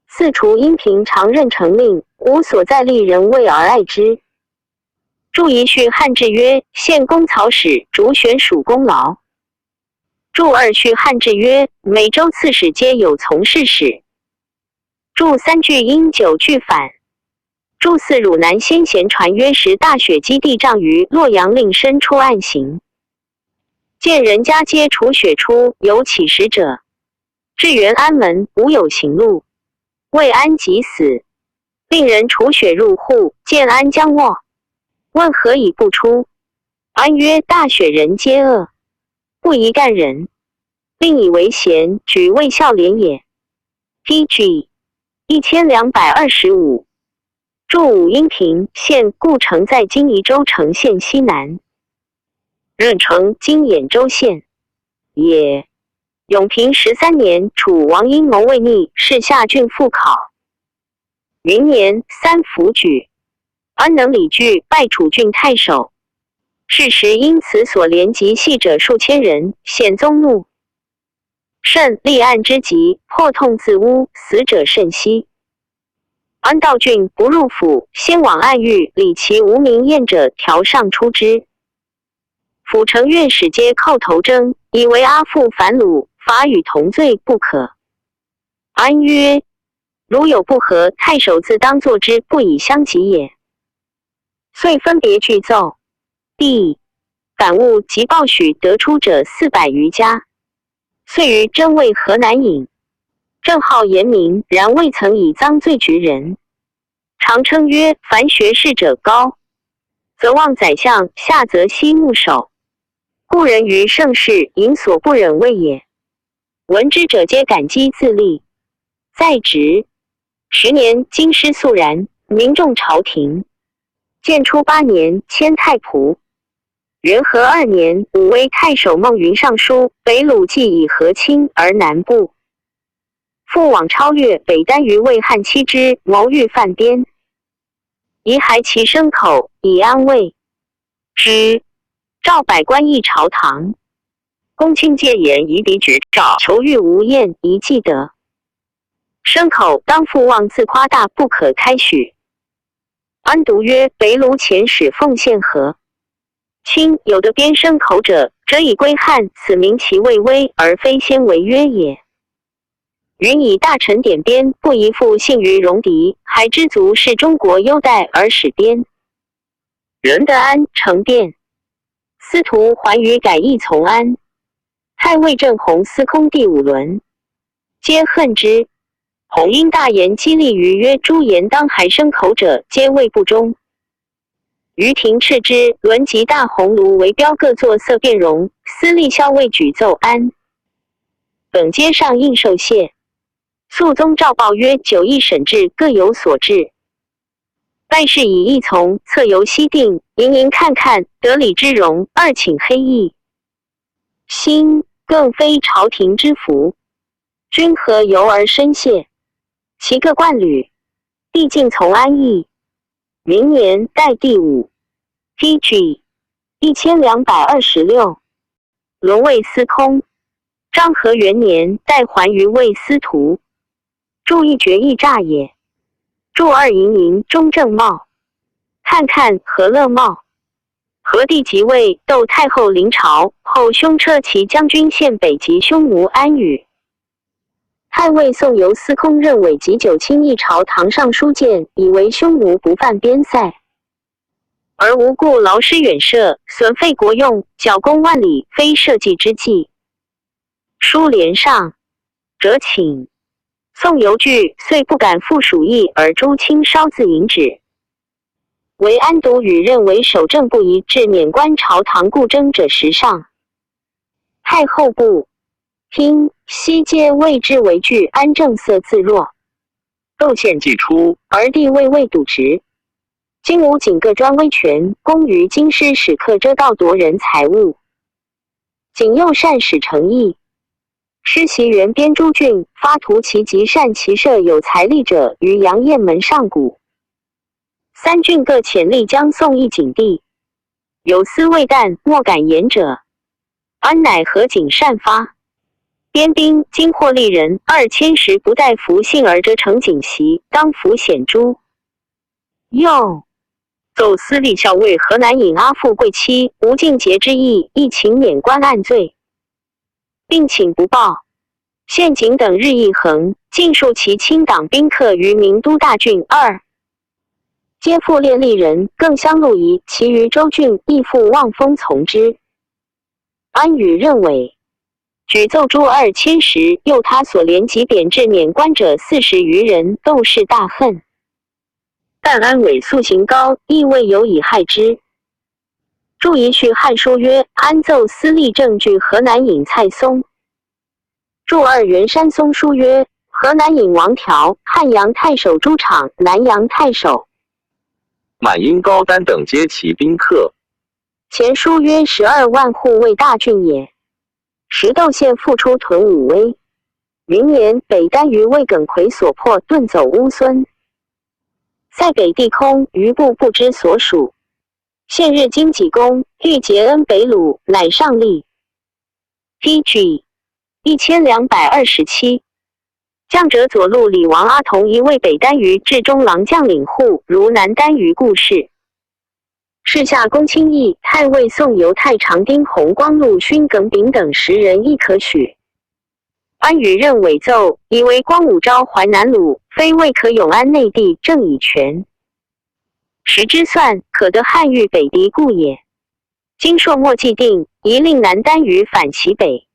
4除因平常任成令，无所在立人位而爱之。祝仪序汉制曰：献公曹使，逐选属功劳。祝二序汉制曰：每州刺史皆有从事使。祝3句因9句反。祝4汝南先贤传曰：时大雪积地丈于洛阳，令身出暗行，见人家皆除雪出，有起时者。至元安门，无有行路。魏安即死，令人除雪入户，见安将卧，问何以不出？安曰：大雪人皆恶，不宜干人，令以为贤，举魏孝廉也。PG 1225。祝武阴平县，故城在今宜州城县西南，任城今兖州县也。永平13年，楚王因谋魏逆，是下郡复考。元年3府举，安能礼具，拜楚郡太守。是时因此所连及系者数千人，显宗怒，甚立案之急，破痛自污，死者甚稀。安道郡不入府，先往暗狱，理其无名验者，条上出之。府城院使皆叩头争，以为阿父反鲁，罚与同罪，不可。安曰：如有不和，太守自当作之，不以相及也。遂分别具奏。帝感悟即报许得出者400余家。遂于征为河南尹，正号严明，然未曾以赃罪局人。常称曰：凡学士者高，则望宰相，下则悉牧守。故人于盛世，隐所不忍畏也。闻之者皆感激自立。在职10年，京师肃然，民众朝廷。建初8年，迁太仆。元和2年，武威太守孟云上书，北虏既以和亲而南部。复往超越北丹于魏汉妻之，谋欲犯边。遗骸其牲口，以安慰之。召百官议朝堂。公卿戒言以彼举诏，求欲无厌，宜记得。牲口当复妄自夸大，不可开许。安独曰：北虏遣使奉献何？卿有得边牲口者，则以归汉，此名其未威，而非先为约也。云以大臣点边，不宜复信于戎狄，还知足是中国优待而使边。仁德安成变。司徒桓于改易从安。太尉郑弘司空第5轮，皆恨之。弘因大言激励于曰：诸言当还牲口者，皆谓不忠。于庭斥之，轮及大红炉为标，各作色变容。司隶校尉举奏安，本皆上应受谢。肃宗诏报曰：九议审制，各有所制。拜士以一从，侧由西定，盈盈看看，得礼之容，二请黑议。心更非朝廷之福，君何由而深谢？其各冠履，毕竟从安邑。明年代第5。PG 1226。沦为司空。章和元年，代还于魏司徒。注一决议诈也。注2营营中正茂。看看和乐茂。和帝即位，窦太后临朝后，兄车骑将军献北极，匈奴安宇。太尉宋由司空任伪及九卿一朝堂上书谏，以为匈奴不犯边塞，而无故劳师远涉，损费国用，剿攻万里，非社稷之计。书连上，折请。宋由惧，遂不敢复属意，而朱清稍自引止。唯安独与认为守正不宜，至免官朝堂故征者时上。太后部听悉皆谓之为惧，安正色自若。窦宪既出，而帝未笃直。今吾仅各专威权，功于京师使客遮盗夺人财物，仅用善使诚意。施袭原边诸郡，发图其极善其社有财力者于阳雁门上谷。三郡各遣吏将送一景地，有司未旦，莫敢言者。安乃合景善发。边兵今获利人2000石，不待服信而折成锦席，当服显诛。又奏司隶校尉河南尹阿富贵妻吴敬节之意，亦请免官按罪，并请不报。县警等日益横，尽数其清党宾客于名都大郡2，皆复列利人，更相路夷，其余州郡亦复望风从之。安与任伪举奏诛2000石，又他所连及贬至免官者40余人，窦氏大恨。但安伪素行高，亦未有以害之。注一序汉书曰：安奏司隶正据河南尹蔡松。注二元山松书曰：河南尹王条、汉阳太守朱昶、南阳太守满阴高丹等皆其宾客。前书曰12万户为大郡也。石窦县复出屯武威。云年，北单于魏耿奎所破，遁走乌孙。塞北地空，余部不知所属。现日经济公，欲结恩北虏，乃上吏。PG 1227。将者左路李王阿童一为北单于至中郎将领户，如南单于故事。世下公卿议太尉宋由太常丁弘光禄勋耿炳等10人亦可取。安与任伪奏，以为光武昭淮南虏，非未可永安内地，正以权。时之算，可得汉豫北敌故也。今朔末既定，宜令南单于反其北。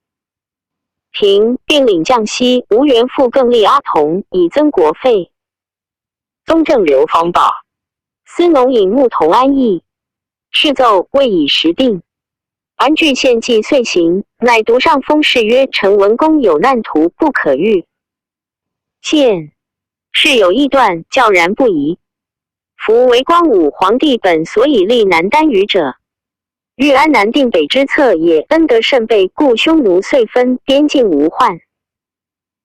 平并领将西吴元复更立阿童，以增国费。宗正刘方大，司农尹牧同安邑。是奏未以时定。安据县既遂行，乃独上封事曰：陈文公有难途，不可遇。见事有异断，较然不疑。夫为光武皇帝本所以立南单于者，欲安南定北之策也，恩德甚备，故匈奴遂分，边境无患。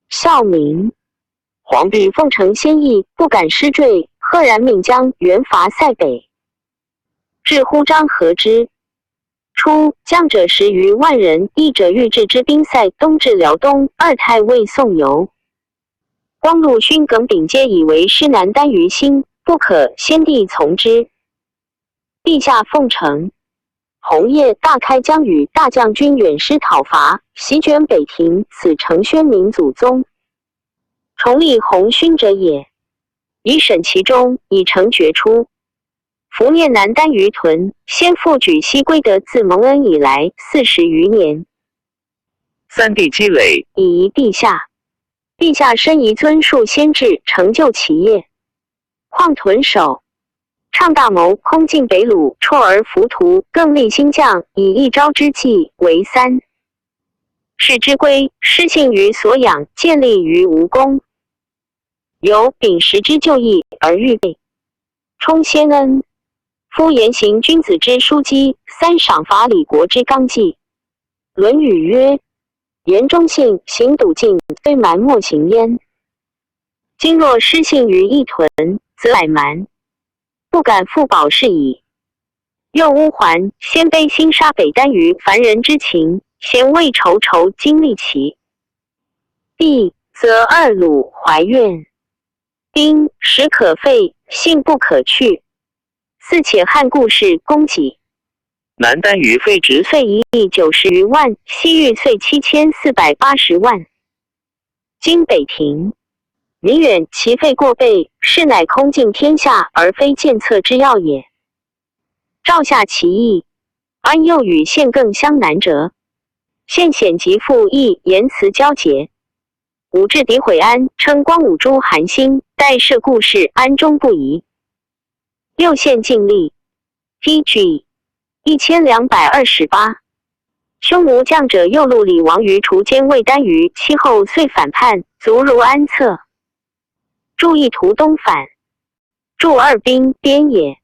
孝明皇帝奉承先意，不敢失坠，赫然命将援伐塞北。至呼张合之。初，将者10余万人，一者欲置之兵塞东至辽东，二太尉宋由、光禄勋耿炳皆以为师南单于心，不可，先帝从之。陛下奉承。红叶大开疆与大将军远师讨伐，席卷北庭，此承宣明祖宗。重立红勋者也。以审其中，以成决出。伏念南单于屯，先父举西归德自蒙恩以来40余年。三帝积累，以遗陛下。陛下深宜尊述先志，成就其业。况屯守，倡大谋，空尽北虏，辍而浮屠，更立新将，以一朝之计为3。是之归，失信于所养，建立于无功。由秉时之就义而预备，充先恩。夫言行君子之枢机，3赏罚李国之纲纪。论语曰：言忠信，行笃敬，虽蛮莫行焉。今若失信于一屯，则乃蛮，不敢复保事矣。又乌桓鲜卑兴杀北单于凡人之情，咸未愁经历其。帝则二鲁怀怨，兵时可废，信不可去。四且汉故事供给。南单于废职岁1亿90余万，西域岁7480万。今北庭。民远其废过备，是乃空尽天下而非见策之要也。赵下其意，安又与县更相难折。县险极复议言辞交结。武志诋毁安，称光武诛韩兴，代设故事，安终不疑。六县尽力。PG 1228。匈奴将者右路李王于除奸魏单于其后遂反叛，卒如安策。注意图东反。注二兵边也。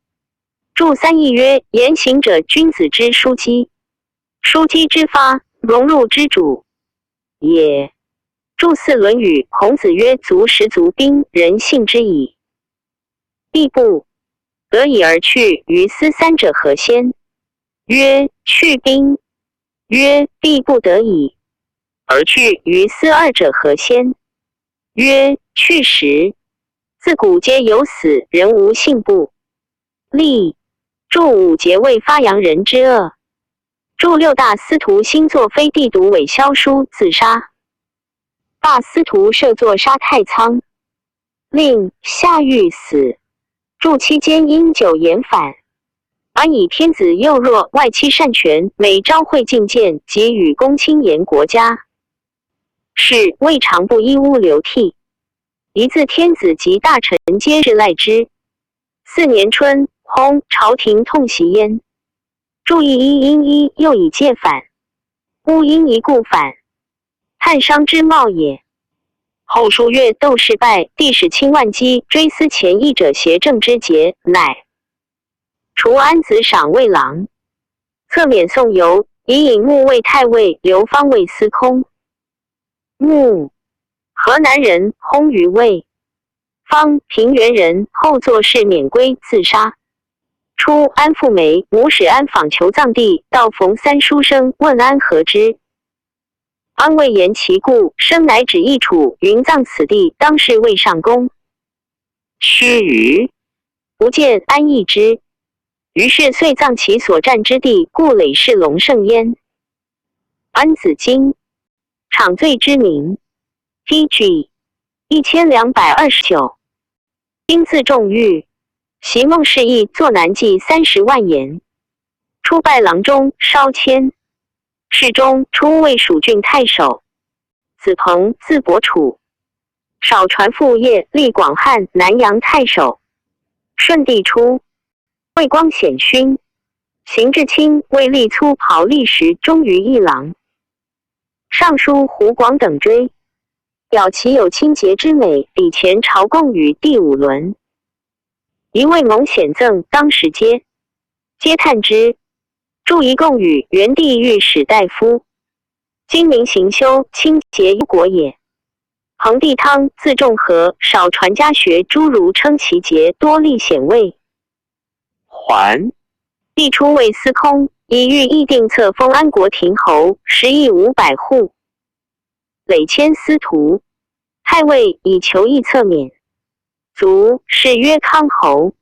注三义曰：言行者，君子之枢机，枢机之发，荣辱之主也。注四论语，孔子曰：足食足兵，人信之矣。必不得已而去，于斯三者何先？曰：去兵。曰：必不得已而去，于斯二者何先？曰：去时。自古皆有死，人无信不立。注五节为发扬人之恶。注六大司徒星作非帝独韦萧书自杀。大司徒设作杀太仓，令夏欲死。注期间因酒言反。安以天子幼弱，外戚擅权，每朝会进谏，及与公卿言国家事，未尝不衣污流涕。一自天子及大臣皆是赖之。4年春，薨，朝廷痛惜焉。注意一因一又以戒反，勿因一故反，汉商之貌也。后数月，窦氏败，帝使卿万机追思前议者挟政之节，乃除安子赏魏郎，侧免宋游，以引穆为太尉，刘方为司空。穆河南人，薨于魏。方平原人，后作事免归，自杀。初，安复梅，母使安访求葬地，到逢三书生，问安何之。安未言其故，生乃指一处，云葬此地，当是魏上公。须臾，不见安义之。于是遂葬其所占之地，故累世隆盛焉。安子经，场罪之名。PG 1229。经自重狱，袭孟氏义作南记30万言。初拜郎中，稍迁。世中，初为蜀郡太守。子彭，字伯楚，少传父业，历广汉、南阳太守。顺帝初，魏光显勋，邢志清为立粗袍历时，终于一郎。尚书胡广等追，表其有清洁之美，比前朝贡与第5轮。一位蒙显赠，当时皆叹之。注一贡与元帝御史大夫，今明行修，清洁忧国也。彭帝汤，字仲和，少传家学，诸儒称其节，多立显位。还帝初为司空，以御议定册封安国亭侯，10亿500户，累迁司徒。太尉以求议册免，卒，谥曰康侯。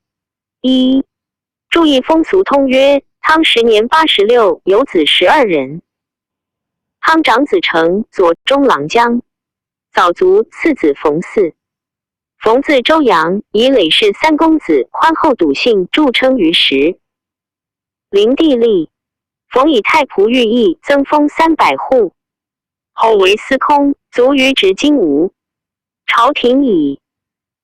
注意风俗通曰：汤10年86，有子12人。汤长子成，左中郎将，早卒，次子冯嗣。冯字周阳，以累世3公子，宽厚笃信，著称于时。灵帝立，冯以太仆御邑，增封300户，后为司空，卒于执金吾。朝廷以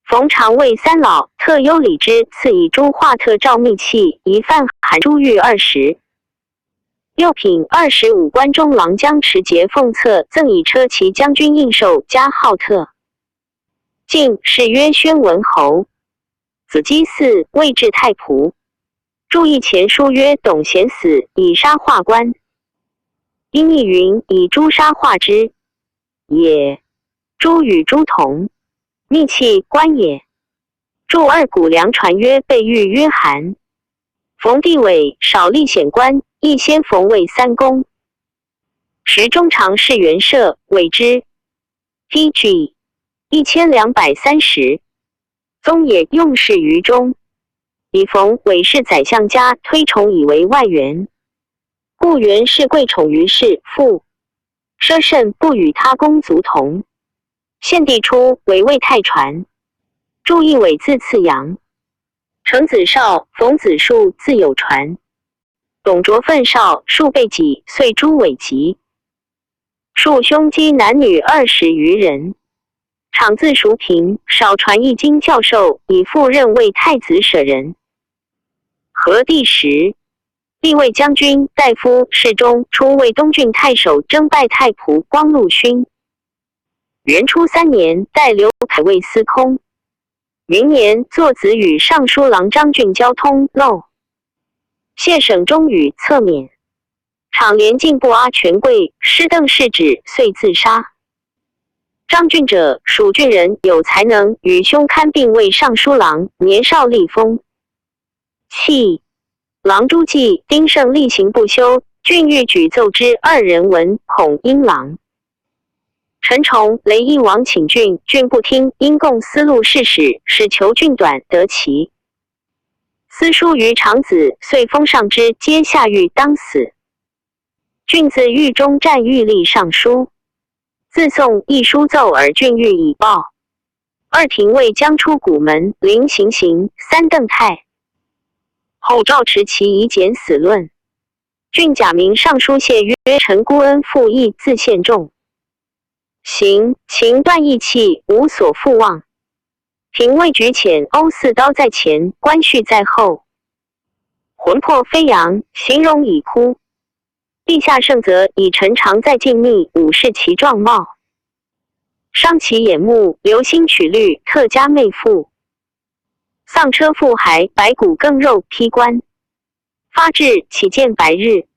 冯常为3老，特优礼之，赐以诸化特诏密器，一范含珠玉20。六品25关中郎将持节奉册，赠以车骑将军印绶，加号特。晋谥曰宣文侯。子基嗣，位至太仆。注意前书曰：董贤死，以杀化官。因义云：以诛杀化之也。诛与诛同，密器官也。注二谷梁传曰：被御曰韩。冯帝伟少立显官，亦先冯为3公。时中常侍元摄，委之。PG 1230。宗也用事于中，以冯委侍宰相家，推崇以为外援。故元氏贵宠于世，父奢甚不与他公族同。献帝初为魏太传，祝义伟字次阳，程子少、冯子树字有传，董卓愤少，数被己，遂诛伪籍。庶兄姬男女20余人，场字淑平，少传易经教授，以赴任为太子舍人。和第10，立卫将军、大夫、侍中，出为东郡太守，征拜太仆光禄勋。元初3年，代刘恺为司空。明年，作子与尚书郎张俊交通漏，谢省中宇侧免。场连进不阿权贵，失邓世旨，遂自杀。张俊者，蜀郡人，有才能，与兄堪并为尚书郎，年少立封。弃郎朱季、丁胜例行不休，郡欲举奏之，2人闻，恐因郎。陈崇、雷毅王请郡，郡不听，因共司路侍使，使求郡短，得其。私书于长子，遂封上之，皆下狱当死。郡自狱中战欲立尚书，自送一书奏尔郡狱以报。2廷尉将出古门，临行3邓泰。后诏持其以减死论。郡假名尚书谢曰：陈孤恩复议自献重。行情断义气，无所复望。廷尉举遣欧4刀在前，官序在后。魂魄飞扬，形容已枯。陛下圣则以陈常在静谧，武视其状貌，伤其眼目，留心取虑，特加媚妇。丧车复骸，白骨更肉，披冠发至，岂见白日。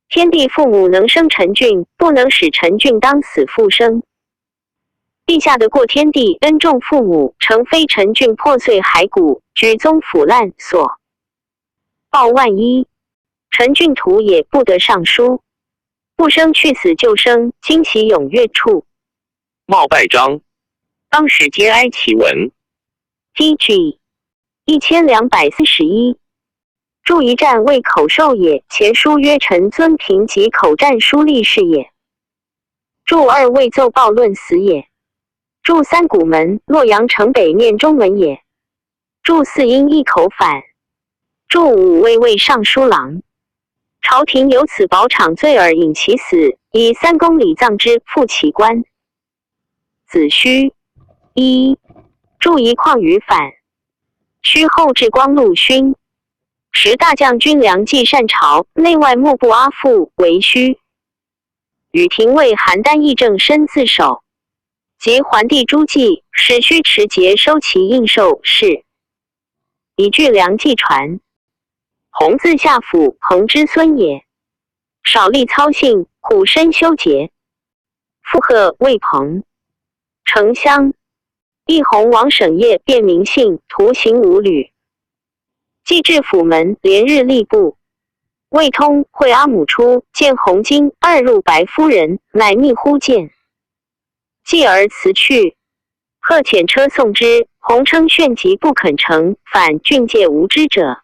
天地父母能生陈俊，不能使陈俊当死复生。陛下得过天地，恩重父母，诚非陈俊破碎骸骨，举宗腐烂所报万一。陈俊图也不得上书，不生去死救生，惊喜踊跃处。冒拜章，当时皆哀其文。DG 1241。注一战为口授也，前书曰陈尊平及口战书立事也。注2为奏报论死也。注3古门洛阳城北面中门也。注4因一口反。注5为尚书郎。朝廷由此保场罪而引其死，以3公礼葬之，复其官。子虚1注一况于反。虚后至光禄勋。10大将军梁冀善朝，内外目不阿父为虚。与廷尉邯郸议政申自首。及桓帝朱季，使虚持节收其应受事。以据梁冀传。弘自下府，彭之孙也。少力操信，苦身修节。附贺魏彭。丞相。义弘王省业，便名姓，徒行5旅。既至府门，连日吏部。魏通会阿母出，见红巾2入白夫人，乃密呼见。继而辞去。贺遣车送之，弘称炫疾不肯成，反郡界无知者。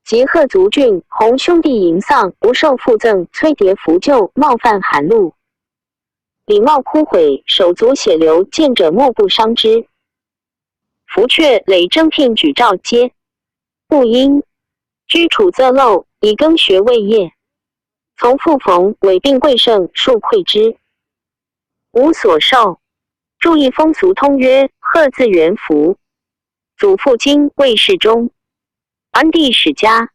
及贺族郡，弘兄弟迎丧，不受附赠，催牒扶救，冒犯寒露。礼貌枯毁，手足血流，见者莫不伤之。福阙累征聘举诏皆不因，居处则漏，以更学未业。从父逢伪病贵盛，数馈之，无所受。注意风俗通曰：贺字元福，祖父今魏世中。安帝始家。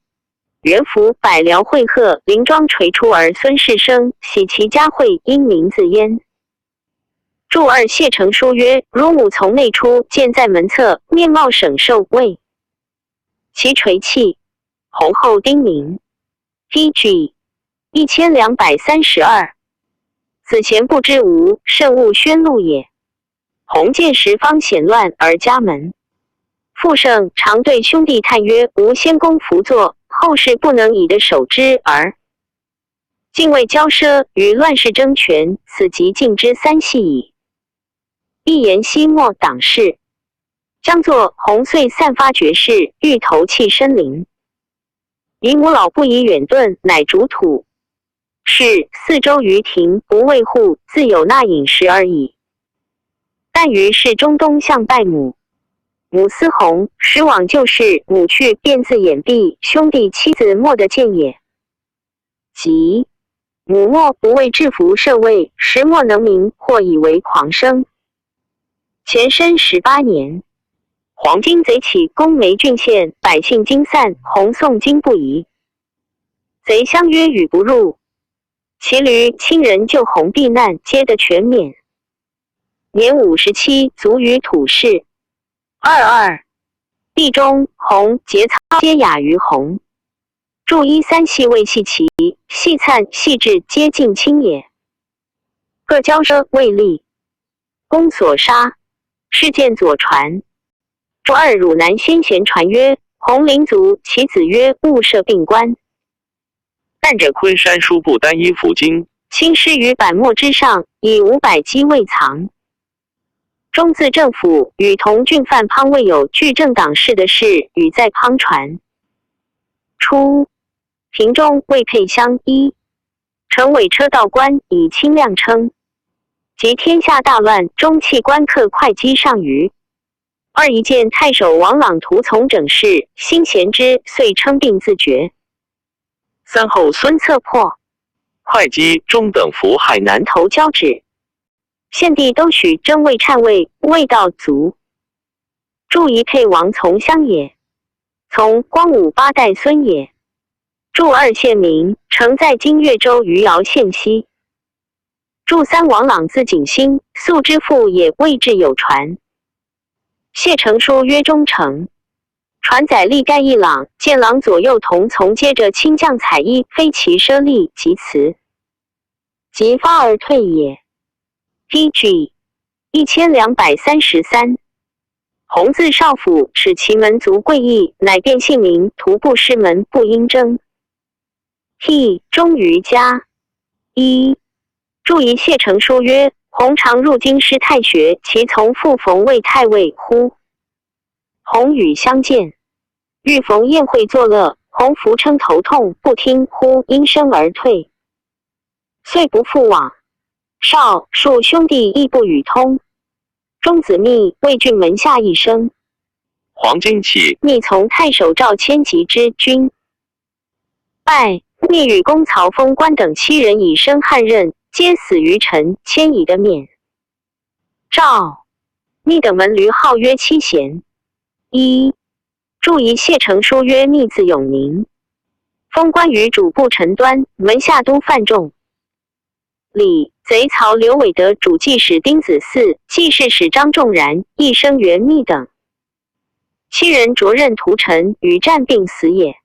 元福百僚会贺，临庄垂出而孙氏生，喜其家讳，因名字焉。注2谢成书曰：如母从内出，见在门侧，面貌省受谓。其垂泣。弘后丁名。DG 1232。此前不知无，甚勿宣录也。弘见时方险乱而家门。傅盛常对兄弟叹曰：吾先公辅佐，后世不能以的守之而。敬畏骄奢，与乱世争权，此即尽之3系矣。一言惜末党事。将作弘遂散发绝世，欲投弃深林。以母老不以远遁，乃逐土。是4周于庭，不卫护，自有纳饮食而已。单于是中东向拜母。母思弘，时往旧事，母去，便自掩蔽，兄弟妻子莫得见也。即母莫不为制服设位，时莫能明，或以为狂生。前身18年，黄巾贼起攻梅郡县，百姓惊散，洪宋惊不疑。贼相约与不入，其驴亲人救洪避难，皆得全免。年57，卒于土市。22，地中洪节操皆雅于洪。注13系未系齐，系灿系至皆近亲也。各交奢未立，公所杀。事件左传。注2汝南先贤传曰：洪灵族，其子曰勿设并官。但着昆山书部单一符经，亲师于板墨之上，以500基未藏。中自政府与同郡范滂未有据政党事的事，与在滂传。初，平中魏沛乡1，承伪车道官以清亮称。及天下大乱，中弃官客会稽上虞。2一见太守王朗图从整事，心贤之，遂称病自绝。3后孙策破，会稽中等服海南投交趾。献帝都许征魏篡位，未到卒。祝仪沛王从乡也，从光武8代孙也。祝2县名，城在今越州余姚县西。祝3王朗字景兴，素之父也，未至有传。谢成书曰忠诚。传载立盖一朗，见朗左右同从接着清将采衣，非其奢利及辞，即发而退也。PG 1233。弘自少府，使其门族贵义，乃变姓名，徒步师门，不应征。P 忠于家。1注仪谢成书曰：弘常入京师太学，其从父冯为太尉乎？弘与相见，遇冯宴会作乐，弘服称头痛，不听乎，因声而退，遂不复往。少数兄弟亦不与通。中子密魏郡门下一生。黄巾起，密从太守赵谦及之君。拜密与公曹封官等7人以升汉任，皆死于陈，迁以的免。赵密等门闾号曰七贤。1注仪谢成书曰密字永宁，封官于主簿陈端，门下都范仲。李贼曹刘伟德主记使丁子嗣，记事使张仲然，一生元密等。7人着任屠臣，与战并死也。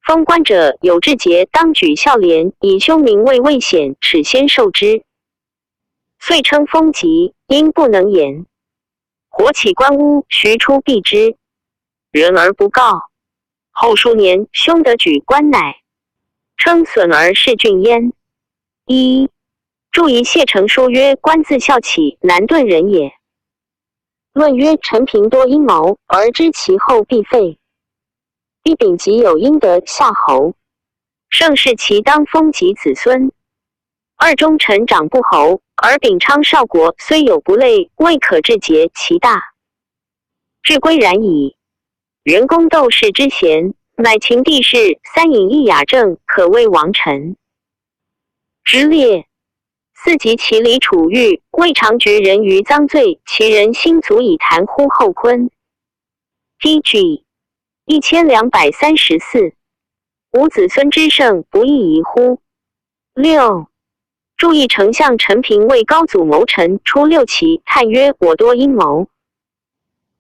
封官者有志节，当举孝廉，以兄名为魏显，始先受之，遂称封疾，因不能言。火起官屋，徐出避之，人而不告。后数年，兄得举官，乃称损而事郡焉。1注仪谢成书曰：官自孝起，南顿人也。论曰：陈平多阴谋，而知其后必废。必秉及有阴德，夏侯盛世其当封及子孙。2忠臣长不侯，而秉昌少国，虽有不类，未可致节其大。至归然矣。元公窦氏之贤，乃秦帝室，3引一雅正，可谓王臣。之列4及其李楚玉，未尝决人于赃罪，其人心足以谈乎后坤。PG 1234。吾子孙之盛，不亦宜乎？6注意丞相陈平为高祖谋臣，出6期，叹曰：我多阴谋。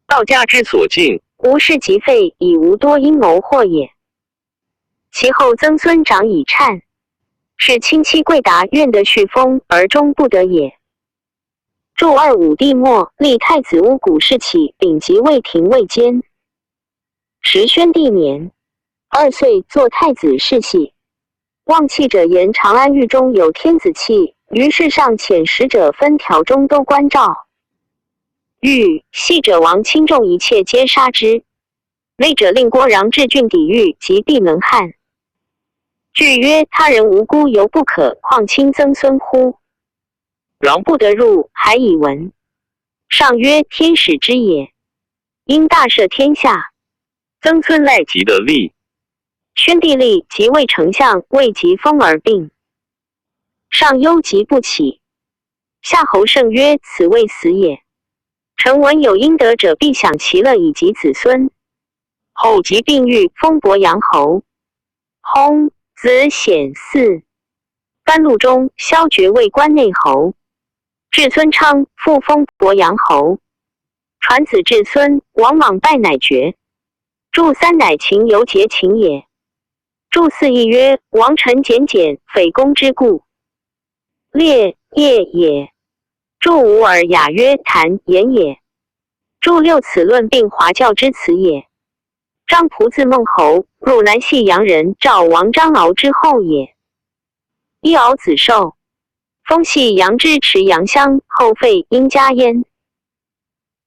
道家之所敬，吾事即废，以无多阴谋祸也。其后曾孙长以谄，是亲戚贵达愿得续封，而终不得也。注2武帝末，立太子乌古氏起，丙及魏廷尉监。时宣帝年2岁，作太子世系。望气者言长安狱中有天子气，于世上遣使者分条中都关照。欲系者王轻重一切皆杀之。内者令郭穰治郡抵御，及闭门汉。据曰：他人无辜犹不可，况亲曾孙乎？穰不得入，还以闻。上曰天使之也，因大赦天下。曾孙赖即的立。宣帝立即为丞相，未及封而病，上忧疾不起。夏侯胜曰：此未死也。臣闻有应得者，必享其乐以及子孙。后即病愈，封鄱阳侯。薨，子显嗣。甘露中萧爵为关内侯。至孙昌复封鄱阳侯。传子至孙，王莽拜乃爵。祝三乃秦由节秦也。祝四亦曰：王臣简简，匪公之故。列业也。祝五尔雅曰：谈言也。祝六此论并华教之词也。张仆字孟侯，入南系阳人赵王张敖之后也。一敖子寿，封系阳之池阳乡，后废因家焉。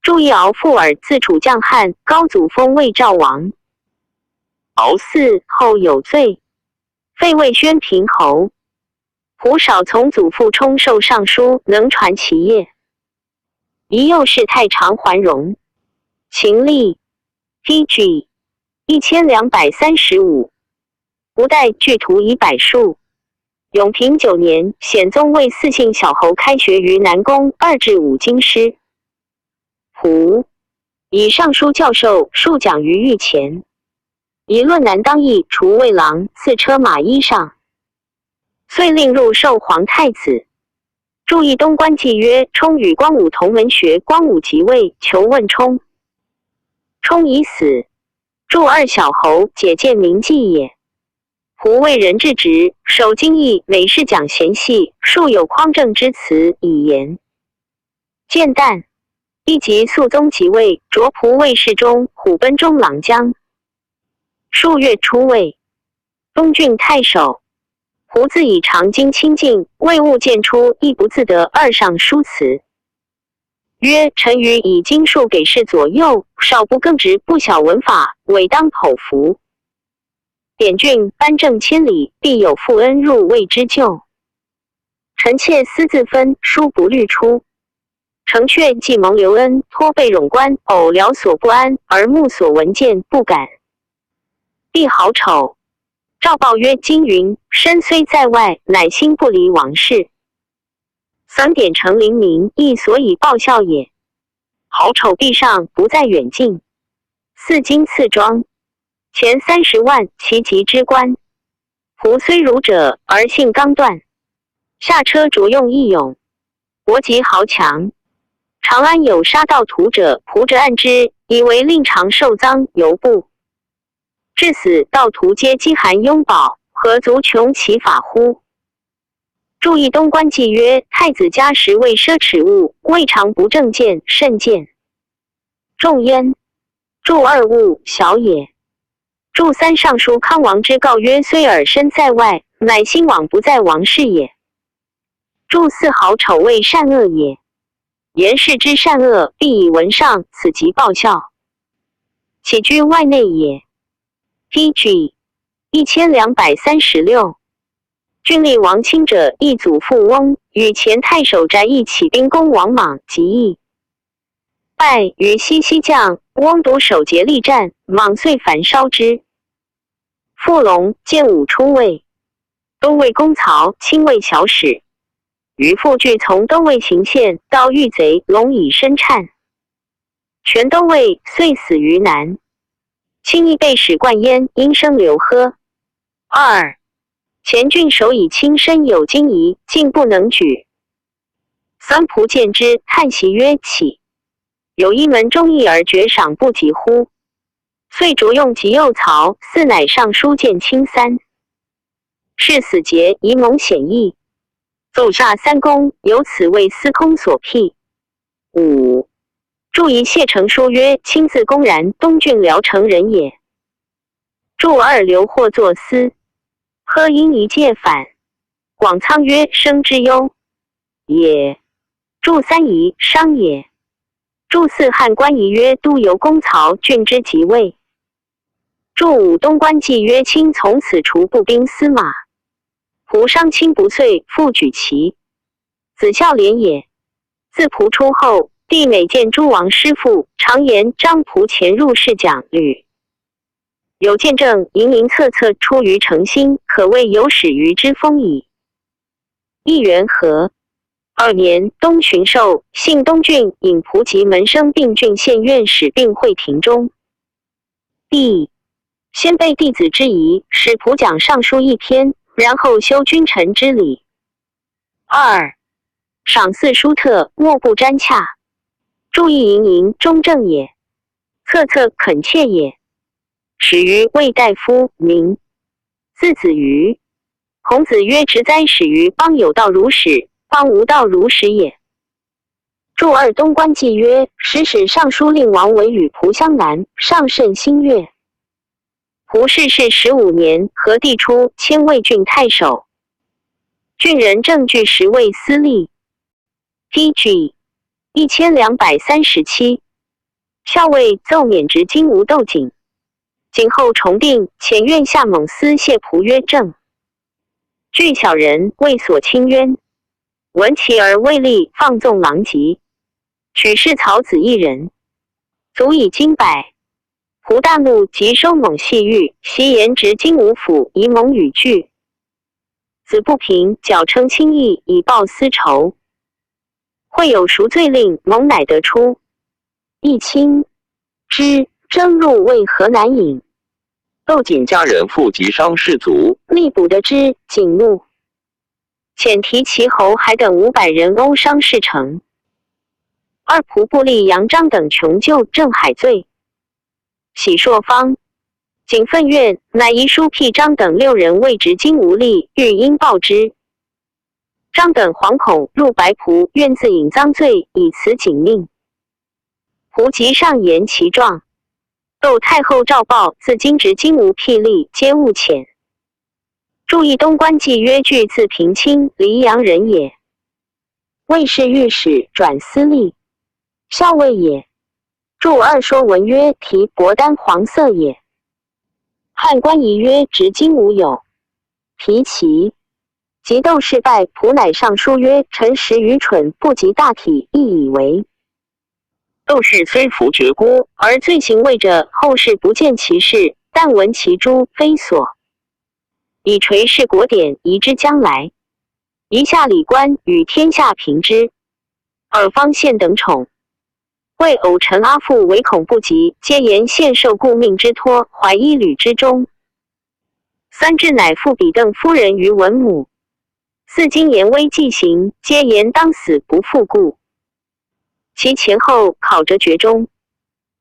祝一敖父尔，自楚将汉，高祖封魏赵王。敖嗣后有罪，废魏宣平侯。仆少从祖父冲授尚书，能传其业。宜右侍太常桓荣。秦历 TG 1235。吴代具图以百数。永平9年，显宗为4姓小侯开学于南宫2至5经师。仆以尚书教授，数讲于御前。以论南当邑，除卫郎，赐车马衣裳。遂令入授皇太子。注意东关记曰：冲与光武同文学，光武即位，求问冲。冲已死，祝二小侯解见名记也。仆为人质直，守经义，每事讲贤细，数有匡正之词以言。见旦，亦即肃宗即位，擢仆卫侍中、虎贲中郎将。数月出位，东郡太守。仆自以长经清净，未悟见出，亦不自得二上书辞。曰：臣愚以经术给事左右，少不更直，不晓文法，委当口服。典郡颁政千里，必有负恩入位之咎。臣妾私自分，书不虑出。诚却既蒙留恩，托备冗官，偶聊所不安，而目所闻见不敢。必好丑。诏报曰：今云身虽在外，乃心不离王室。丧典成灵明，亦所以报效也。好丑必上，不在远近。4金赐装，前30万，其级之官。仆虽儒者，而性刚断。下车着用义勇，国籍豪强。长安有杀盗徒者，仆着按之，以为令常受赃，犹不。至死盗徒皆饥寒拥饱，何足穷其法乎？注意东关记曰：太子家时为奢侈物，未尝不正见甚见。重焉。注2物小也。注3尚书康王之告曰：虽尔身在外，乃心往不在王室也。注4好丑谓善恶也。言事之善恶，必以文上，此即报效。起居外内也。PG 1236。郡吏王卿者，一祖父翁，与前太守翟义起兵攻王莽，即义。败于西西将，翁独守节力战，莽遂反烧之。傅龙建武出位，东魏公曹，亲卫小史。于傅据从东魏行县，到遇贼，龙以身颤。全东魏遂死于南。轻易被使灌焉，因生流喝。2. 前郡守以轻身有惊疑，竟不能举。三仆见之，叹息曰：岂有一门忠义而爵赏不及乎？遂着用及右曹，四乃上书见卿3。是死节宜蒙显义，奏杀3公，由此为司空所辟。5. 注仪谢成书曰：卿自公然东郡聊城人也。注2刘获作司，喝因一介反。广仓曰：生之忧也。注3夷商也。注4汉官仪曰：都邮公曹郡之即位。注5东关记曰：卿从此除步兵司马。仆商卿不遂，复举旗。子孝廉也。自仆出后，帝每见诸王师父，常言张仆前入室讲履，有见证，盈盈恻恻，出于诚心，可谓有始于之风矣。一元和2年，东巡狩，幸东郡尹仆及门生并郡县院使并会庭中。先备弟子之仪，使仆讲上书一篇，然后修君臣之礼。2. 赏赐书特，莫不瞻洽。注意盈盈，中正也；恻恻，恳切也。始于魏大夫，名字子瑜。孔子曰：直哉，始于邦有道如始，邦无道如始也。注2东关纪曰：使尚书令王为与仆相难，上甚心悦。仆逝世15年，和帝初，迁魏郡太守。郡人正据10位司隶。PG 1237。校尉奏免职金吾窦景。景后重定，遣院下猛司谢仆曰：正据小人，为所轻冤，闻其而未立，放纵狼藉，取士曹子一人，足以经百。仆大怒，即收猛细狱，袭言直金吾府，以猛与惧。子不平，矫称轻易，以报私仇。会有赎罪令，猛乃得出。一亲之，征入为河南尹。窦景家人父及伤士卒，力捕得之，景怒，遣提其侯还等500人殴伤事成。2仆部吏杨章等穷救郑海罪。喜朔方，景愤怨，乃遗书辟章等6人为执金无力，欲应报之。章等惶恐，入白仆，愿自引赃罪，以辞景命。仆即上言其状。窦太后诏报，自今执金吾辟吏，皆勿遣。注意东关纪曰：据自平清，黎阳人也。魏氏御史，转司隶，校尉也。注2说文曰：提帛丹黄色也。汉官仪曰：执金吾有皮其。及窦氏败，仆乃上书曰：臣实愚蠢，不及大体，亦以为。窦氏虽服爵郭，而罪行未者，后世不见其事，但闻其诛，非所。以垂世国典，移之将来。夷下礼官，与天下平之。尔方县等宠。为偶臣阿父，唯恐不及，皆言献受顾命之托，怀一履之中。3至乃复比邓夫人于文母。4今言危既行，皆言当死不复顾。其前后考折决中。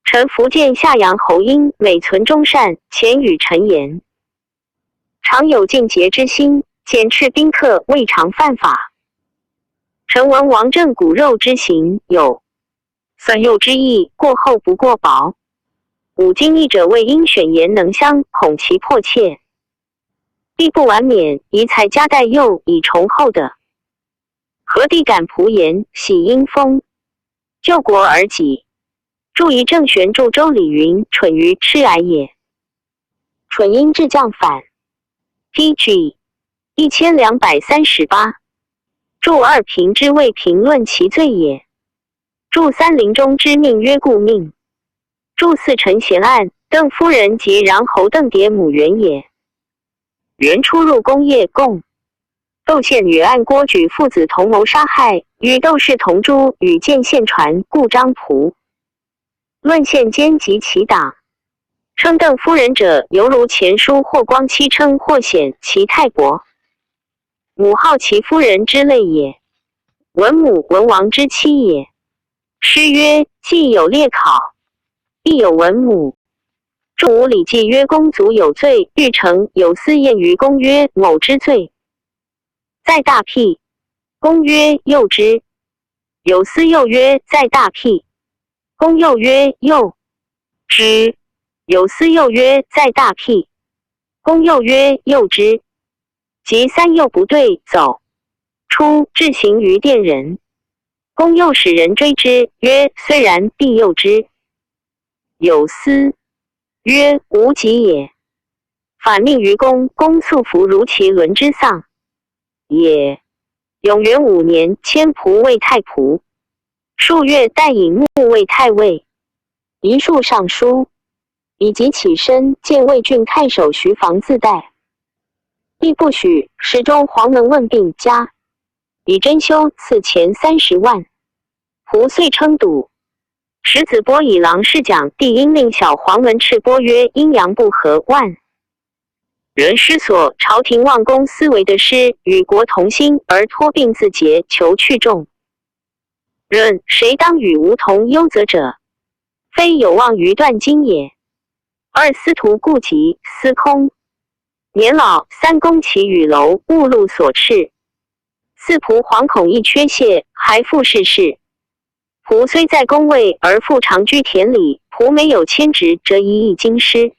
臣福建夏阳侯婴，每存忠善，前与臣言，常有尽节之心，减斥宾客，未尝犯法。臣闻王政骨肉之行，有散诱之意，过厚不过薄。5经义者为应选言能相，恐其迫切。必不完免，宜才加代幼，以重厚的。何帝感仆言，喜因风，救国而己。注意郑玄注周礼云：蠢于痴癌也。蠢因至将反。PG 1238。注2评之谓评论其罪也。注3临终之命曰故命。注4陈贤案，邓夫人及穰侯邓蝶母原也。原出入宫业共。窦宪与按郭举父子同谋杀害，与窦氏同诛，与见县传故张仆。论宪奸及其党，称邓夫人者，犹如前书或光妻称或显其太伯，母好其夫人之类也。文母文王之妻也。诗曰：既有列考，必有文母。注5礼记曰：公族有罪，欲成有司验于公曰：某之罪，在大辟。公曰：诱之。有司又曰：在大辟。公又曰：诱之。有司又曰：在大辟。公又曰：诱之。及3又不对，走出，至行于殿人。公又使人追之，曰：虽然，必诱之。有司曰：无及也。反命于公，公素服如其伦之丧也。永元5年，迁仆为太仆。数月代以木为太尉，仪庶尚书，以及起身见魏郡太守徐房自代。亦不许时中黄门问病家，以珍馐赐钱30万。仆遂称笃。石子波以郎侍讲帝因令小黄门敕波曰：阴阳不和，万人失所，朝廷望公思维的师，与国同心而托病自节，求去众。论谁当与吾同忧责者，非有望于断金也。二司徒顾及司空年老，三公其与楼误禄所斥，四仆惶恐亦缺陷，还复事事。仆虽在宫位，而复常居田里。仆没有迁职，则一役京师。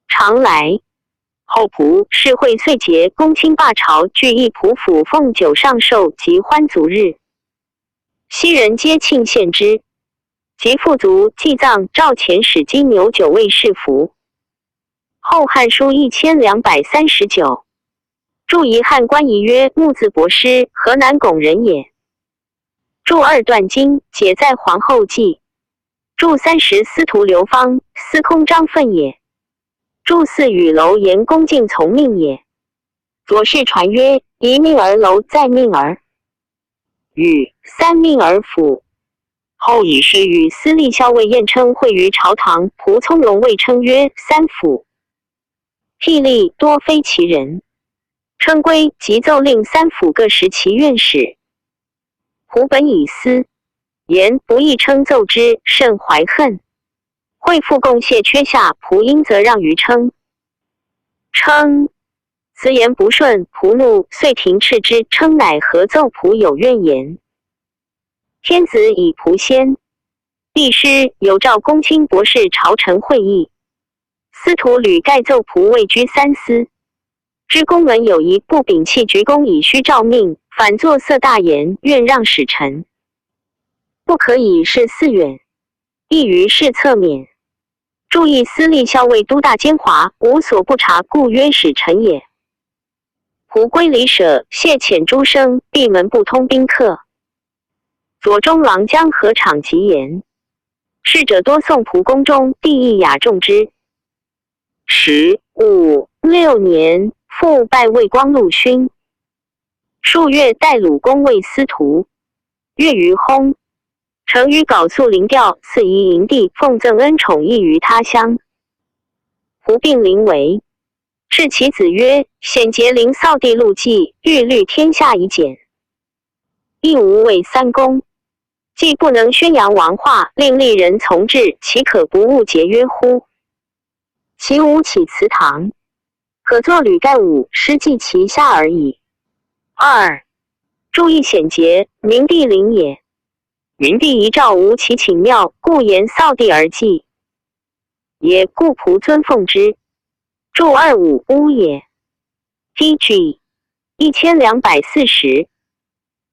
常来后仆是会岁节，公卿罢朝，俱一仆府奉酒上寿及欢族日，昔人皆庆献之。及富足祭葬，赵前使金牛9位侍服。后汉书1239，注遗汉官仪曰：木字伯师，河南巩人也。注2段经，解在皇后记。注30司徒刘芳，司空张奋也。注4与楼言恭敬从命也。左氏传曰：一命而楼在命而与，3命而辅。后以是与司隶校尉晏称会于朝堂，仆从容谓称曰：三辅。辟吏多非其人，称归即奏令三辅各识其院使。仆本以私言不义，称奏之，甚怀恨。会复贡谢缺下，仆因则让于称辞言不顺，仆怒，遂停斥之。称乃何奏仆有怨言。天子以仆先，帝师有召公卿博士朝臣会议。司徒屡盖奏仆位居三司，知公文有疑，不摒弃鞠躬以虚诏命，反作色大言，愿让使臣。不可以事嗣远，亦于事侧免。注意司隶校尉都大奸猾，无所不察，故曰使臣也。仆归离舍，谢遣诸生，闭门不通宾客。左中郎将何场疾言，侍者多送仆宫中，帝亦雅重之。15、6年，复拜魏光禄勋。数月，代鲁公卫司徒。月于薨。成于缟素灵调，赐仪营地，奉赠恩宠益于他乡。仆病临危，斥其子曰：显节灵扫地路祭，欲虑天下以简。亦无为三公，既不能宣扬王化，令丽人从治，岂可不务节约乎？其无起祠堂，可作履盖武，施祭其下而已。2. 注意显节，明帝陵也。明帝遗诏无其请庙，故言扫地而祭也，故仆尊奉之。注25屋也。DG 1240。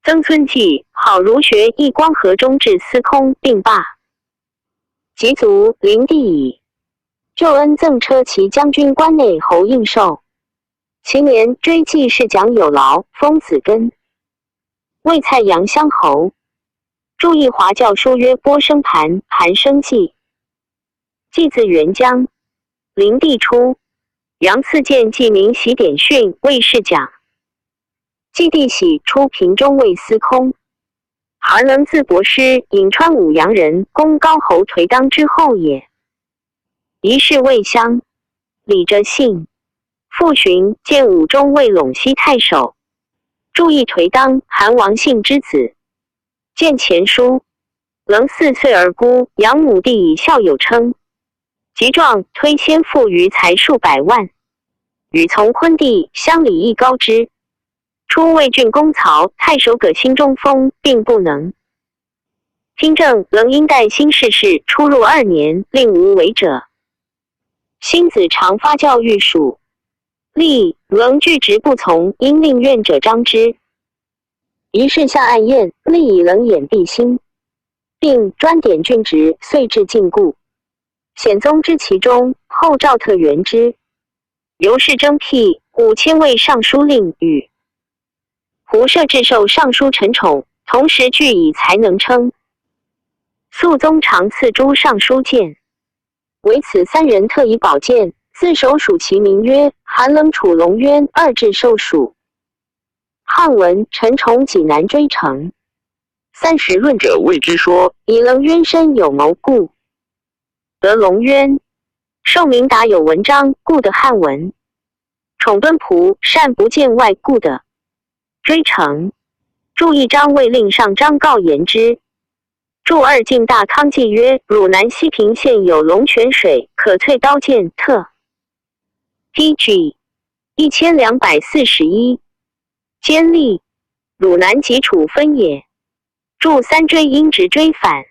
曾孙纪好儒学，亦光和中至司空，并罢。及卒，灵帝矣。旧恩赠车骑将军关内侯应寿。其年追记事蒋有劳，封子根。魏蔡阳乡侯。注意华教书曰：波生盘，盘生纪。纪字元江。灵帝初，杨赐见纪明喜典训，魏氏讲。纪帝喜出平中尉司空，而能自博师，颍川武阳人，公高侯颓当之后也。一世魏襄，李着信，复寻见武中尉陇西太守。注意颓当，韩王信之子。见前书，棱4岁而孤，养母弟以孝有称。及壮，推先父于财数百万，与从昆弟乡里亦高之。初魏郡公曹太守葛心中封，并不能。听政仍因代新世事，出入2年，令无为者。辛子常发教御属，立仍拒职不从，因令愿者张之。一事下暗宴，立以冷眼蔽心，并专点郡职，遂至禁锢。显宗知其中，后诏特援之。由是征辟，5000位尚书令与仆射至授尚书陈宠，同时据以才能称。肃宗常赐诸尚书剑，唯此三人特以宝剑，自首属其名曰寒冷楚龙渊，二至受属。汉文陈崇济南追成。30论者谓之说，以棱渊深有谋故。得龙渊，受明达有文章故的汉文。宠敦仆善不见外故的追成。注一章为令上章告言之。注二晋大康记曰：汝南西平县有龙泉水，可淬刀剑特。PG 1241。监吏，汝南及楚分也。注三追因直追反。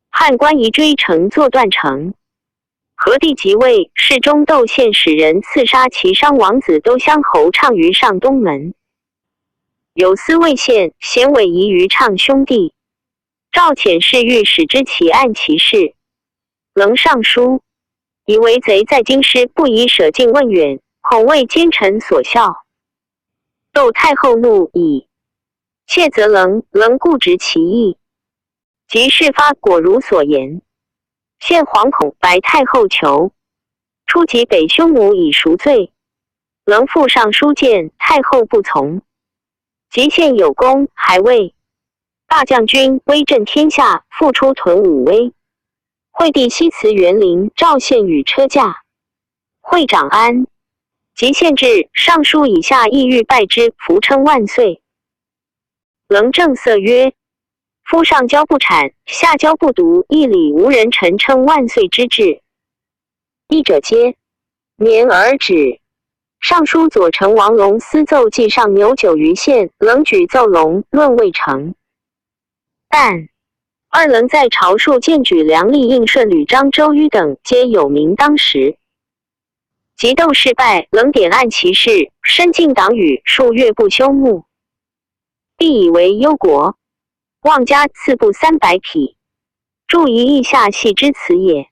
汉官仪追成作断成。和帝即位，世中窦宪使人刺杀齐商王子都乡侯畅于上东门。有司魏县咸委疑于畅兄弟。赵遣侍御史知其案其事，棱上书，以为贼在京师，不宜舍近问远，恐为奸臣所笑。窦太后怒矣，谢则棱固执其意，即事发果如所言。献惶恐白太后求，初及北匈奴以赎罪，棱复上书谏，太后不从。及献有功，还谓大将军威震天下，复出屯武威。惠帝西辞园林，赵献与车驾。会长安，及献至上书以下，意欲拜之，服称万岁。棱正色曰：夫上交不产，下交不读，一礼无人臣称万岁之志。议者皆免而止。尚书左丞王龙私奏记上牛9余县，棱举奏龙论未成。但二棱在朝数荐举梁吏应顺吕张周瑜等皆有名当时。及窦事败，棱点按其事，深进党羽，数月不休沐。必以为忧国，望加赐布300匹。注一意下系之词也。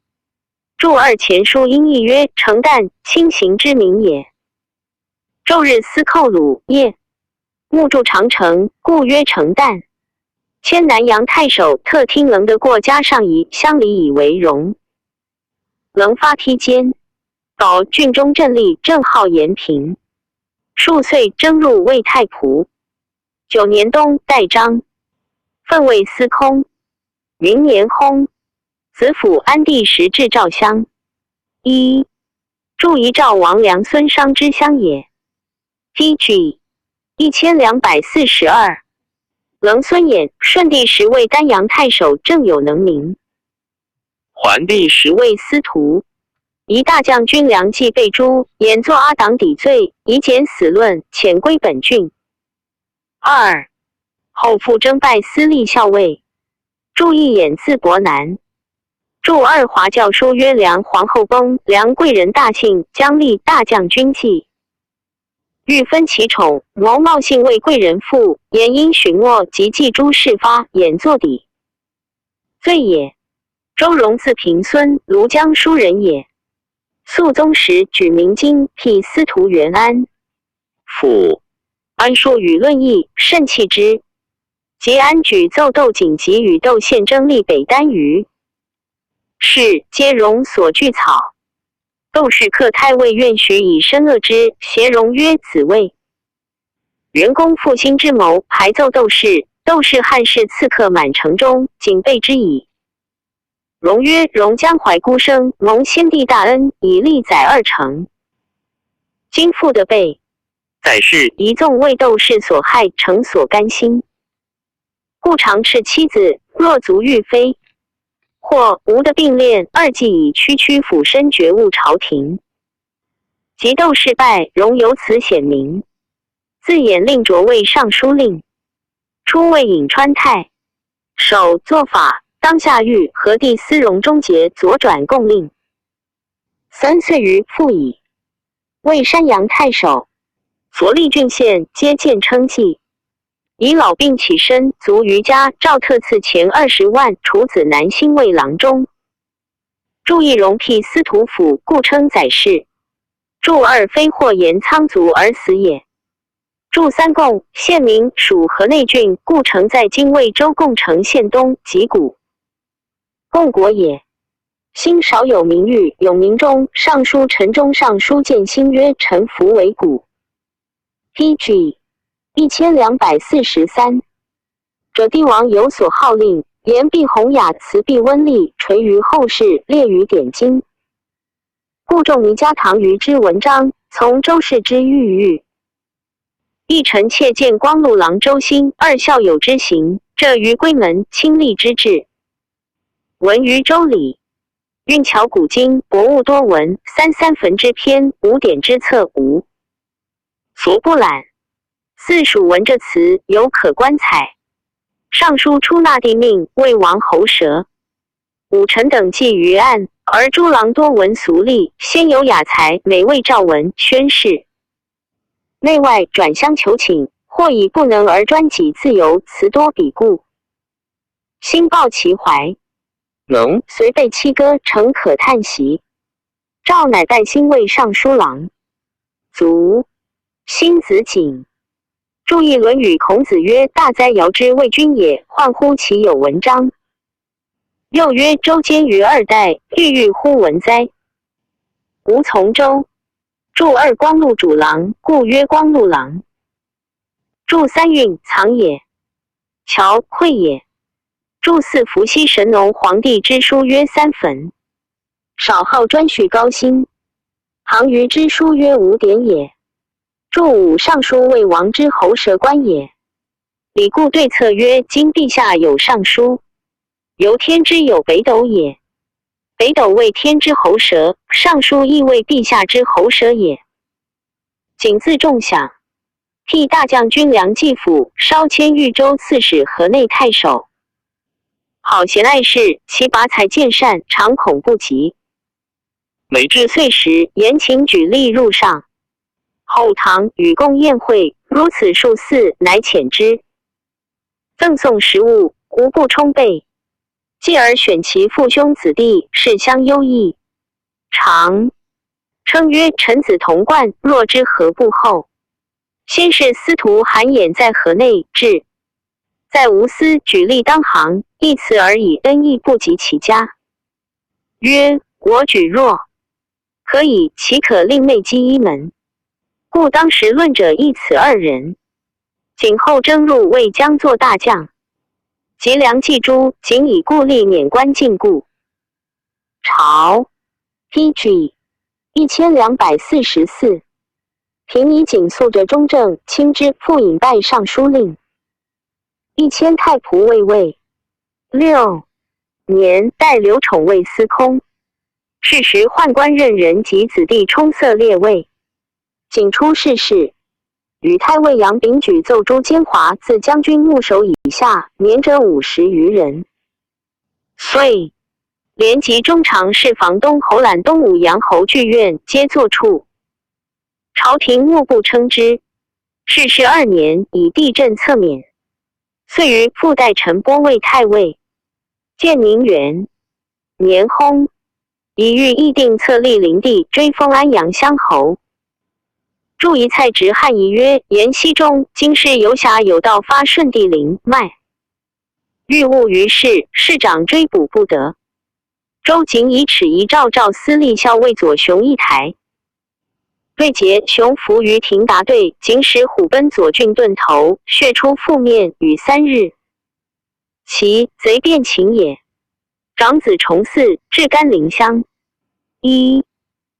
注二前书因意曰成旦轻行之名也。昼日司寇虏夜，目筑长城，故曰成旦。迁南阳太守，特听棱得过家上仪，乡里以为荣。棱发披坚，保郡中镇吏，正号延平。数岁征入魏太仆。9年冬，代章，分为司空。云年薨，子府安帝时至赵乡。一注遗赵王梁孙商之乡也。PG 1242。棱孙衍，顺帝时为丹阳太守，正有能名。桓帝时为司徒，一大将军梁冀被诛，演作阿党抵罪，以减死论，遣归本郡。2后复征拜司隶校尉。注一衍字伯南。注二华教书曰梁皇后崩，梁贵人大幸，将立大将军记。欲分其宠，谋冒幸为贵人妇，言因寻握及记诸事发，演作底。罪也。周荣字平孙，庐江舒人也。肃宗时举明经，辟司徒元安。府安说与论议，甚弃之。及安举奏窦景及与窦宪争立北丹虞，是皆荣所具草。窦氏克太尉愿许以身恶之，偕荣曰子谓。元公复兴之谋，排奏窦氏。窦氏汉室刺客满城中，警备之矣。荣曰：荣将怀孤生，蒙先帝大恩，以力载2城。今复得备，载氏一纵为窦氏所害，诚所甘心。故常斥妻子，若足欲飞，或无的并列，2计以区俯身觉悟朝廷。及窦事败，荣由此显明，自衍令擢为尚书令，初为颍川太守，作法。当下狱，和帝司荣终结，左转贡令。3岁余复矣。为山阳太守，所历郡县皆见称记。以老病起身，卒于家。赵特赐钱20万，处子南兴卫郎中。注意荣辟司徒府，故称载氏。注二非或言仓卒而死也。驻三贡，县名属河内郡，故城在今魏州贡城县东及古贡国也。兴少有名誉，永明中尚书陈中尚书建兴曰：臣服为古。PG 1243。者帝王有所号令，言必弘雅，辞必温丽，垂于后世，列于典经。故仲尼家堂于之文章，从周氏之郁郁。一臣妾见光禄郎周兴，二校友之行，这于归门，亲历之志。闻于周礼，运巧古今，博物多闻，三坟之篇，五典之册无所不览。四属闻这词，犹可观采。尚书出纳帝命，魏王侯舌。武臣等记于案，而诸郎多闻俗例，先有雅才，每谓诏文宣示。内外转相求请，或以不能而专己自由，词多比故。心抱其怀，能遂被七歌，诚可叹息。赵乃代兴为尚书郎。卒，辛子景。注意《论语》，孔子曰：大哉尧之谓君也，患乎其有文章。又曰：周兼于二代，郁乎文哉。吾从周。注二光禄主郎，故曰光禄郎。注三运藏也，乔愧也。注四伏羲神农皇帝之书曰三坟，少号专序高辛。行于之书曰五典也。注五尚书魏王之侯舌官也。李固对策曰：今陛下有尚书，由天之有北斗也。北斗为天之喉舌，尚书亦为陛下之喉舌也。谨自重享，替大将军梁继甫，稍迁豫州刺史、河内太守。好贤爱士，其拔才见善，常恐不及。每至岁时，言情举例入上。后唐与共宴会，如此数次，乃遣之。赠送食物，无不充备。继而选其父兄子弟，是相优异。常称曰：臣子同冠，若之何不厚？先是司徒韩衍在河内至，在吴司举例当行，一词而已，恩义不及其家。曰：我举若可以，岂可令妹姬一门？故当时论者一此二人。景后征入魏将作大将。及梁冀诸，仅以故吏免官禁锢。朝 PG 1244。平以景肃着中正，亲之，复引拜尚书令。1000太仆卫尉。6年，代刘宠为司空。是时宦官任人及子弟充塞列位。景出仕事。与太尉杨秉举奏诸奸猾，自将军牧守以下，年者50余人。遂连及中常侍房东侯览、东武阳侯剧院，皆作处。朝廷莫不称之。世事2年，以地震侧免。遂于复代陈波为太尉。建宁元年薨，以欲议定册立灵帝，追封安阳乡侯。注一蔡直汉仪曰：延熹中，今世游侠有道发顺帝灵脉，欲务于世，市长追捕不得。周瑾以齿仪诏司隶校尉左雄一台。瑞节雄伏于亭达队，景使虎奔左郡顿头，血出覆面，与3日。其贼变秦也。长子重嗣，至甘陵乡。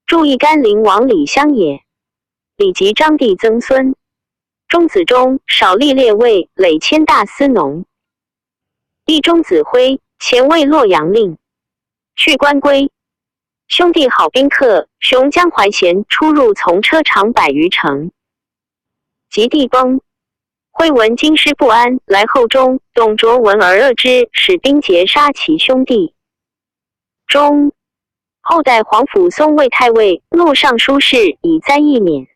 注意甘陵王李乡也。李及张帝曾孙。中子忠少立列位，累迁大司农。弟中子辉前为洛阳令。去官归。兄弟好宾客，雄江淮贤出入从车长100余程。及帝崩，辉闻京师不安，来后中，董卓闻而恶之，使兵劫杀其兄弟。中后代皇甫嵩为太尉，录尚书事，以簪役免。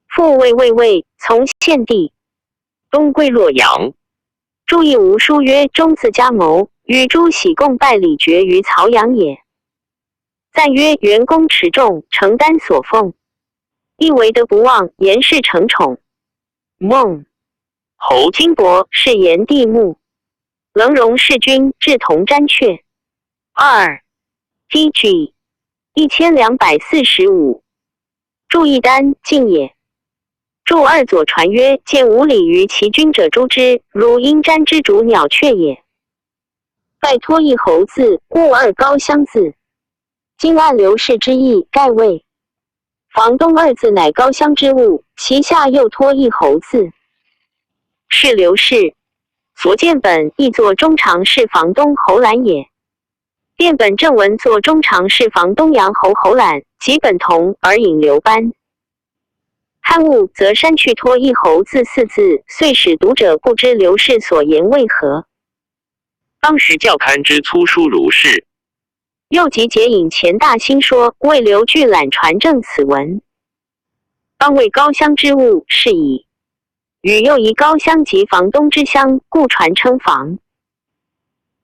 复为卫尉，从献帝。东归洛阳。注意吴书曰：中自家谋，与诸喜共拜礼绝于曹阳也。赞曰：元公持重，承担所奉，亦为德不忘，言事承宠。孟侯金帛是炎帝墓，棱荣弑君志同瞻阙。2 DG 1245祝义丹晋也。祝二左传曰：见无礼于其君者诛之，如鹰瞻之逐鸟雀也。拜托一侯字，故二高相字。今按刘氏之意，盖谓房东二字乃高相之物，其下又托一侯字。是刘氏。所见本亦作中常侍房东侯览也。变本正文作中常侍房东阳侯侯览，即本同而引刘班。汉物则删去托一侯字四字，遂使读者不知刘氏所言为何。当时教刊之粗疏如是。又即解引钱大兴说，为刘据览传正此文。当为高乡之物，是矣。与又疑高乡及房东之乡，故传称房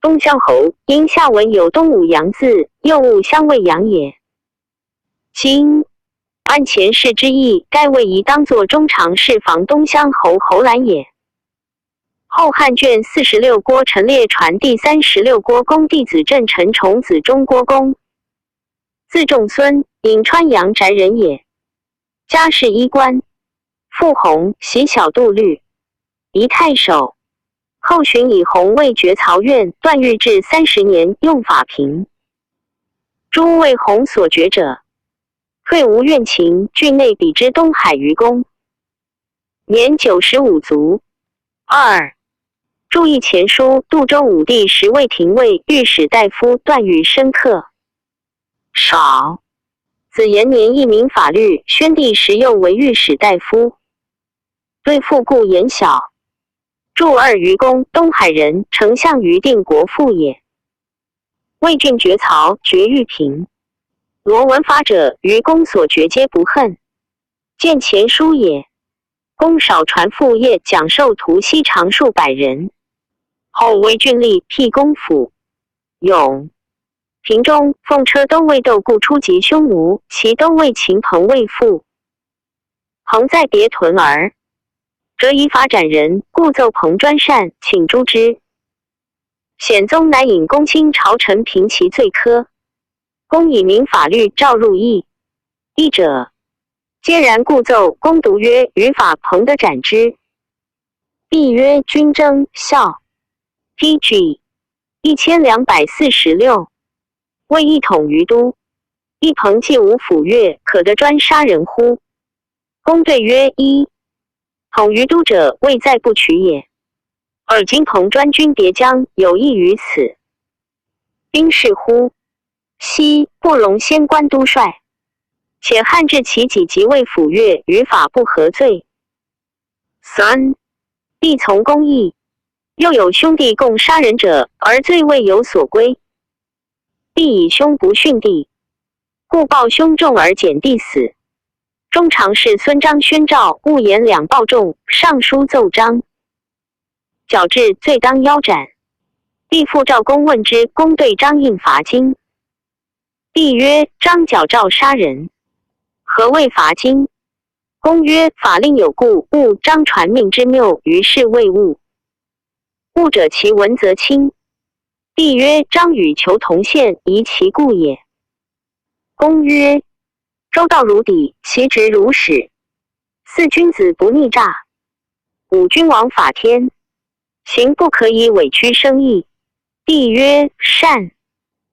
东乡侯，因下文有东武阳字，又误乡未阳也。今按前世之意，该位宜当作中常侍房东乡侯侯览也。后汉卷46郭陈列传第36郭公弟子郑成崇子中郭公，字仲孙，颍川阳翟人也。家世衣冠，父弘，袭小度律，仪太守。后寻以弘为爵曹院，段誉治30年，用法平。诸为弘所爵者，退无怨情，郡内比之东海愚公。年95卒。2注意前书，杜州武帝时为廷尉、御史大夫，段誉深刻。少。子延年一名法律，宣帝时又为御史大夫。对父故言小。祝二愚公，东海人，丞相于定国父也。魏郡爵曹，爵玉平。罗文法者，愚公所爵皆不恨。见前书也。公少传父业，讲授徒悉长数百人。后为郡吏，辟公府。永平中奉车东魏窦固出及匈奴，其东魏秦彭魏父。彭在别屯儿，折以法斩人，故奏彭专善，请诛之。显宗乃引公卿朝臣评其罪科。公以明法律诏入议，议者皆然，故奏。公读曰：于法彭得斩之。帝曰：君征孝。PG 1246为一统于都，一彭既无府钺，可得专杀人乎？公对曰：一统于都者，未在不取也。尔今彭专军叠江，有益于此。兵士乎？昔不容先官都帅，且汉至其己即为府钺，于法不合罪。3必从公义。又有兄弟共杀人者，而罪未有所归，必以兄不殉弟，故报兄重而减弟死。中常侍孙章宣诏，勿言两报重，上书奏章，矫治罪当腰斩。帝复赵公问之，公对章应罚金。帝曰：章矫诏杀人，何谓罚金？公曰：法令有故，勿章传命之谬，于是谓误。误者其文则轻。帝曰：章与求同县，宜其故也。公曰：周道如砥，其职如矢。四君子不逆诈，五君王法天，行不可以委屈生义。帝曰：善。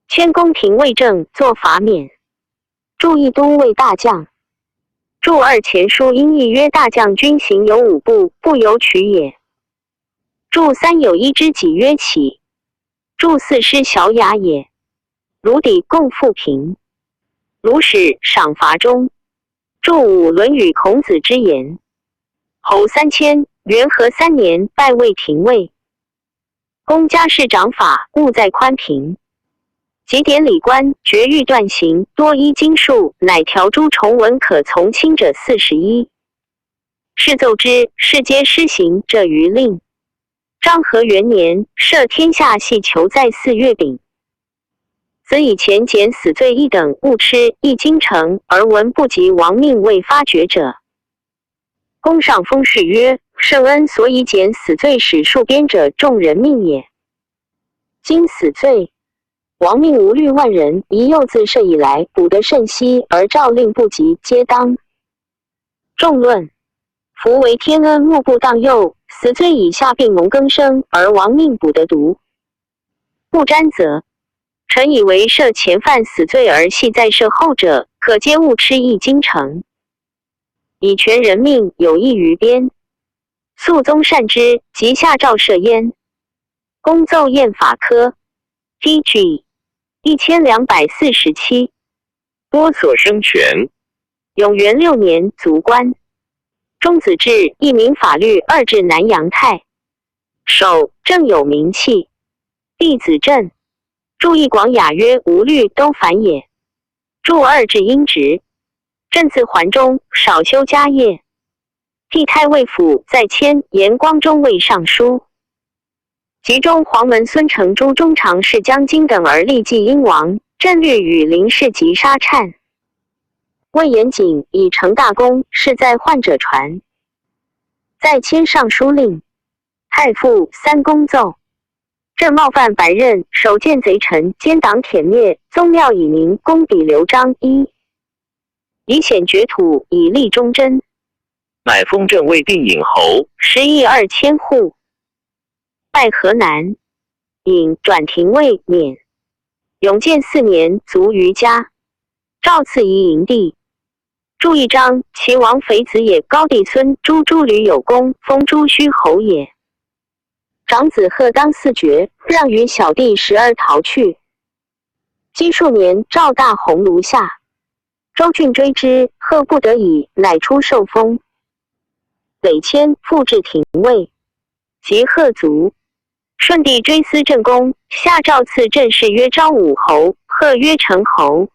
迁宫廷尉正，作罚免。祝义都尉大将。祝二前书因议曰：大将军行有5步，不由取也。祝3有1之己曰起。祝4失小雅也。如砥共复平。如使赏罚中。祝5论语孔子之言。侯3000，元和3年拜为廷尉。公家事长法，务在宽平。及典礼官，绝欲断刑，多依经术，乃条诸重文可从轻者41。是奏之，是皆施行这于令。章和元年，赦天下系囚在4月丙。子以前减死罪一等，勿吃一京城，而闻不及亡命未发觉者。公上封谥曰圣恩所以减死罪使数编者众人命也。今死罪，亡命无虑万人，宜幼自设以来，补得甚稀，而诏令不及，皆当。众论：夫为天恩，莫不当佑；死罪以下病蒙更生，而亡命补得毒。不沾则，臣以为赦前犯死罪而系在赦后者，可皆误吃一京城，以全人命，有益于边。肃宗善之，即下诏赦焉。公奏验法科 DG 1247。多所生权。永元6年卒官。钟子至一名法律2至南阳太守，正有名气。弟子正注意广雅曰无虑都反也。注2至阴直。朕自桓中少修家业。替太尉府在迁延光中尉尚书。及中黄门孙承朱中常侍将军等而立继英王，朕律与林氏及杀颤。魏延景以成大功，是在患者传。再迁尚书令。太傅3公奏。朕冒犯白刃，手见贼臣，奸党殄灭，宗庙以宁，公比刘璋一。以显爵土，以立忠贞。乃封镇魏定尹侯10亿2千户。拜河南，尹转廷尉免。永建4年卒于家。诏赐仪营地。注一章，其王肥子也，高帝孙朱吕有功，封朱虚侯也。长子贺当嗣爵，让与小弟12逃去。积数年，赵大鸿庐下。周俊追之，贺不得已，乃出受封。累迁复至廷尉。及贺卒，顺帝追思郑公，下诏赐郑氏曰昭武侯，贺曰成侯。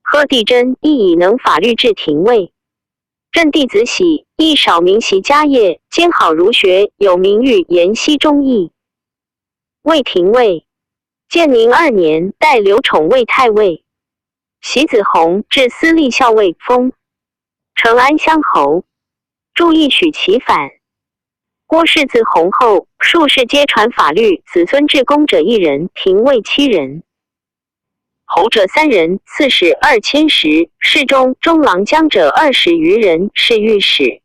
贺帝真亦以能法律至廷尉。郑弟子喜，亦少明习家业，兼好儒学，有名誉言熙忠义。魏廷尉。建宁2年，代刘宠为太尉。袭子弘至司隶校尉，封成安乡侯。注意许其反。郭氏自弘后，数世皆传法律，子孙至公者1人，廷尉7人。侯者3人，刺史2010，侍中、中郎将者20余人，是御史。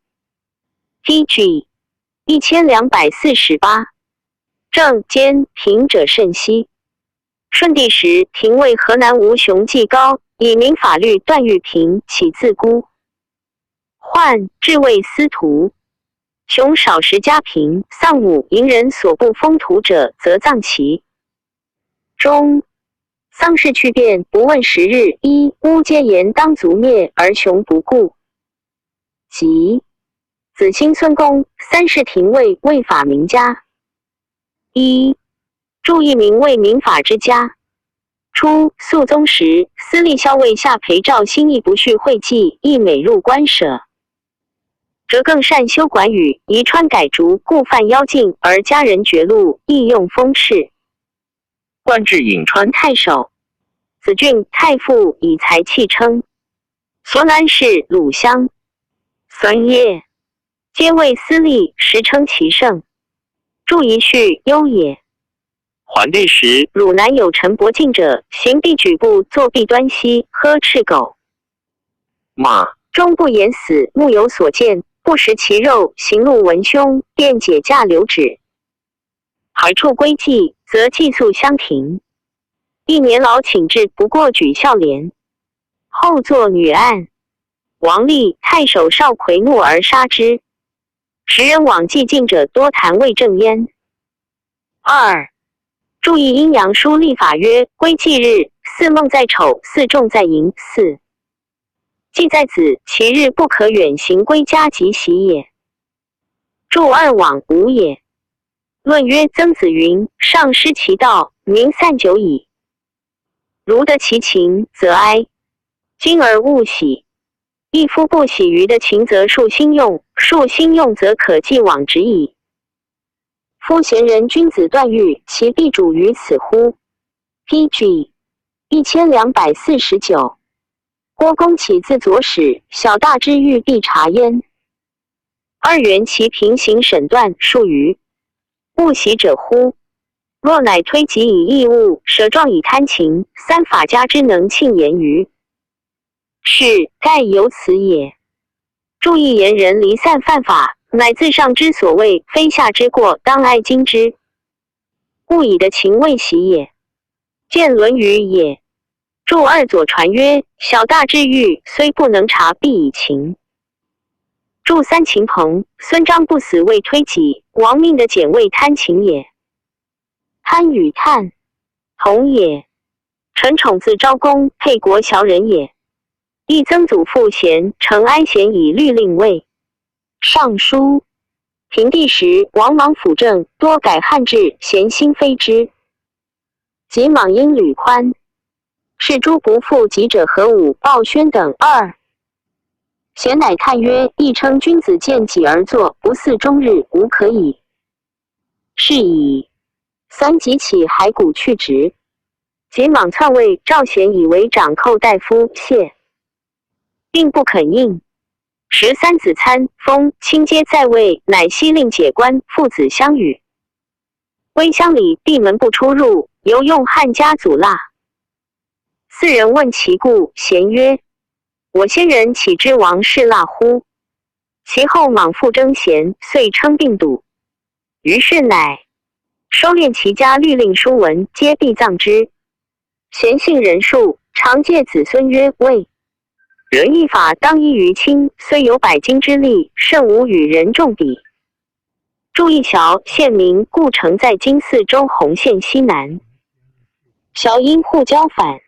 DG 1248。正兼平者甚稀。顺帝时，廷尉河南吴雄季高，以明法律段玉平，起自孤。宦至谓司徒。雄少时家贫，丧母迎人所不封土者，则葬其中。丧事去便，不问时日，一乌皆言当族灭，而雄不顾。即子卿孙公3世廷尉，为法名家。一注一名为民法之家。初肃宗时，司隶校尉下裴肇兴亦不恤讳忌，亦每入官舍。则更善修管语，宜川改竹，故犯妖禁，而家人绝禄，亦用封敕。冠至颍川太守。子俊太傅以才气称。所南氏鲁乡孙业，皆为司隶，时称其盛。注一序优也。桓帝时，汝南有陈伯敬者，行必举步，坐壁端膝，呵赤狗。骂终不言死，目有所见，不食其肉，行路闻凶，便解驾留止。还处归计，则寄宿相庭。一年老请至，不过举孝廉。后作女案。王立太守少魁怒而杀之。时人往既进者多谈魏正焉。2注意阴阳书历法曰：归忌日，巳梦在丑，巳重在寅，巳忌在子，其日不可远行归家即喜也。注2往无也。论曰：曾子云：上失其道，民散久矣。如得其情，则哀；今而勿喜。一夫不喜于的情，则数心用；数心用，则可继往直矣。夫贤人君子断欲，其必主于此乎？PG 1249。郭公起自左使，小大之欲必察焉。二元其平行审断数余。物喜者乎？若乃推己以异物，舍状以贪情，三法家之能庆言于？是盖由此也。注意言人离散犯法，乃自上之所谓，非下之过，当爱矜之。物以的情未喜也。见《论语》也。注二左传曰：小大之欲，虽不能察，必以情。注三秦鹏、孙张不死为推己，亡命的简谓贪情也。贪与叹同也。陈宠自昭公，沛国小人也。亦曾祖父贤，承安贤以律令位。尚书平帝时，王莽辅政，多改汉制，贤心非之。及莽因吕宽，是诸不复及者何武、鲍宣等二。贤乃叹曰：亦称君子见己而作，不似终日，无可矣。是以三即起骸骨去职。及莽篡位，赵贤以为长寇大夫，谢并不肯应。13子参封亲皆在位，乃悉令解官，父子相与。微乡里闭门不出入，犹用汉家阻蜡。四人问其故，贤曰：我先人岂知王室蜡乎？其后莽复征贤，遂称病笃。于是乃收敛其家律令书文，皆必葬之。贤信人数，常戒子孙曰：魏人义法当依于亲，虽有百金之力，甚无与人众比。注意小县名，故城在今四周洪县西南。小因护交反。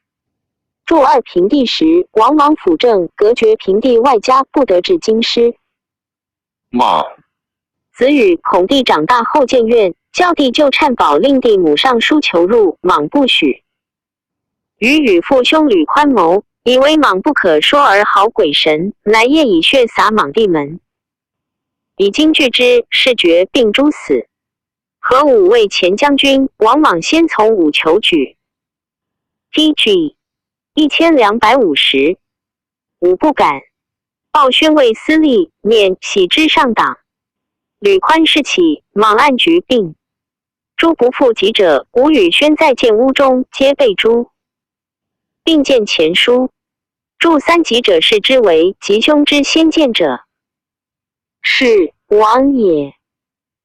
注二平帝时，王莽辅政，隔绝平帝外家，不得至京师。莽子羽孔帝长大后建院，教帝就忏宝，令帝母上书求入，莽不许。与羽父兄吕宽谋，以为莽不可说而好鬼神，乃夜以血洒莽帝门。以今据之，是决并诛死。何武为前将军，王莽先从武求举。T.G. 1250。武不敢。鲍宣为司隶，免喜之上党。吕宽事起，莽按局并。诸不复及者，吴与宣在建屋中，皆被诛。并见前书。注三级者视之为吉凶之先见者，是王也。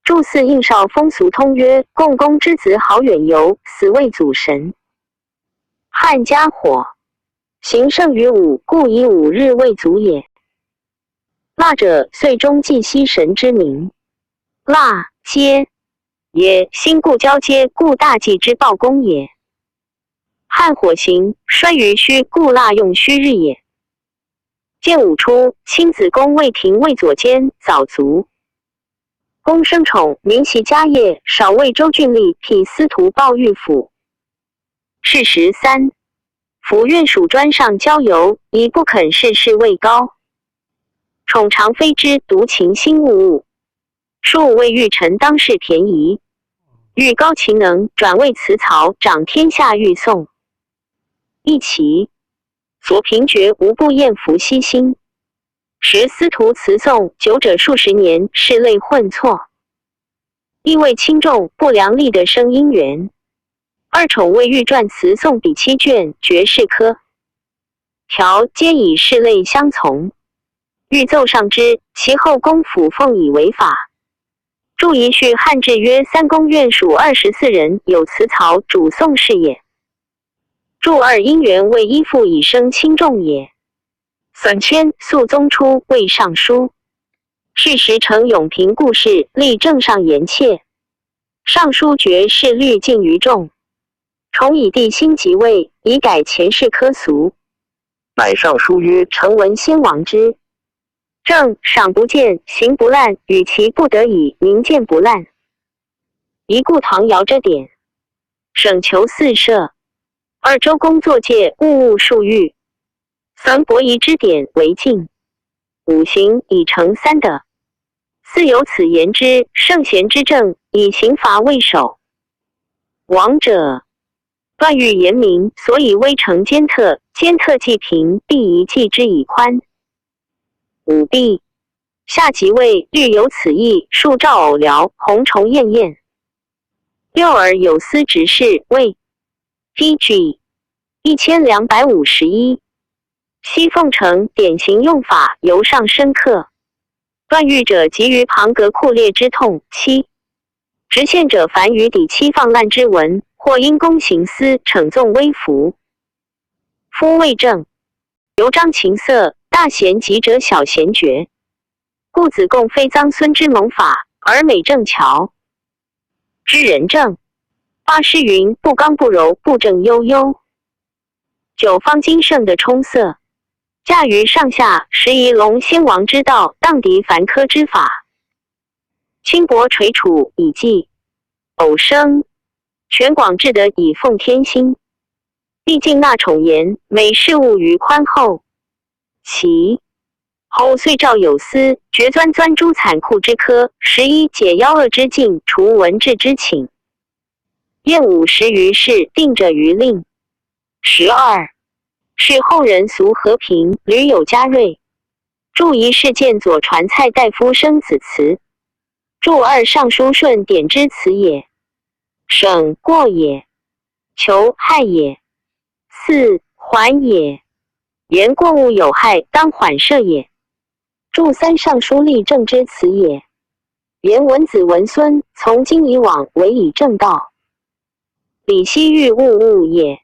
注四应少风俗通曰：共工之子好远游，死为祖神。汉家火行胜于武，故以5日为祖也。蜡者，岁中祭西神之名。蜡皆也，心故交接，故大祭之报功也。汉火行，衰于虚，故蜡用虚日也。建武初，亲子公魏廷魏左监，早卒。公生宠，民袭家业，少为州郡吏，辟司徒鲍御府。是13，府院属专上交游，以不肯事事位高。宠常非之，独情心物物。数为御臣当世便宜，欲高其能，转为辞曹，掌天下欲颂。一齐所平爵无不厌服悉心。时司徒辞颂，久者数十年，是类混错。亦为轻重不良立的生因缘。二宠为御传辞颂比7卷，绝世科条皆以是类相从。欲奏上之，其后公府奉以为法。注遗序汉制曰：三公院属24人，有辞曹主颂是也。注二因缘为依附以生轻重也。3迁肃宗初为尚书。序时承永平故事，立正上言切。尚书爵士律尽于众。重以帝辛即位，以改前世科俗。乃上书曰：承文先王之政，赏不见，行不滥，与其不得已，民见不滥。一故唐尧这典，省求四摄。二周公作戒，物数欲。3伯夷之典为禁。5行以成3德。4有此言之，圣贤之政，以刑罚为首。王者断欲严明，所以微惩奸特，奸特既平，必宜继之以宽。5弊下即位，虑有此意，数兆偶辽，红虫艳艳。六耳有司执事，谓 DG 1251。西凤城典型用法尤上深刻。断狱者急于旁隔库裂之痛，七直线者凡于底期放烂之文，或因公行私惩纵微服。夫谓正，尤彰情色，大贤吉者小贤绝。故子贡非臧孙之谋法，而美正巧知人正。八诗云：不刚不柔，不正悠悠。九方金圣的冲色，驾于上下，时宜龙先王之道，荡涤凡科之法。轻薄垂楚以济偶生，全广志得以奉天心。毕竟纳宠言，每事物于宽厚。其后遂诏有司，决钻诸残酷之科，11解妖恶之境，除文治之请。验50余事，定者于令。12是后人俗和平，屡有嘉瑞。注一事件左传蔡大夫生子词。注二尚书顺典之词也。省过也，求害也。四缓也，言过物有害，当缓赦也。注三尚书立正之词也。言文子文孙，从今以往为以正道。理昔欲物也。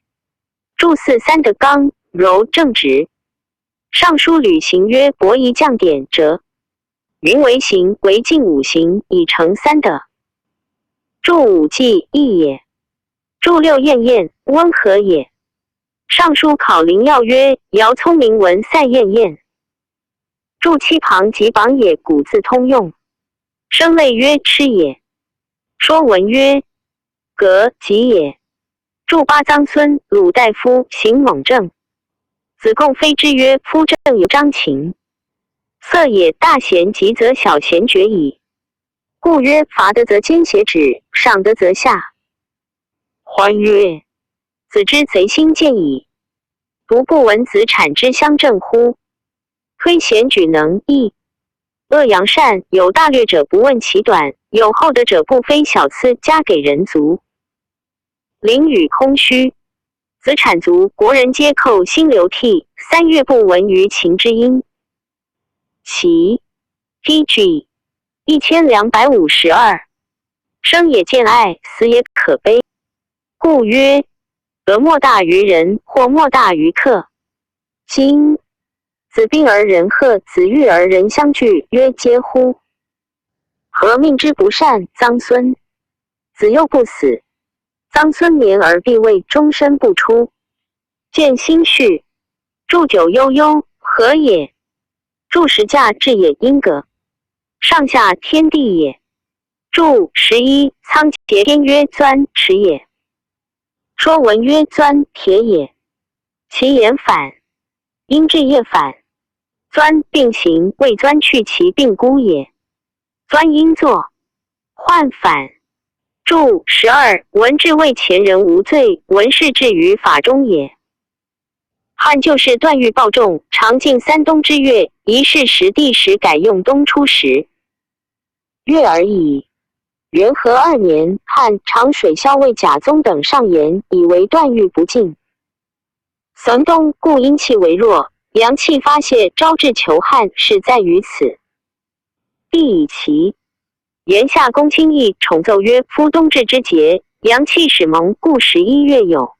注四三的刚柔正直。尚书履行曰：伯夷将典者，云为行，为尽五行，以成三德。注五纪义也。注六晏晏温和也。尚书考灵要曰：尧聪明文赛晏晏。注七旁及榜也，古字通用。声类曰吃也。说文曰格吉也。注八臧孙鲁大夫行猛正。子贡非之曰：夫正有张情，色也，大贤吉则小贤绝矣。故曰：罚得则奸邪止，赏得则下。欢曰：子之贼心见矣。独不闻子产之相正乎？推贤举能义，恶扬善，有大略者不问其短，有厚德者不非小赐加给人足。灵语空虚，子产足，国人皆寇心流涕，3月不闻于情之音。其 DG 1252。生也见爱，死也可悲。故曰：德莫大于人，或莫大于客。今子病而人贺，子欲而人相聚，曰嗟乎！何命之不善？臧孙。子又不死。臧孙年而必位，终身不出。见心绪。注九悠悠，何也？注十驾至也，阴格。上下天地也。注11仓颉篇曰钻尺也。说文曰钻铁也。其言反，因至业反。钻并行，谓钻去其病孤也。钻因作，患反。注12文治为前人无罪，文士治于法中也。汉旧时断狱暴众，常进3冬之月，一是时地时改用冬初时月而已。元和2年，汉长水校尉贾宗等上言，以为断狱不尽。神冬故阴气为弱，阳气发泄，招致求旱，是在于此。必以其言下公卿议宠奏曰：夫冬至之节，阳气始蒙，故11月有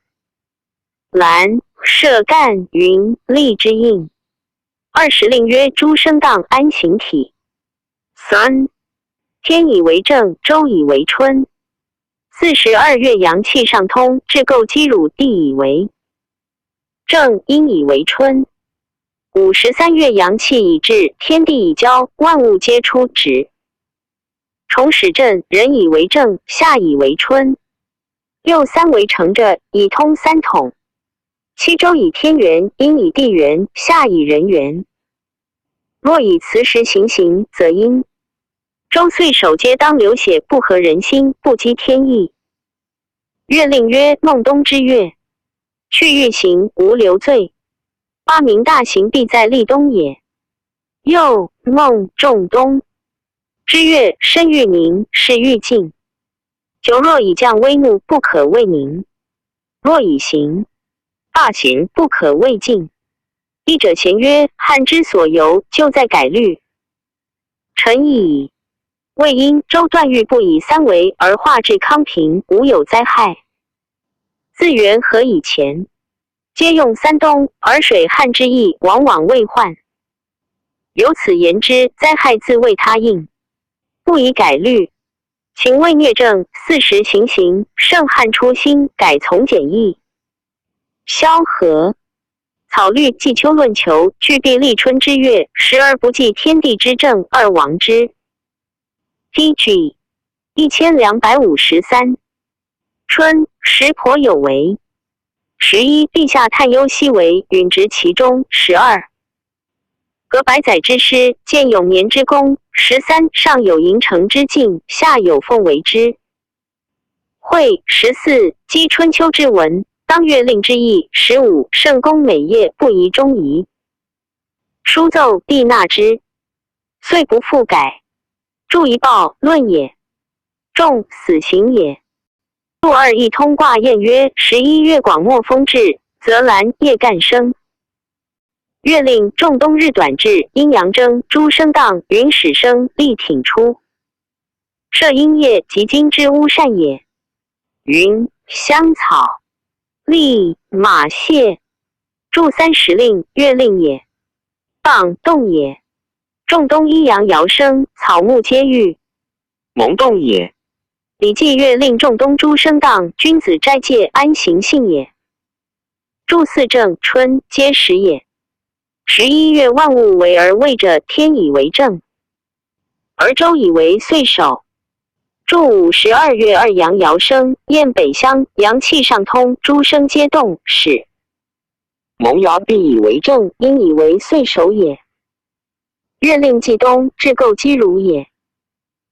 兰射干云立之应。20令曰：诸生荡安行体。3天以为正，周以为春。42月阳气上通，至构积乳，地以为正，阴以为春。53月阳气已至，天地已交，万物皆出直。重始正，人以为正，夏以为春。63为成者，以通三统。7周以天元，阴以地元，夏以人元。若以此时行，则阴。周岁首皆当流血，不合人心，不激天意。月令曰：孟冬之月，去欲行，无流罪。8名大刑必在立冬也。又孟仲冬。之月申欲宁，是欲尽。酒若以降微怒，不可谓宁；若以行罢行，不可谓尽。译者咸曰：汉之所由，就在改律。臣矣。魏因周段誉不以三为而化至康平，无有灾害。自元和以前，皆用三冬，而水旱之意往往未患。由此言之，灾害自为他应，不以改律。秦魏虐政40行刑，盛汉初兴，改从简易。萧何草律季秋论求，具必立春之月，时而不记天地之正而亡之。DG 1253。春，时颇有为。11，陛下探忧西为，允执其中。12，隔百载之师，见永年之功。13，上有营城之境，下有奉为之。会14，积春秋之文，当月令之意。15，圣公每夜不宜中仪。书奏必纳之，遂不复改。注一报论也，重死刑也。注二一通卦谚曰：11月广漠风至，则兰叶干生。月令仲冬日短至，阴阳争，诸生荡，云始生，力挺出。射阴叶及金之乌善也。云香草，栗马蟹。注30令，月令也。荡动也。仲冬一阳爻生，草木皆郁，蒙动也。礼记月令仲冬诸生荡，君子斋戒安行性也。注四正春皆时也。11月万物为而位者，天以为正，而周以为岁首。注5 12月二阳爻生，燕北乡，阳气上通，诸生皆动，始。蒙爻必以为正，应以为岁首也。月令季冬，至构积如也。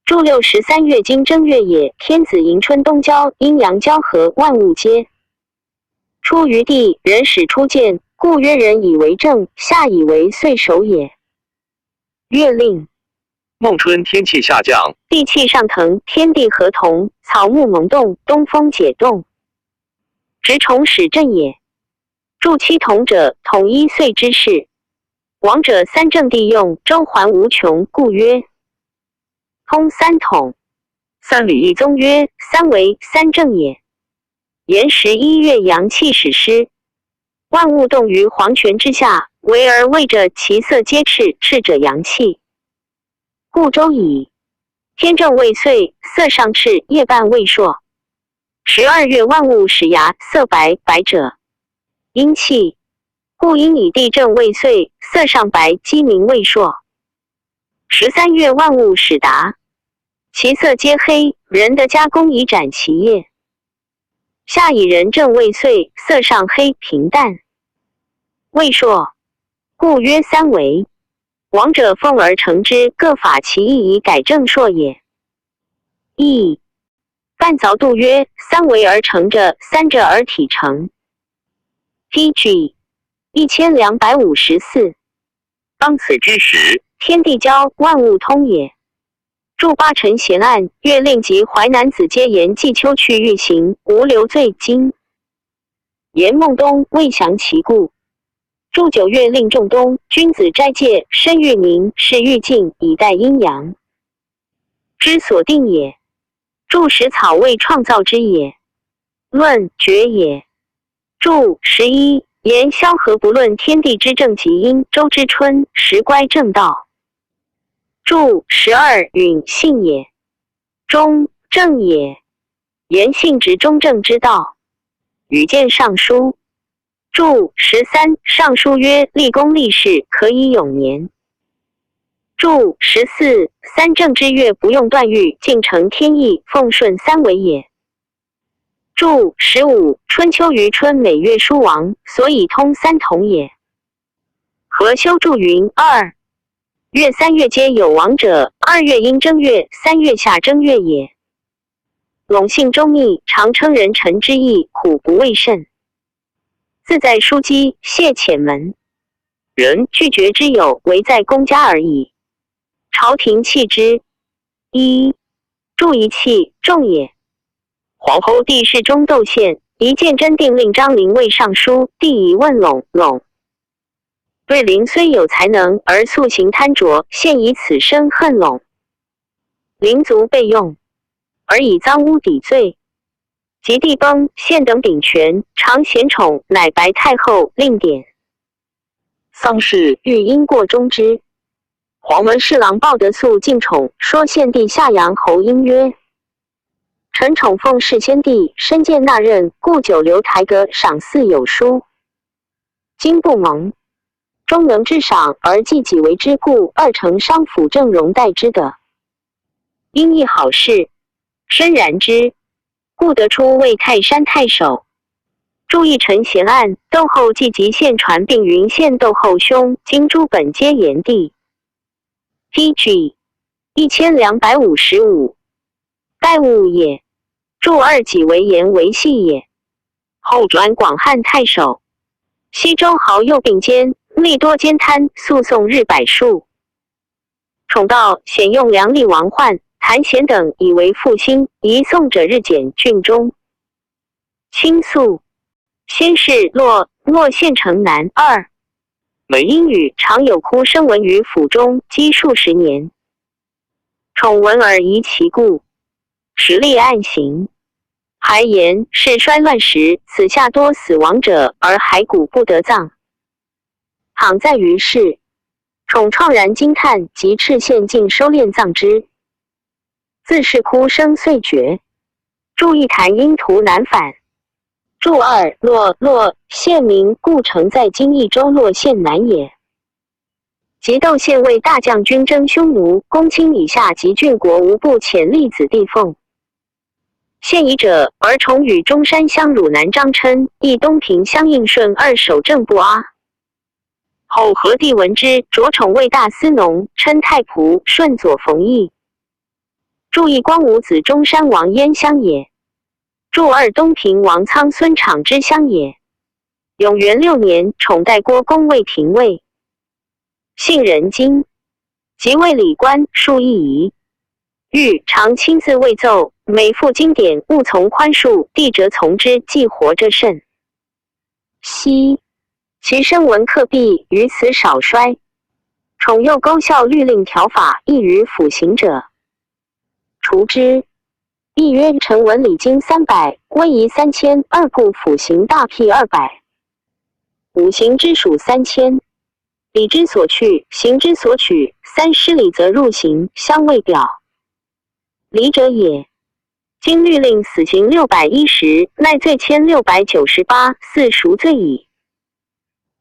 注6 13月经正月也，天子迎春冬交，阴阳交合，万物皆出于地，人始出见，故曰人以为正，下以为岁首也。月令孟春天气下降，地气上腾，天地合同，草木萌动，东风解冻，直虫始振也。注七统者，统一岁之事。王者三正地用，周环无穷，故曰通三统。三礼义宗曰：三为三正也。言11月阳气始失，万物动于黄泉之下，为而位者其色皆赤，赤者阳气。故周矣。天正未岁，色上赤，夜半未朔。12月万物始芽，色白，白者阴气。故阴以地正未岁，色上白，鸡鸣未朔。13月万物始达，其色皆黑，人得加工以展其叶。夏以人正未岁，色上黑，平淡未朔，故曰三为。王者奉而成之，各法其意以改正朔也。亦半凿度曰：三为而成者，三者而体成。PG 1254。当此之时，天地交，万物通也。注八辰咸暗，月令及淮南子皆言季秋去欲行，无留罪经。言孟冬未详其故。注9月令仲冬，君子斋戒，申欲宁，是欲尽，以待阴阳之所定也。注10草未创造之也。论决也。注11言萧何不论天地之正极阴，周之春，时乖正道。注12允信也。中正也。言性直中正之道。与见尚书。注13尚书曰：立功立事，可以永年。注14三正之月，不用断狱，尽成天意，奉顺三为也。注15春秋于春每月书王，所以通三统也。何修注云：2月3月皆有王者，2月阴正月，3月下正月也。陇性周密，常称人臣之意，苦不畏甚。自在枢机，谢浅门。人拒绝之有，唯在公家而已。朝廷弃之。一、注仪器重也。皇后帝世中窦宪一见真定令张陵为尚书，帝以问陇。瑞麟虽有才能，而素行贪浊，现以此生恨陇。灵卒备用，而以赃污抵罪。及帝崩，宪等秉权，常贤宠，乃白太后令典。丧事欲因过终之。黄门侍郎鲍德素敬宠，说献帝下阳侯因曰：臣宠奉世先帝，身见纳任，故久留台阁赏赐有书。今不蒙，终能至赏，而既己为之故，二成商府正容待之的。因亦好事，深然之，故得出为泰山太守。注意陈贤案，窦后既及县传，并云县窦后兄，今诸本皆炎帝。PG 1255，盖物也。注二己为言为系也。后转广汉太守。西周豪右并肩，力多奸贪，诉讼日百数。宠道显用梁吏王焕、谭贤等以为复兴，移送者日减郡中。倾诉。先是洛县城南二。因语常有哭声闻于府中，积数十年。宠闻而疑其故，实力暗行。还言是衰乱时，此下多死亡者，而骸骨不得葬。倘在于世，宠怆然惊叹，及敕县竟收敛葬之。自是哭声遂绝。注一谈因图南返。注二洛县名，故城在今益州洛县南也。及窦宪为大将军征匈奴，公卿以下及郡国无不遣立子弟奉。现夷者，而崇与中山乡汝南张琛，亦东平乡应顺二守正不阿。后何帝闻之，着宠为大司农，称太仆，顺左冯异。注意光武子中山王燕乡也。注二东平王苍孙昶之乡也。永元6年，宠代郭公为廷尉。姓人精，即为礼官，数一仪。欲常亲自慰奏，每复经典，勿从宽恕，帝则从之，既活着甚。昔其声闻克弊，于此少衰。宠又勾效律令条法，易于辅行者。除之。亦曰臣闻礼经300，威仪3000，二故辅行大辟200。五行之属3000，礼之所去，行之所取，三失礼则入刑，相未表。礼者也。今律令死刑610，奈罪1698，四赎罪矣。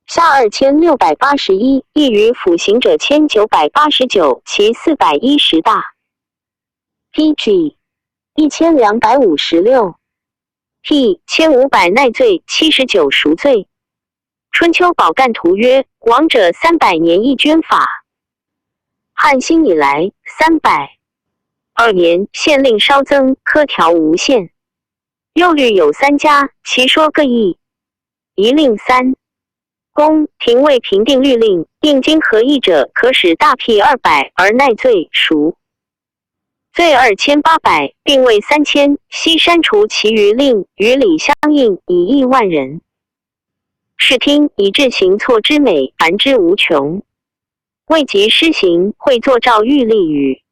下2681，亦于辅行者1989，其410大。PG 1256 P 1500奈罪79赎罪。春秋宝干图曰：王者300年一捐法。汉兴以来302年，县令稍增，科条无限。又律有3家，其说各异。一令3公廷尉平定律令，应经合议者，可使大辟200而奈罪赎。罪2800，并位3000，悉删除其余令，与礼相应，以亿万人。视听以致行错之美，繁之无穷。未及施行，会作诏谕立语，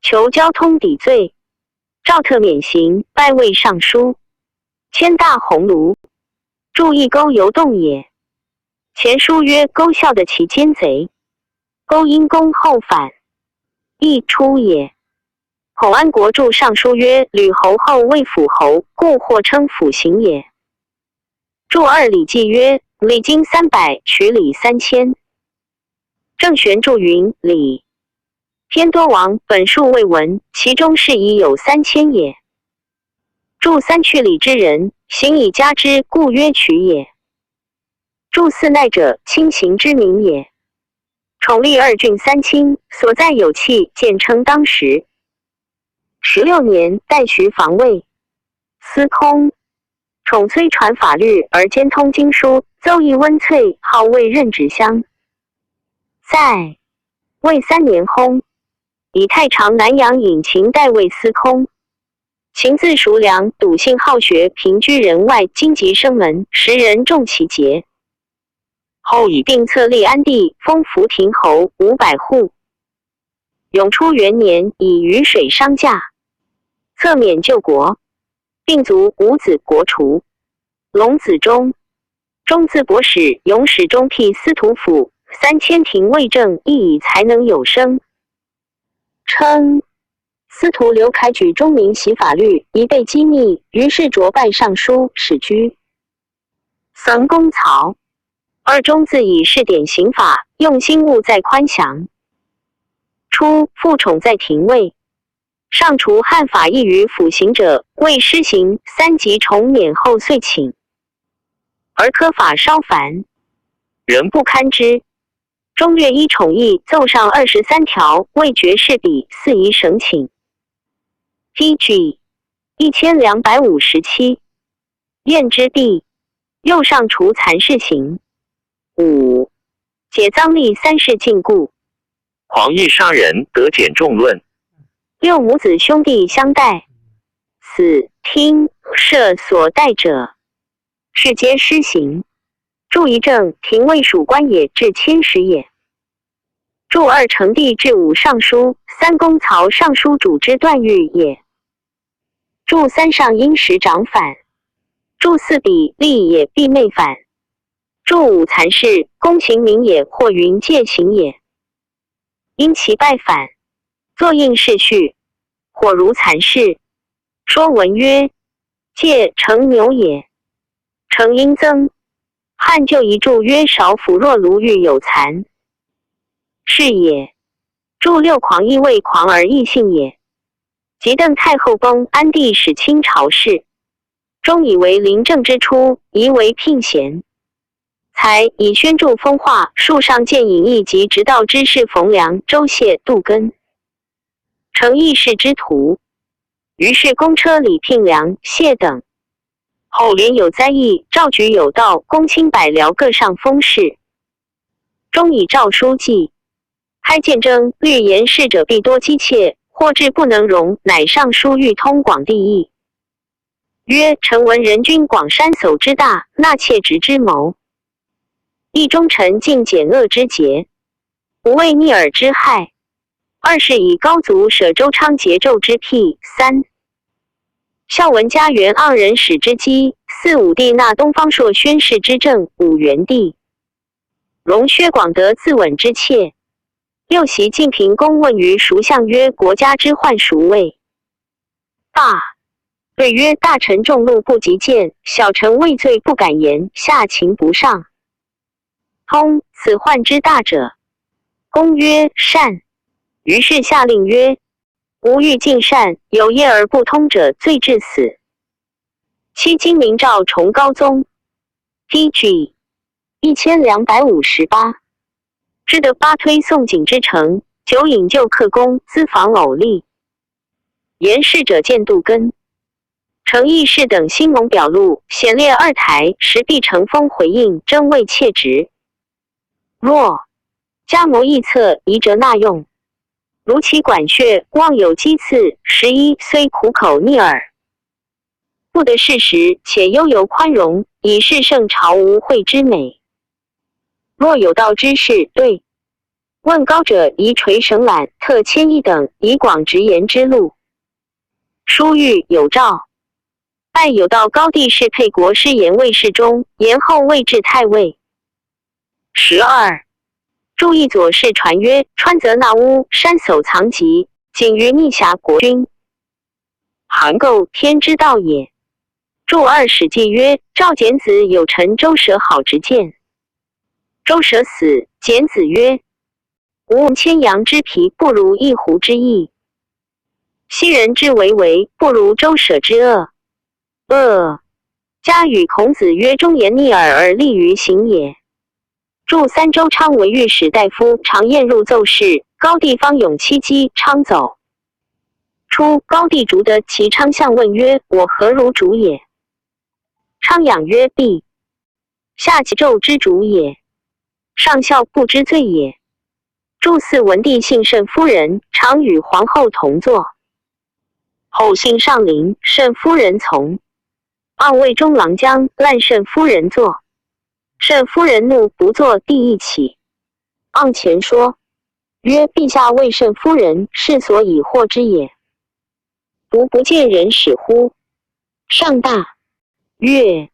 求交通抵罪。诏特免刑，拜为尚书。迁大鸿胪。注意勾游动也。前书曰：勾效的其奸贼。勾因公后反，亦出也。孔安国著尚书曰：吕侯后为辅侯，故或称辅行也。注二礼记曰：礼经300，取礼3000。郑玄注云：礼偏多王，本数未闻，其中是已有3000也。注三去礼之人，行以加之，故曰取也。注四奈者，亲行之名也。宠立2郡3卿，所在有器，简称当时。16年，代徐防卫。司空。宠虽传法律，而兼通经书，奏议温粹，号为任直乡。在魏3年薨。以太常南阳尹秦代魏司空。秦字叔良，笃信好学，平居人外，荆棘生门，时人重其节。后以并册立安帝，封福亭侯500户。永初元年，以雨水伤驾，册免救国，并卒5子，国除。龙子忠，中字博史，永始中辟司徒府，3000廷尉正，亦以才能有声。称司徒刘凯举中明习法律，疑被机密，于是擢拜尚书，使居。岑公曹二中自以试点刑法，用心务在宽详。初，复宠在廷尉，上除汉法役于辅刑者，未施行，3级重免后遂请。而科法稍繁，人不堪之。中略依宠议奏上23条，未决事笔，4夷省请。PG 1257，验之毕，又上除残事刑。5. 解赃吏3事禁锢。狂意杀人得减重论。6. 母子兄弟相待，死听赦所待者，是皆施行。注一正，廷尉属官也，至千石也。注2，成帝至5尚书，3公曹尚书主之段誉也。注3，上因时长反。注4，比例也，必昧反。注5，残事，公行名也，或云戒行也。因其败反，作应事序，或如残事。说文曰：戒成牛也。成因增。汉就一注曰：少府若卢玉有残，是也。注6，狂亦为狂而异性也。及邓太后崩，安帝始清朝事，终以为临政之初，宜为聘贤。才以宣注风化，树上见隐逸及直道之士冯良、周谢、杜根，成议事之徒。于是公车李聘良、谢等。后连有灾异，赵举有道，公卿百僚各上封事。终以诏书记，开谏争，虑言事者必多姬妾，或至不能容，乃上书欲通广地议。曰：臣闻人君广山叟之大，纳妾直之谋。一忠臣尽简恶之节，无畏逆耳之害。2是以高祖舍周昌桀纣之辟。3孝文家元盎人始之基。4武帝纳东方朔宣誓之政。5元帝容薛广德自刎之妾。6袭晋平公问于蜀相曰：国家之患孰谓？罢。对曰：大臣众怒不及谏，小臣畏罪不敢言，下情不上。通此患之大者。公曰：善。于是下令曰：吾欲尽善，有业而不通者，罪至死。7今明诏崇高宗。PG 1258，知得8推宋景之城，9引旧克公，资防偶立。言事者见杜根。程议事等兴蒙表录，显列2台，时必乘风回应，征谓切职。若加谋议策，宜折纳用。如其管血，望有讥刺。11虽苦口逆耳，不得事实，且悠游宽容，以示圣朝无惠之美。若有道之士，对问高者，宜垂绳揽，特迁一等，以广直言之路。书欲有诏，拜有道高帝是沛国师言魏世忠，延后位至太尉。12注意左氏传曰：川泽纳乌，山叟藏疾，仅于逆侠国君。韩构天之道也。注2史记曰：赵简子有臣周舍好直谏。周舍死，简子曰：吾千羊之皮，不如一狐之翼。昔人之为为，不如周舍之恶。家与孔子曰：忠言逆耳而利于行也。注3周昌为御史大夫，常宴入奏事，高帝方勇戚姬，昌走。初，高帝逐得其昌相问曰：我何如主也？昌仰曰：必。下其纣之主也。上孝不知罪也。祝嗣文帝幸慎夫人，常与皇后同坐。后幸上陵，慎夫人从。望魏中郎将，滥慎夫人坐。慎夫人怒，不坐，地一起。望前说，曰：陛下为慎夫人，是所以获之也。不见人使乎？上大曰：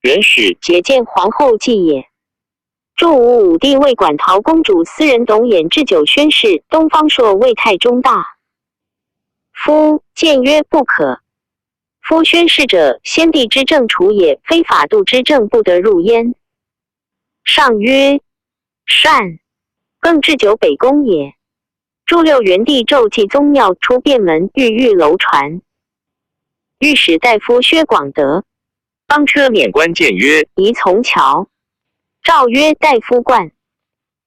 人使解见皇后记也。祝武武帝为馆陶公主私人董衍置酒宣誓，东方朔为太中大夫谏曰不可。夫宣誓者，先帝之政处也，非法度之政不得入焉。上曰善。更置酒北宫也。祝六元帝骤祭宗庙，出便门，御楼传。御史大夫薛广德当车免官谏曰：宜从桥。诏曰：大夫冠。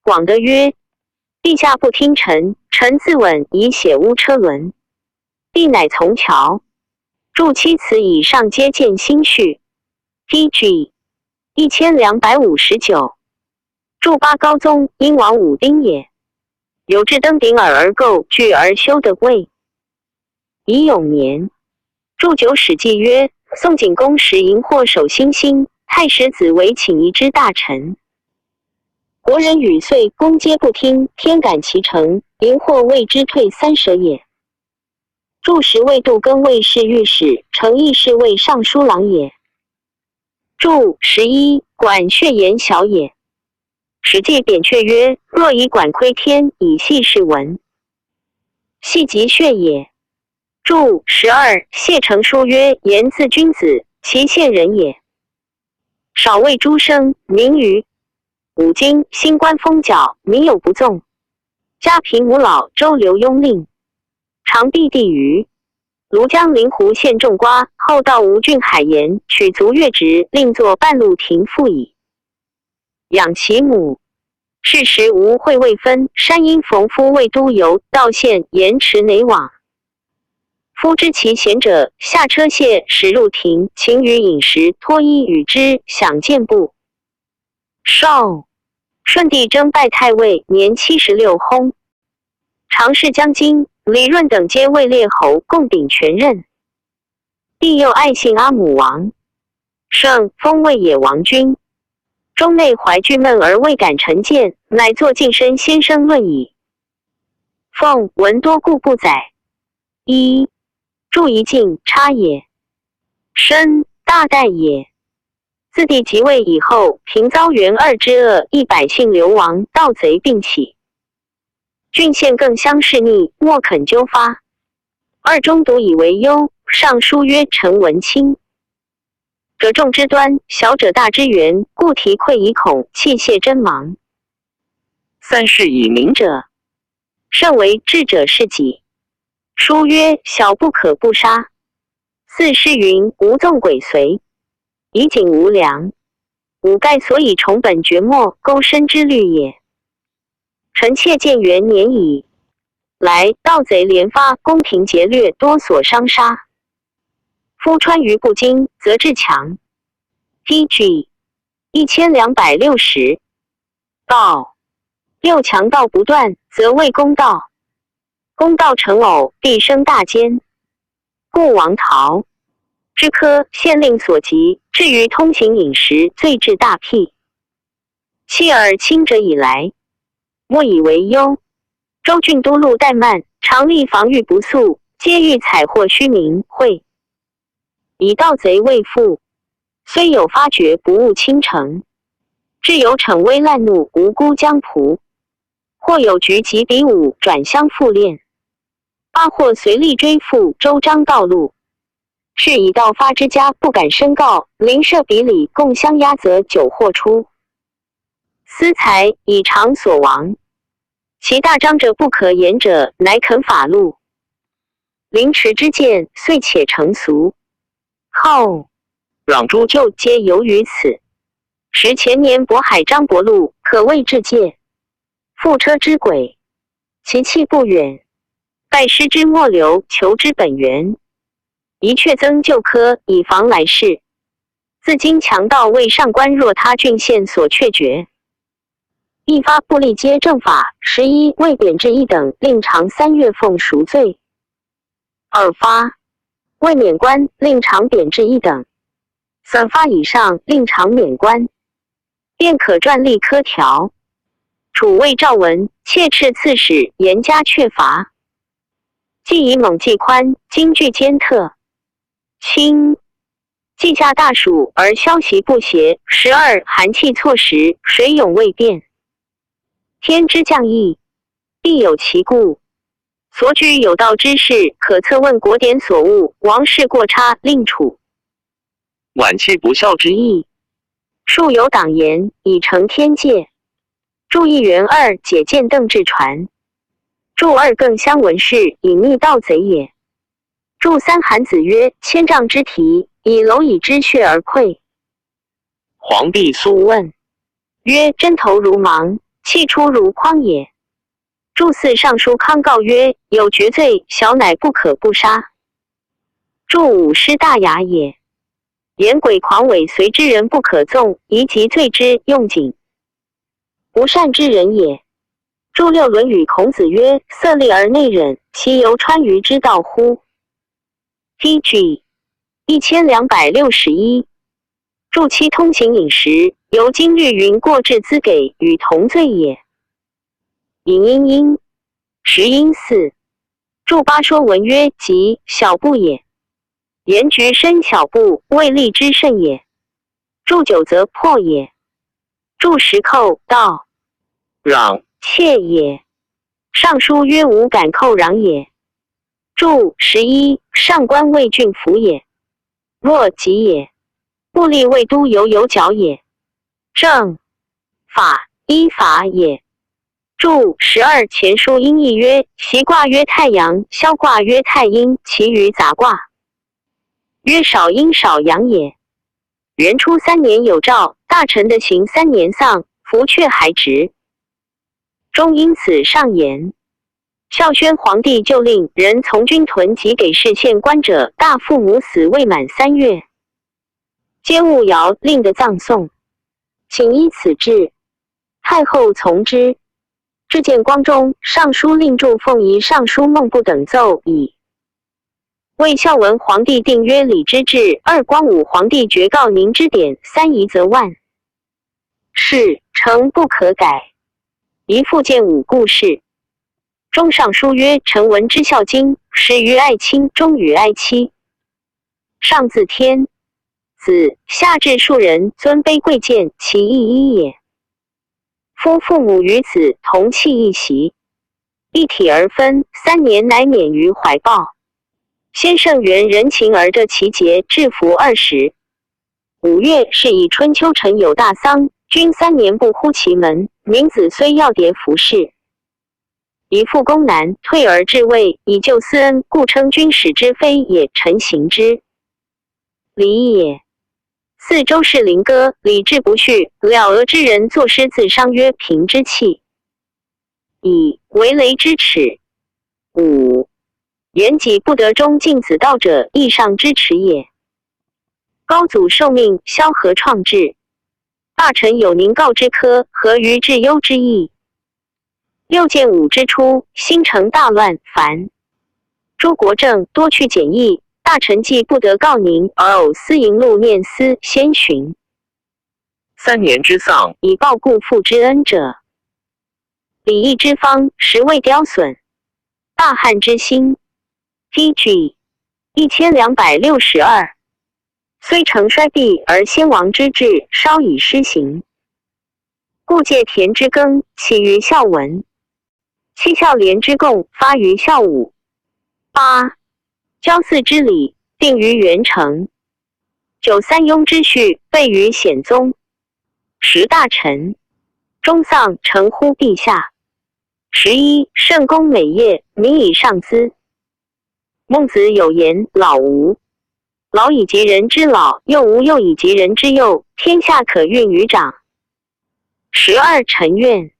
广德曰：陛下不听臣，臣自刎以血污车轮。帝乃从桥。祝七词以上皆见新序。DG 1259。祝八高宗因王武丁也。有至登顶耳而构，具而修的位。乙酉年，祝九史记曰：宋景公时荧惑守新兴，太史子为请夷之大臣。国人语遂，公皆不听，天感其诚，荧惑谓之退三舍也。祝时为杜更卫侍御史，程议侍卫尚书郎也。祝11管血言小也。史记扁鹊曰：若以管窥天，以细事闻，细即血也。祝12谢成书曰：言自君子，其县人也。少谓诸生，民于五经新官封角，民有不纵。家贫无老，周流庸令，常避地于庐江临湖县种瓜，后到吴郡海盐，取足月职，另作半路亭赋矣。养其母。是时吴会未分，山阴冯夫为都邮，道县盐池内往。夫知其贤者，下车谢，驶入庭，请与饮食，脱衣与之，享见步。寿顺帝征拜太尉，年76薨。常侍将军李润等皆位列侯，共秉权任。帝又爱信阿母王，圣封魏野王君。中内怀惧闷而未敢臣谏，乃作近身先生论矣。奉闻多故不载。一祝一进差也。身大代也。自帝即位以后，平遭元二之恶，一百姓流亡，盗贼并起。郡县更相视逆，莫肯纠发。二中独以为忧，上书曰：臣闻轻者众之端，小者大之源，故提愧以恐，器械真忙。三是以明者，甚为智者是己。书曰：小不可不杀。四是云：无纵鬼随，以警无良。五盖所以重本绝末，钩深之律也。臣妾建元年矣，来盗贼连发，宫廷劫掠，多所伤杀。夫川渝不精，则志强。DG 1260。道六强盗不断，则谓公道。公道成偶，必生大奸。故王陶之科县令所及，至于通行饮食，罪至大辟。弃而轻者以来，莫以为忧。州郡都路怠慢，常力防御不肃，皆欲采获虚名会。以盗贼为父，虽有发觉，不务倾城。至有逞威滥怒，无辜江仆。或有局及比武，转相复练。八或随力追附，周章道路。是以盗发之家不敢申告，邻舍比里共相压，则久或出。私财以偿所亡，其大张者不可言者，乃肯法录。凌迟之见，遂且成俗。后朗珠就皆由于此。时前年渤海张伯禄，可谓至戒。覆车之轨，其气不远。拜师之末流，求之本源。宜确增旧科，以防来世。自今强盗为上官若他郡县所确决。一发布力皆正法，11未贬至一等，令长3月俸赎罪。2发未免官，令长贬至一等。3发以上，令长免官，便可撰立科条。楚魏赵文切斥刺史，严加却罚。既以猛既宽，今据兼特。清既下大暑而消息不协，12寒气错时，水涌未变。天之降义，必有其故。所举有道之士，可测问国典所误，王室过差，令处。晚期不孝之意，数有党言，以成天戒。注1元2解见邓志传。注2更相文士，以逆盗贼也。注3韩子曰：千丈之题，以蝼蚁之血而溃。皇帝苏问曰：针头如芒，气出如筐也。注4尚书康告曰：有绝罪，小乃不可不杀。注5师大雅也。言鬼狂尾随之人不可纵，宜即罪之，用警。不善之人也。注6论语孔子曰：色厉而内忍，其犹川渝之道乎？PG 1261。注7通行饮食，由今日云过至资给，与同罪也。引因10因4。注8说文曰：即小部也。言局深小部，未立之甚也。注9则破也。注10寇道让窃也。尚书曰：无敢寇攘也。注11上官魏郡服也。若己也。布力魏都有角也。正法依法也。注12前书音译曰：习卦曰太阳，萧卦曰太阴，其余杂卦曰少阴少阳也。元初3年有诏，大臣的行3年丧，服阙还职。终因此上言。孝宣皇帝就令人从军屯及给事县官者，大父母死未满3月，皆勿遥令的葬送，请依此制。太后从之。至建光中，尚书令祝凤仪、尚书孟布等奏以为孝文皇帝定曰礼之制，2光武皇帝爵告宁之典，3夷则万事诚不可改。一复见5故事。中尚书曰：臣闻之孝经，始于爱卿，终于爱妻。上自天子，下至庶人，尊卑贵贱，其义一也。夫父母与子同气一席，一体而分，3年乃免于怀抱。先圣元人情而得其节，至服20。5月是以春秋臣有大丧，君3年不呼其门，民子虽要迭服侍。以复攻南，退而至魏，以救私恩，故称君使之非也，臣行之。礼也。4周氏灵歌，礼制不序，了俄之人作诗自伤曰：平之器，以为雷之耻。5元己不得中敬子道者，亦上之耻也。高祖受命，萧何创制。大臣有宁告之科，何于治忧之意。6建武之初，兴城大乱，凡诸国政多去简易，大臣既不得告宁，而偶私营路念思先寻。3年之丧，以报故父之恩者。礼义之方，实未雕损。大汉之兴。PG 1262。虽成衰弊，而先王之治稍已施行。故借田之耕，起于孝文。7孝廉之贡，发于孝武。8交祀之礼，定于元成。9三庸之序，备于显宗。10大臣终丧，承乎陛下。11圣公美业，民以上资。孟子有言：老吾，老以及人之老；幼吾，幼以及人之幼。天下可运于掌。12臣愿。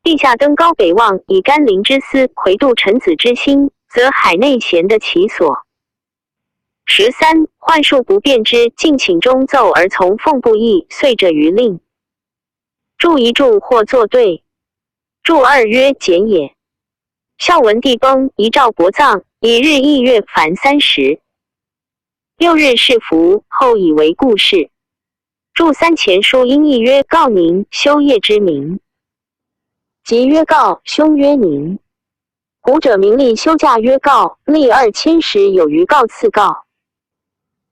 陛下登高北望，以甘霖之思魁度臣子之心，则海内贤得其所。13幻术不变之，敬请中奏而从奉不议，遂者于令。注一注或作对。注二曰简也。孝文帝崩，遗诏薄葬，以日1月凡30。6日是服，后以为故事。注三前书因义曰告宁，修业之名。即曰告，兄曰宁。古者名利休假曰告，历2000时有余告次告。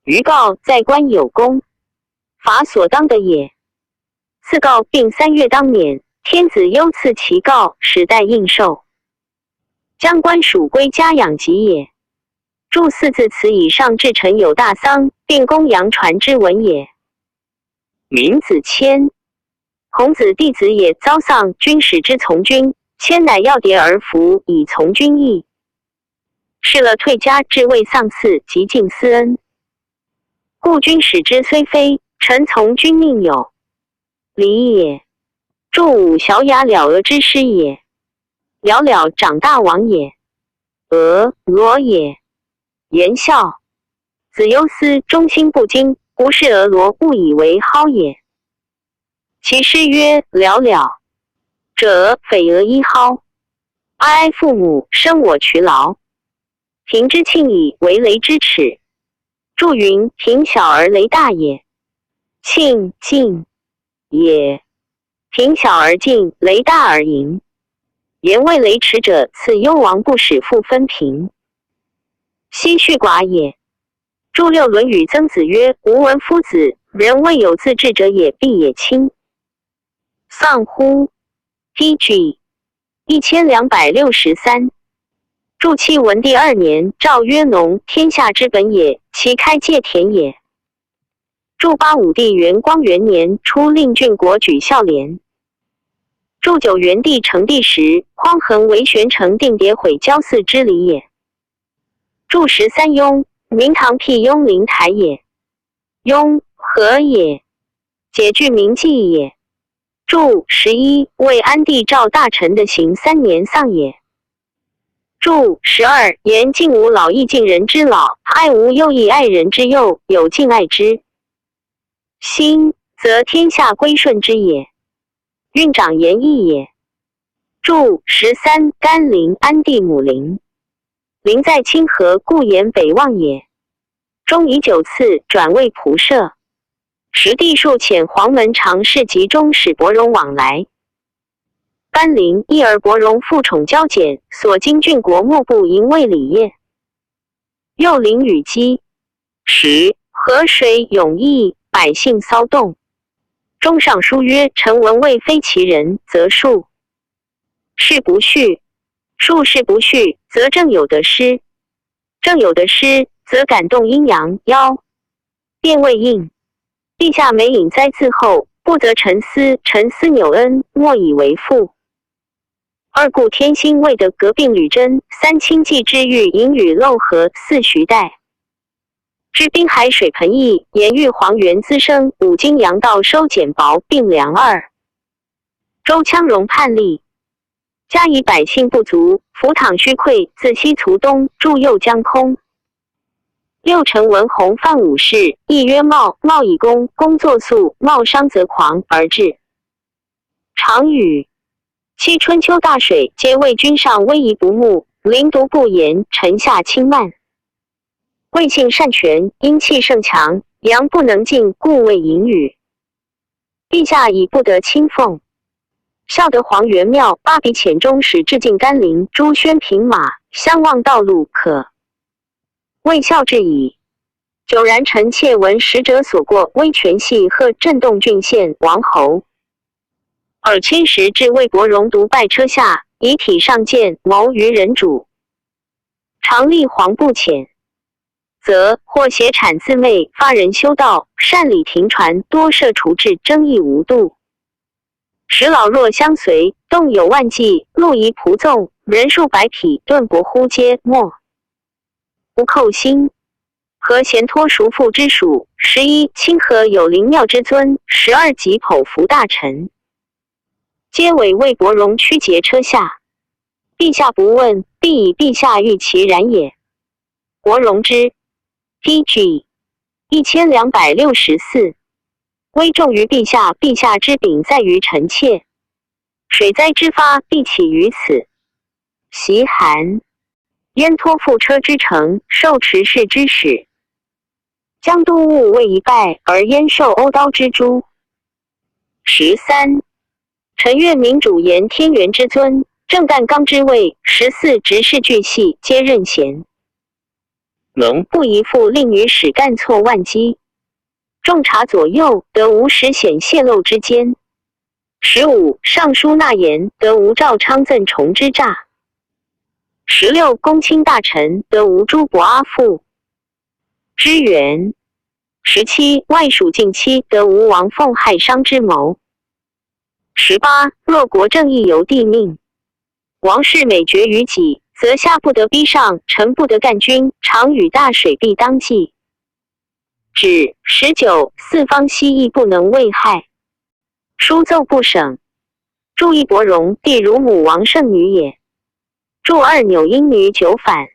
余告在官有功，法所当的也。次告并3月当年，天子优赐其告，使代应受。将官属归家养疾也。注4字词以上至臣有大丧，并公羊传之文也。名子谦，孔子弟子也，遭丧，君使之从军，谦乃要牒而服，以从军役。事了退家，至未丧嗣，极尽私恩。故君使之虽非，臣从军命有。礼也。注5小雅了娥之师也。了了长大王也。罗也。言孝。子忧思，忠心不惊，不是俄罗，误以为蒿也。其诗曰了了者，匪俄一蒿。哀父母，生我劬劳。平之庆矣，为雷之耻。注云：平小而雷大也。庆敬也。平小而敬，雷大而盈。言为雷耻者，此幽王不使复分平。奚恤寡也。注6论语曾子曰：吾闻夫子，人未有自治者也，必也亲。丧乎 PG 1263。注7文帝2年，诏曰农，天下之本也，其开界田也。注8武帝元光元年，初令郡国举孝廉。注9元帝成帝时，匡衡为玄成定牒毁交祀之礼也。注13雍，明堂辟雍灵台也。雍何也？解句名记也。注11为安帝诏大臣的行3年丧也。注12言敬无老亦敬人之老，爱无幼亦爱人之幼，有敬爱之心，则天下归顺之也。运长言义也。注13甘陵安帝母陵。陵在清河，故言北望也。中以9次转为仆射。时帝数遣黄门常侍及中使伯荣往来。甘陵一而伯荣复宠交简，所经郡国莫不迎为礼业。又临雨积，时河水涌溢，百姓骚动。中上书曰：臣闻未非其人，则恕；是不恤，恕是不恤，则正有得失；正有得失，则感动阴阳妖。便未应。陛下每引灾自后，不得沉思，沉思纽恩，莫以为负。2故天心未得革并吕真，3清济之欲引与漏河，4徐代知滨海水盆邑，盐玉黄源滋生，5经阳道收减薄，并良2。周羌戎叛逆，加以百姓不足，服躺虚溃，自西卒东，驻右江空。6陈文弘犯5事，亦曰茂，茂以功，功作速，茂伤则狂而至。常雨。7春秋大水，皆为君上威仪不穆，临独不严，臣下轻慢。魏庆擅权，阴气盛强，阳不能进，故谓淫语。陛下已不得亲奉。孝德皇元庙8笔遣中使致敬甘陵，朱宣平马，相望道路可。为孝至矣。久然臣妾闻使者所过，威权系贺震动郡县王侯。2000时至魏伯荣独拜车下，遗体上见，谋于人主。常立皇不遣，则或挟产自媚，发人修道，善礼停传，多设除治，争议无度。使老弱相随，动有万计，路夷仆纵，人数百匹，顿帛乎皆没。不寇心。和贤托叔父之属。11清河有灵庙之尊。12己剖服大臣。皆为魏伯荣屈节车下。陛下不问，必以陛下欲其然也。伯荣之 PG 1264。危重于陛下，陛下之柄在于臣妾。水灾之发必起于此。袭韩，燕托付车之乘，受持事之使。江都务为一败，而燕受欧刀之诛。13. 臣愿民主言天元之尊，正干纲之位。14. 执事巨细，皆任贤。能不宜复令于使干错万机。众察左右，得无实显泄露之间。15. 尚书纳言，得无赵昌赠崇之诈。16. 公卿大臣，得无诸伯阿父之源。17. 外属近戚，得无王凤害商之谋。18. 若国正义由帝命，王室美绝于己，则下不得逼上，臣不得干君，常与大水必当济。指19. 四方息亦不能为害。书奏不省。注义伯荣，弟乳母王圣女也。注二纽因女久反。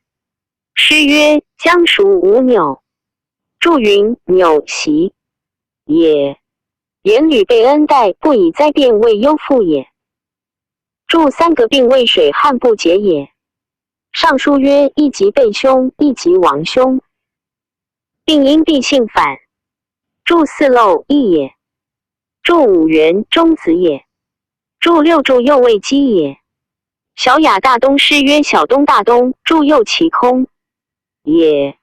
诗曰：将属无纽。注云：纽袭也。言吕被恩待，不以灾变为忧妇也。注三个并未水旱不解也。上书曰：一即被凶，一即亡凶。并因必性反。注四漏义也。注五元中子也。注六注右位基也。小雅大东诗曰：小东大东，注右其空也。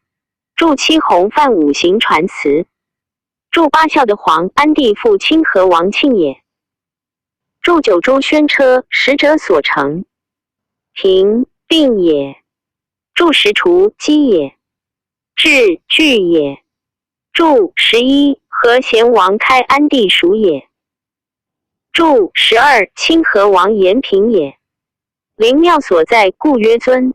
注七洪范五行传词。注八孝的皇安帝父亲和王庆也。注九州宣车，使者所成。平并也。注十除基也。至据也。注11和贤王开安帝属也。注12清和王延平也。灵庙所在，故曰尊。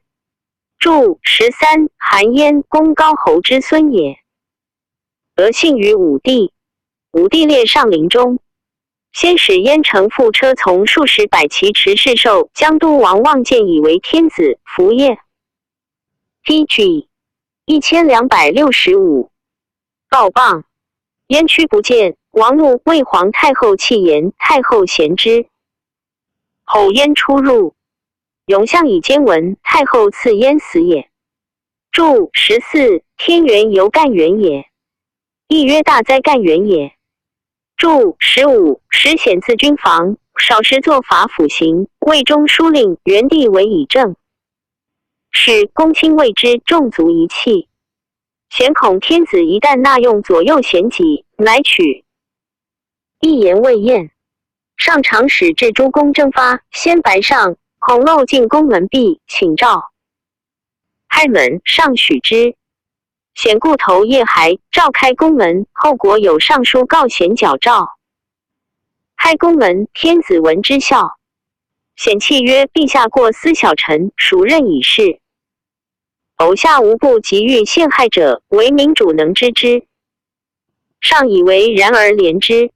注13韩燕公高侯之孙也。得幸于武帝。武帝列上陵中，先使燕城副车从数十百骑持侍受江都王望见以为天子，服业。DG 1265。告谤。燕屈不见，王怒，谓皇太后弃言，太后贤之。后燕出入，永相以奸闻，太后赐燕死也。注14天元由干元也。亦曰大灾干元也。注15时显自军防，少时作法辅行，魏中书令元帝为以正。使公卿谓之重足一气。贤恐天子一旦纳用左右贤己，乃取。一言未验。上常使至诸公征发，先白上，恐漏进宫门闭，请诏。开门，上许之。显故投夜还，召开宫门，后国有上书告贤矫诏。开宫门，天子闻之笑。显泣曰：陛下过思小臣，孰任以事？偶下无不急欲陷害者，唯民主能知之。上以为然而怜之。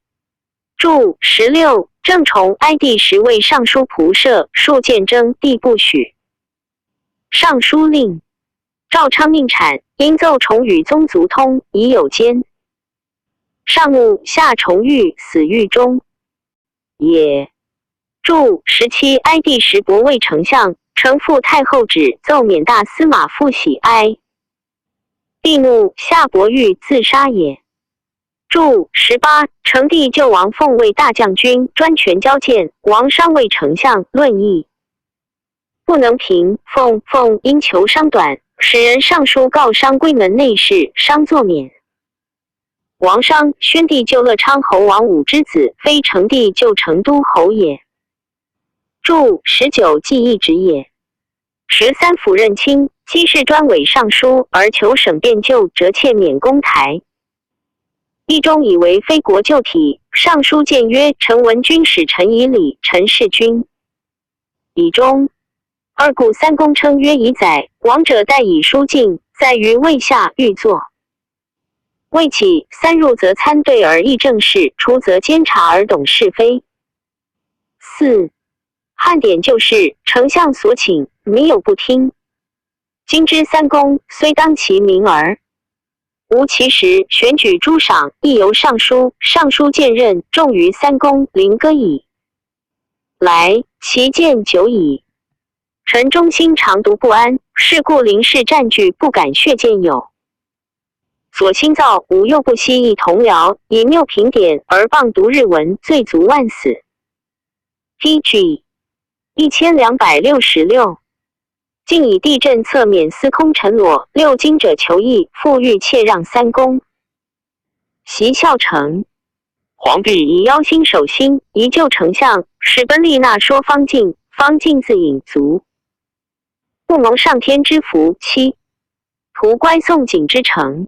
注16郑崇哀帝时为尚书仆射，数见征，帝不许。尚书令赵昌命产，因奏崇与宗族通，已有奸。上怒，下崇狱，死狱中也。注17哀帝时博魏丞相，承父太后旨，奏免大司马傅喜哀。帝怒，下博狱自杀也。注18成帝救王凤为大将军，专权交谏，王商为丞相，论议不能平。凤因求商短，使人上书告商归门内侍，商作免。王商，宣帝救乐昌侯王武之子，非成帝救成都侯也。注19记义直也。13辅任卿，姬氏专委尚书，而求省便救，折妾免公台。议中以为非国旧体，尚书谏曰：臣闻君使臣以礼，臣事君以忠。二故三公称曰以载，王者待以书进，在于位下欲作。未起，三入则参对而议政事，出则监察而懂是非。4汉典旧事，丞相所请，民有不听。今之三公，虽当其名耳。吾其时选举诸赏，亦由尚书，尚书见任重于3公，临歌矣。来，其见久矣。臣忠心常独不安，是故临事占据，不敢血见有。所新造，吾又不惜一同僚，以谬评典而谤读日文，罪足万死。PG 1266。竟以地震侧免司空陈裸6经者求义，复欲窃让3公。袭孝成。皇帝以妖心守心，移救丞相，使奔利纳说方进，方进自引卒。不蒙上天之福。7. 图乖宋景之诚。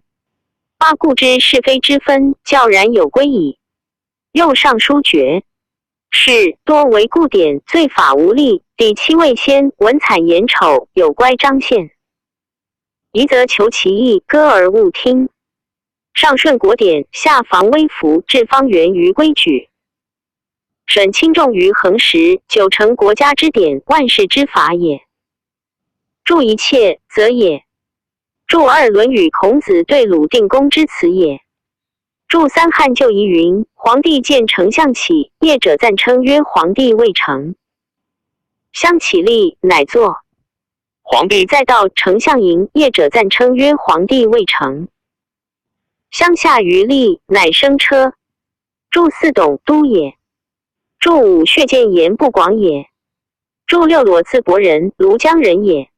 8故知是非之分，较然有归矣。又尚书爵。是多为故典，罪法无力。第7位先，文惨言丑，有乖彰宪。疑则求其意，歌而勿听。上顺国典，下防微服，治方圆于规矩。审轻重于衡实，九成国家之典，万世之法也。著一切，则也。著2论语孔子对鲁定公之辞也。著3汉旧仪云：皇帝见丞相起，业者赞称曰皇帝未成。相起立，乃坐。皇帝再到丞相迎，业者赞称曰皇帝未成。相下于立，乃升车。著4董督也。著5血见言不广也。著6裸自伯人，庐江人也。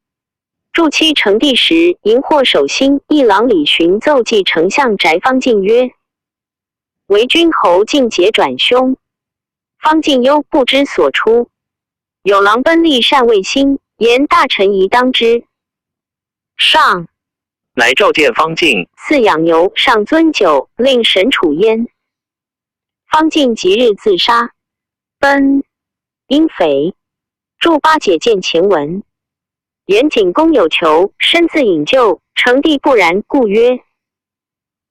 著7成帝时，荧惑守心，一郎李寻奏记丞相翟方进曰：为君侯尽节转凶。方进忧不知所出。有郎奔利善卫心，言大臣宜当之。上。乃召见方进。赐养牛，上尊酒，令神处焉。方进即日自杀。奔。因肥。著8解见前文。严景公有求，身自引咎，成帝不然，故曰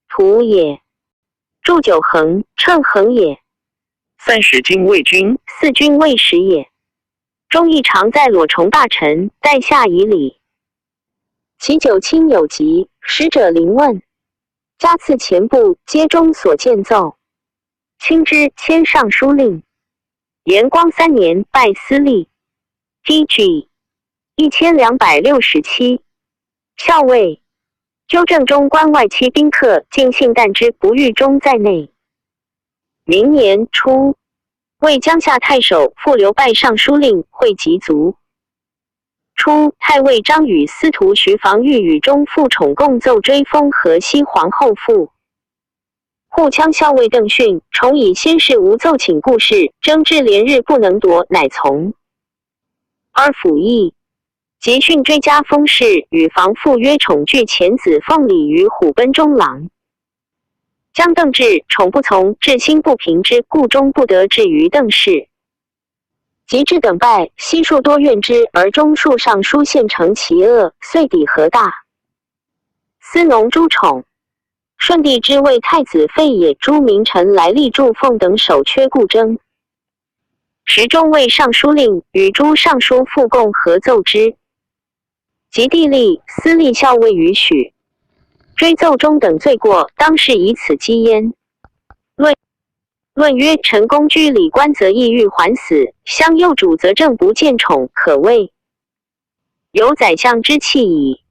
徒也。著9衡，称衡也。30经卫军，4军卫使也。忠义常在裸崇大臣，待下以礼。其9亲有疾，使者临问，加赐前部，皆中所见奏。卿之迁尚书令。延光3年，拜司隶。PG 1267。校尉。纠正中关外戚宾客，尽信旦之不狱中在内。明年初，为江夏太守，复留拜尚书令，会及卒。初，太尉张与司徒徐防御与中父宠共奏追封河西皇后父。护羌校尉邓训，重以先世无奏请故事，争至连日不能夺，乃从。而辅议。及训追加封事，与防父约宠具前子奉礼于虎贲中郎。将邓至宠不从，至心不平之，故终不得至于邓氏。及至等败，悉数多怨之，而中数尚书献成其恶，遂抵何大。司农诸宠。顺帝之为太子废也，诸名臣来立祝奉等守缺故争。时中尉尚书令，与诸尚书复共合奏之。及帝立，司隶校尉于许。追奏中等罪过，当是以此讥焉。论曰：陈公居礼官，则意欲还死；相幼主则政不见宠，可谓有宰相之气矣。